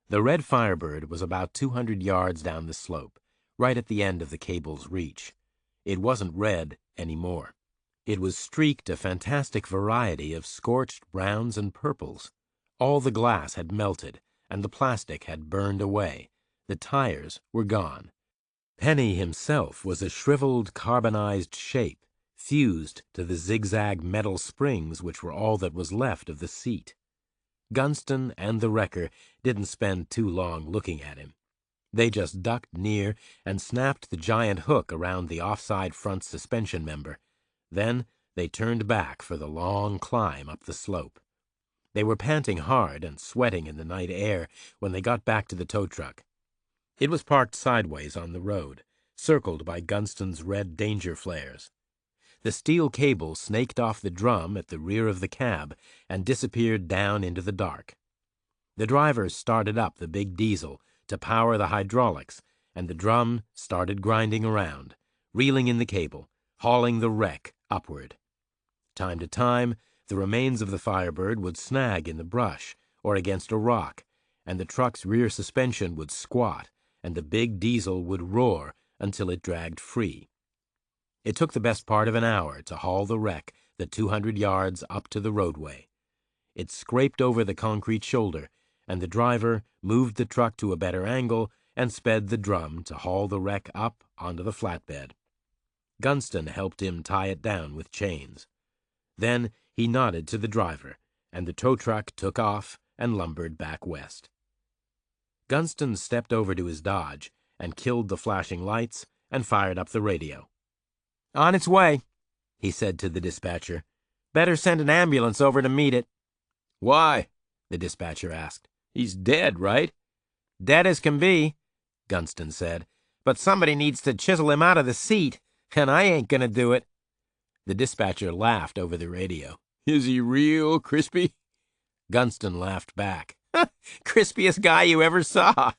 The red Firebird was about 200 yards down the slope, right at the end of the cable's reach. It wasn't red anymore. It was streaked a fantastic variety of scorched browns and purples. All the glass had melted, and the plastic had burned away. The tires were gone. Penny himself was a shriveled, carbonized shape, fused to the zigzag metal springs which were all that was left of the seat. Gunston and the wrecker didn't spend too long looking at him. They just ducked near and snapped the giant hook around the offside front suspension member. Then they turned back for the long climb up the slope. They were panting hard and sweating in the night air when they got back to the tow truck. It was parked sideways on the road, circled by Gunston's red danger flares. The steel cable snaked off the drum at the rear of the cab and disappeared down into the dark. The driver started up the big diesel to power the hydraulics, and the drum started grinding around, reeling in the cable, hauling the wreck upward. Time to time, the remains of the Firebird would snag in the brush or against a rock, and the truck's rear suspension would squat, and the big diesel would roar until it dragged free. It took the best part of an hour to haul the wreck the 200 yards up to the roadway. It scraped over the concrete shoulder, and the driver moved the truck to a better angle and sped the drum to haul the wreck up onto the flatbed. Gunston helped him tie it down with chains. Then he nodded to the driver, and the tow truck took off and lumbered back west. Gunston stepped over to his Dodge and killed the flashing lights and fired up the radio. "On its way," he said to the dispatcher. "Better send an ambulance over to meet it." "Why?" the dispatcher asked. "He's dead, right?" "Dead as can be," Gunston said. "But somebody needs to chisel him out of the seat, and I ain't gonna do it." The dispatcher laughed over the radio. "Is he real crispy?" Gunston laughed back. "Crispiest guy you ever saw."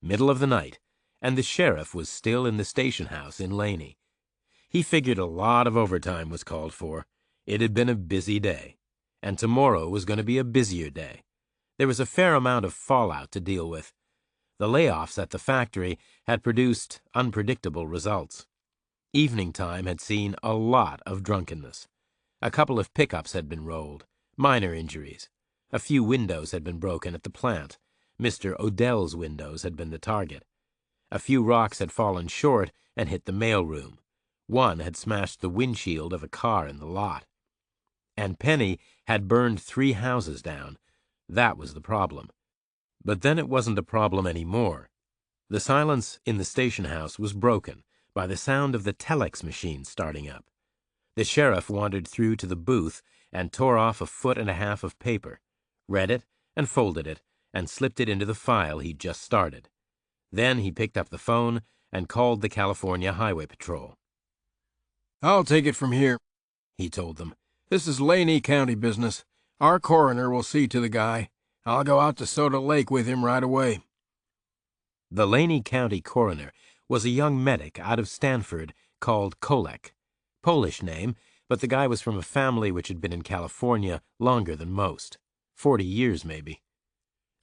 Middle of the night, and the sheriff was still in the station house in Laney. He figured a lot of overtime was called for. It had been a busy day, and tomorrow was going to be a busier day. There was a fair amount of fallout to deal with. The layoffs at the factory had produced unpredictable results. Evening time had seen a lot of drunkenness. A couple of pickups had been rolled, minor injuries. A few windows had been broken at the plant. Mr. Odell's windows had been the target. A few rocks had fallen short and hit the mailroom. One had smashed the windshield of a car in the lot. And Penny had burned 3 houses down. That was the problem. But then it wasn't a problem anymore. The silence in the station house was broken by the sound of the telex machine starting up. The sheriff wandered through to the booth and tore off a foot and a half of paper, read it and folded it, and slipped it into the file he'd just started. Then he picked up the phone and called the California Highway Patrol. "I'll take it from here," he told them. "This is Laney County business. Our coroner will see to the guy. I'll go out to Soda Lake with him right away." The Laney County coroner was a young medic out of Stanford called Kolek. Polish name, but the guy was from a family which had been in California longer than most. 40 years, maybe.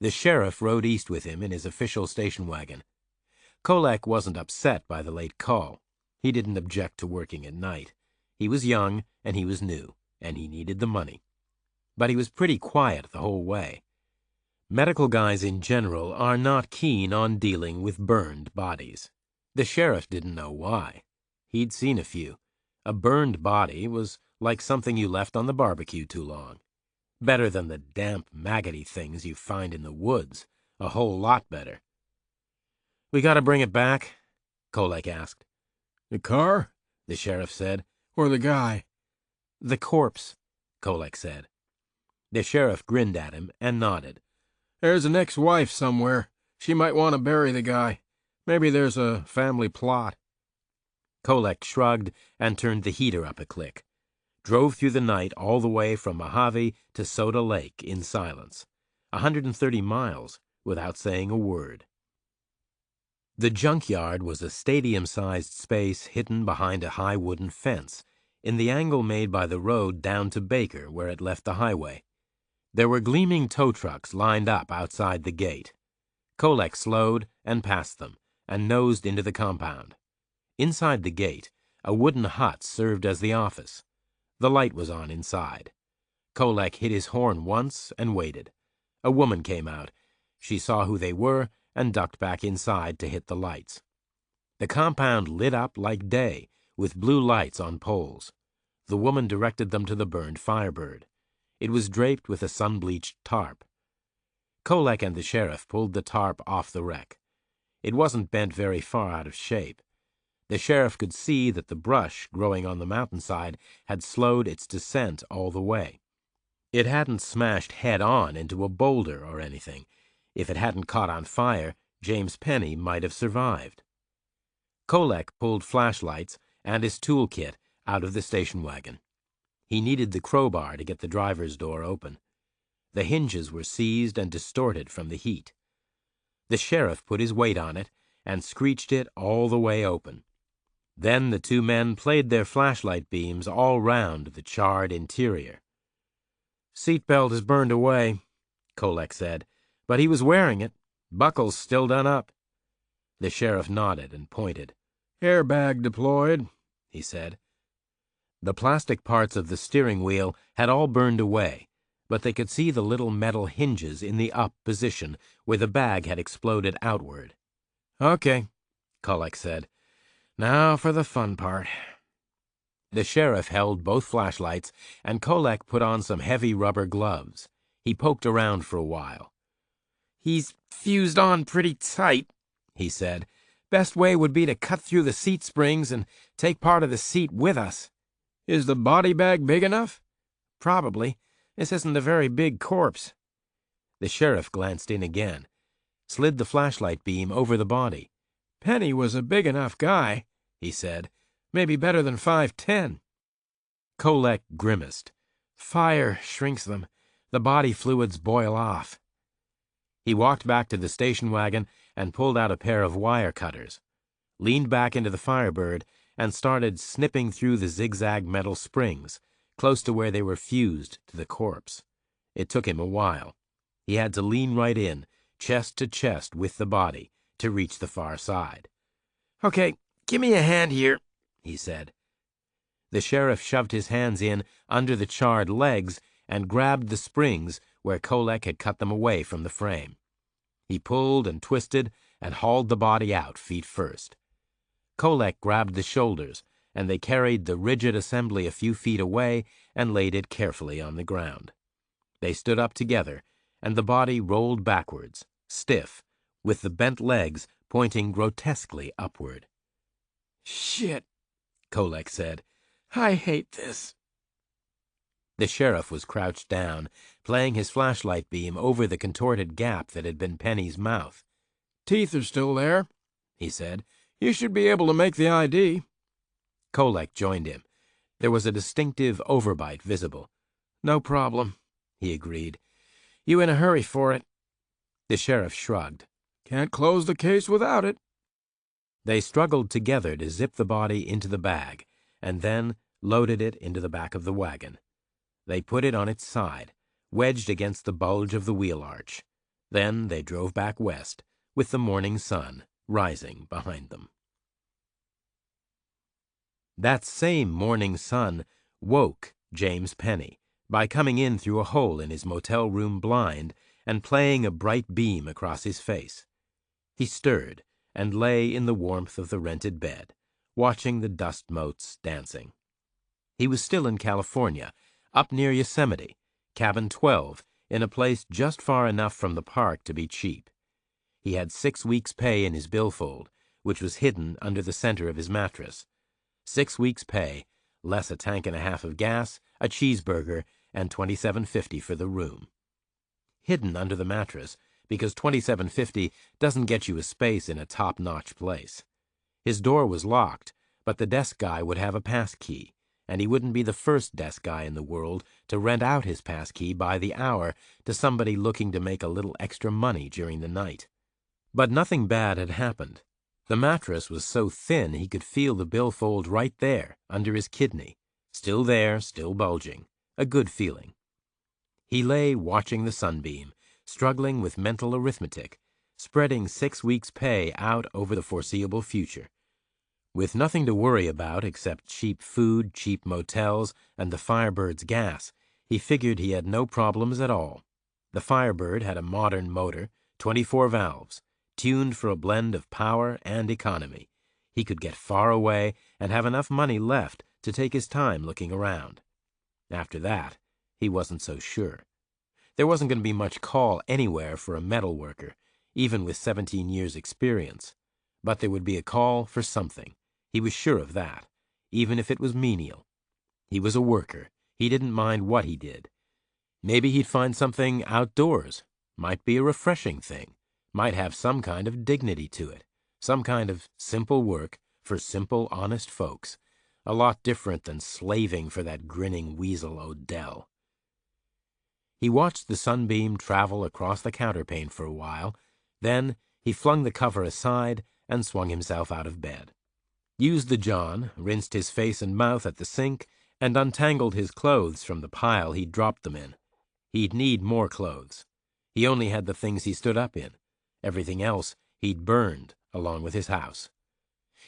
The sheriff rode east with him in his official station wagon. Kolek wasn't upset by the late call. He didn't object to working at night. He was young, and he was new, and he needed the money. But he was pretty quiet the whole way. Medical guys in general are not keen on dealing with burned bodies. The sheriff didn't know why. He'd seen a few. A burned body was like something you left on the barbecue too long. Better than the damp, maggoty things you find in the woods. A whole lot better. "We gotta bring it back?" Kolek asked. "The car?" the sheriff said. "Or the guy?" "The corpse," Kolek said. The sheriff grinned at him and nodded. "There's an ex-wife somewhere. She might want to bury the guy. Maybe there's a family plot." Kolek shrugged and turned the heater up a click. Drove through the night all the way from Mojave to Soda Lake in silence. 130 miles without saying a word. The junkyard was a stadium-sized space hidden behind a high wooden fence, in the angle made by the road down to Baker where it left the highway. There were gleaming tow trucks lined up outside the gate. Kolek slowed and passed them, and nosed into the compound. Inside the gate, a wooden hut served as the office. The light was on inside. Kolek hit his horn once and waited. A woman came out. She saw who they were and ducked back inside to hit the lights. The compound lit up like day, with blue lights on poles. The woman directed them to the burned Firebird. It was draped with a sun-bleached tarp. Kolek and the sheriff pulled the tarp off the wreck. It wasn't bent very far out of shape. The sheriff could see that the brush growing on the mountainside had slowed its descent all the way. It hadn't smashed head-on into a boulder or anything. If it hadn't caught on fire, James Penny might have survived. Kolek pulled flashlights and his toolkit out of the station wagon. He needed the crowbar to get the driver's door open. The hinges were seized and distorted from the heat. The sheriff put his weight on it and screeched it all the way open. Then the two men played their flashlight beams all round the charred interior. "Seatbelt is burned away," Kolek said, "but he was wearing it. Buckle's still done up." The sheriff nodded and pointed. "Airbag deployed," he said. The plastic parts of the steering wheel had all burned away, but they could see the little metal hinges in the up position where the bag had exploded outward. "Okay," Kolek said. "Now for the fun part." The sheriff held both flashlights, and Kolek put on some heavy rubber gloves. He poked around for a while. "He's fused on pretty tight," he said. "Best way would be to cut through the seat springs and take part of the seat with us. Is the body bag big enough? Probably. This isn't a very big corpse." The sheriff glanced in again, slid the flashlight beam over the body. "Penny was a big enough guy," he said. "Maybe better than 5'10". Kolek grimaced. "Fire shrinks them. The body fluids boil off." He walked back to the station wagon and pulled out a pair of wire cutters, leaned back into the Firebird, and started snipping through the zigzag metal springs, close to where they were fused to the corpse. It took him a while. He had to lean right in, chest to chest with the body, to reach the far side. "Okay, give me a hand here," he said. The sheriff shoved his hands in under the charred legs and grabbed the springs where Kolek had cut them away from the frame. He pulled and twisted and hauled the body out feet first. Kolek grabbed the shoulders, and they carried the rigid assembly a few feet away and laid it carefully on the ground. They stood up together, and the body rolled backwards, stiff, with the bent legs pointing grotesquely upward. "Shit," Kolek said. "I hate this." The sheriff was crouched down, playing his flashlight beam over the contorted gap that had been Penny's mouth. "Teeth are still there," he said. "You should be able to make the ID." Kolek joined him. There was a distinctive overbite visible. "No problem," he agreed. "You in a hurry for it?" The sheriff shrugged. "Can't close the case without it." They struggled together to zip the body into the bag, and then loaded it into the back of the wagon. They put it on its side, wedged against the bulge of the wheel arch. Then they drove back west, with the morning sun rising behind them. That same morning sun woke James Penny by coming in through a hole in his motel room blind and playing a bright beam across his face. He stirred and lay in the warmth of the rented bed, watching the dust motes dancing. He was still in California, up near Yosemite, cabin 12, in a place just far enough from the park to be cheap. He had 6 weeks' pay in his billfold, which was hidden under the center of his mattress. 6 weeks' pay, less a tank and a half of gas, a cheeseburger, and $27.50 for the room. Hidden under the mattress, because $27.50 doesn't get you a space in a top-notch place. His door was locked, But the desk guy would have a pass key, and he wouldn't be the first desk guy in the world to rent out his pass key by the hour to somebody looking to make a little extra money during the night. But nothing bad had happened. The mattress was so thin he could feel the billfold right there, under his kidney. Still there, still bulging. A good feeling. He lay watching the sunbeam, struggling with mental arithmetic, spreading 6 weeks' pay out over the foreseeable future. With nothing to worry about except cheap food, cheap motels, and the Firebird's gas, he figured he had no problems at all. The Firebird had a modern motor, 24 valves, tuned for a blend of power and economy. He could get far away and have enough money left to take his time looking around. After that, he wasn't so sure. There wasn't going to be much call anywhere for a metal worker, even with 17 years' experience. But there would be a call for something. He was sure of that, even if it was menial. He was a worker. He didn't mind what he did. Maybe he'd find something outdoors. Might be a refreshing thing. Might have some kind of dignity to it. Some kind of simple work for simple, honest folks. A lot different than slaving for that grinning weasel Odell. He watched the sunbeam travel across the counterpane for a while. Then he flung the cover aside and swung himself out of bed. Used the John, rinsed his face and mouth at the sink, and untangled his clothes from the pile he'd dropped them in. He'd need more clothes. He only had the things he stood up in. Everything else he'd burned along with his house.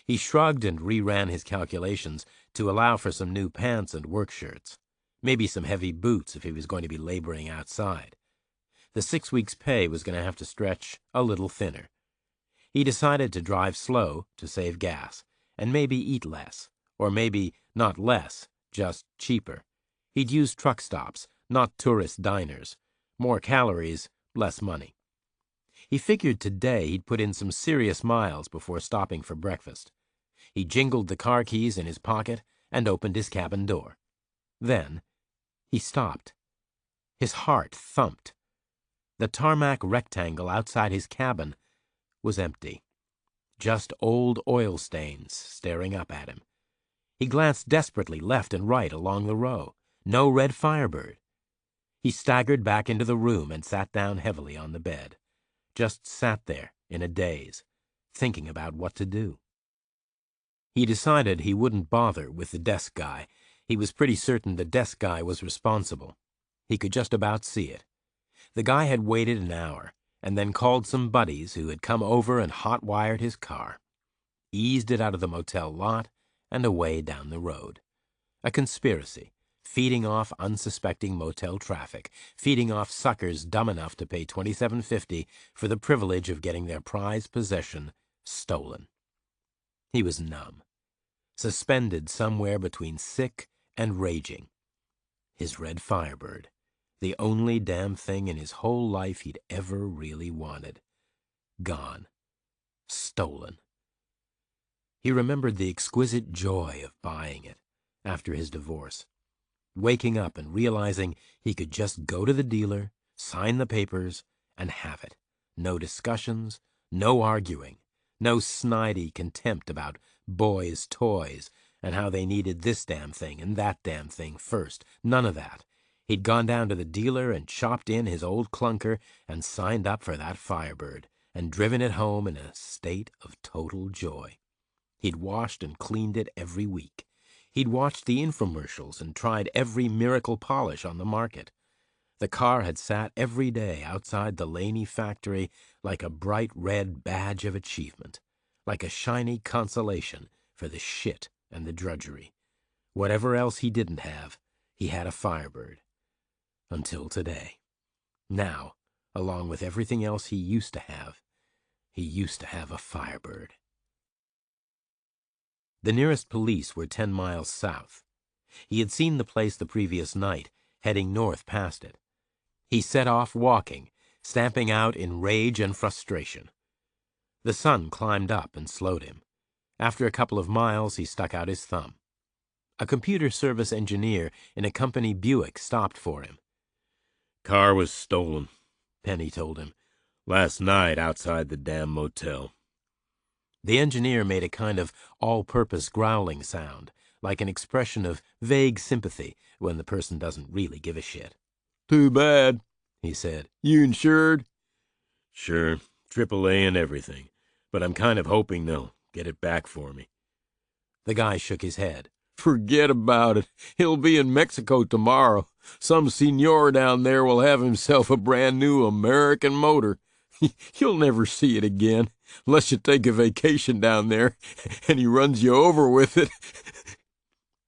He shrugged and reran his calculations to allow for some new pants and work shirts. Maybe some heavy boots if he was going to be laboring outside. The 6 weeks' pay was going to have to stretch a little thinner. He decided to drive slow to save gas, and maybe eat less, or maybe not less, just cheaper. He'd use truck stops, not tourist diners. More calories, less money. He figured today he'd put in some serious miles before stopping for breakfast. He jingled the car keys in his pocket and opened his cabin door. Then he stopped. His heart thumped. The tarmac rectangle outside his cabin was empty. Just old oil stains staring up at him. He glanced desperately left and right along the row. No red Firebird. He staggered back into the room and sat down heavily on the bed. Just sat there in a daze, thinking about what to do. He decided he wouldn't bother with the desk guy. He was pretty certain the desk guy was responsible. He could just about see it. The guy had waited an hour, and then called some buddies who had come over and hot-wired his car, eased it out of the motel lot, and away down the road. A conspiracy, feeding off unsuspecting motel traffic, feeding off suckers dumb enough to pay $27.50 for the privilege of getting their prized possession stolen. He was numb, suspended somewhere between sick and raging. His red Firebird, the only damn thing in his whole life he'd ever really wanted. Gone. Stolen. He remembered the exquisite joy of buying it after his divorce. Waking up and realizing he could just go to the dealer, sign the papers, and have it. No discussions, no arguing, no snidey contempt about boys' toys and how they needed this damn thing and that damn thing first. None of that. He'd gone down to the dealer and chopped in his old clunker and signed up for that Firebird and driven it home in a state of total joy. He'd washed and cleaned it every week. He'd watched the infomercials and tried every miracle polish on the market. The car had sat every day outside the Laney factory like a bright red badge of achievement, like a shiny consolation for the shit and the drudgery. Whatever else he didn't have, he had a Firebird. Until today. Now, along with everything else he used to have a Firebird. The nearest police were 10 miles south. He had seen the place the previous night, heading north past it. He set off walking, stamping out in rage and frustration. The sun climbed up and slowed him. After a couple of miles, he stuck out his thumb. A computer service engineer in a company Buick stopped for him. Car was stolen, Penny told him. Last night outside the damn motel. The engineer made a kind of all-purpose growling sound, like an expression of vague sympathy when the person doesn't really give a shit. Too bad, he said. You insured? Sure, AAA and everything. But I'm kind of hoping they'll get it back for me. The guy shook his head. Forget about it. He'll be in Mexico tomorrow. Some senor down there will have himself a brand new American motor. You'll never see it again, unless you take a vacation down there and he runs you over with it.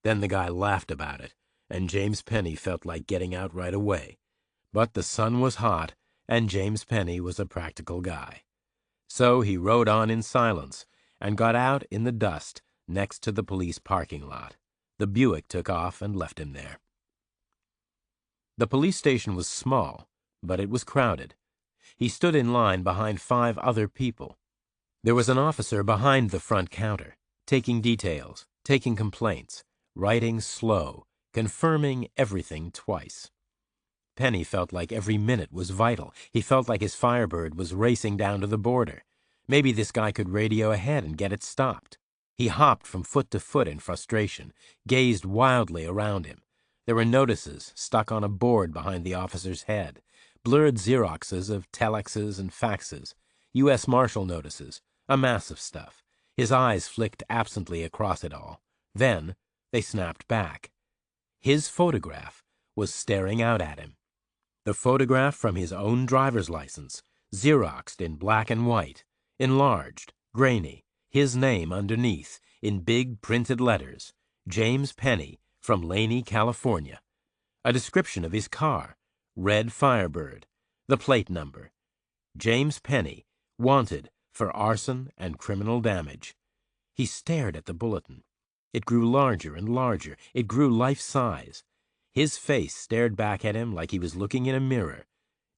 Then the guy laughed about it, and James Penny felt like getting out right away. But the sun was hot, and James Penny was a practical guy. So he rode on in silence and got out in the dust next to the police parking lot. The Buick took off and left him there. The police station was small, but it was crowded. He stood in line behind 5 other people. There was an officer behind the front counter, taking details, taking complaints, writing slow, confirming everything twice. Penny felt like every minute was vital. He felt like his Firebird was racing down to the border. Maybe this guy could radio ahead and get it stopped. He hopped from foot to foot in frustration, gazed wildly around him. There were notices stuck on a board behind the officer's head, blurred Xeroxes of telexes and faxes, U.S. Marshal notices, a mass of stuff. His eyes flicked absently across it all. Then they snapped back. His photograph was staring out at him. The photograph from his own driver's license, Xeroxed in black and white, enlarged, grainy, his name underneath, in big printed letters, James Penny, from Laney, California. A description of his car, red Firebird, the plate number, James Penny, wanted for arson and criminal damage. He stared at the bulletin. It grew larger and larger. It grew life-size. His face stared back at him like he was looking in a mirror.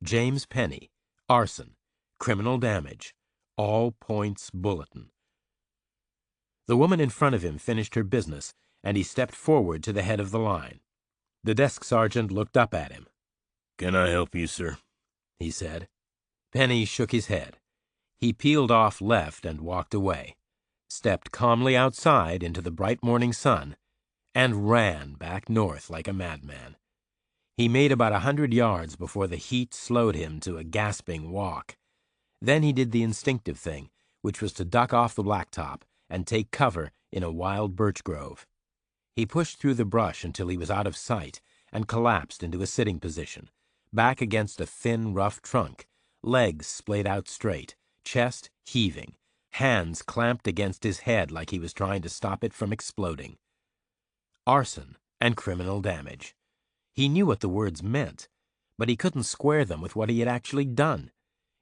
James Penny, arson, criminal damage, all points bulletin. The woman in front of him finished her business, and he stepped forward to the head of the line. The desk sergeant looked up at him. "Can I help you, sir?" he said. Penny shook his head. He peeled off left and walked away, stepped calmly outside into the bright morning sun, and ran back north like a madman. He made about 100 yards before the heat slowed him to a gasping walk. Then he did the instinctive thing, which was to duck off the blacktop and take cover in a wild birch grove. He pushed through the brush until he was out of sight and collapsed into a sitting position, back against a thin, rough trunk, legs splayed out straight, chest heaving, hands clamped against his head like he was trying to stop it from exploding. Arson and criminal damage. He knew what the words meant, but he couldn't square them with what he had actually done.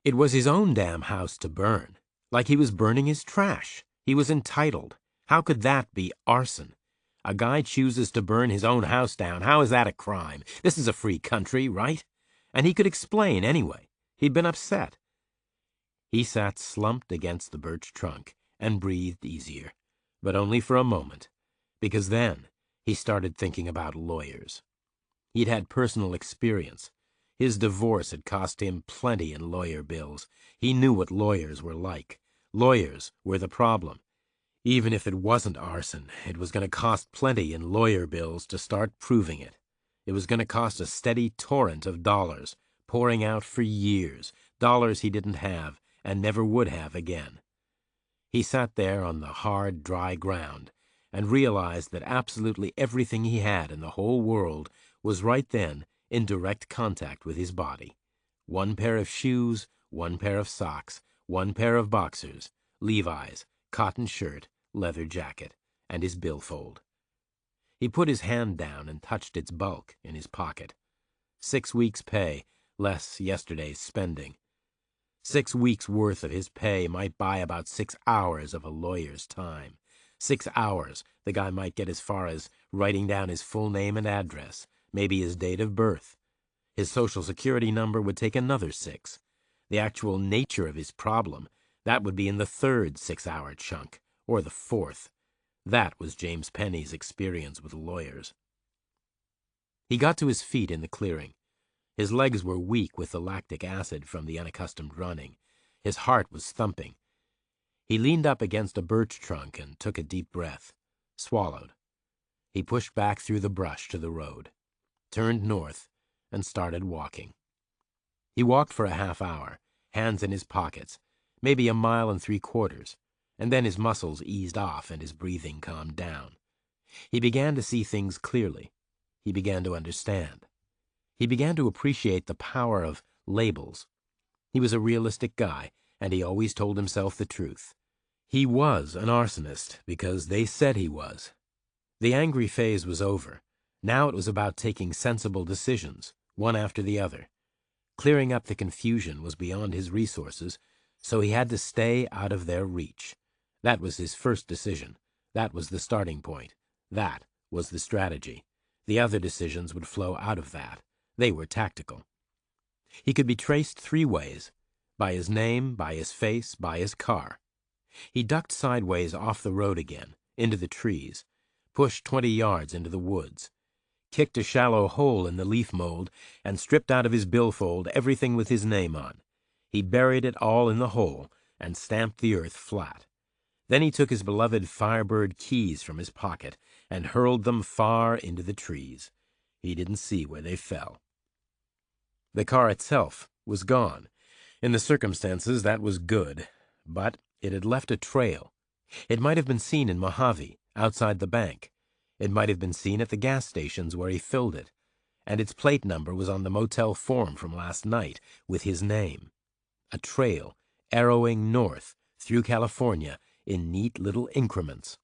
It was his own damn house to burn, like he was burning his trash. He was entitled. How could that be arson? A guy chooses to burn his own house down. How is that a crime? This is a free country, right? And he could explain anyway. He'd been upset. He sat slumped against the birch trunk and breathed easier, but only for a moment, because then he started thinking about lawyers. He'd had personal experience. His divorce had cost him plenty in lawyer bills. He knew what lawyers were like. Lawyers were the problem. Even if it wasn't arson, it was going to cost plenty in lawyer bills to start proving it. It was going to cost a steady torrent of dollars, pouring out for years, dollars he didn't have and never would have again. He sat there on the hard, dry ground and realized that absolutely everything he had in the whole world was right then in direct contact with his body. 1 pair of shoes, 1 pair of socks, 1 pair of boxers, Levi's, cotton shirt, leather jacket, and his billfold. He put his hand down and touched its bulk in his pocket. 6 weeks' pay, less yesterday's spending. 6 weeks' worth of his pay might buy about 6 hours of a lawyer's time. 6 hours, the guy might get as far as writing down his full name and address, maybe his date of birth. His Social Security number would take another 6. The actual nature of his problem, that would be in the 3rd 6-hour chunk, or the 4th. That was James Penny's experience with lawyers. He got to his feet in the clearing. His legs were weak with the lactic acid from the unaccustomed running. His heart was thumping. He leaned up against a birch trunk and took a deep breath, swallowed. He pushed back through the brush to the road, turned north, and started walking. He walked for a half hour, hands in his pockets, maybe 1.75 miles, and then his muscles eased off and his breathing calmed down. He began to see things clearly. He began to understand. He began to appreciate the power of labels. He was a realistic guy, and he always told himself the truth. He was an arsonist because they said he was. The angry phase was over. Now it was about taking sensible decisions, one after the other. Clearing up the confusion was beyond his resources, so he had to stay out of their reach. That was his first decision. That was the starting point. That was the strategy. The other decisions would flow out of that. They were tactical. He could be traced 3 ways: by his name, by his face, by his car. He ducked sideways off the road again, into the trees, pushed 20 yards into the woods, kicked a shallow hole in the leaf mold, and stripped out of his billfold everything with his name on. He buried it all in the hole and stamped the earth flat. Then he took his beloved Firebird keys from his pocket and hurled them far into the trees. He didn't see where they fell. The car itself was gone. In the circumstances, that was good, but it had left a trail. It might have been seen in Mojave, outside the bank. It might have been seen at the gas stations where he filled it, and its plate number was on the motel form from last night, with his name. A trail, arrowing north, through California, in neat little increments.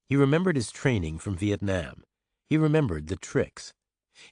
He remembered his training from Vietnam. He remembered the tricks.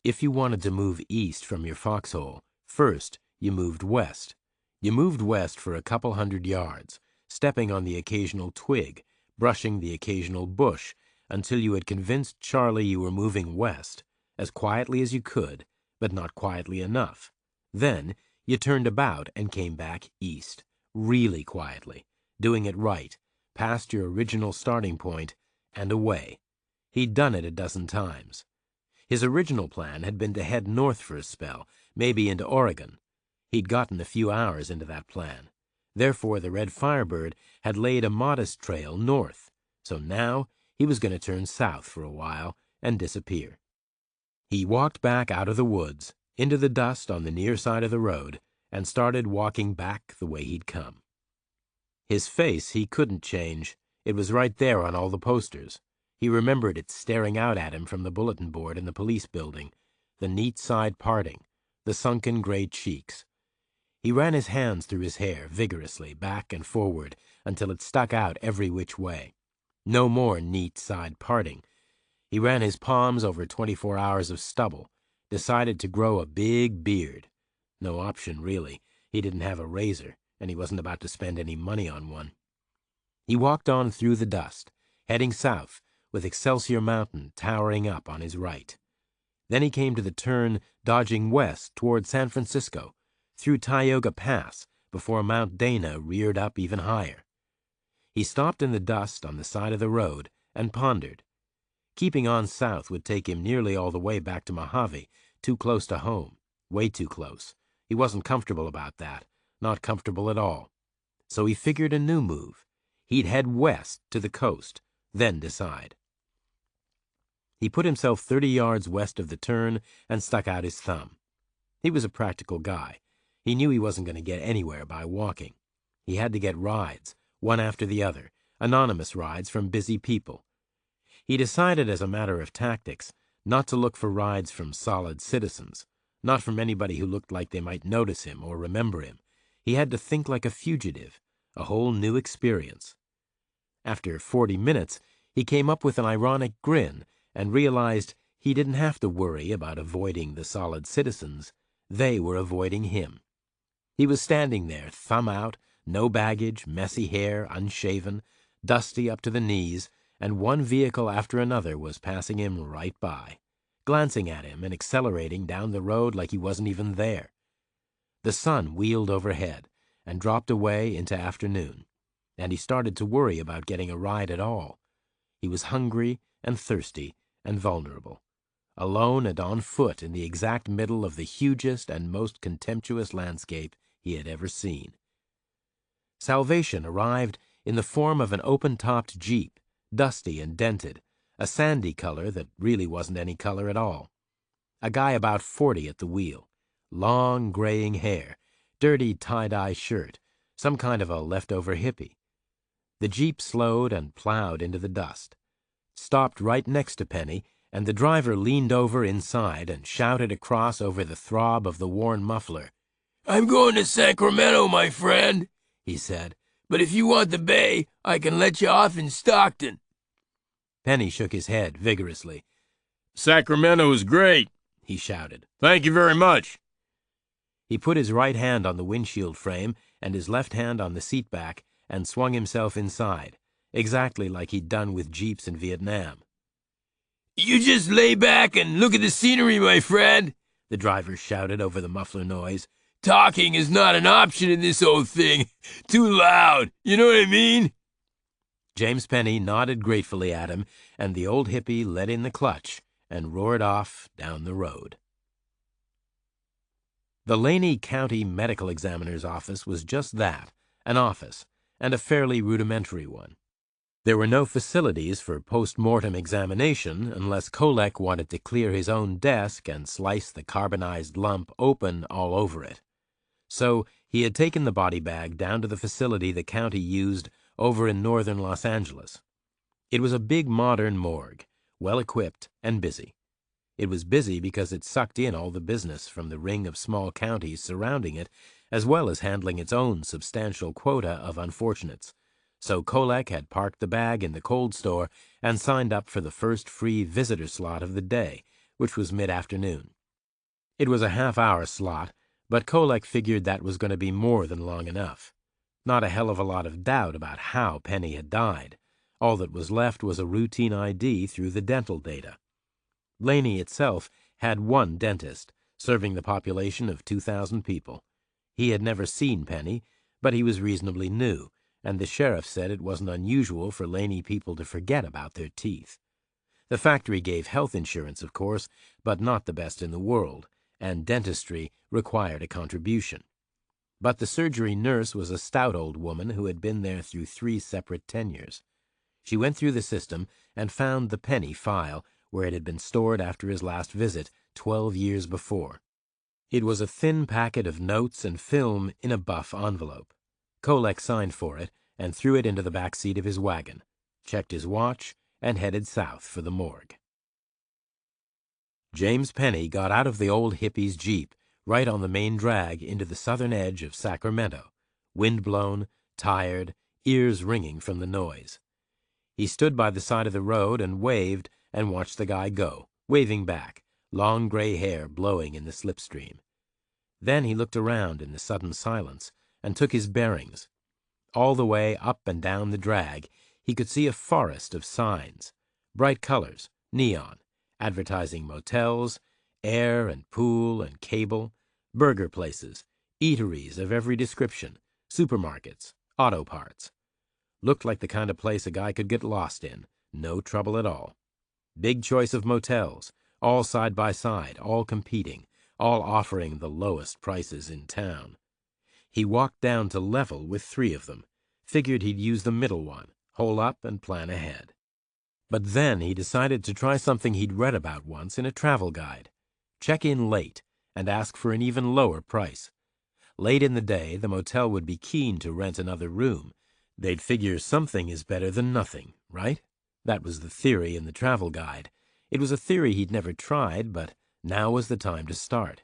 If you wanted to move east from your foxhole, first you moved west. You moved west for a couple 100 yards, stepping on the occasional twig, brushing the occasional bush, until you had convinced Charlie you were moving west, as quietly as you could, but not quietly enough. Then you turned about and came back east, really quietly, doing it right, past your original starting point, and away. He'd done it a dozen times. His original plan had been to head north for a spell, maybe into Oregon. He'd gotten a few hours into that plan. Therefore, the Red Firebird had laid a modest trail north, so now he was going to turn south for a while and disappear. He walked back out of the woods, into the dust on the near side of the road, and started walking back the way he'd come. His face he couldn't change. It was right there on all the posters. He remembered it staring out at him from the bulletin board in the police building, the neat side parting, the sunken gray cheeks. He ran his hands through his hair vigorously, back and forward, until it stuck out every which way. No more neat side parting. He ran his palms over 24 hours of stubble, decided to grow a big beard. No option, really. He didn't have a razor, and he wasn't about to spend any money on one. He walked on through the dust, heading south, with Excelsior Mountain towering up on his right. Then he came to the turn, dodging west toward San Francisco, through Tioga Pass, before Mount Dana reared up even higher. He stopped in the dust on the side of the road and pondered. Keeping on south would take him nearly all the way back to Mojave, too close to home, way too close. He wasn't comfortable about that, not comfortable at all. So he figured a new move. He'd head west to the coast, then decide. He put himself 30 yards west of the turn and stuck out his thumb. He was a practical guy. He knew he wasn't going to get anywhere by walking. He had to get rides, one after the other, anonymous rides from busy people. He decided as a matter of tactics not to look for rides from solid citizens, not from anybody who looked like they might notice him or remember him. He had to think like a fugitive, a whole new experience. After 40 minutes, he came up with an ironic grin and realized he didn't have to worry about avoiding the solid citizens. They were avoiding him. He was standing there, thumb out, no baggage, messy hair, unshaven, dusty up to the knees, and one vehicle after another was passing him right by, glancing at him and accelerating down the road like he wasn't even there. The sun wheeled overhead and dropped away into afternoon, and he started to worry about getting a ride at all. He was hungry and thirsty and vulnerable, alone and on foot in the exact middle of the hugest and most contemptuous landscape he had ever seen. Salvation arrived in the form of an open-topped Jeep, dusty and dented, a sandy color that really wasn't any color at all. A guy about 40 at the wheel, long graying hair, dirty tie-dye shirt, some kind of a leftover hippie. The Jeep slowed and plowed into the dust, stopped right next to Penny, and the driver leaned over inside and shouted across over the throb of the worn muffler. "I'm going to Sacramento, my friend," he said, "but if you want the bay, I can let you off in Stockton." Penny shook his head vigorously. "Sacramento's great," he shouted. "Thank you very much." He put his right hand on the windshield frame and his left hand on the seat back and swung himself inside, exactly like he'd done with Jeeps in Vietnam. "You just lay back and look at the scenery, my friend," the driver shouted over the muffler noise. "Talking is not an option in this old thing. Too loud, you know what I mean?" James Penny nodded gratefully at him, and the old hippie let in the clutch and roared off down the road. The Laney County Medical Examiner's office was just that, an office, and a fairly rudimentary one. There were no facilities for post-mortem examination unless Kolek wanted to clear his own desk and slice the carbonized lump open all over it. So he had taken the body bag down to the facility the county used over in northern Los Angeles. It was a big modern morgue, well-equipped and busy. It was busy because it sucked in all the business from the ring of small counties surrounding it, as well as handling its own substantial quota of unfortunates. So Kolek had parked the bag in the cold store and signed up for the first free visitor slot of the day, which was mid-afternoon. It was a half-hour slot, but Kolek figured that was going to be more than long enough. Not a hell of a lot of doubt about how Penny had died. All that was left was a routine ID through the dental data. Laney itself had one dentist, serving the population of 2,000 people. He had never seen Penny, but he was reasonably new, and the sheriff said it wasn't unusual for Laney people to forget about their teeth. The factory gave health insurance, of course, but not the best in the world, and dentistry required a contribution. But the surgery nurse was a stout old woman who had been there through 3 separate tenures. She went through the system and found the Penny file where it had been stored after his last visit 12 years before. It was a thin packet of notes and film in a buff envelope. Kolek signed for it and threw it into the back seat of his wagon, checked his watch, and headed south for the morgue. James Penny got out of the old hippie's Jeep right on the main drag into the southern edge of Sacramento, wind-blown, tired, ears ringing from the noise. He stood by the side of the road and waved and watched the guy go, waving back, long gray hair blowing in the slipstream. Then he looked around in the sudden silence and took his bearings. All the way up and down the drag, he could see a forest of signs, bright colors, neon, advertising motels, air and pool and cable, burger places, eateries of every description, supermarkets, auto parts. Looked like the kind of place a guy could get lost in, no trouble at all. Big choice of motels, all side by side, all competing, all offering the lowest prices in town. He walked down to level with 3 of them, figured he'd use the middle one, hole up and plan ahead. But then he decided to try something he'd read about once in a travel guide. Check in late and ask for an even lower price. Late in the day, the motel would be keen to rent another room. They'd figure something is better than nothing, right? That was the theory in the travel guide. It was a theory he'd never tried, but now was the time to start.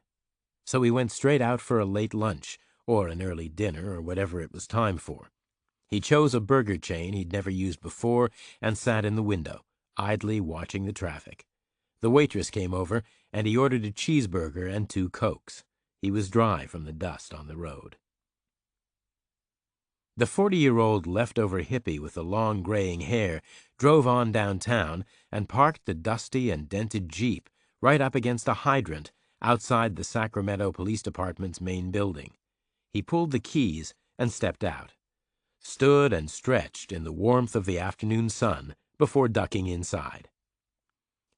So he went straight out for a late lunch, or an early dinner, or whatever it was time for. He chose a burger chain he'd never used before and sat in the window, idly watching the traffic. The waitress came over, and he ordered a cheeseburger and 2 Cokes. He was dry from the dust on the road. The 40-year-old leftover hippie with the long graying hair drove on downtown and parked the dusty and dented Jeep right up against a hydrant outside the Sacramento Police Department's main building. He pulled the keys and stepped out, stood and stretched in the warmth of the afternoon sun before ducking inside.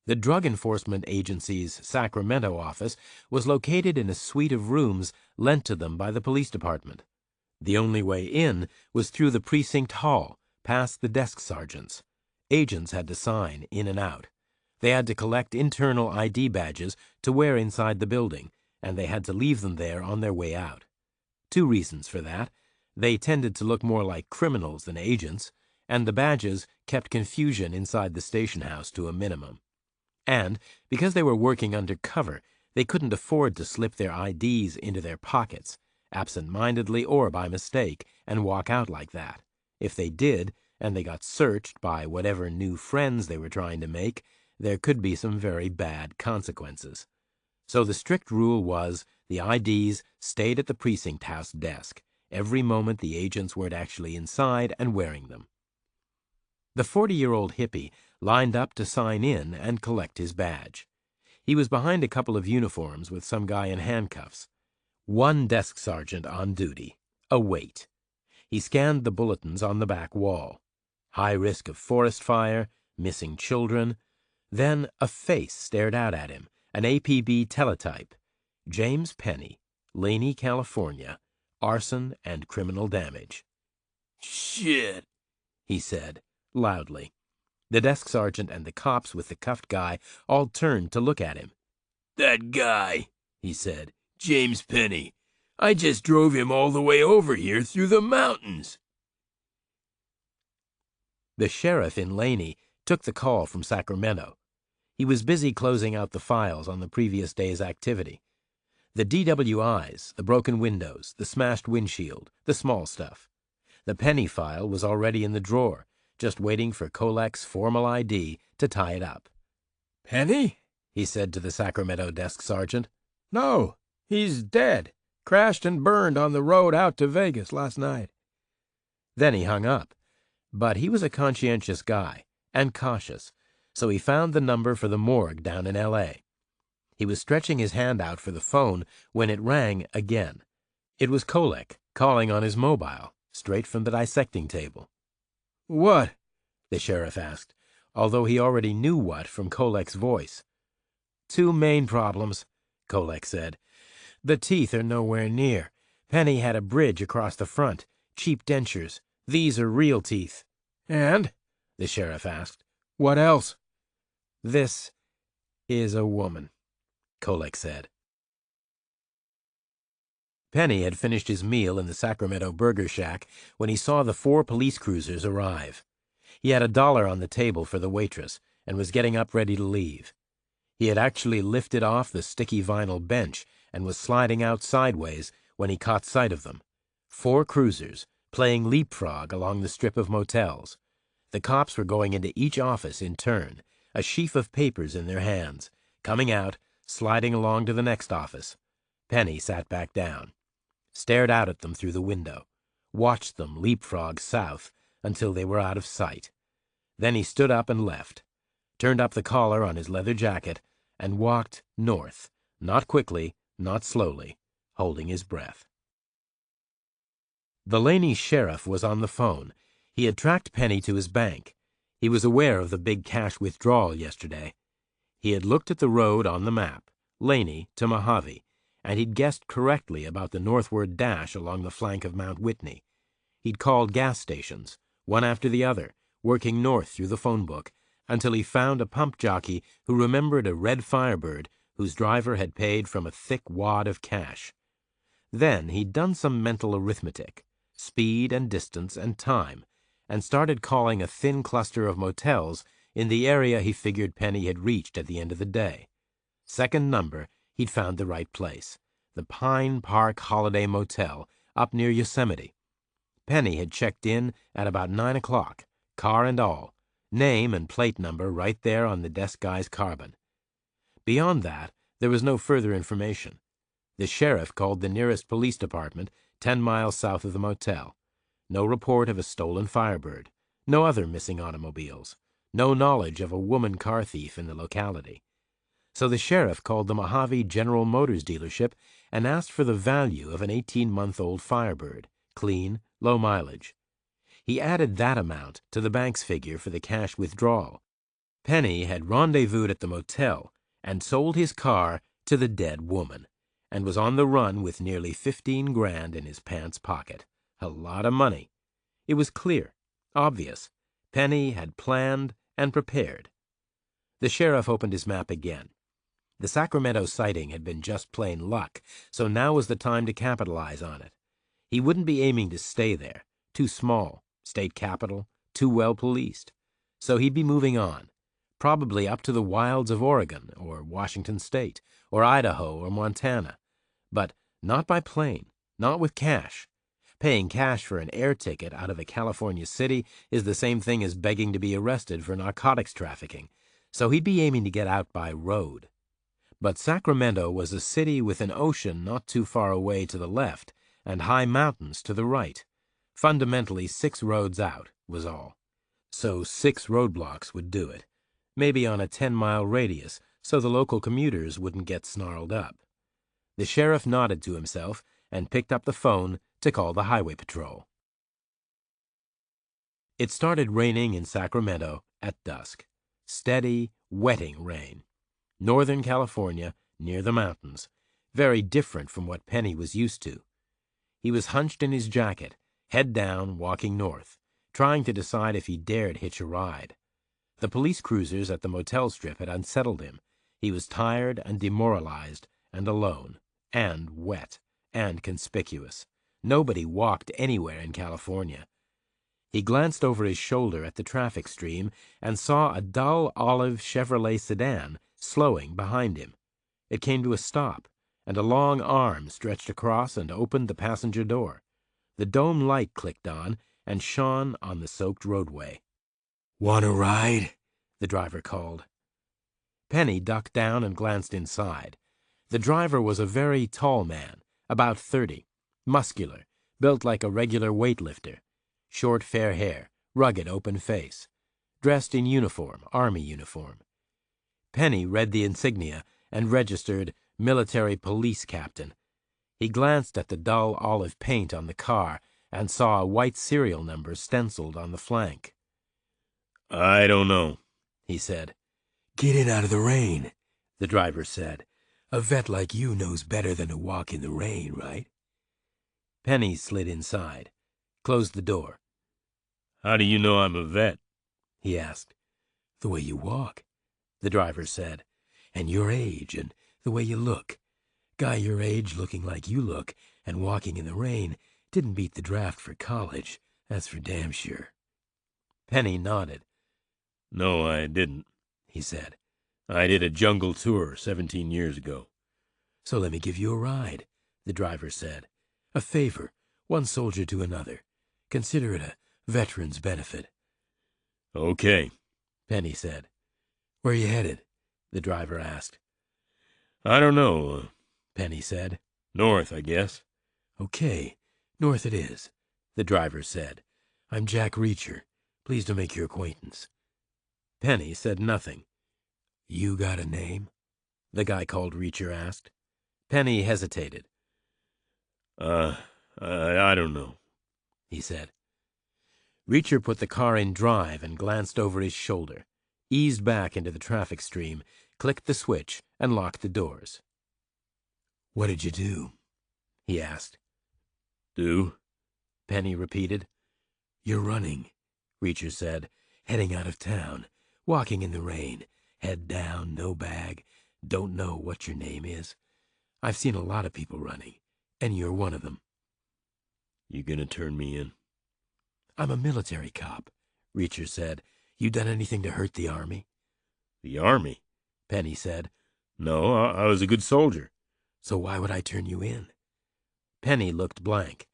The Drug Enforcement Agency's Sacramento office was located in a suite of rooms lent to them by the police department. The only way in was through the precinct hall, past the desk sergeants. Agents had to sign in and out. They had to collect internal ID badges to wear inside the building, and they had to leave them there on their way out. 2 reasons for that. They tended to look more like criminals than agents, and the badges kept confusion inside the station house to a minimum. And, because they were working undercover, they couldn't afford to slip their IDs into their pockets, absent-mindedly or by mistake, and walk out like that. If they did, and they got searched by whatever new friends they were trying to make, there could be some very bad consequences. So the strict rule was the IDs stayed at the precinct house desk every moment the agents weren't actually inside and wearing them. The 40-year-old hippie lined up to sign in and collect his badge. He was behind a couple of uniforms with some guy in handcuffs. 1 desk sergeant on duty. A wait. He scanned the bulletins on the back wall. High risk of forest fire, missing children. Then a face stared out at him, an APB teletype. James Penny, Laney, California. Arson and criminal damage. "Shit," he said, loudly. The desk sergeant and the cops with the cuffed guy all turned to look at him. "That guy," he said, "James Penny. I just drove him all the way over here through the mountains." The sheriff in Laney took the call from Sacramento. He was busy closing out the files on the previous day's activity. The DWIs, the broken windows, the smashed windshield, the small stuff. The Penny file was already in the drawer, just waiting for Kolek's formal ID to tie it up. Penny? He said to the Sacramento desk sergeant. No, he's dead. Crashed and burned on the road out to Vegas last night. Then he hung up. But he was a conscientious guy, and cautious, so he found the number for the morgue down in L.A. He was stretching his hand out for the phone when it rang again. It was Kolek calling on his mobile, straight from the dissecting table. "What?" the sheriff asked, although he already knew what from Kolek's voice. "2 main problems," Kolek said. "The teeth are nowhere near. Penny had a bridge across the front, cheap dentures. These are real teeth." "And?" the sheriff asked. "What else?" "This is a woman," Kolek said. Penny had finished his meal in the Sacramento Burger Shack when he saw the 4 police cruisers arrive. He had $1 on the table for the waitress and was getting up ready to leave. He had actually lifted off the sticky vinyl bench and was sliding out sideways when he caught sight of them. 4 cruisers, playing leapfrog along the strip of motels. The cops were going into each office in turn, a sheaf of papers in their hands, coming out, sliding along to the next office. Penny sat back down, stared out at them through the window, watched them leapfrog south until they were out of sight. Then he stood up and left, turned up the collar on his leather jacket, and walked north, not quickly, not slowly, holding his breath. The Laney sheriff was on the phone. He had tracked Penny to his bank. He was aware of the big cash withdrawal yesterday. He had looked at the road on the map, Laney to Mojave, and he'd guessed correctly about the northward dash along the flank of Mount Whitney. He'd called gas stations, one after the other, working north through the phone book, until he found a pump jockey who remembered a red Firebird whose driver had paid from a thick wad of cash. Then he'd done some mental arithmetic, speed and distance and time, and started calling a thin cluster of motels in the area he figured Penny had reached at the end of the day. Second number, he'd found the right place, the Pine Park Holiday Motel up near Yosemite. Penny had checked in at about 9 o'clock, car and all, name and plate number right there on the desk guy's carbon. Beyond that, there was no further information. The sheriff called the nearest police department 10 miles south of the motel. No report of a stolen Firebird, no other missing automobiles, no knowledge of a woman car thief in the locality. So the sheriff called the Mojave General Motors dealership and asked for the value of an 18-month-old Firebird, clean, low mileage. He added that amount to the bank's figure for the cash withdrawal. Penny had rendezvoused at the motel and sold his car to the dead woman, and was on the run with nearly 15 grand in his pants pocket, A lot of money. It was clear, obvious. Penny had planned and prepared. The sheriff opened his map again. The Sacramento sighting had been just plain luck, so now was the time to capitalize on it. He wouldn't be aiming to stay there. Too small, state capital, too well policed. So he'd be moving on, probably up to the wilds of Oregon or Washington State or Idaho or Montana. But not by plane, not with cash. Paying cash for an air ticket out of a California city is the same thing as begging to be arrested for narcotics trafficking, so he'd be aiming to get out by road. But Sacramento was a city with an ocean not too far away to the left and high mountains to the right. Fundamentally 6 roads out was all. So 6 roadblocks would do it, maybe on a 10-mile radius so the local commuters wouldn't get snarled up. The sheriff nodded to himself and picked up the phone to call the highway patrol. It started raining in Sacramento at dusk. Steady, wetting rain. Northern California, near the mountains. Very different from what Penny was used to. He was hunched in his jacket, head down, walking north, trying to decide if he dared hitch a ride. The police cruisers at the motel strip had unsettled him. He was tired and demoralized and alone and wet and conspicuous. Nobody walked anywhere in California. He glanced over his shoulder at the traffic stream and saw a dull olive Chevrolet sedan slowing behind him. It came to a stop, and a long arm stretched across and opened the passenger door. The dome light clicked on and shone on the soaked roadway. "Want a ride?" the driver called. Penny ducked down and glanced inside. The driver was a very tall man, about 30, muscular, built like a regular weightlifter, short fair hair, rugged open face, dressed in uniform, army uniform. Penny read the insignia and registered military police captain. He glanced at the dull olive paint on the car and saw a white serial number stenciled on the flank. I don't know, he said. "Get in out of the rain," the driver said. "A vet like you knows better than to walk in the rain, right?" Penny slid inside, closed the door. How do you know I'm a vet? He asked. "The way you walk," the driver said. "and your age, and the way you look. Guy your age looking like you look and walking in the rain didn't beat the draft for college, that's for damn sure." Penny nodded. No, I didn't, he said. I did a jungle tour 17 years ago. "So let me give you a ride," the driver said. "A favor, one soldier to another. Consider it a veteran's benefit." Okay, Penny said. "Where you headed?" the driver asked. I don't know, Penny said. North, I guess. "Okay, north it is," the driver said. "I'm Jack Reacher. Pleased to make your acquaintance." Penny said nothing. "You got a name?" the guy called Reacher asked. Penny hesitated. I don't know, he said. Reacher put the car in drive and glanced over his shoulder, eased back into the traffic stream, clicked the switch, and locked the doors. "What did you do?" he asked. Do? Penny repeated. "You're running," Reacher said, "heading out of town, walking in the rain, head down, no bag, don't know what your name is. I've seen a lot of people running, and you're one of them." You gonna turn me in? "I'm a military cop," Reacher said. "You done anything to hurt the Army?" The Army? Penny said. No, I was a good soldier. "So why would I turn you in?" Penny looked blank.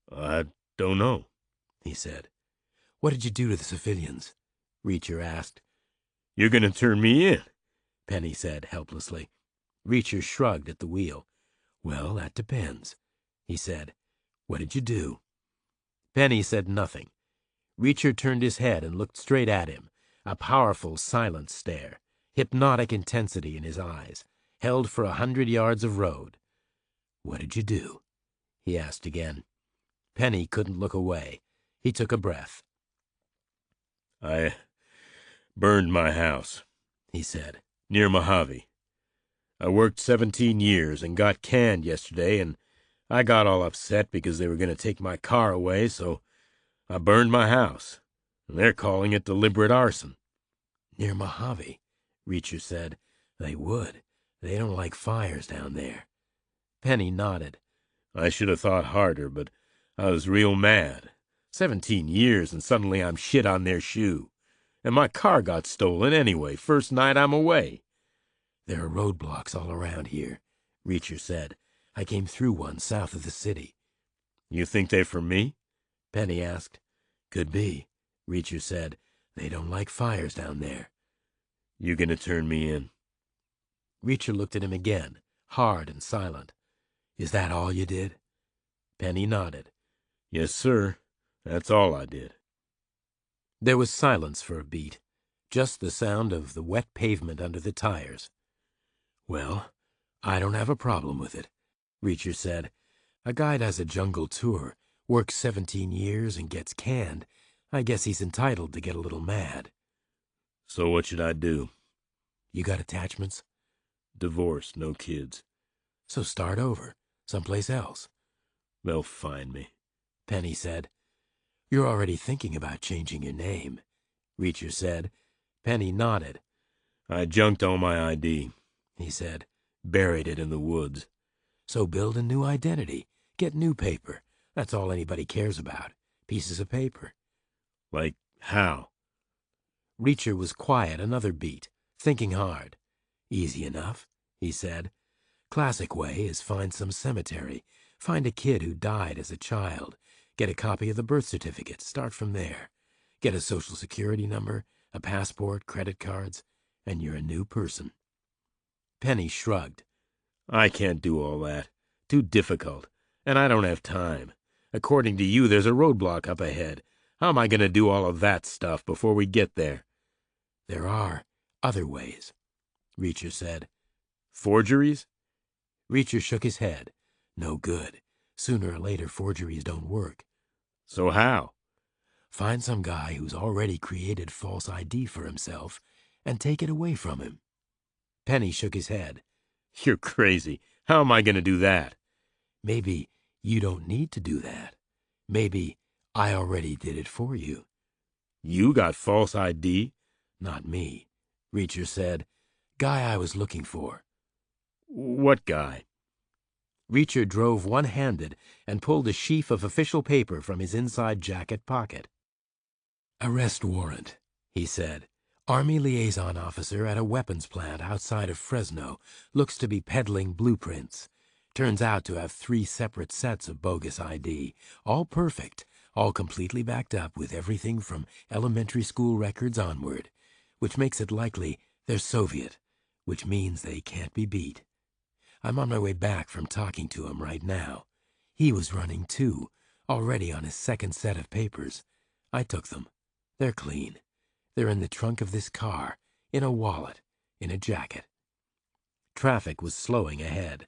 I don't know, he said. "What did you do to the civilians?" Reacher asked. You're gonna turn me in? Penny said helplessly. Reacher shrugged at the wheel. "Well, that depends," he said. "What did you do?" Penny said nothing. Reacher turned his head and looked straight at him, a powerful, silent stare, hypnotic intensity in his eyes, held for 100 yards of road. "What did you do?" he asked again. Penny couldn't look away. He took a breath. I burned my house, he said. Near Mojave. I worked 17 years and got canned yesterday, and I got all upset because they were going to take my car away, so I burned my house. And they're calling it deliberate arson. Near Mojave, Reacher said. They would. They don't like fires down there. Penny nodded. I should have thought harder, but I was real mad. 17 years and suddenly I'm shit on their shoe. And my car got stolen anyway, first night I'm away. There are roadblocks all around here, Reacher said. I came through one south of the city. You think they're for me? Penny asked. Could be, Reacher said. They don't like fires down there. You gonna turn me in? Reacher looked at him again, hard and silent. Is that all you did? Penny nodded. Yes, sir. That's all I did. There was silence for a beat, just the sound of the wet pavement under the tires. Well, I don't have a problem with it, Reacher said. A guy does a jungle tour, works 17 years and gets canned. I guess he's entitled to get a little mad. So what should I do? You got attachments? Divorced, no kids. So start over, someplace else. They'll find me, Penny said. You're already thinking about changing your name, Reacher said. Penny nodded. I junked all my ID, he said. Buried it in the woods. So build a new identity. Get new paper. That's all anybody cares about. Pieces of paper. Like how? Reacher was quiet another beat, thinking hard. Easy enough, he said. Classic way is find some cemetery. Find a kid who died as a child. Get a copy of the birth certificate. Start from there. Get a social security number, a passport, credit cards, and you're a new person. Penny shrugged. I can't do all that. Too difficult. And I don't have time. According to you, there's a roadblock up ahead. How am I going to do all of that stuff before we get there? There are other ways, Reacher said. Forgeries? Reacher shook his head. No good. Sooner or later, forgeries don't work. So how? Find some guy who's already created false ID for himself and take it away from him. Penny shook his head. You're crazy. How am I going to do that? Maybe you don't need to do that. Maybe I already did it for you. You got false ID? Not me, Reacher said. Guy I was looking for. What guy? Reacher drove one-handed and pulled a sheaf of official paper from his inside jacket pocket. Arrest warrant, he said. Army liaison officer at a weapons plant outside of Fresno. Looks to be peddling blueprints. Turns out to have 3 separate sets of bogus ID. All perfect, all completely backed up with everything from elementary school records onward. Which makes it likely they're Soviet, which means they can't be beat. I'm on my way back from talking to him right now. He was running too, already on his 2nd set of papers. I took them. They're clean. They're in the trunk of this car, in a wallet, in a jacket. Traffic was slowing ahead.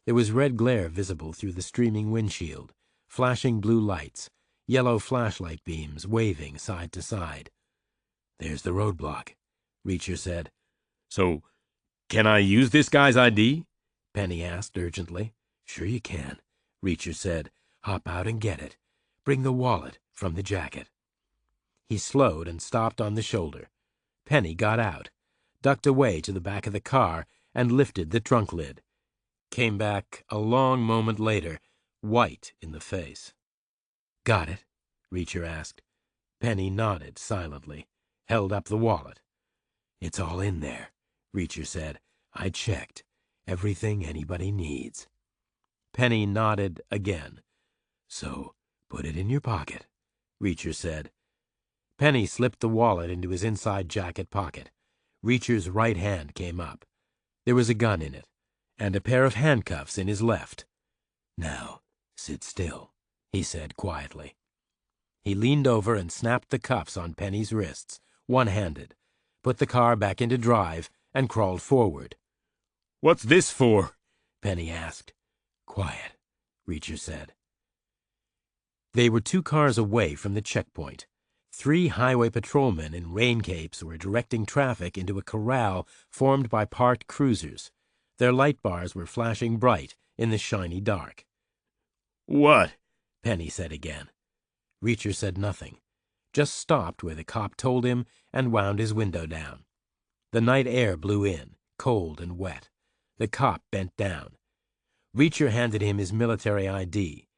There was red glare visible through the streaming windshield, flashing blue lights, yellow flashlight beams waving side to side. There's the roadblock, Reacher said. So, can I use this guy's ID? Penny asked urgently. Sure you can, Reacher said. Hop out and get it. Bring the wallet from the jacket. He slowed and stopped on the shoulder. Penny got out, ducked away to the back of the car, and lifted the trunk lid. Came back a long moment later, white in the face. Got it? Reacher asked. Penny nodded silently, held up the wallet. It's all in there, Reacher said. I checked. Everything anybody needs. Penny nodded again. So, put it in your pocket, Reacher said. Penny slipped the wallet into his inside jacket pocket. Reacher's right hand came up. There was a gun in it, and a pair of handcuffs in his left. Now, sit still, he said quietly. He leaned over and snapped the cuffs on Penny's wrists, one-handed, put the car back into drive, and crawled forward. What's this for? Penny asked. Quiet, Reacher said. They were 2 cars away from the checkpoint. 3 highway patrolmen in rain capes were directing traffic into a corral formed by parked cruisers. Their light bars were flashing bright in the shiny dark. What? Penny said again. Reacher said nothing, just stopped where the cop told him and wound his window down. The night air blew in, cold and wet. The cop bent down. Reacher handed him his military ID.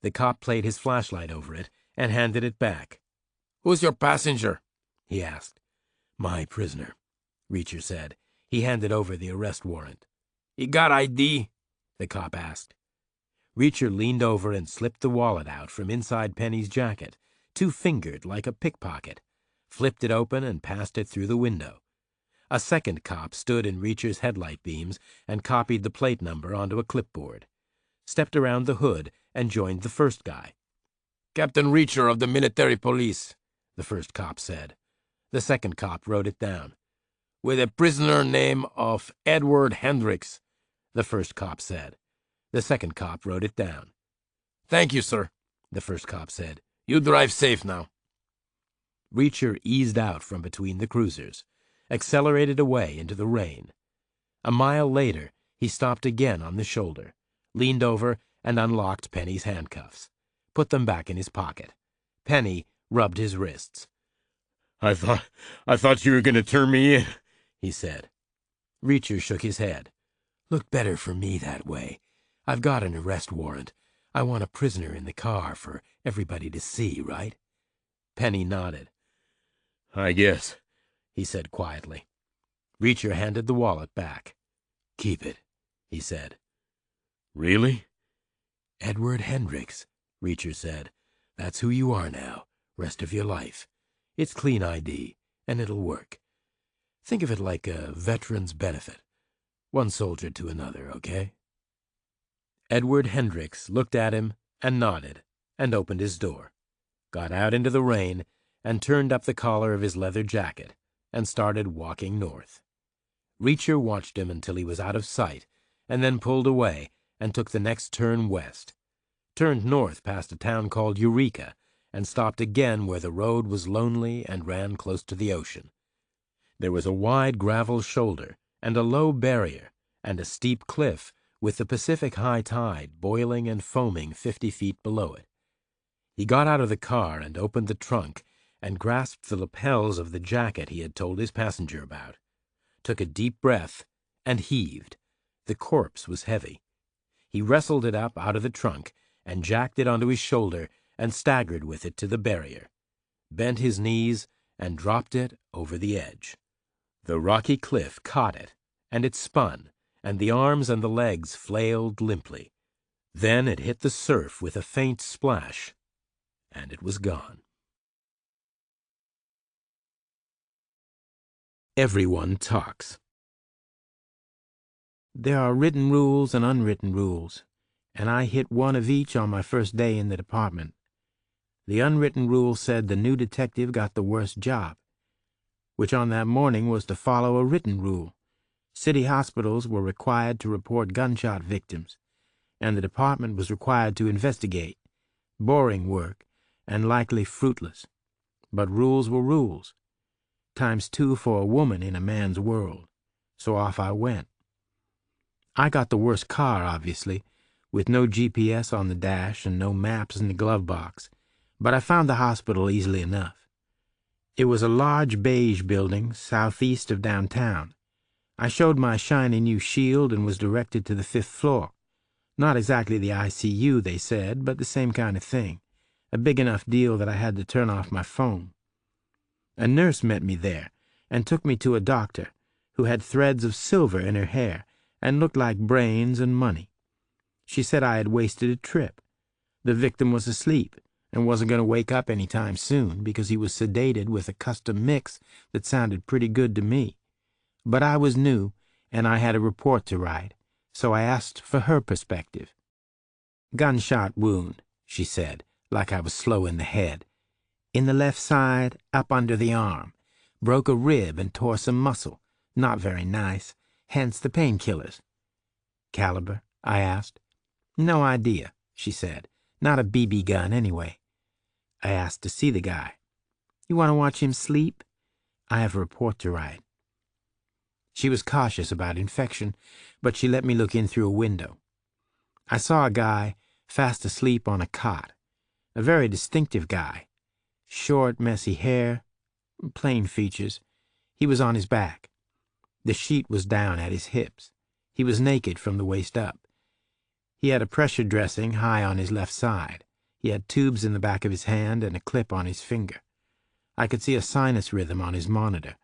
The cop played his flashlight over it and handed it back. Who's your passenger? He asked. My prisoner, Reacher said. He handed over the arrest warrant. He got ID? The cop asked. Reacher leaned over and slipped the wallet out from inside Penny's jacket, two-fingered like a pickpocket, flipped it open and passed it through the window. A second cop stood in Reacher's headlight beams and copied the plate number onto a clipboard, stepped around the hood and joined the first guy. Captain Reacher of the military police, the first cop said. The second cop wrote it down. With a prisoner name of Edward Hendricks, the first cop said. The second cop wrote it down. Thank you, sir, the first cop said. You drive safe now. Reacher eased out from between the cruisers, accelerated away into the rain. A mile later, he stopped again on the shoulder, leaned over and unlocked Penny's handcuffs, put them back in his pocket. Penny rubbed his wrists. I thought you were going to turn me in, he said. Reacher shook his head. Looked better for me that way. I've got an arrest warrant. I want a prisoner in the car for everybody to see, right? Penny nodded. I guess, he said quietly. Reacher handed the wallet back. Keep it, he said. Really? Edward Hendricks, Reacher said. That's who you are now, rest of your life. It's clean ID, and it'll work. Think of it like a veteran's benefit. One soldier to another, okay? Edward Hendricks looked at him and nodded and opened his door, got out into the rain and turned up the collar of his leather jacket and started walking north. Reacher watched him until he was out of sight and then pulled away and took the next turn west, turned north past a town called Eureka and stopped again where the road was lonely and ran close to the ocean. There was a wide gravel shoulder and a low barrier and a steep cliff with the Pacific high tide boiling and foaming 50 feet below it. He got out of the car and opened the trunk and grasped the lapels of the jacket he had told his passenger about, took a deep breath, and heaved. The corpse was heavy. He wrestled it up out of the trunk and jacked it onto his shoulder and staggered with it to the barrier, bent his knees and dropped it over the edge. The rocky cliff caught it, and it spun, and the arms and the legs flailed limply. Then it hit the surf with a faint splash, and it was gone. Everyone talks. There are written rules and unwritten rules, and I hit one of each on my first day in the department. The unwritten rule said the new detective got the worst job, which on that morning was to follow a written rule. City hospitals were required to report gunshot victims, and the department was required to investigate. Boring work, and likely fruitless. But rules were rules. ×2 for a woman in a man's world. So off I went. I got the worst car, obviously, with no GPS on the dash and no maps in the glove box, but I found the hospital easily enough. It was a large beige building southeast of downtown. I showed my shiny new shield and was directed to the 5th floor. Not exactly the ICU, they said, but the same kind of thing. A big enough deal that I had to turn off my phone. A nurse met me there and took me to a doctor who had threads of silver in her hair and looked like brains and money. She said I had wasted a trip. The victim was asleep and wasn't going to wake up any time soon because he was sedated with a custom mix that sounded pretty good to me. But I was new, and I had a report to write, so I asked for her perspective. "Gunshot wound," she said, like I was slow in the head. "In the left side, up under the arm. Broke a rib and tore some muscle. Not very nice, hence the painkillers." "Caliber?" I asked. "No idea," she said. "Not a BB gun, anyway." I asked to see the guy. "You want to watch him sleep? I have a report to write." She was cautious about infection, but she let me look in through a window. I saw a guy, fast asleep on a cot. A very distinctive guy. Short, messy hair, plain features. He was on his back. The sheet was down at his hips. He was naked from the waist up. He had a pressure dressing high on his left side. He had tubes in the back of his hand and a clip on his finger. I could see a sinus rhythm on his monitor.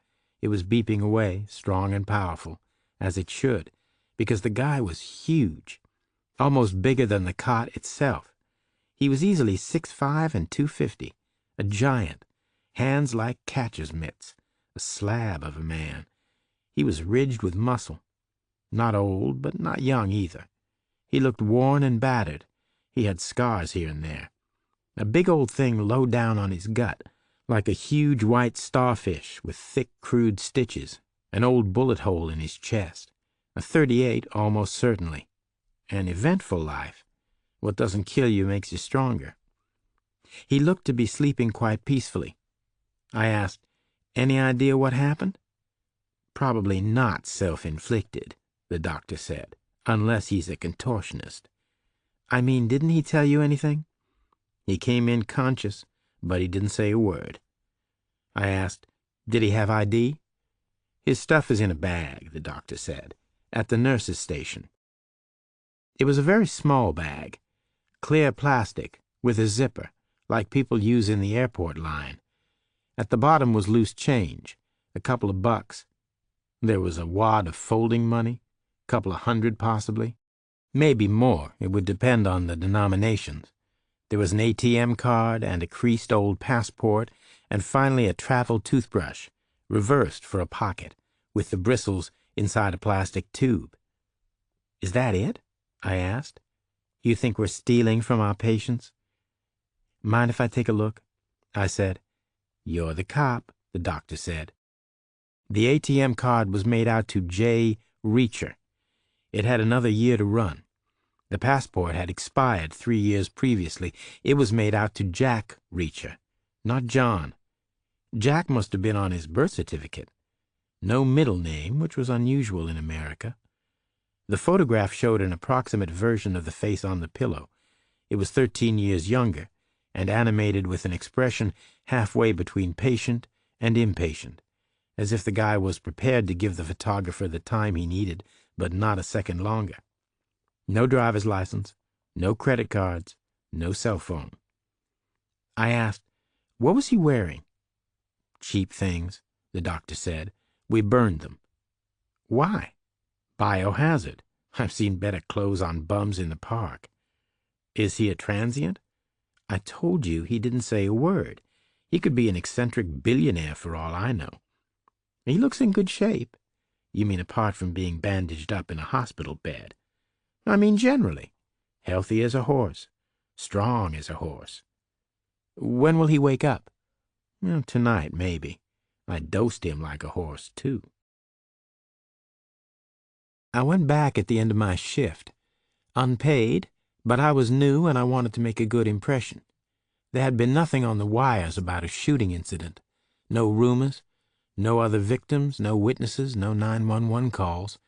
It was beeping away, strong and powerful, as it should, because the guy was huge, almost bigger than the cot itself. He was easily 6'5" and 250, a giant, hands like catcher's mitts, a slab of a man. He was ridged with muscle. Not old, but not young either. He looked worn and battered. He had scars here and there. A big old thing low down on his gut, like a huge white starfish with thick, crude stitches, an old bullet hole in his chest, a .38 almost certainly. An eventful life. What doesn't kill you makes you stronger. He looked to be sleeping quite peacefully. I asked, "Any idea what happened?" "Probably not self-inflicted," the doctor said, "unless he's a contortionist." "I mean, didn't he tell you anything?" "He came in conscious, but he didn't say a word." I asked, "Did he have ID?" "His stuff is in a bag," the doctor said, "at the nurse's station." It was a very small bag, clear plastic, with a zipper, like people use in the airport line. At the bottom was loose change, a couple of bucks. There was a wad of folding money, a couple of hundred possibly. Maybe more, it would depend on the denominations. There was an ATM card and a creased old passport, and finally a travel toothbrush, reversed for a pocket, with the bristles inside a plastic tube. "Is that it?" I asked. "You think we're stealing from our patients?" "Mind if I take a look?" I said. "You're the cop," the doctor said. The ATM card was made out to J. Reacher. It had another year to run. The passport had expired 3 years previously. It was made out to Jack Reacher, not John. Jack must have been on his birth certificate. No middle name, which was unusual in America. The photograph showed an approximate version of the face on the pillow. It was 13 years younger, and animated with an expression halfway between patient and impatient, as if the guy was prepared to give the photographer the time he needed, but not a second longer. No driver's license, no credit cards, no cell phone. I asked, "What was he wearing?" "Cheap things," the doctor said. "We burned them." "Why?" "Biohazard. I've seen better clothes on bums in the park." "Is he a transient?" "I told you he didn't say a word. He could be an eccentric billionaire for all I know." "He looks in good shape." "You mean apart from being bandaged up in a hospital bed?" "I mean generally. Healthy as a horse. Strong as a horse." "When will he wake up?" "Tonight, maybe. I dosed him like a horse, too." I went back at the end of my shift. Unpaid, but I was new and I wanted to make a good impression. There had been nothing on the wires about a shooting incident. No rumors, no other victims, no witnesses, no 911 calls,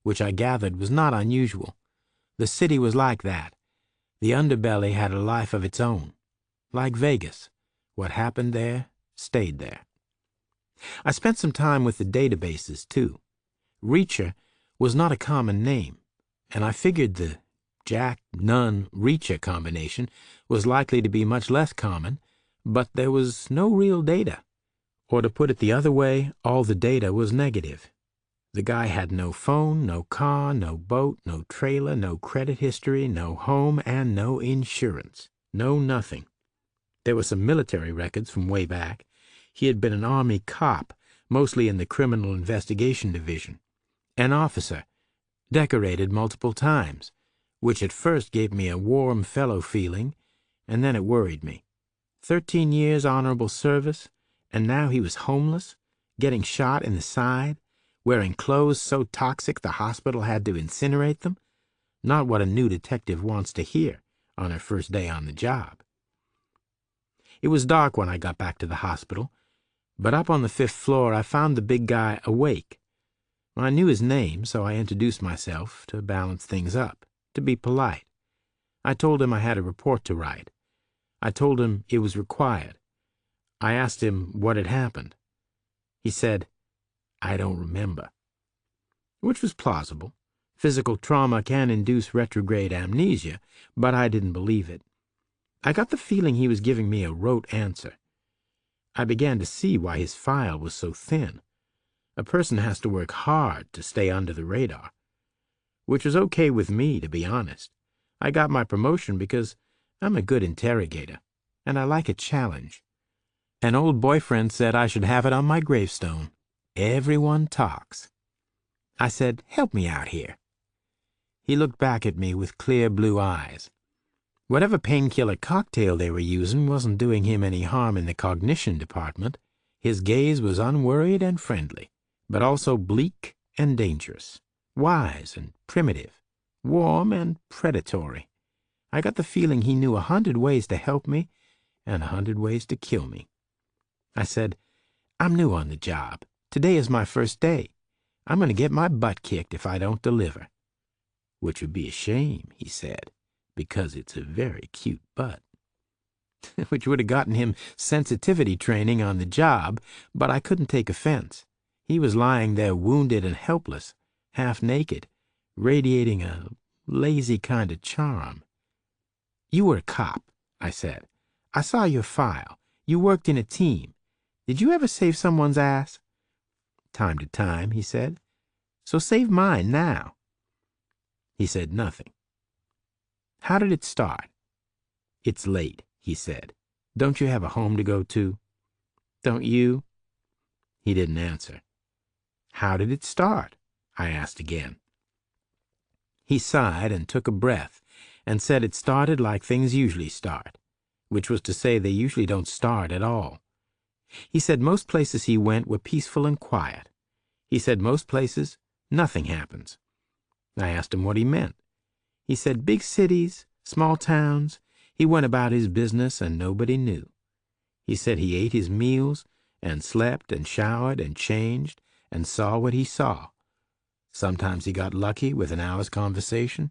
which I gathered was not unusual. The city was like that. The underbelly had a life of its own. Like Vegas. What happened there stayed there. I spent some time with the databases, too. Reacher was not a common name, and I figured the Jack-Nunn-Reacher combination was likely to be much less common, but there was no real data. Or to put it the other way, all the data was negative. The guy had no phone, no car, no boat, no trailer, no credit history, no home, and no insurance. No nothing. There were some military records from way back. He had been an Army cop, mostly in the Criminal Investigation Division. An officer, decorated multiple times, which at first gave me a warm fellow feeling, and then it worried me. 13 years honorable service, and now he was homeless, getting shot in the side, wearing clothes so toxic the hospital had to incinerate them. Not what a new detective wants to hear on her first day on the job. It was dark when I got back to the hospital, but up on the 5th floor I found the big guy awake. I knew his name, so I introduced myself to balance things up, to be polite. I told him I had a report to write. I told him it was required. I asked him what had happened. He said, "I don't remember," which was plausible. Physical trauma can induce retrograde amnesia, but I didn't believe it. I got the feeling he was giving me a rote answer. I began to see why his file was so thin. A person has to work hard to stay under the radar. Which was okay with me, to be honest. I got my promotion because I'm a good interrogator, and I like a challenge. An old boyfriend said I should have it on my gravestone. Everyone talks. I said, "Help me out here." He looked back at me with clear blue eyes. Whatever painkiller cocktail they were using wasn't doing him any harm in the cognition department. His gaze was unworried and friendly, but also bleak and dangerous, wise and primitive, warm and predatory. I got the feeling he knew 100 ways to help me and 100 ways to kill me. I said, "I'm new on the job. Today is my first day. I'm going to get my butt kicked if I don't deliver." "Which would be a shame," he said, "because it's a very cute butt." Which would have gotten him sensitivity training on the job, but I couldn't take offense. He was lying there wounded and helpless, half naked, radiating a lazy kind of charm. "You were a cop," I said. "I saw your file. You worked in a team. Did you ever save someone's ass?" "Time to time," he said. "So save mine now." He said nothing. "How did it start?" "It's late," he said. "Don't you have a home to go to?" "Don't you?" He didn't answer. "How did it start?" I asked again. He sighed and took a breath and said it started like things usually start, which was to say they usually don't start at all. He said most places he went were peaceful and quiet. He said most places nothing happens. I asked him what he meant. He said big cities, small towns, he went about his business and nobody knew. He said he ate his meals and slept and showered and changed and saw what he saw. Sometimes he got lucky with an hour's conversation.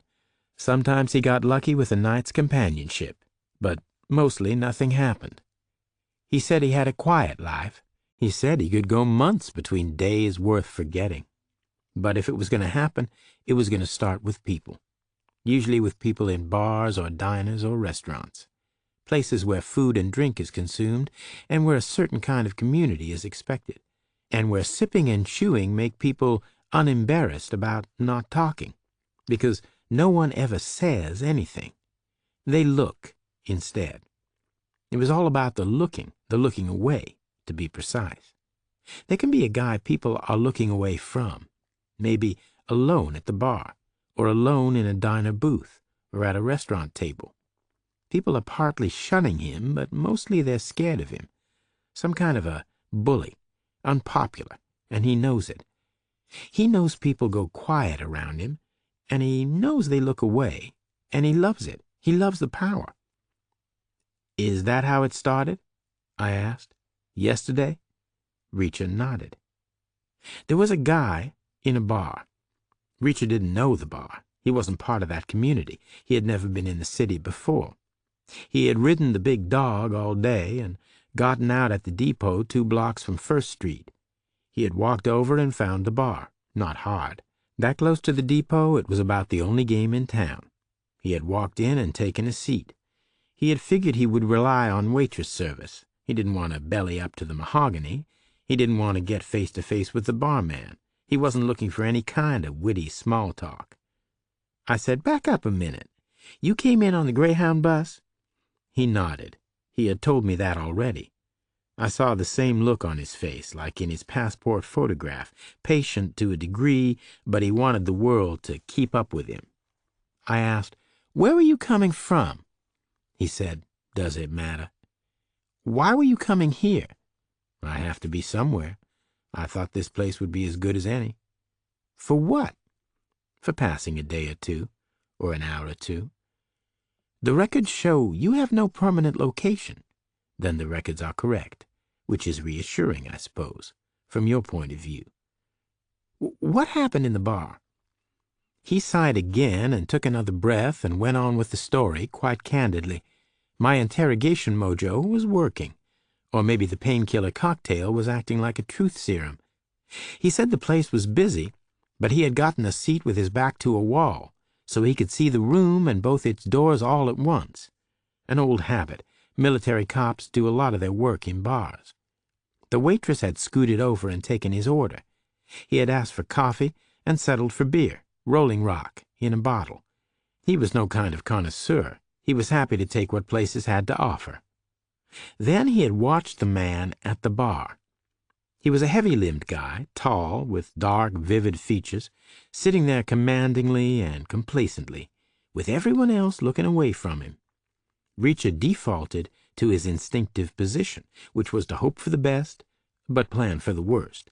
Sometimes he got lucky with a night's companionship, but mostly nothing happened. He said he had a quiet life. He said he could go months between days worth forgetting. But if it was going to happen, it was going to start with people. Usually with people in bars or diners or restaurants. Places where food and drink is consumed and where a certain kind of community is expected. And where sipping and chewing make people unembarrassed about not talking. Because no one ever says anything. They look instead. It was all about the looking away, to be precise. There can be a guy people are looking away from, maybe alone at the bar, or alone in a diner booth, or at a restaurant table. People are partly shunning him, but mostly they're scared of him. Some kind of a bully, unpopular, and he knows it. He knows people go quiet around him, and he knows they look away, and he loves it. He loves the power. "Is that how it started?" I asked. "Yesterday?" Reacher nodded. There was a guy in a bar. Reacher didn't know the bar. He wasn't part of that community. He had never been in the city before. He had ridden the big dog all day and gotten out at the depot 2 blocks from First Street. He had walked over and found the bar. Not hard. That close to the depot, it was about the only game in town. He had walked in and taken a seat. He had figured he would rely on waitress service. He didn't want to belly up to the mahogany. He didn't want to get face to face with the barman. He wasn't looking for any kind of witty small talk. I said, "Back up a minute. You came in on the Greyhound bus?" He nodded. He had told me that already. I saw the same look on his face, like in his passport photograph, patient to a degree, but he wanted the world to keep up with him. I asked, "Where were you coming from?" He said, "Does it matter?" "Why were you coming here?" "I have to be somewhere. I thought this place would be as good as any." "For what?" "For passing a day or two, or an hour or two." "The records show you have no permanent location." "Then the records are correct, which is reassuring, I suppose, from your point of view." "What happened in the bar?" He sighed again and took another breath and went on with the story quite candidly. My interrogation mojo was working. Or maybe the painkiller cocktail was acting like a truth serum. He said the place was busy, but he had gotten a seat with his back to a wall, so he could see the room and both its doors all at once. An old habit. Military cops do a lot of their work in bars. The waitress had scooted over and taken his order. He had asked for coffee and settled for beer, Rolling Rock, in a bottle. He was no kind of connoisseur. He was happy to take what places had to offer. Then he had watched the man at the bar. He was a heavy-limbed guy, tall, with dark, vivid features, sitting there commandingly and complacently, with everyone else looking away from him. Reacher defaulted to his instinctive position, which was to hope for the best, but plan for the worst.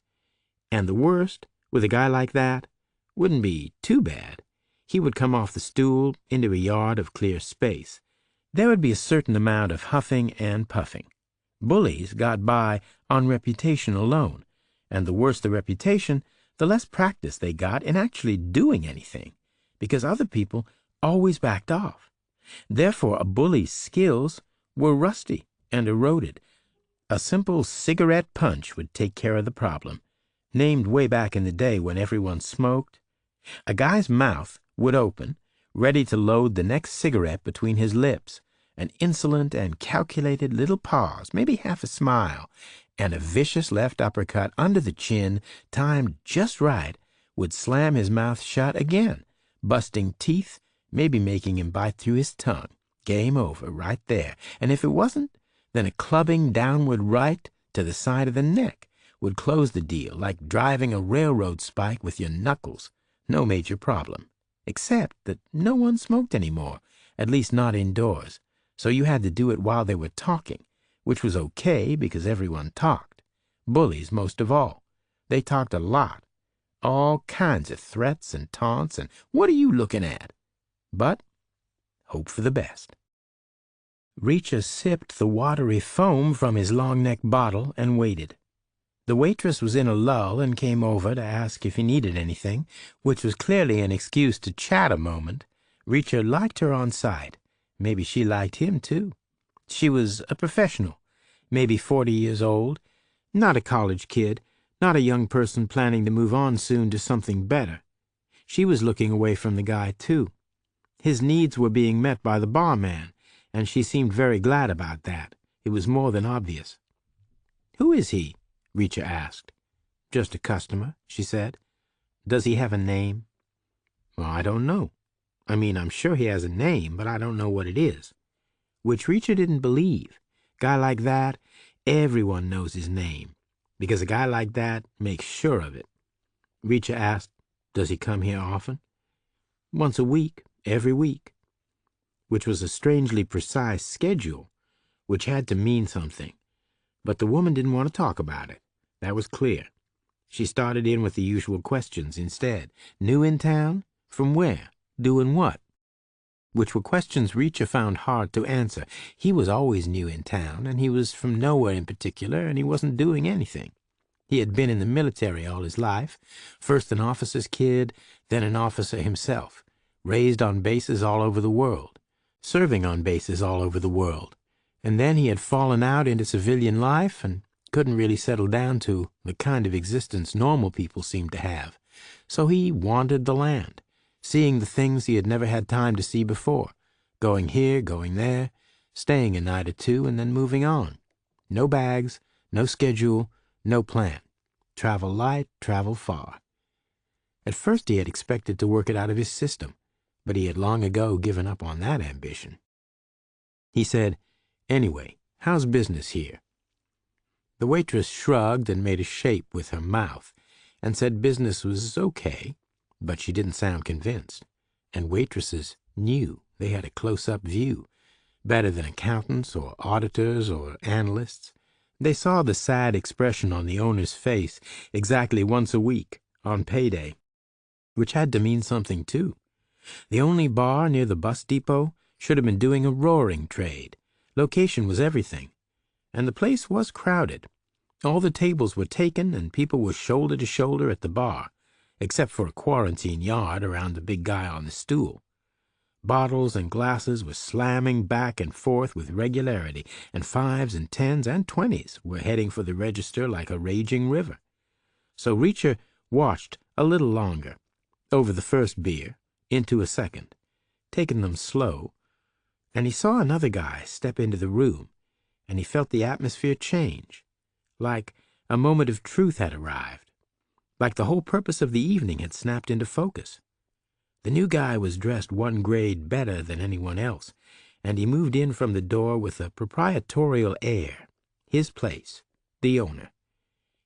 And the worst, with a guy like that, wouldn't be too bad. He would come off the stool into a yard of clear space. There would be a certain amount of huffing and puffing. Bullies got by on reputation alone, and the worse the reputation, the less practice they got in actually doing anything, because other people always backed off. Therefore, a bully's skills were rusty and eroded. A simple cigarette punch would take care of the problem, named way back in the day when everyone smoked. A guy's mouth would open, ready to load the next cigarette between his lips, an insolent and calculated little pause, maybe half a smile, and a vicious left uppercut under the chin, timed just right, would slam his mouth shut again, busting teeth, maybe making him bite through his tongue. Game over right there. And if it wasn't, then a clubbing downward right to the side of the neck would close the deal, like driving a railroad spike with your knuckles. No major problem. Except that no one smoked anymore, at least not indoors. So you had to do it while they were talking, which was okay because everyone talked. Bullies most of all. They talked a lot. All kinds of threats and taunts and what are you looking at? But hope for the best. Reacher sipped the watery foam from his long-neck bottle and waited. The waitress was in a lull and came over to ask if he needed anything, which was clearly an excuse to chat a moment. Reacher liked her on sight. Maybe she liked him, too. She was a professional, maybe 40 years old, not a college kid, not a young person planning to move on soon to something better. She was looking away from the guy, too. His needs were being met by the barman, and she seemed very glad about that. It was more than obvious. "Who is he?" Reacher asked. "Just a customer," she said. "Does he have a name?" "Well, I don't know. I mean, I'm sure he has a name, but I don't know what it is." Which Reacher didn't believe. Guy like that, everyone knows his name, because a guy like that makes sure of it. Reacher asked, "Does he come here often?" "Once a week, every week," which was a strangely precise schedule, which had to mean something. But the woman didn't want to talk about it. That was clear. She started in with the usual questions instead. New in town? From where? Doing what? Which were questions Reacher found hard to answer. He was always new in town, and he was from nowhere in particular, and he wasn't doing anything. He had been in the military all his life, first an officer's kid, then an officer himself, raised on bases all over the world, serving on bases all over the world. And then he had fallen out into civilian life and couldn't really settle down to the kind of existence normal people seem to have. So he wandered the land, seeing the things he had never had time to see before, going here, going there, staying a night or two, and then moving on. No bags, no schedule, no plan. Travel light, travel far. At first he had expected to work it out of his system, but he had long ago given up on that ambition. He said, "Anyway, how's business here?" The waitress shrugged and made a shape with her mouth, and said business was okay, but she didn't sound convinced. And waitresses knew. They had a close-up view, better than accountants or auditors or analysts. They saw the sad expression on the owner's face exactly once a week, on payday, which had to mean something, too. The only bar near the bus depot should have been doing a roaring trade. Location was everything. And the place was crowded. All the tables were taken, and people were shoulder to shoulder at the bar. except for a quarantine yard around the big guy on the stool. Bottles and glasses were slamming back and forth with regularity, and 5s and 10s and 20s were heading for the register like a raging river. So Reacher watched a little longer, over the first beer, into a second, taking them slow, and he saw another guy step into the room, and he felt the atmosphere change, like a moment of truth had arrived, like the whole purpose of the evening had snapped into focus. The new guy was dressed one grade better than anyone else, and he moved in from the door with a proprietorial air, his place, the owner.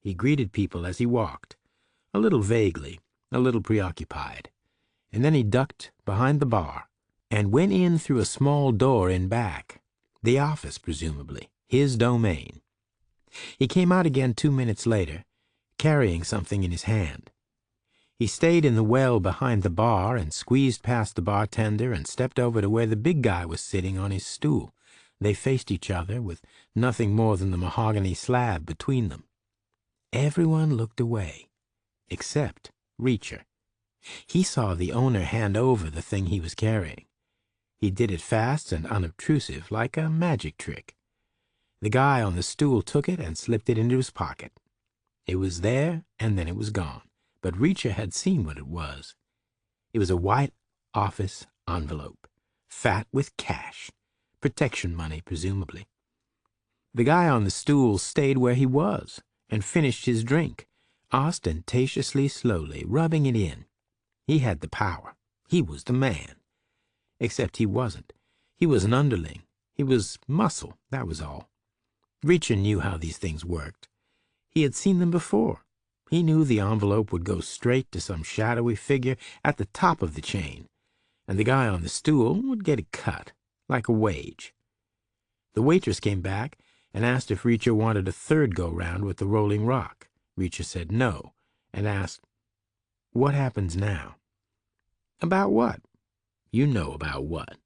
He greeted people as he walked, a little vaguely, a little preoccupied, and then he ducked behind the bar and went in through a small door in back, the office presumably, his domain. He came out again 2 minutes later, carrying something in his hand. He stayed in the well behind the bar and squeezed past the bartender and stepped over to where the big guy was sitting on his stool. They faced each other with nothing more than the mahogany slab between them. Everyone looked away, except Reacher. He saw the owner hand over the thing he was carrying. He did it fast and unobtrusive, like a magic trick. The guy on the stool took it and slipped it into his pocket. It was there, and then it was gone. But Reacher had seen what it was. It was a white office envelope, fat with cash, protection money, presumably. The guy on the stool stayed where he was and finished his drink, ostentatiously slowly, rubbing it in. He had the power. He was the man. Except he wasn't. He was an underling. He was muscle, that was all. Reacher knew how these things worked. He had seen them before. He knew the envelope would go straight to some shadowy figure at the top of the chain, and the guy on the stool would get a cut, like a wage. The waitress came back and asked if Reacher wanted a third go-round with the rolling rock. Reacher said no, and asked, "What happens now?" "About what?" "You know about what."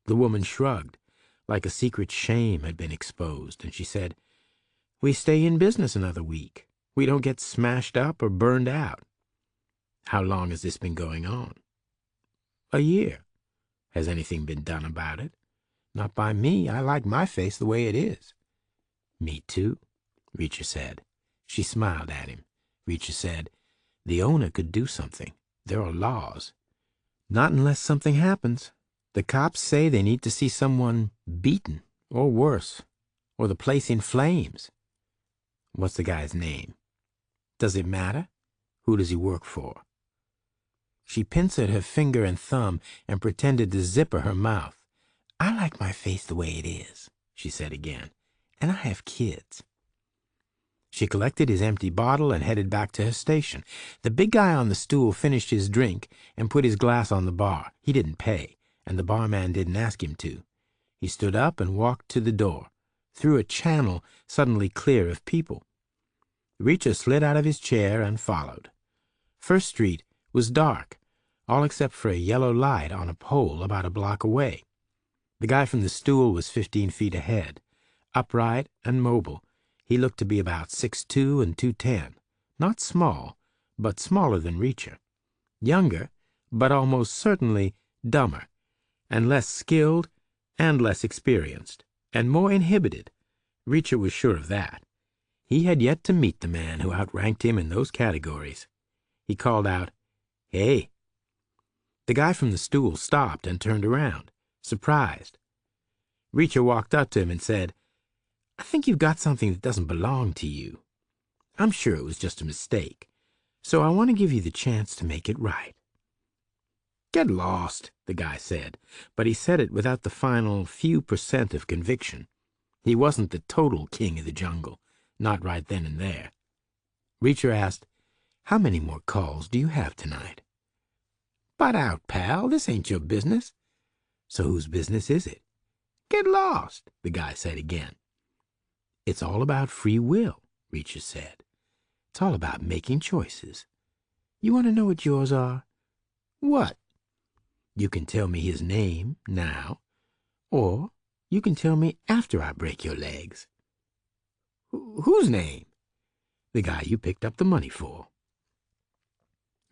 The woman shrugged, like a secret shame had been exposed, and she said, "We stay in business another week. We don't get smashed up or burned out." "How long has this been going on?" "A year." "Has anything been done about it?" "Not by me. I like my face the way it is." "Me too," Reacher said. She smiled at him. Reacher said, "The owner could do something. There are laws." "Not unless something happens. The cops say they need to see someone beaten, or worse, or the place in flames." "What's the guy's name?" "Does it matter? Who does he work for?" She pincered her finger and thumb and pretended to zipper her mouth. "I like my face the way it is," she said again, "and I have kids." She collected his empty bottle and headed back to her station. The big guy on the stool finished his drink and put his glass on the bar. He didn't pay, and the barman didn't ask him to. He stood up and walked to the door, through a channel suddenly clear of people. Reacher slid out of his chair and followed. First Street was dark, all except for a yellow light on a pole about a block away. The guy from the stool was 15 feet ahead. Upright and mobile, he looked to be about 6'2" and 210. Not small, but smaller than Reacher. Younger, but almost certainly dumber, and less skilled and less experienced, and more inhibited. Reacher was sure of that. He had yet to meet the man who outranked him in those categories. He called out, "Hey." The guy from the stool stopped and turned around, surprised. Reacher walked up to him and said, "I think you've got something that doesn't belong to you. I'm sure it was just a mistake, so I want to give you the chance to make it right." "Get lost," the guy said, but he said it without the final few % of conviction. He wasn't the total king of the jungle, not right then and there. Reacher asked, "How many more calls do you have tonight?" "Butt out, pal. This ain't your business." "So whose business is it?" "Get lost," the guy said again. "It's all about free will," Reacher said. "It's all about making choices. You want to know what yours are?" "What?" "You can tell me his name now, or you can tell me after I break your legs." "Whose name?" "The guy you picked up the money for."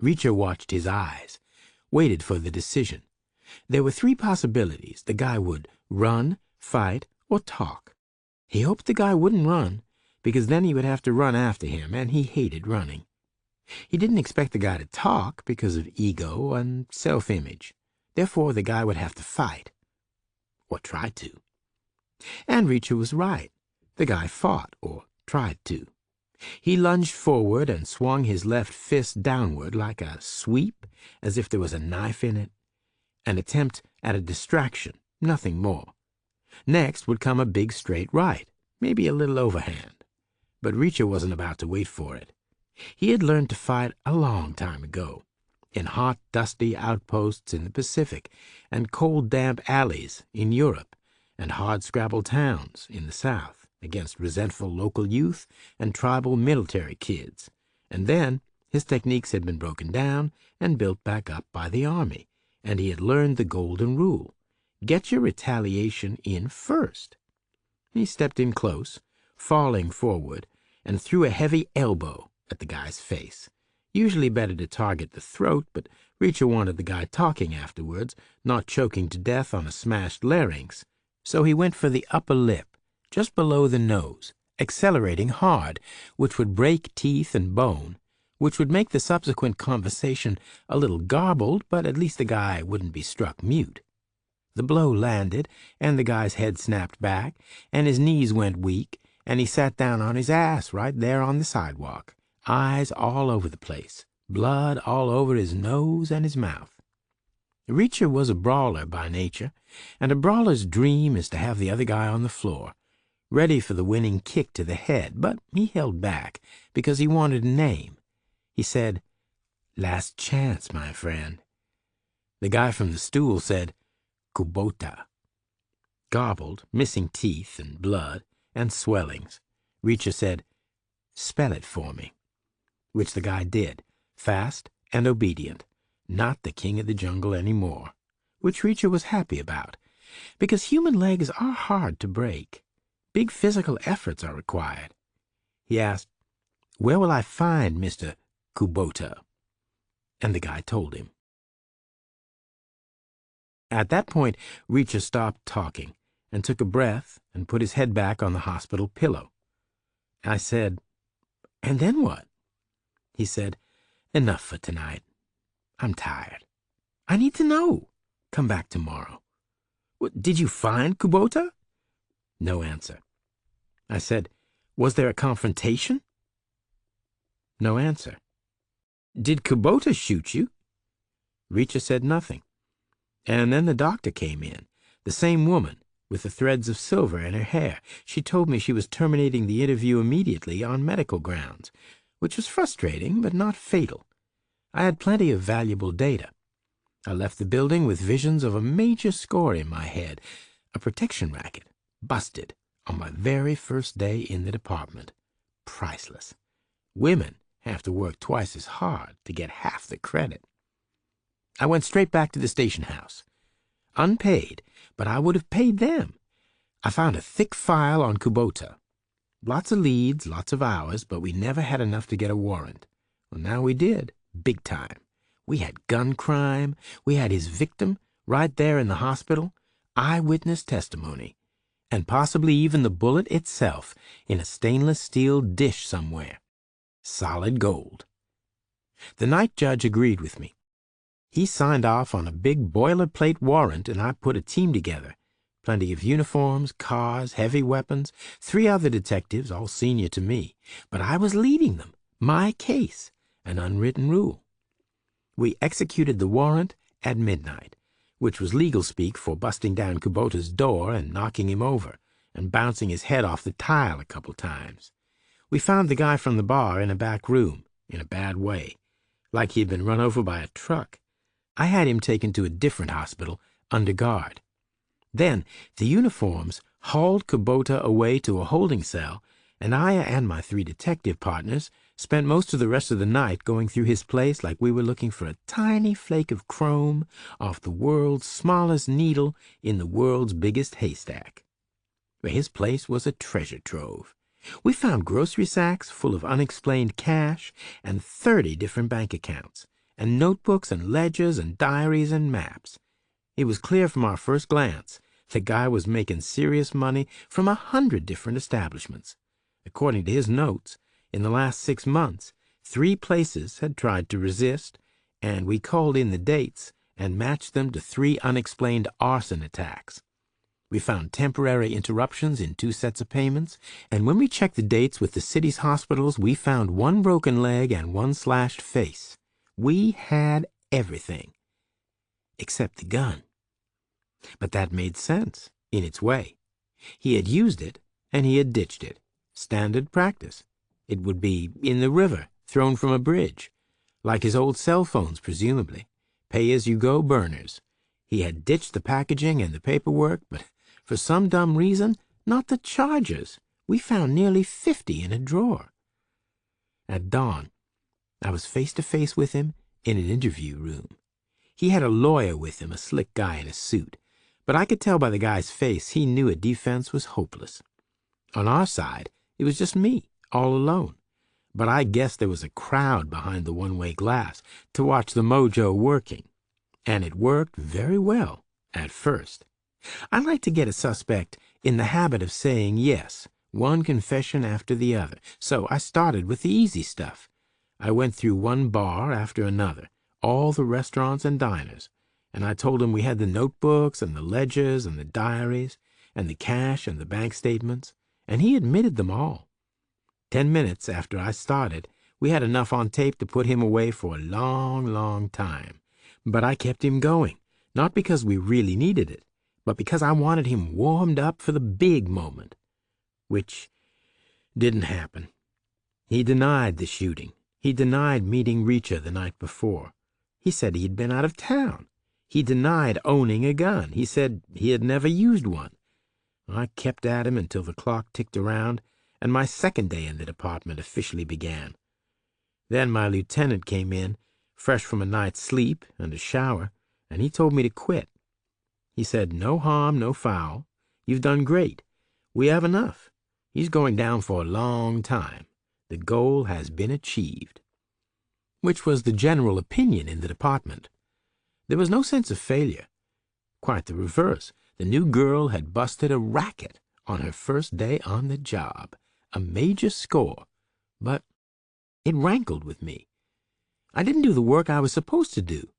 Reacher watched his eyes, waited for the decision. There were three possibilities. The guy would run, fight, or talk. He hoped the guy wouldn't run, because then he would have to run after him, and he hated running. He didn't expect the guy to talk because of ego and self-image. Therefore, the guy would have to fight, or try to. And Reacher was right. The guy fought, or tried to. He lunged forward and swung his left fist downward like a sweep, as if there was a knife in it. An attempt at a distraction, nothing more. Next would come a big straight right, maybe a little overhand. But Reacher wasn't about to wait for it. He had learned to fight a long time ago, in hot, dusty outposts in the Pacific, and cold, damp alleys in Europe, and hard-scrabble towns in the South, against resentful local youth and tribal military kids. And then his techniques had been broken down and built back up by the Army, and he had learned the golden rule. Get your retaliation in first. He stepped in close, falling forward, and threw a heavy elbow at the guy's face. Usually better to target the throat, but Reacher wanted the guy talking afterwards, not choking to death on a smashed larynx. So he went for the upper lip, just below the nose, accelerating hard, which would break teeth and bone, which would make the subsequent conversation a little garbled, but at least the guy wouldn't be struck mute. The blow landed, and the guy's head snapped back, and his knees went weak, and he sat down on his ass right there on the sidewalk, eyes all over the place, blood all over his nose and his mouth. Reacher was a brawler by nature, and a brawler's dream is to have the other guy on the floor, ready for the winning kick to the head, but he held back because he wanted a name. He said, "Last chance, my friend." The guy from the stool said, "Kubota." Garbled, missing teeth and blood and swellings, Reacher said, "Spell it for me," which the guy did, fast and obedient, not the king of the jungle anymore, which Reacher was happy about, because human legs are hard to break. Big physical efforts are required. He asked, "Where will I find Mr. Kubota?" And the guy told him. At that point, Reacher stopped talking and took a breath and put his head back on the hospital pillow. I said, "And then what?" He said, "Enough for tonight. I'm tired. I need to know. Come back tomorrow." "Did you find Kubota?" No answer. I said, "Was there a confrontation?" No answer. "Did Kubota shoot you?" Reacher said nothing. And then the doctor came in, the same woman, with the threads of silver in her hair. She told me she was terminating the interview immediately on medical grounds, which was frustrating but not fatal. I had plenty of valuable data. I left the building with visions of a major score in my head, a protection racket, busted on my very first day in the department. Priceless. Women have to work twice as hard to get half the credit. I went straight back to the station house. Unpaid, but I would have paid them. I found a thick file on Kubota. Lots of leads, lots of hours, but we never had enough to get a warrant. Well, now we did, big time. We had gun crime. We had his victim right there in the hospital, eyewitness testimony, and possibly even the bullet itself in a stainless steel dish somewhere. Solid gold. The night judge agreed with me. He signed off on a big boilerplate warrant, and I put a team together. Plenty of uniforms, cars, heavy weapons, 3 other detectives, all senior to me. But I was leading them. My case. An unwritten rule. We executed the warrant at midnight, which was legal speak for busting down Kubota's door and knocking him over, and bouncing his head off the tile a couple times. We found the guy from the bar in a back room, in a bad way, like he'd been run over by a truck. I had him taken to a different hospital, under guard. Then the uniforms hauled Kubota away to a holding cell, and I and my 3 detective partners spent most of the rest of the night going through his place like we were looking for a tiny flake of chrome off the world's smallest needle in the world's biggest haystack. But his place was a treasure trove. We found grocery sacks full of unexplained cash and 30 different bank accounts, and notebooks and ledgers and diaries and maps. It was clear from our first glance the guy was making serious money from 100 different establishments. According to his notes, in the last 6 months, 3 places had tried to resist, and we called in the dates and matched them to 3 unexplained arson attacks. We found temporary interruptions in 2 sets of payments, and when we checked the dates with the city's hospitals, we found 1 broken leg and 1 slashed face. We had everything, except the gun. But that made sense, in its way. He had used it, and he had ditched it. Standard practice. It would be in the river, thrown from a bridge. Like his old cell phones, presumably. Pay-as-you-go burners. He had ditched the packaging and the paperwork, but for some dumb reason, not the charges. We found nearly 50 in a drawer. At dawn, I was face to face with him in an interview room. He had a lawyer with him, a slick guy in a suit, but I could tell by the guy's face he knew a defense was hopeless. On our side, it was just me, all alone, but I guessed there was a crowd behind the one-way glass to watch the mojo working, and it worked very well at first. I like to get a suspect in the habit of saying yes, one confession after the other, so I started with the easy stuff. I went through one bar after another, all the restaurants and diners, and I told him we had the notebooks and the ledgers and the diaries and the cash and the bank statements, and he admitted them all. 10 minutes after I started, we had enough on tape to put him away for a long, long time. But I kept him going, not because we really needed it, but because I wanted him warmed up for the big moment, which didn't happen. He denied the shooting. He denied meeting Reacher the night before. He said he had been out of town. He denied owning a gun. He said he had never used one. I kept at him until the clock ticked around, and my second day in the department officially began. Then my lieutenant came in, fresh from a night's sleep and a shower, and he told me to quit. He said, "No harm, no foul. You've done great. We have enough. He's going down for a long time. The goal has been achieved." Which was the general opinion in the department. There was no sense of failure. Quite the reverse. The new girl had busted a racket on her first day on the job. A major score. But it rankled with me. I didn't do the work I was supposed to do,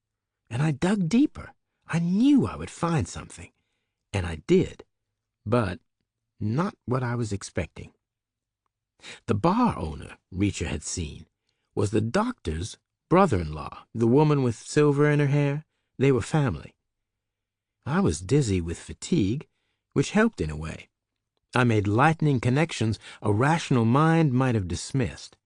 and I dug deeper. I knew I would find something, and I did, but not what I was expecting. The bar owner Reacher had seen was the doctor's brother-in-law, the woman with silver in her hair. They were family. I was dizzy with fatigue, which helped in a way. I made lightning connections a rational mind might have dismissed.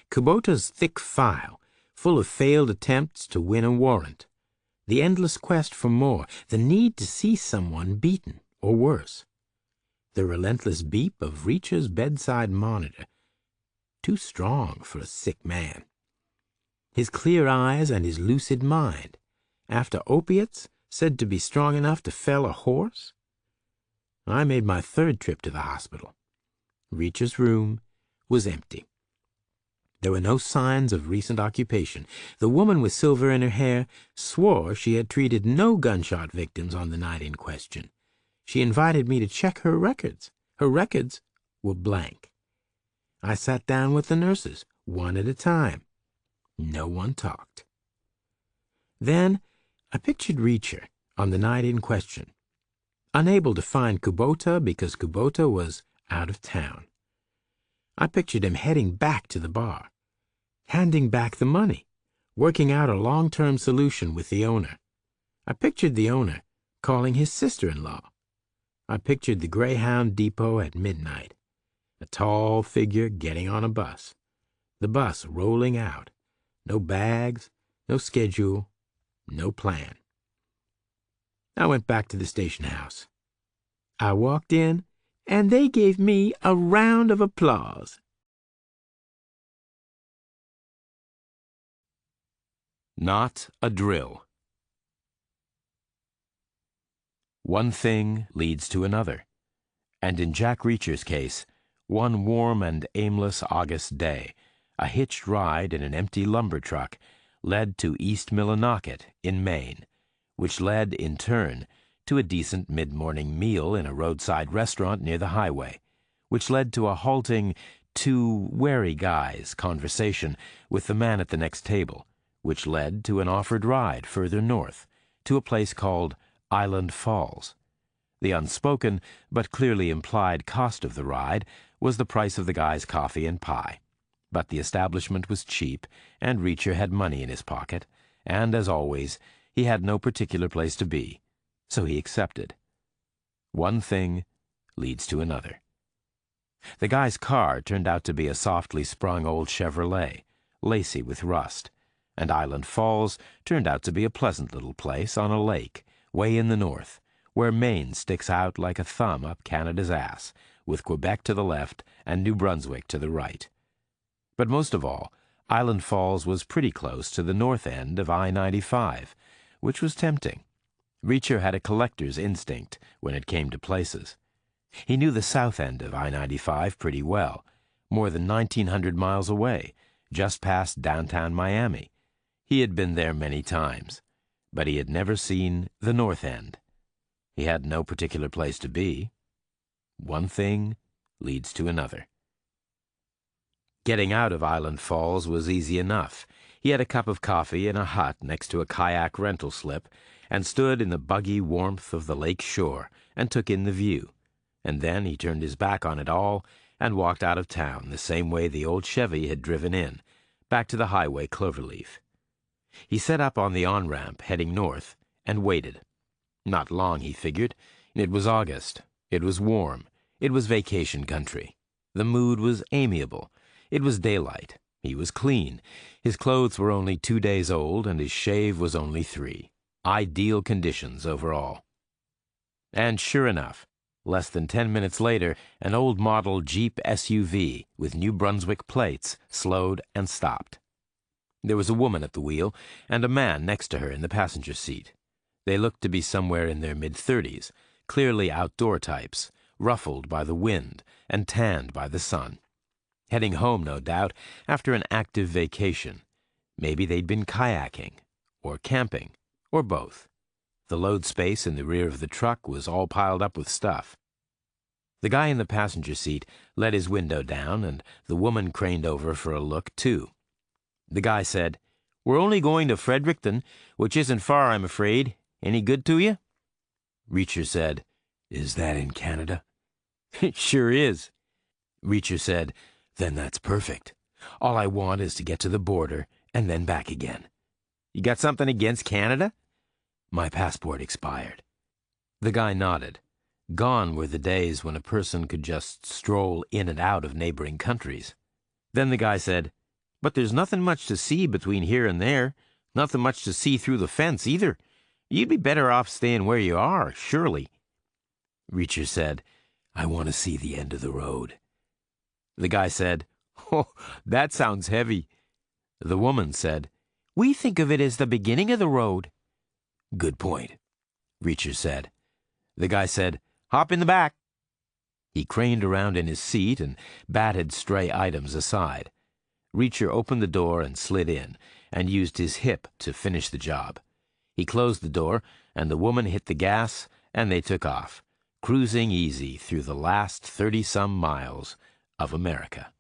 Kubota's thick file, full of failed attempts to win a warrant, the endless quest for more, the need to see someone beaten, or worse, the relentless beep of Reacher's bedside monitor, too strong for a sick man. His clear eyes and his lucid mind, after opiates said to be strong enough to fell a horse. I made my 3rd trip to the hospital. Reacher's room was empty. There were no signs of recent occupation. The woman with silver in her hair swore she had treated no gunshot victims on the night in question. She invited me to check her records. Her records were blank. I sat down with the nurses, one at a time. No one talked. Then I pictured Reacher on the night in question, unable to find Kubota because Kubota was out of town. I pictured him heading back to the bar, handing back the money, working out a long-term solution with the owner. I pictured the owner calling his sister-in-law. I pictured the Greyhound depot at midnight, a tall figure getting on a bus, the bus rolling out, no bags, no schedule, no plan. I went back to the station house. I walked in, and they gave me a round of applause. Not a drill. One thing leads to another, and in Jack Reacher's case, one warm and aimless August day, a hitched ride in an empty lumber truck led to East Millinocket in Maine, which led, in turn, to a decent mid-morning meal in a roadside restaurant near the highway, which led to a halting, two wary guys conversation with the man at the next table, which led to an offered ride further north, to a place called Island Falls. The unspoken but clearly implied cost of the ride was the price of the guy's coffee and pie. But the establishment was cheap, and Reacher had money in his pocket, and, as always, he had no particular place to be, so he accepted. One thing leads to another. The guy's car turned out to be a softly sprung old Chevrolet, lacy with rust, and Island Falls turned out to be a pleasant little place on a lake, way in the north, where Maine sticks out like a thumb up Canada's ass, with Quebec to the left and New Brunswick to the right. But most of all, Island Falls was pretty close to the north end of I-95, which was tempting. Reacher had a collector's instinct when it came to places. He knew the south end of I-95 pretty well, more than 1,900 miles away, just past downtown Miami. He had been there many times, but he had never seen the north end. He had no particular place to be. One thing leads to another. Getting out of Island Falls was easy enough. He had a cup of coffee in a hut next to a kayak rental slip and stood in the buggy warmth of the lake shore and took in the view. And then he turned his back on it all and walked out of town the same way the old Chevy had driven in, back to the highway Cloverleaf. He set up on the on-ramp heading north and waited. Not long, he figured. It was August. It was warm. It was vacation country. The mood was amiable. It was daylight. He was clean. His clothes were only 2 days old, and his shave was only 3. Ideal conditions overall. And sure enough, less than 10 minutes later, an old model Jeep SUV with New Brunswick plates slowed and stopped. There was a woman at the wheel and a man next to her in the passenger seat. They looked to be somewhere in their mid-30s, clearly outdoor types, ruffled by the wind and tanned by the sun. Heading home, no doubt, after an active vacation. Maybe they'd been kayaking, or camping, or both. The load space in the rear of the truck was all piled up with stuff. The guy in the passenger seat let his window down, and the woman craned over for a look, too. The guy said, "We're only going to Fredericton, which isn't far, I'm afraid. Any good to you?" Reacher said, "Is that in Canada?" "It sure is." Reacher said, "Then that's perfect. All I want is to get to the border and then back again." "You got something against Canada?" "My passport expired." The guy nodded. Gone were the days when a person could just stroll in and out of neighboring countries. Then the guy said, "But there's nothing much to see between here and there. Nothing much to see through the fence, either. You'd be better off staying where you are, surely." Reacher said, "I want to see the end of the road." The guy said, "Oh, that sounds heavy." The woman said, "We think of it as the beginning of the road." "Good point," Reacher said. The guy said, "Hop in the back." He craned around in his seat and batted stray items aside. Reacher opened the door and slid in, and used his hip to finish the job. He closed the door, and the woman hit the gas, and they took off, cruising easy through the last 30-some miles of America.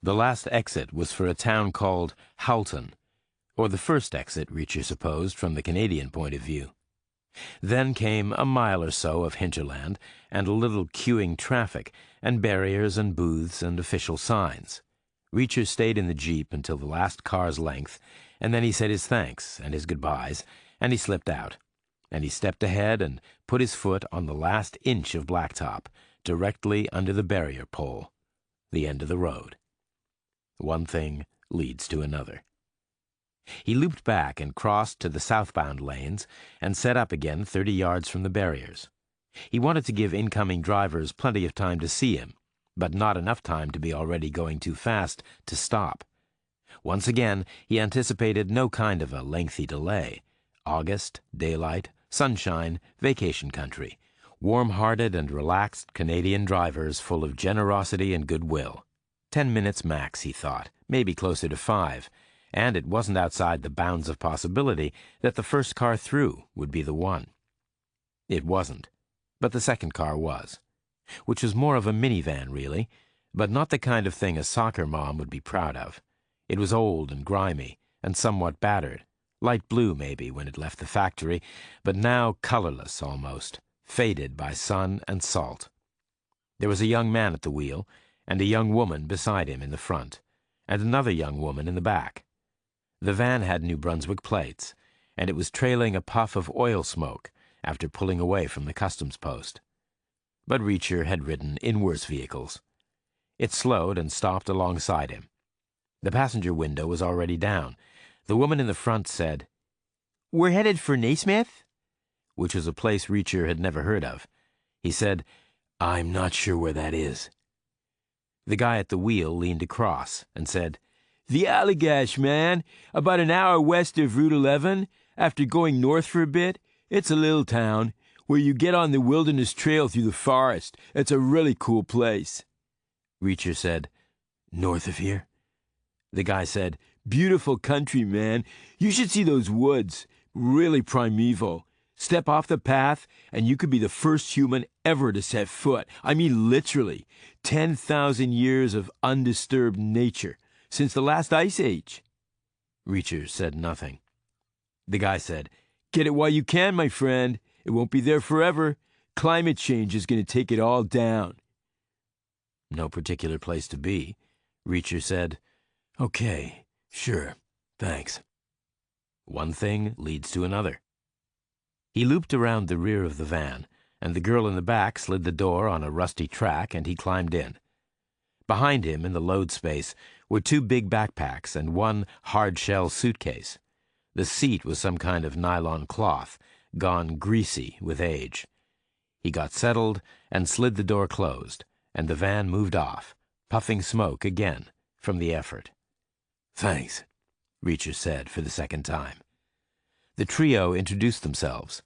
The last exit was for a town called Halton, or the first exit, Reacher supposed, from the Canadian point of view. Then came a mile or so of hinterland, and a little queuing traffic, and barriers and booths and official signs. Reacher stayed in the Jeep until the last car's length, and then he said his thanks and his goodbyes, and he slipped out. And he stepped ahead and put his foot on the last inch of blacktop, directly under the barrier pole, the end of the road. One thing leads to another. He looped back and crossed to the southbound lanes and set up again 30 yards from the barriers. He wanted to give incoming drivers plenty of time to see him, but not enough time to be already going too fast to stop. Once again, he anticipated no kind of a lengthy delay. August, daylight, sunshine, vacation country. Warm-hearted and relaxed Canadian drivers full of generosity and goodwill. 10 minutes max, he thought, maybe closer to 5, and it wasn't outside the bounds of possibility that the first car through would be the one. It wasn't, but the second car was, which was more of a minivan, really, but not the kind of thing a soccer mom would be proud of. It was old and grimy and somewhat battered, light blue maybe when it left the factory, but now colorless almost, faded by sun and salt. There was a young man at the wheel, and a young woman beside him in the front, and another young woman in the back. The van had New Brunswick plates, and it was trailing a puff of oil smoke after pulling away from the customs post. But Reacher had ridden in worse vehicles. It slowed and stopped alongside him. The passenger window was already down. The woman in the front said, "We're headed for Naismith?" which was a place Reacher had never heard of. He said, "I'm not sure where that is." The guy at the wheel leaned across and said, "The Allagash, man, about an hour west of Route 11. After going north for a bit, it's a little town where you get on the wilderness trail through the forest. It's a really cool place." Reacher said, "North of here?" The guy said, "Beautiful country, man. You should see those woods. Really primeval. Step off the path, and you could be the first human ever to set foot. I mean literally. 10,000 years of undisturbed nature, since the last ice age." Reacher said nothing. The guy said, "Get it while you can, my friend. It won't be there forever. Climate change is going to take it all down." No particular place to be. Reacher said, "Okay, sure, thanks." One thing leads to another. He looped around the rear of the van, and the girl in the back slid the door on a rusty track, and he climbed in. Behind him, in the load space, were 2 big backpacks and 1 hard-shell suitcase. The seat was some kind of nylon cloth, gone greasy with age. He got settled and slid the door closed, and the van moved off, puffing smoke again from the effort. "Thanks," Reacher said for the second time. The trio introduced themselves.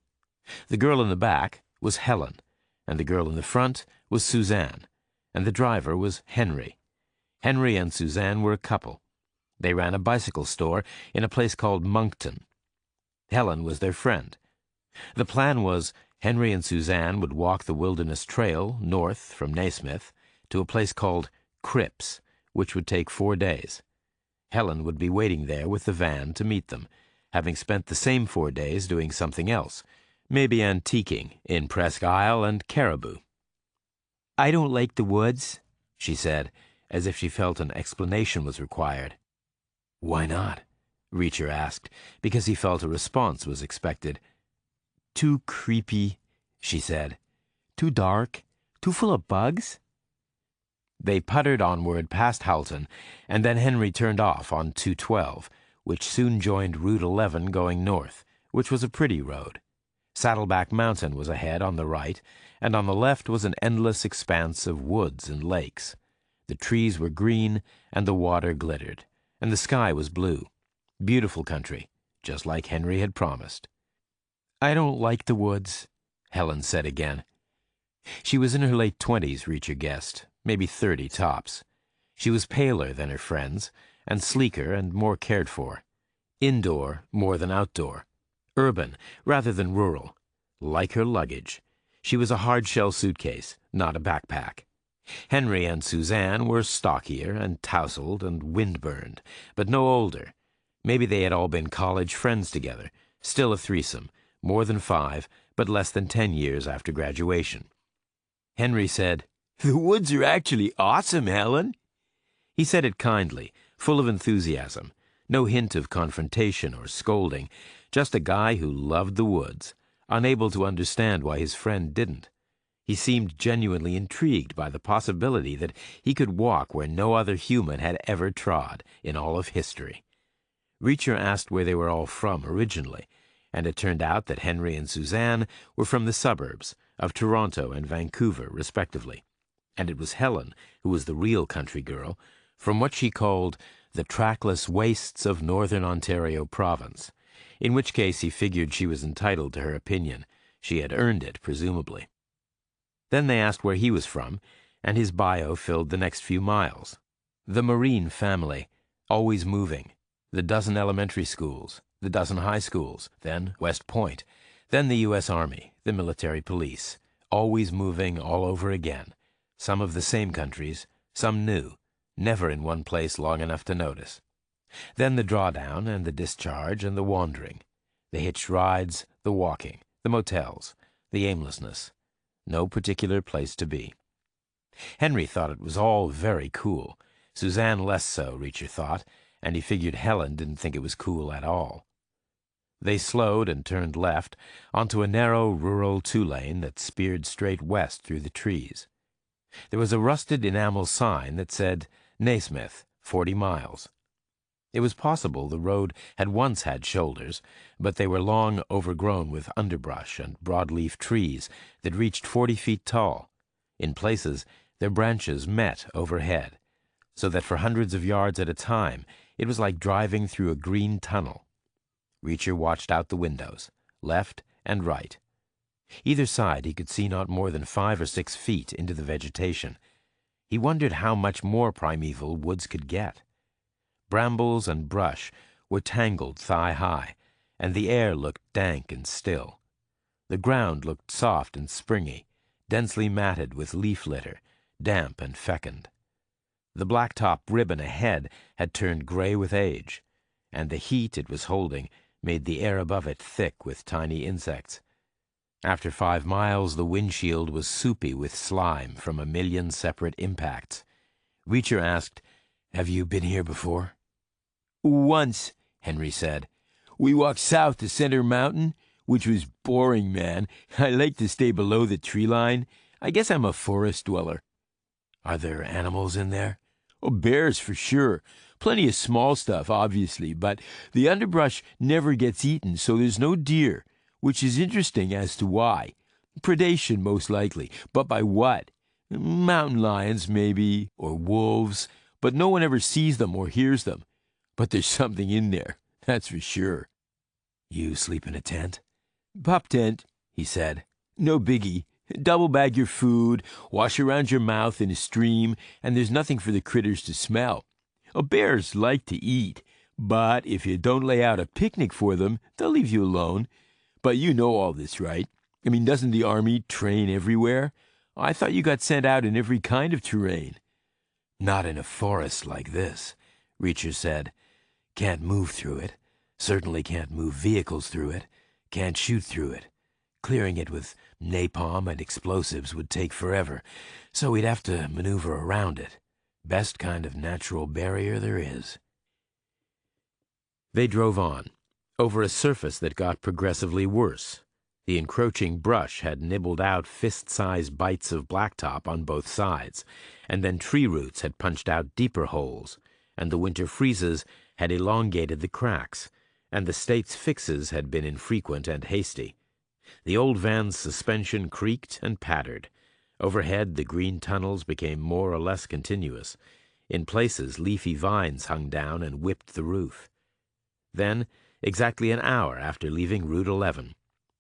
The girl in the back was Helen, and the girl in the front was Suzanne, and the driver was Henry. Henry and Suzanne were a couple. They ran a bicycle store in a place called Moncton. Helen was their friend. The plan was Henry and Suzanne would walk the wilderness trail north from Naismith to a place called Cripps, which would take 4 days. Helen would be waiting there with the van to meet them, having spent the same 4 days doing something else, maybe antiquing in Presque Isle and Caribou. "I don't like the woods," she said, as if she felt an explanation was required. "Why not?" Reacher asked, because he felt a response was expected. "Too creepy," she said. "Too dark, too full of bugs." They puttered onward past Halton, and then Henry turned off on 212, which soon joined Route 11 going north, which was a pretty road. Saddleback Mountain was ahead on the right, and on the left was an endless expanse of woods and lakes. The trees were green, and the water glittered, and the sky was blue. Beautiful country, just like Henry had promised. "I don't like the woods," Helen said again. She was in her late 20s, Reacher guessed, maybe 30 tops. She was paler than her friends, and sleeker and more cared for. Indoor more than outdoor. Urban rather than rural. Like her luggage. She was a hard-shell suitcase, not a backpack. Henry and Suzanne were stockier and tousled and wind-burned, but no older. Maybe they had all been college friends together, still a threesome, more than 5, but less than 10 years after graduation. Henry said, "The woods are actually awesome, Helen." He said it kindly, full of enthusiasm, no hint of confrontation or scolding, just a guy who loved the woods, unable to understand why his friend didn't. He seemed genuinely intrigued by the possibility that he could walk where no other human had ever trod in all of history. Reacher asked where they were all from originally, and it turned out that Henry and Suzanne were from the suburbs of Toronto and Vancouver, respectively, and it was Helen who was the real country girl, from what she called the trackless wastes of northern Ontario province, in which case he figured she was entitled to her opinion. She had earned it, presumably. Then they asked where he was from, and his bio filled the next few miles. The Marine family, always moving. The dozen elementary schools, the dozen high schools, then West Point, then the U.S. Army, the military police, always moving all over again, some of the same countries, some new, never in one place long enough to notice. Then the drawdown and the discharge and the wandering, the hitched rides, the walking, the motels, the aimlessness. No particular place to be. Henry thought it was all very cool. Suzanne less so, Reacher thought, and he figured Helen didn't think it was cool at all. They slowed and turned left onto a narrow rural two-lane that speared straight west through the trees. There was a rusted enamel sign that said, Naismith, 40 miles. It was possible the road had once had shoulders, but they were long overgrown with underbrush and broadleaf trees that reached 40 feet tall. In places, their branches met overhead, so that for hundreds of yards at a time, it was like driving through a green tunnel. Reacher watched out the windows, left and right. Either side he could see not more than 5 or 6 feet into the vegetation. He wondered how much more primeval woods could get. Brambles and brush were tangled thigh-high, and the air looked dank and still. The ground looked soft and springy, densely matted with leaf litter, damp and fecund. The blacktop ribbon ahead had turned gray with age, and the heat it was holding made the air above it thick with tiny insects. After 5 miles, the windshield was soupy with slime from a million separate impacts. Reacher asked, "Have you been here before?" "Once," Henry said. "We walked south to Center Mountain, which was boring, man. I like to stay below the tree line. I guess I'm a forest dweller." "Are there animals in there?" "Oh, bears for sure. Plenty of small stuff, obviously, but the underbrush never gets eaten, so there's no deer, which is interesting as to why. Predation, most likely, but by what? Mountain lions, maybe, or wolves, but no one ever sees them or hears them. But there's something in there, that's for sure." "You sleep in a tent?" "Pup tent," he said. "No biggie. Double bag your food, wash around your mouth in a stream, and there's nothing for the critters to smell. Bears like to eat, but if you don't lay out a picnic for them, they'll leave you alone. But you know all this, right? I mean, doesn't the Army train everywhere? I thought you got sent out in every kind of terrain." "Not in a forest like this," Reacher said. "Can't move through it. Certainly can't move vehicles through it. Can't shoot through it. Clearing it with napalm and explosives would take forever, so we'd have to maneuver around it. Best kind of natural barrier there is." They drove on, over a surface that got progressively worse. The encroaching brush had nibbled out fist-sized bites of blacktop on both sides, and then tree roots had punched out deeper holes, and the winter freezes had elongated the cracks, and the state's fixes had been infrequent and hasty. The old van's suspension creaked and pattered. Overhead, the green tunnels became more or less continuous. In places, leafy vines hung down and whipped the roof. Then, exactly an hour after leaving Route 11,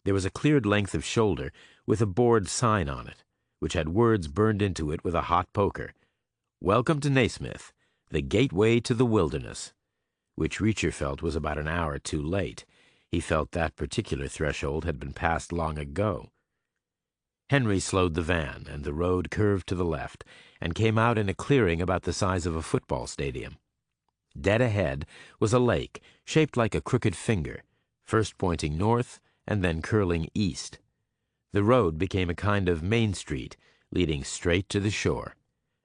there was a cleared length of shoulder with a board sign on it, which had words burned into it with a hot poker. "Welcome to Naismith, the gateway to the wilderness," which Reacher felt was about an hour too late. He felt that particular threshold had been passed long ago. Henry slowed the van, and the road curved to the left, and came out in a clearing about the size of a football stadium. Dead ahead was a lake, shaped like a crooked finger, first pointing north and then curling east. The road became a kind of main street, leading straight to the shore.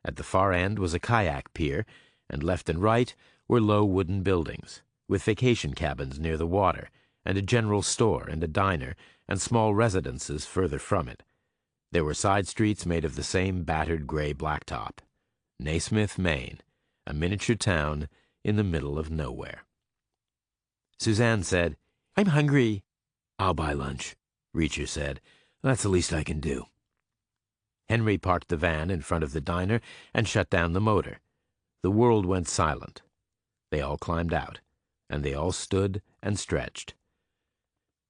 At the far end was a kayak pier, and left and right were low wooden buildings, with vacation cabins near the water, and a general store and a diner, and small residences further from it. There were side streets made of the same battered gray blacktop. Naismith, Maine, a miniature town in the middle of nowhere. Suzanne said, "I'm hungry." "I'll buy lunch," Reacher said. "That's the least I can do." Henry parked the van in front of the diner and shut down the motor. The world went silent. They all climbed out, and they all stood and stretched.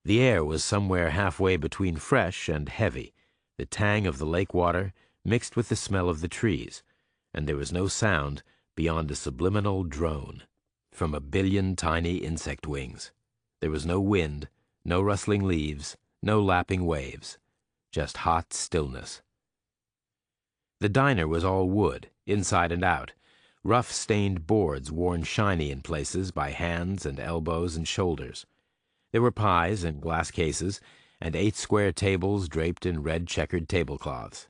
The air was somewhere halfway between fresh and heavy, the tang of the lake water mixed with the smell of the trees, and there was no sound beyond a subliminal drone. from a billion tiny insect wings. There was no wind, no rustling leaves, no lapping waves, just hot stillness. The diner was all wood, inside and out, rough stained boards worn shiny in places by hands and elbows and shoulders. There were pies in glass cases, and 8 square tables draped in red checkered tablecloths.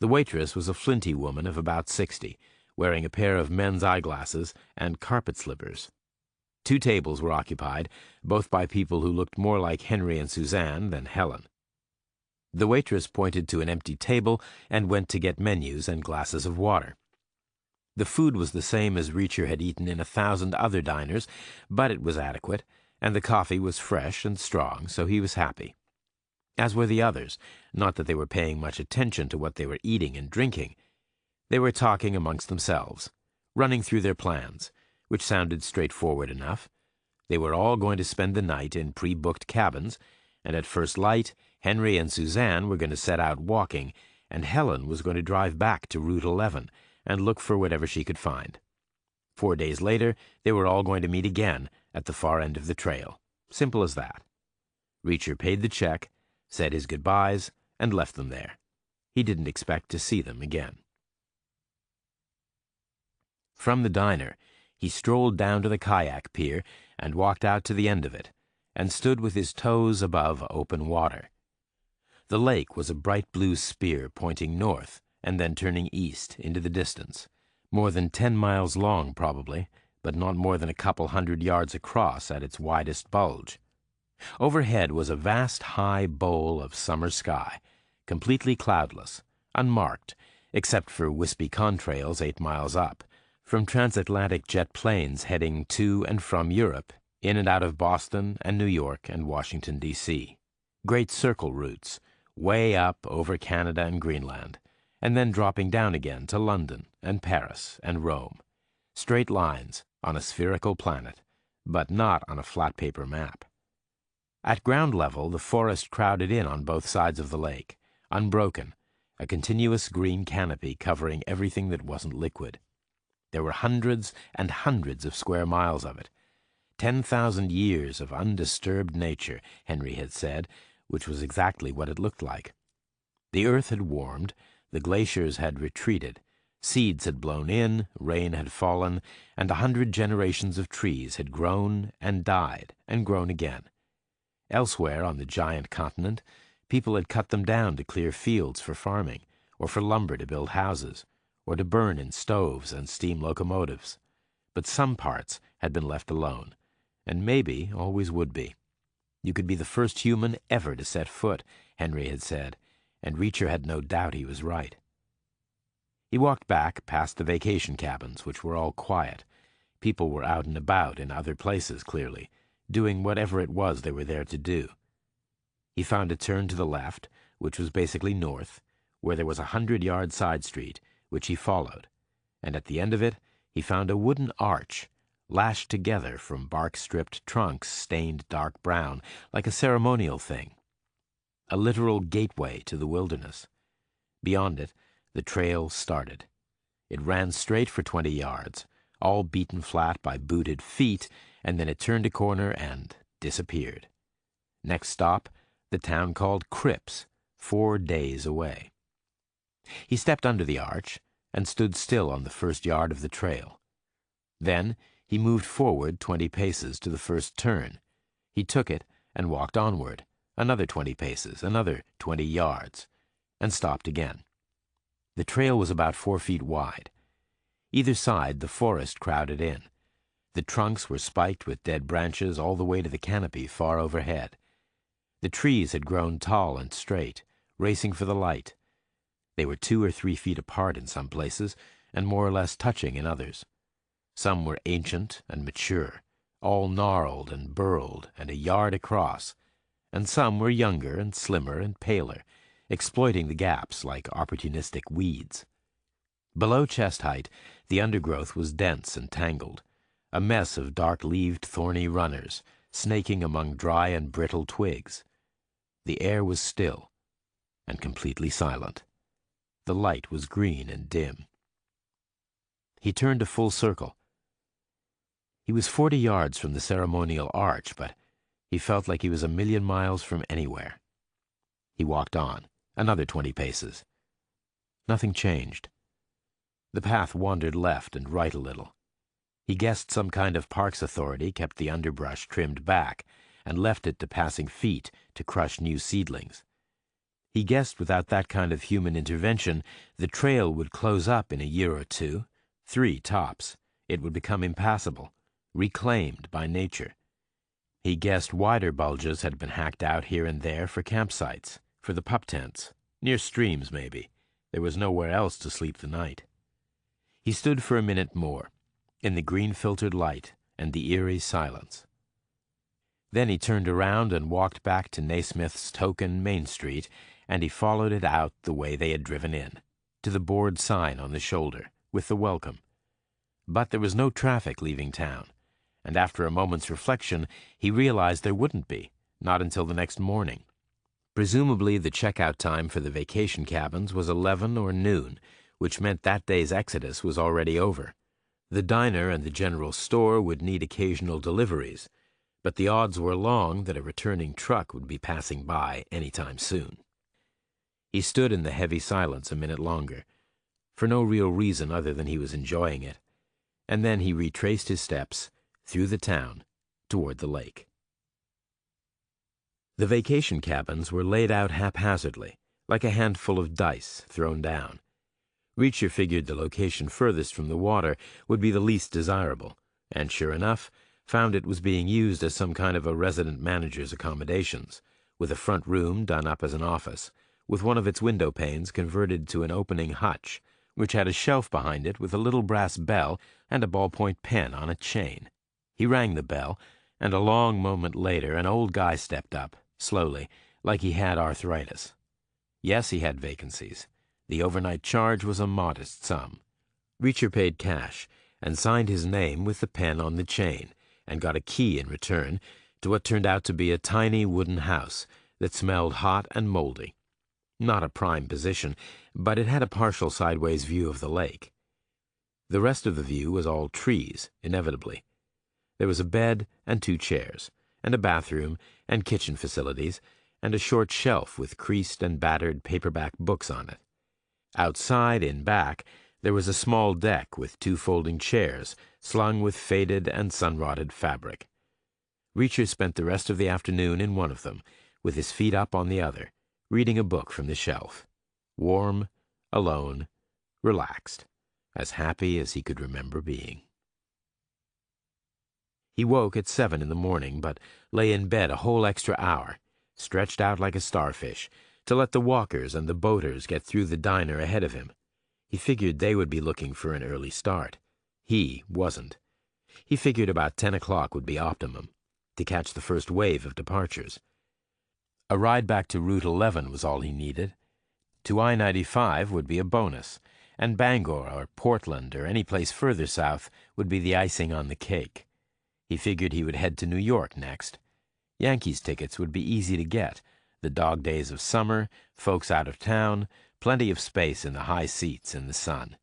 The waitress was a flinty woman of about 60, wearing a pair of men's eyeglasses and carpet slippers. 2 tables were occupied, both by people who looked more like Henry and Suzanne than Helen. The waitress pointed to an empty table and went to get menus and glasses of water. The food was the same as Reacher had eaten in 1,000 other diners, but it was adequate, and the coffee was fresh and strong, so he was happy. As were the others, not that they were paying much attention to what they were eating and drinking. They were talking amongst themselves, running through their plans, which sounded straightforward enough. They were all going to spend the night in pre-booked cabins, and at first light, Henry and Suzanne were going to set out walking, and Helen was going to drive back to Route 11 and look for whatever she could find. 4 days later, they were all going to meet again at the far end of the trail. Simple as that. Reacher paid the check, said his goodbyes, and left them there. He didn't expect to see them again. From the diner, he strolled down to the kayak pier and walked out to the end of it, and stood with his toes above open water. The lake was a bright blue spear pointing north and then turning east into the distance, more than 10 miles long probably, but not more than a couple 100 yards across at its widest bulge. Overhead was a vast high bowl of summer sky, completely cloudless, unmarked, except for wispy contrails 8 miles up, from transatlantic jet planes heading to and from Europe, in and out of Boston and New York and Washington, D.C. Great circle routes, way up over Canada and Greenland, and then dropping down again to London and Paris and Rome. Straight lines on a spherical planet, but not on a flat paper map. At ground level, the forest crowded in on both sides of the lake, unbroken, a continuous green canopy covering everything that wasn't liquid. There were hundreds and hundreds of square miles of it. 10,000 years of undisturbed nature, Henry had said, which was exactly what it looked like. The earth had warmed, the glaciers had retreated, seeds had blown in, rain had fallen, and 100 generations of trees had grown and died and grown again. Elsewhere on the giant continent, people had cut them down to clear fields for farming, or for lumber to build houses, or to burn in stoves and steam locomotives. But some parts had been left alone, and maybe always would be. You could be the first human ever to set foot, Henry had said, and Reacher had no doubt he was right. He walked back past the vacation cabins, which were all quiet. People were out and about in other places, clearly, doing whatever it was they were there to do. He found a turn to the left, which was basically north, where there was a 100-yard side street, which he followed, and at the end of it he found a wooden arch, lashed together from bark-stripped trunks stained dark brown, like a ceremonial thing. A literal gateway to the wilderness. Beyond it, the trail started. It ran straight for 20 yards, all beaten flat by booted feet, and then it turned a corner and disappeared. Next stop, the town called Cripps, 4 days away. He stepped under the arch and stood still on the first yard of the trail. Then he moved forward 20 paces to the first turn. He took it and walked onward, another 20 paces, another 20 yards, and stopped again. The trail was about 4 feet wide. Either side, the forest crowded in. The trunks were spiked with dead branches all the way to the canopy far overhead. The trees had grown tall and straight, racing for the light. They were 2 or 3 feet apart in some places, and more or less touching in others. Some were ancient and mature, all gnarled and burled and a yard across, and some were younger and slimmer and paler, exploiting the gaps like opportunistic weeds. Below chest height, the undergrowth was dense and tangled, a mess of dark-leaved thorny runners, snaking among dry and brittle twigs. The air was still and completely silent. The light was green and dim. He turned a full circle. He was 40 yards from the ceremonial arch, but he felt like he was a million miles from anywhere. He walked on, another 20 paces. Nothing changed. The path wandered left and right a little. He guessed some kind of parks authority kept the underbrush trimmed back and left it to passing feet to crush new seedlings. He guessed without that kind of human intervention, the trail would close up in a year or 2, 3 tops. It would become impassable, reclaimed by nature. He guessed wider bulges had been hacked out here and there for campsites, for the pup tents, near streams maybe. There was nowhere else to sleep the night. He stood for a minute more, in the green-filtered light and the eerie silence. Then he turned around and walked back to Naismith's token Main Street, and he followed it out the way they had driven in, to the board sign on the shoulder, with the welcome. But there was no traffic leaving town, and after a moment's reflection, he realized there wouldn't be, not until the next morning. Presumably the checkout time for the vacation cabins was 11 or noon, which meant that day's exodus was already over. The diner and the general store would need occasional deliveries, but the odds were long that a returning truck would be passing by any time soon. He stood in the heavy silence a minute longer, for no real reason other than he was enjoying it, and then he retraced his steps through the town toward the lake. The vacation cabins were laid out haphazardly, like a handful of dice thrown down. Reacher figured the location furthest from the water would be the least desirable, and sure enough, found it was being used as some kind of a resident manager's accommodations, with a front room done up as an office, with one of its window panes converted to an opening hutch, which had a shelf behind it with a little brass bell and a ballpoint pen on a chain. He rang the bell, and a long moment later an old guy stepped up, slowly, like he had arthritis. Yes, he had vacancies. The overnight charge was a modest sum. Reacher paid cash and signed his name with the pen on the chain, and got a key in return to what turned out to be a tiny wooden house that smelled hot and moldy. Not a prime position, but it had a partial sideways view of the lake. The rest of the view was all trees, inevitably. There was a bed and 2 chairs, and a bathroom and kitchen facilities, and a short shelf with creased and battered paperback books on it. Outside, in back, there was a small deck with 2 folding chairs, slung with faded and sun-rotted fabric. Reacher spent the rest of the afternoon in one of them, with his feet up on the other, reading a book from the shelf. Warm, alone, relaxed, as happy as he could remember being. He woke at 7 in the morning, but lay in bed a whole extra hour, stretched out like a starfish, to let the walkers and the boaters get through the diner ahead of him. He figured they would be looking for an early start. He wasn't. He figured about 10 o'clock would be optimum, to catch the first wave of departures. A ride back to Route 11 was all he needed. To I-95 would be a bonus, and Bangor or Portland or any place further south would be the icing on the cake. He figured he would head to New York next. Yankees tickets would be easy to get, the dog days of summer, folks out of town, plenty of space in the high seats in the sun.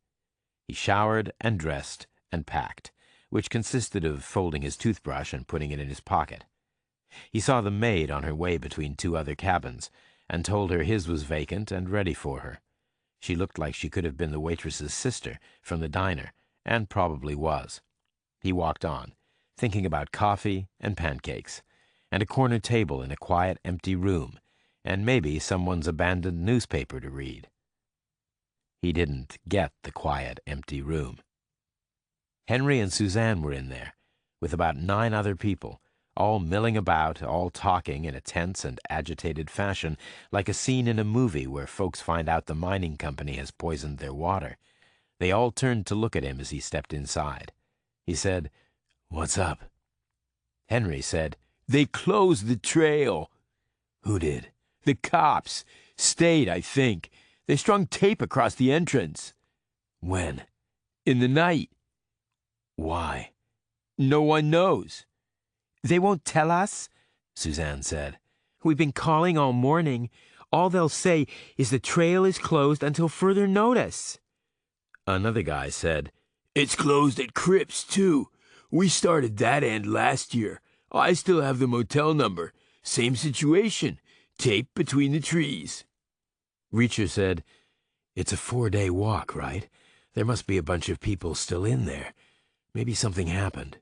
He showered and dressed and packed, which consisted of folding his toothbrush and putting it in his pocket. He saw the maid on her way between 2 other cabins, and told her his was vacant and ready for her. She looked like she could have been the waitress's sister from the diner, and probably was. He walked on, thinking about coffee and pancakes, and a corner table in a quiet, empty room, and maybe someone's abandoned newspaper to read. He didn't get the quiet, empty room. Henry and Suzanne were in there, with about 9 other people, all milling about, all talking in a tense and agitated fashion, like a scene in a movie where folks find out the mining company has poisoned their water. They all turned to look at him as he stepped inside. He said, "What's up?" Henry said, "They closed the trail." "Who did?" "The cops. State, I think. They strung tape across the entrance." "When?" "In the night." "Why?" "No one knows." "They won't tell us?" Suzanne said. "We've been calling all morning. All they'll say is the trail is closed until further notice." Another guy said, "It's closed at Crips, too. We started that end last year. I still have the motel number. Same situation. Tape between the trees." Reacher said, "It's a 4-day walk, right? There must be a bunch of people still in there. Maybe something happened."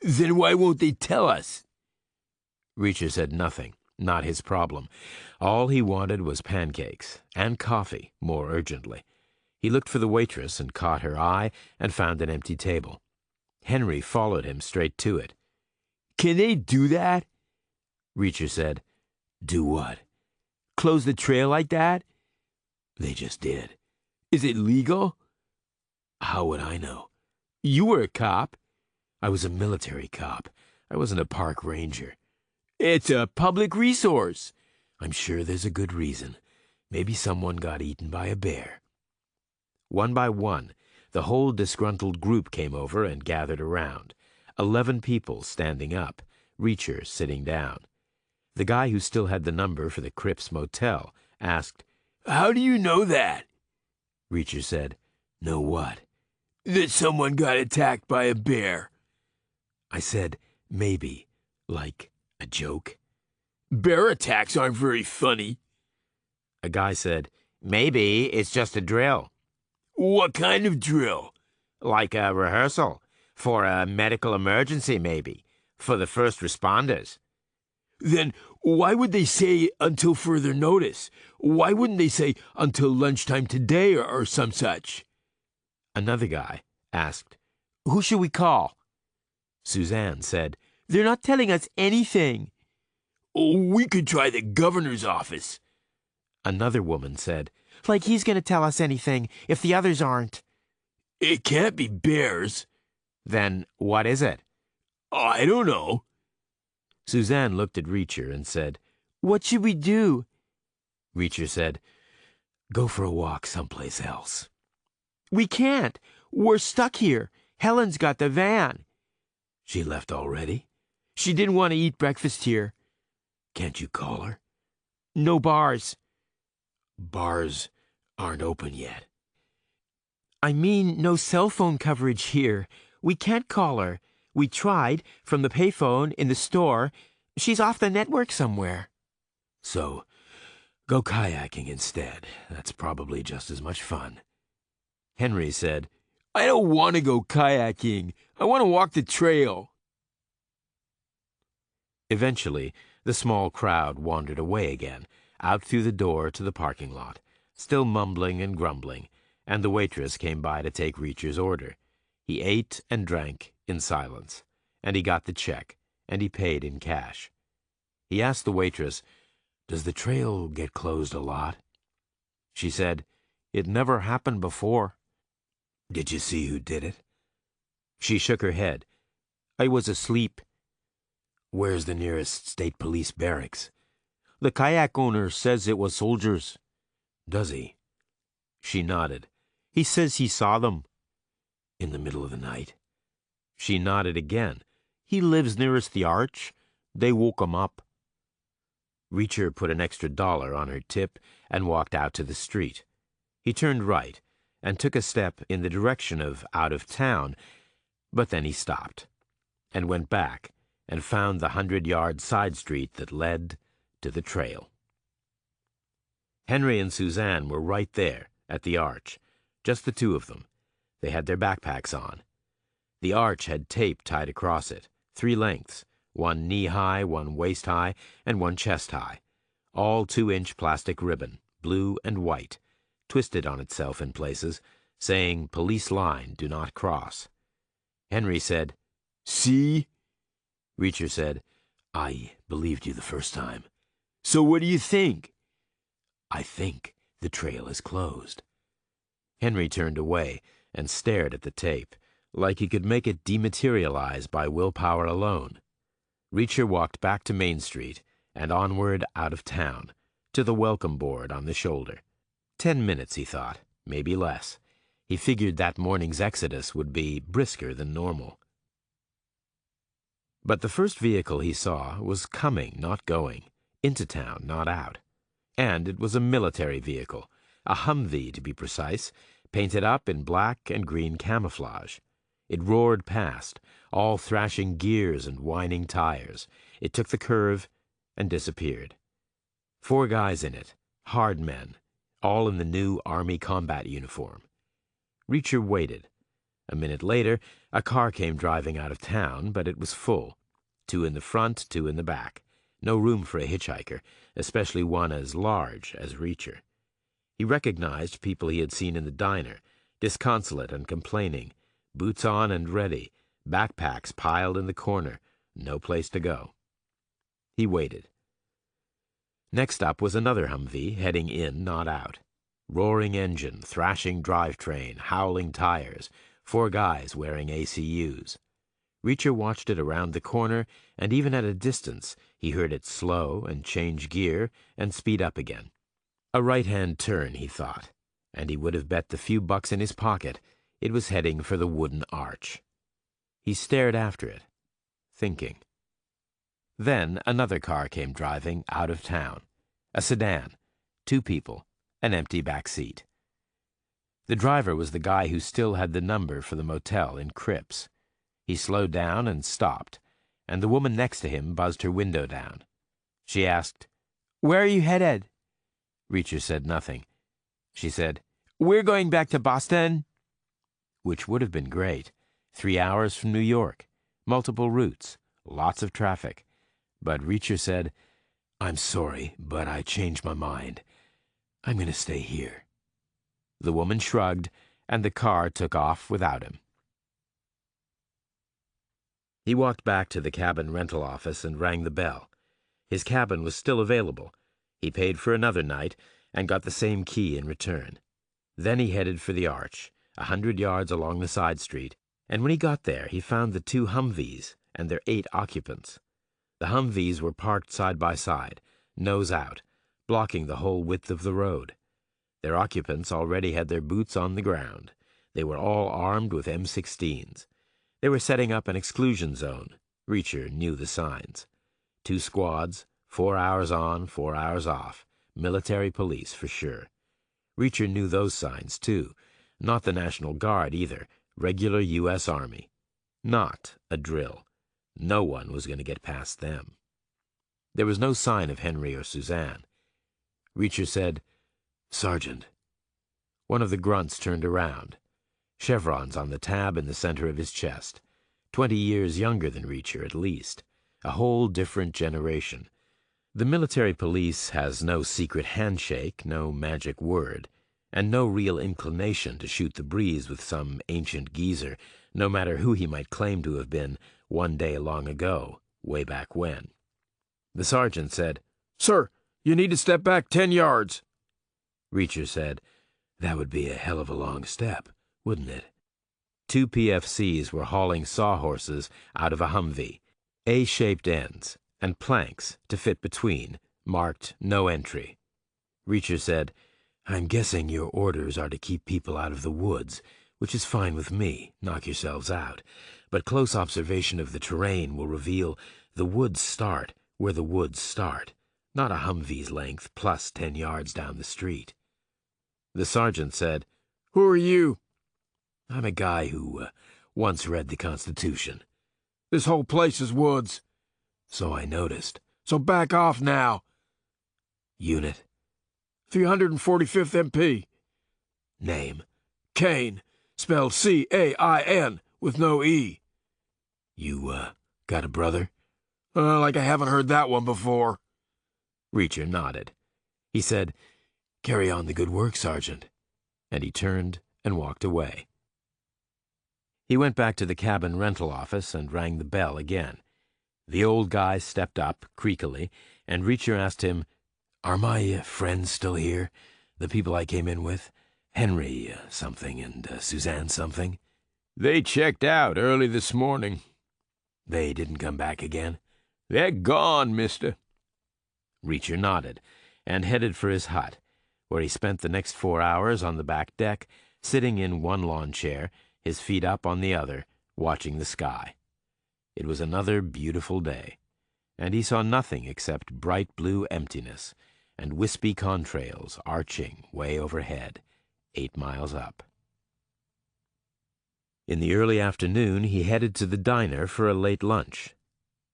"Then why won't they tell us?" Reacher said nothing. Not his problem. All he wanted was pancakes, and coffee, more urgently. He looked for the waitress and caught her eye and found an empty table. Henry followed him straight to it. "Can they do that?" Reacher said, "Do what?" "Close the trail like that?" "They just did." "Is it legal?" "How would I know?" "You were a cop." "I was a military cop. I wasn't a park ranger." "It's a public resource." "I'm sure there's a good reason. Maybe someone got eaten by a bear." One by one, the whole disgruntled group came over and gathered around. 11 people standing up, Reacher sitting down. The guy who still had the number for the Crips Motel asked, "How do you know that?" Reacher said, "Know what?" "That someone got attacked by a bear." I said, maybe, like a joke. "Bear attacks aren't very funny." A guy said, "Maybe it's just a drill." "What kind of drill?" "Like a rehearsal. For a medical emergency, maybe. For the first responders." "Then why would they say until further notice? Why wouldn't they say until lunchtime today or some such?" Another guy asked, "Who should we call?" Suzanne said, "They're not telling us anything." "Oh, we could try the governor's office." Another woman said, Like he's going to tell us anything if the others aren't. "It can't be bears." "Then what is it?" "I don't know." Suzanne looked at Reacher and said, What should we do? Reacher said, "Go for a walk someplace else." We can't. We're stuck here. Helen's got the van. "She left already?" She didn't want to eat breakfast here. "Can't you call her?" No bars. "Bars aren't open yet." I mean, no cell phone coverage here. We can't call her. We tried, from the payphone, in the store. She's off the network somewhere. "So, go kayaking instead. That's probably just as much fun." Henry said, "I don't want to go kayaking. I want to walk the trail." Eventually, the small crowd wandered away again, out through the door to the parking lot, still mumbling and grumbling, and the waitress came by to take Reacher's order. He ate and drank in silence, and he got the check, and he paid in cash. He asked the waitress, "Does the trail get closed a lot?" She said, "It never happened before." "Did you see who did it?" She shook her head. "I was asleep." "Where's the nearest state police barracks?" The kayak owner says it was soldiers. "Does he?" She nodded. He says he saw them. "In the middle of the night?" She nodded again. He lives nearest the arch. They woke him up. Reacher put an extra $1 on her tip and walked out to the street. He turned right and took a step in the direction of out of town, but then he stopped and went back and found the 100-yard side street that led to the trail. Henry and Suzanne were right there at the arch, just the two of them. They had their backpacks on. The arch had tape tied across it, 3 lengths, one knee-high, one waist-high, and one chest-high, all 2-inch plastic ribbon, blue and white, twisted on itself in places, saying, "Police line, do not cross." Henry said, "See?" Reacher said, "I believed you the first time." "So what do you think?" "I think the trail is closed." Henry turned away and stared at the tape, like he could make it dematerialize by willpower alone. Reacher walked back to Main Street and onward out of town, to the welcome board on the shoulder. 10 minutes, he thought, maybe less. He figured that morning's exodus would be brisker than normal. But the first vehicle he saw was coming, not going, into town, not out. And it was a military vehicle, a Humvee to be precise, painted up in black and green camouflage. It roared past, all thrashing gears and whining tires. It took the curve and disappeared. 4 guys in it, hard men, all in the new Army combat uniform. Reacher waited. A minute later, a car came driving out of town, but it was full. 2 in the front, 2 in the back. No room for a hitchhiker, especially one as large as Reacher. He recognized people he had seen in the diner, disconsolate and complaining, boots on and ready, backpacks piled in the corner, no place to go. He waited. Next up was another Humvee, heading in, not out. Roaring engine, thrashing drivetrain, howling tires, 4 guys wearing ACUs. Reacher watched it around the corner, and even at a distance, he heard it slow and change gear and speed up again. A right-hand turn, he thought, and he would have bet the few bucks in his pocket it was heading for the wooden arch. He stared after it, thinking. Then another car came driving out of town. A sedan, 2 people, an empty back seat. The driver was the guy who still had the number for the motel in Cripps. He slowed down and stopped, and the woman next to him buzzed her window down. She asked, "Where are you headed?" Reacher said nothing. She said, "We're going back to Boston." Which would have been great. 3 hours from New York, multiple routes, lots of traffic. But Reacher said, "I'm sorry, but I changed my mind. I'm going to stay here." The woman shrugged, and the car took off without him. He walked back to the cabin rental office and rang the bell. His cabin was still available. He paid for another night and got the same key in return. Then he headed for the arch, 100 yards along the side street, and when he got there he found the 2 Humvees and their 8 occupants. The Humvees were parked side by side, nose out, blocking the whole width of the road. Their occupants already had their boots on the ground. They were all armed with M16s. They were setting up an exclusion zone. Reacher knew the signs. 2 squads, 4 hours on, 4 hours off. Military police for sure. Reacher knew those signs, too. Not the National Guard, either. Regular U.S. Army. Not a drill. No one was going to get past them. There was no sign of Henry or Suzanne. Reacher said, "Sergeant." One of the grunts turned around. Chevrons on the tab in the center of his chest. 20 years younger than Reacher, at least. A whole different generation. The military police has no secret handshake, no magic word, and no real inclination to shoot the breeze with some ancient geezer, no matter who he might claim to have been one day long ago, way back when. The sergeant said, "Sir, you need to step back 10 yards. Reacher said, "That would be a hell of a long step, wouldn't it?" 2 PFCs were hauling sawhorses out of a Humvee, A-shaped ends, and planks to fit between, marked "No Entry." Reacher said, "I'm guessing your orders are to keep people out of the woods, which is fine with me, knock yourselves out. But close observation of the terrain will reveal the woods start where the woods start, not a Humvee's length plus 10 yards down the street." The sergeant said, Who are you? "I'm a guy who once read the Constitution." This whole place is woods. "So I noticed." So back off now. "Unit?" 345th MP. "Name?" Kane, spelled C-A-I-N, with no E. "You, got a brother?" Like I haven't heard that one before. Reacher nodded. He said, "Carry on the good work, Sergeant." And he turned and walked away. He went back to the cabin rental office and rang the bell again. The old guy stepped up, creakily, and Reacher asked him, "Are my friends still here? The people I came in with? Henry something and Suzanne something?" They checked out early this morning. "They didn't come back again?" They're gone, mister. Reacher nodded and headed for his hut, where he spent the next 4 hours on the back deck, sitting in one lawn chair, his feet up on the other, watching the sky. It was another beautiful day, and he saw nothing except bright blue emptiness and wispy contrails arching way overhead, 8 miles up. In the early afternoon, he headed to the diner for a late lunch.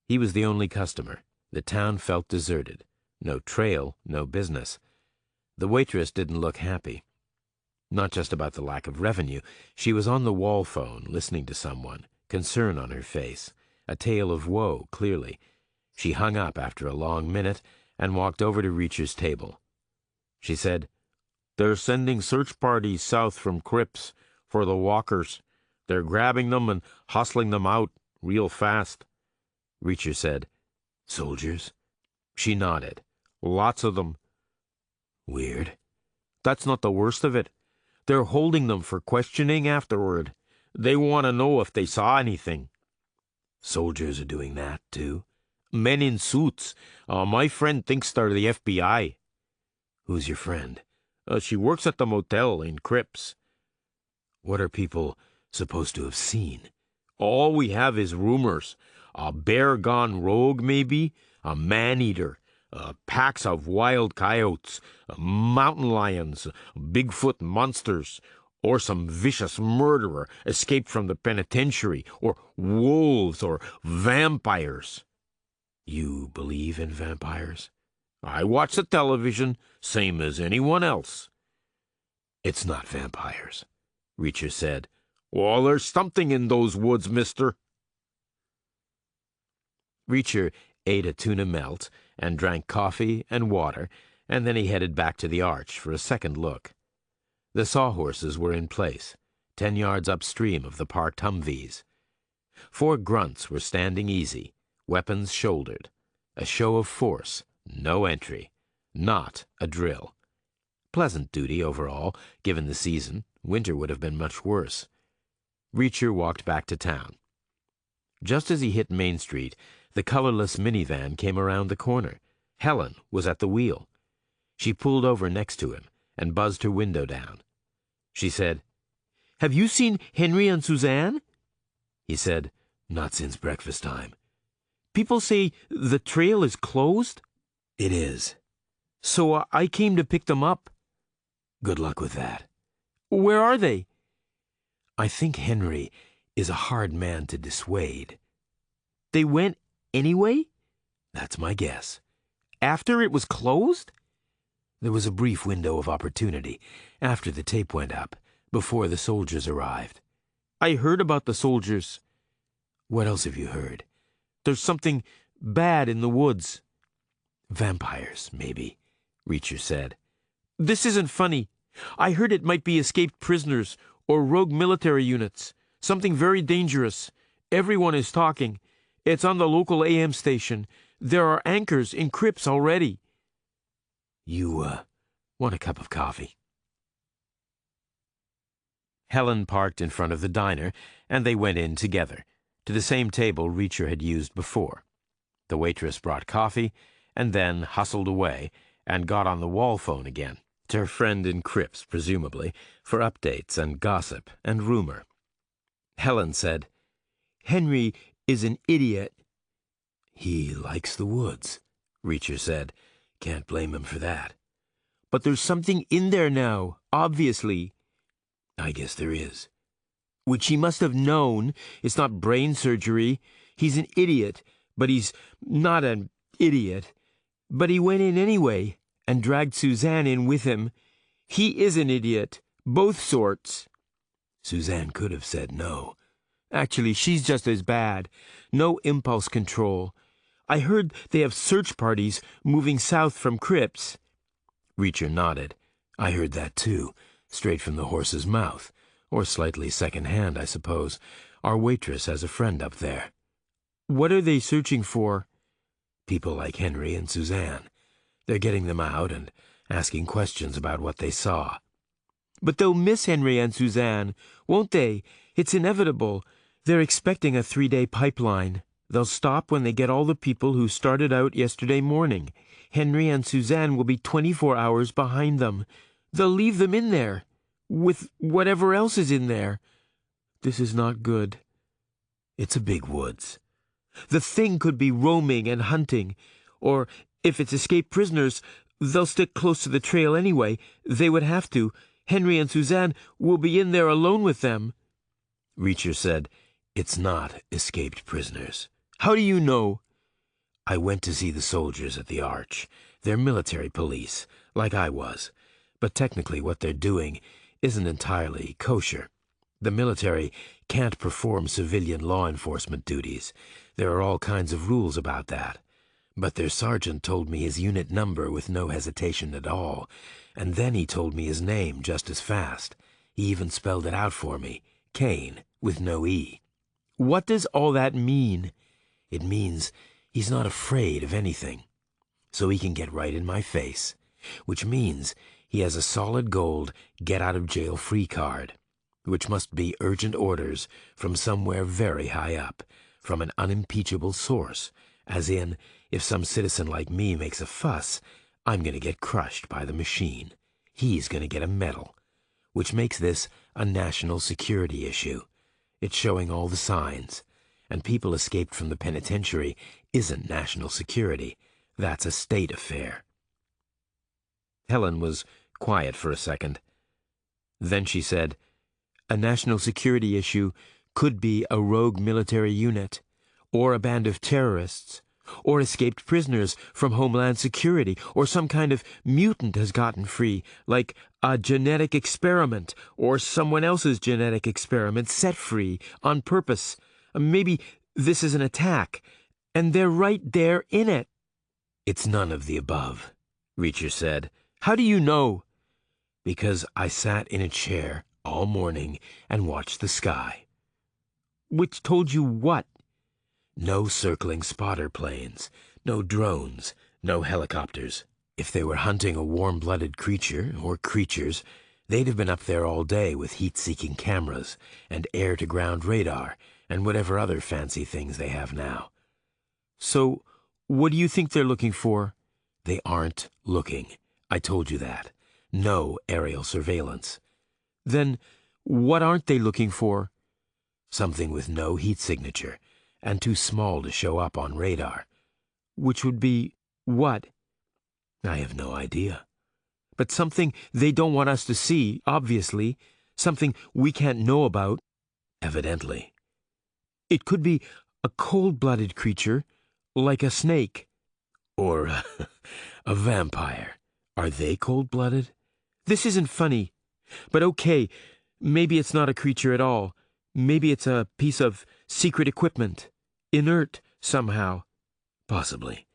He was the only customer. The town felt deserted. No trail, no business. The waitress didn't look happy. Not just about the lack of revenue. She was on the wall phone, listening to someone, concern on her face, a tale of woe, clearly. She hung up after a long minute and walked over to Reacher's table. She said, "They're sending search parties south from Cripps for the walkers. They're grabbing them and hustling them out real fast." Reacher said, "Soldiers?" She nodded. "Lots of them." "Weird." "That's not the worst of it. They're holding them for questioning afterward. They want to know if they saw anything." "Soldiers are doing that, too?" "Men in suits. My friend thinks they're the FBI." "Who's your friend?" She works at the motel in Cripps." "What are people supposed to have seen?" "All we have is rumors. A bear gone rogue, maybe. A man-eater. Packs of wild coyotes. Mountain lions. Bigfoot monsters. Or some vicious murderer escaped from the penitentiary. Or wolves or vampires." "You believe in vampires?" "I watch the television, same as anyone else." "It's not vampires," Reacher said. "Well, there's something in those woods, mister." Reacher ate a tuna melt and drank coffee and water, and then he headed back to the arch for a second look. The sawhorses were in place, 10 yards upstream of the parked Humvees. 4 grunts were standing easy, weapons shouldered. A show of force, no entry, not a drill. Pleasant duty overall, given the season. Winter would have been much worse. Reacher walked back to town. Just as he hit Main Street, the colorless minivan came around the corner. Helen was at the wheel. She pulled over next to him and buzzed her window down. She said, "Have you seen Henry and Suzanne?" He said, "Not since breakfast time." "People say the trail is closed?" "It is." "So I came to pick them up." "Good luck with that." "Where are they?" "I think Henry is a hard man to dissuade." "They went anyway?" "That's my guess." "After it was closed?" "There was a brief window of opportunity after the tape went up, before the soldiers arrived." "I heard about the soldiers." "What else have you heard?" "There's something bad in the woods." "Vampires, maybe," Reacher said. "This isn't funny. I heard it might be escaped prisoners or rogue military units. Something very dangerous. Everyone is talking. It's on the local AM station. There are anchors in Cripps already." "You, want a cup of coffee?" Helen parked in front of the diner, and they went in together, to the same table Reacher had used before. The waitress brought coffee, and then hustled away, and got on the wall phone again, to her friend in Cripps, presumably, for updates and gossip and rumor. Helen said, "Henry is an idiot." "He likes the woods," Reacher said. "Can't blame him for that." "But there's something in there now, obviously." "I guess there is." "Which he must have known. It's not brain surgery. He's an idiot, but he's not an idiot. But he went in anyway, and dragged Suzanne in with him. He is an idiot, both sorts." Suzanne could have said no. "Actually, she's just as bad. No impulse control. I heard they have search parties moving south from Cripps." Reacher nodded. "I heard that too, straight from the horse's mouth, or slightly second-hand, I suppose. Our waitress has a friend up there." "What are they searching for?" "People like Henry and Suzanne. They're getting them out and asking questions about what they saw." "But they'll miss Henry and Suzanne, won't they? It's inevitable. They're expecting a 3-day pipeline. They'll stop when they get all the people who started out yesterday morning. Henry and Suzanne will be 24 hours behind them. They'll leave them in there, with whatever else is in there. This is not good." "It's a big woods." "The thing could be roaming and hunting. Or, if it's escaped prisoners, they'll stick close to the trail anyway. They would have to. Henry and Suzanne will be in there alone with them." Reacher said, "It's not escaped prisoners." How do you know? I went to see the soldiers at the Arch. They're military police, like I was. But technically what they're doing isn't entirely kosher. The military can't perform civilian law enforcement duties. There are all kinds of rules about that. But their sergeant told me his unit number with no hesitation at all, and then he told me his name just as fast. He even spelled it out for me, Kane, with no E. What does all that mean? It means he's not afraid of anything. So he can get right in my face, which means he has a solid gold get-out-of-jail-free card, which must be urgent orders from somewhere very high up, from an unimpeachable source, as in, if some citizen like me makes a fuss, I'm going to get crushed by the machine. He's going to get a medal, which makes this a national security issue. It's showing all the signs, and people escaped from the penitentiary isn't national security. That's a state affair. Helen was quiet for a second. Then she said, A national security issue could be a rogue military unit, or a band of terrorists, or escaped prisoners from Homeland Security, or some kind of mutant has gotten free, like a genetic experiment, or someone else's genetic experiment set free on purpose. Maybe this is an attack, and they're right there in it. It's none of the above, Reacher said. How do you know? Because I sat in a chair all morning and watched the sky. Which told you what? No circling spotter planes, no drones, no helicopters. If they were hunting a warm-blooded creature, or creatures, they'd have been up there all day with heat-seeking cameras and air-to-ground radar and whatever other fancy things they have now. So, what do you think they're looking for? They aren't looking. I told you that. No aerial surveillance. Then, what aren't they looking for? Something with no heat signature, and too small to show up on radar. Which would be what? I have no idea. But something they don't want us to see, obviously. Something we can't know about. Evidently. It could be a cold-blooded creature, like a snake. Or a vampire. Are they cold-blooded? This isn't funny. But okay, maybe it's not a creature at all. Maybe it's a piece of secret equipment. Inert, somehow. Possibly.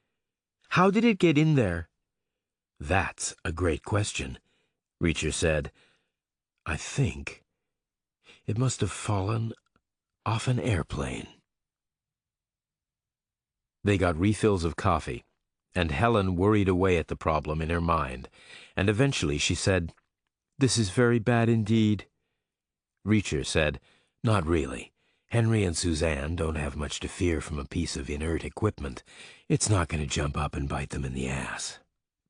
How did it get in there? That's a great question, Reacher said. I think it must have fallen off an airplane. They got refills of coffee, and Helen worried away at the problem in her mind, and eventually she said, This is very bad indeed. Reacher said, Not really. Henry and Suzanne don't have much to fear from a piece of inert equipment. It's not going to jump up and bite them in the ass.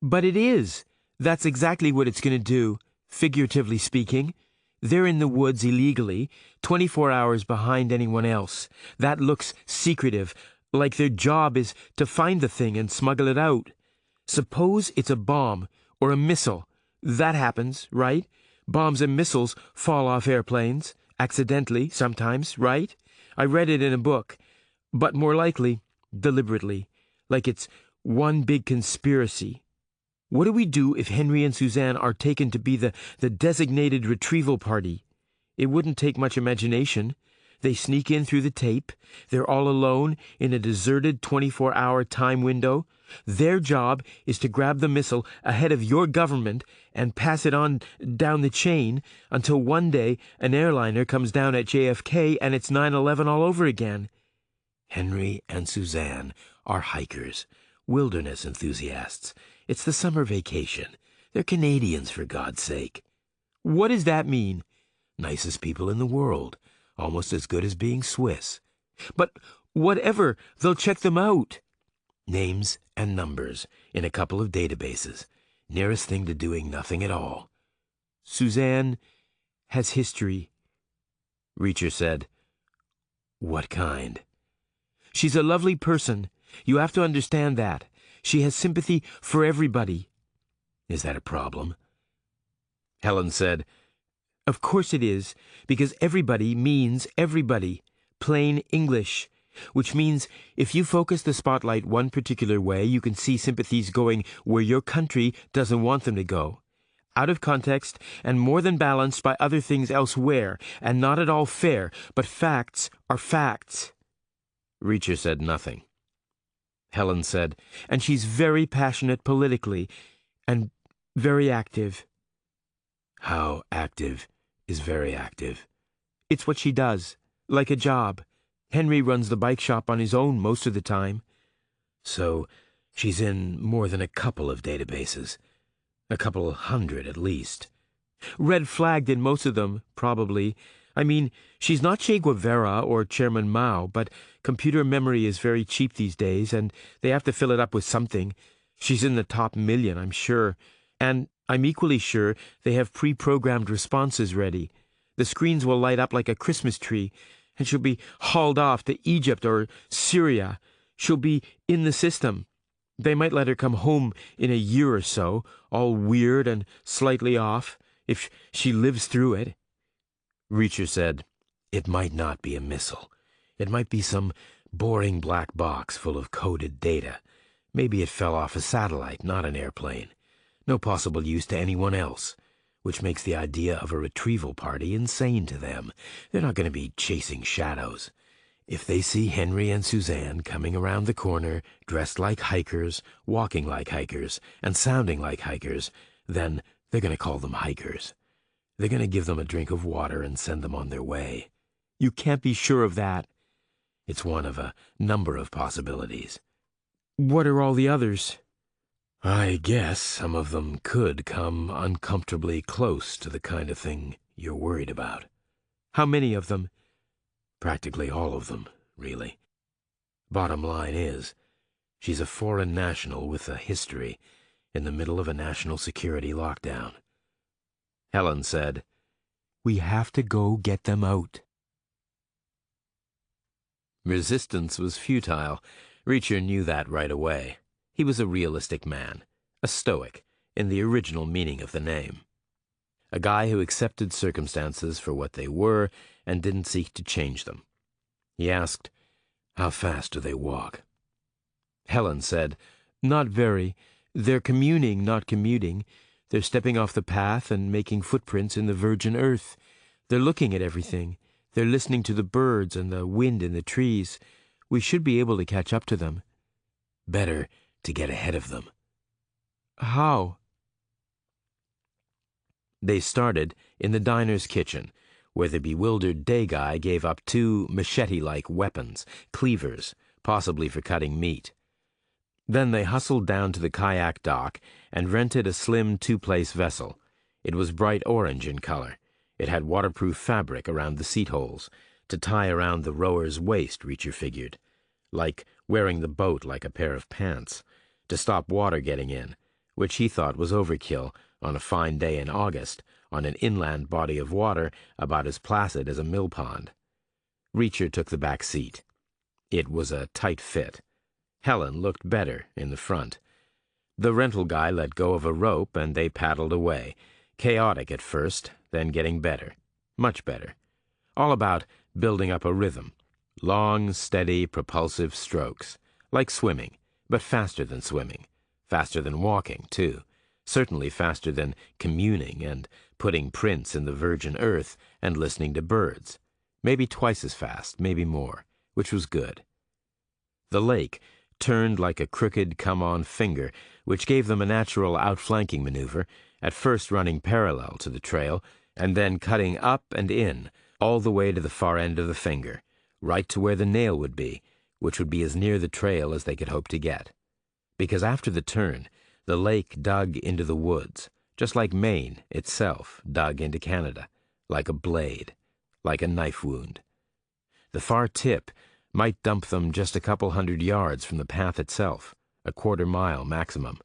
But it is. That's exactly what it's going to do, figuratively speaking. They're in the woods illegally, 24 hours behind anyone else. That looks secretive, like their job is to find the thing and smuggle it out. Suppose it's a bomb or a missile. That happens, right? Bombs and missiles fall off airplanes, accidentally sometimes, right? I read it in a book. But more likely, deliberately, like it's one big conspiracy. What do we do if Henry and Suzanne are taken to be the designated retrieval party? It wouldn't take much imagination. They sneak in through the tape. They're all alone in a deserted 24-hour time window. Their job is to grab the missile ahead of your government and pass it on down the chain until one day an airliner comes down at JFK and it's 9/11 all over again. Henry and Suzanne are hikers, wilderness enthusiasts. It's the summer vacation. They're Canadians, for God's sake. What does that mean? Nicest people in the world. Almost as good as being Swiss. But whatever, they'll check them out. Names and numbers in a couple of databases. Nearest thing to doing nothing at all. Suzanne has history. Reacher said, What kind? She's a lovely person. You have to understand that. She has sympathy for everybody. Is that a problem? Helen said, Of course it is, because everybody means everybody. Plain English. Which means if you focus the spotlight one particular way, you can see sympathies going where your country doesn't want them to go. Out of context and more than balanced by other things elsewhere, and not at all fair, but facts are facts. Reacher said nothing. Helen said, and she's very passionate politically, and very active. How active is very active? It's what she does, like a job. Henry runs the bike shop on his own most of the time. So she's in more than a couple of databases. A couple hundred at least. Red flagged in most of them, probably. I mean, she's not Che Guevara or Chairman Mao, but computer memory is very cheap these days, and they have to fill it up with something. She's in the top 1,000,000, I'm sure. And I'm equally sure they have pre-programmed responses ready. The screens will light up like a Christmas tree, and she'll be hauled off to Egypt or Syria. She'll be in the system. They might let her come home in a year or so, all weird and slightly off, if she lives through it. Reacher said, "It might not be a missile. It might be some boring black box full of coded data. Maybe it fell off a satellite, not an airplane. No possible use to anyone else, which makes the idea of a retrieval party insane to them. They're not going to be chasing shadows. If they see Henry and Suzanne coming around the corner, dressed like hikers, walking like hikers, and sounding like hikers, then they're going to call them hikers. They're going to give them a drink of water and send them on their way." You can't be sure of that. It's one of a number of possibilities. What are all the others? I guess some of them could come uncomfortably close to the kind of thing you're worried about. How many of them? Practically all of them, really. Bottom line is, she's a foreign national with a history in the middle of a national security lockdown. Helen said, "We have to go get them out." Resistance was futile. Reacher knew that right away. He was a realistic man, a stoic, in the original meaning of the name. A guy who accepted circumstances for what they were and didn't seek to change them. He asked, "How fast do they walk?" Helen said, "Not very. They're communing, not commuting. They're stepping off the path and making footprints in the virgin earth. They're looking at everything. They're listening to the birds and the wind in the trees. We should be able to catch up to them." "Better to get ahead of them." "How?" They started in the diner's kitchen, where the bewildered day guy gave up 2 machete-like weapons, cleavers, possibly for cutting meat. Then they hustled down to the kayak dock and rented a slim 2-place vessel. It was bright orange in color. It had waterproof fabric around the seat holes, to tie around the rower's waist, Reacher figured, like wearing the boat like a pair of pants, to stop water getting in, which he thought was overkill on a fine day in August, on an inland body of water about as placid as a mill pond. Reacher took the back seat. It was a tight fit. Helen looked better in the front. The rental guy let go of a rope and they paddled away, chaotic at first, then getting better, much better. All about building up a rhythm. Long, steady, propulsive strokes, like swimming, but faster than swimming, faster than walking, too. Certainly faster than communing and putting prints in the virgin earth and listening to birds. Maybe twice as fast, maybe more, which was good. The lake turned like a crooked come-on finger, which gave them a natural outflanking maneuver, at first running parallel to the trail, and then cutting up and in, all the way to the far end of the finger, right to where the nail would be, which would be as near the trail as they could hope to get. Because after the turn, the lake dug into the woods, just like Maine itself dug into Canada, like a blade, like a knife wound. The far tip might dump them just a couple hundred yards from the path itself, a quarter-mile maximum.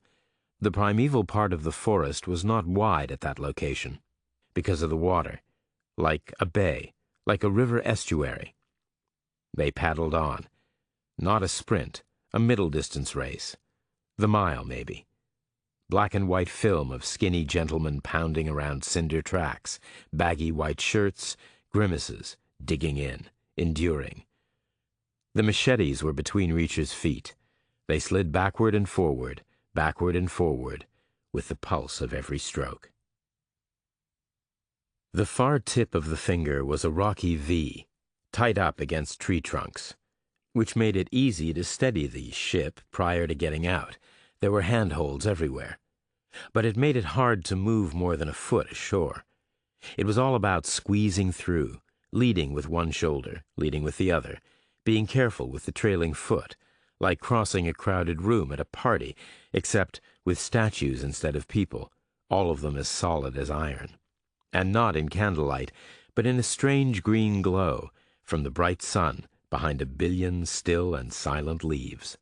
The primeval part of the forest was not wide at that location, because of the water, like a bay, like a river estuary. They paddled on. Not a sprint, a middle-distance race. The mile, maybe. black and white film of skinny gentlemen pounding around cinder tracks, baggy white shirts, grimaces, digging in, enduring. The machetes were between Reacher's feet. They slid backward and forward, with the pulse of every stroke. The far tip of the finger was a rocky V, tight up against tree trunks, which made it easy to steady the ship prior to getting out. There were handholds everywhere. But it made it hard to move more than a foot ashore. It was all about squeezing through, leading with one shoulder, leading with the other, being careful with the trailing foot, like crossing a crowded room at a party, except with statues instead of people, all of them as solid as iron. And not in candlelight, but in a strange green glow from the bright sun behind a billion still and silent leaves.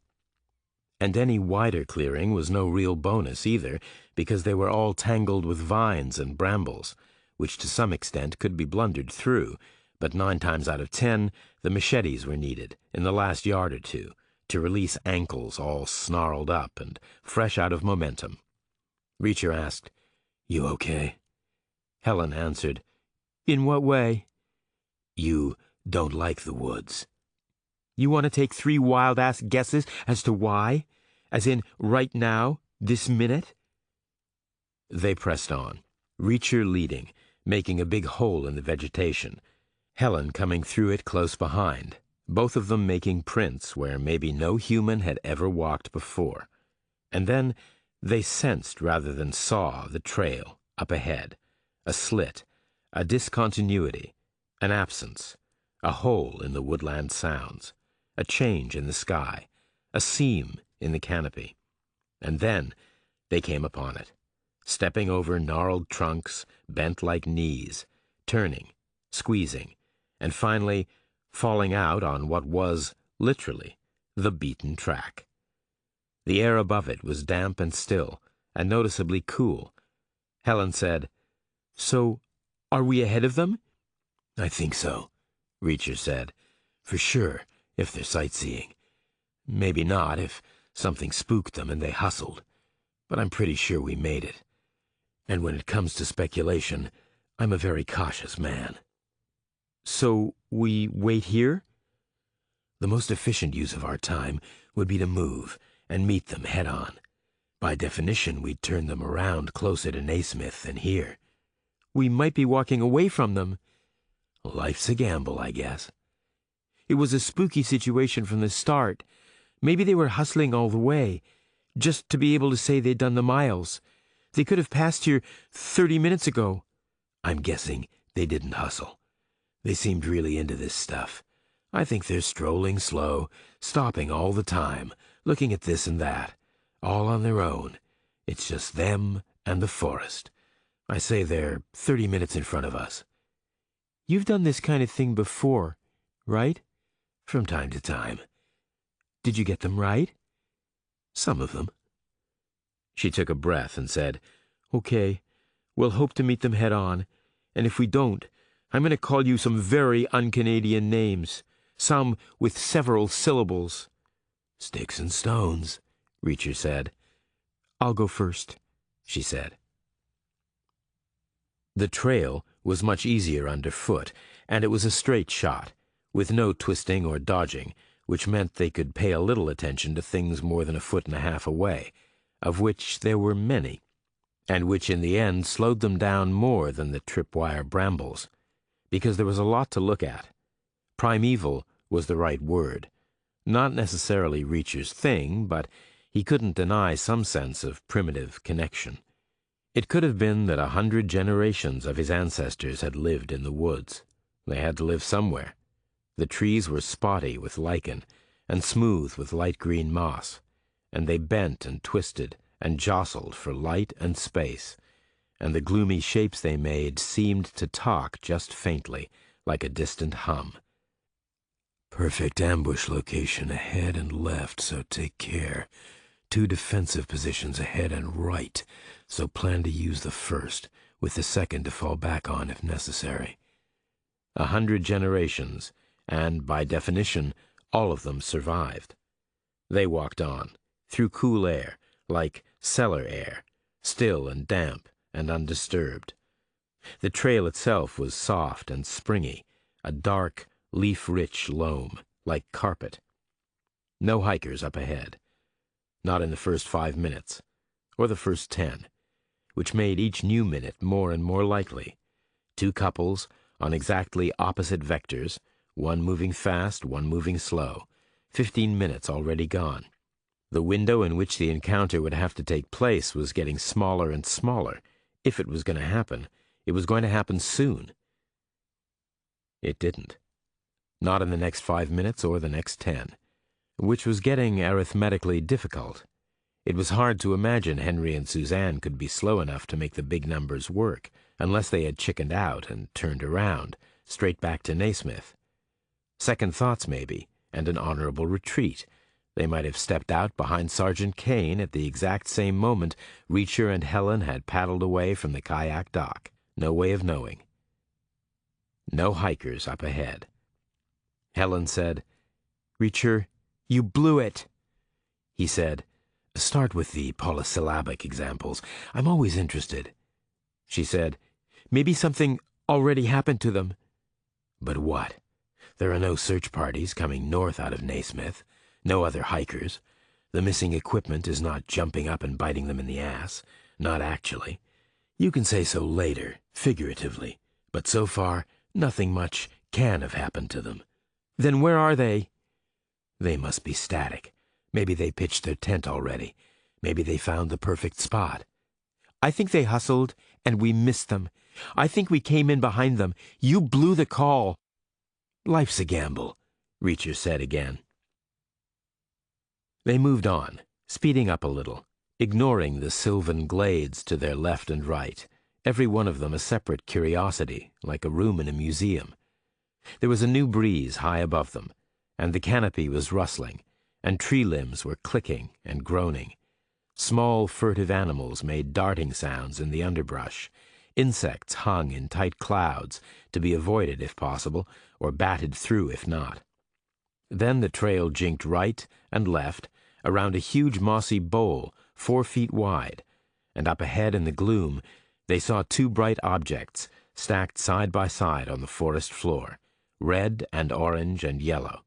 And any wider clearing was no real bonus either, because they were all tangled with vines and brambles, which to some extent could be blundered through, but 9 times out of 10, the machetes were needed, in the last yard or two, to release ankles all snarled up and fresh out of momentum. Reacher asked, "You okay?" Helen answered, "In what way?" "You don't like the woods." "You want to take 3 wild-ass guesses as to why? As in, right now, this minute?" They pressed on, Reacher leading, making a big hole in the vegetation, Helen coming through it close behind, both of them making prints where maybe no human had ever walked before. And then they sensed rather than saw the trail up ahead, a slit, a discontinuity, an absence, a hole in the woodland sounds, a change in the sky, a seam in the canopy. And then they came upon it, stepping over gnarled trunks, bent like knees, turning, squeezing, and finally falling out on what was, literally, the beaten track. The air above it was damp and still, and noticeably cool. Helen said, "So, are we ahead of them?" "I think so," Reacher said. "For sure, if they're sightseeing. Maybe not if something spooked them and they hustled. But I'm pretty sure we made it. And when it comes to speculation, I'm a very cautious man." "So, we wait here?" "The most efficient use of our time would be to move and meet them head-on. By definition, we'd turn them around closer to Naismith than here." "We might be walking away from them." "Life's a gamble, I guess." "It was a spooky situation from the start. Maybe they were hustling all the way, just to be able to say they'd done the miles. They could have passed here 30 minutes ago." "I'm guessing they didn't hustle. They seemed really into this stuff. I think they're strolling slow, stopping all the time, looking at this and that, all on their own. It's just them and the forest. I say they're 30 minutes in front of us." "You've done this kind of thing before, right?" "From time to time." "Did you get them right?" "Some of them." She took a breath and said, "Okay, we'll hope to meet them head-on, and if we don't, I'm going to call you some very un-Canadian names, some with several syllables." "Sticks and stones," Reacher said. "I'll go first," she said. The trail was much easier underfoot, and it was a straight shot, with no twisting or dodging, which meant they could pay a little attention to things more than 1.5 feet away, of which there were many, and which in the end slowed them down more than the tripwire brambles, because there was a lot to look at. Primeval was the right word. Not necessarily Reacher's thing, but he couldn't deny some sense of primitive connection. It could have been that 100 generations of his ancestors had lived in the woods. They had to live somewhere. The trees were spotty with lichen and smooth with light green moss, and they bent and twisted and jostled for light and space, and the gloomy shapes they made seemed to talk just faintly, like a distant hum. "Perfect ambush location ahead and left, so take care. 2 defensive positions ahead and right, so plan to use the first, with the second to fall back on if necessary." 100 generations, and by definition, all of them survived. They walked on, through cool air, like cellar air, still and damp and undisturbed. The trail itself was soft and springy, a dark, leaf-rich loam, like carpet. No hikers up ahead. Not in the first 5 minutes, or the first 10, which made each new minute more and more likely. 2 couples on exactly opposite vectors, one moving fast, one moving slow. 15 minutes already gone. The window in which the encounter would have to take place was getting smaller and smaller. If it was going to happen, it was going to happen soon. It didn't. Not in the next 5 minutes or the next 10, which was getting arithmetically difficult. It was hard to imagine Henry and Suzanne could be slow enough to make the big numbers work, unless they had chickened out and turned around, straight back to Naismith. Second thoughts, maybe, and an honorable retreat. They might have stepped out behind Sergeant Kane at the exact same moment Reacher and Helen had paddled away from the kayak dock. No way of knowing. No hikers up ahead. Helen said, "Reacher, you blew it." He said, "Start with the polysyllabic examples. I'm always interested." She said, "Maybe something already happened to them." "But what? There are no search parties coming north out of Naismith. No other hikers. The missing equipment is not jumping up and biting them in the ass. Not actually. You can say so later, figuratively. But so far, nothing much can have happened to them." "Then where are they?" "They must be static. Maybe they pitched their tent already. Maybe they found the perfect spot." "I think they hustled, and we missed them. I think we came in behind them. You blew the call." "Life's a gamble," Reacher said again. They moved on, speeding up a little, ignoring the sylvan glades to their left and right, every one of them a separate curiosity, like a room in a museum. There was a new breeze high above them, and the canopy was rustling, and tree limbs were clicking and groaning. Small, furtive animals made darting sounds in the underbrush. Insects hung in tight clouds, to be avoided if possible, or batted through if not. Then the trail jinked right and left around a huge mossy bowl 4 feet wide, and up ahead in the gloom they saw 2 bright objects stacked side by side on the forest floor, red and orange and yellow,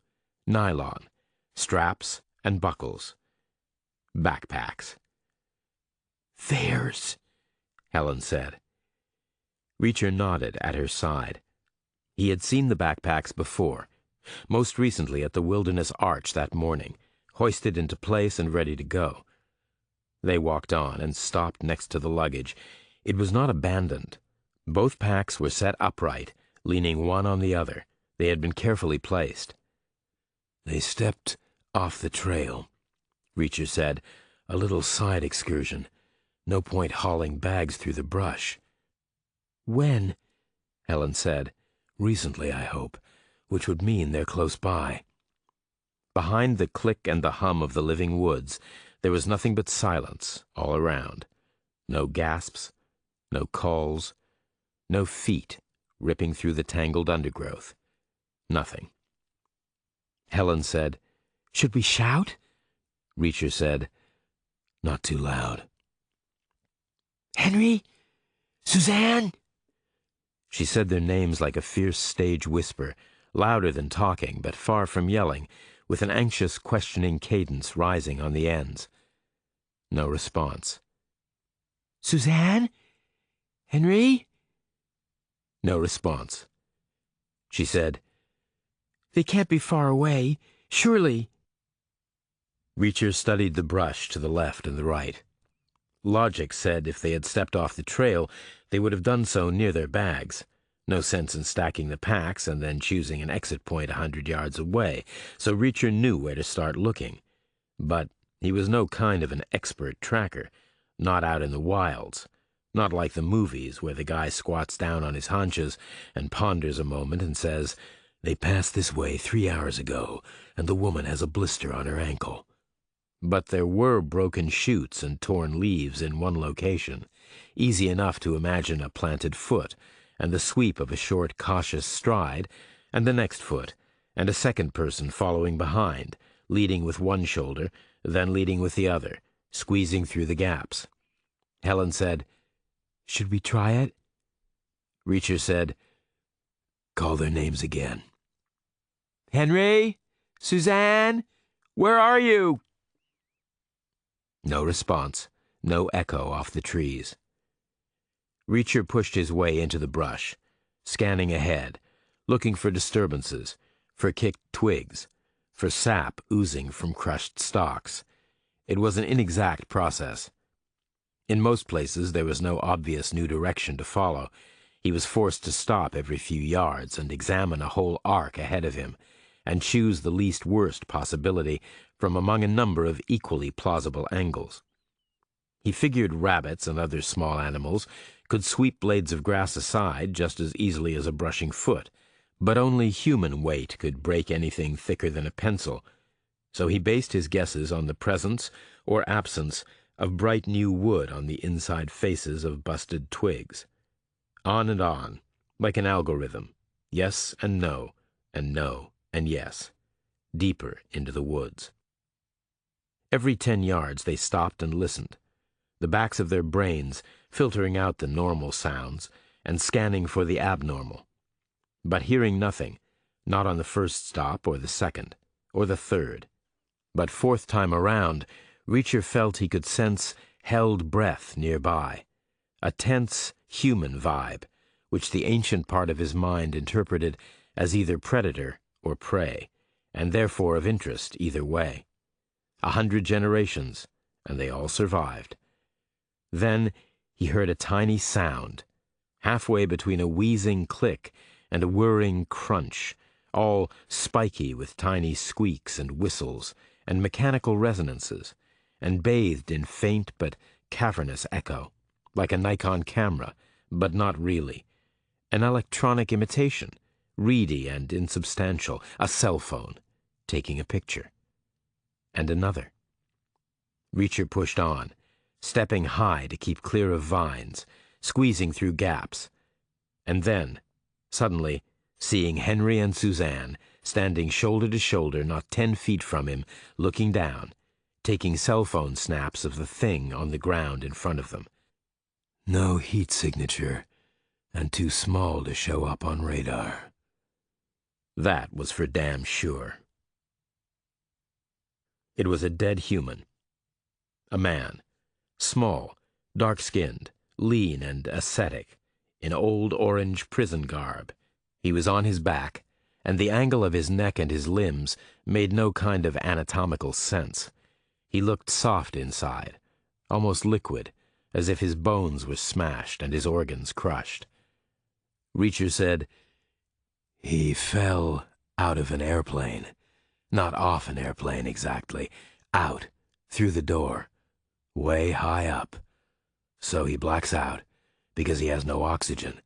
nylon, straps and buckles. Backpacks. "Theirs," Helen said. Reacher nodded at her side. He had seen the backpacks before, most recently at the Wilderness Arch that morning, hoisted into place and ready to go. They walked on and stopped next to the luggage. It was not abandoned. Both packs were set upright, leaning one on the other. They had been carefully placed. "They stepped off the trail," Reacher said. "A little side excursion. No point hauling bags through the brush." "When?" Helen said. "Recently, I hope, which would mean they're close by." Behind the click and the hum of the living woods, there was nothing but silence all around. No gasps, no calls, no feet ripping through the tangled undergrowth. Nothing. Helen said, "Should we shout?" Reacher said, "Not too loud." "Henry? Suzanne?" She said their names like a fierce stage whisper, louder than talking, but far from yelling, with an anxious, questioning cadence rising on the ends. No response. "Suzanne? Henry?" No response. She said, "They can't be far away, surely." Reacher studied the brush to the left and the right. Logic said if they had stepped off the trail, they would have done so near their bags. No sense in stacking the packs and then choosing an exit point 100 yards away, so Reacher knew where to start looking. But he was no kind of an expert tracker, not out in the wilds, not like the movies where the guy squats down on his haunches and ponders a moment and says, "They passed this way 3 hours ago, and the woman has a blister on her ankle." But there were broken shoots and torn leaves in one location, easy enough to imagine a planted foot, and the sweep of a short, cautious stride, and the next foot, and a second person following behind, leading with one shoulder, then leading with the other, squeezing through the gaps. Helen said, "Should we try it?" Reacher said, "Call their names again." "Henry? Suzanne? Where are you?" No response, no echo off the trees. Reacher pushed his way into the brush, scanning ahead, looking for disturbances, for kicked twigs, for sap oozing from crushed stalks. It was an inexact process. In most places there was no obvious new direction to follow. He was forced to stop every few yards and examine a whole arc ahead of him, and choose the least worst possibility from among a number of equally plausible angles. He figured rabbits and other small animals could sweep blades of grass aside just as easily as a brushing foot, but only human weight could break anything thicker than a pencil, so he based his guesses on the presence or absence of bright new wood on the inside faces of busted twigs. On, like an algorithm, yes and no and yes, deeper into the woods. Every 10 yards they stopped and listened, the backs of their brains filtering out the normal sounds and scanning for the abnormal, but hearing nothing, not on the first stop or the second, or the third. But fourth time around, Reacher felt he could sense held breath nearby, a tense human vibe, which the ancient part of his mind interpreted as either predator or prey, and therefore of interest either way. 100 generations, and they all survived. Then he heard a tiny sound, halfway between a wheezing click and a whirring crunch, all spiky with tiny squeaks and whistles and mechanical resonances, and bathed in faint but cavernous echo, like a Nikon camera, but not really. An electronic imitation, reedy and insubstantial, a cell phone, taking a picture. And another. Reacher pushed on, stepping high to keep clear of vines, squeezing through gaps. And then, suddenly, seeing Henry and Suzanne standing shoulder to shoulder not 10 feet from him, looking down, taking cell phone snaps of the thing on the ground in front of them. No heat signature, and too small to show up on radar. That was for damn sure. It was a dead human. A man, small, dark-skinned, lean and ascetic, in old orange prison garb. He was on his back, and the angle of his neck and his limbs made no kind of anatomical sense. He looked soft inside, almost liquid, as if his bones were smashed and his organs crushed. Reacher said, "He fell out of an airplane. Not off an airplane exactly. Out, through the door. Way high up. So he blacks out, because he has no oxygen.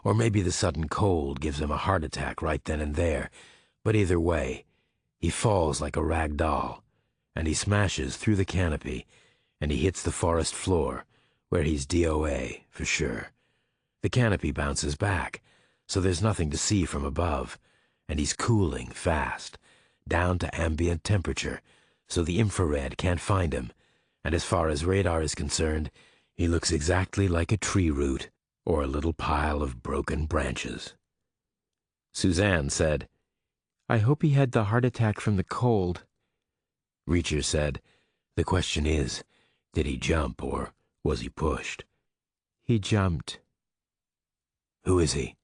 Or maybe the sudden cold gives him a heart attack right then and there. But either way, he falls like a rag doll, and he smashes through the canopy, and he hits the forest floor, where he's DOA, for sure. The canopy bounces back, so there's nothing to see from above, and he's cooling fast, down to ambient temperature, so the infrared can't find him, and as far as radar is concerned, he looks exactly like a tree root or a little pile of broken branches." Suzanne said, "I hope he had the heart attack from the cold." Reacher said, "The question is, did he jump or was he pushed?" "He jumped." "Who is he?"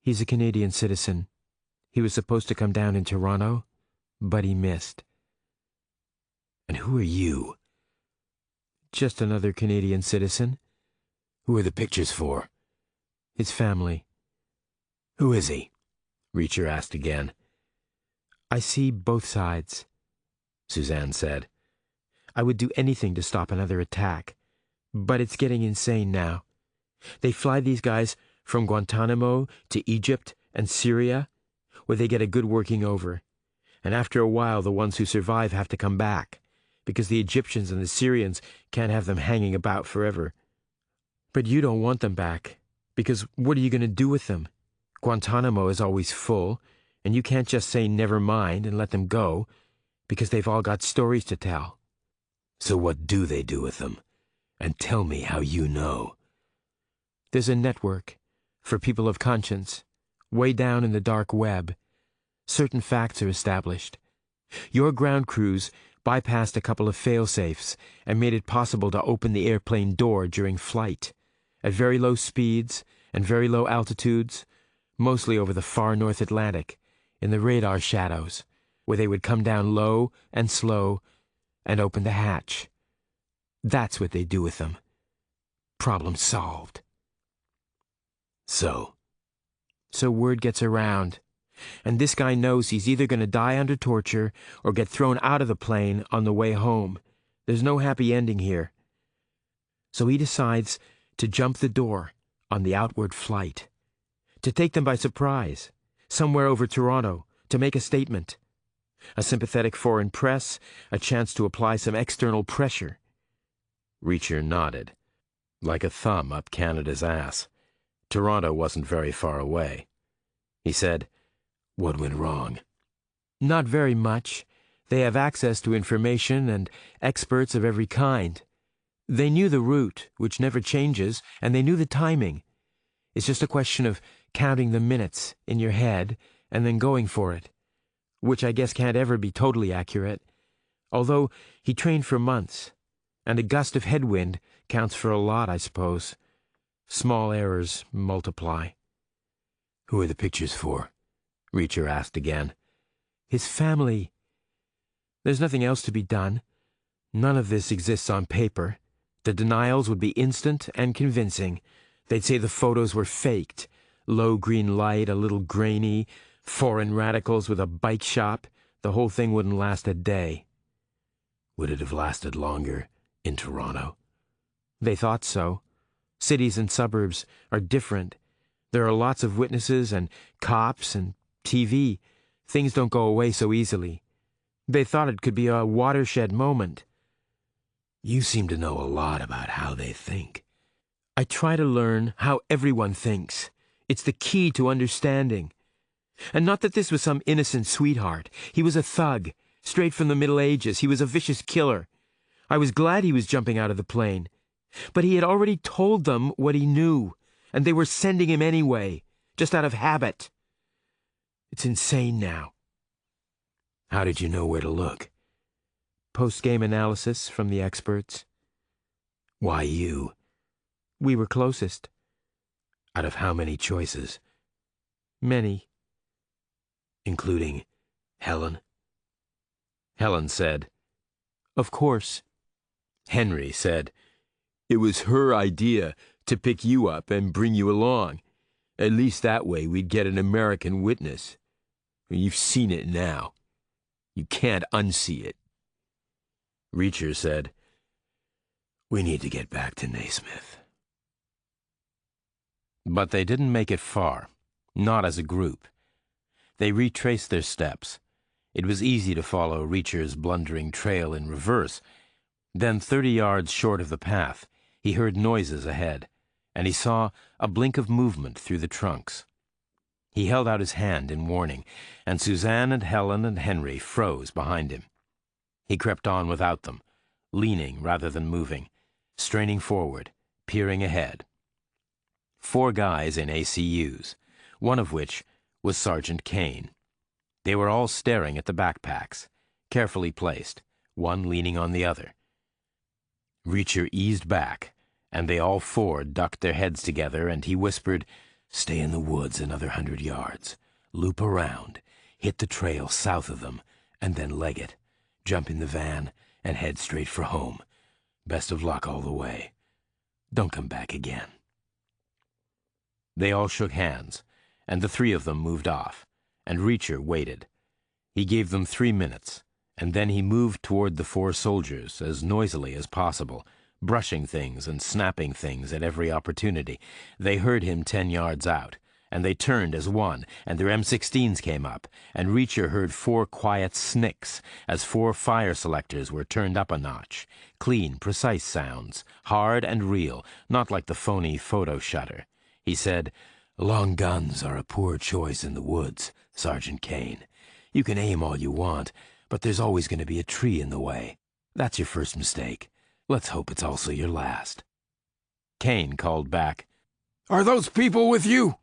"He's a Canadian citizen. He was supposed to come down in Toronto, but he missed." "And who are you?" "Just another Canadian citizen." "Who are the pictures for?" "His family." "Who is he?" Reacher asked again. "I see both sides," Suzanne said. "I would do anything to stop another attack, but it's getting insane now. They fly these guys from Guantanamo to Egypt and Syria, where they get a good working over, and after a while the ones who survive have to come back, because the Egyptians and the Syrians can't have them hanging about forever. But you don't want them back, because what are you going to do with them? Guantanamo is always full, and you can't just say never mind and let them go, because they've all got stories to tell." "So what do they do with them? And tell me how you know. There's a network for people of conscience, way down in the dark web. Certain facts are established. Your ground crews bypassed a couple of fail-safes and made it possible to open the airplane door during flight, at very low speeds and very low altitudes, mostly over the far North Atlantic, in the radar shadows, where they would come down low and slow and open the hatch. That's what they do with them. Problem solved. So word gets around, and this guy knows he's either going to die under torture or get thrown out of the plane on the way home. There's no happy ending here. So he decides to jump the door on the outward flight, to take them by surprise, somewhere over Toronto, to make a statement. A sympathetic foreign press, a chance to apply some external pressure. Reacher nodded, like a thumb up Canada's ass. Toronto wasn't very far away. He said, what went wrong? Not very much. They have access to information and experts of every kind. They knew the route, which never changes, and they knew the timing. It's just a question of counting the minutes in your head and then going for it, which I guess can't ever be totally accurate, although he trained for months, and a gust of headwind counts for a lot, I suppose. Small errors multiply. Who are the pictures for? Reacher asked again. His family. There's nothing else to be done. None of this exists on paper. The denials would be instant and convincing. They'd say the photos were faked. Low green light, a little grainy, foreign radicals with a bike shop. The whole thing wouldn't last a day. Would it have lasted longer in Toronto? They thought so. Cities and suburbs are different. There are lots of witnesses and cops and TV. Things don't go away so easily. They thought it could be a watershed moment. You seem to know a lot about how they think. I try to learn how everyone thinks. It's the key to understanding. And not that this was some innocent sweetheart. He was a thug, straight from the Middle Ages. He was a vicious killer. I was glad he was jumping out of the plane. But he had already told them what he knew, and they were sending him anyway, just out of habit. It's insane now. How did you know where to look? Post-game analysis from the experts. Why you? We were closest. Out of how many choices? Many. Including Helen? Helen said, Of course. Henry said, It was her idea to pick you up and bring you along. At least that way we'd get an American witness. You've seen it now. You can't unsee it. Reacher said, We need to get back to Naismith. But they didn't make it far, not as a group. They retraced their steps. It was easy to follow Reacher's blundering trail in reverse. Then 30 yards short of the path, he heard noises ahead, and he saw a blink of movement through the trunks. He held out his hand in warning, and Suzanne and Helen and Henry froze behind him. He crept on without them, leaning rather than moving, straining forward, peering ahead. 4 guys in ACUs, one of which was Sergeant Kane. They were all staring at the backpacks, carefully placed, one leaning on the other. Reacher eased back, and they all 4 ducked their heads together, and he whispered, Stay in the woods another 100 yards. Loop around, hit the trail south of them, and then leg it. Jump in the van and head straight for home. Best of luck all the way. Don't come back again. They all shook hands, and the 3 of them moved off, and Reacher waited. He gave them 3 minutes, and then he moved toward the 4 soldiers as noisily as possible, brushing things and snapping things at every opportunity. They heard him 10 yards out, and they turned as one, and their M16s came up, and Reacher heard 4 quiet snicks as 4 fire selectors were turned up a notch. Clean, precise sounds, hard and real, not like the phony photo shutter. He said, Long guns are a poor choice in the woods, Sergeant Kane. You can aim all you want, but there's always going to be a tree in the way. That's your first mistake. Let's hope it's also your last. Kane called back. Are those people with you?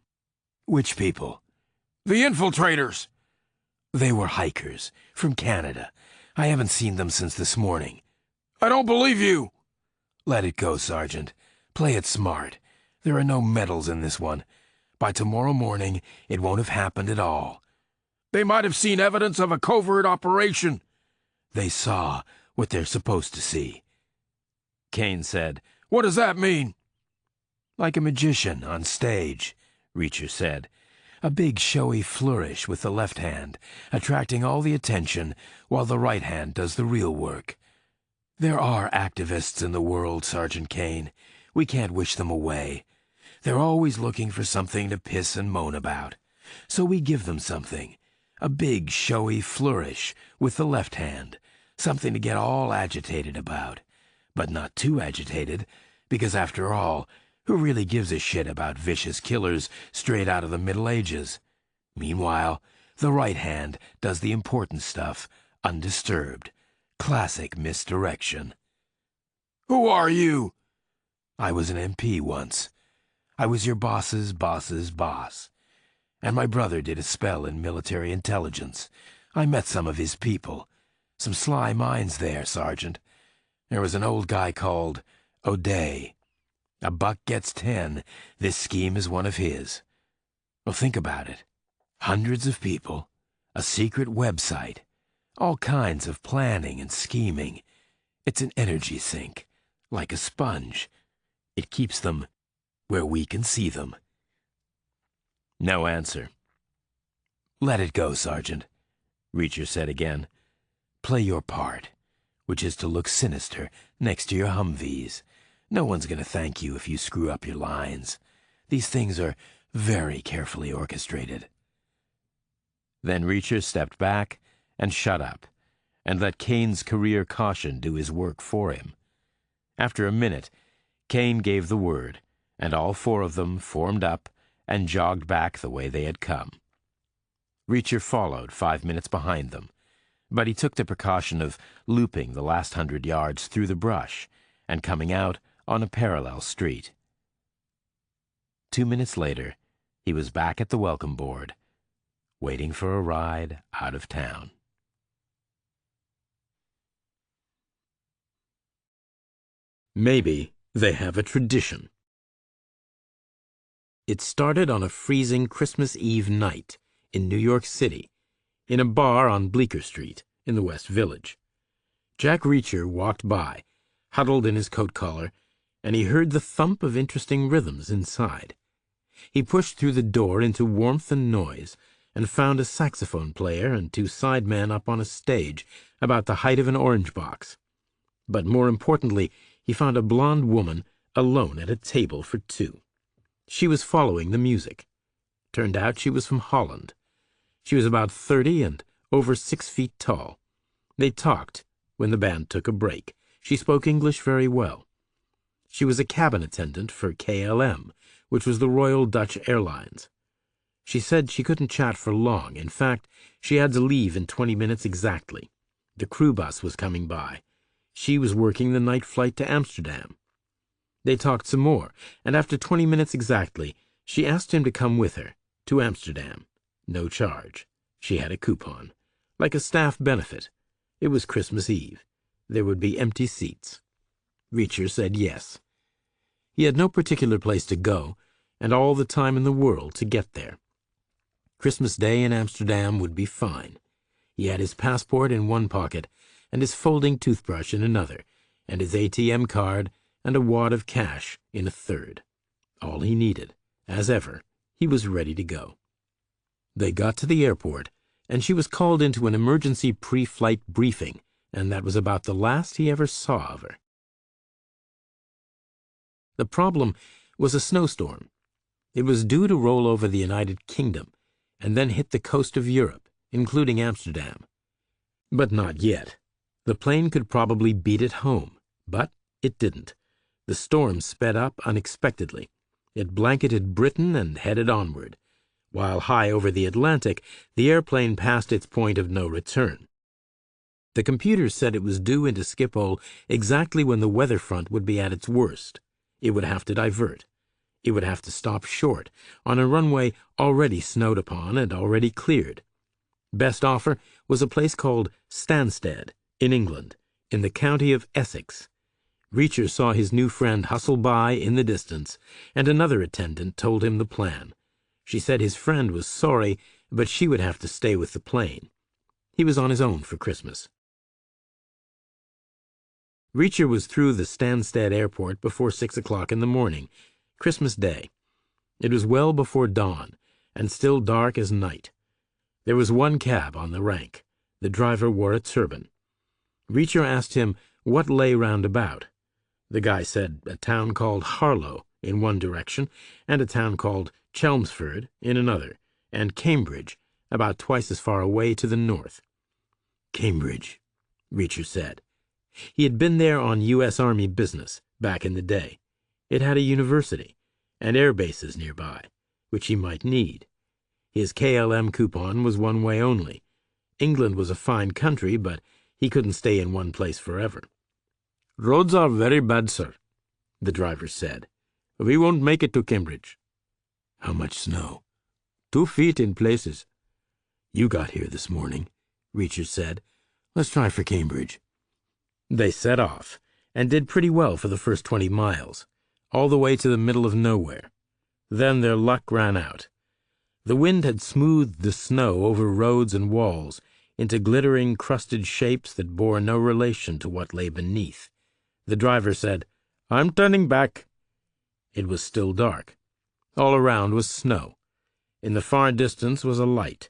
Which people? The infiltrators. They were hikers from Canada. I haven't seen them since this morning. I don't believe you. Let it go, Sergeant. Play it smart. There are no medals in this one. By tomorrow morning, it won't have happened at all. They might have seen evidence of a covert operation. They saw what they're supposed to see. Kane said. What does that mean? Like a magician on stage, Reacher said. A big showy flourish with the left hand, attracting all the attention while the right hand does the real work. There are activists in the world, Sergeant Kane. We can't wish them away. They're always looking for something to piss and moan about. So we give them something. A big showy flourish with the left hand. Something to get all agitated about. But not too agitated, because after all, who really gives a shit about vicious killers straight out of the Middle Ages? Meanwhile, the right hand does the important stuff, undisturbed. Classic misdirection. Who are you? I was an MP once. I was your boss's boss's boss. And my brother did a spell in military intelligence. I met some of his people. Some sly minds there, Sergeant. There was an old guy called O'Day. A buck gets 10. This scheme is one of his. Well, think about it. Hundreds of people, a secret website, all kinds of planning and scheming. It's an energy sink, like a sponge. It keeps them where we can see them. No answer. Let it go, Sergeant, Reacher said again. Play your part, which is to look sinister next to your Humvees. No one's going to thank you if you screw up your lines. These things are very carefully orchestrated. Then Reacher stepped back and shut up, and let Kane's career caution do his work for him. After a minute, Kane gave the word, and all four of them formed up and jogged back the way they had come. Reacher followed 5 minutes behind them, but he took the precaution of looping the last 100 yards through the brush and coming out on a parallel street. 2 minutes later, he was back at the welcome board, waiting for a ride out of town. Maybe they have a tradition. It started on a freezing Christmas Eve night in New York City, in a bar on Bleecker Street in the West Village. Jack Reacher walked by, huddled in his coat collar, and he heard the thump of interesting rhythms inside. He pushed through the door into warmth and noise and found a saxophone player and 2 sidemen up on a stage about the height of an orange box. But more importantly, he found a blonde woman alone at a table for 2. She was following the music. Turned out she was from Holland. She was about 30 and over 6 feet tall. They talked when the band took a break. She spoke English very well. She was a cabin attendant for KLM, which was the Royal Dutch Airlines. She said she couldn't chat for long. In fact, she had to leave in 20 minutes exactly. The crew bus was coming by. She was working the night flight to Amsterdam. They talked some more, and after 20 minutes exactly, she asked him to come with her to Amsterdam. No charge. She had a coupon. Like a staff benefit. It was Christmas Eve. There would be empty seats. Reacher said yes. He had no particular place to go, and all the time in the world to get there. Christmas Day in Amsterdam would be fine. He had his passport in one pocket, and his folding toothbrush in another, and his ATM card and a wad of cash in a third. All he needed. As ever, he was ready to go. They got to the airport, and she was called into an emergency pre-flight briefing, and that was about the last he ever saw of her. The problem was a snowstorm. It was due to roll over the United Kingdom and then hit the coast of Europe, including Amsterdam. But not yet. The plane could probably beat it home, but it didn't. The storm sped up unexpectedly. It blanketed Britain and headed onward. While high over the Atlantic, the airplane passed its point of no return. The computer said it was due into Schiphol exactly when the weather front would be at its worst. It would have to divert. It would have to stop short on a runway already snowed upon and already cleared. Best offer was a place called Stansted in England, in the county of Essex. Reacher saw his new friend hustle by in the distance, and another attendant told him the plan. She said his friend was sorry, but she would have to stay with the plane. He was on his own for Christmas. Reacher was through the Stansted airport before 6 o'clock in the morning, Christmas Day. It was well before dawn, and still dark as night. There was one cab on the rank. The driver wore a turban. Reacher asked him what lay round about. The guy said a town called Harlow in one direction, and a town called Chelmsford in another, and Cambridge, about twice as far away to the north. Cambridge, Reacher said. He had been there on U.S. Army business back in the day. It had a university and air bases nearby, which he might need. His KLM coupon was one way only. England was a fine country, but he couldn't stay in one place forever. "Roads are very bad, sir," the driver said. "We won't make it to Cambridge." "How much snow?" 2 feet in places." "You got here this morning," Reacher said. "Let's try for Cambridge." They set off, and did pretty well for the first 20 miles, all the way to the middle of nowhere. Then their luck ran out. The wind had smoothed the snow over roads and walls into glittering, crusted shapes that bore no relation to what lay beneath. The driver said, "I'm turning back." It was still dark. All around was snow. In the far distance was a light.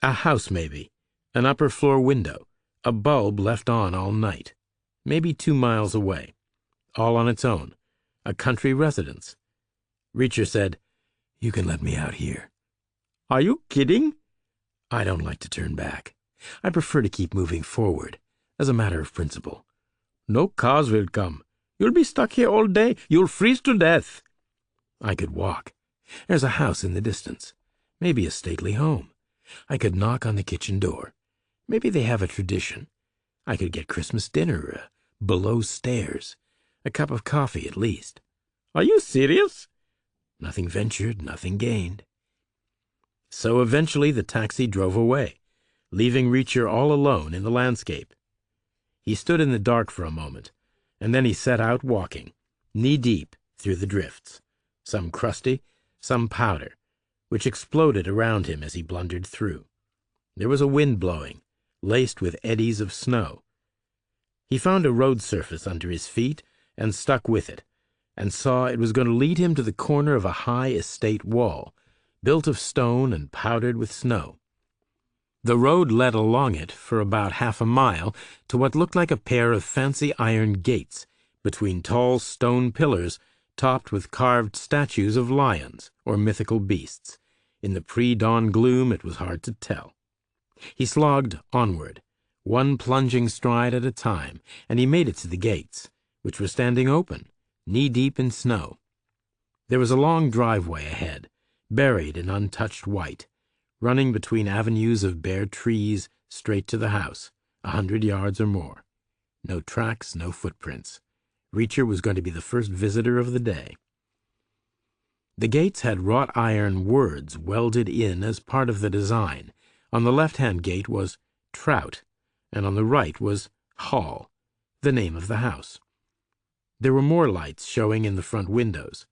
A house, maybe. An upper-floor window. A bulb left on all night. Maybe 2 miles away. All on its own. A country residence. Reacher said, "You can let me out here." "Are you kidding?" "I don't like to turn back. I prefer to keep moving forward, as a matter of principle." "No cars will come. You'll be stuck here all day. You'll freeze to death." "I could walk. There's a house in the distance. Maybe a stately home. I could knock on the kitchen door. Maybe they have a tradition. I could get Christmas dinner below stairs. A cup of coffee at least." "Are you serious?" Nothing ventured, nothing gained. So eventually the taxi drove away, leaving Reacher all alone in the landscape. He stood in the dark for a moment, and then he set out walking, knee-deep through the drifts, some crusty, some powder, which exploded around him as he blundered through. There was a wind blowing, laced with eddies of snow. He found a road surface under his feet and stuck with it, and saw it was going to lead him to the corner of a high estate wall, built of stone and powdered with snow. The road led along it for about half a mile to what looked like a pair of fancy iron gates between tall stone pillars topped with carved statues of lions or mythical beasts. In the pre-dawn gloom it was hard to tell. He slogged onward, one plunging stride at a time, and he made it to the gates, which were standing open, knee-deep in snow. There was a long driveway ahead, buried in untouched white, running between avenues of bare trees straight to the house, 100 yards or more. No tracks, no footprints. Reacher was going to be the first visitor of the day. The gates had wrought iron words welded in as part of the design. On the left-hand gate was Trout, and on the right was Hall, the name of the house. There were more lights showing in the front windows,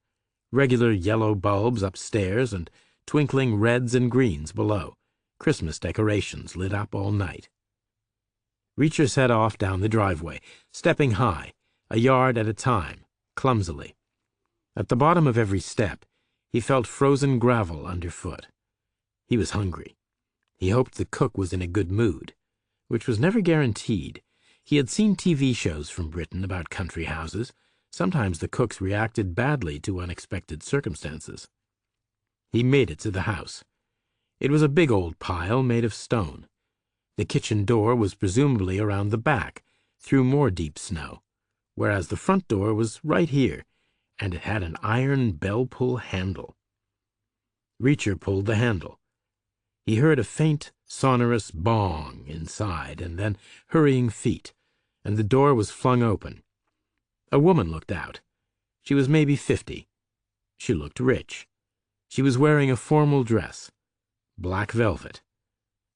regular yellow bulbs upstairs and twinkling reds and greens below, Christmas decorations lit up all night. Reacher set off down the driveway, stepping high, a yard at a time, clumsily. At the bottom of every step, he felt frozen gravel underfoot. He was hungry. He hoped the cook was in a good mood, which was never guaranteed. He had seen TV shows from Britain about country houses. Sometimes the cooks reacted badly to unexpected circumstances. He made it to the house. It was a big old pile made of stone. The kitchen door was presumably around the back, through more deep snow, whereas the front door was right here, and it had an iron bell-pull handle. Reacher pulled the handle. He heard a faint Sonorous bong inside, and then hurrying feet, and the door was flung open. A woman looked out. She was maybe 50. She looked rich. She was wearing a formal dress, black velvet.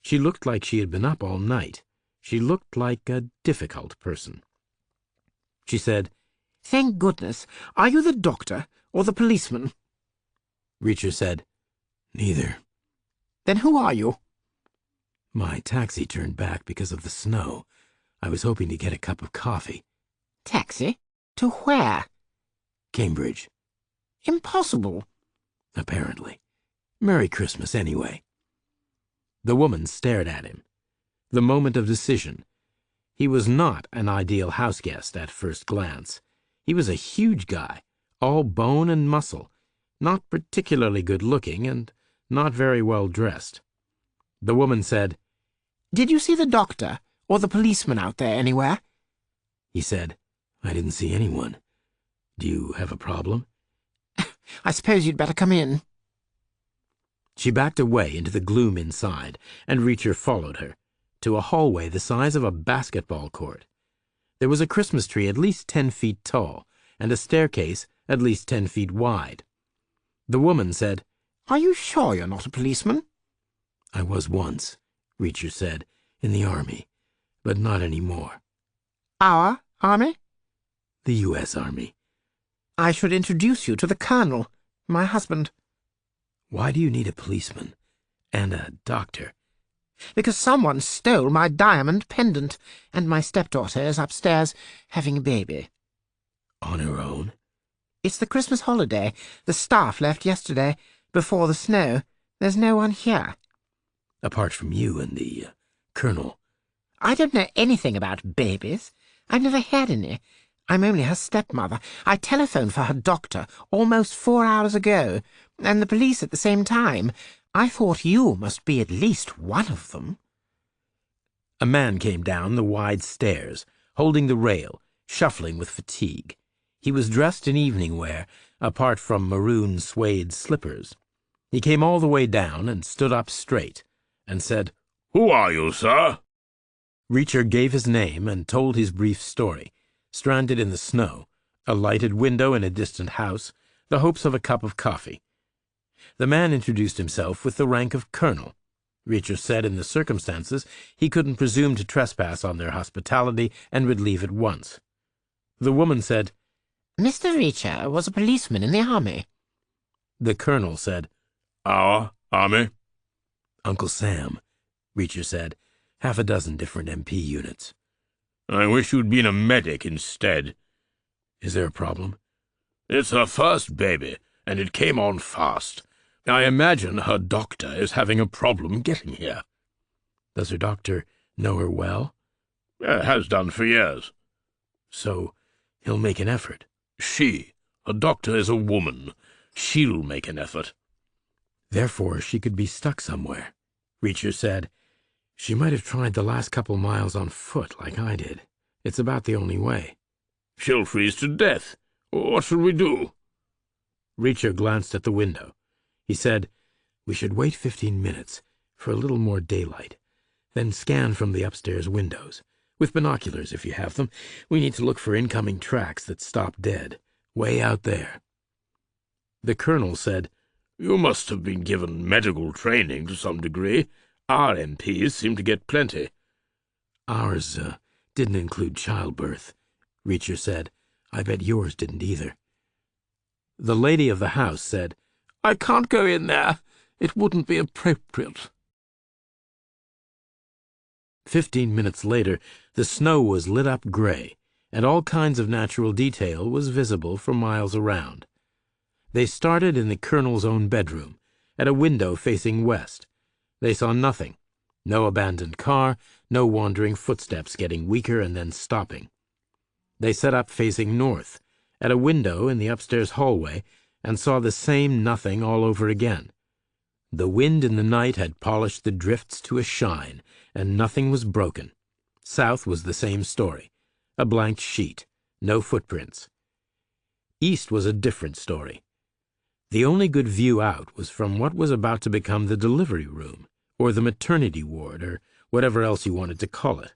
She looked like she had been up all night. She looked like a difficult person. She said, "Thank goodness. Are you the doctor or the policeman?" Reacher said, "Neither." "Then who are you?" "My taxi turned back because of the snow. I was hoping to get a cup of coffee." "Taxi? To where?" "Cambridge." "Impossible." "Apparently. Merry Christmas, anyway." The woman stared at him. The moment of decision. He was not an ideal house guest at first glance. He was a huge guy, all bone and muscle, not particularly good-looking and not very well dressed. The woman said, "Did you see the doctor or the policeman out there anywhere?" He said, "I didn't see anyone. Do you have a problem?" "I suppose you'd better come in." She backed away into the gloom inside, and Reacher followed her, to a hallway the size of a basketball court. There was a Christmas tree at least 10 feet tall, and a staircase at least 10 feet wide. The woman said, "Are you sure you're not a policeman?" "I was once," Reacher said, "in the Army, but not anymore." "Our Army?" "The U.S. Army." "I should introduce you to the Colonel, my husband." "Why do you need a policeman and a doctor?" "Because someone stole my diamond pendant, and my stepdaughter is upstairs having a baby." "On her own?" "It's the Christmas holiday. The staff left yesterday, before the snow. There's no one here." "Apart from you and the Colonel." "I don't know anything about babies. I've never had any. I'm only her stepmother. I telephoned for her doctor almost 4 hours ago, and the police at the same time. I thought you must be at least one of them." A man came down the wide stairs, holding the rail, shuffling with fatigue. He was dressed in evening wear, apart from maroon suede slippers. He came all the way down and stood up straight, and said, "Who are you, sir?" Reacher gave his name and told his brief story, stranded in the snow, a lighted window in a distant house, the hopes of a cup of coffee. The man introduced himself with the rank of colonel. Reacher said in the circumstances he couldn't presume to trespass on their hospitality and would leave at once. The woman said, "Mr. Reacher was a policeman in the Army." The colonel said, "Our Army?" "Uncle Sam," Reacher said, "half a dozen different MP units." "I wish you'd been a medic instead." "Is there a problem?" "It's her first baby, and it came on fast. I imagine her doctor is having a problem getting here." "Does her doctor know her well?" Has done for years." "So he'll make an effort." Her doctor is a woman. She'll make an effort." "Therefore she could be stuck somewhere," Reacher said. "She might have tried the last couple miles on foot like I did. It's about the only way." "She'll freeze to death. What shall we do?" Reacher glanced at the window. He said, "We should wait 15 minutes for a little more daylight, then scan from the upstairs windows. With binoculars, if you have them. We need to look for incoming tracks that stop dead, way out there." The colonel said, "You must have been given medical training to some degree. Our MPs seem to get plenty." "Ours didn't include childbirth," Reacher said. "I bet yours didn't either." The lady of the house said, "I can't go in there. It wouldn't be appropriate." 15 minutes later, the snow was lit up gray, and all kinds of natural detail was visible for miles around. They started in the colonel's own bedroom, at a window facing west. They saw nothing. No abandoned car, no wandering footsteps getting weaker and then stopping. They set up facing north, at a window in the upstairs hallway, and saw the same nothing all over again. The wind in the night had polished the drifts to a shine, and nothing was broken. South was the same story. A blank sheet. No footprints. East was a different story. The only good view out was from what was about to become the delivery room, or the maternity ward, or whatever else you wanted to call it.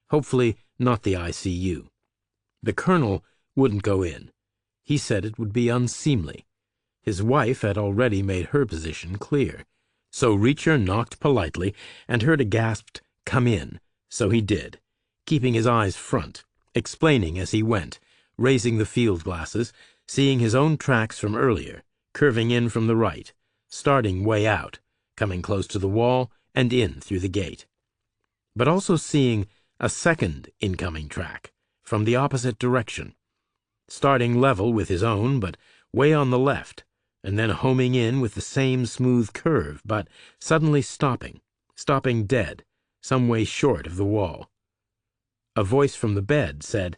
Hopefully not the ICU. The colonel wouldn't go in. He said it would be unseemly. His wife had already made her position clear. So Reacher knocked politely and heard a gasped, "Come in." So he did, keeping his eyes front, explaining as he went, raising the field glasses, seeing his own tracks from earlier, curving in from the right, starting way out, coming close to the wall and in through the gate. But also seeing a second incoming track from the opposite direction, starting level with his own, but way on the left, and then homing in with the same smooth curve, but suddenly stopping dead, some way short of the wall. A voice from the bed said,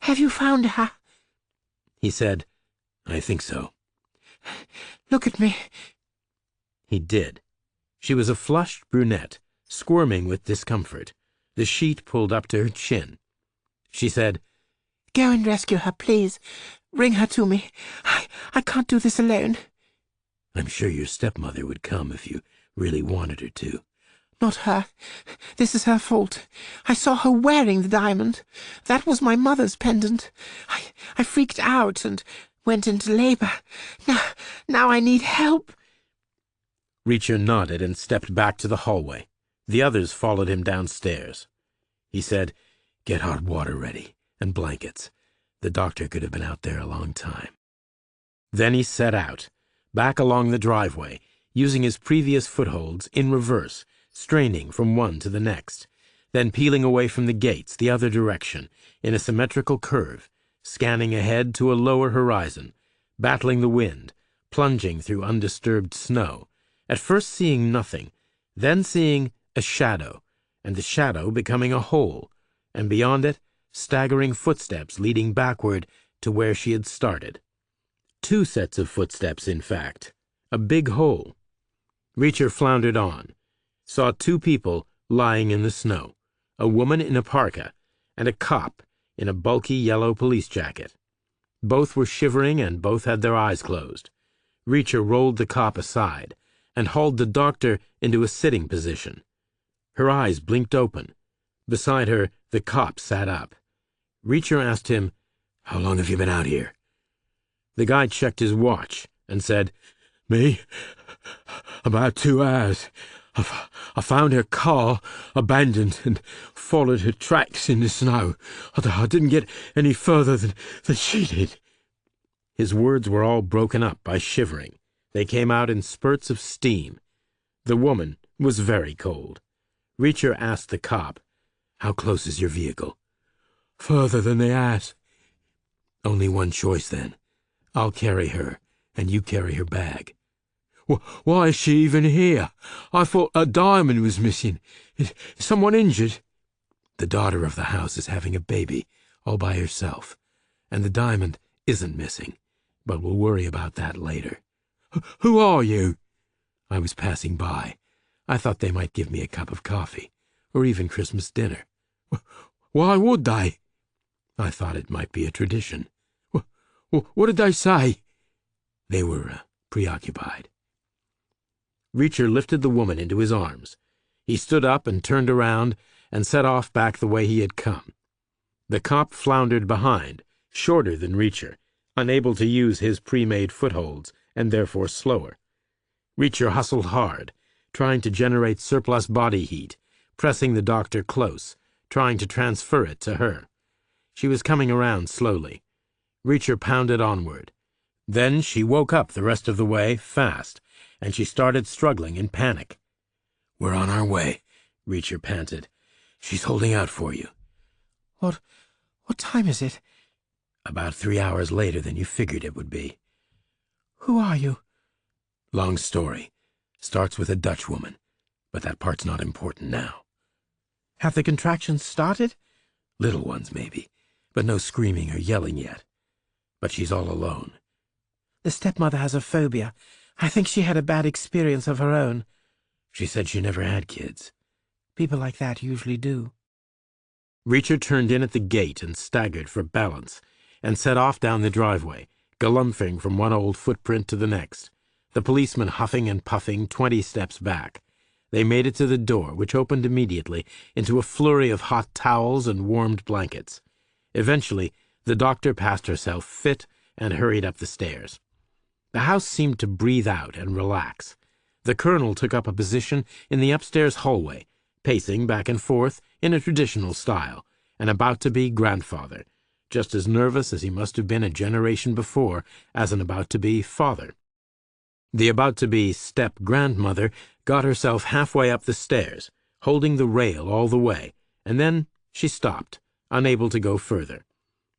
"Have you found her?" He said, "I think so." "Look at me." He did. She was a flushed brunette, squirming with discomfort, the sheet pulled up to her chin. She said, "Go and rescue her, please. Bring her to me. I can't do this alone." I'm sure your stepmother would come if you really wanted her to. "Not her. This is her fault. I saw her wearing the diamond. That was my mother's pendant. I freaked out and went into labor. Now I need help." Reacher nodded and stepped back to the hallway. The others followed him downstairs. He said, "Get hot water ready, and blankets. The doctor could have been out there a long time." Then he set out, back along the driveway, using his previous footholds in reverse, straining from one to the next, then peeling away from the gates the other direction, in a symmetrical curve, scanning ahead to a lower horizon, battling the wind, plunging through undisturbed snow, at first seeing nothing, then seeing a shadow, and the shadow becoming a hole, and beyond it, staggering footsteps leading backward to where she had started. 2 sets of footsteps, in fact. A big hole. Reacher floundered on, saw 2 people lying in the snow, a woman in a parka, and a cop in a bulky yellow police jacket. Both were shivering and both had their eyes closed. Reacher rolled the cop aside and hauled the doctor into a sitting position. Her eyes blinked open. Beside her, the cop sat up. Reacher asked him, "How long have you been out here?" The guy checked his watch and said, "Me? About 2 hours. I found her car abandoned and followed her tracks in the snow. I didn't get any further than she did." His words were all broken up by shivering. They came out in spurts of steam. The woman was very cold. Reacher asked the cop, "How close is your vehicle?" "Further than the ass." Only one choice, then. I'll carry her, and you carry her bag. Why is she even here? I thought a diamond was missing. Is someone injured? The daughter of the house is having a baby, all by herself, and the diamond isn't missing, but we'll worry about that later. Who are you? I was passing by. I thought they might give me a cup of coffee, or even Christmas dinner. Why would they? I thought it might be a tradition. What did they say? They were preoccupied. Reacher lifted the woman into his arms. He stood up and turned around and set off back the way he had come. The cop floundered behind, shorter than Reacher, unable to use his pre-made footholds, and therefore slower. Reacher hustled hard, trying to generate surplus body heat, pressing the doctor close, trying to transfer it to her. She was coming around slowly. Reacher pounded onward. Then she woke up the rest of the way, fast, and she started struggling in panic. "We're on our way," Reacher panted. "She's holding out for you." What time is it?" "About 3 hours later than you figured it would be." "Who are you?" "Long story. Starts with a Dutch woman, but that part's not important now." "Have the contractions started?" "Little ones, maybe, but no screaming or yelling yet. But she's all alone." "The stepmother has a phobia. I think she had a bad experience of her own." "She said she never had kids." "People like that usually do." Reacher turned in at the gate and staggered for balance, and set off down the driveway, galumphing from one old footprint to the next, the policeman huffing and puffing 20 steps back. They made it to the door, which opened immediately into a flurry of hot towels and warmed blankets. Eventually, the doctor passed herself fit and hurried up the stairs. The house seemed to breathe out and relax. The colonel took up a position in the upstairs hallway, pacing back and forth in a traditional style, and about to be grandfather, just as nervous as he must have been a generation before as an about-to-be father. The about-to-be step-grandmother got herself halfway up the stairs, holding the rail all the way, and then she stopped, unable to go further.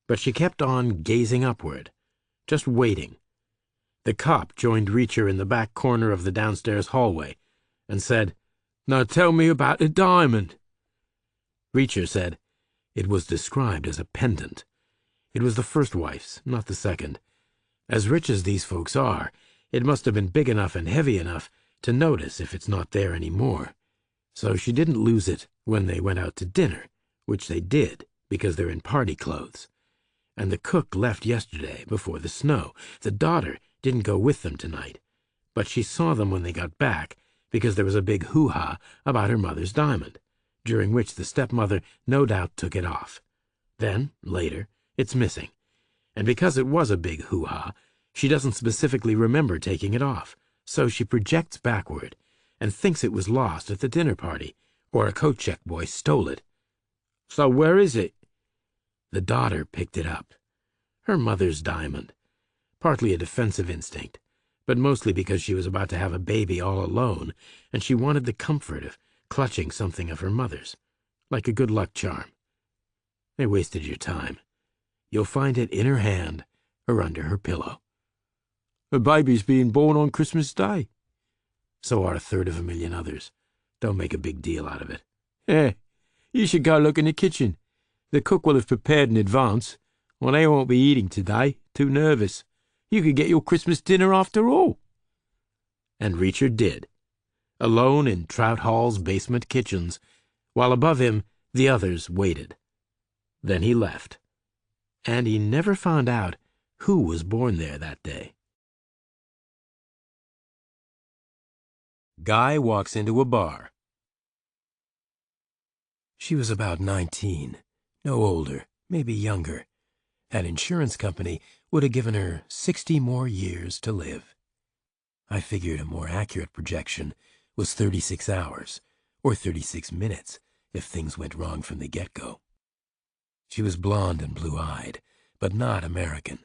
But she kept on gazing upward, just waiting. The cop joined Reacher in the back corner of the downstairs hallway and said, "Now tell me about the diamond." Reacher said, "It was described as a pendant. It was the first wife's, not the second. As rich as these folks are, it must have been big enough and heavy enough to notice if it's not there any more. So she didn't lose it when they went out to dinner, which they did because they're in party clothes. And the cook left yesterday before the snow. The daughter didn't go with them tonight, but she saw them when they got back because there was a big hoo-ha about her mother's diamond, during which the stepmother no doubt took it off. Then, later, it's missing, and because it was a big hoo-ha, she doesn't specifically remember taking it off, so she projects backward and thinks it was lost at the dinner party, or a coat check boy stole it. So where is it? The daughter picked it up. Her mother's diamond. Partly a defensive instinct, but mostly because she was about to have a baby all alone, and she wanted the comfort of clutching something of her mother's, like a good luck charm. They wasted your time. You'll find it in her hand or under her pillow. Her baby's being born on Christmas Day. So are 1/3 of a million others. Don't make a big deal out of it. You should go look in the kitchen. The cook will have prepared in advance. Well, they won't be eating today, too nervous. You could get your Christmas dinner after all. And Reacher did, alone in Trout Hall's basement kitchens, while above him the others waited. Then he left, and he never found out who was born there that day. Guy walks into a bar. She was about 19, no older, maybe younger. An insurance company would have given her 60 more years to live. I figured a more accurate projection was 36 hours, or 36 minutes, if things went wrong from the get-go. She was blonde and blue-eyed, but not American.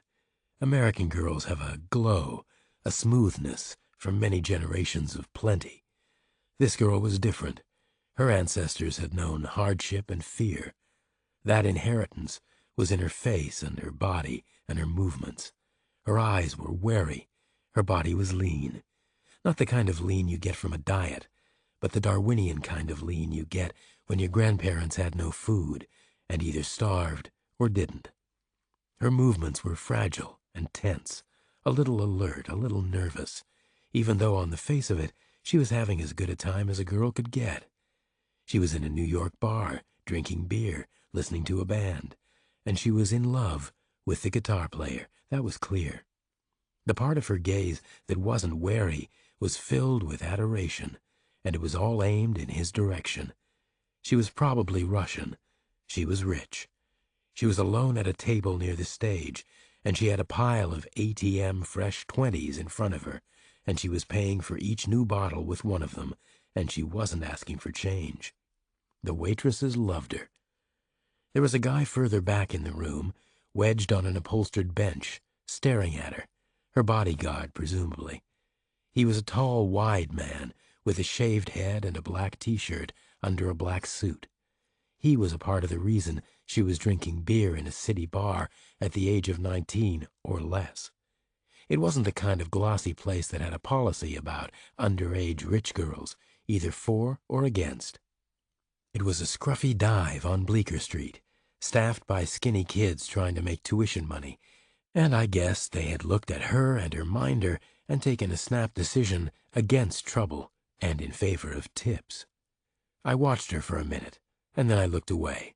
American girls have a glow, a smoothness from many generations of plenty. This girl was different. Her ancestors had known hardship and fear. That inheritance was in her face and her body and her movements. Her eyes were wary. Her body was lean. Not the kind of lean you get from a diet, but the Darwinian kind of lean you get when your grandparents had no food and either starved or didn't. Her movements were fragile and tense, a little alert, a little nervous, even though on the face of it she was having as good a time as a girl could get. She was in a New York bar, drinking beer, listening to a band, and she was in love with the guitar player. That was clear. The part of her gaze that wasn't wary was filled with adoration, and it was all aimed in his direction. She was probably Russian. She was rich. She was alone at a table near the stage, and she had a pile of ATM fresh 20s in front of her, and she was paying for each new bottle with one of them, and she wasn't asking for change. The waitresses loved her. There was a guy further back in the room, wedged on an upholstered bench, staring at her, her bodyguard, presumably. He was a tall, wide man, with a shaved head and a black T-shirt under a black suit. He was a part of the reason she was drinking beer in a city bar at the age of 19 or less. It wasn't the kind of glossy place that had a policy about underage rich girls, either for or against. It was a scruffy dive on Bleecker Street, staffed by skinny kids trying to make tuition money, and I guess they had looked at her and her minder and taken a snap decision against trouble and in favor of tips. I watched her for a minute, and then I looked away.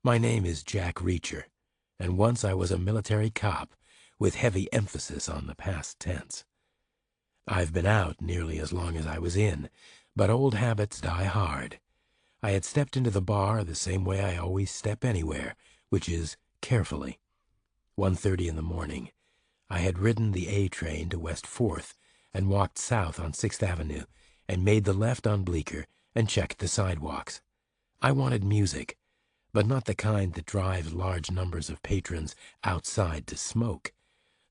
My name is Jack Reacher, and once I was a military cop with heavy emphasis on the past tense. I've been out nearly as long as I was in, but old habits die hard. I had stepped into the bar the same way I always step anywhere, which is carefully. 1:30 in the morning. I had ridden the A train to West 4th and walked south on 6th Avenue and made the left on Bleecker and checked the sidewalks. I wanted music, but not the kind that drives large numbers of patrons outside to smoke.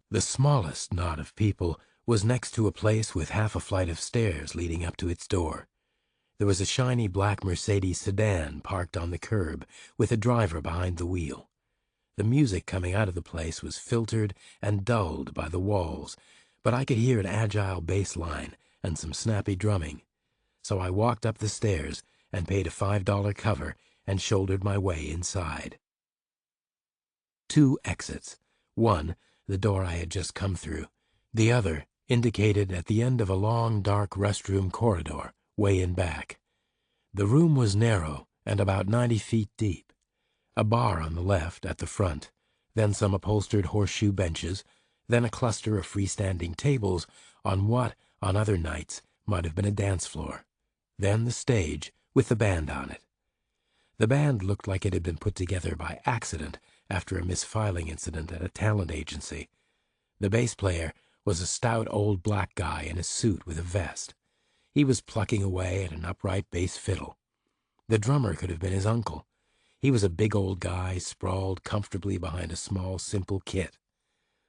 The smallest knot of people was next to a place with half a flight of stairs leading up to its door. There was a shiny black Mercedes sedan parked on the curb with a driver behind the wheel. The music coming out of the place was filtered and dulled by the walls, but I could hear an agile bass line and some snappy drumming. So I walked up the stairs and paid a $5 cover and shouldered my way inside. 2 exits. One, the door I had just come through. The other, indicated at the end of a long, dark restroom corridor, way in back. The room was narrow and about 90 feet deep. A bar on the left at the front, then some upholstered horseshoe benches, then a cluster of freestanding tables on what, on other nights, might have been a dance floor. Then the stage with the band on it. The band looked like it had been put together by accident after a misfiling incident at a talent agency. The bass player was a stout old black guy in a suit with a vest. He was plucking away at an upright bass fiddle. The drummer could have been his uncle. He was a big old guy sprawled comfortably behind a small, simple kit.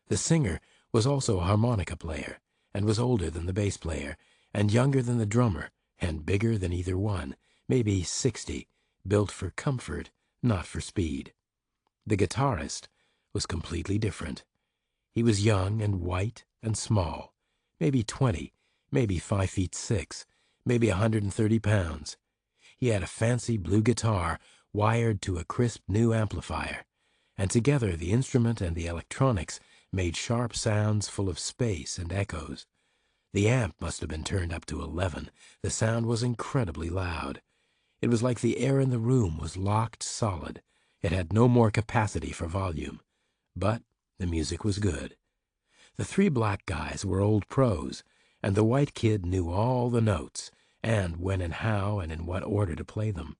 The singer was also a harmonica player, and was older than the bass player, and younger than the drummer, and bigger than either one, maybe 60, built for comfort, not for speed. The guitarist was completely different. He was young and white and small, maybe 20, maybe 5 feet 6, maybe 130 pounds. He had a fancy blue guitar wired to a crisp new amplifier, and together the instrument and the electronics made sharp sounds full of space and echoes. The amp must have been turned up to 11. The sound was incredibly loud. It was like the air in the room was locked solid. It had no more capacity for volume. But the music was good. The 3 black guys were old pros, and the white kid knew all the notes, and when and how and in what order to play them.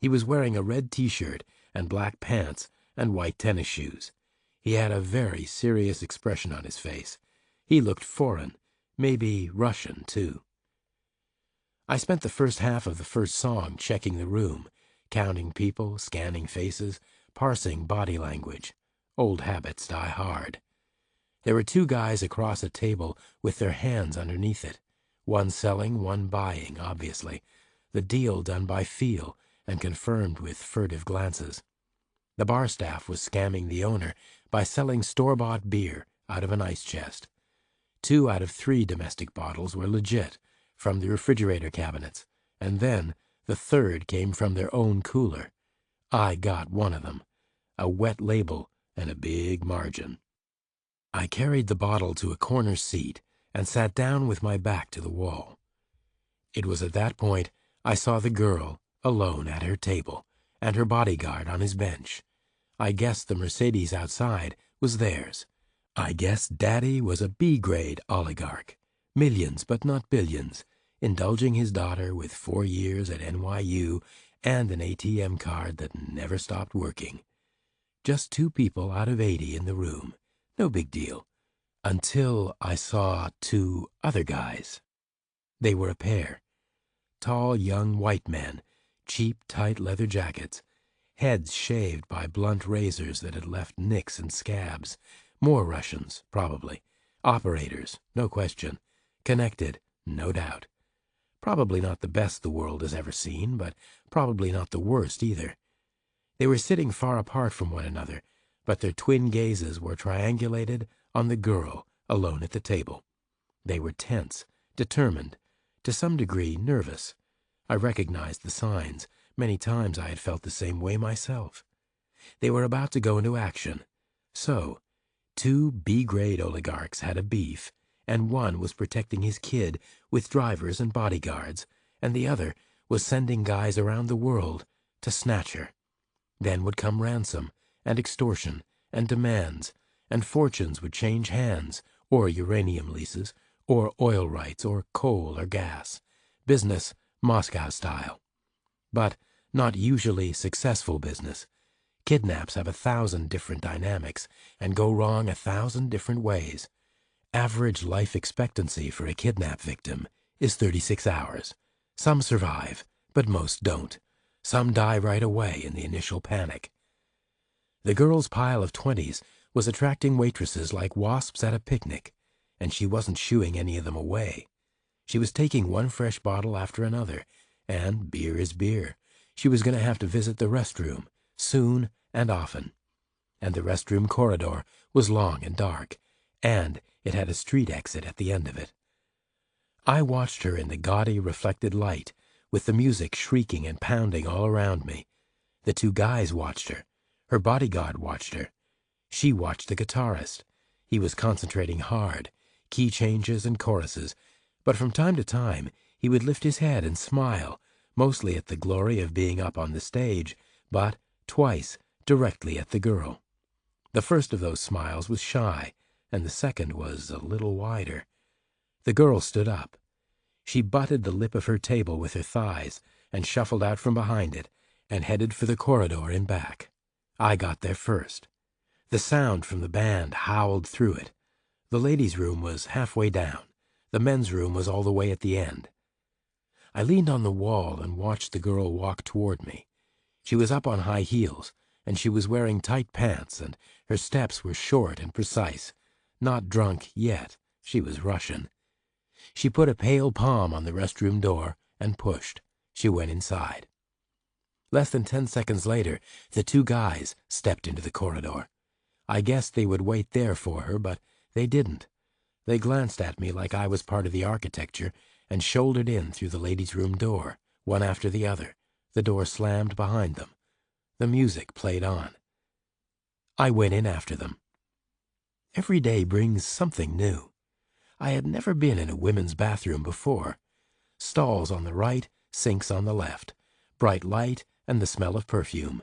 He was wearing a red t-shirt and black pants and white tennis shoes. He had a very serious expression on his face. He looked foreign, maybe Russian, too. I spent the first half of the first song checking the room, counting people, scanning faces, parsing body language. Old habits die hard. There were 2 guys across a table with their hands underneath it, one selling, one buying, obviously, the deal done by feel and confirmed with furtive glances. The bar staff was scamming the owner by selling store-bought beer out of an ice chest. 2 out of 3 domestic bottles were legit, from the refrigerator cabinets, and then the 3rd came from their own cooler. I got one of them, a wet label and a big margin. I carried the bottle to a corner seat and sat down with my back to the wall. It was at that point I saw the girl alone at her table and her bodyguard on his bench. I guessed the Mercedes outside was theirs. I guessed Daddy was a B-grade oligarch, millions but not billions, indulging his daughter with 4 years at NYU and an ATM card that never stopped working. Just 2 people out of 80 in the room. No big deal. Until I saw 2 other guys. They were a pair. Tall, young white men, cheap, tight leather jackets, heads shaved by blunt razors that had left nicks and scabs. More Russians, probably. Operators, no question. Connected, no doubt. Probably not the best the world has ever seen, but probably not the worst either. They were sitting far apart from one another, but their twin gazes were triangulated on the girl alone at the table. They were tense, determined, to some degree nervous. I recognized the signs. Many times I had felt the same way myself. They were about to go into action. So, 2 B-grade oligarchs had a beef, and one was protecting his kid with drivers and bodyguards, and the other was sending guys around the world to snatch her. Then would come ransom, and extortion, and demands, and fortunes would change hands, or uranium leases, or oil rights, or coal or gas. Business, Moscow style. But not usually successful business. Kidnaps have 1,000 different dynamics and go wrong 1,000 different ways. Average life expectancy for a kidnap victim is 36 hours. Some survive, but most don't. Some die right away in the initial panic. The girl's pile of 20s was attracting waitresses like wasps at a picnic, and she wasn't shooing any of them away. She was taking one fresh bottle after another, and beer is beer. She was going to have to visit the restroom, soon and often. And the restroom corridor was long and dark, and it had a street exit at the end of it. I watched her in the gaudy reflected light, with the music shrieking and pounding all around me. The 2 guys watched her. Her bodyguard watched her. She watched the guitarist. He was concentrating hard, key changes and choruses, but from time to time he would lift his head and smile, mostly at the glory of being up on the stage, but twice directly at the girl. The first of those smiles was shy, and the second was a little wider. The girl stood up. She butted the lip of her table with her thighs and shuffled out from behind it and headed for the corridor in back. I got there first. The sound from the band howled through it. The ladies' room was halfway down. The men's room was all the way at the end. I leaned on the wall and watched the girl walk toward me. She was up on high heels, and she was wearing tight pants, and her steps were short and precise. Not drunk yet. She was Russian. She put a pale palm on the restroom door and pushed. She went inside. Less than 10 seconds later, the 2 guys stepped into the corridor. I guessed they would wait there for her, but they didn't. They glanced at me like I was part of the architecture and shouldered in through the ladies' room door, one after the other. The door slammed behind them. The music played on. I went in after them. Every day brings something new. I had never been in a women's bathroom before. Stalls on the right, sinks on the left, bright light and the smell of perfume.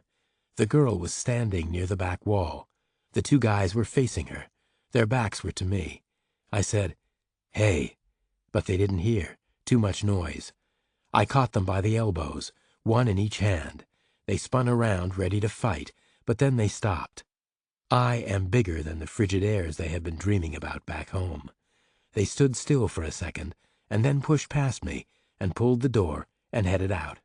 The girl was standing near the back wall. The 2 guys were facing her. Their backs were to me. I said, "Hey," but they didn't hear. Too much noise. I caught them by the elbows, one in each hand. They spun around, ready to fight, but then they stopped. I am bigger than the Frigidaires they had been dreaming about back home. They stood still for a second, and then pushed past me and pulled the door and headed out.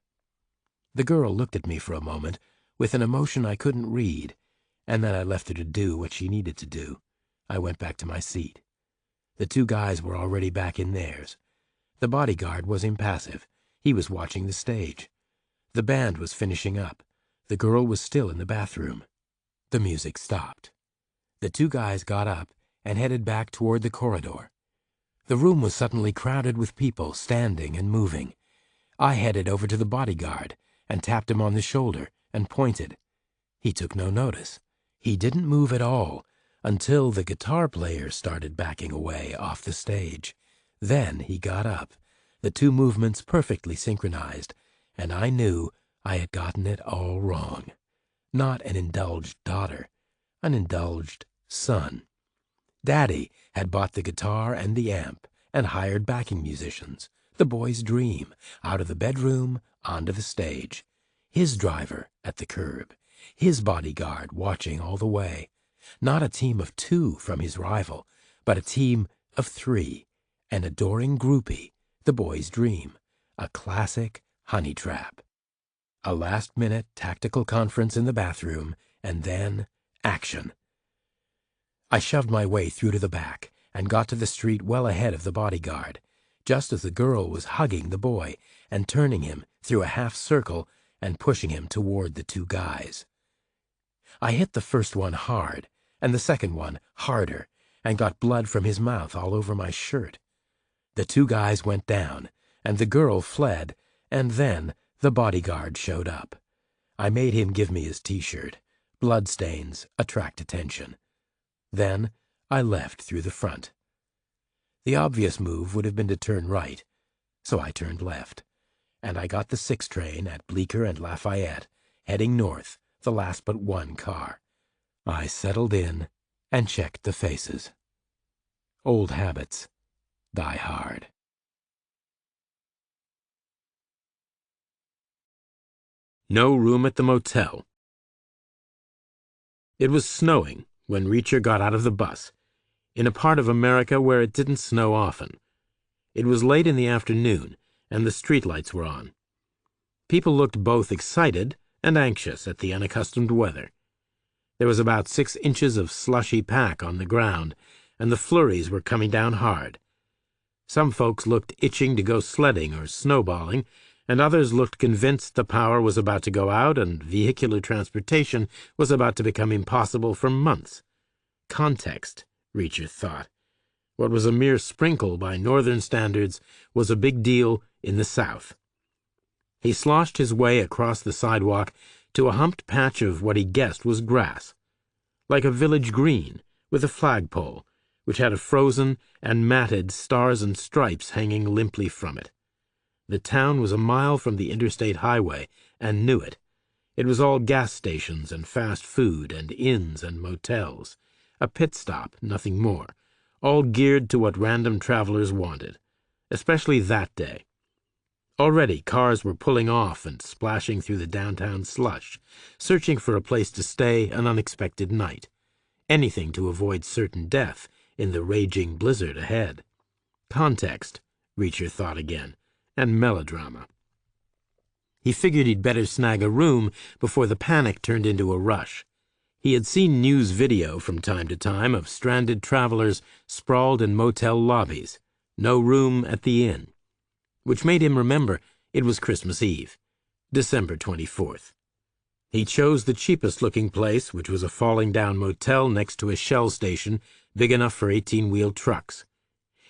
The girl looked at me for a moment with an emotion I couldn't read, and then I left her to do what she needed to do. I went back to my seat. The 2 guys were already back in theirs. The bodyguard was impassive. He was watching the stage. The band was finishing up. The girl was still in the bathroom. The music stopped. The 2 guys got up and headed back toward the corridor. The room was suddenly crowded with people standing and moving. I headed over to the bodyguard and tapped him on the shoulder and pointed. He took no notice. He didn't move at all until the guitar player started backing away off the stage. Then he got up, the 2 movements perfectly synchronized, and I knew I had gotten it all wrong. Not an indulged daughter, an indulged son. Daddy had bought the guitar and the amp and hired backing musicians. The boy's dream, out of the bedroom onto the stage. His driver at the curb. His bodyguard watching all the way. Not a team of 2 from his rival, but a team of 3. An adoring groupie, the boy's dream. A classic honey trap. A last-minute tactical conference in the bathroom, and then action. I shoved my way through to the back and got to the street well ahead of the bodyguard, just as the girl was hugging the boy and turning him through a half circle and pushing him toward the 2 guys. I hit the first one hard, and the second one harder, and got blood from his mouth all over my shirt. The 2 guys went down, and the girl fled, and then the bodyguard showed up. I made him give me his T-shirt. Bloodstains attract attention. Then I left through the front. The obvious move would have been to turn right, so I turned left, and I got the 6 train at Bleecker and Lafayette, heading north, the last but 1 car. I settled in and checked the faces. Old habits. Die hard. No room at the motel. It was snowing when Reacher got out of the bus, in a part of America where it didn't snow often. It was late in the afternoon, and the streetlights were on. People looked both excited and anxious at the unaccustomed weather. There was about 6 inches of slushy pack on the ground, and the flurries were coming down hard. Some folks looked itching to go sledding or snowballing, and others looked convinced the power was about to go out and vehicular transportation was about to become impossible for months. Context, Reacher thought. What was a mere sprinkle by northern standards was a big deal in the South. He sloshed his way across the sidewalk to a humped patch of what he guessed was grass, like a village green with a flagpole, which had a frozen and matted stars and stripes hanging limply from it. The town was a mile from the interstate highway and knew it. It was all gas stations and fast food and inns and motels, a pit stop, nothing more, all geared to what random travelers wanted, especially that day. Already cars were pulling off and splashing through the downtown slush, searching for a place to stay an unexpected night, anything to avoid certain death in the raging blizzard ahead. Context, Reacher thought again, and melodrama. He figured he'd better snag a room before the panic turned into a rush. He had seen news video from time to time of stranded travelers sprawled in motel lobbies, no room at the inn, which made him remember it was Christmas Eve, December 24th. He chose the cheapest-looking place, which was a falling-down motel next to a shell station big enough for 18-wheel trucks.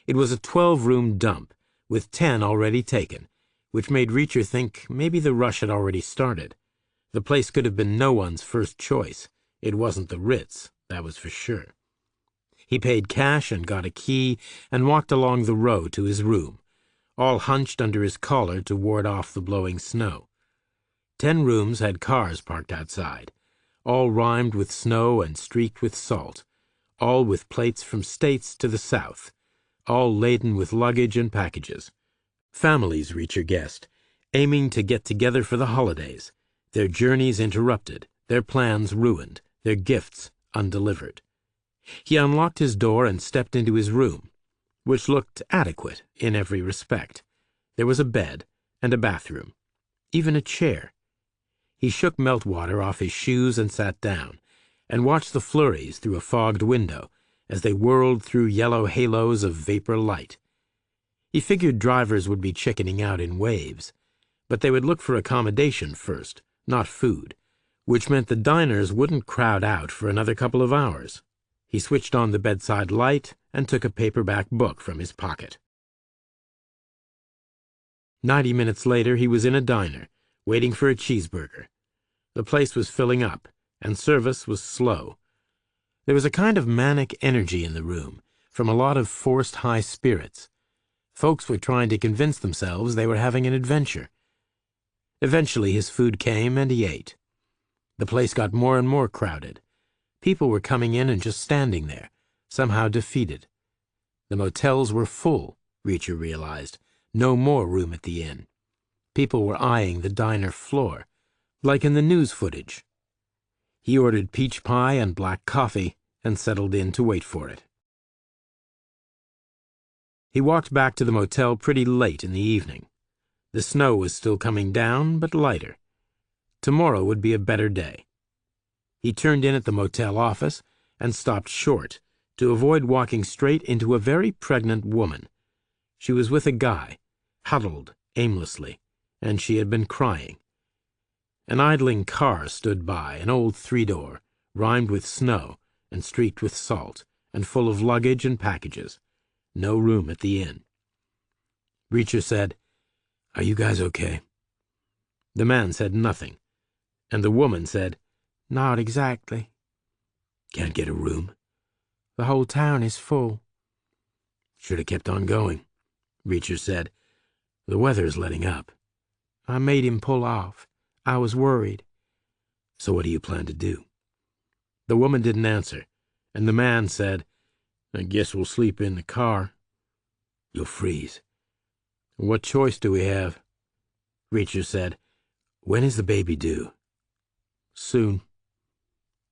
It was a 12-room dump, with 10 already taken, which made Reacher think maybe the rush had already started. The place could have been no one's first choice. It wasn't the Ritz, that was for sure. He paid cash and got a key and walked along the row to his room, all hunched under his collar to ward off the blowing snow. 10 rooms had cars parked outside, all rimed with snow and streaked with salt, all with plates from states to the south, all laden with luggage and packages. Families, Reacher guessed, aiming to get together for the holidays, their journeys interrupted, their plans ruined, their gifts undelivered. He unlocked his door and stepped into his room, which looked adequate in every respect. There was a bed and a bathroom, even a chair. He shook meltwater off his shoes and sat down, and watched the flurries through a fogged window as they whirled through yellow halos of vapor light. He figured drivers would be chickening out in waves, but they would look for accommodation first, not food, which meant the diners wouldn't crowd out for another couple of hours. He switched on the bedside light and took a paperback book from his pocket. 90 minutes later, he was in a diner, waiting for a cheeseburger. The place was filling up, and service was slow. There was a kind of manic energy in the room, from a lot of forced high spirits. Folks were trying to convince themselves they were having an adventure. Eventually his food came, and he ate. The place got more and more crowded. People were coming in and just standing there, somehow defeated. The motels were full, Reacher realized. No more room at the inn. People were eyeing the diner floor, like in the news footage. He ordered peach pie and black coffee and settled in to wait for it. He walked back to the motel pretty late in the evening. The snow was still coming down, but lighter. Tomorrow would be a better day. He turned in at the motel office and stopped short to avoid walking straight into a very pregnant woman. She was with a guy, huddled aimlessly, and she had been crying. An idling car stood by, an old 3-door, rimed with snow and streaked with salt, and full of luggage and packages. No room at the inn. Reacher said, "Are you guys okay?" The man said nothing, and the woman said, "Not exactly." "Can't get a room?" The whole town is full. "Should have kept on going," Reacher said. "The weather's letting up." I made him pull off. I was worried. "So what do you plan to do?" The woman didn't answer, and the man said, "I guess we'll sleep in the car." You'll freeze. What choice do we have? Reacher said, when is the baby due? Soon.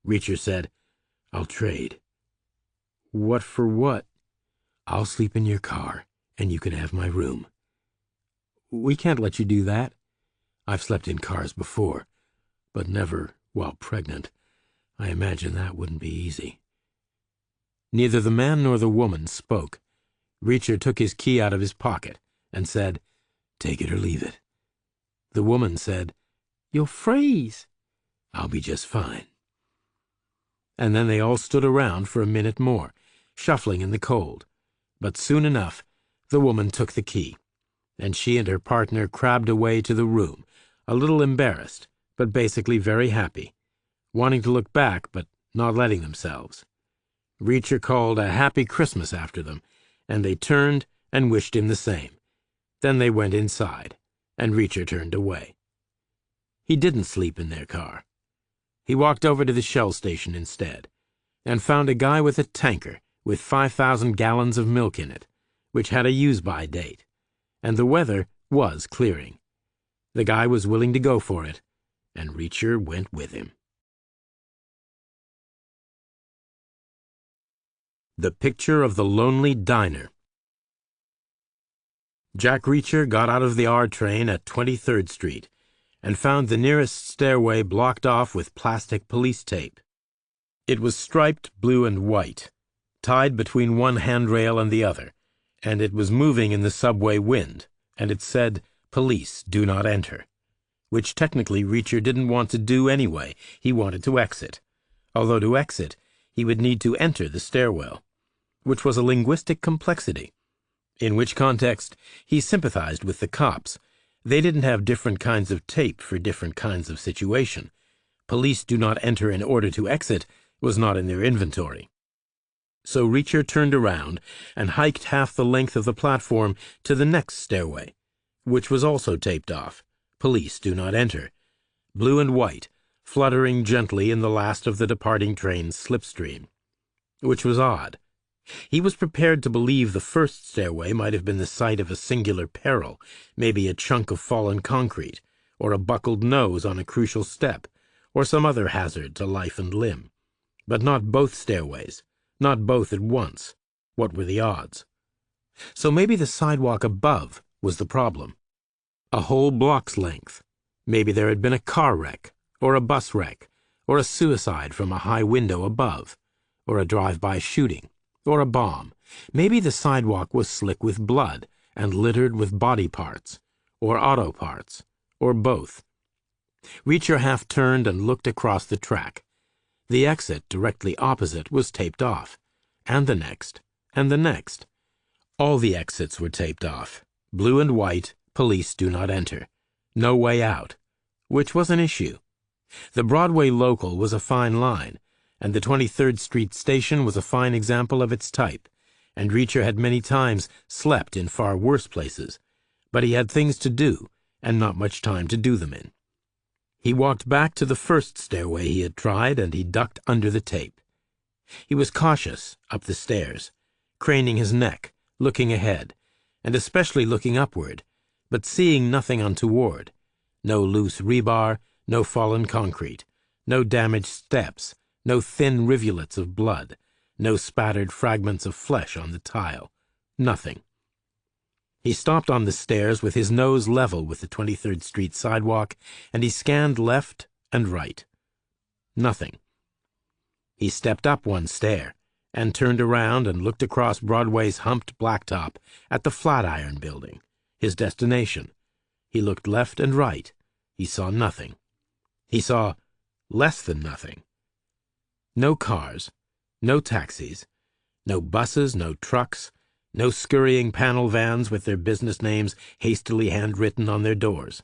Reacher said, I'll trade. What for what? I'll sleep in your car, and you can have my room. We can't let you do that. I've slept in cars before, but never while pregnant. I imagine that wouldn't be easy. Neither the man nor the woman spoke. Reacher took his key out of his pocket and said, Take it or leave it. The woman said, You'll freeze. I'll be just fine. And then they all stood around for a minute more, shuffling in the cold. But soon enough, the woman took the key, and she and her partner crabbed away to the room, a little embarrassed, but basically very happy, wanting to look back, but not letting themselves. Reacher called a happy Christmas after them, and they turned and wished him the same. Then they went inside, and Reacher turned away. He didn't sleep in their car. He walked over to the Shell station instead, and found a guy with a tanker with 5,000 gallons of milk in it, which had a use-by date, and the weather was clearing. The guy was willing to go for it, and Reacher went with him. The Picture of the Lonely Diner. Jack Reacher got out of the R train at 23rd Street and found the nearest stairway blocked off with plastic police tape. It was striped blue and white, tied between one handrail and the other, and it was moving in the subway wind, and it said, "Police do not enter," which technically Reacher didn't want to do anyway. He wanted to exit, although to exit he would need to enter the stairwell, which was a linguistic complexity, in which context he sympathized with the cops. They didn't have different kinds of tape for different kinds of situation. Police do not enter in order to exit was not in their inventory. So Reacher turned around and hiked half the length of the platform to the next stairway, which was also taped off. Police do not enter. Blue and white, fluttering gently in the last of the departing train's slipstream. Which was odd. He was prepared to believe the first stairway might have been the site of a singular peril, maybe a chunk of fallen concrete, or a buckled nose on a crucial step, or some other hazard to life and limb. But not both stairways, not both at once. What were the odds? So maybe the sidewalk above was the problem. A whole block's length. Maybe there had been a car wreck, or a bus wreck, or a suicide from a high window above, or a drive-by shooting, or a bomb. Maybe the sidewalk was slick with blood and littered with body parts, or auto parts, or both. Reacher half turned and looked across the track. The exit directly opposite was taped off, and the next, and the next. All the exits were taped off. Blue and white, police do not enter. No way out, which was an issue. The Broadway local was a fine line, and the 23rd Street station was a fine example of its type, and Reacher had many times slept in far worse places, but he had things to do, and not much time to do them in. He walked back to the first stairway he had tried, and he ducked under the tape. He was cautious up the stairs, craning his neck, looking ahead, and especially looking upward, but seeing nothing untoward. No loose rebar, no fallen concrete, no damaged steps, no thin rivulets of blood, no spattered fragments of flesh on the tile. Nothing. He stopped on the stairs with his nose level with the 23rd Street sidewalk, and he scanned left and right. Nothing. He stepped up one stair, and turned around and looked across Broadway's humped blacktop at the Flatiron Building, his destination. He looked left and right. He saw nothing. He saw less than nothing. No cars, no taxis, no buses, no trucks, no scurrying panel vans with their business names hastily handwritten on their doors.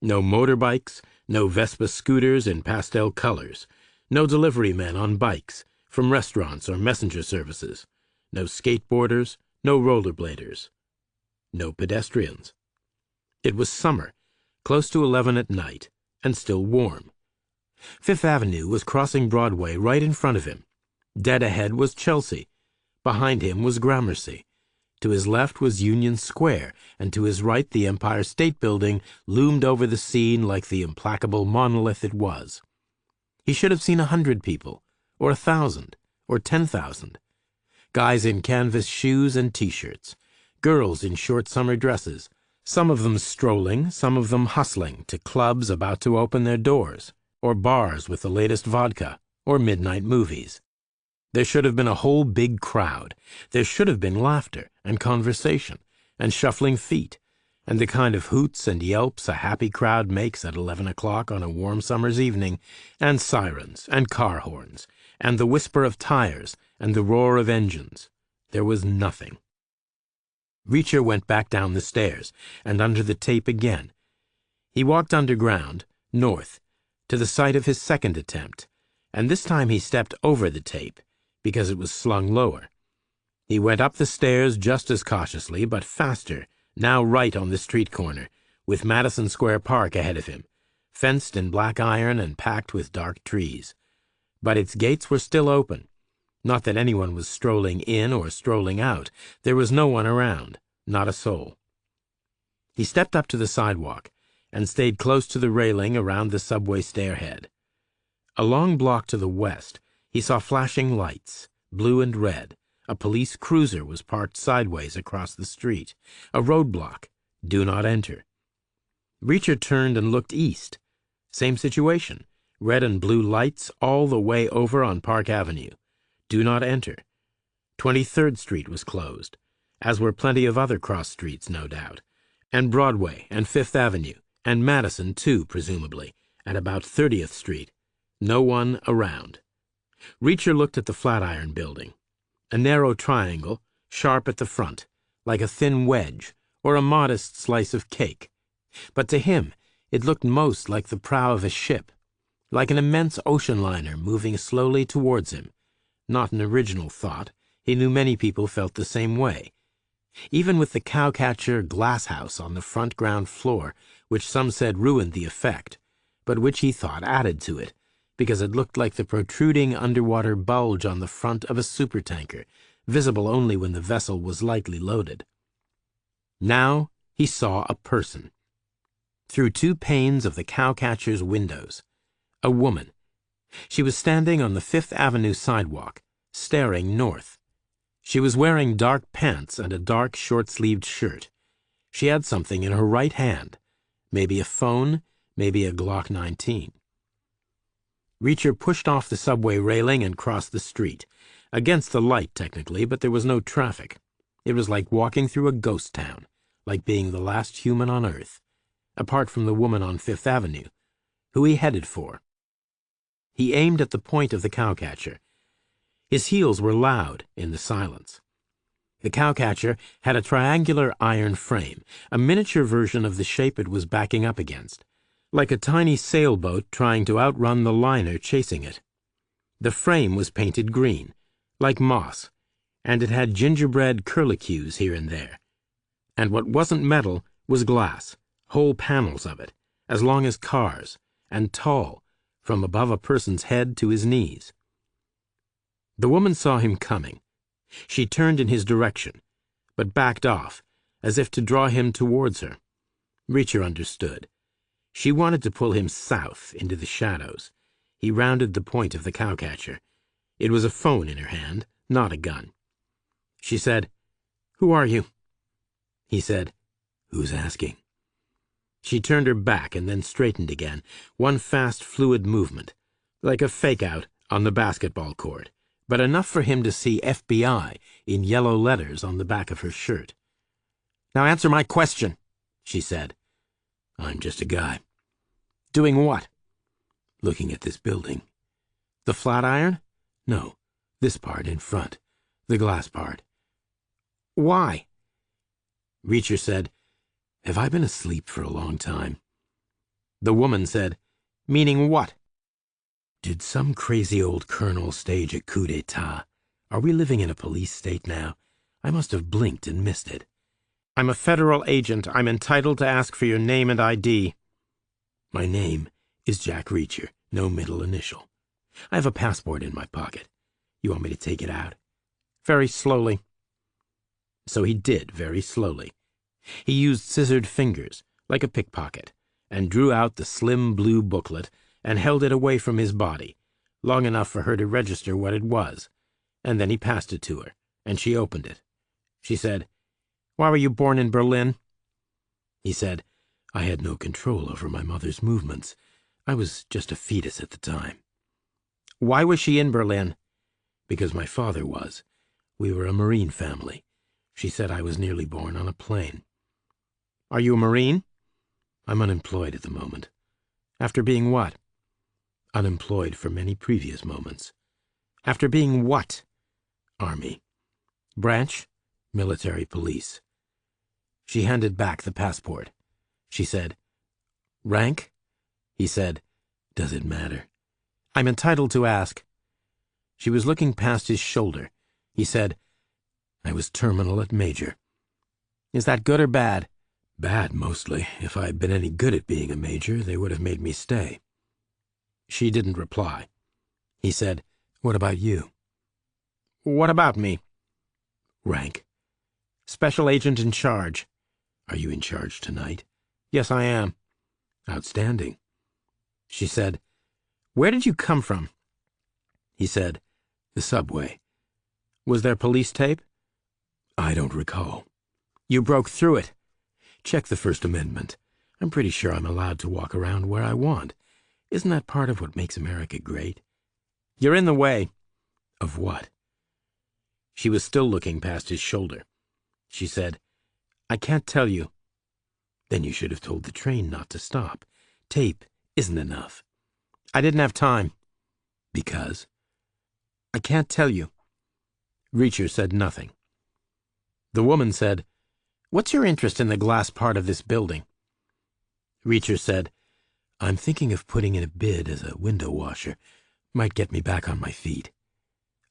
No motorbikes, no Vespa scooters in pastel colors, no delivery men on bikes from restaurants or messenger services, no skateboarders, no rollerbladers, no pedestrians. It was summer, close to 11 at night, and still warm. Fifth Avenue was crossing Broadway right in front of him. Dead ahead was Chelsea. Behind him was Gramercy. To his left was Union Square, and to his right the Empire State Building loomed over the scene like the implacable monolith it was. He should have seen 100 people, or 1,000, or 10,000. Guys in canvas shoes and T-shirts, girls in short summer dresses, some of them strolling, some of them hustling to clubs about to open their doors, or bars with the latest vodka, or midnight movies. There should have been a whole big crowd. There should have been laughter and conversation and shuffling feet and the kind of hoots and yelps a happy crowd makes at 11 o'clock on a warm summer's evening, and sirens and car horns and the whisper of tires and the roar of engines. There was nothing. Reacher went back down the stairs and under the tape again. He walked underground, north, to the site of his second attempt, and this time he stepped over the tape, because it was slung lower. He went up the stairs just as cautiously, but faster, now right on the street corner, with Madison Square Park ahead of him, fenced in black iron and packed with dark trees. But its gates were still open. Not that anyone was strolling in or strolling out. There was no one around, not a soul. He stepped up to the sidewalk and stayed close to the railing around the subway stairhead. A long block to the west, he saw flashing lights, blue and red. A police cruiser was parked sideways across the street. A roadblock, "Do not enter." Reacher turned and looked east. Same situation, red and blue lights all the way over on Park Avenue. "Do not enter." 23rd Street was closed, as were plenty of other cross streets, no doubt, and Broadway and 5th Avenue, and Madison, too, presumably, and about 30th Street. No one around. Reacher looked at the Flatiron Building, a narrow triangle, sharp at the front, like a thin wedge or a modest slice of cake. But to him, it looked most like the prow of a ship, like an immense ocean liner moving slowly towards him. Not an original thought. He knew many people felt the same way. Even with the cowcatcher glass house on the front ground floor, which some said ruined the effect, but which he thought added to it, because it looked like the protruding underwater bulge on the front of a supertanker, visible only when the vessel was lightly loaded. Now he saw a person. Through 2 panes of the cowcatcher's windows. A woman. She was standing on the 5th Avenue sidewalk, staring north. She was wearing dark pants and a dark short-sleeved shirt. She had something in her right hand. Maybe a phone, maybe a Glock 19. Reacher pushed off the subway railing and crossed the street. Against the light, technically, but there was no traffic. It was like walking through a ghost town, like being the last human on Earth, apart from the woman on 5th Avenue, who he headed for. He aimed at the point of the cowcatcher. His heels were loud in the silence. The cowcatcher had a triangular iron frame, a miniature version of the shape it was backing up against, like a tiny sailboat trying to outrun the liner chasing it. The frame was painted green, like moss, and it had gingerbread curlicues here and there. And what wasn't metal was glass, whole panels of it, as long as cars, and tall, from above a person's head to his knees. The woman saw him coming. She turned in his direction, but backed off, as if to draw him towards her. Reacher understood. She wanted to pull him south into the shadows. He rounded the point of the cowcatcher. It was a phone in her hand, not a gun. She said, "Who are you?" He said, "Who's asking?" She turned her back and then straightened again, one fast, fluid movement, like a fake-out on the basketball court, but enough for him to see FBI in yellow letters on the back of her shirt. "Now answer my question," she said. "I'm just a guy." "Doing what?" "Looking at this building." "The Flatiron?" "No, this part in front, the glass part." "Why?" Reacher said, "Have I been asleep for a long time?" The woman said, "Meaning what?" "Did some crazy old colonel stage a coup d'etat? Are we living in a police state now? I must have blinked and missed it." "I'm a federal agent. I'm entitled to ask for your name and ID." "My name is Jack Reacher, no middle initial. I have a passport in my pocket. You want me to take it out?" "Very slowly." So he did very slowly. He used scissored fingers, like a pickpocket, and drew out the slim blue booklet and held it away from his body, long enough for her to register what it was, and then he passed it to her, and she opened it. She said, "Why were you born in Berlin?" He said, "I had no control over my mother's movements. I was just a fetus at the time." "Why was she in Berlin?" "Because my father was. We were a Marine family. She said I was nearly born on a plane." "Are you a Marine?" "I'm unemployed at the moment." "After being what?" "Unemployed for many previous moments." "After being what?" "Army." "Branch?" "Military police." She handed back the passport. She said, "Rank?" He said, "Does it matter?" "I'm entitled to ask." She was looking past his shoulder. He said, "I was terminal at major." "Is that good or bad?" "Bad, mostly. If I had been any good at being a major, they would have made me stay." She didn't reply. He said, "What about you?" "What about me?" "Rank?" "Special agent in charge." "Are you in charge tonight?" "Yes, I am." "Outstanding." She said, "Where did you come from?" He said, "The subway." "Was there police tape?" "I don't recall." "You broke through it." "Check the First Amendment. I'm pretty sure I'm allowed to walk around where I want. Isn't that part of what makes America great?" "You're in the way." "Of what?" She was still looking past his shoulder. She said, "I can't tell you." "Then you should have told the train not to stop. Tape isn't enough." "I didn't have time." "Because?" "I can't tell you." Reacher said nothing. The woman said, "What's your interest in the glass part of this building?" Reacher said, "I'm thinking of putting in a bid as a window washer. Might get me back on my feet."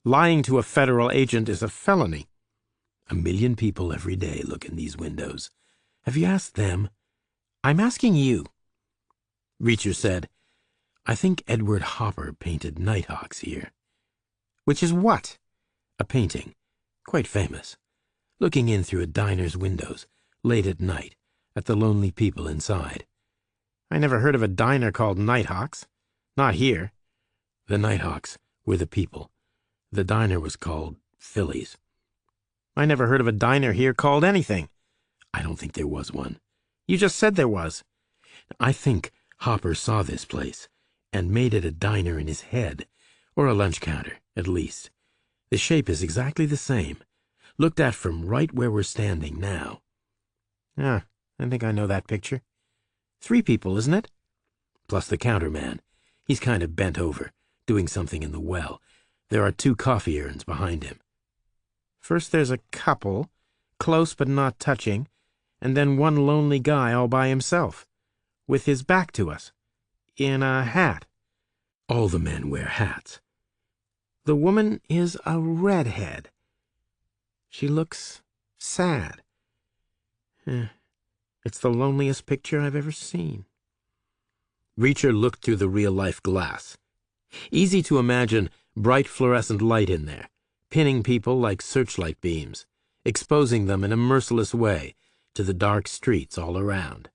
"Lying to a federal agent is a felony." 1 million people every day look in these windows. Have you asked them?" "I'm asking you." Reacher said, "I think Edward Hopper painted nighthawks here." "Which is what?" "A painting. Quite famous. Looking in through a diner's windows, late at night, at the lonely people inside." "I never heard of a diner called Nighthawks. Not here." "The nighthawks were the people. The diner was called Phillies." "I never heard of a diner here called anything." "I don't think there was one." "You just said there was." "I think Hopper saw this place and made it a diner in his head, or a lunch counter, at least. The shape is exactly the same, looked at from right where we're standing now." "Ah, I think I know that picture. 3 people, isn't it?" "Plus the counterman. He's kind of bent over, doing something in the well. There are 2 coffee urns behind him." "First there's a couple, close but not touching, and then one lonely guy all by himself, with his back to us, in a hat." "All the men wear hats." "The woman is a redhead. She looks sad. It's the loneliest picture I've ever seen." Reacher looked through the real-life glass. Easy to imagine bright fluorescent light in there, pinning people like searchlight beams, exposing them in a merciless way to the dark streets all around.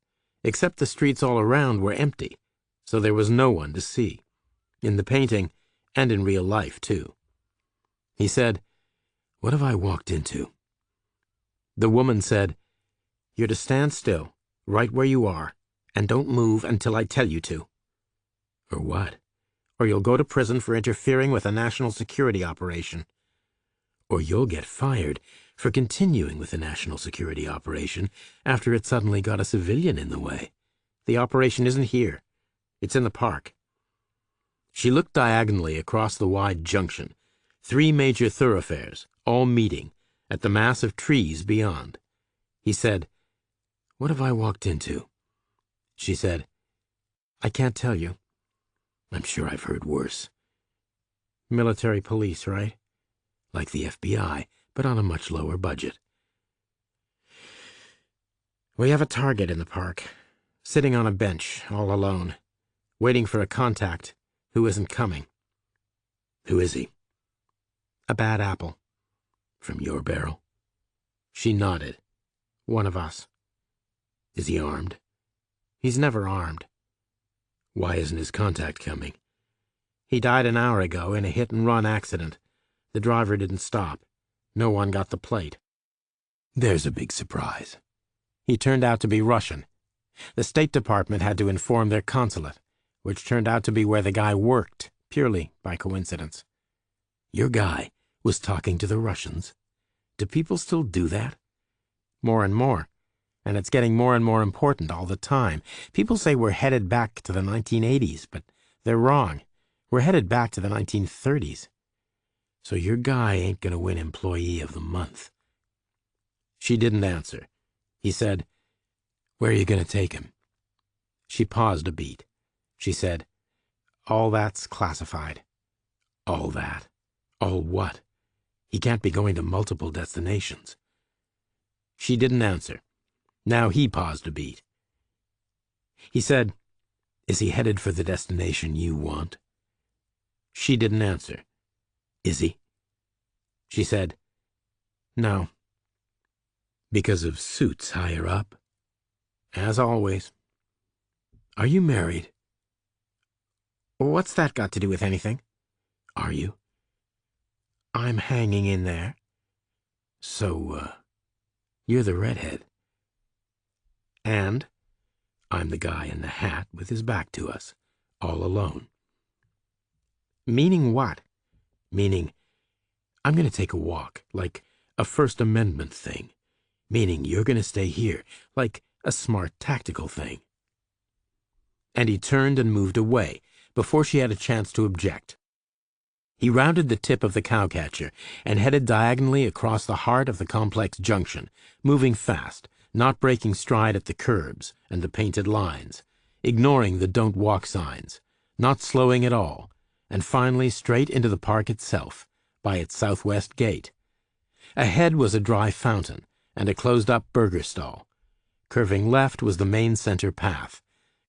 Except the streets all around were empty, so there was no one to see. In the painting, and in real life, too. He said, "What have I walked into?" The woman said, "You're to stand still, right where you are, and don't move until I tell you to." "Or what?" "Or you'll go to prison for interfering with a national security operation." "Or you'll get fired for continuing with the national security operation after it suddenly got a civilian in the way." "The operation isn't here. It's in the park." She looked diagonally across the wide junction, 3 major thoroughfares, all meeting, at the mass of trees beyond. He said, "What have I walked into?" She said, "I can't tell you." "I'm sure I've heard worse." "Military police, right?" "Like the FBI, but on a much lower budget." "We have a target in the park, sitting on a bench, all alone, waiting for a contact who isn't coming." "Who is he?" "A bad apple." "From your barrel?" She nodded. One of us. Is he armed? He's never armed. Why isn't his contact coming? He died an hour ago in a hit-and-run accident. The driver didn't stop. No one got the plate. There's a big surprise. He turned out to be Russian. The State Department had to inform their consulate, which turned out to be where the guy worked, purely by coincidence. Your guy was talking to the Russians? Do people still do that? More and more. And it's getting more and more important all the time. People say we're headed back to the 1980s, but they're wrong. We're headed back to the 1930s. So your guy ain't gonna win Employee of the Month. She didn't answer. He said, "Where are you gonna take him?" She paused a beat. She said, "All that's classified." All that? All what? He can't be going to multiple destinations. She didn't answer. Now he paused a beat. He said, "Is he headed for the destination you want?" She didn't answer. Is he? She said, "No." Because of suits higher up? As always. Are you married? What's that got to do with anything? Are you? I'm hanging in there. So, you're the redhead. And? I'm the guy in the hat with his back to us, all alone. Meaning what? Meaning, I'm gonna take a walk, like a First Amendment thing. Meaning you're gonna stay here, like a smart tactical thing. And he turned and moved away, before she had a chance to object. He rounded the tip of the cowcatcher and headed diagonally across the heart of the complex junction, moving fast, not breaking stride at the curbs and the painted lines, ignoring the don't walk signs, not slowing at all, and finally straight into the park itself, by its southwest gate. Ahead was a dry fountain and a closed-up burger stall. Curving left was the main center path,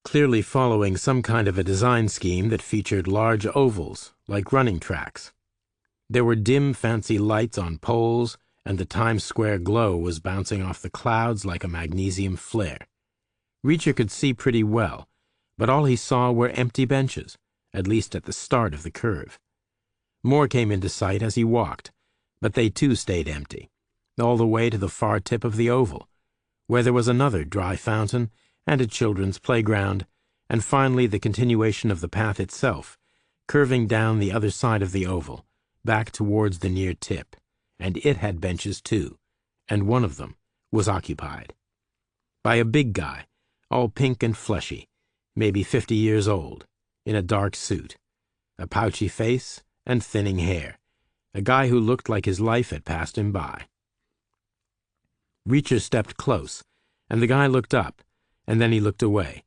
clearly following some kind of a design scheme that featured large ovals, like running tracks. There were dim, fancy lights on poles, and the Times Square glow was bouncing off the clouds like a magnesium flare. Reacher could see pretty well, but all he saw were empty benches, at least at the start of the curve. More came into sight as he walked, but they too stayed empty, all the way to the far tip of the oval, where there was another dry fountain and a children's playground, and finally the continuation of the path itself, curving down the other side of the oval, back towards the near tip, and it had benches too, and one of them was occupied. By a big guy, all pink and fleshy, maybe 50 years old, in a dark suit, a pouchy face and thinning hair, a guy who looked like his life had passed him by. Reacher stepped close, and the guy looked up, and then he looked away,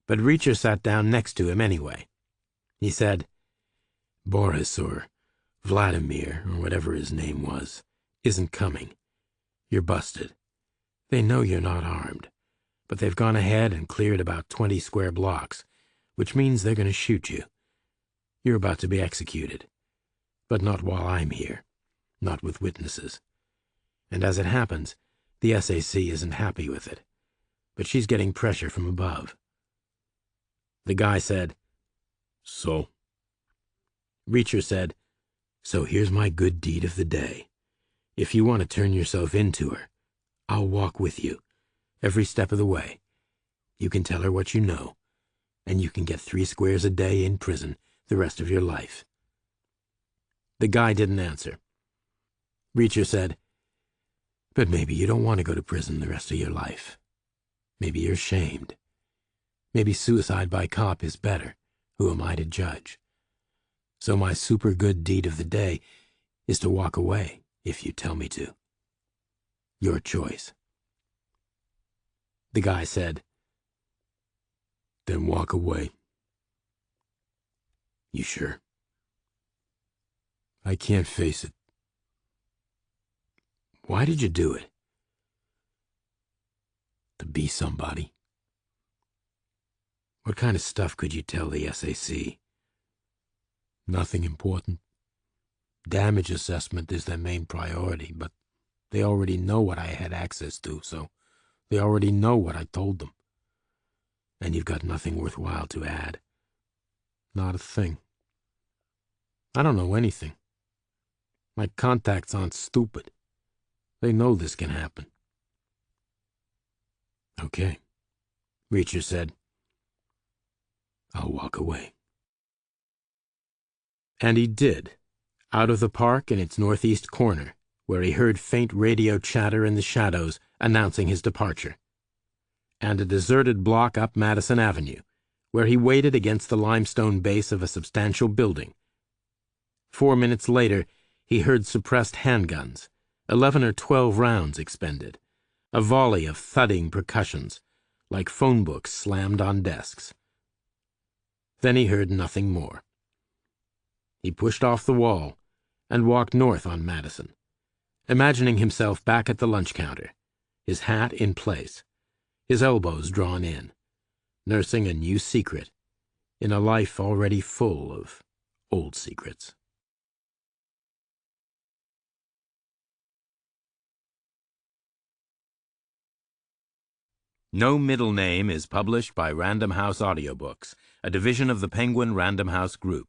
but Reacher sat down next to him anyway. He said, "Boris, or Vladimir, or whatever his name was, isn't coming. You're busted. They know you're not armed, but they've gone ahead and cleared about 20 square blocks, which means they're going to shoot you. You're about to be executed, but not while I'm here, not with witnesses. And as it happens, the SAC isn't happy with it, but she's getting pressure from above." The guy said, "So?" Reacher said, "So here's my good deed of the day. If you want to turn yourself into her, I'll walk with you, every step of the way. You can tell her what you know, and you can get 3 squares a day in prison the rest of your life." The guy didn't answer. Reacher said, "But maybe you don't want to go to prison the rest of your life. Maybe you're ashamed. Maybe suicide by cop is better. Who am I to judge? So my super good deed of the day is to walk away if you tell me to. Your choice." The guy said, "Then walk away." "You sure?" "I can't face it." "Why did you do it?" "To be somebody." "What kind of stuff could you tell the SAC?" "Nothing important. Damage assessment is their main priority, but They already know what I had access to, so they already know what I told them. And you've got nothing worthwhile to add. Not a thing. I don't know anything. My contacts aren't stupid. They know this can happen. Okay, Reacher said. I'll walk away. And he did, out of the park in its northeast corner, where he heard faint radio chatter in the shadows announcing his departure, and a deserted block up Madison Avenue, where he waited against the limestone base of a substantial building. 4 minutes later, he heard suppressed handguns, 11 or 12 rounds expended, a volley of thudding percussions, like phone books slammed on desks. Then he heard nothing more. He pushed off the wall and walked north on Madison, imagining himself back at the lunch counter, his hat in place, his elbows drawn in, nursing a new secret in a life already full of old secrets. No Middle Name is published by Random House Audiobooks, a division of the Penguin Random House Group.